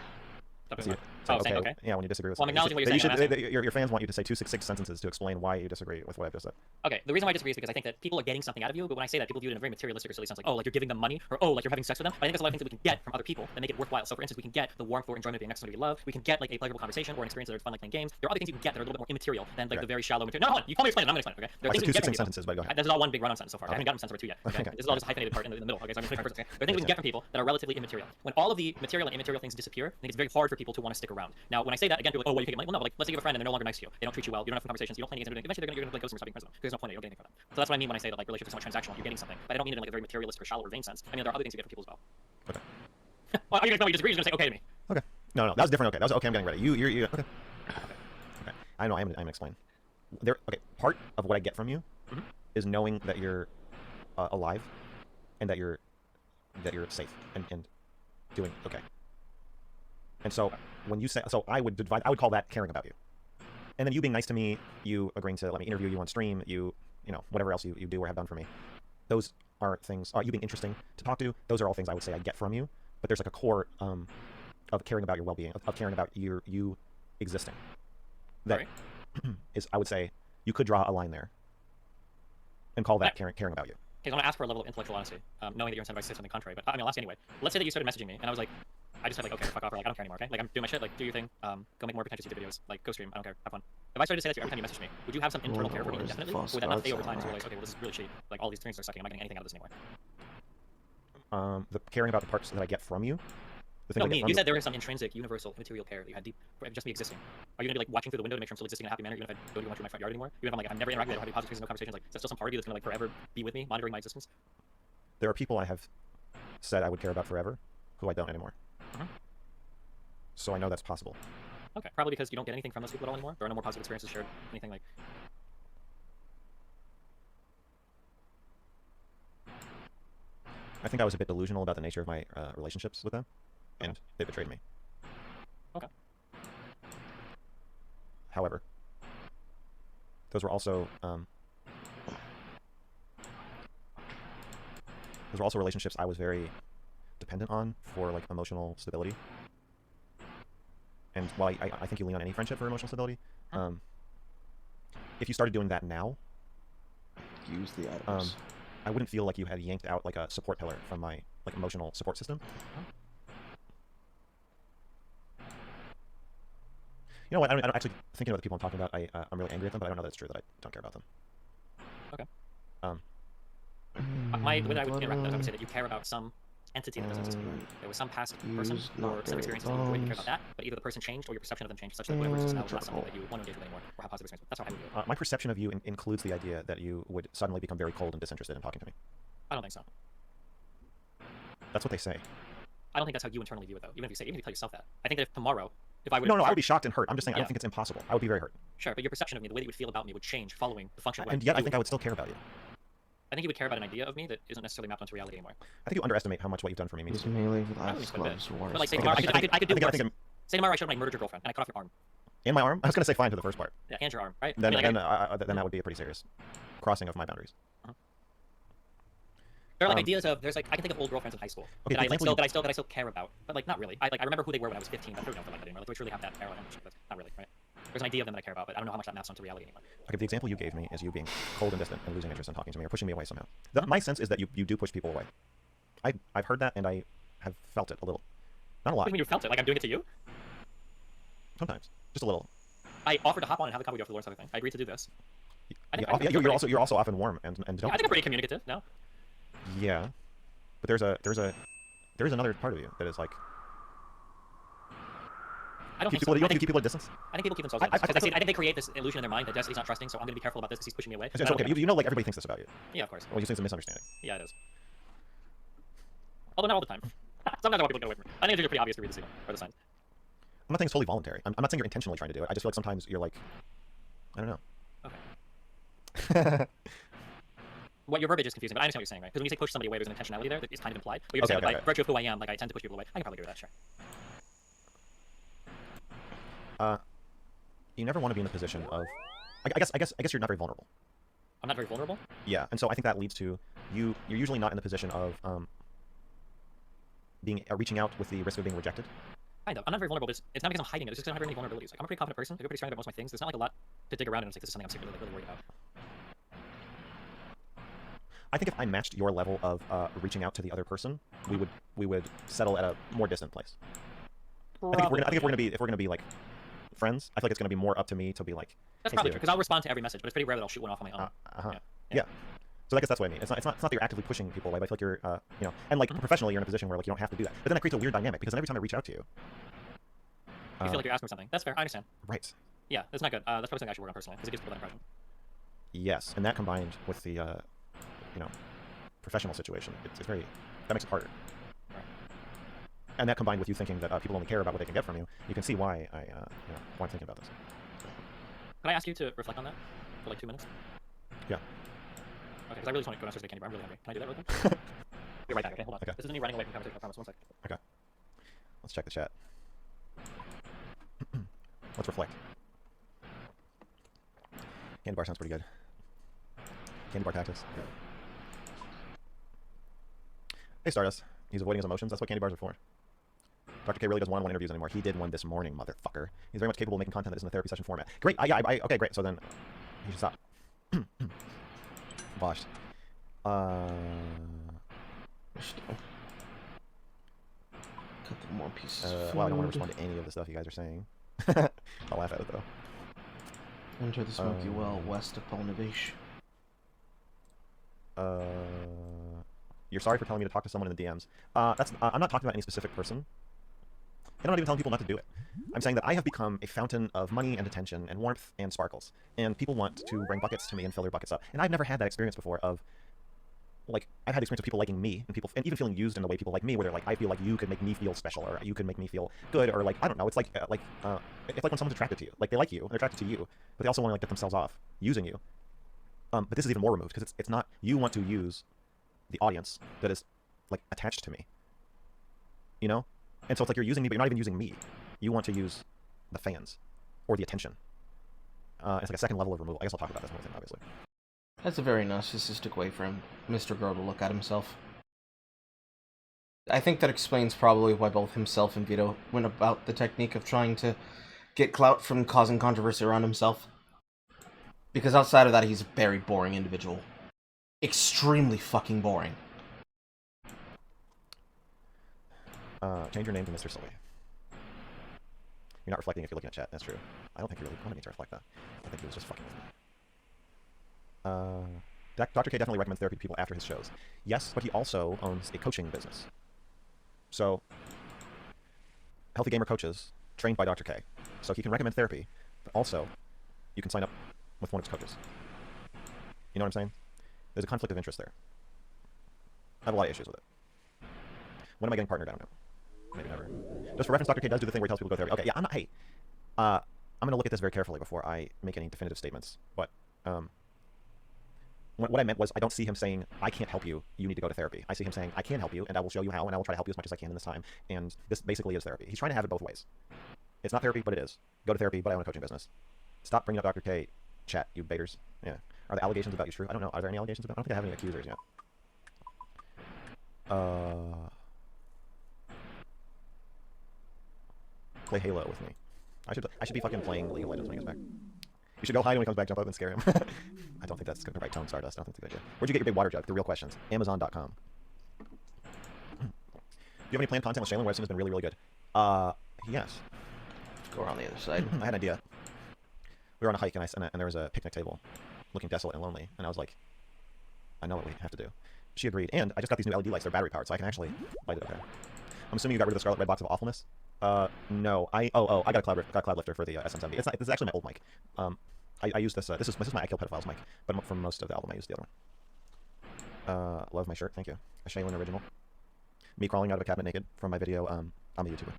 bartender. it. It's like, Oh, saying okay? Yeah, when you disagree with Well, I'm something. acknowledging what you're saying, Your fans want you to say 2 6 sentences to explain why you disagree with what I've just said. Okay, the reason why I disagree is because I think that people are getting something out of you, but when I say that, people view it in a very materialistic or silly sense, like, oh, like you're giving them money, or oh, like you're having sex with them. But I think there's a lot of things that we can get from other people that make it worthwhile. So, for instance, we can get the warmth or enjoyment of being next to somebody we love. We can get like a pleasurable conversation or an experience that are fun, like playing games. There are other things you can get that are a little bit more immaterial than like the very shallow material. No, hold on, you call me explain it. I'm gonna explain it. Okay, there are things we can get from people. Sentences, but go ahead. This is all one big run-on sentence so far. I haven't gotten to sentence number 2 yet. Okay? This is all just a hyphenated part in the middle. Okay, so I'm gonna finish my first. Okay? There are things we can get from people that are relatively immaterial. When all of the material and immaterial things disappear, I think it's very hard for people to want to stick around. Now, when I say that, again, people are like, oh, well, you can get money. Well, no, but like, let's say you have a friend and they're no longer nice to you. They don't treat you well. You don't have conversations. You don't play any games. Eventually, you're gonna like, ghost them or stop being friends with them. There's no point in it. You don't get anything from them. So that's what I mean when I say that like relationships are somewhat transactional. You're getting something, but I don't mean it in like a very materialistic or shallow or vain sense. I mean there are other things you get from people as well. Okay. Well, you're gonna tell me you disagree. You're gonna say okay to me. Okay. No, that was different. Okay, that was okay. I'm getting ready. You're okay. Okay. I know. I'm gonna explain. Okay. Part of what I get from you is knowing that you're alive, and that you're safe and doing okay. And so when you say I would call that caring about you. And then you being nice to me, you agreeing to let me interview you on stream, you know whatever else you do or have done for me. Those are things. You being interesting to talk to. Those are all things I would say I get from you. But there's like a core of caring about your well-being, of caring about you existing. That is, I would say, you could draw a line there and call that caring about you. Okay, so I'm gonna ask for a level of intellectual honesty, knowing that you're incentivized to say something contrary. But I mean, I'll ask you anyway. Let's say that you started messaging me, and I was like, I just said like, okay, fuck off, or like, I don't care anymore. Okay, like I'm doing my shit. Like, do your thing. Go make more pretentious YouTube videos. Like, go stream. I don't care. Have fun. If I started to say that to you every time you message me, would you have some internal care for me indefinitely? Or would that not stay over time? So you're like, okay, well, this is really cheap. Like, all these things are sucking. I'm not getting anything out of this anymore. The caring about the parts that I get from you. No, me. You said there was some intrinsic, universal, immaterial care that you had deep for just me existing. Are you gonna be like watching through the window to make sure I'm still existing in a happy manner, even if I don't even want to in my front yard anymore? Even if I'm like, I've never interacted, I don't have any positive no conversations. Like, is there still some part of you that's gonna like forever be with me, monitoring my existence? There are people I have said I would care about forever, who I don't anymore. So I know that's possible. Okay, probably because you don't get anything from those people at all anymore. There are no more positive experiences shared. Anything like. I think I was a bit delusional about the nature of my relationships with them, and they betrayed me. Okay. However, those were also relationships I was very dependent on for like emotional stability. And while I think you lean on any friendship for emotional stability, if you started doing that now, use the items. I wouldn't feel like you had yanked out like a support pillar from my like emotional support system. You know what? I don't actually thinking about the people I'm talking about. I'm really angry at them, but I don't know that it's true that I don't care about them. Okay. The way that I would interact with that, I would say that you care about some entity that doesn't exist anymore. There was some past person or some experiences that you care about that, but either the person changed or your perception of them changed such that whoever exists now is not something that you want to engage with anymore or have positive experience with. That's how I would do it. My perception of you includes the idea that you would suddenly become very cold and disinterested in talking to me. I don't think so. That's what they say. I don't think that's how you internally view it, though. Even if you tell yourself that. I think that if tomorrow, if I would... No, I would be shocked and hurt. I'm just saying I don't think it's impossible. I would be very hurt. Sure, but your perception of me, the way that you would feel about me would change following the function of and yet I think I would still care about you. I think you would care about an idea of me that isn't necessarily mapped onto reality anymore. I think you underestimate how much what you've done for me means. He's melee with Ice Gloves Wars. But like, say tomorrow, I could do worse. Say tomorrow I showed my murdered your girlfriend and I cut off your arm. In my arm? I was going to say fine to the first part. Yeah, and your arm, right? Then that would be a pretty serious crossing of my boundaries. There are like ideas of, there's like, I can think of old girlfriends in high school that I still care about, but like not really. I remember who they were when I was 15, but I don't know if they're like that anymore. Like, do I truly have that parallel emotion? But not really, right? There's an idea of them that I care about, but I don't know how much that maps onto reality anymore. Okay, the example you gave me is you being cold and distant and losing interest in talking to me or pushing me away somehow. My sense is that you do push people away. I've heard that and I have felt it a little. Not a lot. What do you mean you felt it? Like I'm doing it to you? Sometimes. Just a little. I offered to hop on and have a convo after the Lord's thing. I agreed to do this. You're also often warm and don't. I think I'm pretty communicative, no? Yeah. But there's another part of you that is like I don't keep think people, so. keep people at distance. I think people keep themselves at distance. I think they create this illusion in their mind that Destiny's not trusting, so I'm going to be careful about this because he's pushing me away. It's okay. You know, like everybody thinks this about you. Yeah, of course. Well, you think it's a misunderstanding. Yeah, it is. Although not all the time. Sometimes I want people to go away from me. I think it's pretty obvious to read the signal or the signs. I'm not saying it's totally voluntary. I'm not saying you're intentionally trying to do it. I just feel like sometimes you're like, I don't know. Okay. What your verbiage is confusing, but I understand what you're saying, right? Because when you say push somebody away, there's an intentionality there that is kind of implied. But you're saying by virtue of who I am, like I tend to push people away. I can probably agree with that, sure. You never want to be in the position of, I guess you're not very vulnerable. I'm not very vulnerable? Yeah, and so I think that leads to you're usually not in the position of reaching out with the risk of being rejected. Kind of. I'm not very vulnerable, but it's not because I'm hiding it. It's just because I don't have very many vulnerabilities. Like, I'm a pretty confident person. I feel pretty strong about most of my things. There's not like a lot to dig around and it's like this is something I'm secretly like, really worried about. I think if I matched your level of reaching out to the other person, we would settle at a more distant place. I think if we're gonna be like friends, I feel like it's gonna be more up to me to be like. That's hey, probably true because I'll respond to every message, but it's pretty rare that I'll shoot one off on my own. Yeah. So I guess that's what I mean. It's not that you're actively pushing people away, but I feel like you're, you know, and like professionally, you're in a position where like you don't have to do that. But then that creates a weird dynamic because then every time I reach out to you, You feel like you're asking for something. That's fair. I understand. Right. Yeah, that's not good. That's probably something I should work on personally because it gives people that impression. Yes, and that combined with the, you know, professional situation, it's very that makes it harder. Right. And that combined with you thinking that people only care about what they can get from you, you can see why you know, why I'm thinking about this. Can I ask you to reflect on that for like 2 minutes? Yeah. Okay, because I really just want to go downstairs to the candy bar. I'm really hungry. Can I do that really quick? Be right back. Okay, hold on. Okay. This isn't me running away from the conversation. I promise. 1 second. Okay. Let's check the chat. Let's reflect. Candy bar sounds pretty good. Candy bar tactics. Hey, Stardust. He's avoiding his emotions. That's what candy bars are for. Dr. K really doesn't want one interviews anymore. He did one this morning, motherfucker. He's very much capable of making content that is in the therapy session format. Great. Okay, great. So then he should stop. Boshed. Couple more pieces. Well, I don't want to respond to any of the stuff you guys are saying. I'll laugh at it though. Enter the Smoky Well west of Polnavish. You're sorry for telling me to talk to someone in the DMs. I'm not talking about any specific person. And I'm not even telling people not to do it. I'm saying that I have become a fountain of money and attention and warmth and sparkles. And people want to bring buckets to me and fill their buckets up. And I've never had that experience before of, like, I've had the experience of people liking me and even feeling used in the way people like me, where they're like, I feel like you could make me feel special, or you could make me feel good, or like, I don't know, it's like when someone's attracted to you. Like, they like you, they're attracted to you, but they also want to like get themselves off using you. But this is even more removed, because it's not, you want to use the audience that is, like, attached to me. You know? And so it's like you're using me, but you're not even using me. You want to use the fans, or the attention. It's like a second level of removal. I guess I'll talk about this more thing, obviously. That's a very narcissistic way for Mr. Girl to look at himself. I think that explains probably why both himself and Vito went about the technique of trying to get clout from causing controversy around himself. Because outside of that, he's a very boring individual. Extremely fucking boring. Change your name to Mr. Sully. You're not reflecting if you're looking at chat. That's true. I don't think you really wanted me to reflect that. I think he was just fucking with me. Dr. K definitely recommends therapy to people after his shows. Yes, but he also owns a coaching business. So, Healthy Gamer coaches trained by Dr. K. So he can recommend therapy, but also you can sign up with one of his coaches. You know what I'm saying? There's a conflict of interest there. I have a lot of issues with it. When am I getting partnered? I don't know. Maybe never. Just for reference, Dr. K does do the thing where he tells people to go to therapy. Okay, yeah, I'm not, hey. I'm going to look at this very carefully before I make any definitive statements. But, what I meant was, I don't see him saying, I can't help you, you need to go to therapy. I see him saying, I can help you, and I will show you how, and I will try to help you as much as I can in this time. And this basically is therapy. He's trying to have it both ways. It's not therapy, but it is. Go to therapy, but I own a coaching business. Stop bringing up Dr. K chat, you baiters. Yeah. Are the allegations about you true? I don't know. Are there any allegations about? I don't think I have any accusers yet. Play Halo with me. I should be fucking playing League of Legends when he gets back. You should go hide when he comes back, jump up and scare him. I don't think that's the right tone, Stardust. I don't think that's a good idea. Where'd you get your big water jug? The real questions. Amazon.com. Do you have any planned content with Shaylin where it has been really, really good? Yes. Let's go around the other side. I had an idea. We were on a hike and there was a picnic table looking desolate and lonely. And I was like, I know what we have to do. She agreed. And I just got these new LED lights. They're battery powered, so I can actually light it up there. I'm assuming you got rid of the Scarlet Red box of awfulness? No. I got a cloud lifter for the SM70. This is actually my old mic. I use this. This is my I Kill Pedophiles mic, but for most of the album I use the other one. Love my shirt. Thank you. A Shaylin original. Me crawling out of a cabinet naked from my video. I'm a YouTuber.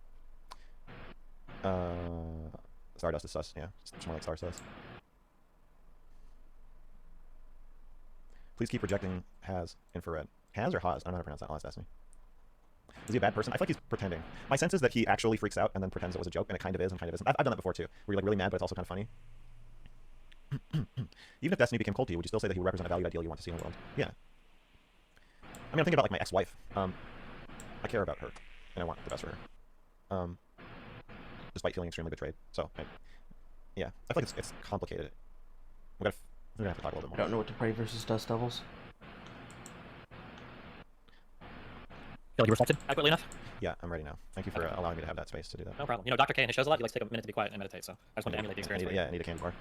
Stardust is sus. Yeah, it's more like Star sus. Please keep rejecting Has infrared. Has or Haas? I don't know how to pronounce that. I'll ask Destiny. Is he a bad person? I feel like he's pretending. My sense is that he actually freaks out and then pretends it was a joke, and it kind of is and kind of isn't. I've done that before too, where you're like really mad, but it's also kind of funny. Even if Destiny became cold to you, would you still say that he would represent a value ideal you want to see in the world? Yeah. I mean, I'm thinking about like my ex-wife. I care about her, and I want the best for her. despite feeling extremely betrayed. So, yeah, I feel like it's complicated. We're gonna have to talk a little bit more. I don't know what to pray versus Dust Devils. Feel like you reflected adequately enough? Yeah, I'm ready now. Thank you for allowing me to have that space to do that. No problem. You know, Dr. K in his shows a lot, he likes to take a minute to be quiet and meditate, so I just wanted to emulate the experience. for you. I need a candy bar.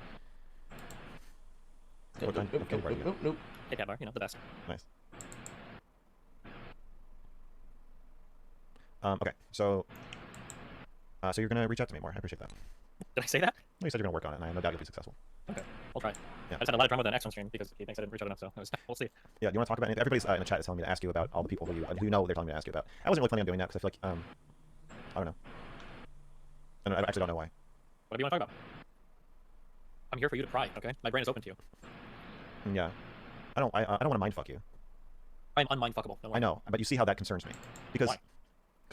What kind of candy bar do you get? Nope. Kit Kat bar, you know, the best. Nice. Okay, so you're gonna reach out to me more. I appreciate that. Did I say that? Well, you said you're gonna work on it, and I have no doubt you'll be successful. Okay, we'll try. Yeah. I just had a lot of drama with an X on stream because he thinks I didn't reach out enough, so we'll see. Yeah, do you want to talk about anything? Everybody's in the chat is telling me to ask you about all the people who you know they're telling me to ask you about. I wasn't really planning on doing that because I feel like I don't know. I actually don't know why. What do you want to talk about? I'm here for you to pry, okay? My brain is open to you. Yeah, I don't want to mindfuck you. I'm unmindfuckable. I know, but you see how that concerns me because Why?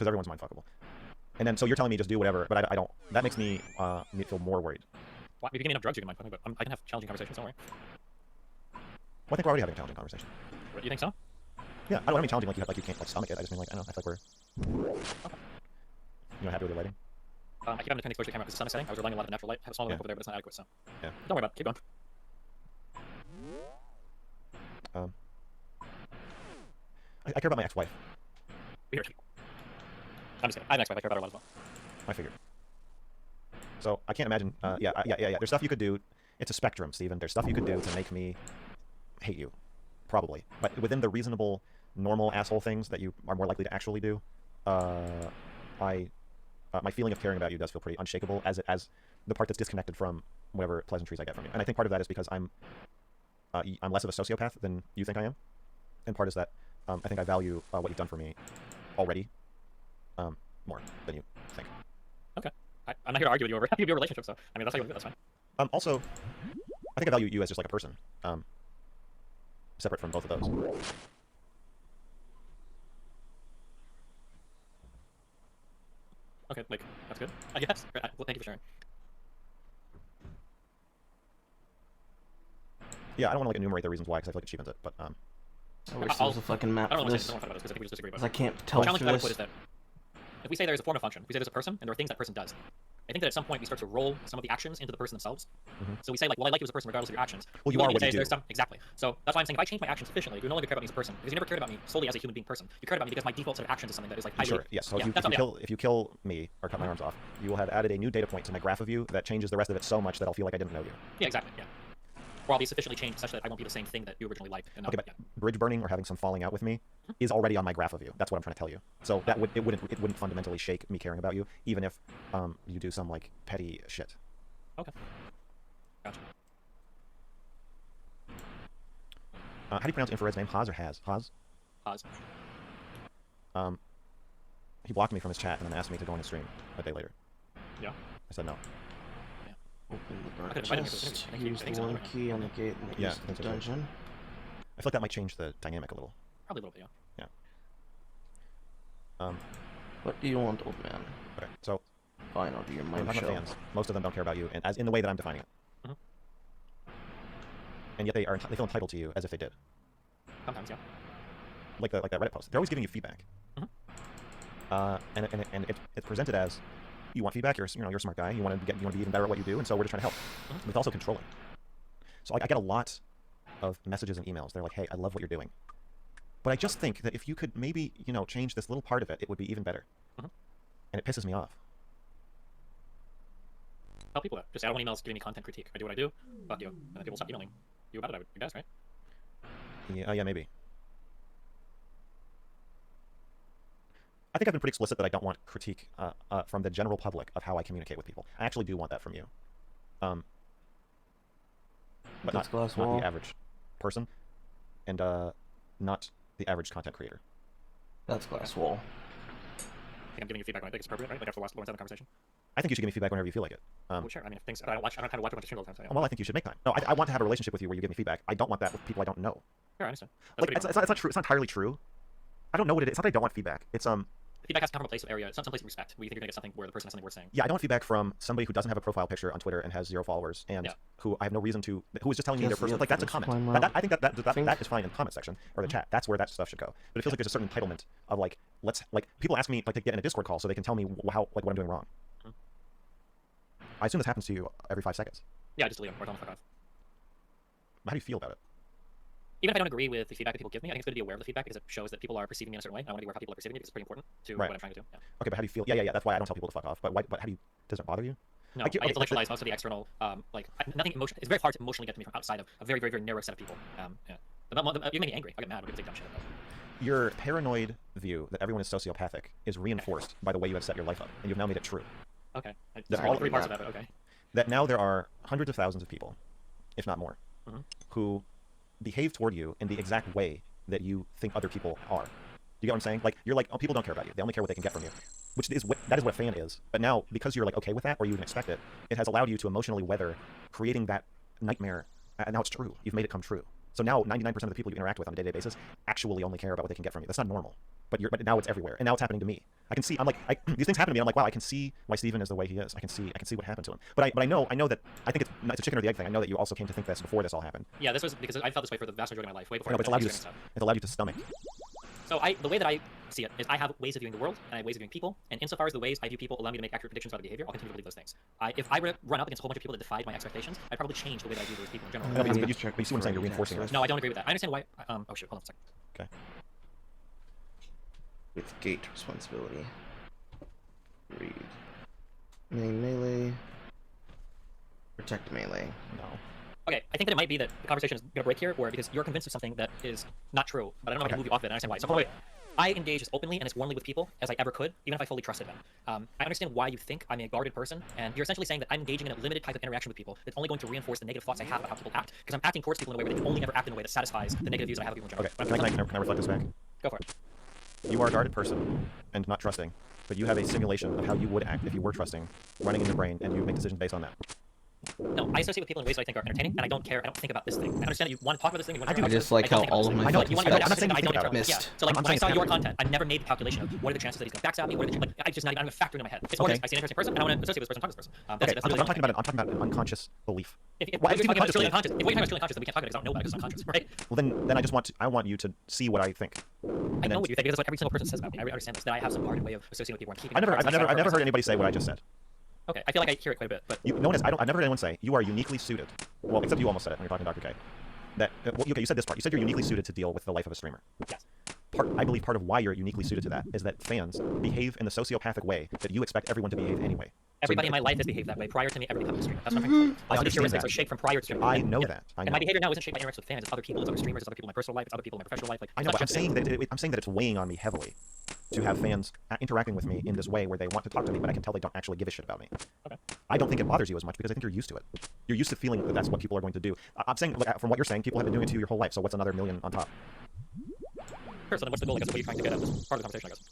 Everyone's mindfuckable. And then so you're telling me just do whatever, but I don't. That makes me feel more worried. Why? If you give me enough drugs, you can mindfuck me, but I can have challenging conversations. Don't worry. Well, I think we're already having a challenging conversation. You think so? Yeah, I don't mean challenging like you can't like stomach it. I just mean like I don't know. I feel like we're. Okay. You know, happy with your lighting? I keep having to turn the exposure to the camera because the sun is setting. I was relying on a lot of natural light. I have a small lamp over there, but it's not adequate, so yeah. Don't worry about it. Keep going. I care about my ex-wife. Weird. I'm just kidding. I have an ex-wife. I care about her a lot as well. I figured. So I can't imagine. Yeah. There's stuff you could do. It's a spectrum, Steven. There's stuff you could do to make me hate you, probably. But within the reasonable, normal asshole things that you are more likely to actually do, my feeling of caring about you does feel pretty unshakable as the part that's disconnected from whatever pleasantries I get from you. And I think part of that is because I'm less of a sociopath than you think I am, and part is that I think I value what you've done for me already more than you think. Okay. I'm not here to argue with you over happy with your relationship, so I mean that's how you look at it, that's fine. Also, I think I value you as just like a person, separate from both of those. Okay, like that's good. I guess. Well, thank you for sharing. Yeah, I don't want to like enumerate the reasons why because I feel like it cheapens it, but I wish there was a fucking map I don't for want to this. say I don't want to talk about this because I think we just disagree about it. Because I can't tell The challenge through that I this. put is that if we say there's a form of function, if we say there's a person and there are things that person does, I think that at some point we start to roll some of the actions into the person themselves. So we say like, well, I like you as a person regardless of your actions. Well, you are what you do. Exactly. So that's why I'm saying if I change my actions sufficiently, you no longer care about me as a person because you never cared about me solely as a human being person. You cared about me because my default set of actions is something that is like highly. Sure. Yes. So yeah, if you kill me or cut my arms off, you will have added a new data point to my graph of you that changes the rest of it so much that I'll feel like I didn't know you. Yeah. Exactly. Yeah. Or I'll be sufficiently changed such that I won't be the same thing that you originally liked. And Okay, but bridge burning or having some falling out with me is already on my graph of you. That's what I'm trying to tell you. So that it wouldn't fundamentally shake me caring about you, even if you do some like petty shit. Okay. Gotcha. How do you pronounce Infrared's name? Haz or Haz? Haz? Haz. He blocked me from his chat and then asked me to go on his stream a day later. Yeah. I said no. Open the Okay, dark I chest, didn't use the one key on the gate and Yeah, use the that's okay. dungeon. I feel like that might change the dynamic a little. Probably a little bit, yeah. Yeah. What do you want, old man? Okay, so Fine, I'll do your I'm mind not show. fans. Most of them don't care about you, and as in the way that I'm defining it. And yet they feel entitled to you as if they did. Sometimes, yeah. Like that Reddit post. They're always giving you feedback. And it's presented as you want feedback. You're a smart guy. You want to be even better at what you do, and so we're just trying to help. But it's also controlling. So I get a lot of messages and emails. They're like, "Hey, I love what you're doing," but I just think that if you could maybe change this little part of it, it would be even better. And it pisses me off. Tell people that. Just add one emails giving me content critique. I do what I do. Fuck you. And then people will stop emailing you about it. I guess, right? Yeah, maybe. I think I've been pretty explicit that I don't want critique from the general public of how I communicate with people. I actually do want that from you. But not the average person, and not the average content creator. That's glass wall. I think I'm giving you feedback when I think it's appropriate, right? Like after Lawrence had the conversation. I think you should give me feedback whenever you feel like it. Well, sure. I mean, if things I don't kind of watch my stream all the time. So, yeah. Well, I think you should make time. No, I want to have a relationship with you where you give me feedback. I don't want that with people I don't know. Sure, I understand. Like, it's not true. It's not entirely true. I don't know what it is. It's not that I don't want feedback. It's Feedback has to come from a place of area. It's not some place of respect where you think you're gonna get something where the person has something worth saying. Yeah, I don't want feedback from somebody who doesn't have a profile picture on Twitter and has 0 followers, and who I have no reason to. Who is just telling me their personal. Like that's a comment. I think that is fine in the comment section or the chat. That's where that stuff should go. But it feels like there's a certain entitlement of like people ask me like to get in a Discord call so they can tell me what I'm doing wrong. I assume this happens to you every 5 seconds. Yeah, just delete them or tell them to fuck off. How do you feel about it? Even if I don't agree with the feedback that people give me, I think it's good to be aware of the feedback because it shows that people are perceiving me in a certain way. I want to be aware of how people are perceiving me because it's pretty important to Right. what I'm trying to do. Yeah. Okay, but how do you feel? Yeah. That's why I don't tell people to fuck off. But how do you? Does it bother you? No, Like, I intellectualize most of the external, nothing emotional. It's very hard to emotionally get to me from outside of a very, very, very narrow set of people. Yeah. You make me angry. I get mad when people say dumb shit. Your paranoid view that everyone is sociopathic is reinforced by the way you have set your life up, and you've now made it true. Okay. That All 3 parts of that, but okay. That now there are hundreds of thousands of people, if not more, Mhm. who behave toward you in the exact way that you think other people are. You get what I'm saying? Like, you're like, oh, people don't care about you. They only care what they can get from you. Which is that is what a fan is. But now, because you're like okay with that, or you even expect it, it has allowed you to emotionally weather creating that nightmare. And now it's true. You've made it come true. So now 99% of the people you interact with on a day-to-day basis actually only care about what they can get from you. That's not normal. But now it's everywhere. And now it's happening to me. I can see, these things happen to me. I'm like, wow, I can see why Steven is the way he is. I can see what happened to him. But I know that I think it's a chicken or the egg thing. I know that you also came to think this before this all happened. Yeah, this was because I felt this way for the vast majority of my life, way before. No, but it's allowed you to stomach. So the way that I see it is I have ways of viewing the world and I have ways of viewing people, and insofar as the ways I view people allow me to make accurate predictions about their behavior, I'll continue to believe those things. If I were to run up against a whole bunch of people that defied my expectations, I'd probably change the way that I view those people in general. No, but you see what I'm saying? You're reinforcing it. No, I don't agree with that. I understand why. Oh shit, hold on a second. Okay. With gate responsibility. Read. Main melee. Protect melee. No. Okay, I think that it might be that the conversation is gonna break here, or because you're convinced of something that is not true, but I don't know if I can move you off of it. I understand why. So, by the way, I engage as openly and as warmly with people as I ever could, even if I fully trusted them. I understand why you think I'm a guarded person, and you're essentially saying that I'm engaging in a limited type of interaction with people that's only going to reinforce the negative thoughts I have about how people act, because I'm acting towards people in a way where they can only ever act in a way that satisfies the negative views I have of people in general. Okay, can I reflect this back? Go for it. You are a guarded person and not trusting, but you have a simulation of how you would act if you were trusting running in your brain, and you make decisions based on that. No, I associate with people in ways that I think are entertaining, and I don't care. I don't think about this thing. I understand that you want to talk about this thing. I just like how all of my you want to I'm not saying I don't about internally. Yeah. So like when I saw your content, I never made the calculation of what are the chances that he's going to backstab me. What are the like I just not even factor into my head. It's more just I see an interesting person, and I want to associate with this person, talk to this person. Okay, That's really I'm talking about an unconscious belief. If you're talking about truly unconscious, if what you're talking about is truly unconscious, then we can't talk about it because I don't know about it because it's unconscious, right? Well, then I want you to see what I think. I know what you think because that's what every single person says about me. I understand this. That I have some guarded way of associating with people and keeping. I've never heard anybody say what I just said. Okay, I feel like I hear it quite a bit, but no one has. I've never heard anyone say you are uniquely suited. Well, except you almost said it when you're talking to Dr. K. That okay, you said this part. You said you're uniquely suited to deal with the life of a streamer. Yes. I believe part of why you're uniquely suited to that is that fans behave in the sociopathic way that you expect everyone to behave anyway. Everybody in my life has behaved that way prior to me ever becoming a streamer. That's what I'm trying to I understand that. Shaped from prior to streaming. I know that. And my behavior now isn't shaped by interactions with fans. It's other people. It's other streamers. It's other people in my personal life. It's other people in my professional life. Like I know, but I'm saying that it's weighing on me heavily to have fans interacting with me in this way where they want to talk to me, but I can tell they don't actually give a shit about me. Okay. I don't think it bothers you as much because I think you're used to it. You're used to feeling that that's what people are going to do. I'm saying, from what you're saying, people have been doing it to you your whole life. So what's another million on top? Sure, so then what's the goal? I guess what are you trying to get at? This part of the conversation, I guess.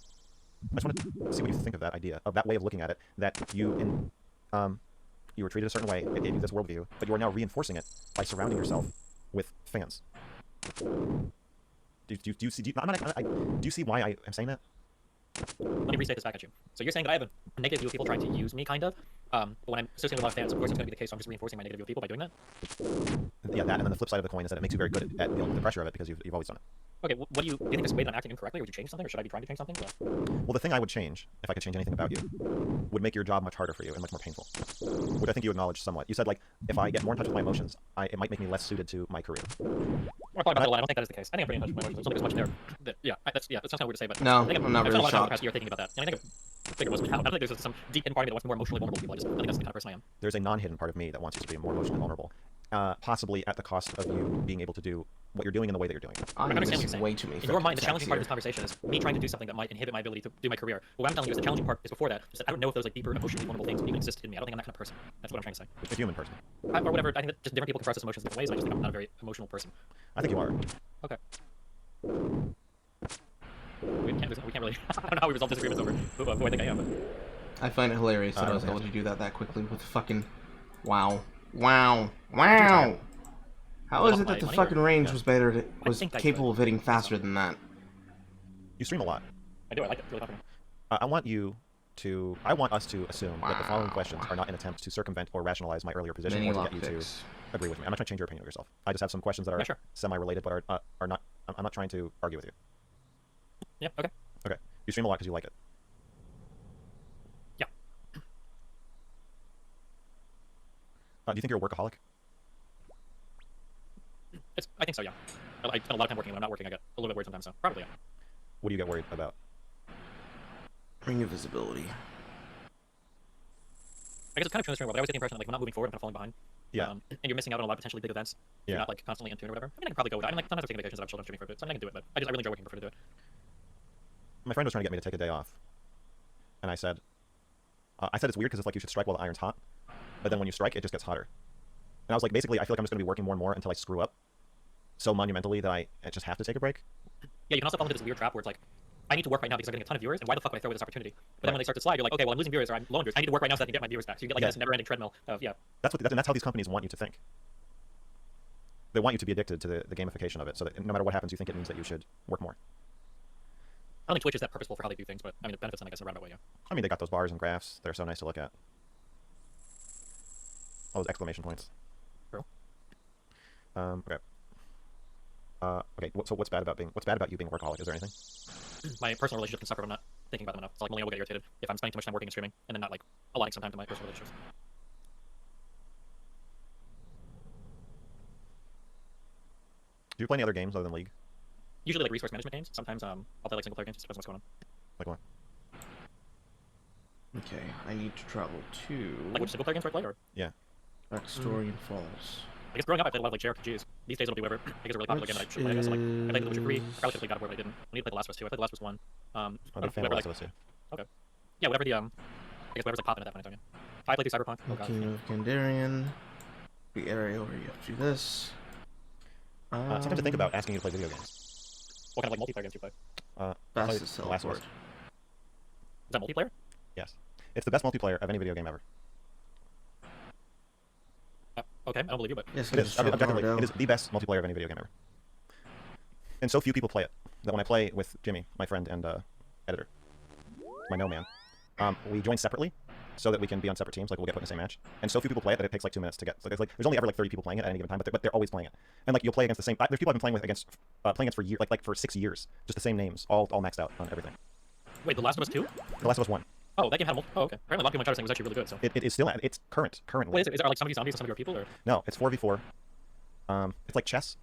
I just wanted to see what you think of that idea, of that way of looking at it, that you were treated a certain way, it gave you this worldview, but you are now reinforcing it by surrounding yourself with fans. Do you see why I am saying that? Let me restate this back at you. So you're saying that I have a negative view of people trying to use me, kind of. But when I'm associating with a lot of fans, of course it's going to be the case. So I'm just reinforcing my negative view of people by doing that. Yeah, that, and then the flip side of the coin is that it makes you very good at dealing with the pressure of it because you've always done it. Okay, what do you think there's a way that I'm acting incorrectly, or would you change something, or should I be trying to change something? Well, the thing I would change, if I could change anything about you, would make your job much harder for you and much more painful. Which I think you acknowledged somewhat. You said, like, if I get more in touch with my emotions, it might make me less suited to my career. I don't think that is the case. I think I'm pretty in touch with my emotions. There's something much there. That sounds kind of weird to say, but no, I think I'm not really really shocked. shocked. You're thinking about that. And I think I'm figure most of it out. I don't think there's some deep in part of me that wants more emotionally vulnerable people. I think that's the kind of person I am. There's a non-hidden part of me that wants you to be more emotionally vulnerable. Possibly at the cost of you being able to do what you're doing in the way that you're doing it. I understand what you're saying. Way too many in your mind, the factors challenging part of here. this conversation is me trying to do something that might inhibit my ability to do my career. But what I'm telling you is the challenging part is before that, is that I don't know if those like deeper emotionally vulnerable things even exist in me. I don't think I'm that kind of person. That's what I'm trying to say. A human person. Or whatever. I think that just different people can process emotions in different ways. And I just think I'm not a very emotional person. I think you are. Okay. We can't really. I don't know how we resolve disagreements over who I think I am. But... I find it hilarious that I was able to do that quickly with fucking wow. How is it that the fucking range was better? Was capable of hitting faster than that? You stream a lot. I do. I like it. Really popular. I want us to assume that the following questions are not an attempt to circumvent or rationalize my earlier position or to get you to agree with me. I'm not trying to change your opinion of yourself. I just have some questions that are semi-related, but are not. I'm not trying to argue with you. Yeah. Okay. Okay. You stream a lot because you like it. Yeah. Do you think you're a workaholic? I think so, yeah. I spend a lot of time working. When I'm not working, I get a little bit worried sometimes, so probably, yeah. What do you get worried about? Ring of visibility. I guess it's kind of transferring, but I always get the impression that, like, if I'm not moving forward, I'm kind of falling behind. Yeah. And you're missing out on a lot of potentially big events. If Yeah. You're not, like, constantly in tune or whatever. I mean, I can probably go with that. I mean, like, sometimes I'm taking vacations and I'm chilling streaming for a bit, so I can do it, but I really enjoy working, prefer to do it. My friend was trying to get me to take a day off, and I said it's weird because it's like you should strike while the iron's hot, but then when you strike, it just gets hotter. And I was like, basically, I feel like I'm just going to be working more and more until I screw up so monumentally that I just have to take a break. Yeah, you can also fall into this weird trap where it's like, I need to work right now because I'm getting a ton of viewers, and why the fuck would I throw away this opportunity? But then when they start to slide, you're like, okay, well, I'm losing viewers or I'm low on viewers. I need to work right now so I can get my viewers back. So you get like this never-ending treadmill of, yeah. That's how these companies want you to think. They want you to be addicted to the gamification of it, so that no matter what happens, you think it means that you should work more. I don't think Twitch is that purposeful for how they do things, but I mean, it benefits them, I guess, in a roundabout way, yeah. I mean, they got those bars and graphs. They're so nice to look at. All those exclamation points. True. Okay. Okay. So what's bad about you being a workaholic? Is there anything? My personal relationship can suffer if I'm not thinking about them enough. So like, Melina will get irritated if I'm spending too much time working and streaming, and then not like allotting some time to my personal relationships. Do you play any other games other than League? Usually like resource management games. Sometimes I'll play like single player games. Just depends on what's going on. Like what? Okay, I need to travel to. Like which single player games do I play, or? Yeah. Backstory Falls. I guess growing up I played a lot of like JRPGs. These days it'll be whatever. I guess it's a really popular game that I should play. I guess so, like I played The Witcher 3. Probably should play God of War, but I didn't. I need to play The Last of Us 2. I played The Last of Us 1. I'm a fan of The Last of Us 2. Okay. Yeah, whatever the I guess whatever's like popping at that point in time. Yeah. I played through Cyberpunk. Oh god. King of Kandarian. The area where you have to do this. Sometimes I think about asking you to play video games. What kind of like multiplayer games do you play? Fastest The Last of Us. Is that multiplayer? Yes. It's the best multiplayer of any video game ever. Okay, I don't believe you, but yes, it is. Objectively, it is the best multiplayer of any video game ever. And so few people play it that when I play with Jimmy, my friend and editor, my no man, we join separately so that we can be on separate teams. Like we'll get put in the same match. And so few people play it that it takes like 2 minutes to get. So there's only ever like 30 people playing it at any given time, but they're always playing it. And like you'll play against the same. There's people I've been playing with for years, like for 6 years, just the same names, all maxed out on everything. Wait, The Last of Us 2? The Last of Us 1. Oh, that game had multiple. Oh, okay. Apparently, a lot of people in chat are saying it was actually really good. So it is still. It's currently. Wait, is it like some of you zombies and some of your people, or? No, it's 4v4. It's like chess.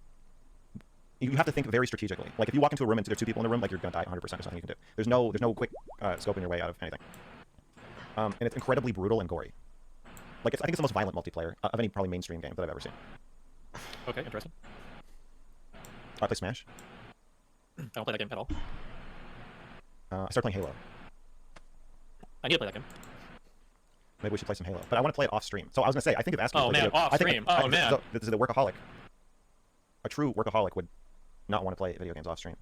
You have to think very strategically. Like if you walk into a room and there's 2 people in the room, like you're gonna die 100%. There's nothing you can do. There's no quick scoping your way out of anything. And it's incredibly brutal and gory. Like I think it's the most violent multiplayer of any probably mainstream game that I've ever seen. Okay, interesting. I play Smash. I don't play that game at all. I started playing Halo. I need to play that game. Maybe we should play some Halo. But I want to play it off stream. So I was gonna say, I think if asking oh, to play man, video, off stream. Oh man. So, this is a workaholic. A true workaholic would not want to play video games off stream.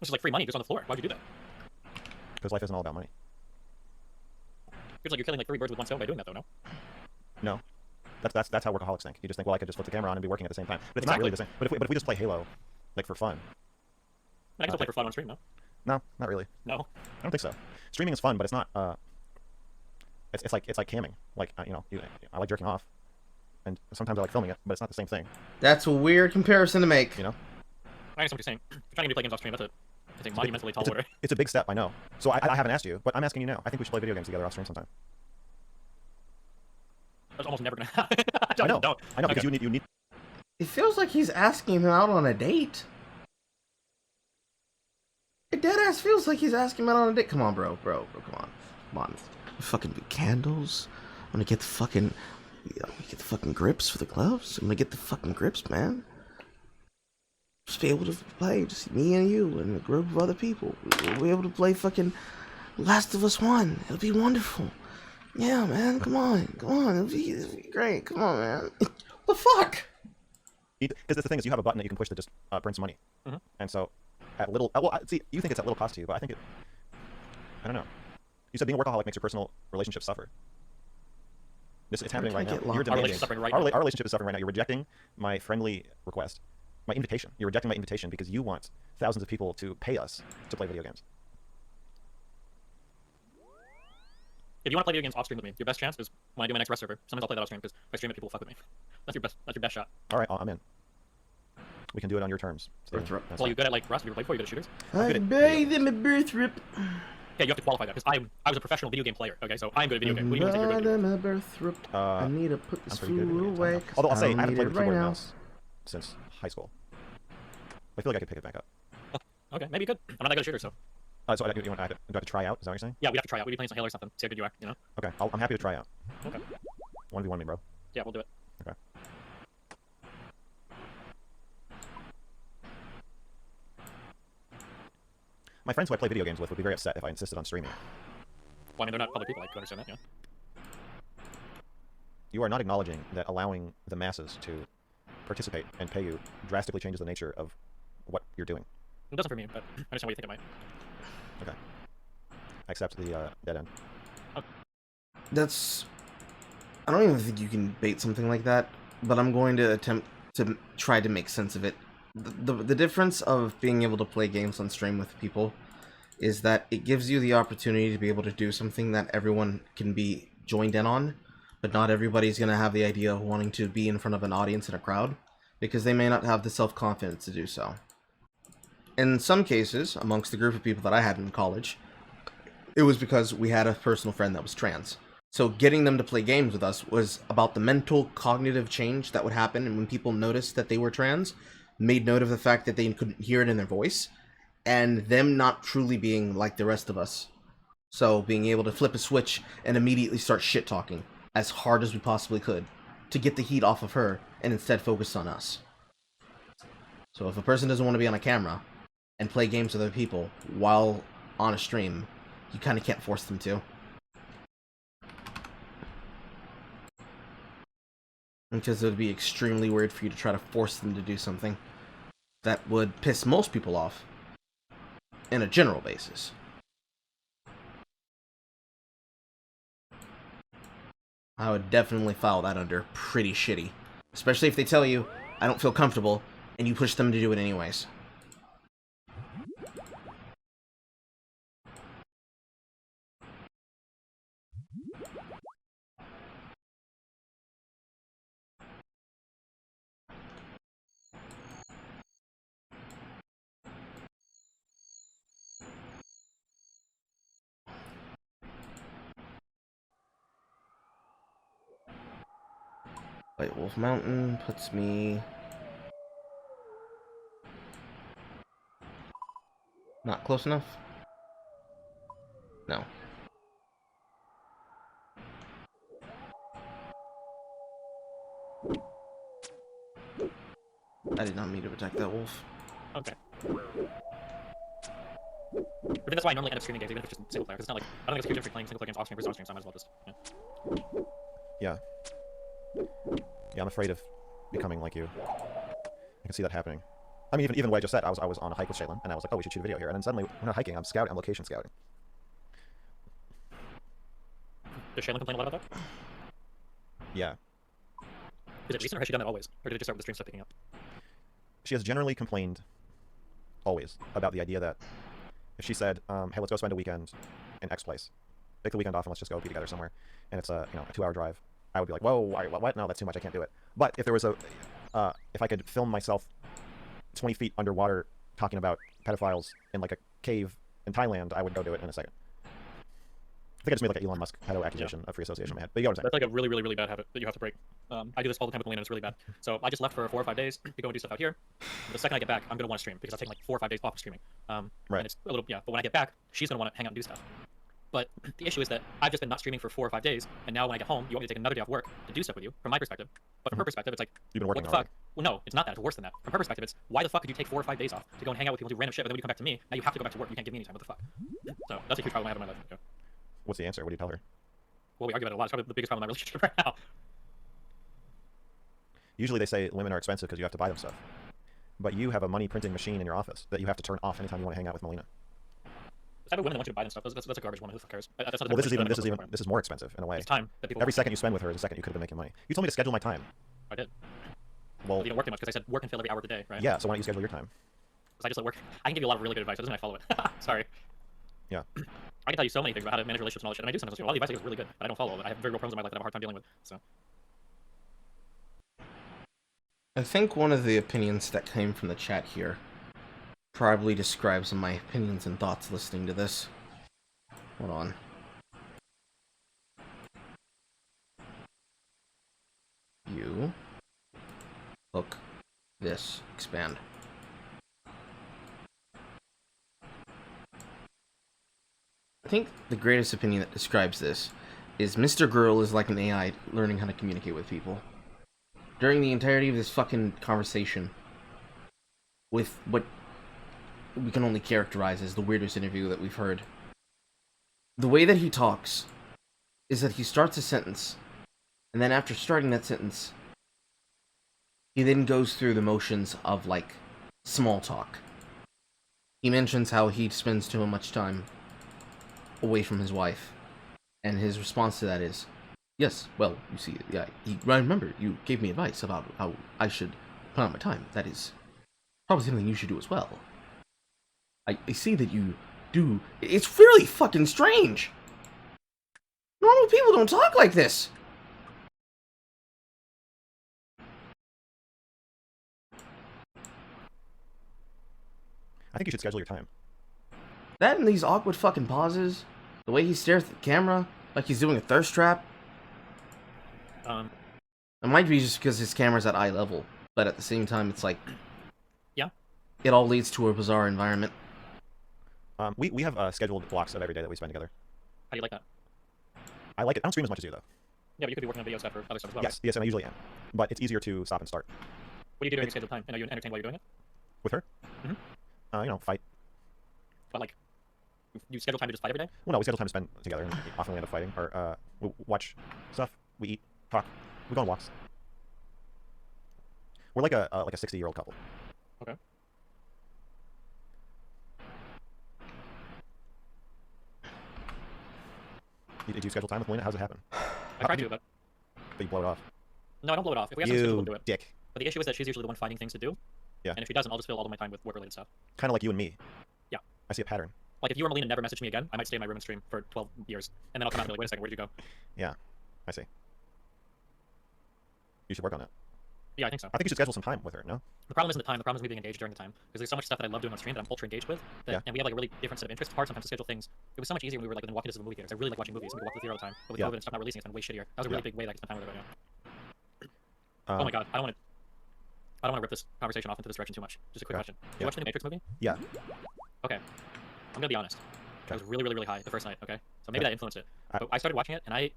Which is like free money just on the floor. Why'd you do that? Because life isn't all about money. Feels like you're killing like 3 birds with one stone by doing that, though. No. No. That's how workaholics think. You just think, well, I could just flip the camera on and be working at the same time. But it's not really the same. But if we just play Halo, like for fun. I can still play for fun on stream, no? No, not really. No. I don't think so. Streaming is fun, but it's not. It's like camming. Like I like jerking off, and sometimes I like filming it, but it's not the same thing. That's a weird comparison to make. I understand what you're saying. If you're trying to play games off stream, that's a monumentally tall order. It's a big step, I know. So I haven't asked you, but I'm asking you now. I think we should play video games together off stream sometime. That's almost never gonna happen. I know, because you need. It feels like he's asking him out on a date. It deadass feels like he's asking him out on a date. Come on, bro, come on. Fucking candles. I'm gonna get the fucking grips for the gloves. I'm gonna get the fucking grips, man. Just be able to play, just me and you and a group of other people. We'll be able to play fucking Last of Us 1. It'll be wonderful. Yeah, man, come on. It'll be great. Come on, man. The fuck? Because that's the thing is, you have a button that you can push to just burn some money, and so at little. Well, see, you think it's at little cost to you, but I think I don't know. You said being a workaholic makes your personal relationships suffer. It's happening right now. You're demanding. Our relationship is suffering right now. You're rejecting my friendly request, my invitation. You're rejecting my invitation because you want thousands of people to pay us to play video games. If you want to play video games off stream with me, your best chance is when I do my next rest server. Sometimes I'll play that off stream because if I stream it, people will fuck with me. That's your best shot. All right, I'm in. We can do it on your terms. So well, you good at like Rust? Have you ever played before? You good at shooters? I bathe in my birth rip. Yeah, you have to qualify that, because I was a professional video game player, okay? So I'm good at video games. What do you mean you're good at video games? I need to put this I'm pretty good at food video games. away. Although I'll say, I haven't need played it with right keyboard and now. mouse since high school. I feel like I could pick it back up. Okay, maybe you could. I'm not that good a shooter, so. So do I have to try out? Is that what you're saying? Yeah, we'd have to try out. We'd be playing some Halo or something. See how good you are, you know? Okay, I'm happy to try out. Okay. 1v1 me, bro. Yeah, we'll do it. Okay. My friends who I play video games with would be very upset if I insisted on streaming. Well, I mean, they're not public people. I can understand that, yeah. You are not acknowledging that allowing the masses to participate and pay you drastically changes the nature of what you're doing. It doesn't for me, but I understand what you think it might. Okay. I accept the dead end. That's... I don't even think you can bait something like that, but I'm going to attempt to try to make sense of it. The difference of being able to play games on stream with people is that it gives you the opportunity to be able to do something that everyone can be joined in on, but not everybody's going to have the idea of wanting to be in front of an audience in a crowd, because they may not have the self-confidence to do so. In some cases, amongst the group of people that I had in college, it was because we had a personal friend that was trans. So getting them to play games with us was about the mental cognitive change that would happen, and when people noticed that they were trans, made note of the fact that they couldn't hear it in their voice, and them not truly being like the rest of us. So being able to flip a switch and immediately start shit-talking as hard as we possibly could to get the heat off of her and instead focus on us. So if a person doesn't want to be on a camera and play games with other people while on a stream, you kind of can't force them to. Because it would be extremely weird for you to try to force them to do something that would piss most people off in a general basis. I would definitely file that under pretty shitty. Especially if they tell you, I don't feel comfortable, and you push them to do it anyways. White Wolf Mountain puts me... not close enough? No. I did not mean to attack that wolf. Okay. But that's why I normally end up streaming games, even if it's just single player, because it's not like, I don't think it's a huge difference playing single player games off stream versus on stream, so I might as well just, Yeah. Yeah, I'm afraid of becoming like you. I can see that happening. I mean, even what I just said, I was on a hike with Shaylin, and I was like, oh, we should shoot a video here. And then suddenly, we're not hiking, I'm scouting, I'm location scouting. Does Shaylin complain a lot about that? Yeah. Is it recent, or has she done that always? Or did it just start with the stream stuff picking up? She has generally complained, always, about the idea that if she said, hey, let's go spend a weekend in X place, take the weekend off and let's just go be together somewhere, and it's a 2-hour drive, I would be like, whoa, what? No, that's too much, I can't do it. But if there was if I could film myself 20 feet underwater talking about pedophiles in like a cave in Thailand, I would go do it in a second. I think I just made like an Elon Musk pedo accusation of free association in my head. But you know what I'm saying. That's like a really, really, really bad habit that you have to break. I do this all the time with Melina, and it's really bad. So I just left for 4 or 5 days to go and do stuff out here. The second I get back, I'm going to want to stream, because I've taken like 4 or 5 days off of streaming. Right. And it's a little, yeah, but when I get back, she's going to want to hang out and do stuff. But the issue is that I've just been not streaming for 4 or 5 days, and now when I get home, you want me to take another day off work to do stuff with you, from my perspective. But from her perspective, it's like, you've been working what the fuck? already. Well, no, it's not that. It's worse than that. From her perspective, it's, why the fuck did you take 4 or 5 days off to go and hang out with people, do random shit, but then when you come back to me, now you have to go back to work. You can't give me any time. What the fuck? So that's a huge problem I have in my life. Yeah. What's the answer? What do you tell her? Well, we argue about it a lot. It's probably the biggest problem in my relationship right now. Usually they say women are expensive because you have to buy them stuff. But you have a money printing machine in your office that you have to turn off anytime you want to hang out with Melina. The type of women that want you to buy them stuff, that's a garbage one. Who the fuck cares? That's not Well, this is more expensive in a way. It's time that people Every second you spend with her is a second you could have been making money. You told me to schedule my time. I did. Well, you don't work too much, because I said work can fill every hour of the day, right? Yeah, so why don't you schedule your time? Because I just let work. I can give you a lot of really good advice. That doesn't mean I follow it. Sorry. Yeah. I can tell you so many things about how to manage relationships and all this shit, and I do sometimes. A lot of the advice I give is really good, but I don't follow it. I have very real problems in my life that I have a hard time dealing with. So. I think one of the opinions that came from the chat here probably describes my opinions and thoughts listening to this. Hold on. You hook this, expand. I think the greatest opinion that describes this is Mr. Girl is like an AI learning how to communicate with people. During the entirety of this fucking conversation, with what we can only characterize as the weirdest interview that we've heard, the way that he talks is that he starts a sentence, and then after starting that sentence, he then goes through the motions of, like, small talk. He mentions how he spends too much time away from his wife, and his response to that is, yes, well, you see, yeah, I remember you gave me advice about how I should plan out my time. That is probably something you should do as well. I see that you do. It's really fucking strange. Normal people don't talk like this. I think you should schedule your time. That and these awkward fucking pauses, the way he stares at the camera like he's doing a thirst trap. It might be just because his camera's at eye level, but at the same time, it's like, yeah, it all leads to a bizarre environment. We have scheduled blocks of every day that we spend together. How do you like that? I like it. I don't stream as much as you, though. Yeah, but you could be working on video stuff or other stuff as well. Yes, yes, and I usually am. But it's easier to stop and start. What do you do during your scheduled time? And are you entertained while you're doing it? With her? Mm-hmm. You know, fight. But, like, you schedule time to just fight every day? Well, no, we schedule time to spend together, and we often end up fighting. Or, we watch stuff, we eat, talk, we go on walks. We're like a 60-year-old couple. Okay. Do you schedule time with Melina? How does it happen? I try to, but you blow it off. No, I don't blow it off. If we have something scheduled, we'll do it. Dick. But the issue is that she's usually the one finding things to do. Yeah. And if she doesn't, I'll just fill all of my time with work-related stuff. Kind of like you and me. Yeah. I see a pattern. Like, if you or Melina never message me again, I might stay in my room and stream for 12 years. And then I'll come out and be like, wait a second, where'd you go? Yeah, I see. You should work on that. Yeah, I think so. I think you should schedule some time with her, no? The problem isn't the time. The problem is me being engaged during the time. Because there's so much stuff that I love doing on stream that I'm ultra engaged with. That, And we have like a really different set of interests. It's hard sometimes to schedule things. It was so much easier when we were like within walking distance of movie theaters. I really like watching movies. We could walk to the theater all the time. But with COVID and stuff not releasing, it's been way shittier. That was a really big way that I could spend time with her. Oh my god, I don't want to rip this conversation off into this direction too much. Just a quick question. Did you watch the new Matrix movie? Yeah. Okay. I'm gonna be honest. I was really, really, really high the first night, okay? So maybe that influenced it. But I started watching it, and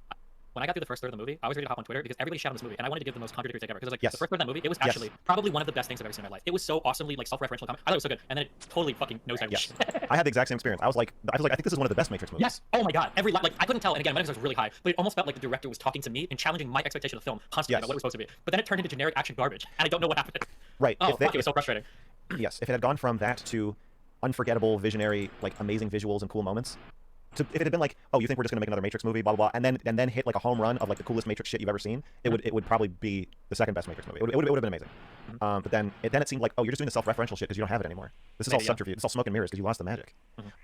when I got through the first third of the movie, I was ready to hop on Twitter because everybody shouted on this movie, and I wanted to give the most contradictory take ever. Because like the first third of that movie, it was actually probably one of the best things I've ever seen in my life. It was so awesomely like self-referential. I thought it was so good, and then it totally fucking nosedived. Yes. I had the exact same experience. I was like, I think this is one of the best Matrix movies. Yes. Oh my god. Like I couldn't tell, and again, my was really high, but it almost felt like the director was talking to me and challenging my expectation of the film constantly about what it was supposed to be. But then it turned into generic action garbage, and I don't know what happened. Right. Oh fuck, it was so frustrating. Yes. If it had gone from that to unforgettable, visionary, like amazing visuals and cool moments. If it had been like, oh, you think we're just gonna make another Matrix movie, blah blah blah, and then hit like a home run of like the coolest Matrix shit you've ever seen, it would probably be the second best Matrix movie. It would have been amazing. But then it seemed like, oh, you're just doing the self-referential shit because you don't have it anymore. This is all subterfuge. It's all smoke and mirrors because you lost the magic.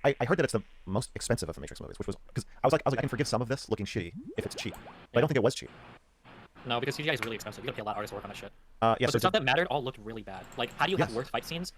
I heard that it's the most expensive of the Matrix movies, which was because I was like, I can forgive some of this looking shitty if it's cheap, but I don't think it was cheap. No, because CGI is really expensive. You gotta pay a lot of artists to work on that shit. Yeah. But the stuff that mattered all looked really bad. Like, how do you have worse fight scenes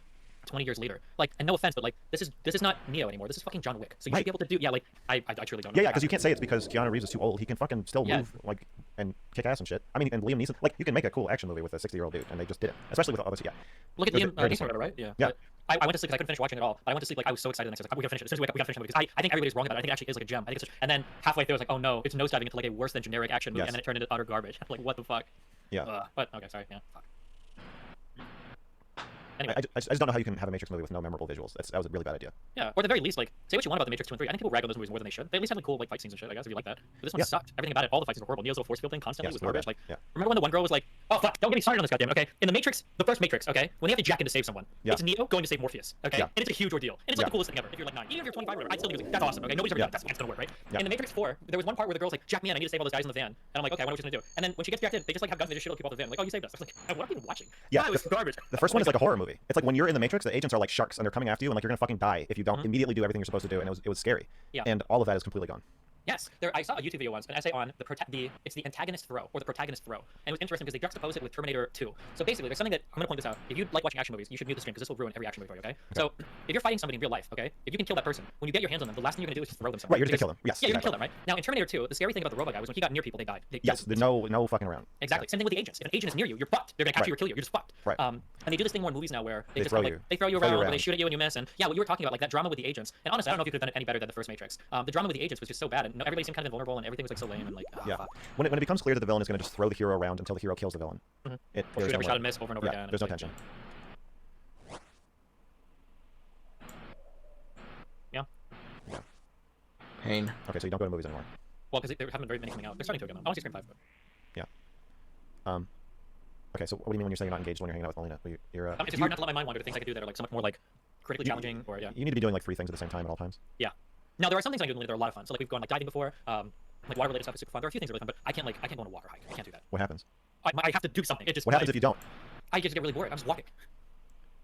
20 years later? Like, and no offense, but like, this is not Neo anymore. This is fucking John Wick. So you should be able to do, like, I truly don't know. Yeah, because you can't say it's because Keanu Reeves is too old. He can fucking still move, like, and kick ass and shit. I mean, and Liam Neeson, like, you can make a cool action movie with a 60-year-old dude, and they just did it, especially with all this. Yeah. Look at Liam Neeson, right? Yeah. Yeah. I went to sleep because I couldn't finish watching it all. But I went to sleep like I was so excited. And I was like, we gotta finish it. As soon as we gotta finish the movie, because I think everybody's wrong about it. I think it actually is like a gem. I think it's and then halfway through, I was like, oh no, it's nosediving into like a worse than generic action movie, and then it turned into utter garbage. Like, what the fuck? Yeah. But okay, sorry. Yeah. Fuck. Anyway. I just don't know how you can have a Matrix movie with no memorable visuals. That was a really bad idea. Yeah, or at the very least, like, say what you want about the Matrix 2 and 3. I think people rag on those movies more than they should. They at least have like cool like fight scenes and shit, I guess, if you like that. But this one sucked. Everything about it, all the fight scenes were horrible. Neo's little force field thing constantly was garbage. Like, remember when the one girl was like, oh fuck, don't get me started on this goddamn. Okay, in the Matrix, the first Matrix, okay, when they have to jack in to save someone, it's Neo going to save Morpheus, okay, and it's a huge ordeal, and it's like the coolest thing ever. If you're like 9, even if you're 25 or whatever, I'd still be like, that's awesome. Okay, nobody's ever done that's gonna work, right? In the Matrix 4, there was one part where the girl's like, jack me in, I need to save all those guys in the van, and I'm like, okay, what are we gonna do? And then when she gets jacked in, they just like have guns and they just shoot people off the van. Like, oh, you saved us. I was like, what are people watching? Yeah, it was garbage. The first one is like a horror movie. It's like when you're in the Matrix, the agents are like sharks and they're coming after you, and like you're gonna fucking die if you don't immediately do everything you're supposed to do, and it was scary. Yeah. And all of that is completely gone. Yes, I saw a YouTube video once, an essay on it's the antagonist throw, or the protagonist throw. And it was interesting because they juxtaposed it with Terminator 2. So basically, there's something that, I'm going to point this out. If you like watching action movies, you should mute the stream because this will ruin every action movie for you, okay? So, if you're fighting somebody in real life, okay? If you can kill that person, when you get your hands on them, the last thing you're going to do is just throw them somewhere. Right, you're just going to kill them. Yes. Yeah, you're going to kill them, right? Now, in Terminator 2, the scary thing about the robot guy was when he got near people, they died. Yes, there's no fucking around. Exactly. Same thing with the agents. If an agent is near you, you're fucked. They're going to catch you or kill you. You're just fucked. Right. And they do this thing more in movies now where they just throw kind of, you. they throw you around, or they shoot at you and you miss. And yeah, what you were talking about, like that drama with the agents. And honestly, I don't know if you could have done it any better than the first Matrix. The drama with the agents was just so bad, and everybody seemed kind of invulnerable, and everything was like so lame, and like. Yeah. When it becomes clear that the villain is going to just throw the hero around until the hero kills the villain, Or there's shoot no every shot and miss over and over again. There's no tension. Yeah. Pain. Okay, so you don't go to movies anymore. Well, because there haven't very many coming out. They're starting to again. I want to see Scream 5. But... Yeah. Okay, so what do you mean when you're saying you're not engaged when you're hanging out with Melina? You're it's just hard not to let my mind wander to things I could do that are like somewhat more like critically challenging, or yeah. You need to be doing like 3 things at the same time at all times. Yeah. Now there are some things I do with Melina that are a lot of fun. So like we've gone like diving before. Like water related stuff is super fun. There are a few things that are really fun, but I can't go on a water hike. I can't do that. What happens? I have to do something. It just. What happens if you don't? I just get really bored. I'm just walking.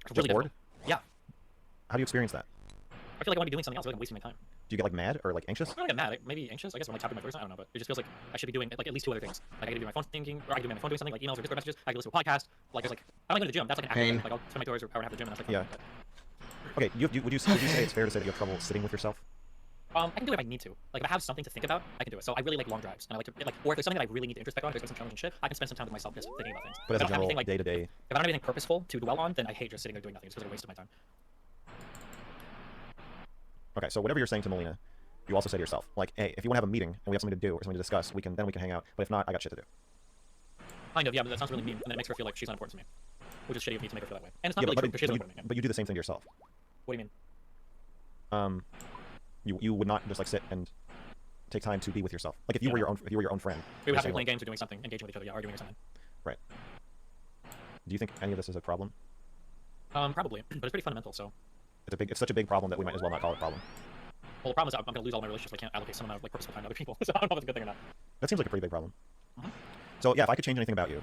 Just really bored? Yeah. How do you experience that? I feel like I want to be doing something else. I feel like I'm wasting my time. Do you get like mad or like anxious? I don't get mad. Maybe anxious. I guess when I'm like tapping my voice, I don't know, but it just feels like I should be doing like at least 2 other things. Like I could do my phone thinking, or I could do my phone doing something like emails or Discord messages. I could listen to a podcast. Like there's like I don't like going to the gym. That's like an active thing. Like I'll spend my 2 hours or hour and a half at the gym, and that's like yeah. Okay, would you say it's fair to say that you have trouble sitting with yourself? I can do it if I need to. Like if I have something to think about, I can do it. So I really like long drives, and I like to like, or if there's something that I really need to introspect on, if there's some challenging shit, I can spend some time with myself just thinking about things. But as a general like, day-to-day, if I don't have anything purposeful to dwell on, then I hate just sitting there doing nothing. It's just like a waste of my time. Okay, so whatever you're saying to Melina, you also say to yourself, like, hey, if you want to have a meeting and we have something to do or something to discuss, we can hang out. But if not, I got shit to do. Kind of, yeah, but that sounds really mean, and it makes her feel like she's not important to me, which is shitty of me to make her feel that way. And it's not really true because she's not important to me. But you do the same thing to yourself. What do you mean? You would not just like sit and take time to be with yourself. Like if you were your own friend. We would have to be playing games or doing something, engaging with each other, yeah, arguing or something. Right. Do you think any of this is a problem? Probably, but it's pretty fundamental. So. It's such a big problem that we might as well not call it a problem. Well, the problem is I'm going to lose all my relationships. I can't allocate some amount of like purposeful time to other people. So I don't know if it's a good thing or not. That seems like a pretty big problem. So yeah, if I could change anything about you,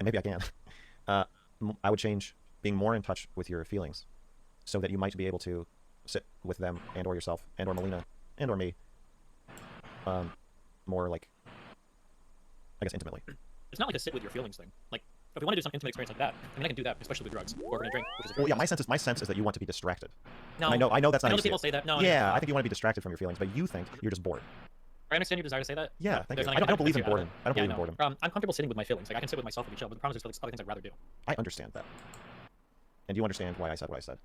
and maybe I can, I would change being more in touch with your feelings, so that you might be able to sit with them and or yourself and or Melina and or me, more like, I guess intimately. It's not like a sit with your feelings thing. Like if we want to do some intimate experience like that, I mean I can do that, especially with drugs or we're gonna drink. Which is well, yeah, my sense is that you want to be distracted. No, I know that's not. I know people say that. No. Yeah, I think you want to be distracted from your feelings, but you think you're just bored. I understand your desire to say that. Yeah, thank you. I don't believe in boredom. I don't believe in boredom. I'm comfortable sitting with my feelings. Like I can sit with myself and be chill, but the problem is there's other things I'd rather do. I understand that. And you understand why I said what I said.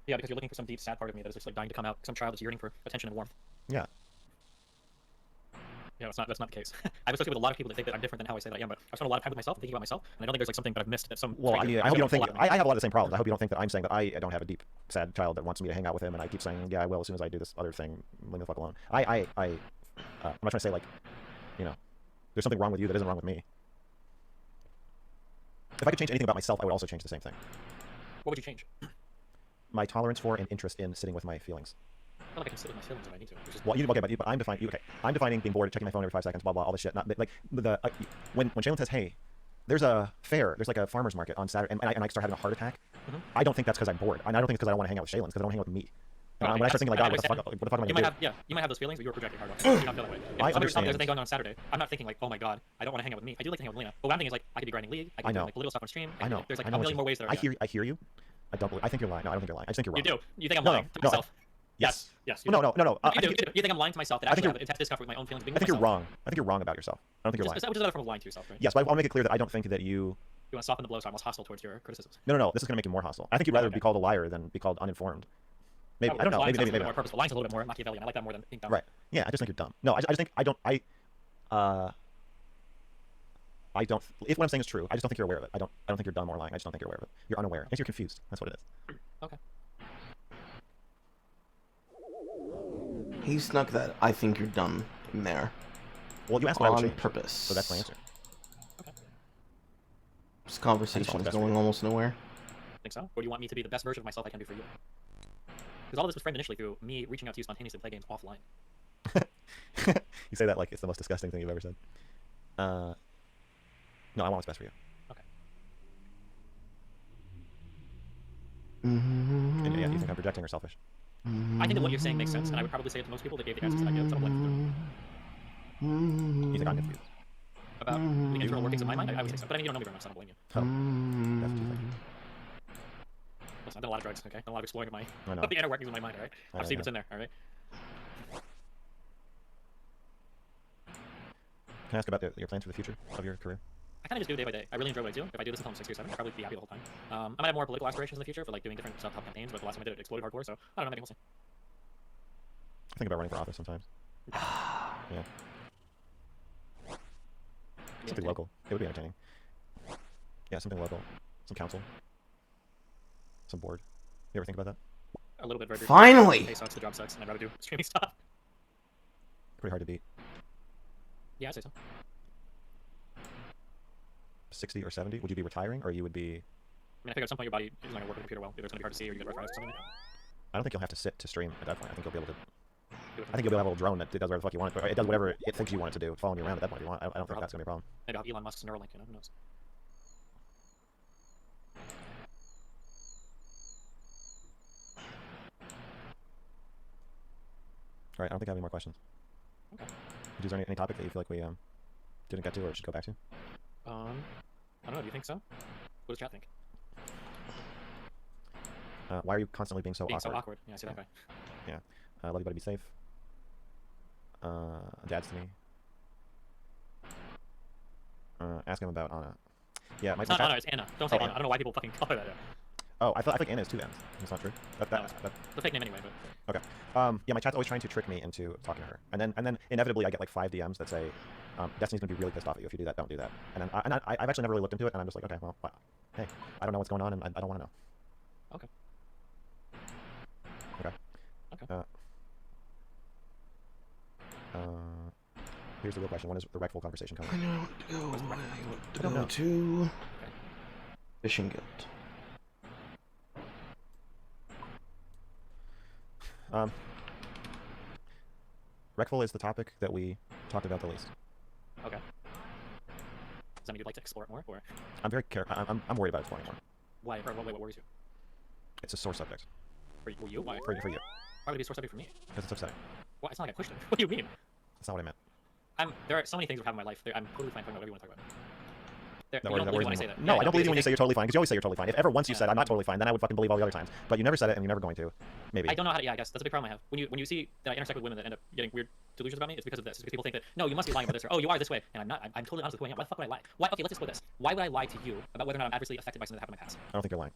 Yeah, because you're looking for some deep, sad part of me that is just like dying to come out. Some child that's yearning for attention and warmth. Yeah. Yeah, that's not the case. I've associated with a lot of people that think that I'm different than how I say that I am, but I've spent a lot of time with myself, thinking about myself, and I don't think there's like something that I've missed that some. Well, I hope you don't think I have a lot of the same problems. I hope you don't think that I'm saying that I don't have a deep, sad child that wants me to hang out with him, and I keep saying, yeah, I will as soon as I do this other thing. Leave me the fuck alone. I'm not trying to say like, you know, there's something wrong with you that isn't wrong with me. If I could change anything about myself, I would also change the same thing. What would you change? My tolerance for and interest in sitting with my feelings. I feel like I can sit with my feelings if I need to. Well, but I'm defining. Okay, I'm defining being bored, checking my phone every 5 seconds, blah blah, all this shit. Not like when Shaylin says, "Hey, there's a fair, there's like a farmer's market on Saturday," and I start having a heart attack. I don't think that's because I'm bored. I don't think it's because I don't want to hang out with Shaylin, because I don't hang out with me. When I start thinking like, God, what the fuck am I gonna do? You might have those feelings, but you're projecting hard. You're not feeling that way. I understand. There's a thing going on Saturday. I'm not thinking like, oh my god, I don't want to hang out with me. I do like to hang out with Lena. But what I'm thinking is like, I could be grinding League. I could be doing like little stuff on stream. I know. There's like a million more ways that I hear you. I think you're lying. No, I don't think you're lying. I just think you're wrong. You do. You think I'm lying to myself? Yes. Yes. No. You do. You think I'm lying to myself that actually I have intense discomfort with my own feelings. I think you're wrong. I think you're wrong about yourself. I don't think you're lying. Which is another form of lying to yourself, right? Yes, but I want to make it clear that I don't think that you. You want to soften the blow, so I'm less hostile towards your criticisms. No. This is going to make you more hostile. I think you'd rather be called a liar than be called uninformed. Maybe I don't know. Maybe more purposeful. Lying's a little bit more Machiavellian. I like that more than being dumb. Right. Yeah. I just think you're dumb. No. I just think I don't. If what I'm saying is true, I just don't think you're aware of it. I don't think you're dumb or lying. I just don't think you're aware of it. You're unaware. I guess you're confused. That's what it is. Okay. He snuck that I think you're dumb in there. Well, you asked what I would on change, purpose. So that's my answer. Okay. This conversation is going almost nowhere. Think so? Or do you want me to be the best version of myself I can be for you? Because all of this was framed initially through me reaching out to you spontaneously to play games offline. You say that like it's the most disgusting thing you've ever said. No, I want what's best for you. Okay. And yeah, you think I'm projecting or selfish? I think that what you're saying makes sense, and I would probably say it to most people that gave the guys this idea. So I'm blaming them. You think I'm confused? About the internal workings of my mind, I would say so. But I mean, you don't know me very much, so I don't blame you. Oh, that's what you think. Listen, I've done a lot of drugs, okay? Done a lot of exploring of my I know. of the inner workings of my mind, alright? I I've seen know. what's in there, alright? Can I ask about your plans for the future of your career? I kind of just do it day by day. I really enjoy what I do. If I do this until I'm 60 or 70, I'll probably be happy the whole time. I might have more political aspirations in the future for like doing different self-help campaigns, but the last time I did it exploded hardcore, so I don't know, maybe we'll see. I think about running for office sometimes. Yeah. Something local. It would be entertaining. Yeah, something local. Some council. Some board. You ever think about that? A little bit very briefly. Finally! The pay sucks, the job sucks, and I'd rather do streaming stuff. Pretty hard to beat. Yeah, I'd say so. 60 or 70? Would you be retiring, or you would be... I mean, I think at some point your body is not going to work with the computer well. Either it's going to be hard to see, or you get arthritis or something. I don't think you'll have to sit to stream at that point. I think you'll be able to... I think you'll be able to have a little drone that does whatever the fuck you want. It does whatever it thinks you want it to do, following you around at that point if you want. I don't think that's going to be a problem. Maybe I'll have Elon Musk's Neuralink, you know, who knows? Alright, I don't think I have any more questions. Okay. Is there any topic that you feel like we didn't get to or should go back to? I don't know, do you think so? What does chat think? Why are you constantly being so awkward? So awkward. Yeah, I see that guy. Yeah. Love you, buddy. Be safe. Dad's to me. Ask him about Anna. Yeah, my It's not Anna, it's Anna. Don't say Anna. I don't know why people fucking call her that. Oh, I feel like Anna is two N's. That's not true. That, the fake name anyway, but... Okay. Yeah, my chat's always trying to trick me into talking to her. And then inevitably I get like 5 DMs that say, Destiny's gonna be really pissed off at you if you do that, don't do that. And then I've actually never really looked into it, and I'm just like, okay, well, hey, I don't know what's going on, and I don't want to know. Okay. Okay. Here's the real question. When is the Wreckful conversation coming? I know what to go. I want to go to Fishing Guild. Wreckful is the topic that we talked about the least. Okay. Does that mean you'd like to explore it more, or...? I'm very I'm worried about exploring more. Why? Or what worries you? It's a sore subject. For you? Why? For you. Why would it be a sore subject for me? Because it's upsetting. Well, it's not like I pushed it. What do you mean? That's not what I meant. There are so many things that happen in my life. I'm totally fine talking about whatever you want to talk about. That you don't believe when I say that. No, Yeah, I don't believe you when you say you're totally fine, because you always say you're totally fine. If ever once you Yeah. said I'm not totally fine, then I would fucking believe all the other times. But you never said it, and you're never going to. Maybe. I don't know how to. Yeah, I guess that's a big problem I have. When you see that I intersect with women that end up getting weird delusions about me, it's because of this. It's because people think that no, you must be lying about this, or oh, you are this way, and I'm not. I'm totally honest with who I am. Why the fuck would I lie? Why? Okay, let's explore this. Why would I lie to you about whether or not I'm adversely affected by something that happened in my past? I don't think you're lying.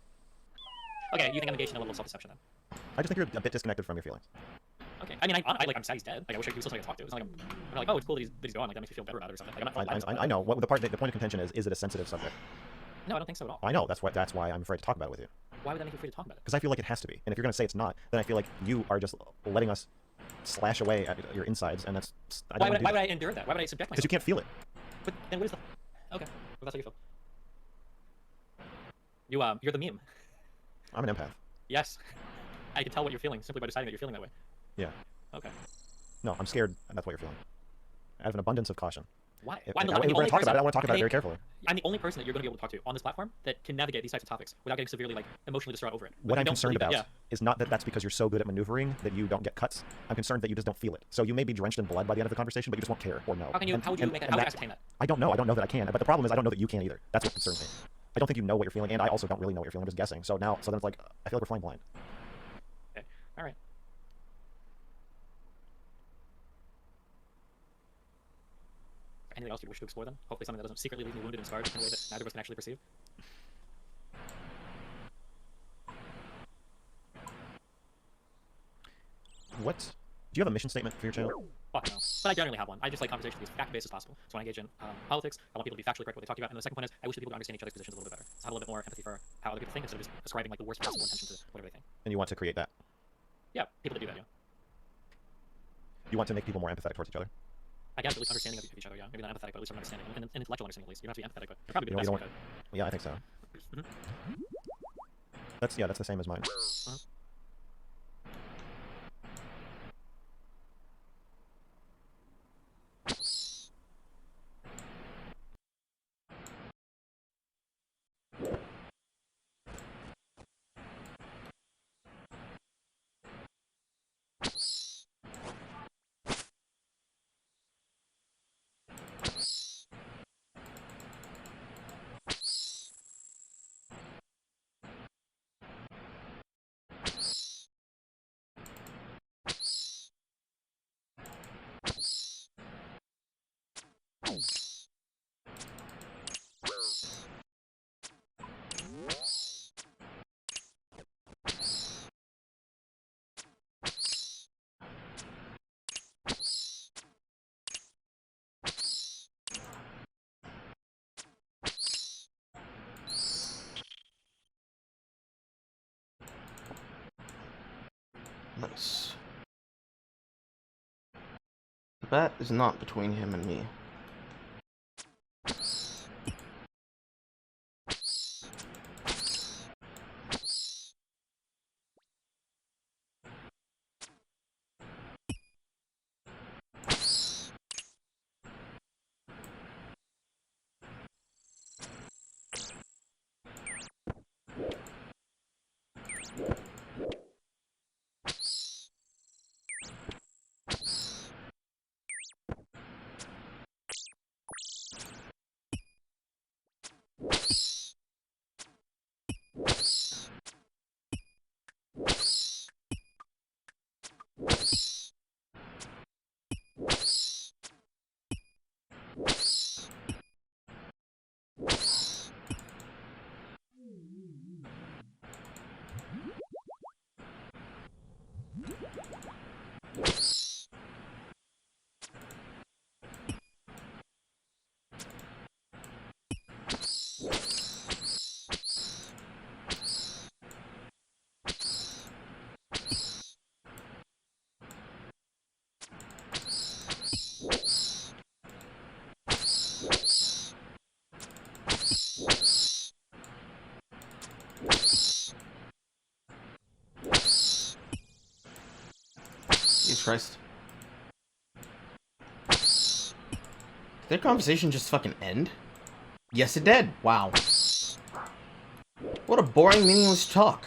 Okay, you think I'm engaged in a little self-deception then? I just think you're a bit disconnected from your feelings. Okay, I mean, I'm sad he's dead. Like, I wish he was still somebody to talk to. It's not like I'm like, oh, it's cool that he's gone. Like, that makes me feel better about it or something. Like, I'm not I know. What the point of contention is it a sensitive subject? No, I don't think so at all. I know. That's why I'm afraid to talk about it with you. Why would that make you free to talk about it? Because I feel like it has to be. And if you're going to say it's not, then I feel like you are just letting us slash away at your insides, and that's... Why would I endure that? Why would I subject myself? Because you can't feel it. But then what is the... Okay, well, that's how you feel. You're the meme. I'm an empath. Yes. I can tell what you're feeling simply by deciding that you're feeling that way. Yeah. Okay. No, I'm scared, and that's what you're feeling. Out of an abundance of caution. Why? If Why? we're going to talk about it, I want to talk about it very carefully. I'm the only person that you're going to be able to talk to on this platform that can navigate these types of topics without getting severely, like, emotionally distraught over it. What I'm concerned about is not that that's because you're so good at maneuvering that you don't get cuts. I'm concerned that you just don't feel it. So you may be drenched in blood by the end of the conversation, but you just won't care or know. How would you make that? How would you ascertain that? I don't know. I don't know that I can. But the problem is I don't know that you can either. That's what concerns me. I don't think you know what you're feeling, and I also don't really know what you're feeling. I'm just guessing. So then it's like, I feel like we're flying blind. Okay. All right. Anything else you wish to explore then? Hopefully something that doesn't secretly leave me wounded and scarred in a way that neither of us can actually perceive. What? Do you have a mission statement for your channel? Fuck no. But I generally have one. I just like conversation to be as fact-based as possible. So when I engage in politics, I want people to be factually correct what they talk about. And the second point is, I wish that people to understand each other's positions a little bit better. So have a little bit more empathy for how other people think instead of just ascribing like the worst possible intention to whatever they think. And you want to create that? Yeah, people that do that, yeah. You want to make people more empathetic towards each other? I guess at least understanding of each other, yeah. Maybe not empathetic, but at least understanding. And intellectual understanding at least. You don't have to be empathetic, but you're probably the best. Yeah, I think so. That's the same as mine. Nice. The bet is not between him and me. Jesus Christ. Did their conversation just fucking end? Yes, it did. Wow. What a boring, meaningless talk.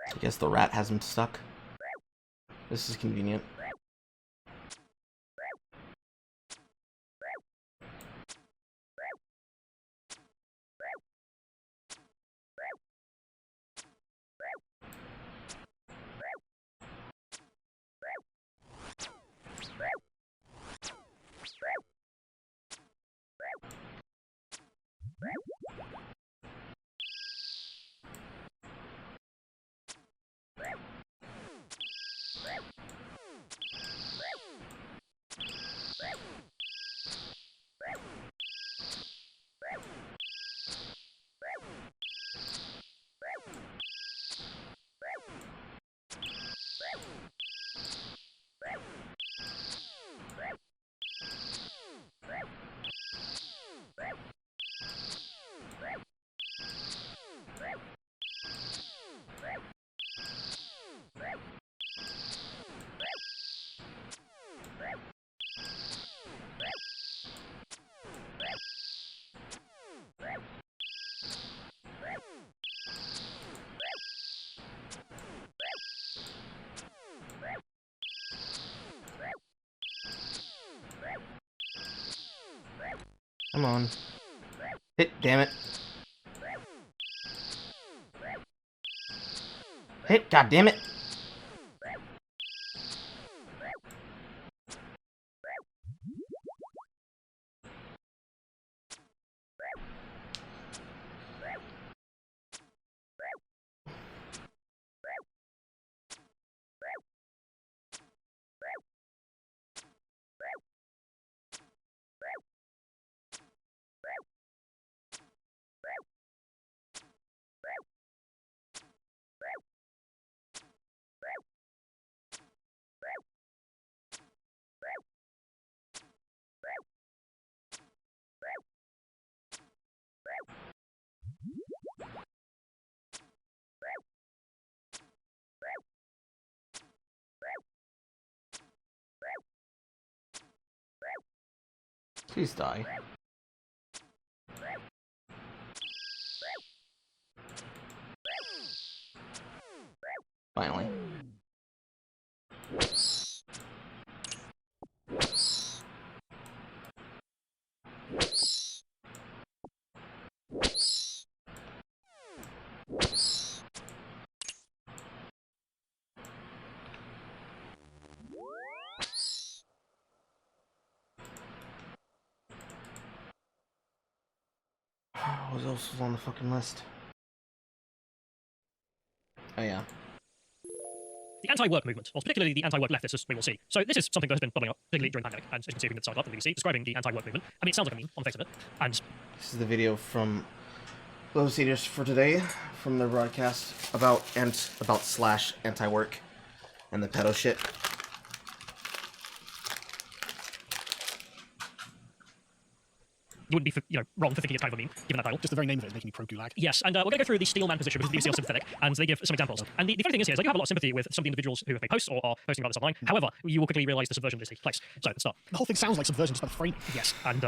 I guess the rat has him stuck. This is convenient. Come on. Hit, damn it. Hit, god damn it. Please die. Finally. What else was on the fucking list? Oh yeah. The anti-work movement, or particularly the anti-work leftists, as we will see. So this is something that has been bubbling up, particularly during the pandemic, and as you can see, we can start up the BBC describing the anti-work movement. I mean, it sounds like a meme on the face of it, and this is the video from Los Eaters for today, from their broadcast about slash anti-work and the pedo shit. you wouldn't be, wrong for thinking it's kind of a meme, given that title. Just the very name of it is making me pro-Gulag. Yes, and we're going to go through the Steelman position because the BBC are sympathetic, and they give some examples. And the funny thing is here is I do have a lot of sympathy with some of the individuals who have made posts or are posting about this online. However, you will quickly realise the subversion that is taking place. So let's start. The whole thing sounds like subversion just by the framing. Yes, and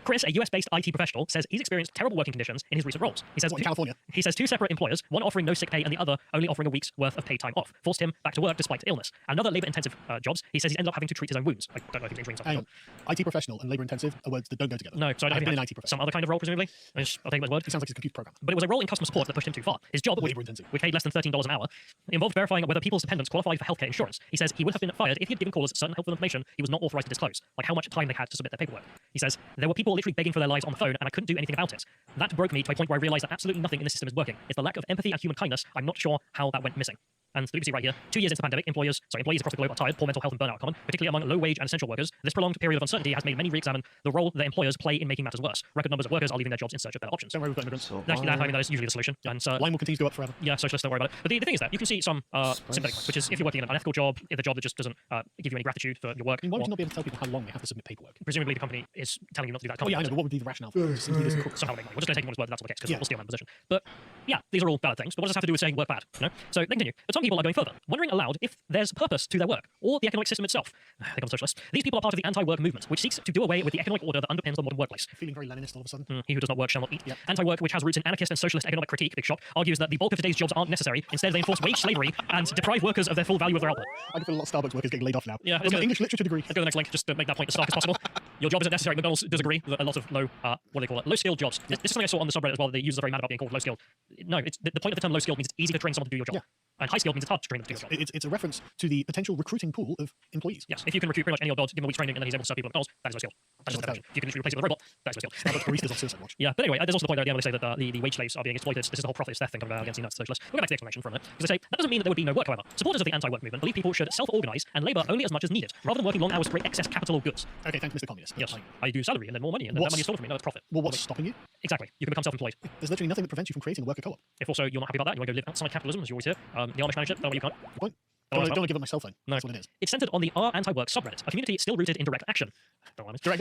Chris, a US-based IT professional, says he's experienced terrible working conditions in his recent roles. He says in California. He says two separate employers, one offering no sick pay and the other only offering a week's worth of paid time off, forced him back to work despite illness. Another labour-intensive jobs, he says he's ended up having to treat his own wounds. I don't know if he's injuring something. Hang on. IT professional and labour-intensive are words that don't go together. No, so I don't I've think been an IT professional. some other kind of role, presumably. I'll take him as word. He sounds like he's a computer programmer. But it was a role in customer support that pushed him too far. His job, which paid less than $13 an hour, involved verifying whether people's dependents qualified for healthcare insurance. He says he would have been fired if he had given callers certain helpful information he was not authorized to disclose, like how much time they had to submit their paperwork. He says, there were people literally begging for their lives on the phone, and I couldn't do anything about it. That broke me to a point where I realized that absolutely nothing in the system is working. It's the lack of empathy and human kindness. I'm not sure how that went missing. And the BBC right here, 2 years into the pandemic, employees across the globe are tired, poor mental health and burnout are common, particularly among low-wage and essential workers. This prolonged period of uncertainty has made many re-examine the role their employers play in making matters worse. Record numbers of workers are leaving their jobs in search of better options. Don't worry about immigrants. Actually, I mean, that is usually the solution. And line will continue to go up forever. Yeah, socialists, don't worry about it. But the thing is that you can see some sympathetic points, which is if you're working in an unethical job, if the job that just doesn't give you any gratitude for your work. I mean, why would you not be able to tell people how long they have to submit paperwork? Presumably the company is telling you not to do that. Oh yeah, I know, but what would be the rationale for simply this cook? Somehow make money. We're just going to take him on his word that that's not the case, because we'll steal my position. But yeah, these are all valid things. But what does this have to do with saying work bad? So they continue. But some people are going further, wondering aloud if there's purpose to their work, or the economic system itself. They become socialists. These people are part of the anti-work movement, which seeks to do away with the economic order that underpins the modern workplace. Feeling very Leninist all of a sudden. He who does not work shall not eat. Yep. Anti-work, which has roots in anarchist and socialist economic critique, big shock, argues that the bulk of today's jobs aren't necessary. Instead, they enforce wage slavery and deprive workers of their full value of their output. I can feel a lot of Starbucks workers getting laid off now. Yeah, I've got an English literature degree. Let's go to the next link, just to make that point as stark as possible. Your job isn't necessary. McDonald's does agree that a lot of low-skilled jobs. This is something I saw on the subreddit as well. The users are very mad about being called low-skilled. No, it's the point of the term low-skilled means it's easy to train someone to do your job. Yeah. And high-skilled means it's hard to train them to do your job. It's a reference to the potential recruiting pool of employees. Yes, if you can recruit pretty much any old dog, give him a week's training, and then he's able to serve people at McDonald's, that is low-skilled. That's just definition. If you can literally replace it with a robot, that is low-skilled. Baristas on Suicide Watch. Yeah, but anyway, there's also the point there where they say that the wage slaves are being exploited. This is the whole profit is theft thing coming out against the United Socialists. We'll go back to the explanation for a minute, because they say that doesn't mean that there would be no work, however. Supporters of the anti-work movement believe people should self-organize and labor only as much as needed, rather than working long hours to create excess capital or goods. Okay, thank you, Mr. Communist. Yes, I do salary and then more money, and then that money is stolen from me. No, it's profit. Well, what's stopping you? Exactly. You can become self-employed. There's literally nothing that prevents you from creating a worker co-op. If also you're not happy about that, you want to go live outside capitalism, as you always hear, the Amish manage it, that way you can't. What? I don't want to give up my cell phone. No. That's what it is. It's centered on the R anti-work subreddit, a community still rooted in direct action. No. They're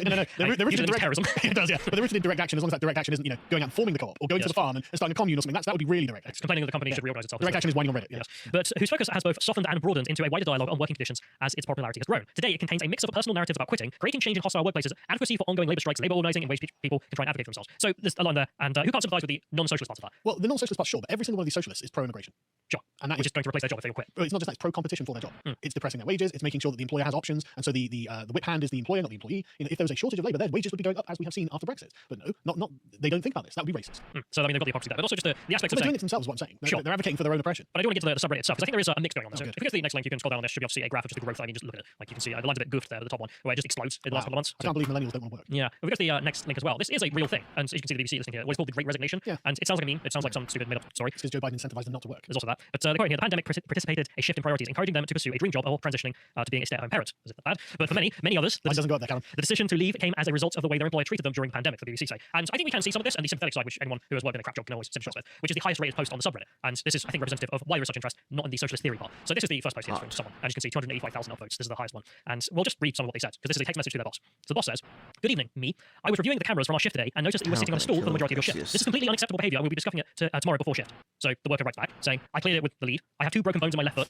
rooted in direct terrorism. It does, yeah. But they're rooted in direct action as long as that direct action isn't, going out and forming the co-op or going to the farm and starting a commune or something. That would be really direct action. It's complaining that the company should reorganize itself. Direct action is whining on Reddit. Yes. But whose focus has both softened and broadened into a wider dialogue on working conditions as its popularity has grown. Today, it contains a mix of personal narratives about quitting, creating change in hostile workplaces, advocacy for ongoing labour strikes, labour organising in ways people can try and advocate for themselves. So there's a line there, and who can't sympathise with the non-socialist parts of that? Well, the non-socialist part, sure, but every single one of these socialists is pro-immigration. Sure. And that which is going to replace their job if they all quit. Well, it's not just that, it's pro-competition for their job. It's depressing their wages, it's making sure that the employer has options, and so the whip hand is the employer, not the employee. If there was a shortage of labour, their wages would be going up, as we have seen after Brexit. But no, they don't think about this. That would be racist. So I mean, they've got the hypocrisy there, but also just the aspects of they're doing it themselves, is what I'm saying. Sure. They're advocating for their own oppression. But I do want to get to the subreddit itself, because I think there is a mix going on there. So good. if you go to the next link, you can scroll down on this, should be able to see a graph of just the growth. I mean, just look at it. Like you can see the line's a bit goofed there at the top one, where it just explodes in the last couple of months. I can't believe millennials don't want to work. Yeah. If we go to the next link as well, this is a real thing. And as you can see the BBC listing here, what is called the Great Resignation. Yeah. And it sounds like a meme. It sounds like some stupid made-up story. It's because Joe Biden incentivized them not to work. There's also that. But the quote here, the pandemic precipitated a shift in priorities, encouraging them to pursue a dream job or transitioning to being a stay-at-home parent. Is it that bad? But for many others, doesn't go up there, Callum. The decision to leave came as a result of the way their employer treated them during the pandemic, the BBC say. And I think we can see some of this, and the sympathetic side, which anyone who has worked in a crap job can always sympathise with, which is the highest rated post on the subreddit. And this is, I think, representative of why there is such interest, not in the socialist theory part. So this is the first post here from someone, and you can see 285,000 upvotes. This is the highest one. And we'll just read some of what they said, because this is a text message to their boss. So the boss says, "Good evening, me. I was reviewing the cameras from our shift today and noticed that you were sitting on a stool for the majority of your shift. This is completely unacceptable behaviour, and we'll be discussing it tomorrow before shift." So the worker writes back, saying, "I cleared it with the lead. I have 2 broken bones in my left foot. ...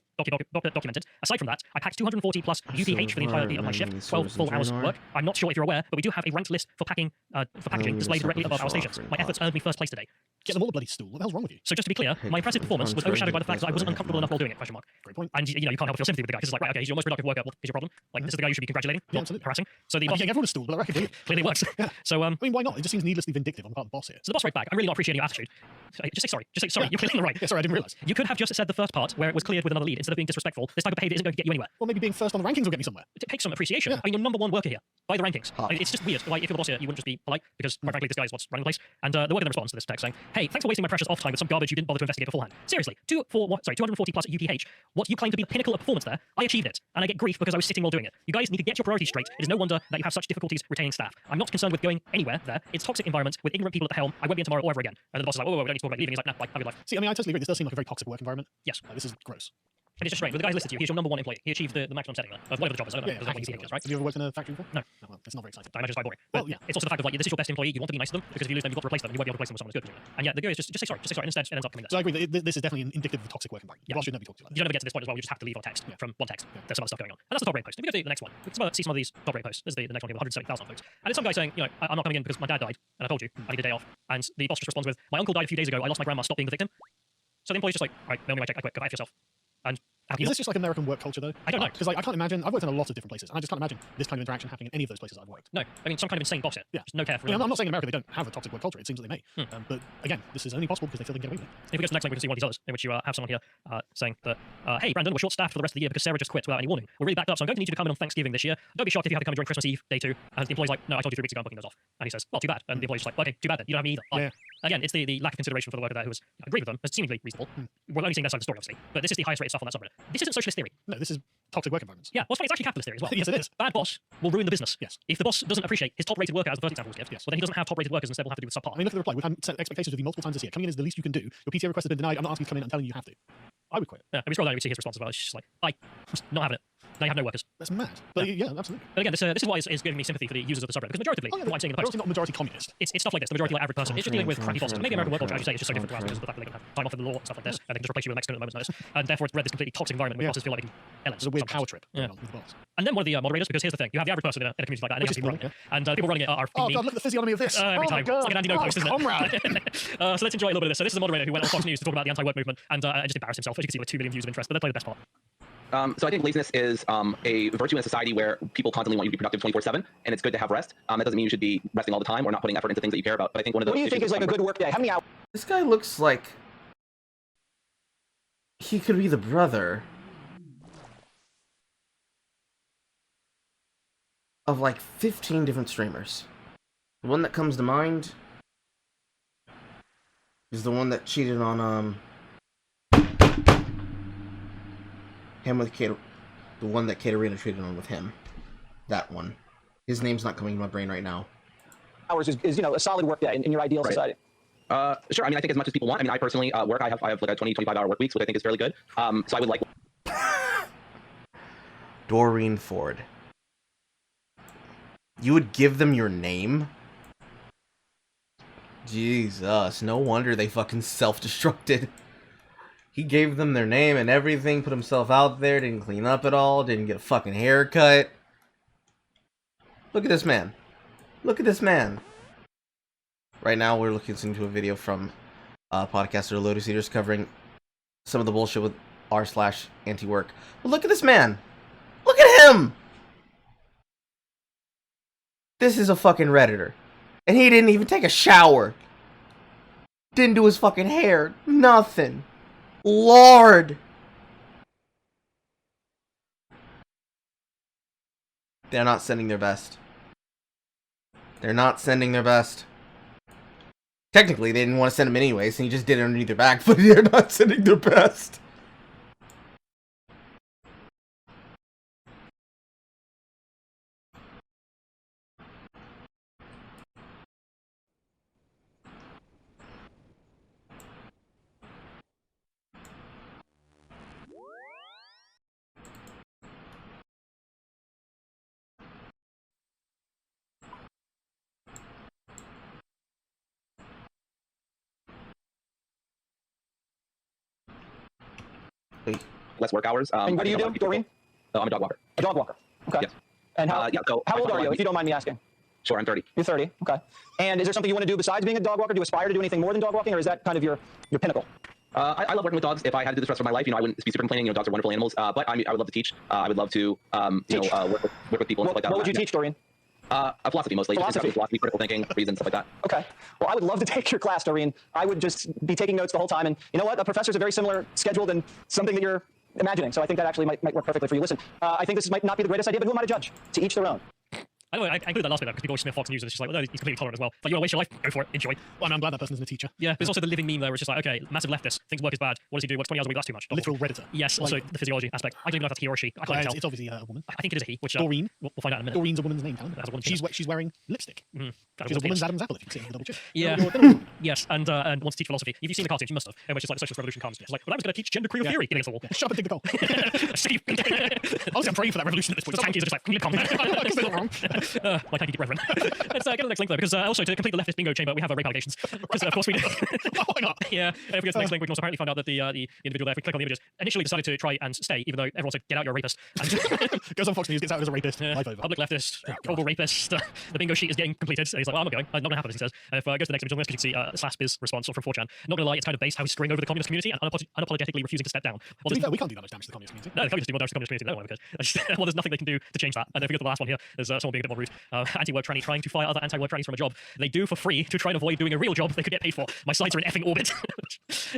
documented. Aside from that, I packed 240 plus UPH for the entirety of my shift, 12 full hours of work. I'm not sure if you're aware, but we do have a ranked list for packaging displayed directly above our stations. My efforts earned me first place today. Get them all the bloody stool. What the hell's wrong with you? So just to be clear, my impressive performance was overshadowed by the fact that I wasn't uncomfortable enough while doing it. Great point. And you know, you can't help but feel sympathy with the guy because it's like, right, okay, he's your most productive worker. What is your problem? Like, this is the guy you should be congratulating, not harassing. So the boss, getting everyone a stool, but I reckon clearly works. So I mean, why not? It just seems needlessly vindictive on the part of the boss here. So the boss wrote back, I'm really not appreciating your attitude. Just say sorry. Just say sorry. You're clearly in the right. Yeah, sorry, I didn't realise. You could have just said the first part where it was cleared with another lead instead of being disrespectful. This type of behavior isn't going to get you anywhere. Well, maybe being first on the rankings will get me somewhere. It takes some appreciation. I mean, you're #1 worker here by the rankings. I mean, it's just weird. Like, if you're the boss here, you wouldn't just be polite because, quite frankly, this guy is what's running the place. And the worker then responds to this text saying, "Hey, thanks for wasting my precious off time with some garbage you didn't bother to investigate beforehand. Seriously, 240 plus UPH. What you claim to be the pinnacle of performance there, I achieved it, and I get grief because I was sitting while doing it. You guys need to get your priorities straight. It is no wonder that you have such difficulties retaining staff. I'm not concerned with going anywhere there. It's a toxic environment with ignorant people at the helm. I won't be in tomorrow or ever again." And then the boss is like, "Oh, we don't need to talk about leaving." He's like, "Nah, like, have your life." See, I mean, I totally agree. This does seem like a very toxic work environment. Yes. This is gross. And it's just strange. But the guy's listed to you. He's your #1 employee. He achieved the maximum setting there of whatever the job is. I don't know. Yeah, There's nothing easy here, right? Have you ever worked in a factory before? No. No, well, it's not very exciting. I imagine it's quite boring. Well, But yeah. it's also the fact of like, this is your best employee. You want to be nice to them because if you lose them, you've got to replace them. And you won't be able to replace them with someone who's good. And yet the guy is just say sorry. Just say sorry. And instead, it ends up coming So I agree that this is definitely indicative of a toxic work environment. Yeah. The boss should never be talked to like You don't ever get to this point as well. You just have to leave on text from one text. There's some other stuff going on. And that's the top rating post. If we go to the next one, we can see some of these top rating posts. This is the next one, 170,000 votes. And it's some guy saying, you know, I'm not coming in because my dad died, and I told you I need a day off. And the boss just responds with, "My uncle died a few days ago. I lost my grandma. Stop being the victim." So the employee's just like, "All right, mail me my check. I quit. Go back for yourself." And is this just like American work culture though? I don't know. Because like, I can't imagine. I've worked in a lot of different places, and I just can't imagine this kind of interaction happening in any of those places I've worked. No, I mean some kind of insane boss here. Yeah, just no care for. I mean, I'm not saying in America they don't have a toxic work culture. It seems that they may. But again, this is only possible because they feel they can get away with it. If we go to the next link, we can see one of these others, in which you have someone here saying that, "Hey, Brandon, we're short-staffed for the rest of the year because Sarah just quit without any warning. We're really backed up, so I'm going to need you to come in on Thanksgiving this year. Don't be shocked if you have to come during Christmas Eve, day 2." And the employee's like, "No, I told you 3 weeks ago I'm booking those off." And he says, "Well, too bad." And the employee's just like, "Okay, too bad then. You don't have me either." Yeah. Again, it's the lack of consideration for the worker there who was, I agree with them, it's seemingly reasonable. We're only seeing their side of the story, obviously. But this is the highest rated stuff on that subreddit. This isn't socialist theory. No, this is toxic work environments. Yeah, what's funny, it's actually capitalist theory as well. Yes, it is. Bad boss will ruin the business. Yes. If the boss doesn't appreciate his top-rated worker, as the first example was given, well, then he doesn't have top-rated workers, instead we'll have to do with subpar. I mean, look at the reply. We've had set expectations with you multiple times this year. Coming in is the least you can do. Your PTO request has been denied. I'm not asking you to come in. I'm telling you you have to. I would quit. Yeah, and we scroll down and we see his response as well. It's just like, I'm not having it. Now you have no workers. That's mad. But yeah, absolutely. But again, this is why it's giving me sympathy for the users of the subreddit, because majoritively, from what I'm seeing in the post, not majority communist. It's stuff like this. The majority like average person. It's just dealing with crappy bosses. Maybe American work culture, as you say, is just so different to ours because of the fact that they can have time off in the law and stuff like this, and they can just replace you with a Mexican at a moment's notice. And therefore, it's bred this completely toxic environment where bosses feel like they can There's a weird power trip going on with the boss. And then one of the moderators, because here's the thing, you have the average person in a community like that, and they have people running it. And the people running it are oh god, look at the physiognomy of this. Every time. It's like an Andy No post, isn't it? Comrade. So let's enjoy a little bit of this. So this is a moderator who went on Fox News to talk about the anti-work movement and just embarrassed himself. As you can see, like 2 million views of interest, but let's play the best part. So I think laziness is a virtue in a society where people constantly want you to be productive 24/7, and it's good to have rest. That doesn't mean you should be resting all the time or not putting effort into things that you care about. But I think one of the What do you think is like a good work day? How many hours? This guy looks like he could be the brother of like 15 different streamers. The one that comes to mind is the one that cheated on him with Kate, the one that Katarina cheated on with him. That one. His name's not coming to my brain right now. Hours is you know, a solid work day in your ideal society. Sure. I mean, I think as much as people want. I mean, I personally work. I have like a 20-25 hour work weeks, which I think is fairly good. So I would like. Doreen Ford. You would give them your name? Jesus, no wonder they fucking self-destructed. He gave them their name and everything, put himself out there, didn't clean up at all, didn't get a fucking haircut. Look at this man. Look at this man. Right now we're listening to a video from podcaster Lotus Eaters covering some of the bullshit with r/anti-work. But look at this man. Look at him! This is a fucking Redditor. And he didn't even take a shower. Didn't do his fucking hair. Nothing. Lord! They're not sending their best. They're not sending their best. Technically, they didn't want to send him anyways, and he just did it underneath their back, but they're not sending their best. less work hours. And what do you do, Doreen? I'm a dog walker. A dog walker. Okay. Yes. And how, so how old are you, if you don't mind me asking? Sure, I'm 30. You're 30. Okay. And is there something you want to do besides being a dog walker? Do you aspire to do anything more than dog walking, or is that kind of your pinnacle? I love working with dogs. If I had to do this rest of my life, I wouldn't be super complaining. Dogs are wonderful animals. But I would love to teach. I would love to, work with people and stuff like that. What would you teach, Doreen? Philosophy mostly. Philosophy, critical thinking, reason, stuff like that. Okay. Well, I would love to take your class, Doreen. I would just be taking notes the whole time. And you know what? A professor's a very similar schedule than something that you're imagining. So I think that actually might work perfectly for you. Listen, I think this might not be the greatest idea, but who am I to judge? To each their own. I know, I included that last bit because people always smear Fox News and it's just like, well, no, he's completely tolerant as well. Like, you want to waste your life? Go for it. Enjoy. Well, I'm glad that person isn't a teacher. Yeah, there's also the living meme there where it's just like, okay, massive leftist, thinks work is bad. What does he do? Works 20 hours a week, that's too much. Literal Redditor. Yes, Like- also the physiology aspect. I don't even know if that's he or she. I can't tell. It's obviously a woman. I think it is a he, which Doreen. We'll find out in a minute. Doreen's a woman's name, Callum. That's a woman's She's wearing lipstick. Mm-hmm. She's a woman's Adam's apple, if you can see it in the double check. Yeah. Yes, and wants to teach philosophy. If you've seen the cartoons, you must have. And it's just like the socialist revolution comes. It's like, well, I was going to teach genderqueer theory. He gets a wall. Shut up and dig the goal. Steve. Obviously, I'm praying for that revolution at this point. The tankies are just like, come. Because they're not wrong. My tanky brethren. Let's get to the next link though, because also to complete the leftist bingo chamber, we have rape allegations. Because of course we do. Why not? Yeah. And if we go to the next link, we can also apparently find out that the individual there, if we click on the images, initially decided to try and stay, even though everyone said, "Get out, you're a rapist." And goes on Fox News, gets out as a rapist. Life over. Public leftist, horrible rapist. The bingo sheet is getting completed. And he's like, "Well, I'm not going. Not going to happen," as he says. And if I go to the next image on this, you can see Slasp's response from 4chan. Not going to lie, it's kind of based how he's screwing over the communist community and unapologetically refusing to step down. To be fair, we can't do that much damage to the communist community. No, the communists do more damage to the communist community than anyone because well, there's nothing they can do to change that. And then if we go to the last one here, there's someone being a bit more rude. Anti-work tranny trying to fire other anti-work trannies from a job they do for free to try and avoid doing a real job they could get paid for. My slides are in effing orbit.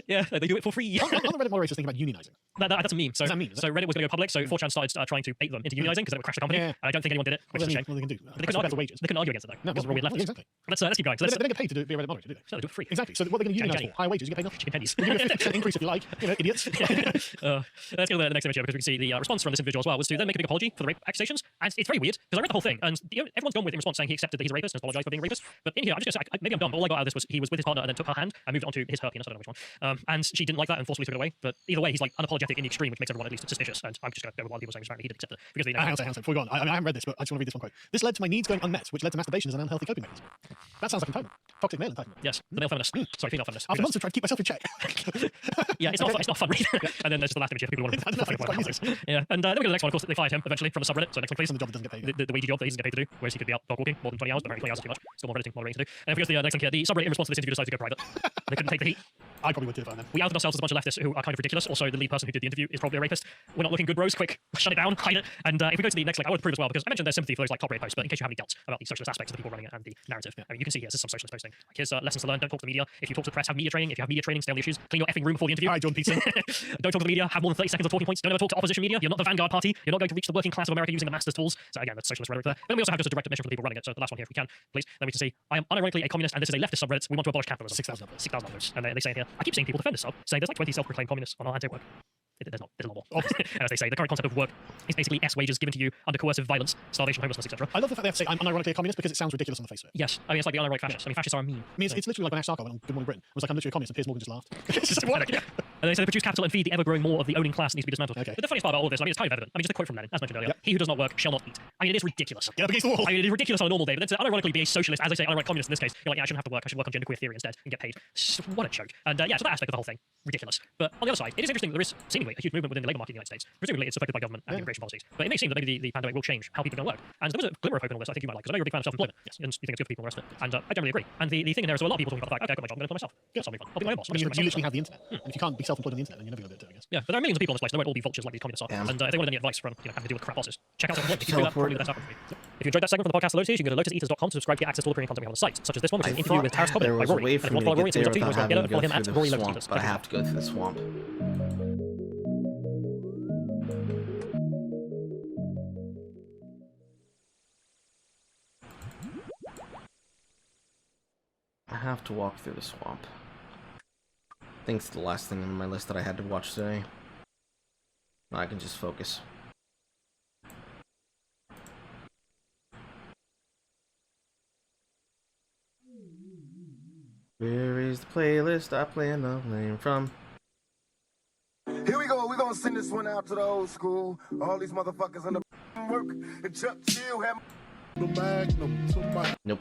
Yeah, they do it for free. On the Reddit moderators thinking about unionizing. That's a meme. So, Is that a meme, is so Reddit was going to go public, so 4chan started trying to bait them into unionizing because they would crash the company. Yeah. And I don't think anyone did it, which is a shame. What they can do? But they couldn't argue, wages. They couldn't argue against it though. No, because we're all weird leftists. exactly. Let's keep going. So They let's, don't get paid to be a Reddit moderator, do they? no, they do it for free. Exactly. So what they're going to unionize Jenny. for? Higher wages. You get paid enough. Chicken pennies. We'll give you a 50% increase if you like. You know, idiots. Let's go to the next image here because we can see the response from this individual as well was to then make a big apology for the rape accusations. And it's very weird because I read the whole thing and everyone's gone with in response saying he accepted that he's a rapist and apologized for being a rapist. But in here, I'm just going to say, maybe I'm dumb, but all I got out of this was he was with his partner and then took her hand and moved on to his her penis. I don't know which one. And she didn't like that and forcibly took it away. But either way, he's like unapologetic in the extreme, which makes everyone at least suspicious. And I'm just going to go with what people saying apparently he did accept it because the Hang on a second, before we go on. I haven't read this, but I just want to read this one quote. This led to my needs going unmet, which led to masturbation as an unhealthy coping mechanism. That sounds like entitlement. Toxic male entitlement. Yes, the male feminist. Sorry, female feminist. After months of trying to keep myself in check. Yeah, it's not a fun read. And then there's just the last image here for people who want to. Yeah, and then we go to the next one. Of course, they fired him eventually from a subreddit. So next one, please. The job that doesn't get paid. The wagey job that he doesn't get paid to do, whereas he could be out dog walking more than 20 hours, but apparently 20 hours is too much. Still more editing, moderating to do. And if we go to the next link here, the subreddit in response to this interview decided to go private. They couldn't take the heat. I probably would too if I then. We outed ourselves as a bunch of leftists who are kind of ridiculous. Also, the lead person who did the interview is probably a rapist. We're not looking good, bros. Quick, shut it down, hide it. And if we go to the next link, I want to prove as well because I mentioned there's sympathy for those like top rate posts, but in case you have any doubts about the socialist aspects of the people running it and the narrative, I mean, you can see here, this is some socialist posting. Like, here's lessons to learn. Don't talk to the media. If you talk to the press, have media training. If you have media training, stay on the issues. Clean your effing room before the interview. All right, John Peterson. Don't talk to the media. Have more than 30 seconds of talking points. Don't ever talk to opposition media. You're not the Vanguard Party. You're not going to reach the working class of America using the master's tools. So again, that's socialist rhetoric there. But then we also have just a direct admission from the people running it. So the last one here, if we can, please. Then we can see, I am unironically a communist, and this is a leftist subreddit. We want to abolish capitalism. 6,000 upvotes. 6,000 upvotes. And they say in here, I keep seeing people defend this sub, saying there's like 20 self-proclaimed communists on our anti-work. There's not. There's a lot more. And as they say, the current concept of work is basically S wages given to you under coercive violence, starvation, homelessness, etc. I love the fact they have to say I'm unironically a communist because it sounds ridiculous on the face of it. Yes, I mean it's like the unironic fascists. I mean fascists are a meme. I mean, it's literally like when Ash Sarkar went on Good Morning Britain. It was like, I'm literally a communist, and Piers Morgan just laughed. It's just what? And they say they produce capital and feed the ever-growing more of the owning class needs to be dismantled. Okay. But the funniest part about all of this, I mean, it's kind of evident. I mean, just a quote from Lenin, as mentioned earlier. Yep. He who does not work shall not eat. I mean, it is ridiculous. Get up against the wall. I mean, it is ridiculous on a normal day, but then to unironically be a socialist, as I say, unironic communist in this case, you're like, yeah, I shouldn't have to work. I should work on genderqueer theory instead and get paid. So what a joke. And yeah, so that aspect of the whole thing, ridiculous. But on the other side, it is interesting that there is seemingly a huge movement within the labour market in the United States. Presumably, it's affected by government and immigration policies. But it may seem that maybe the pandemic will change how people are going to work. And there was a glimmer of hope in all this. I think you might like, because I know you're a big fan of self-employment. Yes. And you think it's good for people and the rest of it. And I generally agree. And the thing in there is so a lot of people talking about the fact, okay, I got my job, I'm going to employ myself. That's something fun. I'll be my own boss. I mean, you literally have the internet. And if you can't be self-employed on the internet, then you're never going to do it, I guess. Yeah, but there are millions of people in this place. They won't all be vultures like these communists are. And if they wanted any advice from having to deal with crap bosses, check out self-employment. If you do that, probably the best outcome for you. If you enjoyed that segment from the podcast, you can go to lotuseaters.com to subscribe to get access to all the premium content we have on the site, such as this one, which is an interview with Taras Cobbett by Rory. And if you want to follow Rory, so follow him at Rory Lotus. But I have to go through the swamp. I have to walk through the swamp. I think it's the last thing on my list that I had to watch today. I can just focus. Where is the playlist I plan on playing from? Here we go, we're gonna send this one out to the old school. All these motherfuckers in the work. And Chuck Chill have the magnum. Nope.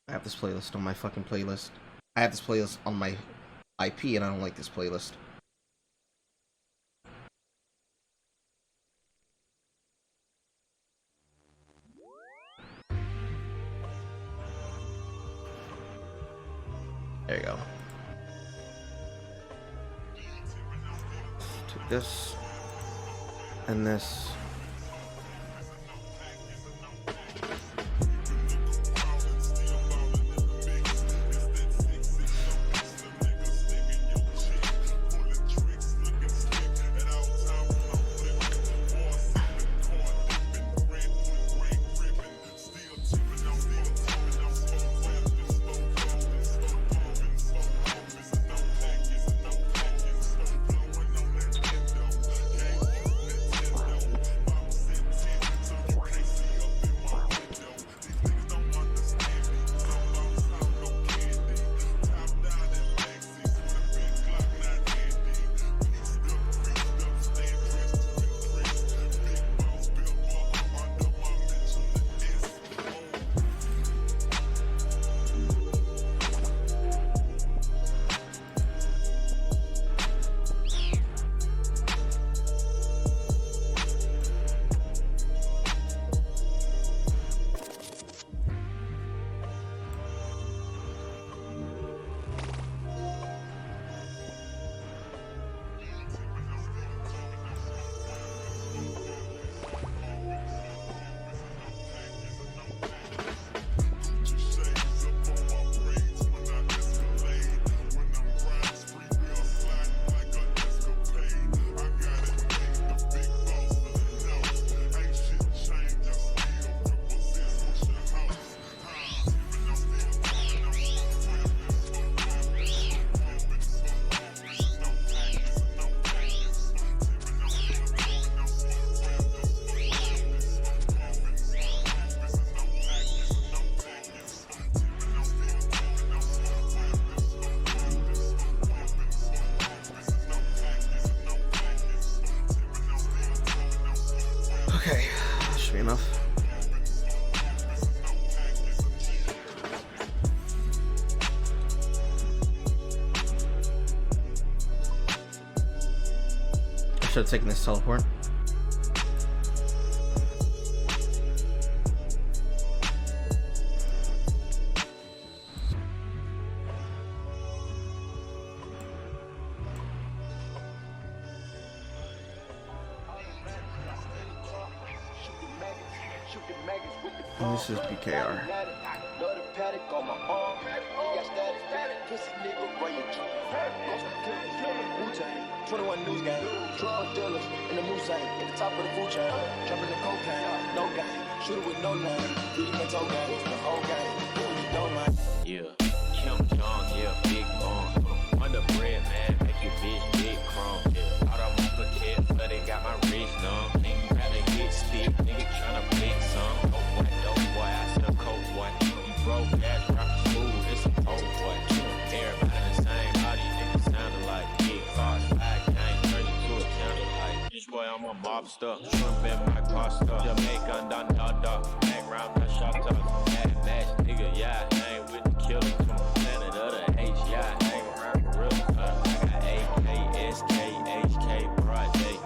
I have this playlist on my fucking playlist. I have this playlist on my IP and I don't like this playlist. There you go. Take this and this. Okay, should be enough. I should have taken this teleport. And this is BKR. News game, drug dealers in the Moussain, at the top of the food chain, jumping the cocaine, no game, shooter with no name, beating the toe game, the whole game, don't mind. Yeah, Kim Jong, yeah, big bomb, under bread, man, make your bitch big crumb, yeah, out of my pocket, but they got my wrist numb, nigga gotta get stick, nigga tryna flick some, dope boy, I said coke boy, you broke ass, rock school, it's a coke boy, everybody the same, all these niggas sounding like big boss, boy, I'm a mobster, shrimp in my pasta, Jamaican done dada, hang round the shot up, mad match, nigga, yeah, I ain't with the killers, from the planet of the H, yeah, I ain't around for real, I got AK, SK, HK, broad day,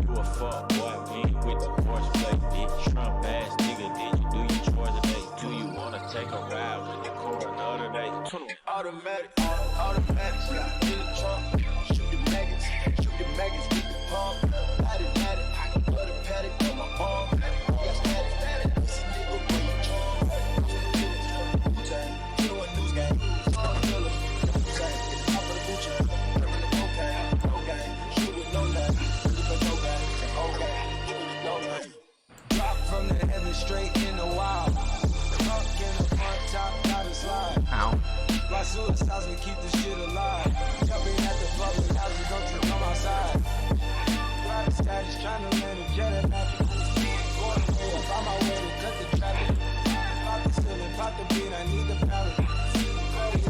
you a fuck, boy, we ain't with the horseplay, bitch, Trump ass, nigga, did you do your chores today, do you wanna take a ride with the coroner today, automatic, yeah, in the trunk, shoot the maggots, with the pump. Straight in the wild, drunk in the front top, got a slide. Ow. Fly suicides, we keep this shit alive. Jumping at the public houses, don't you come outside. Ride status, trying to land a jet at magic. Going away, I'm on my way to cut the traffic. Pop the ceiling, pop the beat, I need the pallet.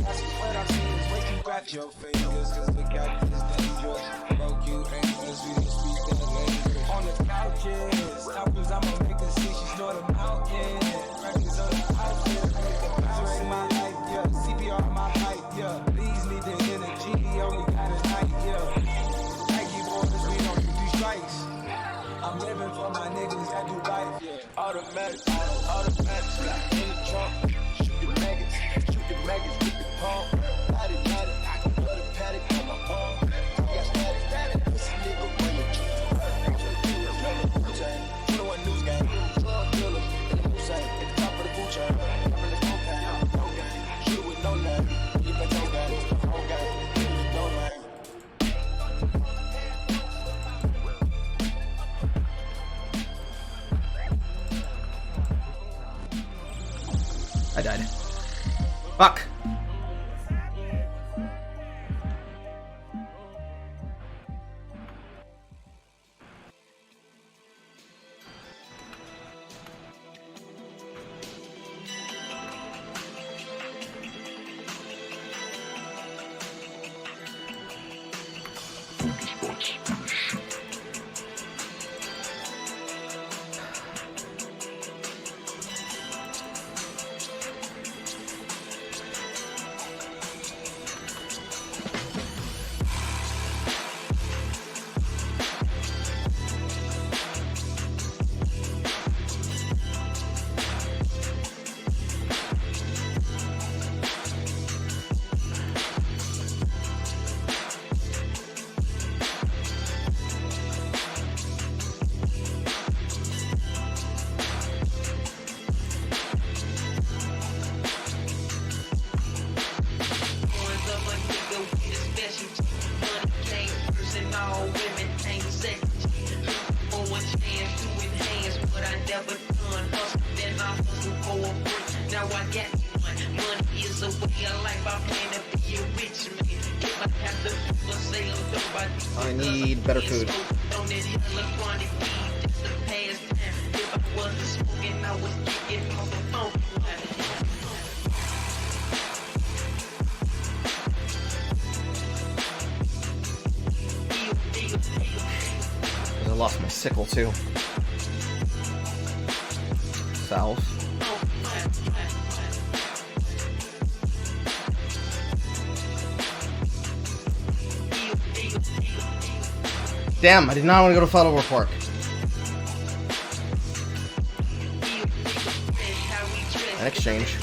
That's what I've seen is way too grab your fingers, cause the gap is dangerous. Broke you anglers, we don't speak that language. On the couches, toppers, I'ma make a see, she snort a mountain. Records on the outfit, make a bounce in my life, yeah. CPR my pipe, yeah. Please need the energy, only got a night, yeah. Nike borders, we don't do these strikes. I'm living for my niggas that do life, yeah. Automatic, yeah. In the trunk, shoot the maggots with the pump. I died. Fuck. I need better food. I lost my sickle too. Salve. Damn, I did not want to go to Federal Park. An exchange.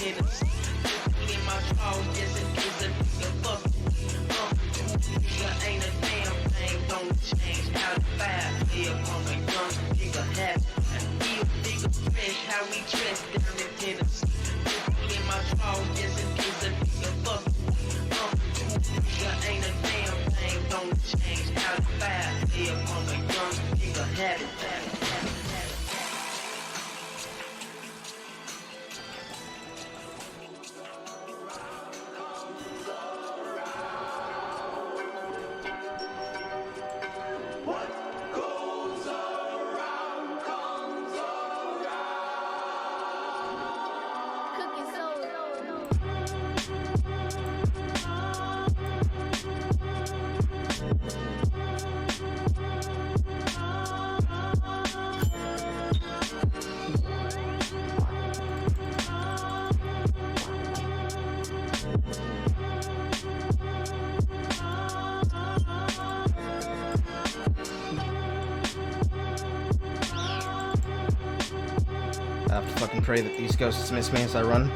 I have to fucking pray that these ghosts miss me as I run.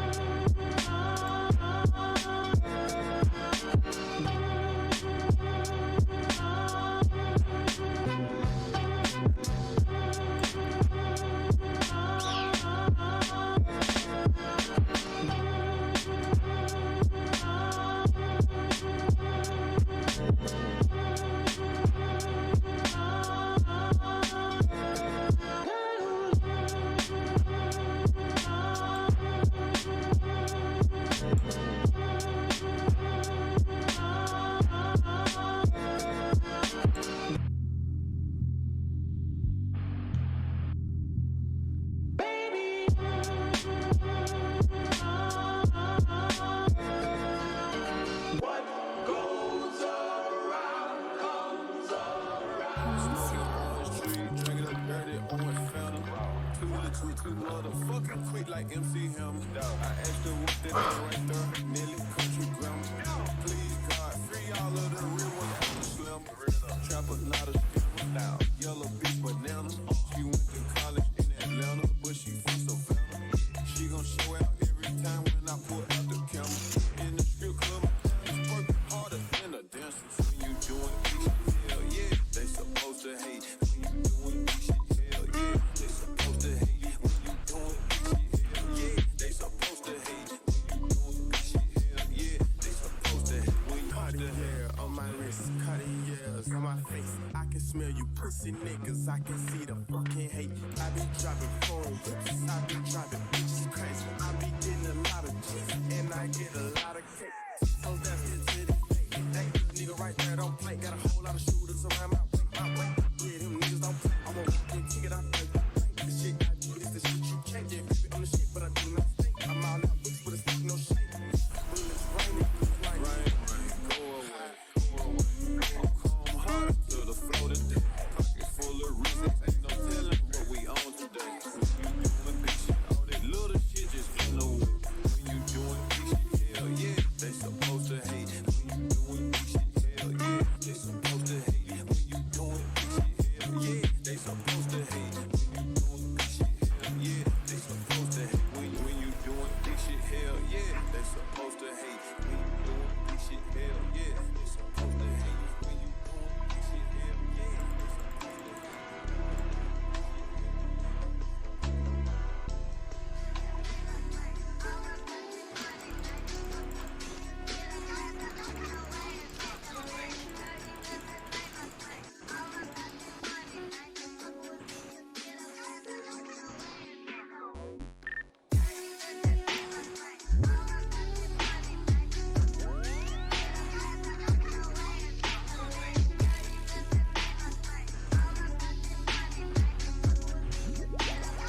smell you pussy niggas, I can see the fucking hate. I be dropping phone bitches, I be dropping bitches crazy. I be getting a lot of chicks, and I get a lot of cake. So that's it to the day. Nigga right there don't play, got a whole lot of shooters around my way. Yeah, them niggas don't play. I won't take it out. The shit I do is the shit you can't get. Baby, I'm the shit, but I do not think. I'm all out with a stick, no shit. When it's raining, it's like rain, go away. I'm calm hard to the floor today. Pocket full of reasons, ain't no telling what we on today. When you doing big shit, all that little shit just in the way. When you doing big shit, hell yeah, they supposed to hate. When you doing big shit, hell yeah, they supposed to hate. When you doing big shit, hell yeah, they supposed to hate. When you doing big shit, hell yeah, they supposed to hate. When you doing big shit, hell yeah, they supposed to hate. When you doing big shit, hell yeah, they supposed to hate. When you doing big shit, hell yeah, they supposed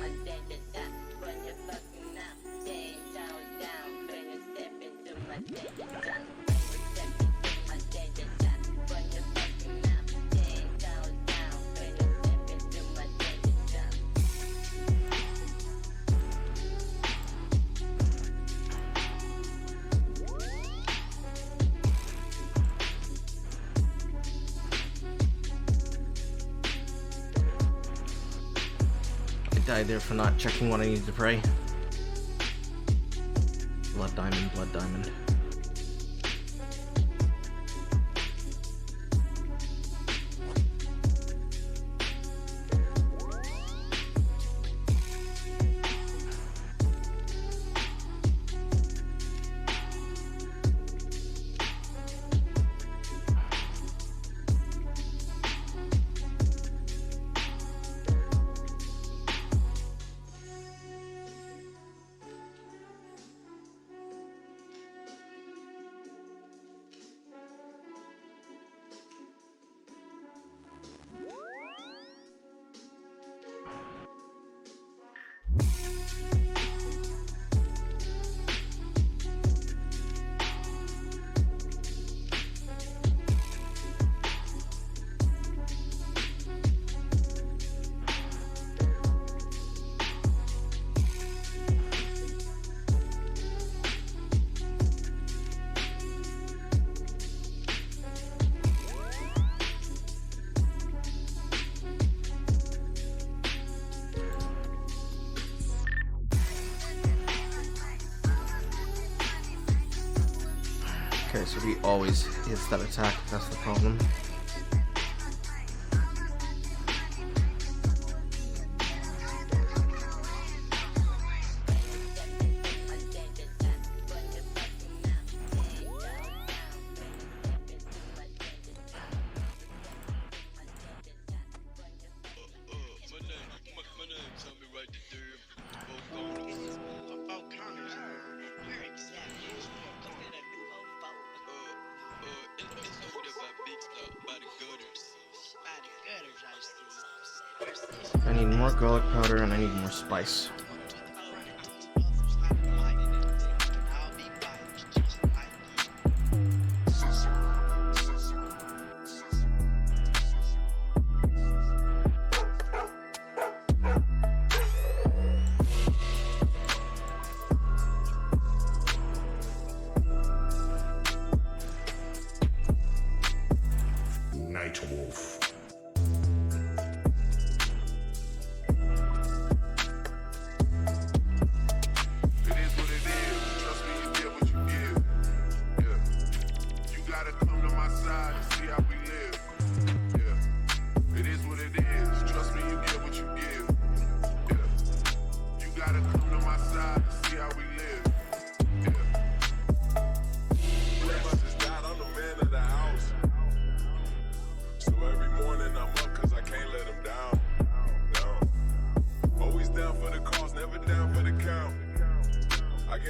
to hate. Died there for not checking what I needed to pray. Blood diamond, blood diamond. Okay, so he always hits that attack, that's the problem. I need more garlic powder and I need more spice. Night Wolf. That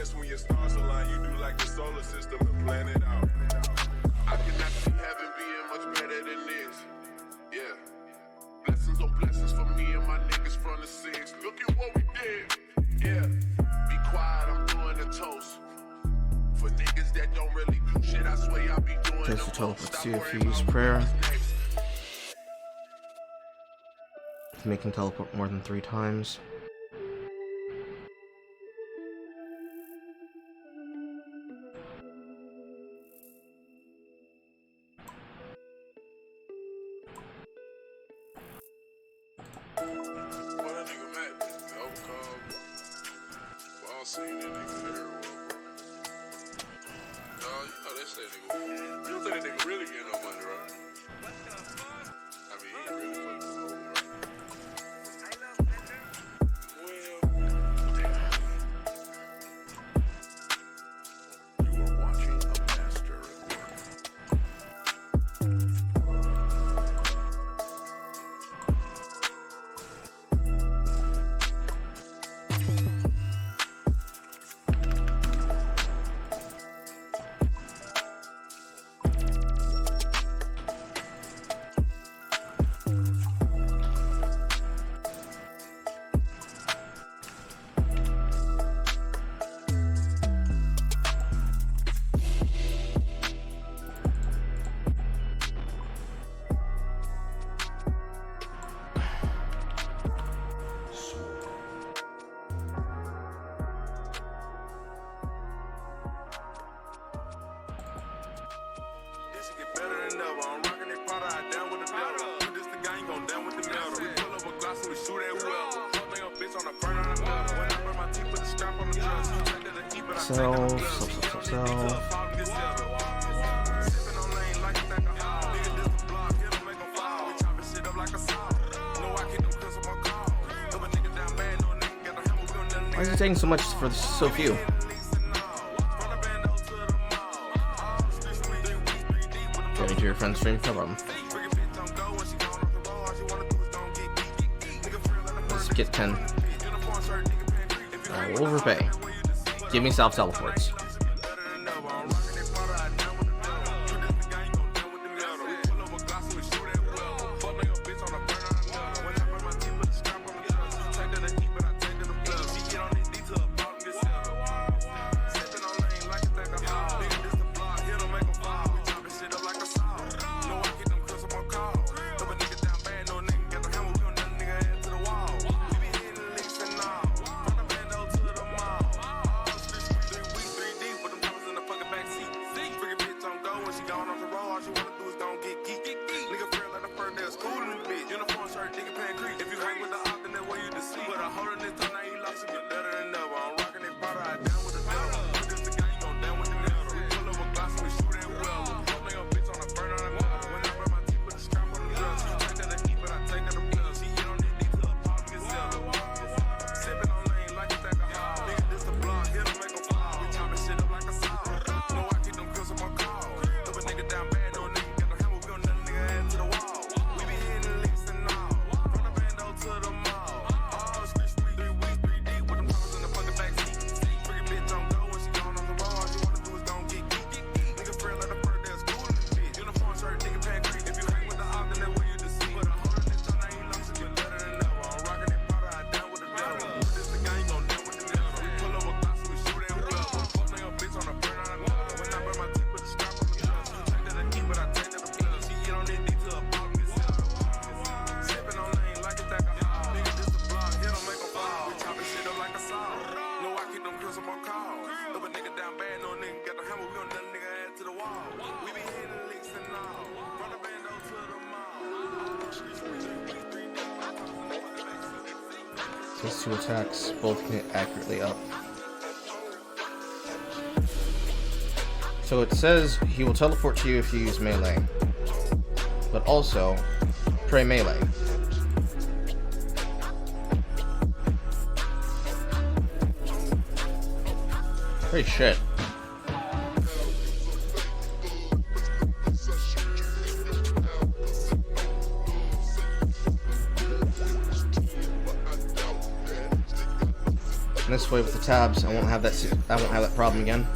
That's when your stars align. You do like the solar system and plan it out. I cannot see heaven being much better than this. Yeah. Blessings on blessings for me and my niggas from the 6. Look at what we did. Yeah. Be quiet, I'm doing a toast. For niggas that don't really do shit, I swear I'll be doing Just to teleport CFU's prayer. Make him teleport more than 3 times. Why is it taking so much for so few? Get into your friend's stream, no problem. Let's get 10. We'll overpay. Give me self teleports. These 2 attacks both can hit accurately up. So it says he will teleport to you if you use melee, but also pray melee. Holy shit. And this way with the tabs, I won't have that problem again.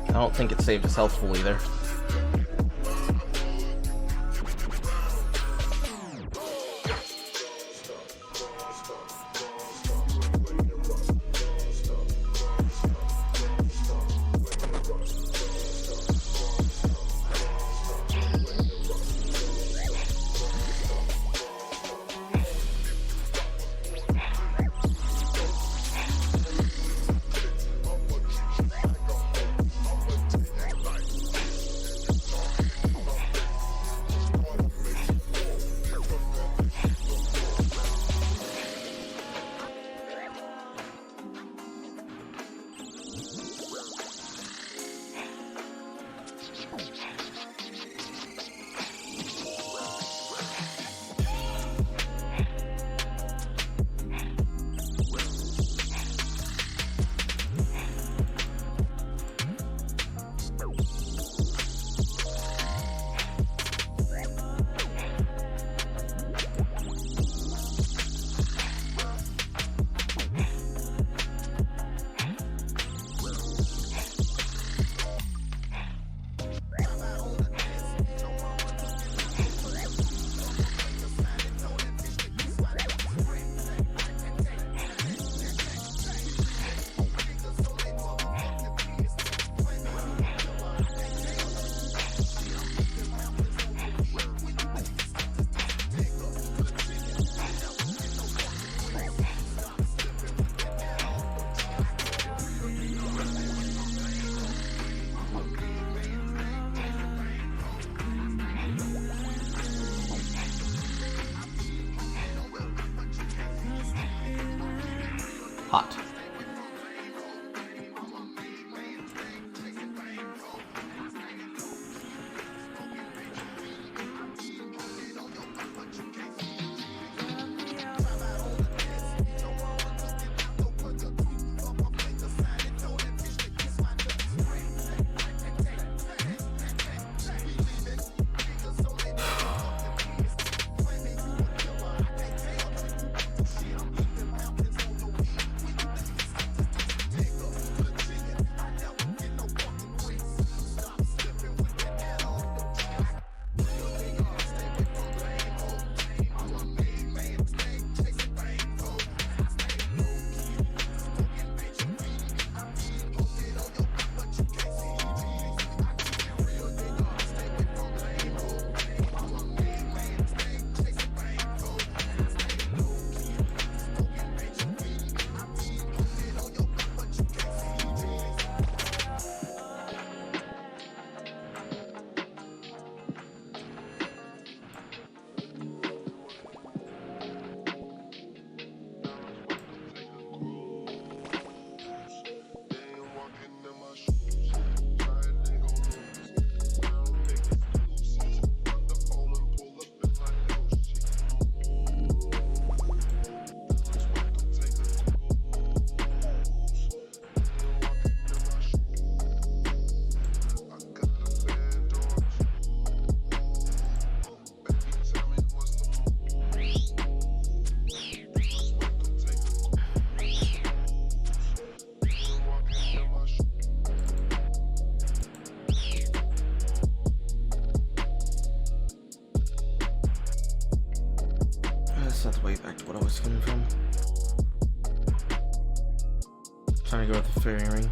I don't think it saved his health full either. Hot. That's way back to what I was coming from. Trying to go with the fairy ring.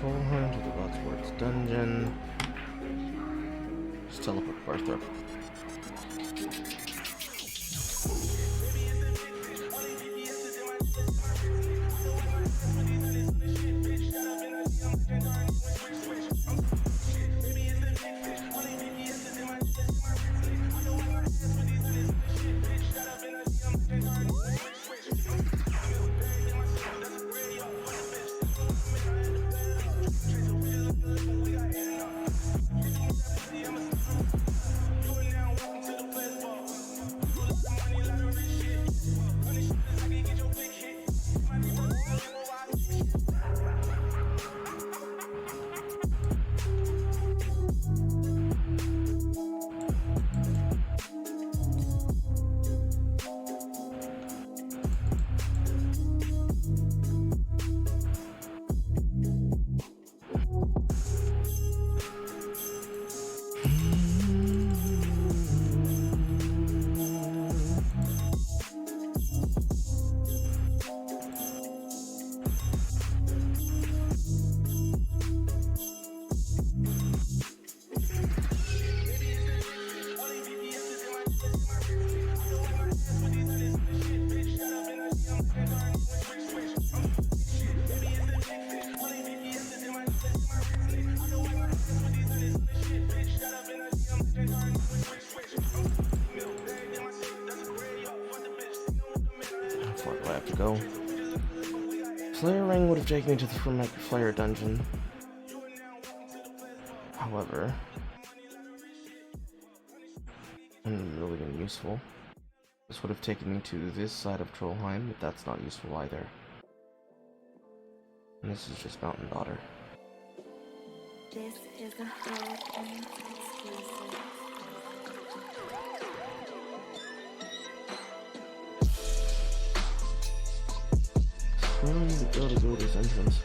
Trollheim to the Godswords dungeon. Just teleport to Barthorpe. Go. Flare Ring would have taken me to the Fremennik Flare dungeon. However, not really been useful. This would have taken me to this side of Trollheim, but that's not useful either. And this is just Mountain Daughter. This is a whole exclusive. Where do I need to go to this entrance?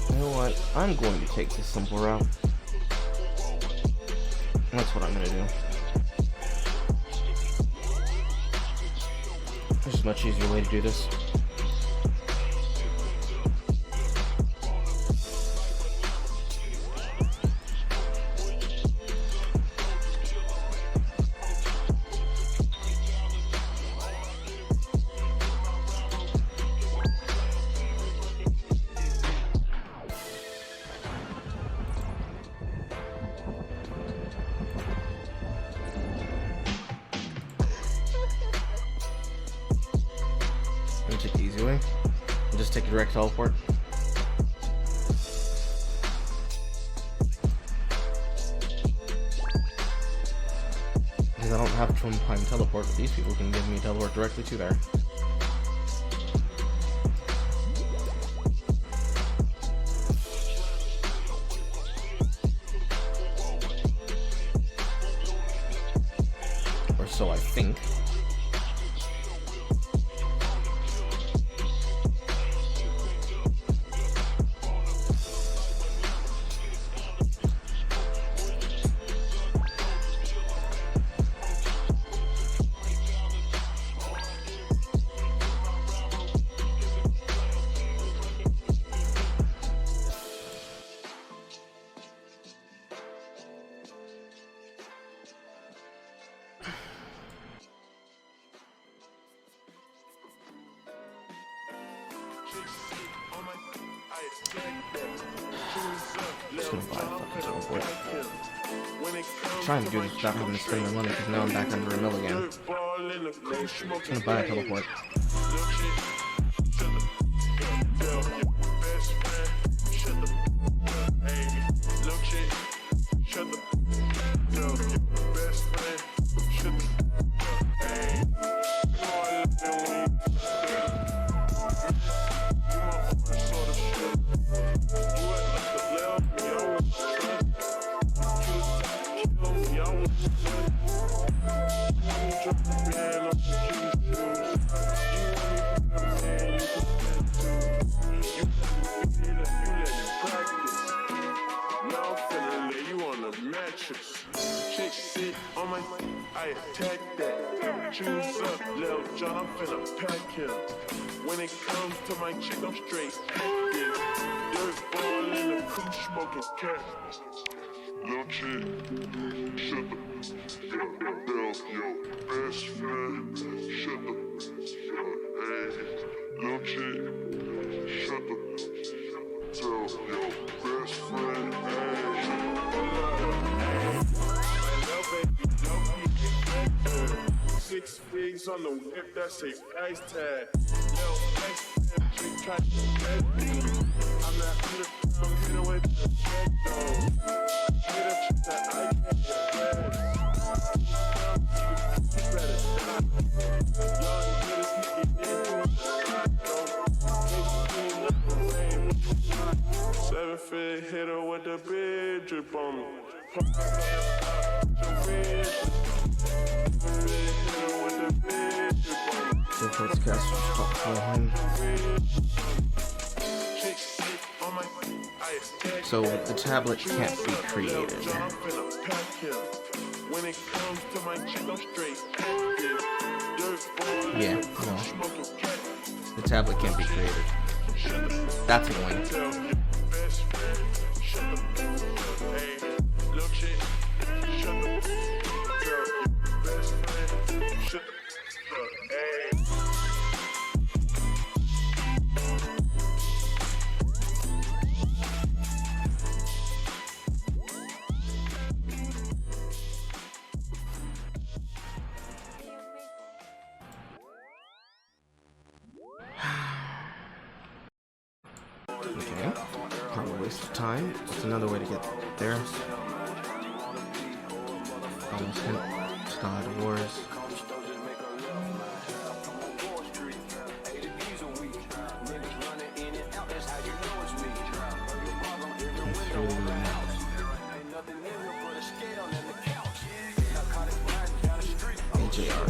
You know what? I'm going to take the simple route. That's what I'm gonna do. There's a much easier way to do this. just take a direct teleport. Because I don't have Twin Prime teleport, but these people can give me a teleport directly to there. Or so I think. Just gonna buy a fucking teleport. I'm trying to do this without having to spend my money because now I'm back under a mill again. Just gonna buy a teleport. I attack that. Choose up, Lil John, I'm finna pack him. When it comes to my chick, I'm straight active. Dirt ball in the coupe, smoking cat. Lil chick, shut the bell, yo, best friend, shut the hey. Lil chick, shut the tell, yo, best friend, hey. 6 figs on the whip, that's a price tag. Lil best friend, chick try to get me. I'm not underground, hit her with the check though. Hit a chick that I can't get back. You better die. Young niggas nigga into the side though. 7-fig hit her with the big drip on me. So the tablet can't be created. Yeah, no. The tablet can't be created. That's annoying. Okay, probably a waste of time. What's another way to get there? Almost hit Star Wars. AJR.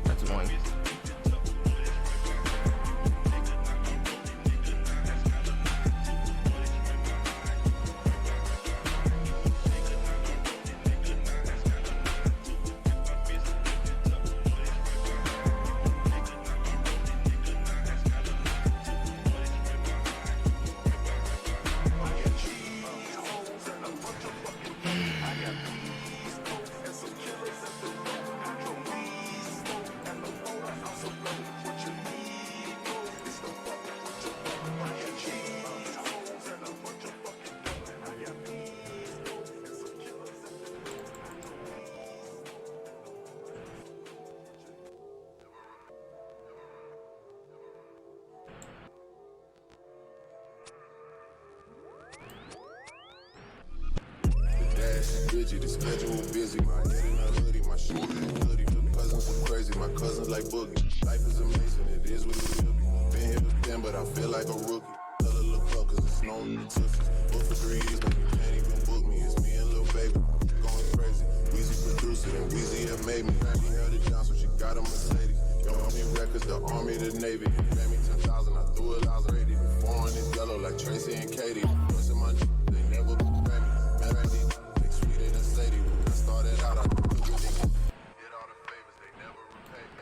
That's annoying. The schedule busy, my head in a hoodie, my shoulder hoodie. The cousins are crazy, my cousins like boogie. Life is amazing, it is what it will be. Been here with them, but I feel like a rookie. Tell her look up, cause it's known in the tussies. Book for 3 years, but you can't even book me. It's me and Lil Baby, going crazy. Weezy produced it, and Weezy have made me. She held it down, so she got a Mercedes. Yo, me records, the Army, the Navy. You pay me 10,000, I threw it out already. Foreign is yellow like Tracy and Katie. Most of my they never pay me. Man, I need sweeter than Sadie. When I started out, I took it. Did all the favors, they never repay me.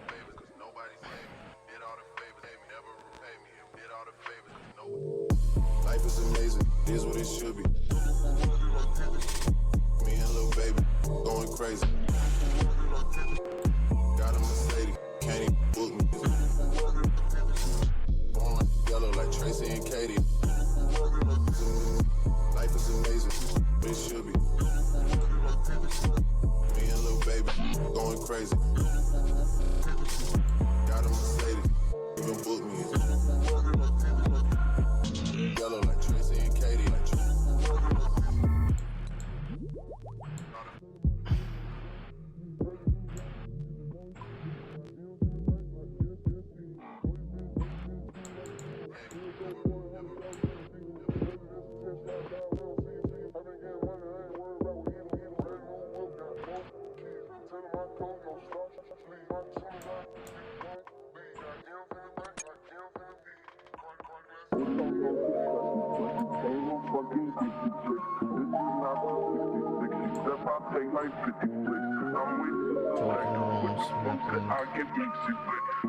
Favors, cause nobody saved me. Did all the favors, they never repay me. Did all the favors, cause nobody. Life is amazing, it is what it should be. Me and Lil Baby, going crazy. Got a Mercedes, can't even book me. Born yellow like Tracy and Katie. Life is amazing, it should be. Me and Lil Baby, going crazy. Got a Mercedes, even book me. Yellow like Tracy and Katie.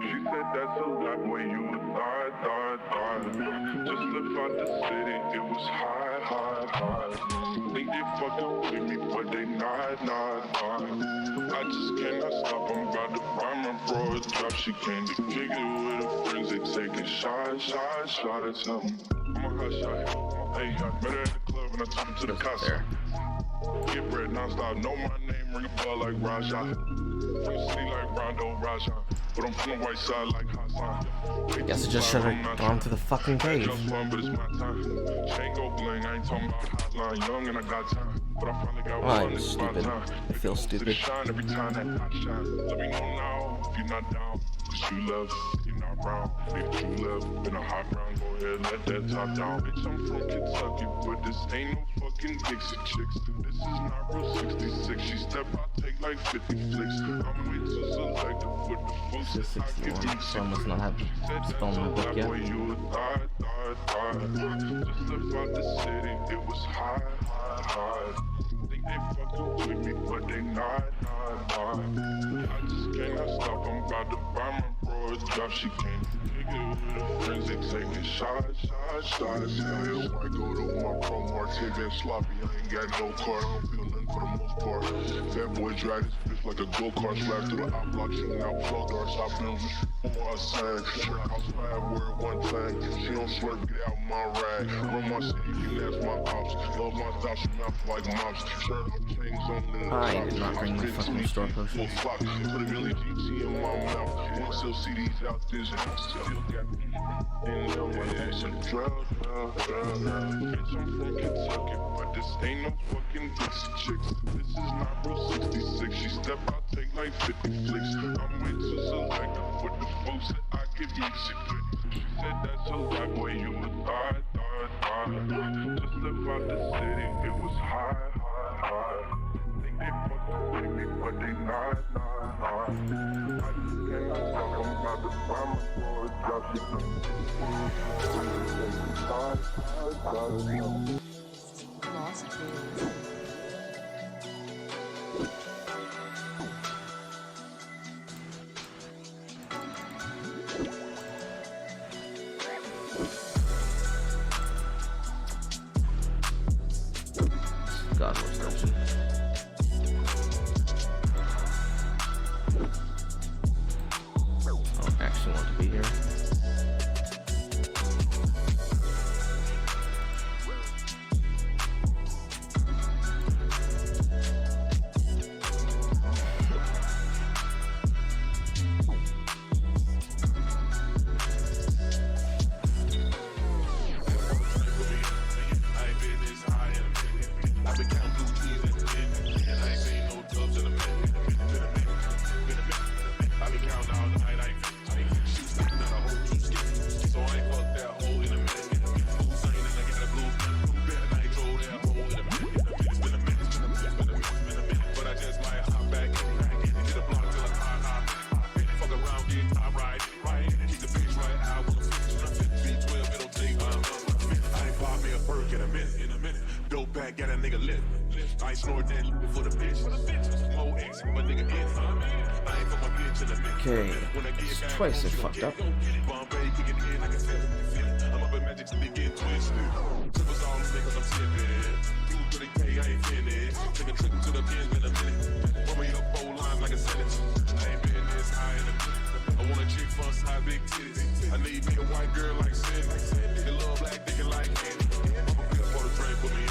She said that's a lot when you was thought. Just left out the city, it was high. Think they fucking with me, but they not. I just cannot stop, I'm about to buy my bro a drop. She came to kick it with her friends, they taking shots. I tell them, I'm a hot shot. Hey, I met her at the club and I took her to the casa. Get bread non-stop, know my name, ring a bell like Raja. From the city like Rondo Raja, but I'm from the white side like Hassan. Guess I just should have gone to the fucking cave. Just fun, but it's my time. Chain go bling, I ain't talking about hotline. Young and I got time, but I finally got one. I'm stupid. I feel stupid. Shine every time that I shine. Let me know now if you're not down. Cause you love, you're not round. If you love, been a hot round, go ahead, let that top down. Bitch, I'm from Kentucky, but this ain't no fucking Dixie chicks. This is not real 66. She step out, take like 50 flicks. I'm way too selective with the folks. This is 61, so I must not have spelled in the book yet. Just left out the city, it was high. Think they fucking with me, but they not. I just cannot stop, I'm about to buy my bro a job. She came to kick it with her friends, they taking shots. Hell, I go to my pro Martin Van Sloppy, I ain't got no car, I don't feel nothing for the most part. That boy drag this bitch like a go-kart, slash through the op block, shooting out flow darts, I film I sang, shirt house 5, word one thing. She don't slurp, get out my rag. Run my city, you can ask my ops. Love my thoughts, she mouth like mops. Shirt up, chains on the I did not bring my fucking store potions. Put a million GT in my mouth. Wanna sell CDs out this and still got me. And now my ass in drought. Bitch, I'm from Kentucky, but this ain't no fucking Dixie chicks. This is not real 66. She step out, take like 50 flicks. I'm way too selective with the folks that I get music with. She said that's a lot where you was thought. Just left out the city, it was high. Think they God, what's that? I don't actually want to be here. Okay, it's twice it fucked up. I need me a white girl like Cindy. The little black dick like Andy. I'ma be up on the train, put me in.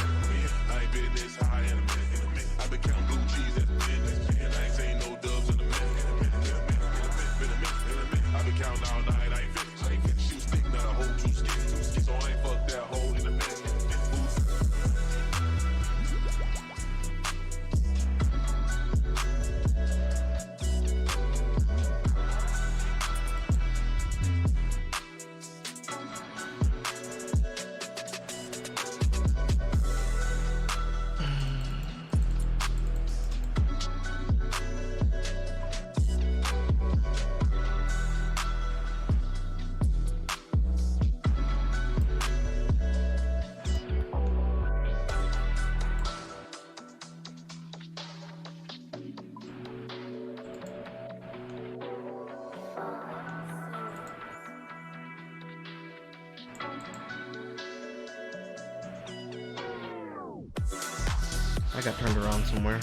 I ain't been this high in a minute. I been counting blue cheese at the minute. And I ain't seen no dubs in a minute. I been counting all night. I ain't finished. Shoot stick, not a whole two skins. So I ain't fucked that hole in a minute. I got turned around somewhere.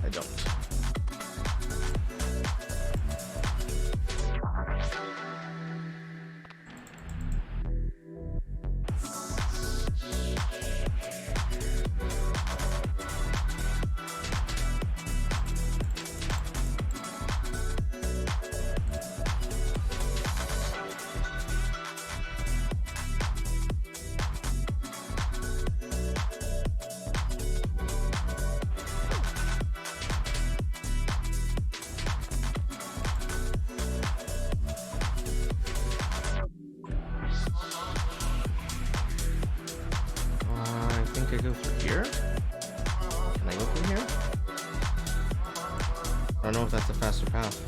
I don't. I go through here? Can I go through here? I don't know if that's a faster path.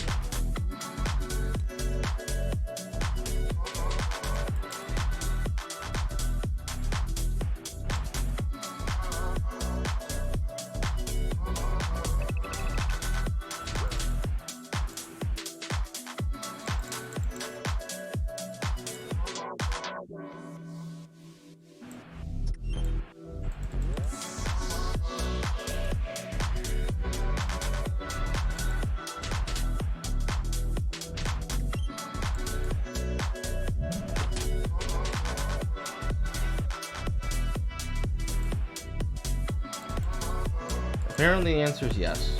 Apparently the answer is yes.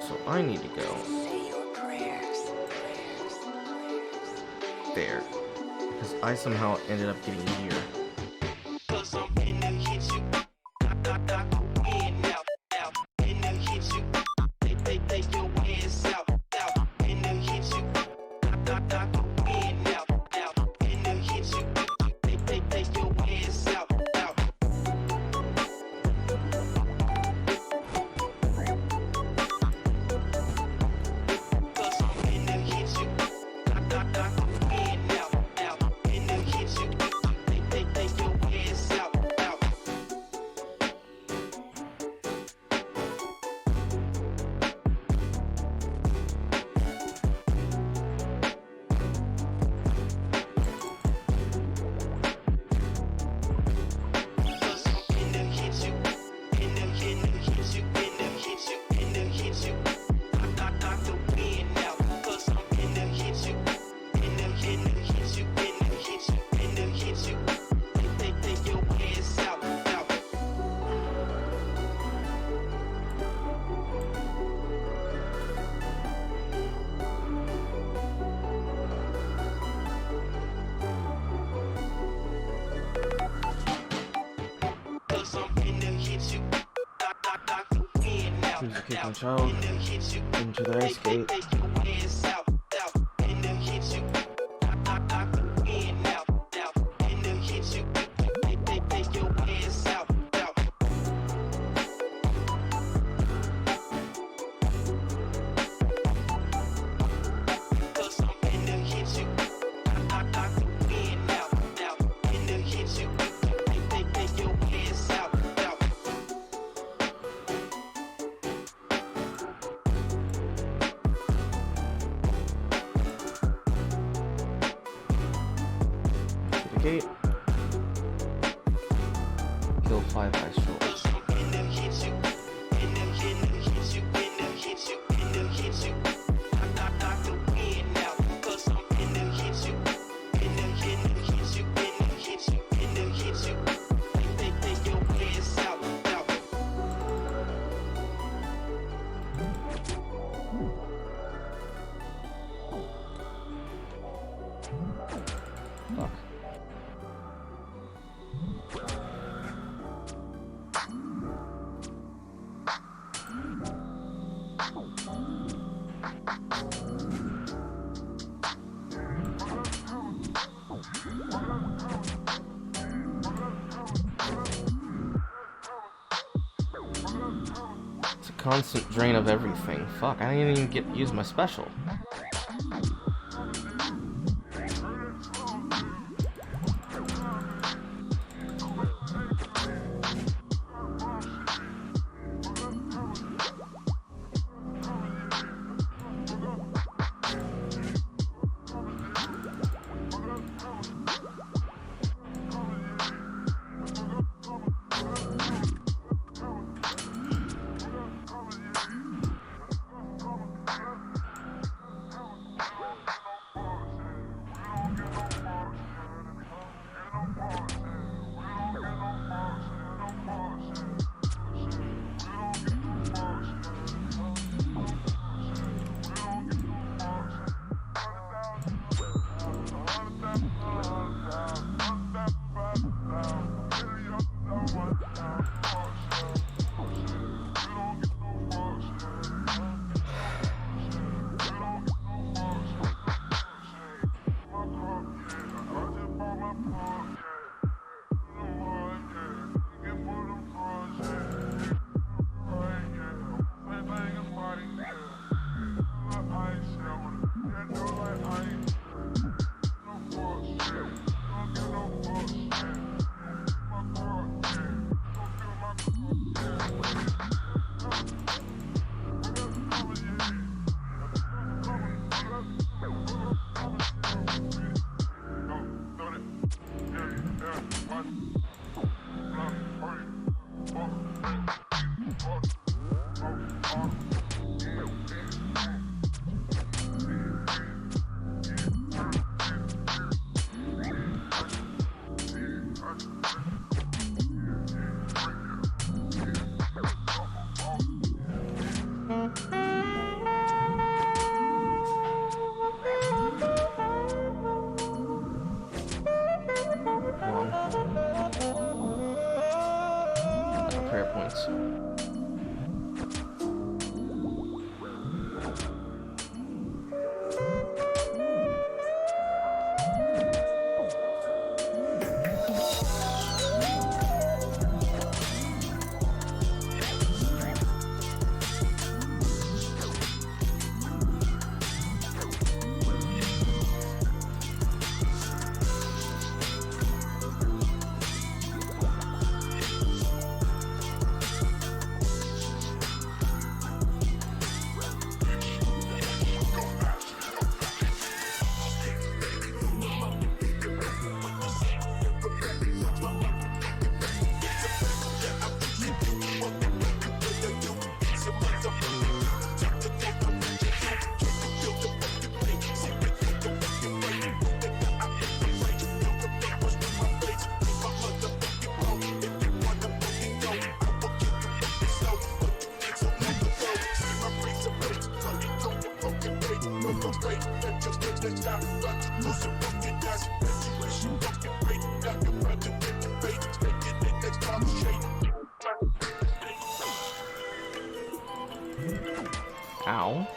So I need to go there. Because I somehow ended up getting here. Kick my child into the ice skate. Gate. Kill 5 ice trolls. Fuck. It's a constant drain of everything. Fuck, I didn't even use my special. sense. Ow.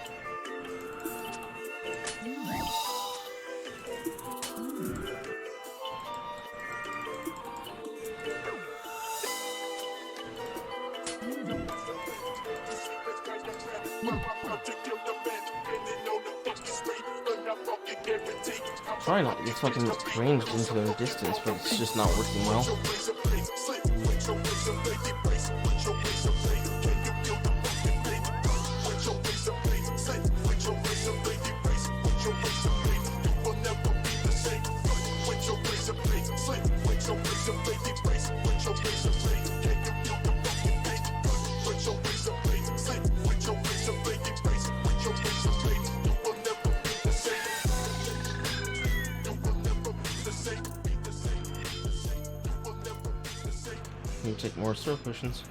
Try not to get fucking ranged into the distance, but it's just not working well. You take more sword potions.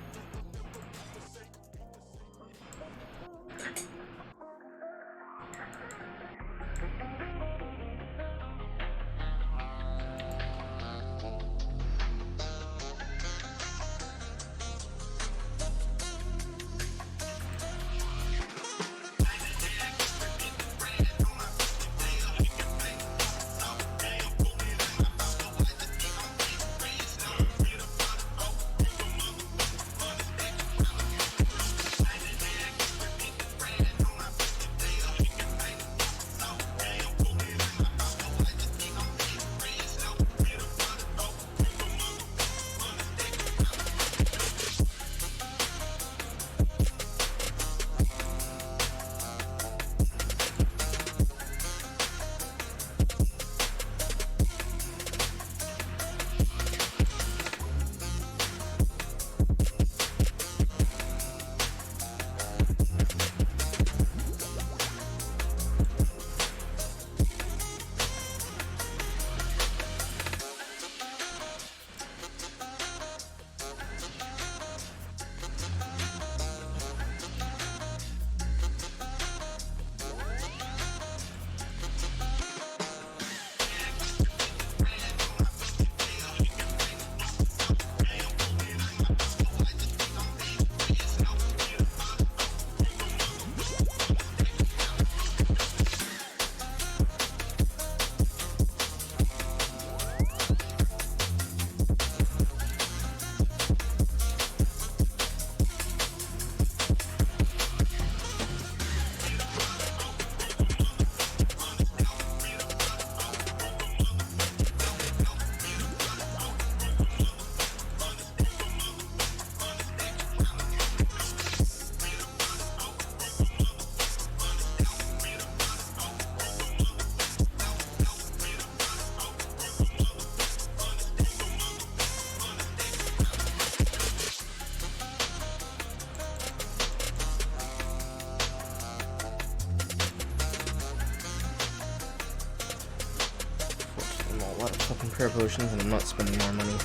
Prayer potions and I'm not spending more money.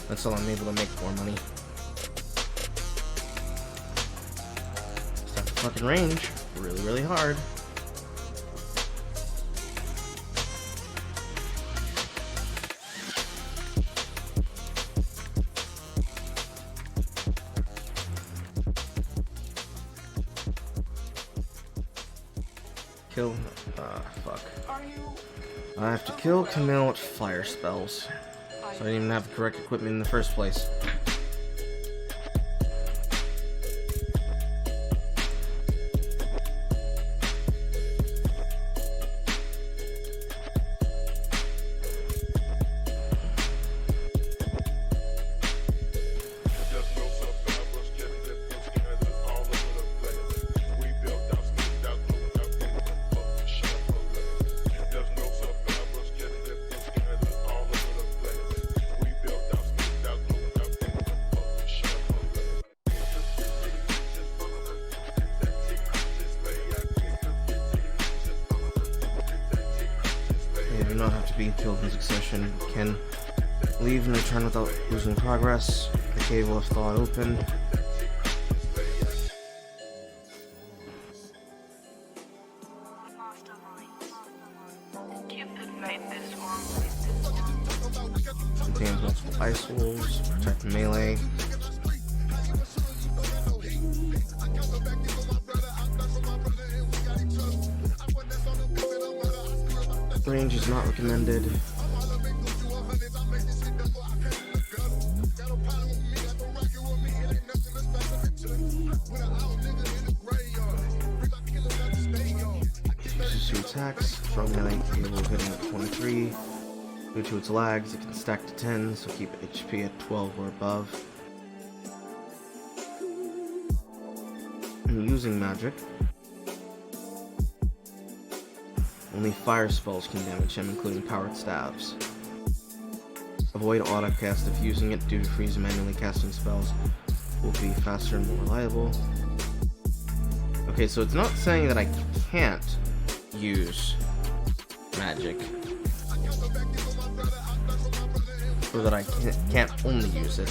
That's how I'm able to make more money. Start to fucking range really hard. kill. Fuck. I have to kill Camille with fire spells. So I didn't even have the correct equipment in the first place. They do not have to be killed in succession. Can leave and return without losing progress. The cave will have thawed open. Contains multiple ice wolves, protect melee. Range is not recommended. Uses 2 attacks. From melee, able to hit him at 23. Due to its lags, it can stack to 10, so keep HP at 12 or above. And using magic, only fire spells can damage him, including powered staves. Avoid autocast if using it due to freeze manually casting spells will be faster and more reliable. Okay, so it's not saying that I can't use magic, or that I can't only use it.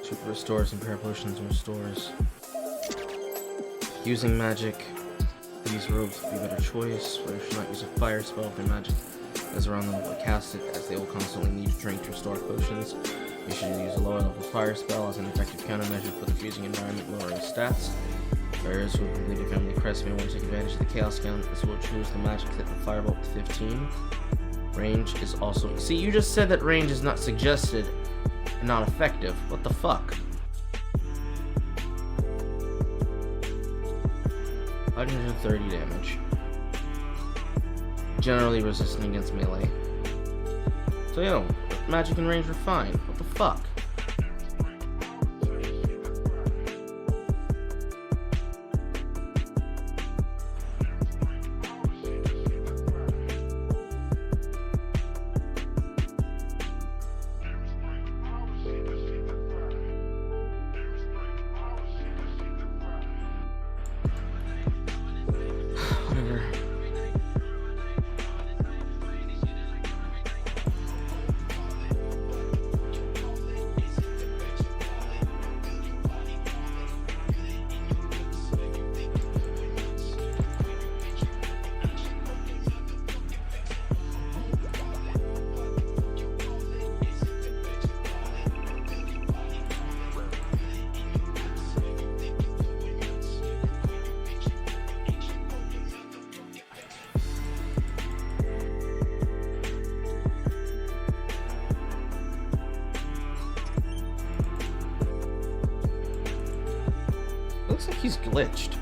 Super restores and para potions restores. Using magic, these robes would be a better choice. Players should not use a fire spell if their magic is around them while cast it, as they will constantly need to drink to restore potions. You should use a lower level fire spell as an effective countermeasure for the freezing environment, lowering stats. Players who have completed Family Crest may want to take advantage of the Chaos Count, as will choose the magic hit the Firebolt to 15. Range is also... See, you just said that range is not suggested and not effective. What the fuck? 130 damage. Generally resistant against melee. So yo, magic and range are fine. What the fuck? Looks like he's glitched.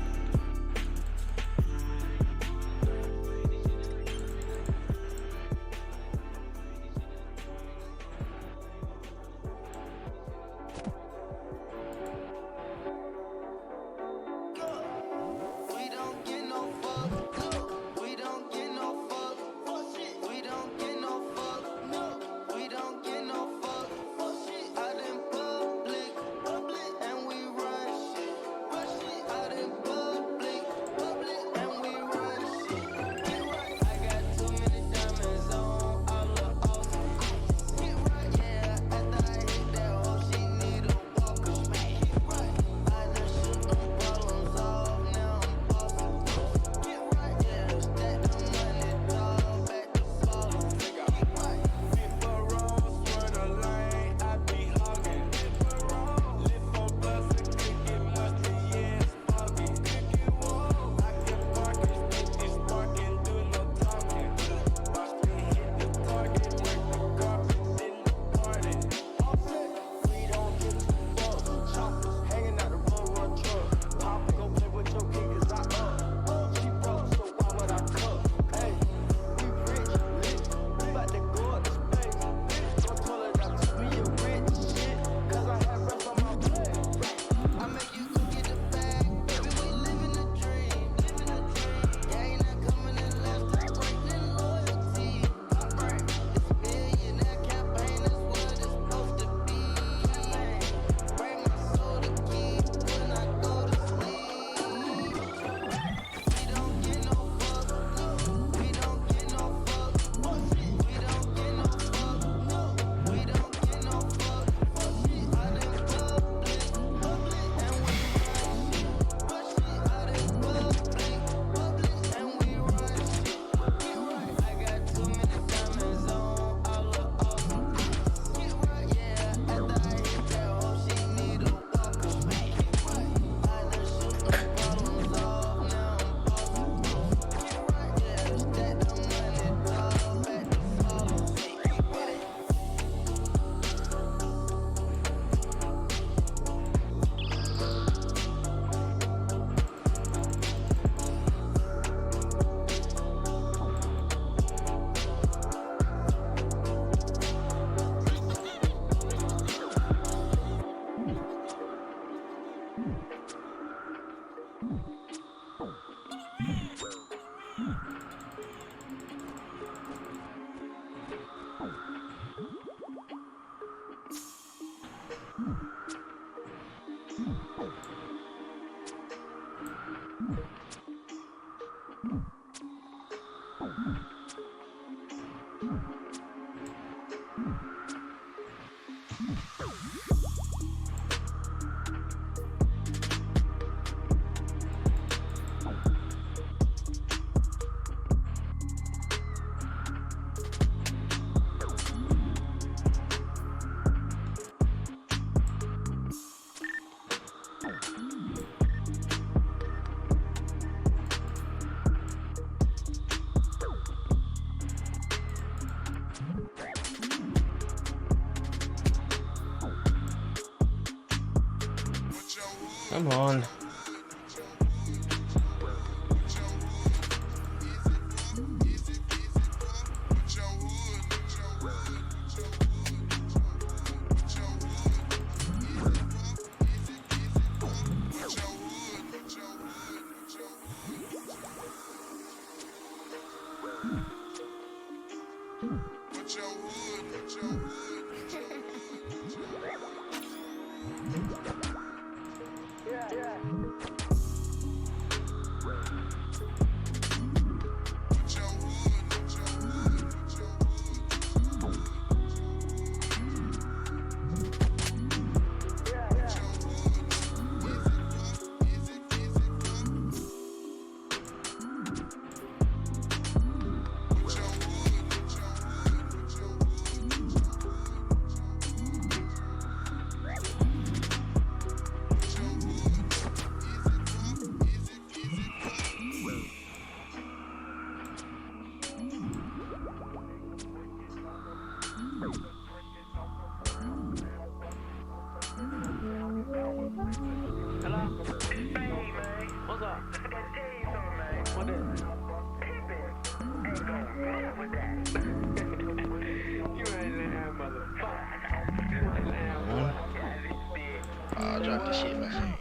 Come on. Drop the shit, man.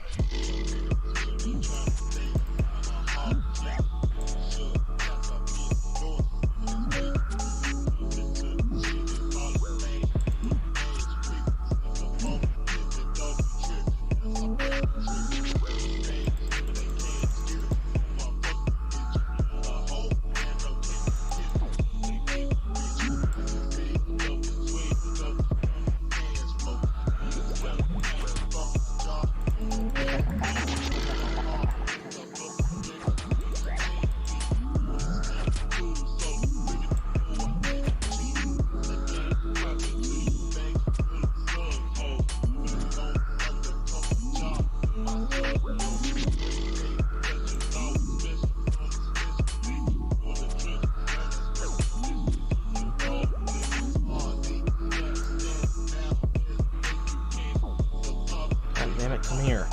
Come here.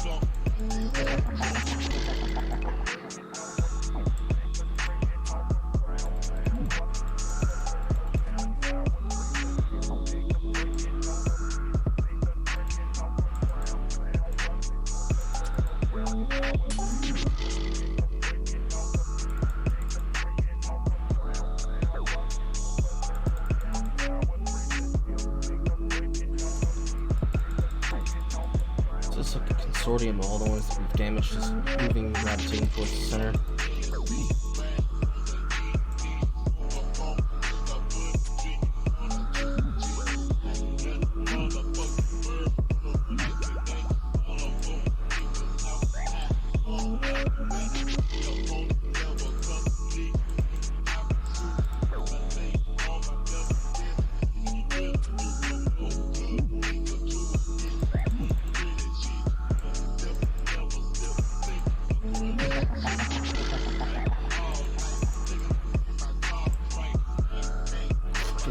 Just like a consortium of all the ones that we've damaged, just moving, gravitating towards the center.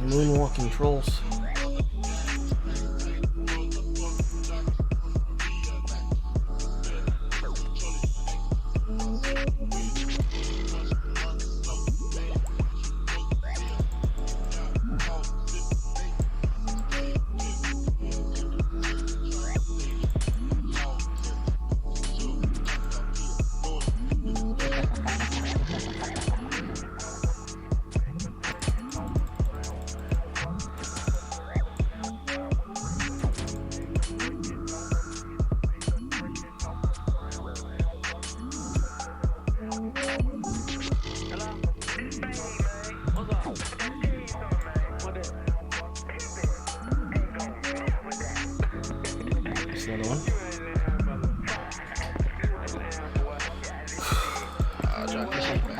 Moonwalking trolls. another one. I'll drop this shit back.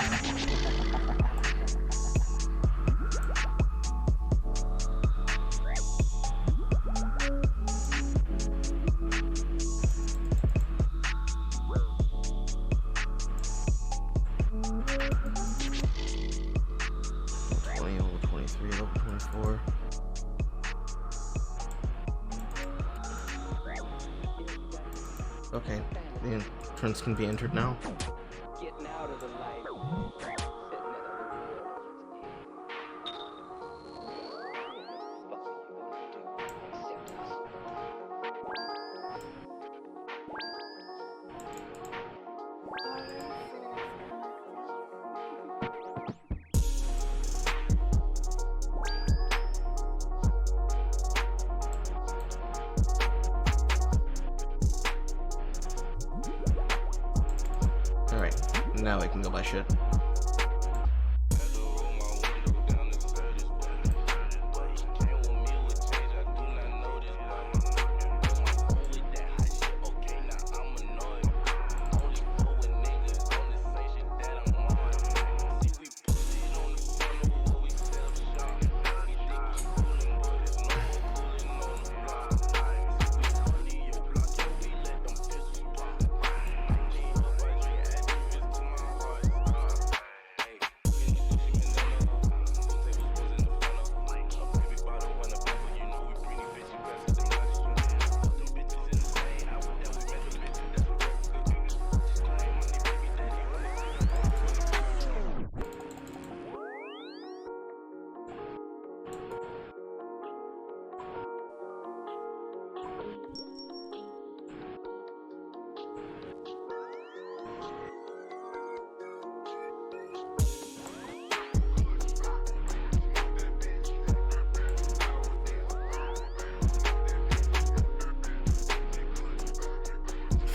Level 23, level 24. Okay, the entrance can be entered now. Alright, now I can go buy shit.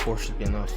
Four should be enough.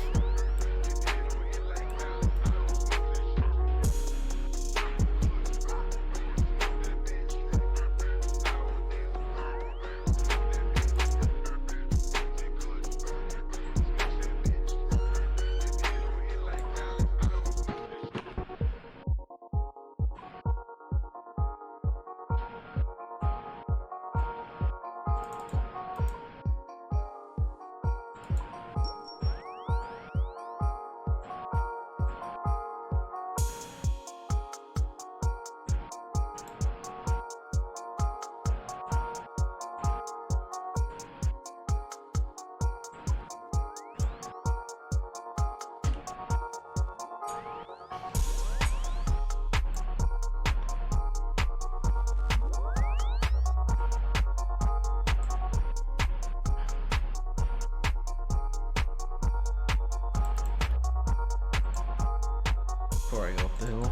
Before I go up the hill.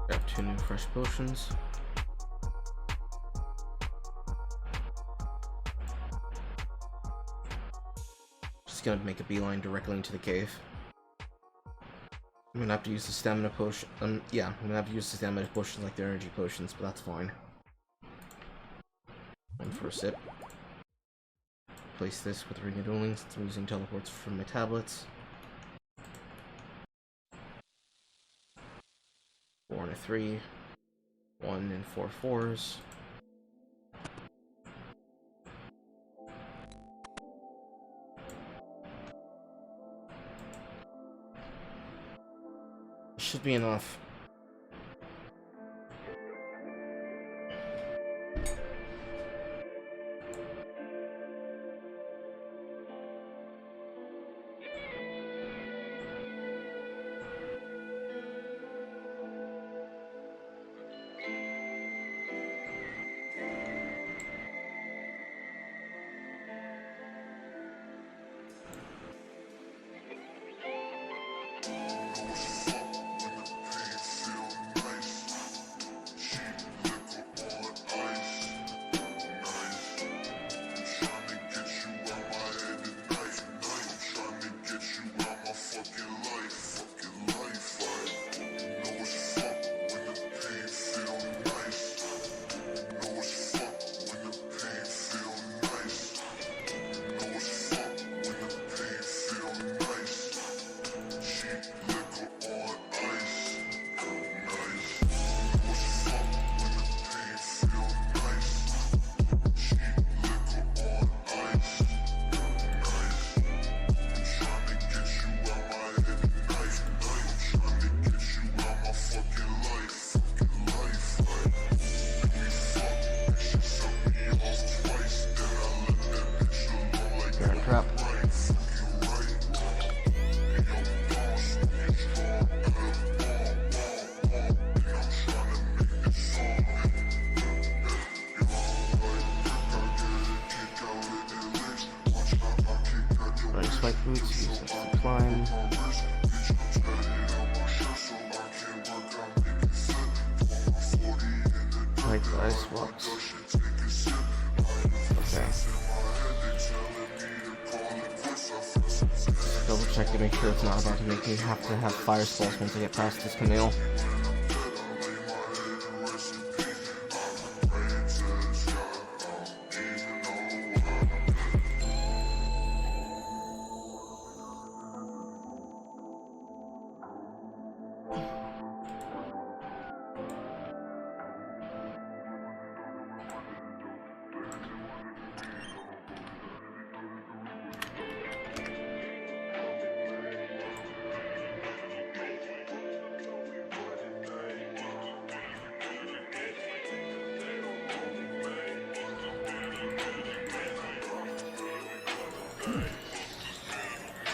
Grab 2 new fresh potions. Just gonna make a beeline directly into the cave. I'm gonna have to use the stamina potion. Yeah, I'm gonna have to use the stamina potions like the energy potions, but that's fine. And for a sip. Place this with Ring of Dueling since I'm using teleports from my tablets. 4 and a 3. 1 and 4 4s. Should be enough. Icebox. Okay. Double check to make sure it's not about to make me have to have fire spellsman to get past this Camille.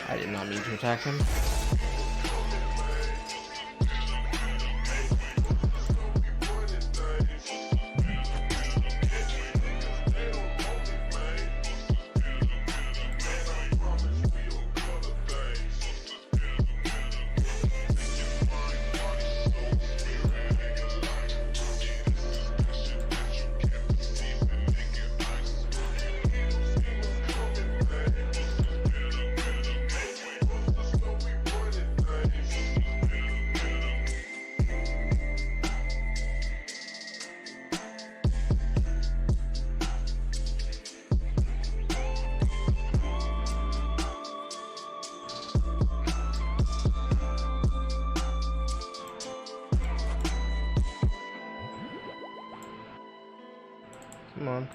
I did not mean to attack him. Come on.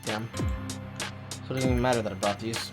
Damn. So it doesn't even matter that I brought these.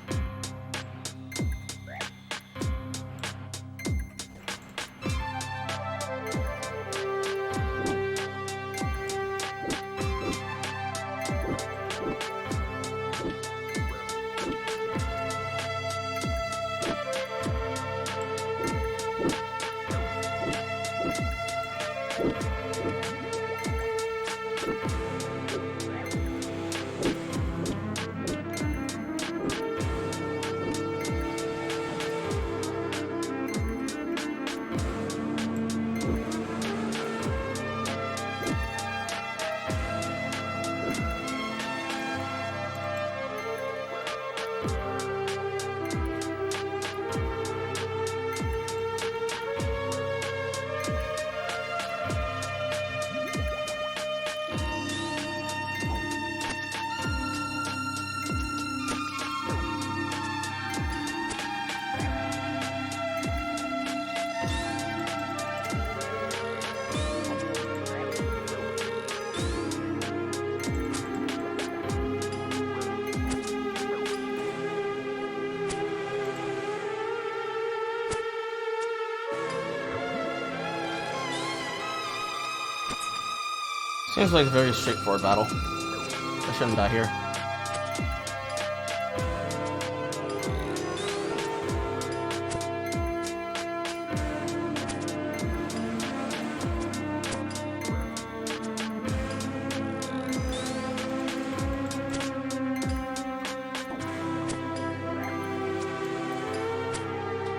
Seems like a very straightforward battle. I shouldn't die here.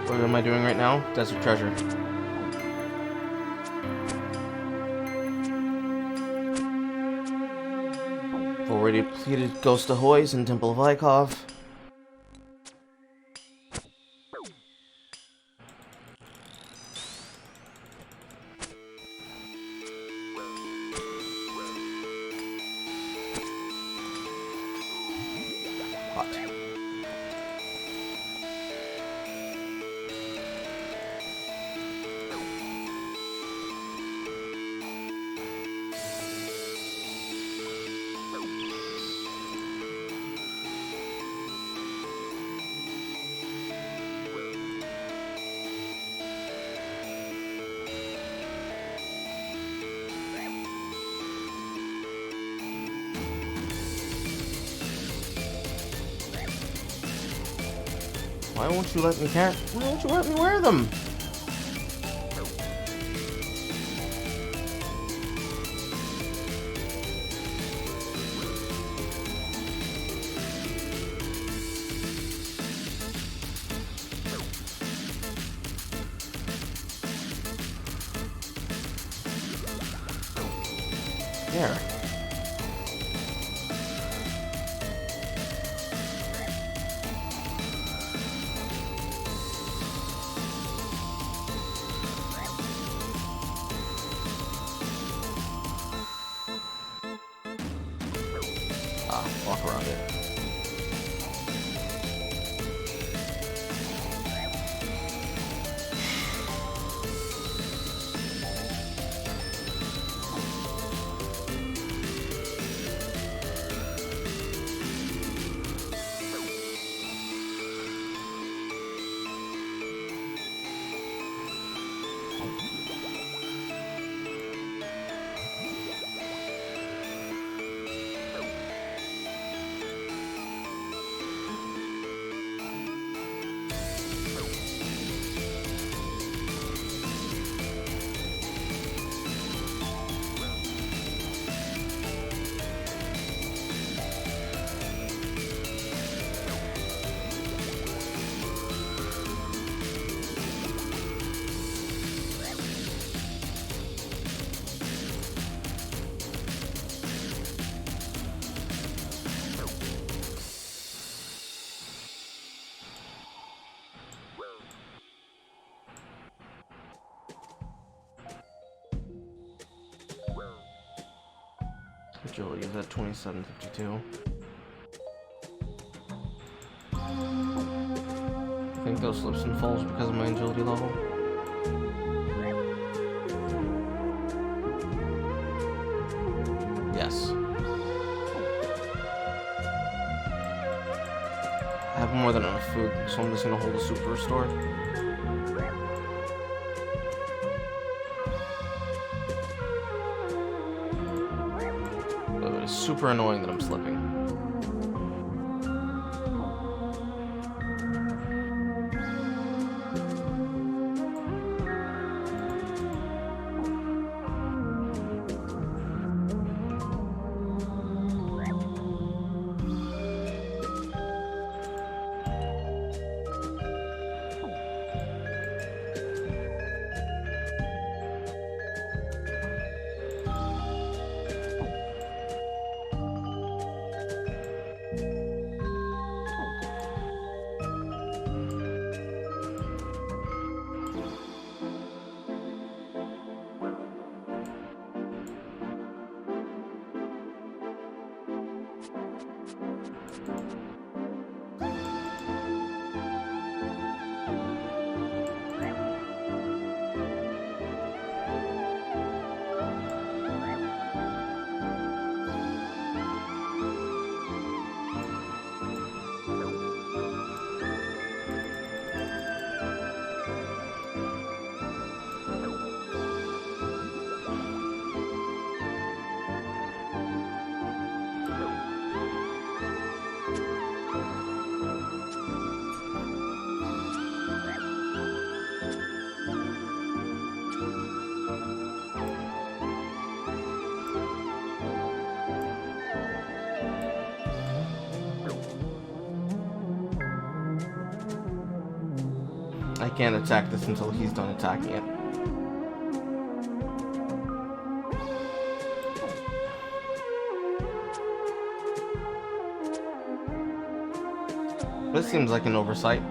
What am I doing right now? Desert Treasure. Already completed Ghost of Hoys and Temple of Ikov. Why won't you let me Why won't you let me wear them? There. Walk around it. Agility is at 2752. I think those slips and falls because of my agility level. Yes. I have more than enough food, so I'm just gonna hold a super restore. It's super annoying that I'm slipping. I can't attack this until he's done attacking it. This seems like an oversight.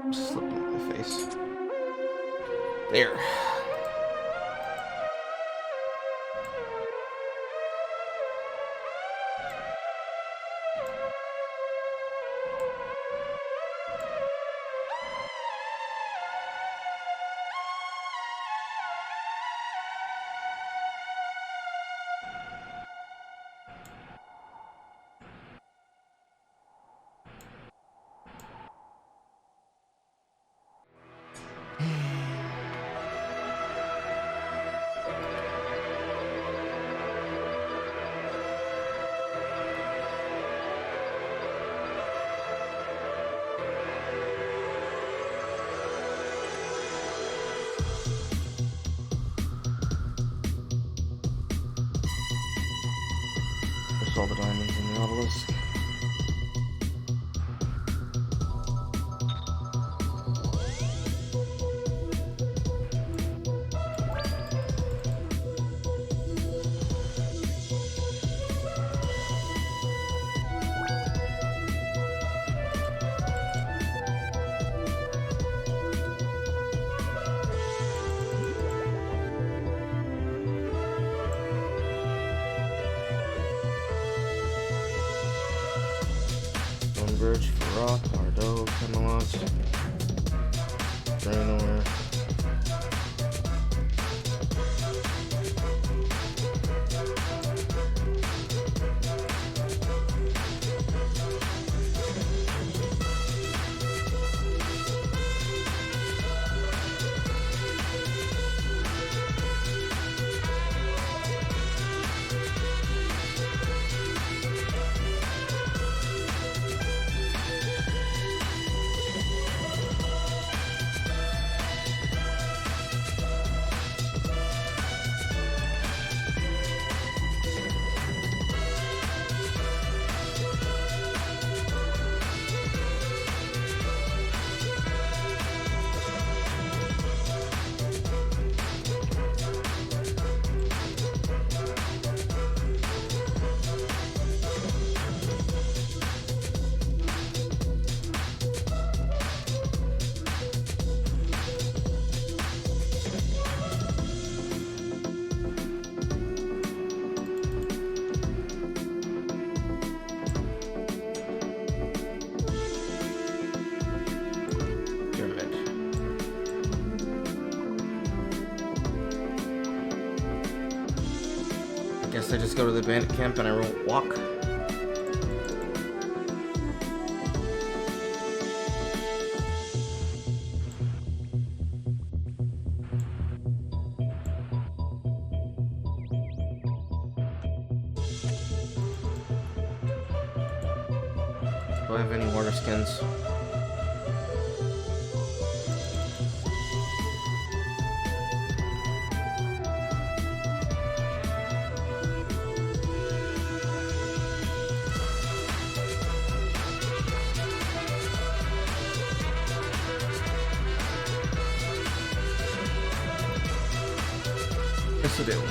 Slipping in my face. There. All the diamonds in the obelisk. Stonebridge, Farrock, Mardo, Camelot, Draenor. Guess I just go to the bandit camp and I won't walk. Do I have any water skins? Yes, I do.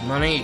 Money.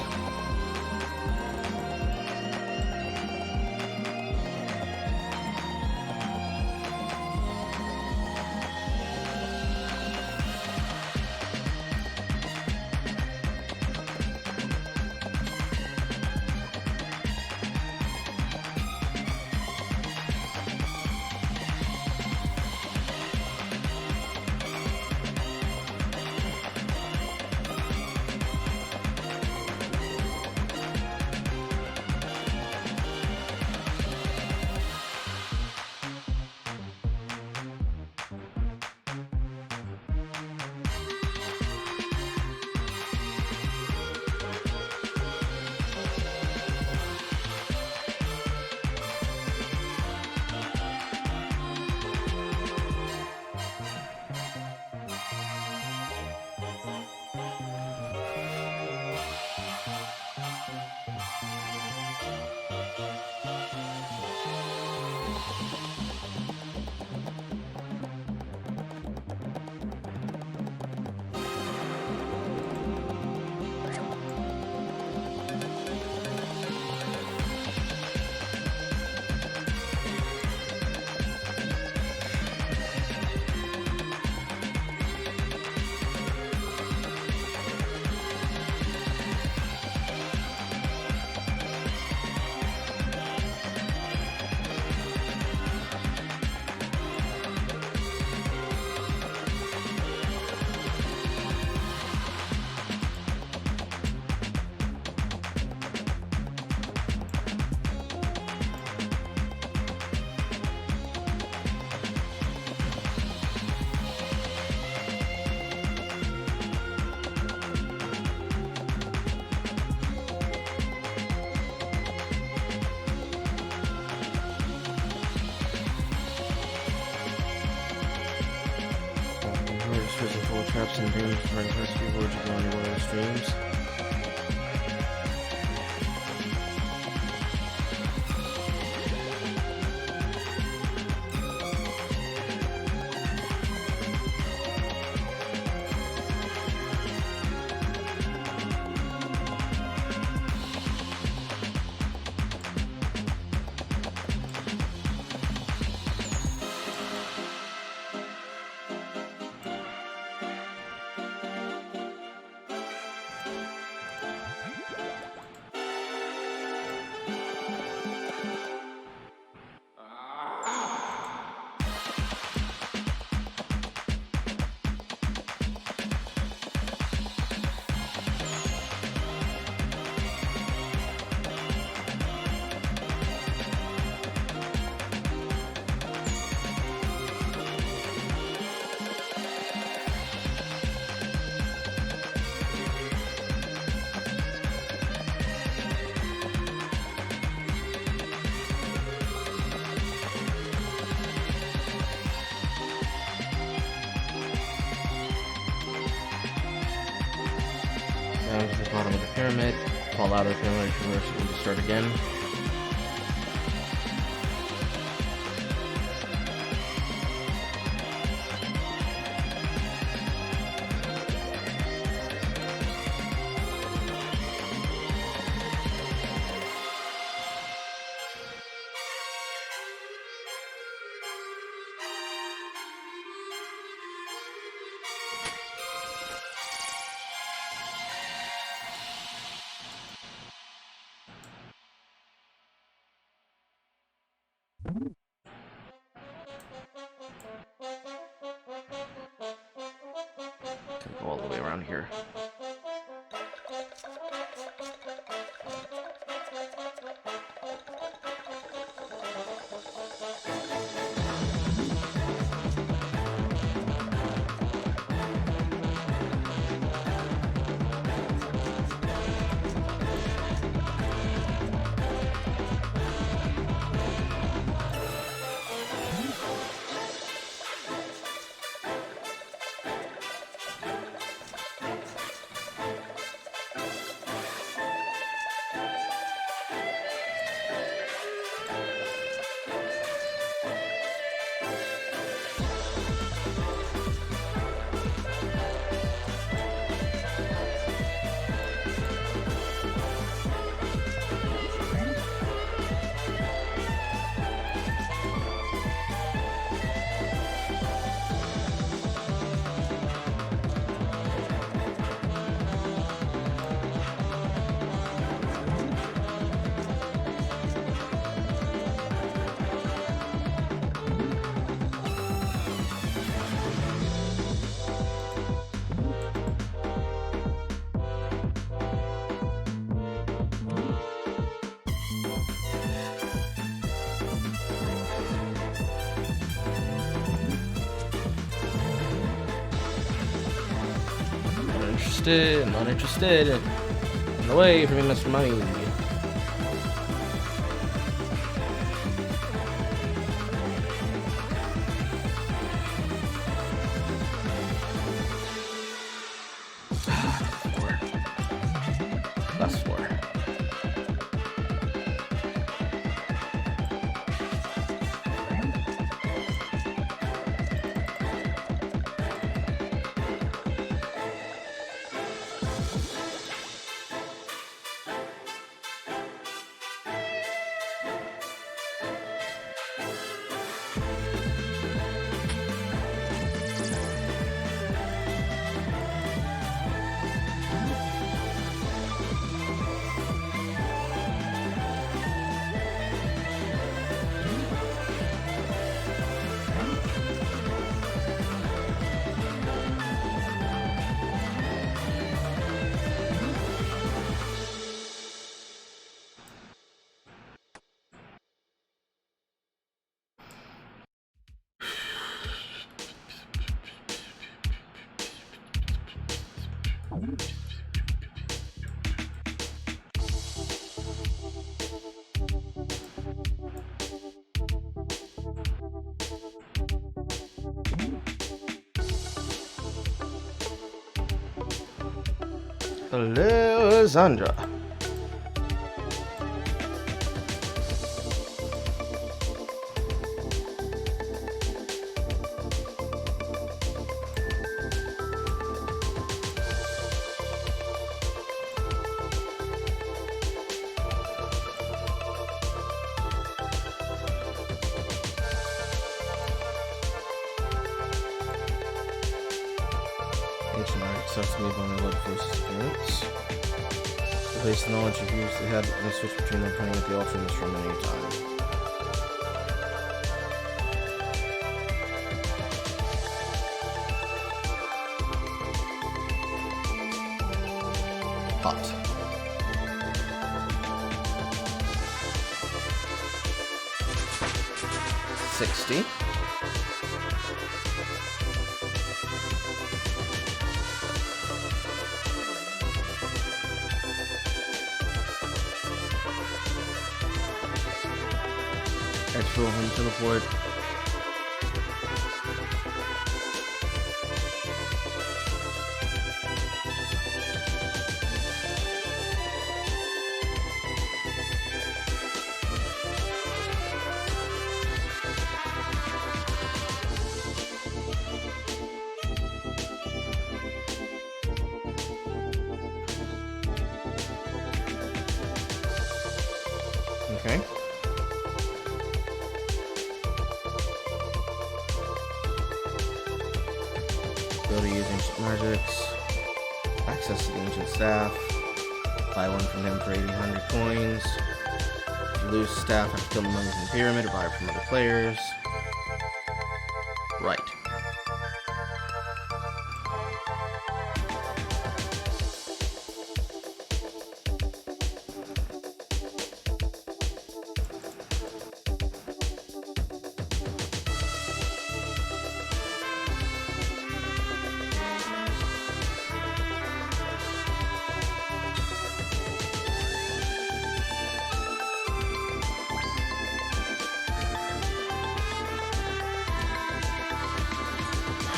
Traps and damage during first few words of one of the streams. Down to the bottom of the pyramid, fall out of the pyramid, reverse it, and start again. Go all the way around here. interested. Not interested. Run away from me, Mr. Money. That's 4. Alessandra. Ancient art accepts me by my love versus appearance. The base knowledge of use they had and switch between them playing with the alternates from any time. Hot. $60. Extra home teleport. Okay. Ability to use ancient magics. Access to the ancient staff. Buy one from him for 800 coins. If you lose staff, have to kill the members in the pyramid or buy it from other players. Right.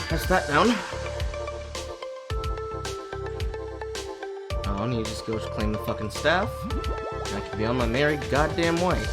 That's that down. Oh, I need to just go claim the fucking staff. I can be on my merry goddamn way.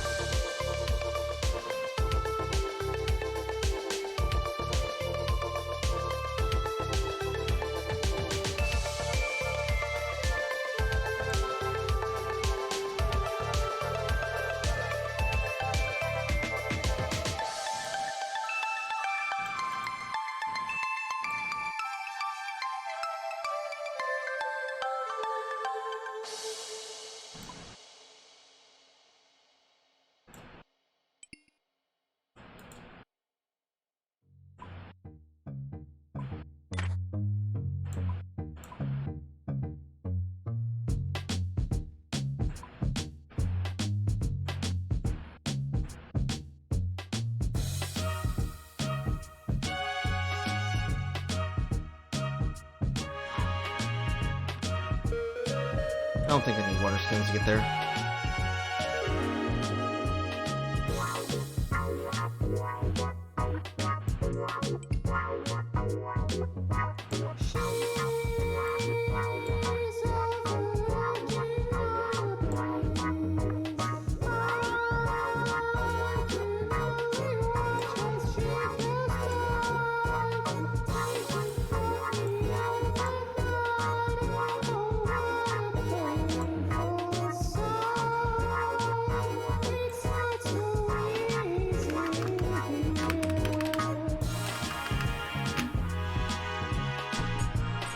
I don't think I need water skins to get there.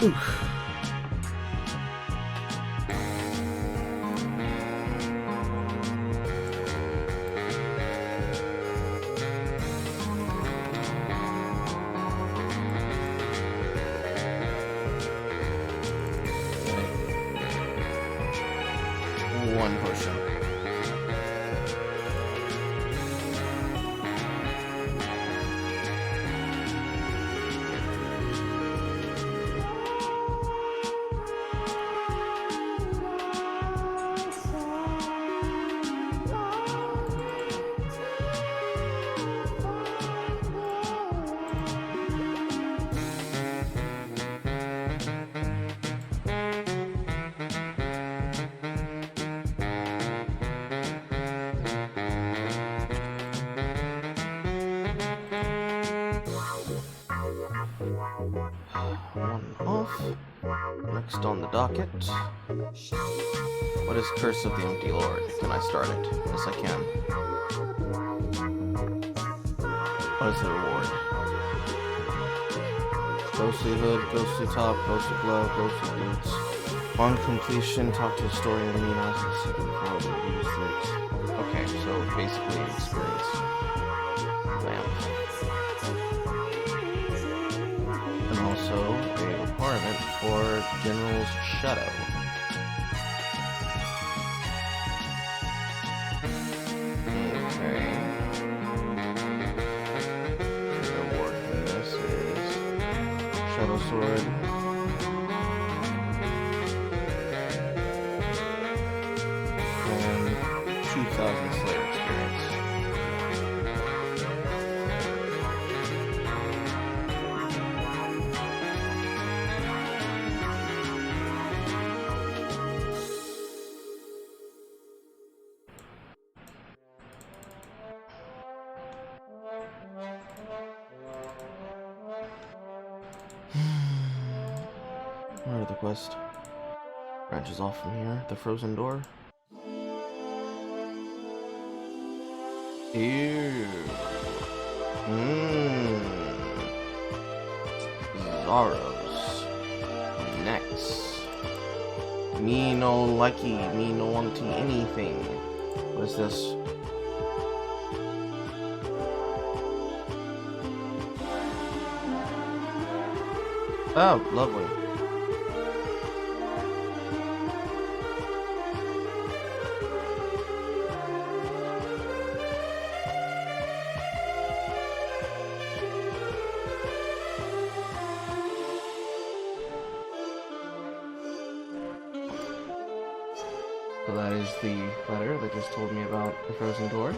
Oof. One potion. One off. Next on the docket. What is Curse of the Empty Lord? Can I start it? Yes, I can. What is the reward? Ghostly hood, ghostly top, ghostly glove, ghostly boots. On completion, talk to a story in the mean eyes and secret world and use lyrics. Okay, so basically experience. Lamp. And also a requirement for General's Shadow. Okay. The reward for this is Shadow Sword. And 2,000 Slayer experience. Where are the quest? Branches off from here. The frozen door. Ew. Zaros. Next. Me no likey. Me no wanting anything. What is this? Oh, lovely. So that is the letter that just told me about the frozen door.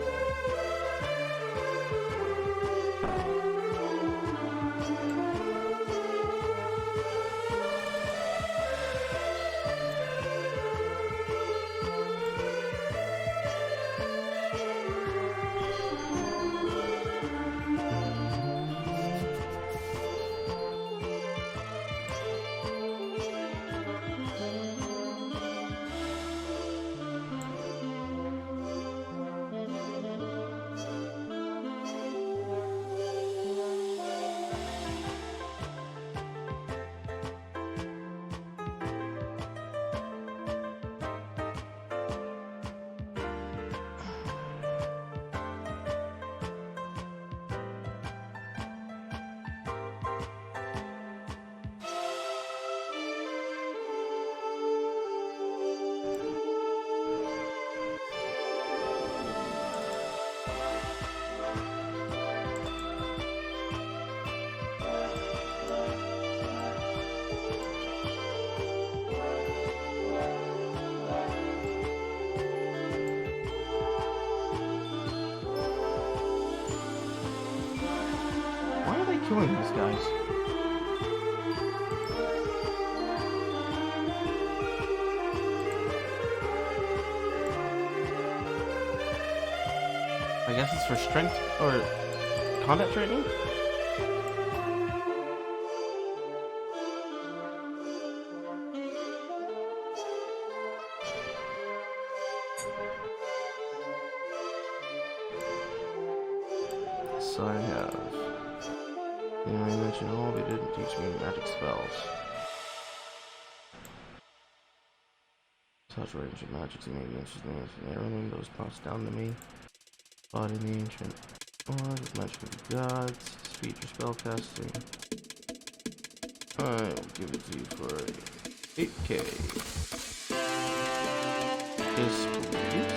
killing these guys. I guess it's for strength or combat training? So I have. You know, I mentioned all they didn't teach me magic spells. Touch range of magic to make inches and arrowing those passed down to me. Body in the ancient magic of the gods, speech or spell casting. I will give it to you for 8k. This please.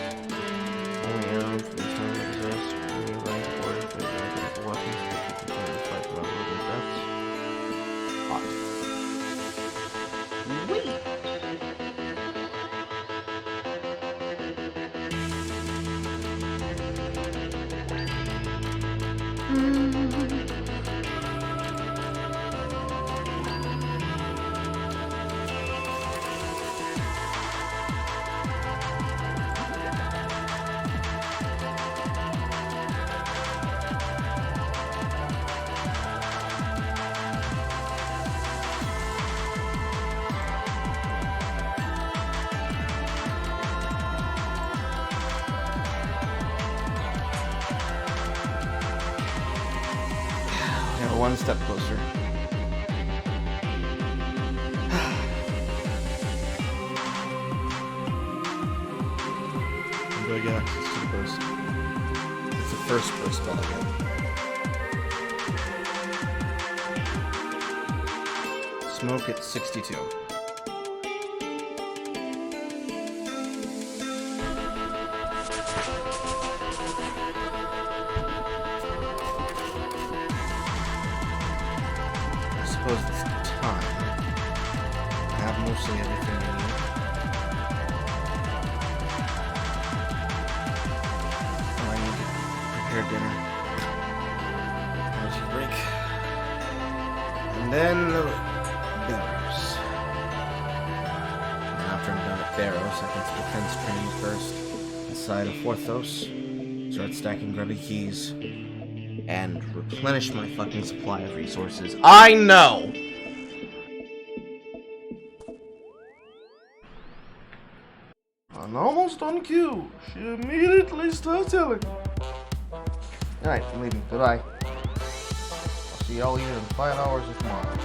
Only arrow for the time I possess. Only rank or if there's magical weapons that you continue to fight without losing deaths. Hot. Wait! Yeah, one step closer. I'm gonna get access to the burst. It's the first burst spell I get. Smoke at 62. I suppose it's time. I have mostly everything I need. Oh, I need to prepare dinner. Magic break. And then Barrows. And after I'm done at Barrows, I can defense training first. Inside of Forthos. Start stacking grubby keys. And replenish my fucking supply of resources. I know! I'm almost on cue. She immediately starts yelling. Alright, I'm leaving. Goodbye. I'll see y'all either in 5 hours or tomorrow.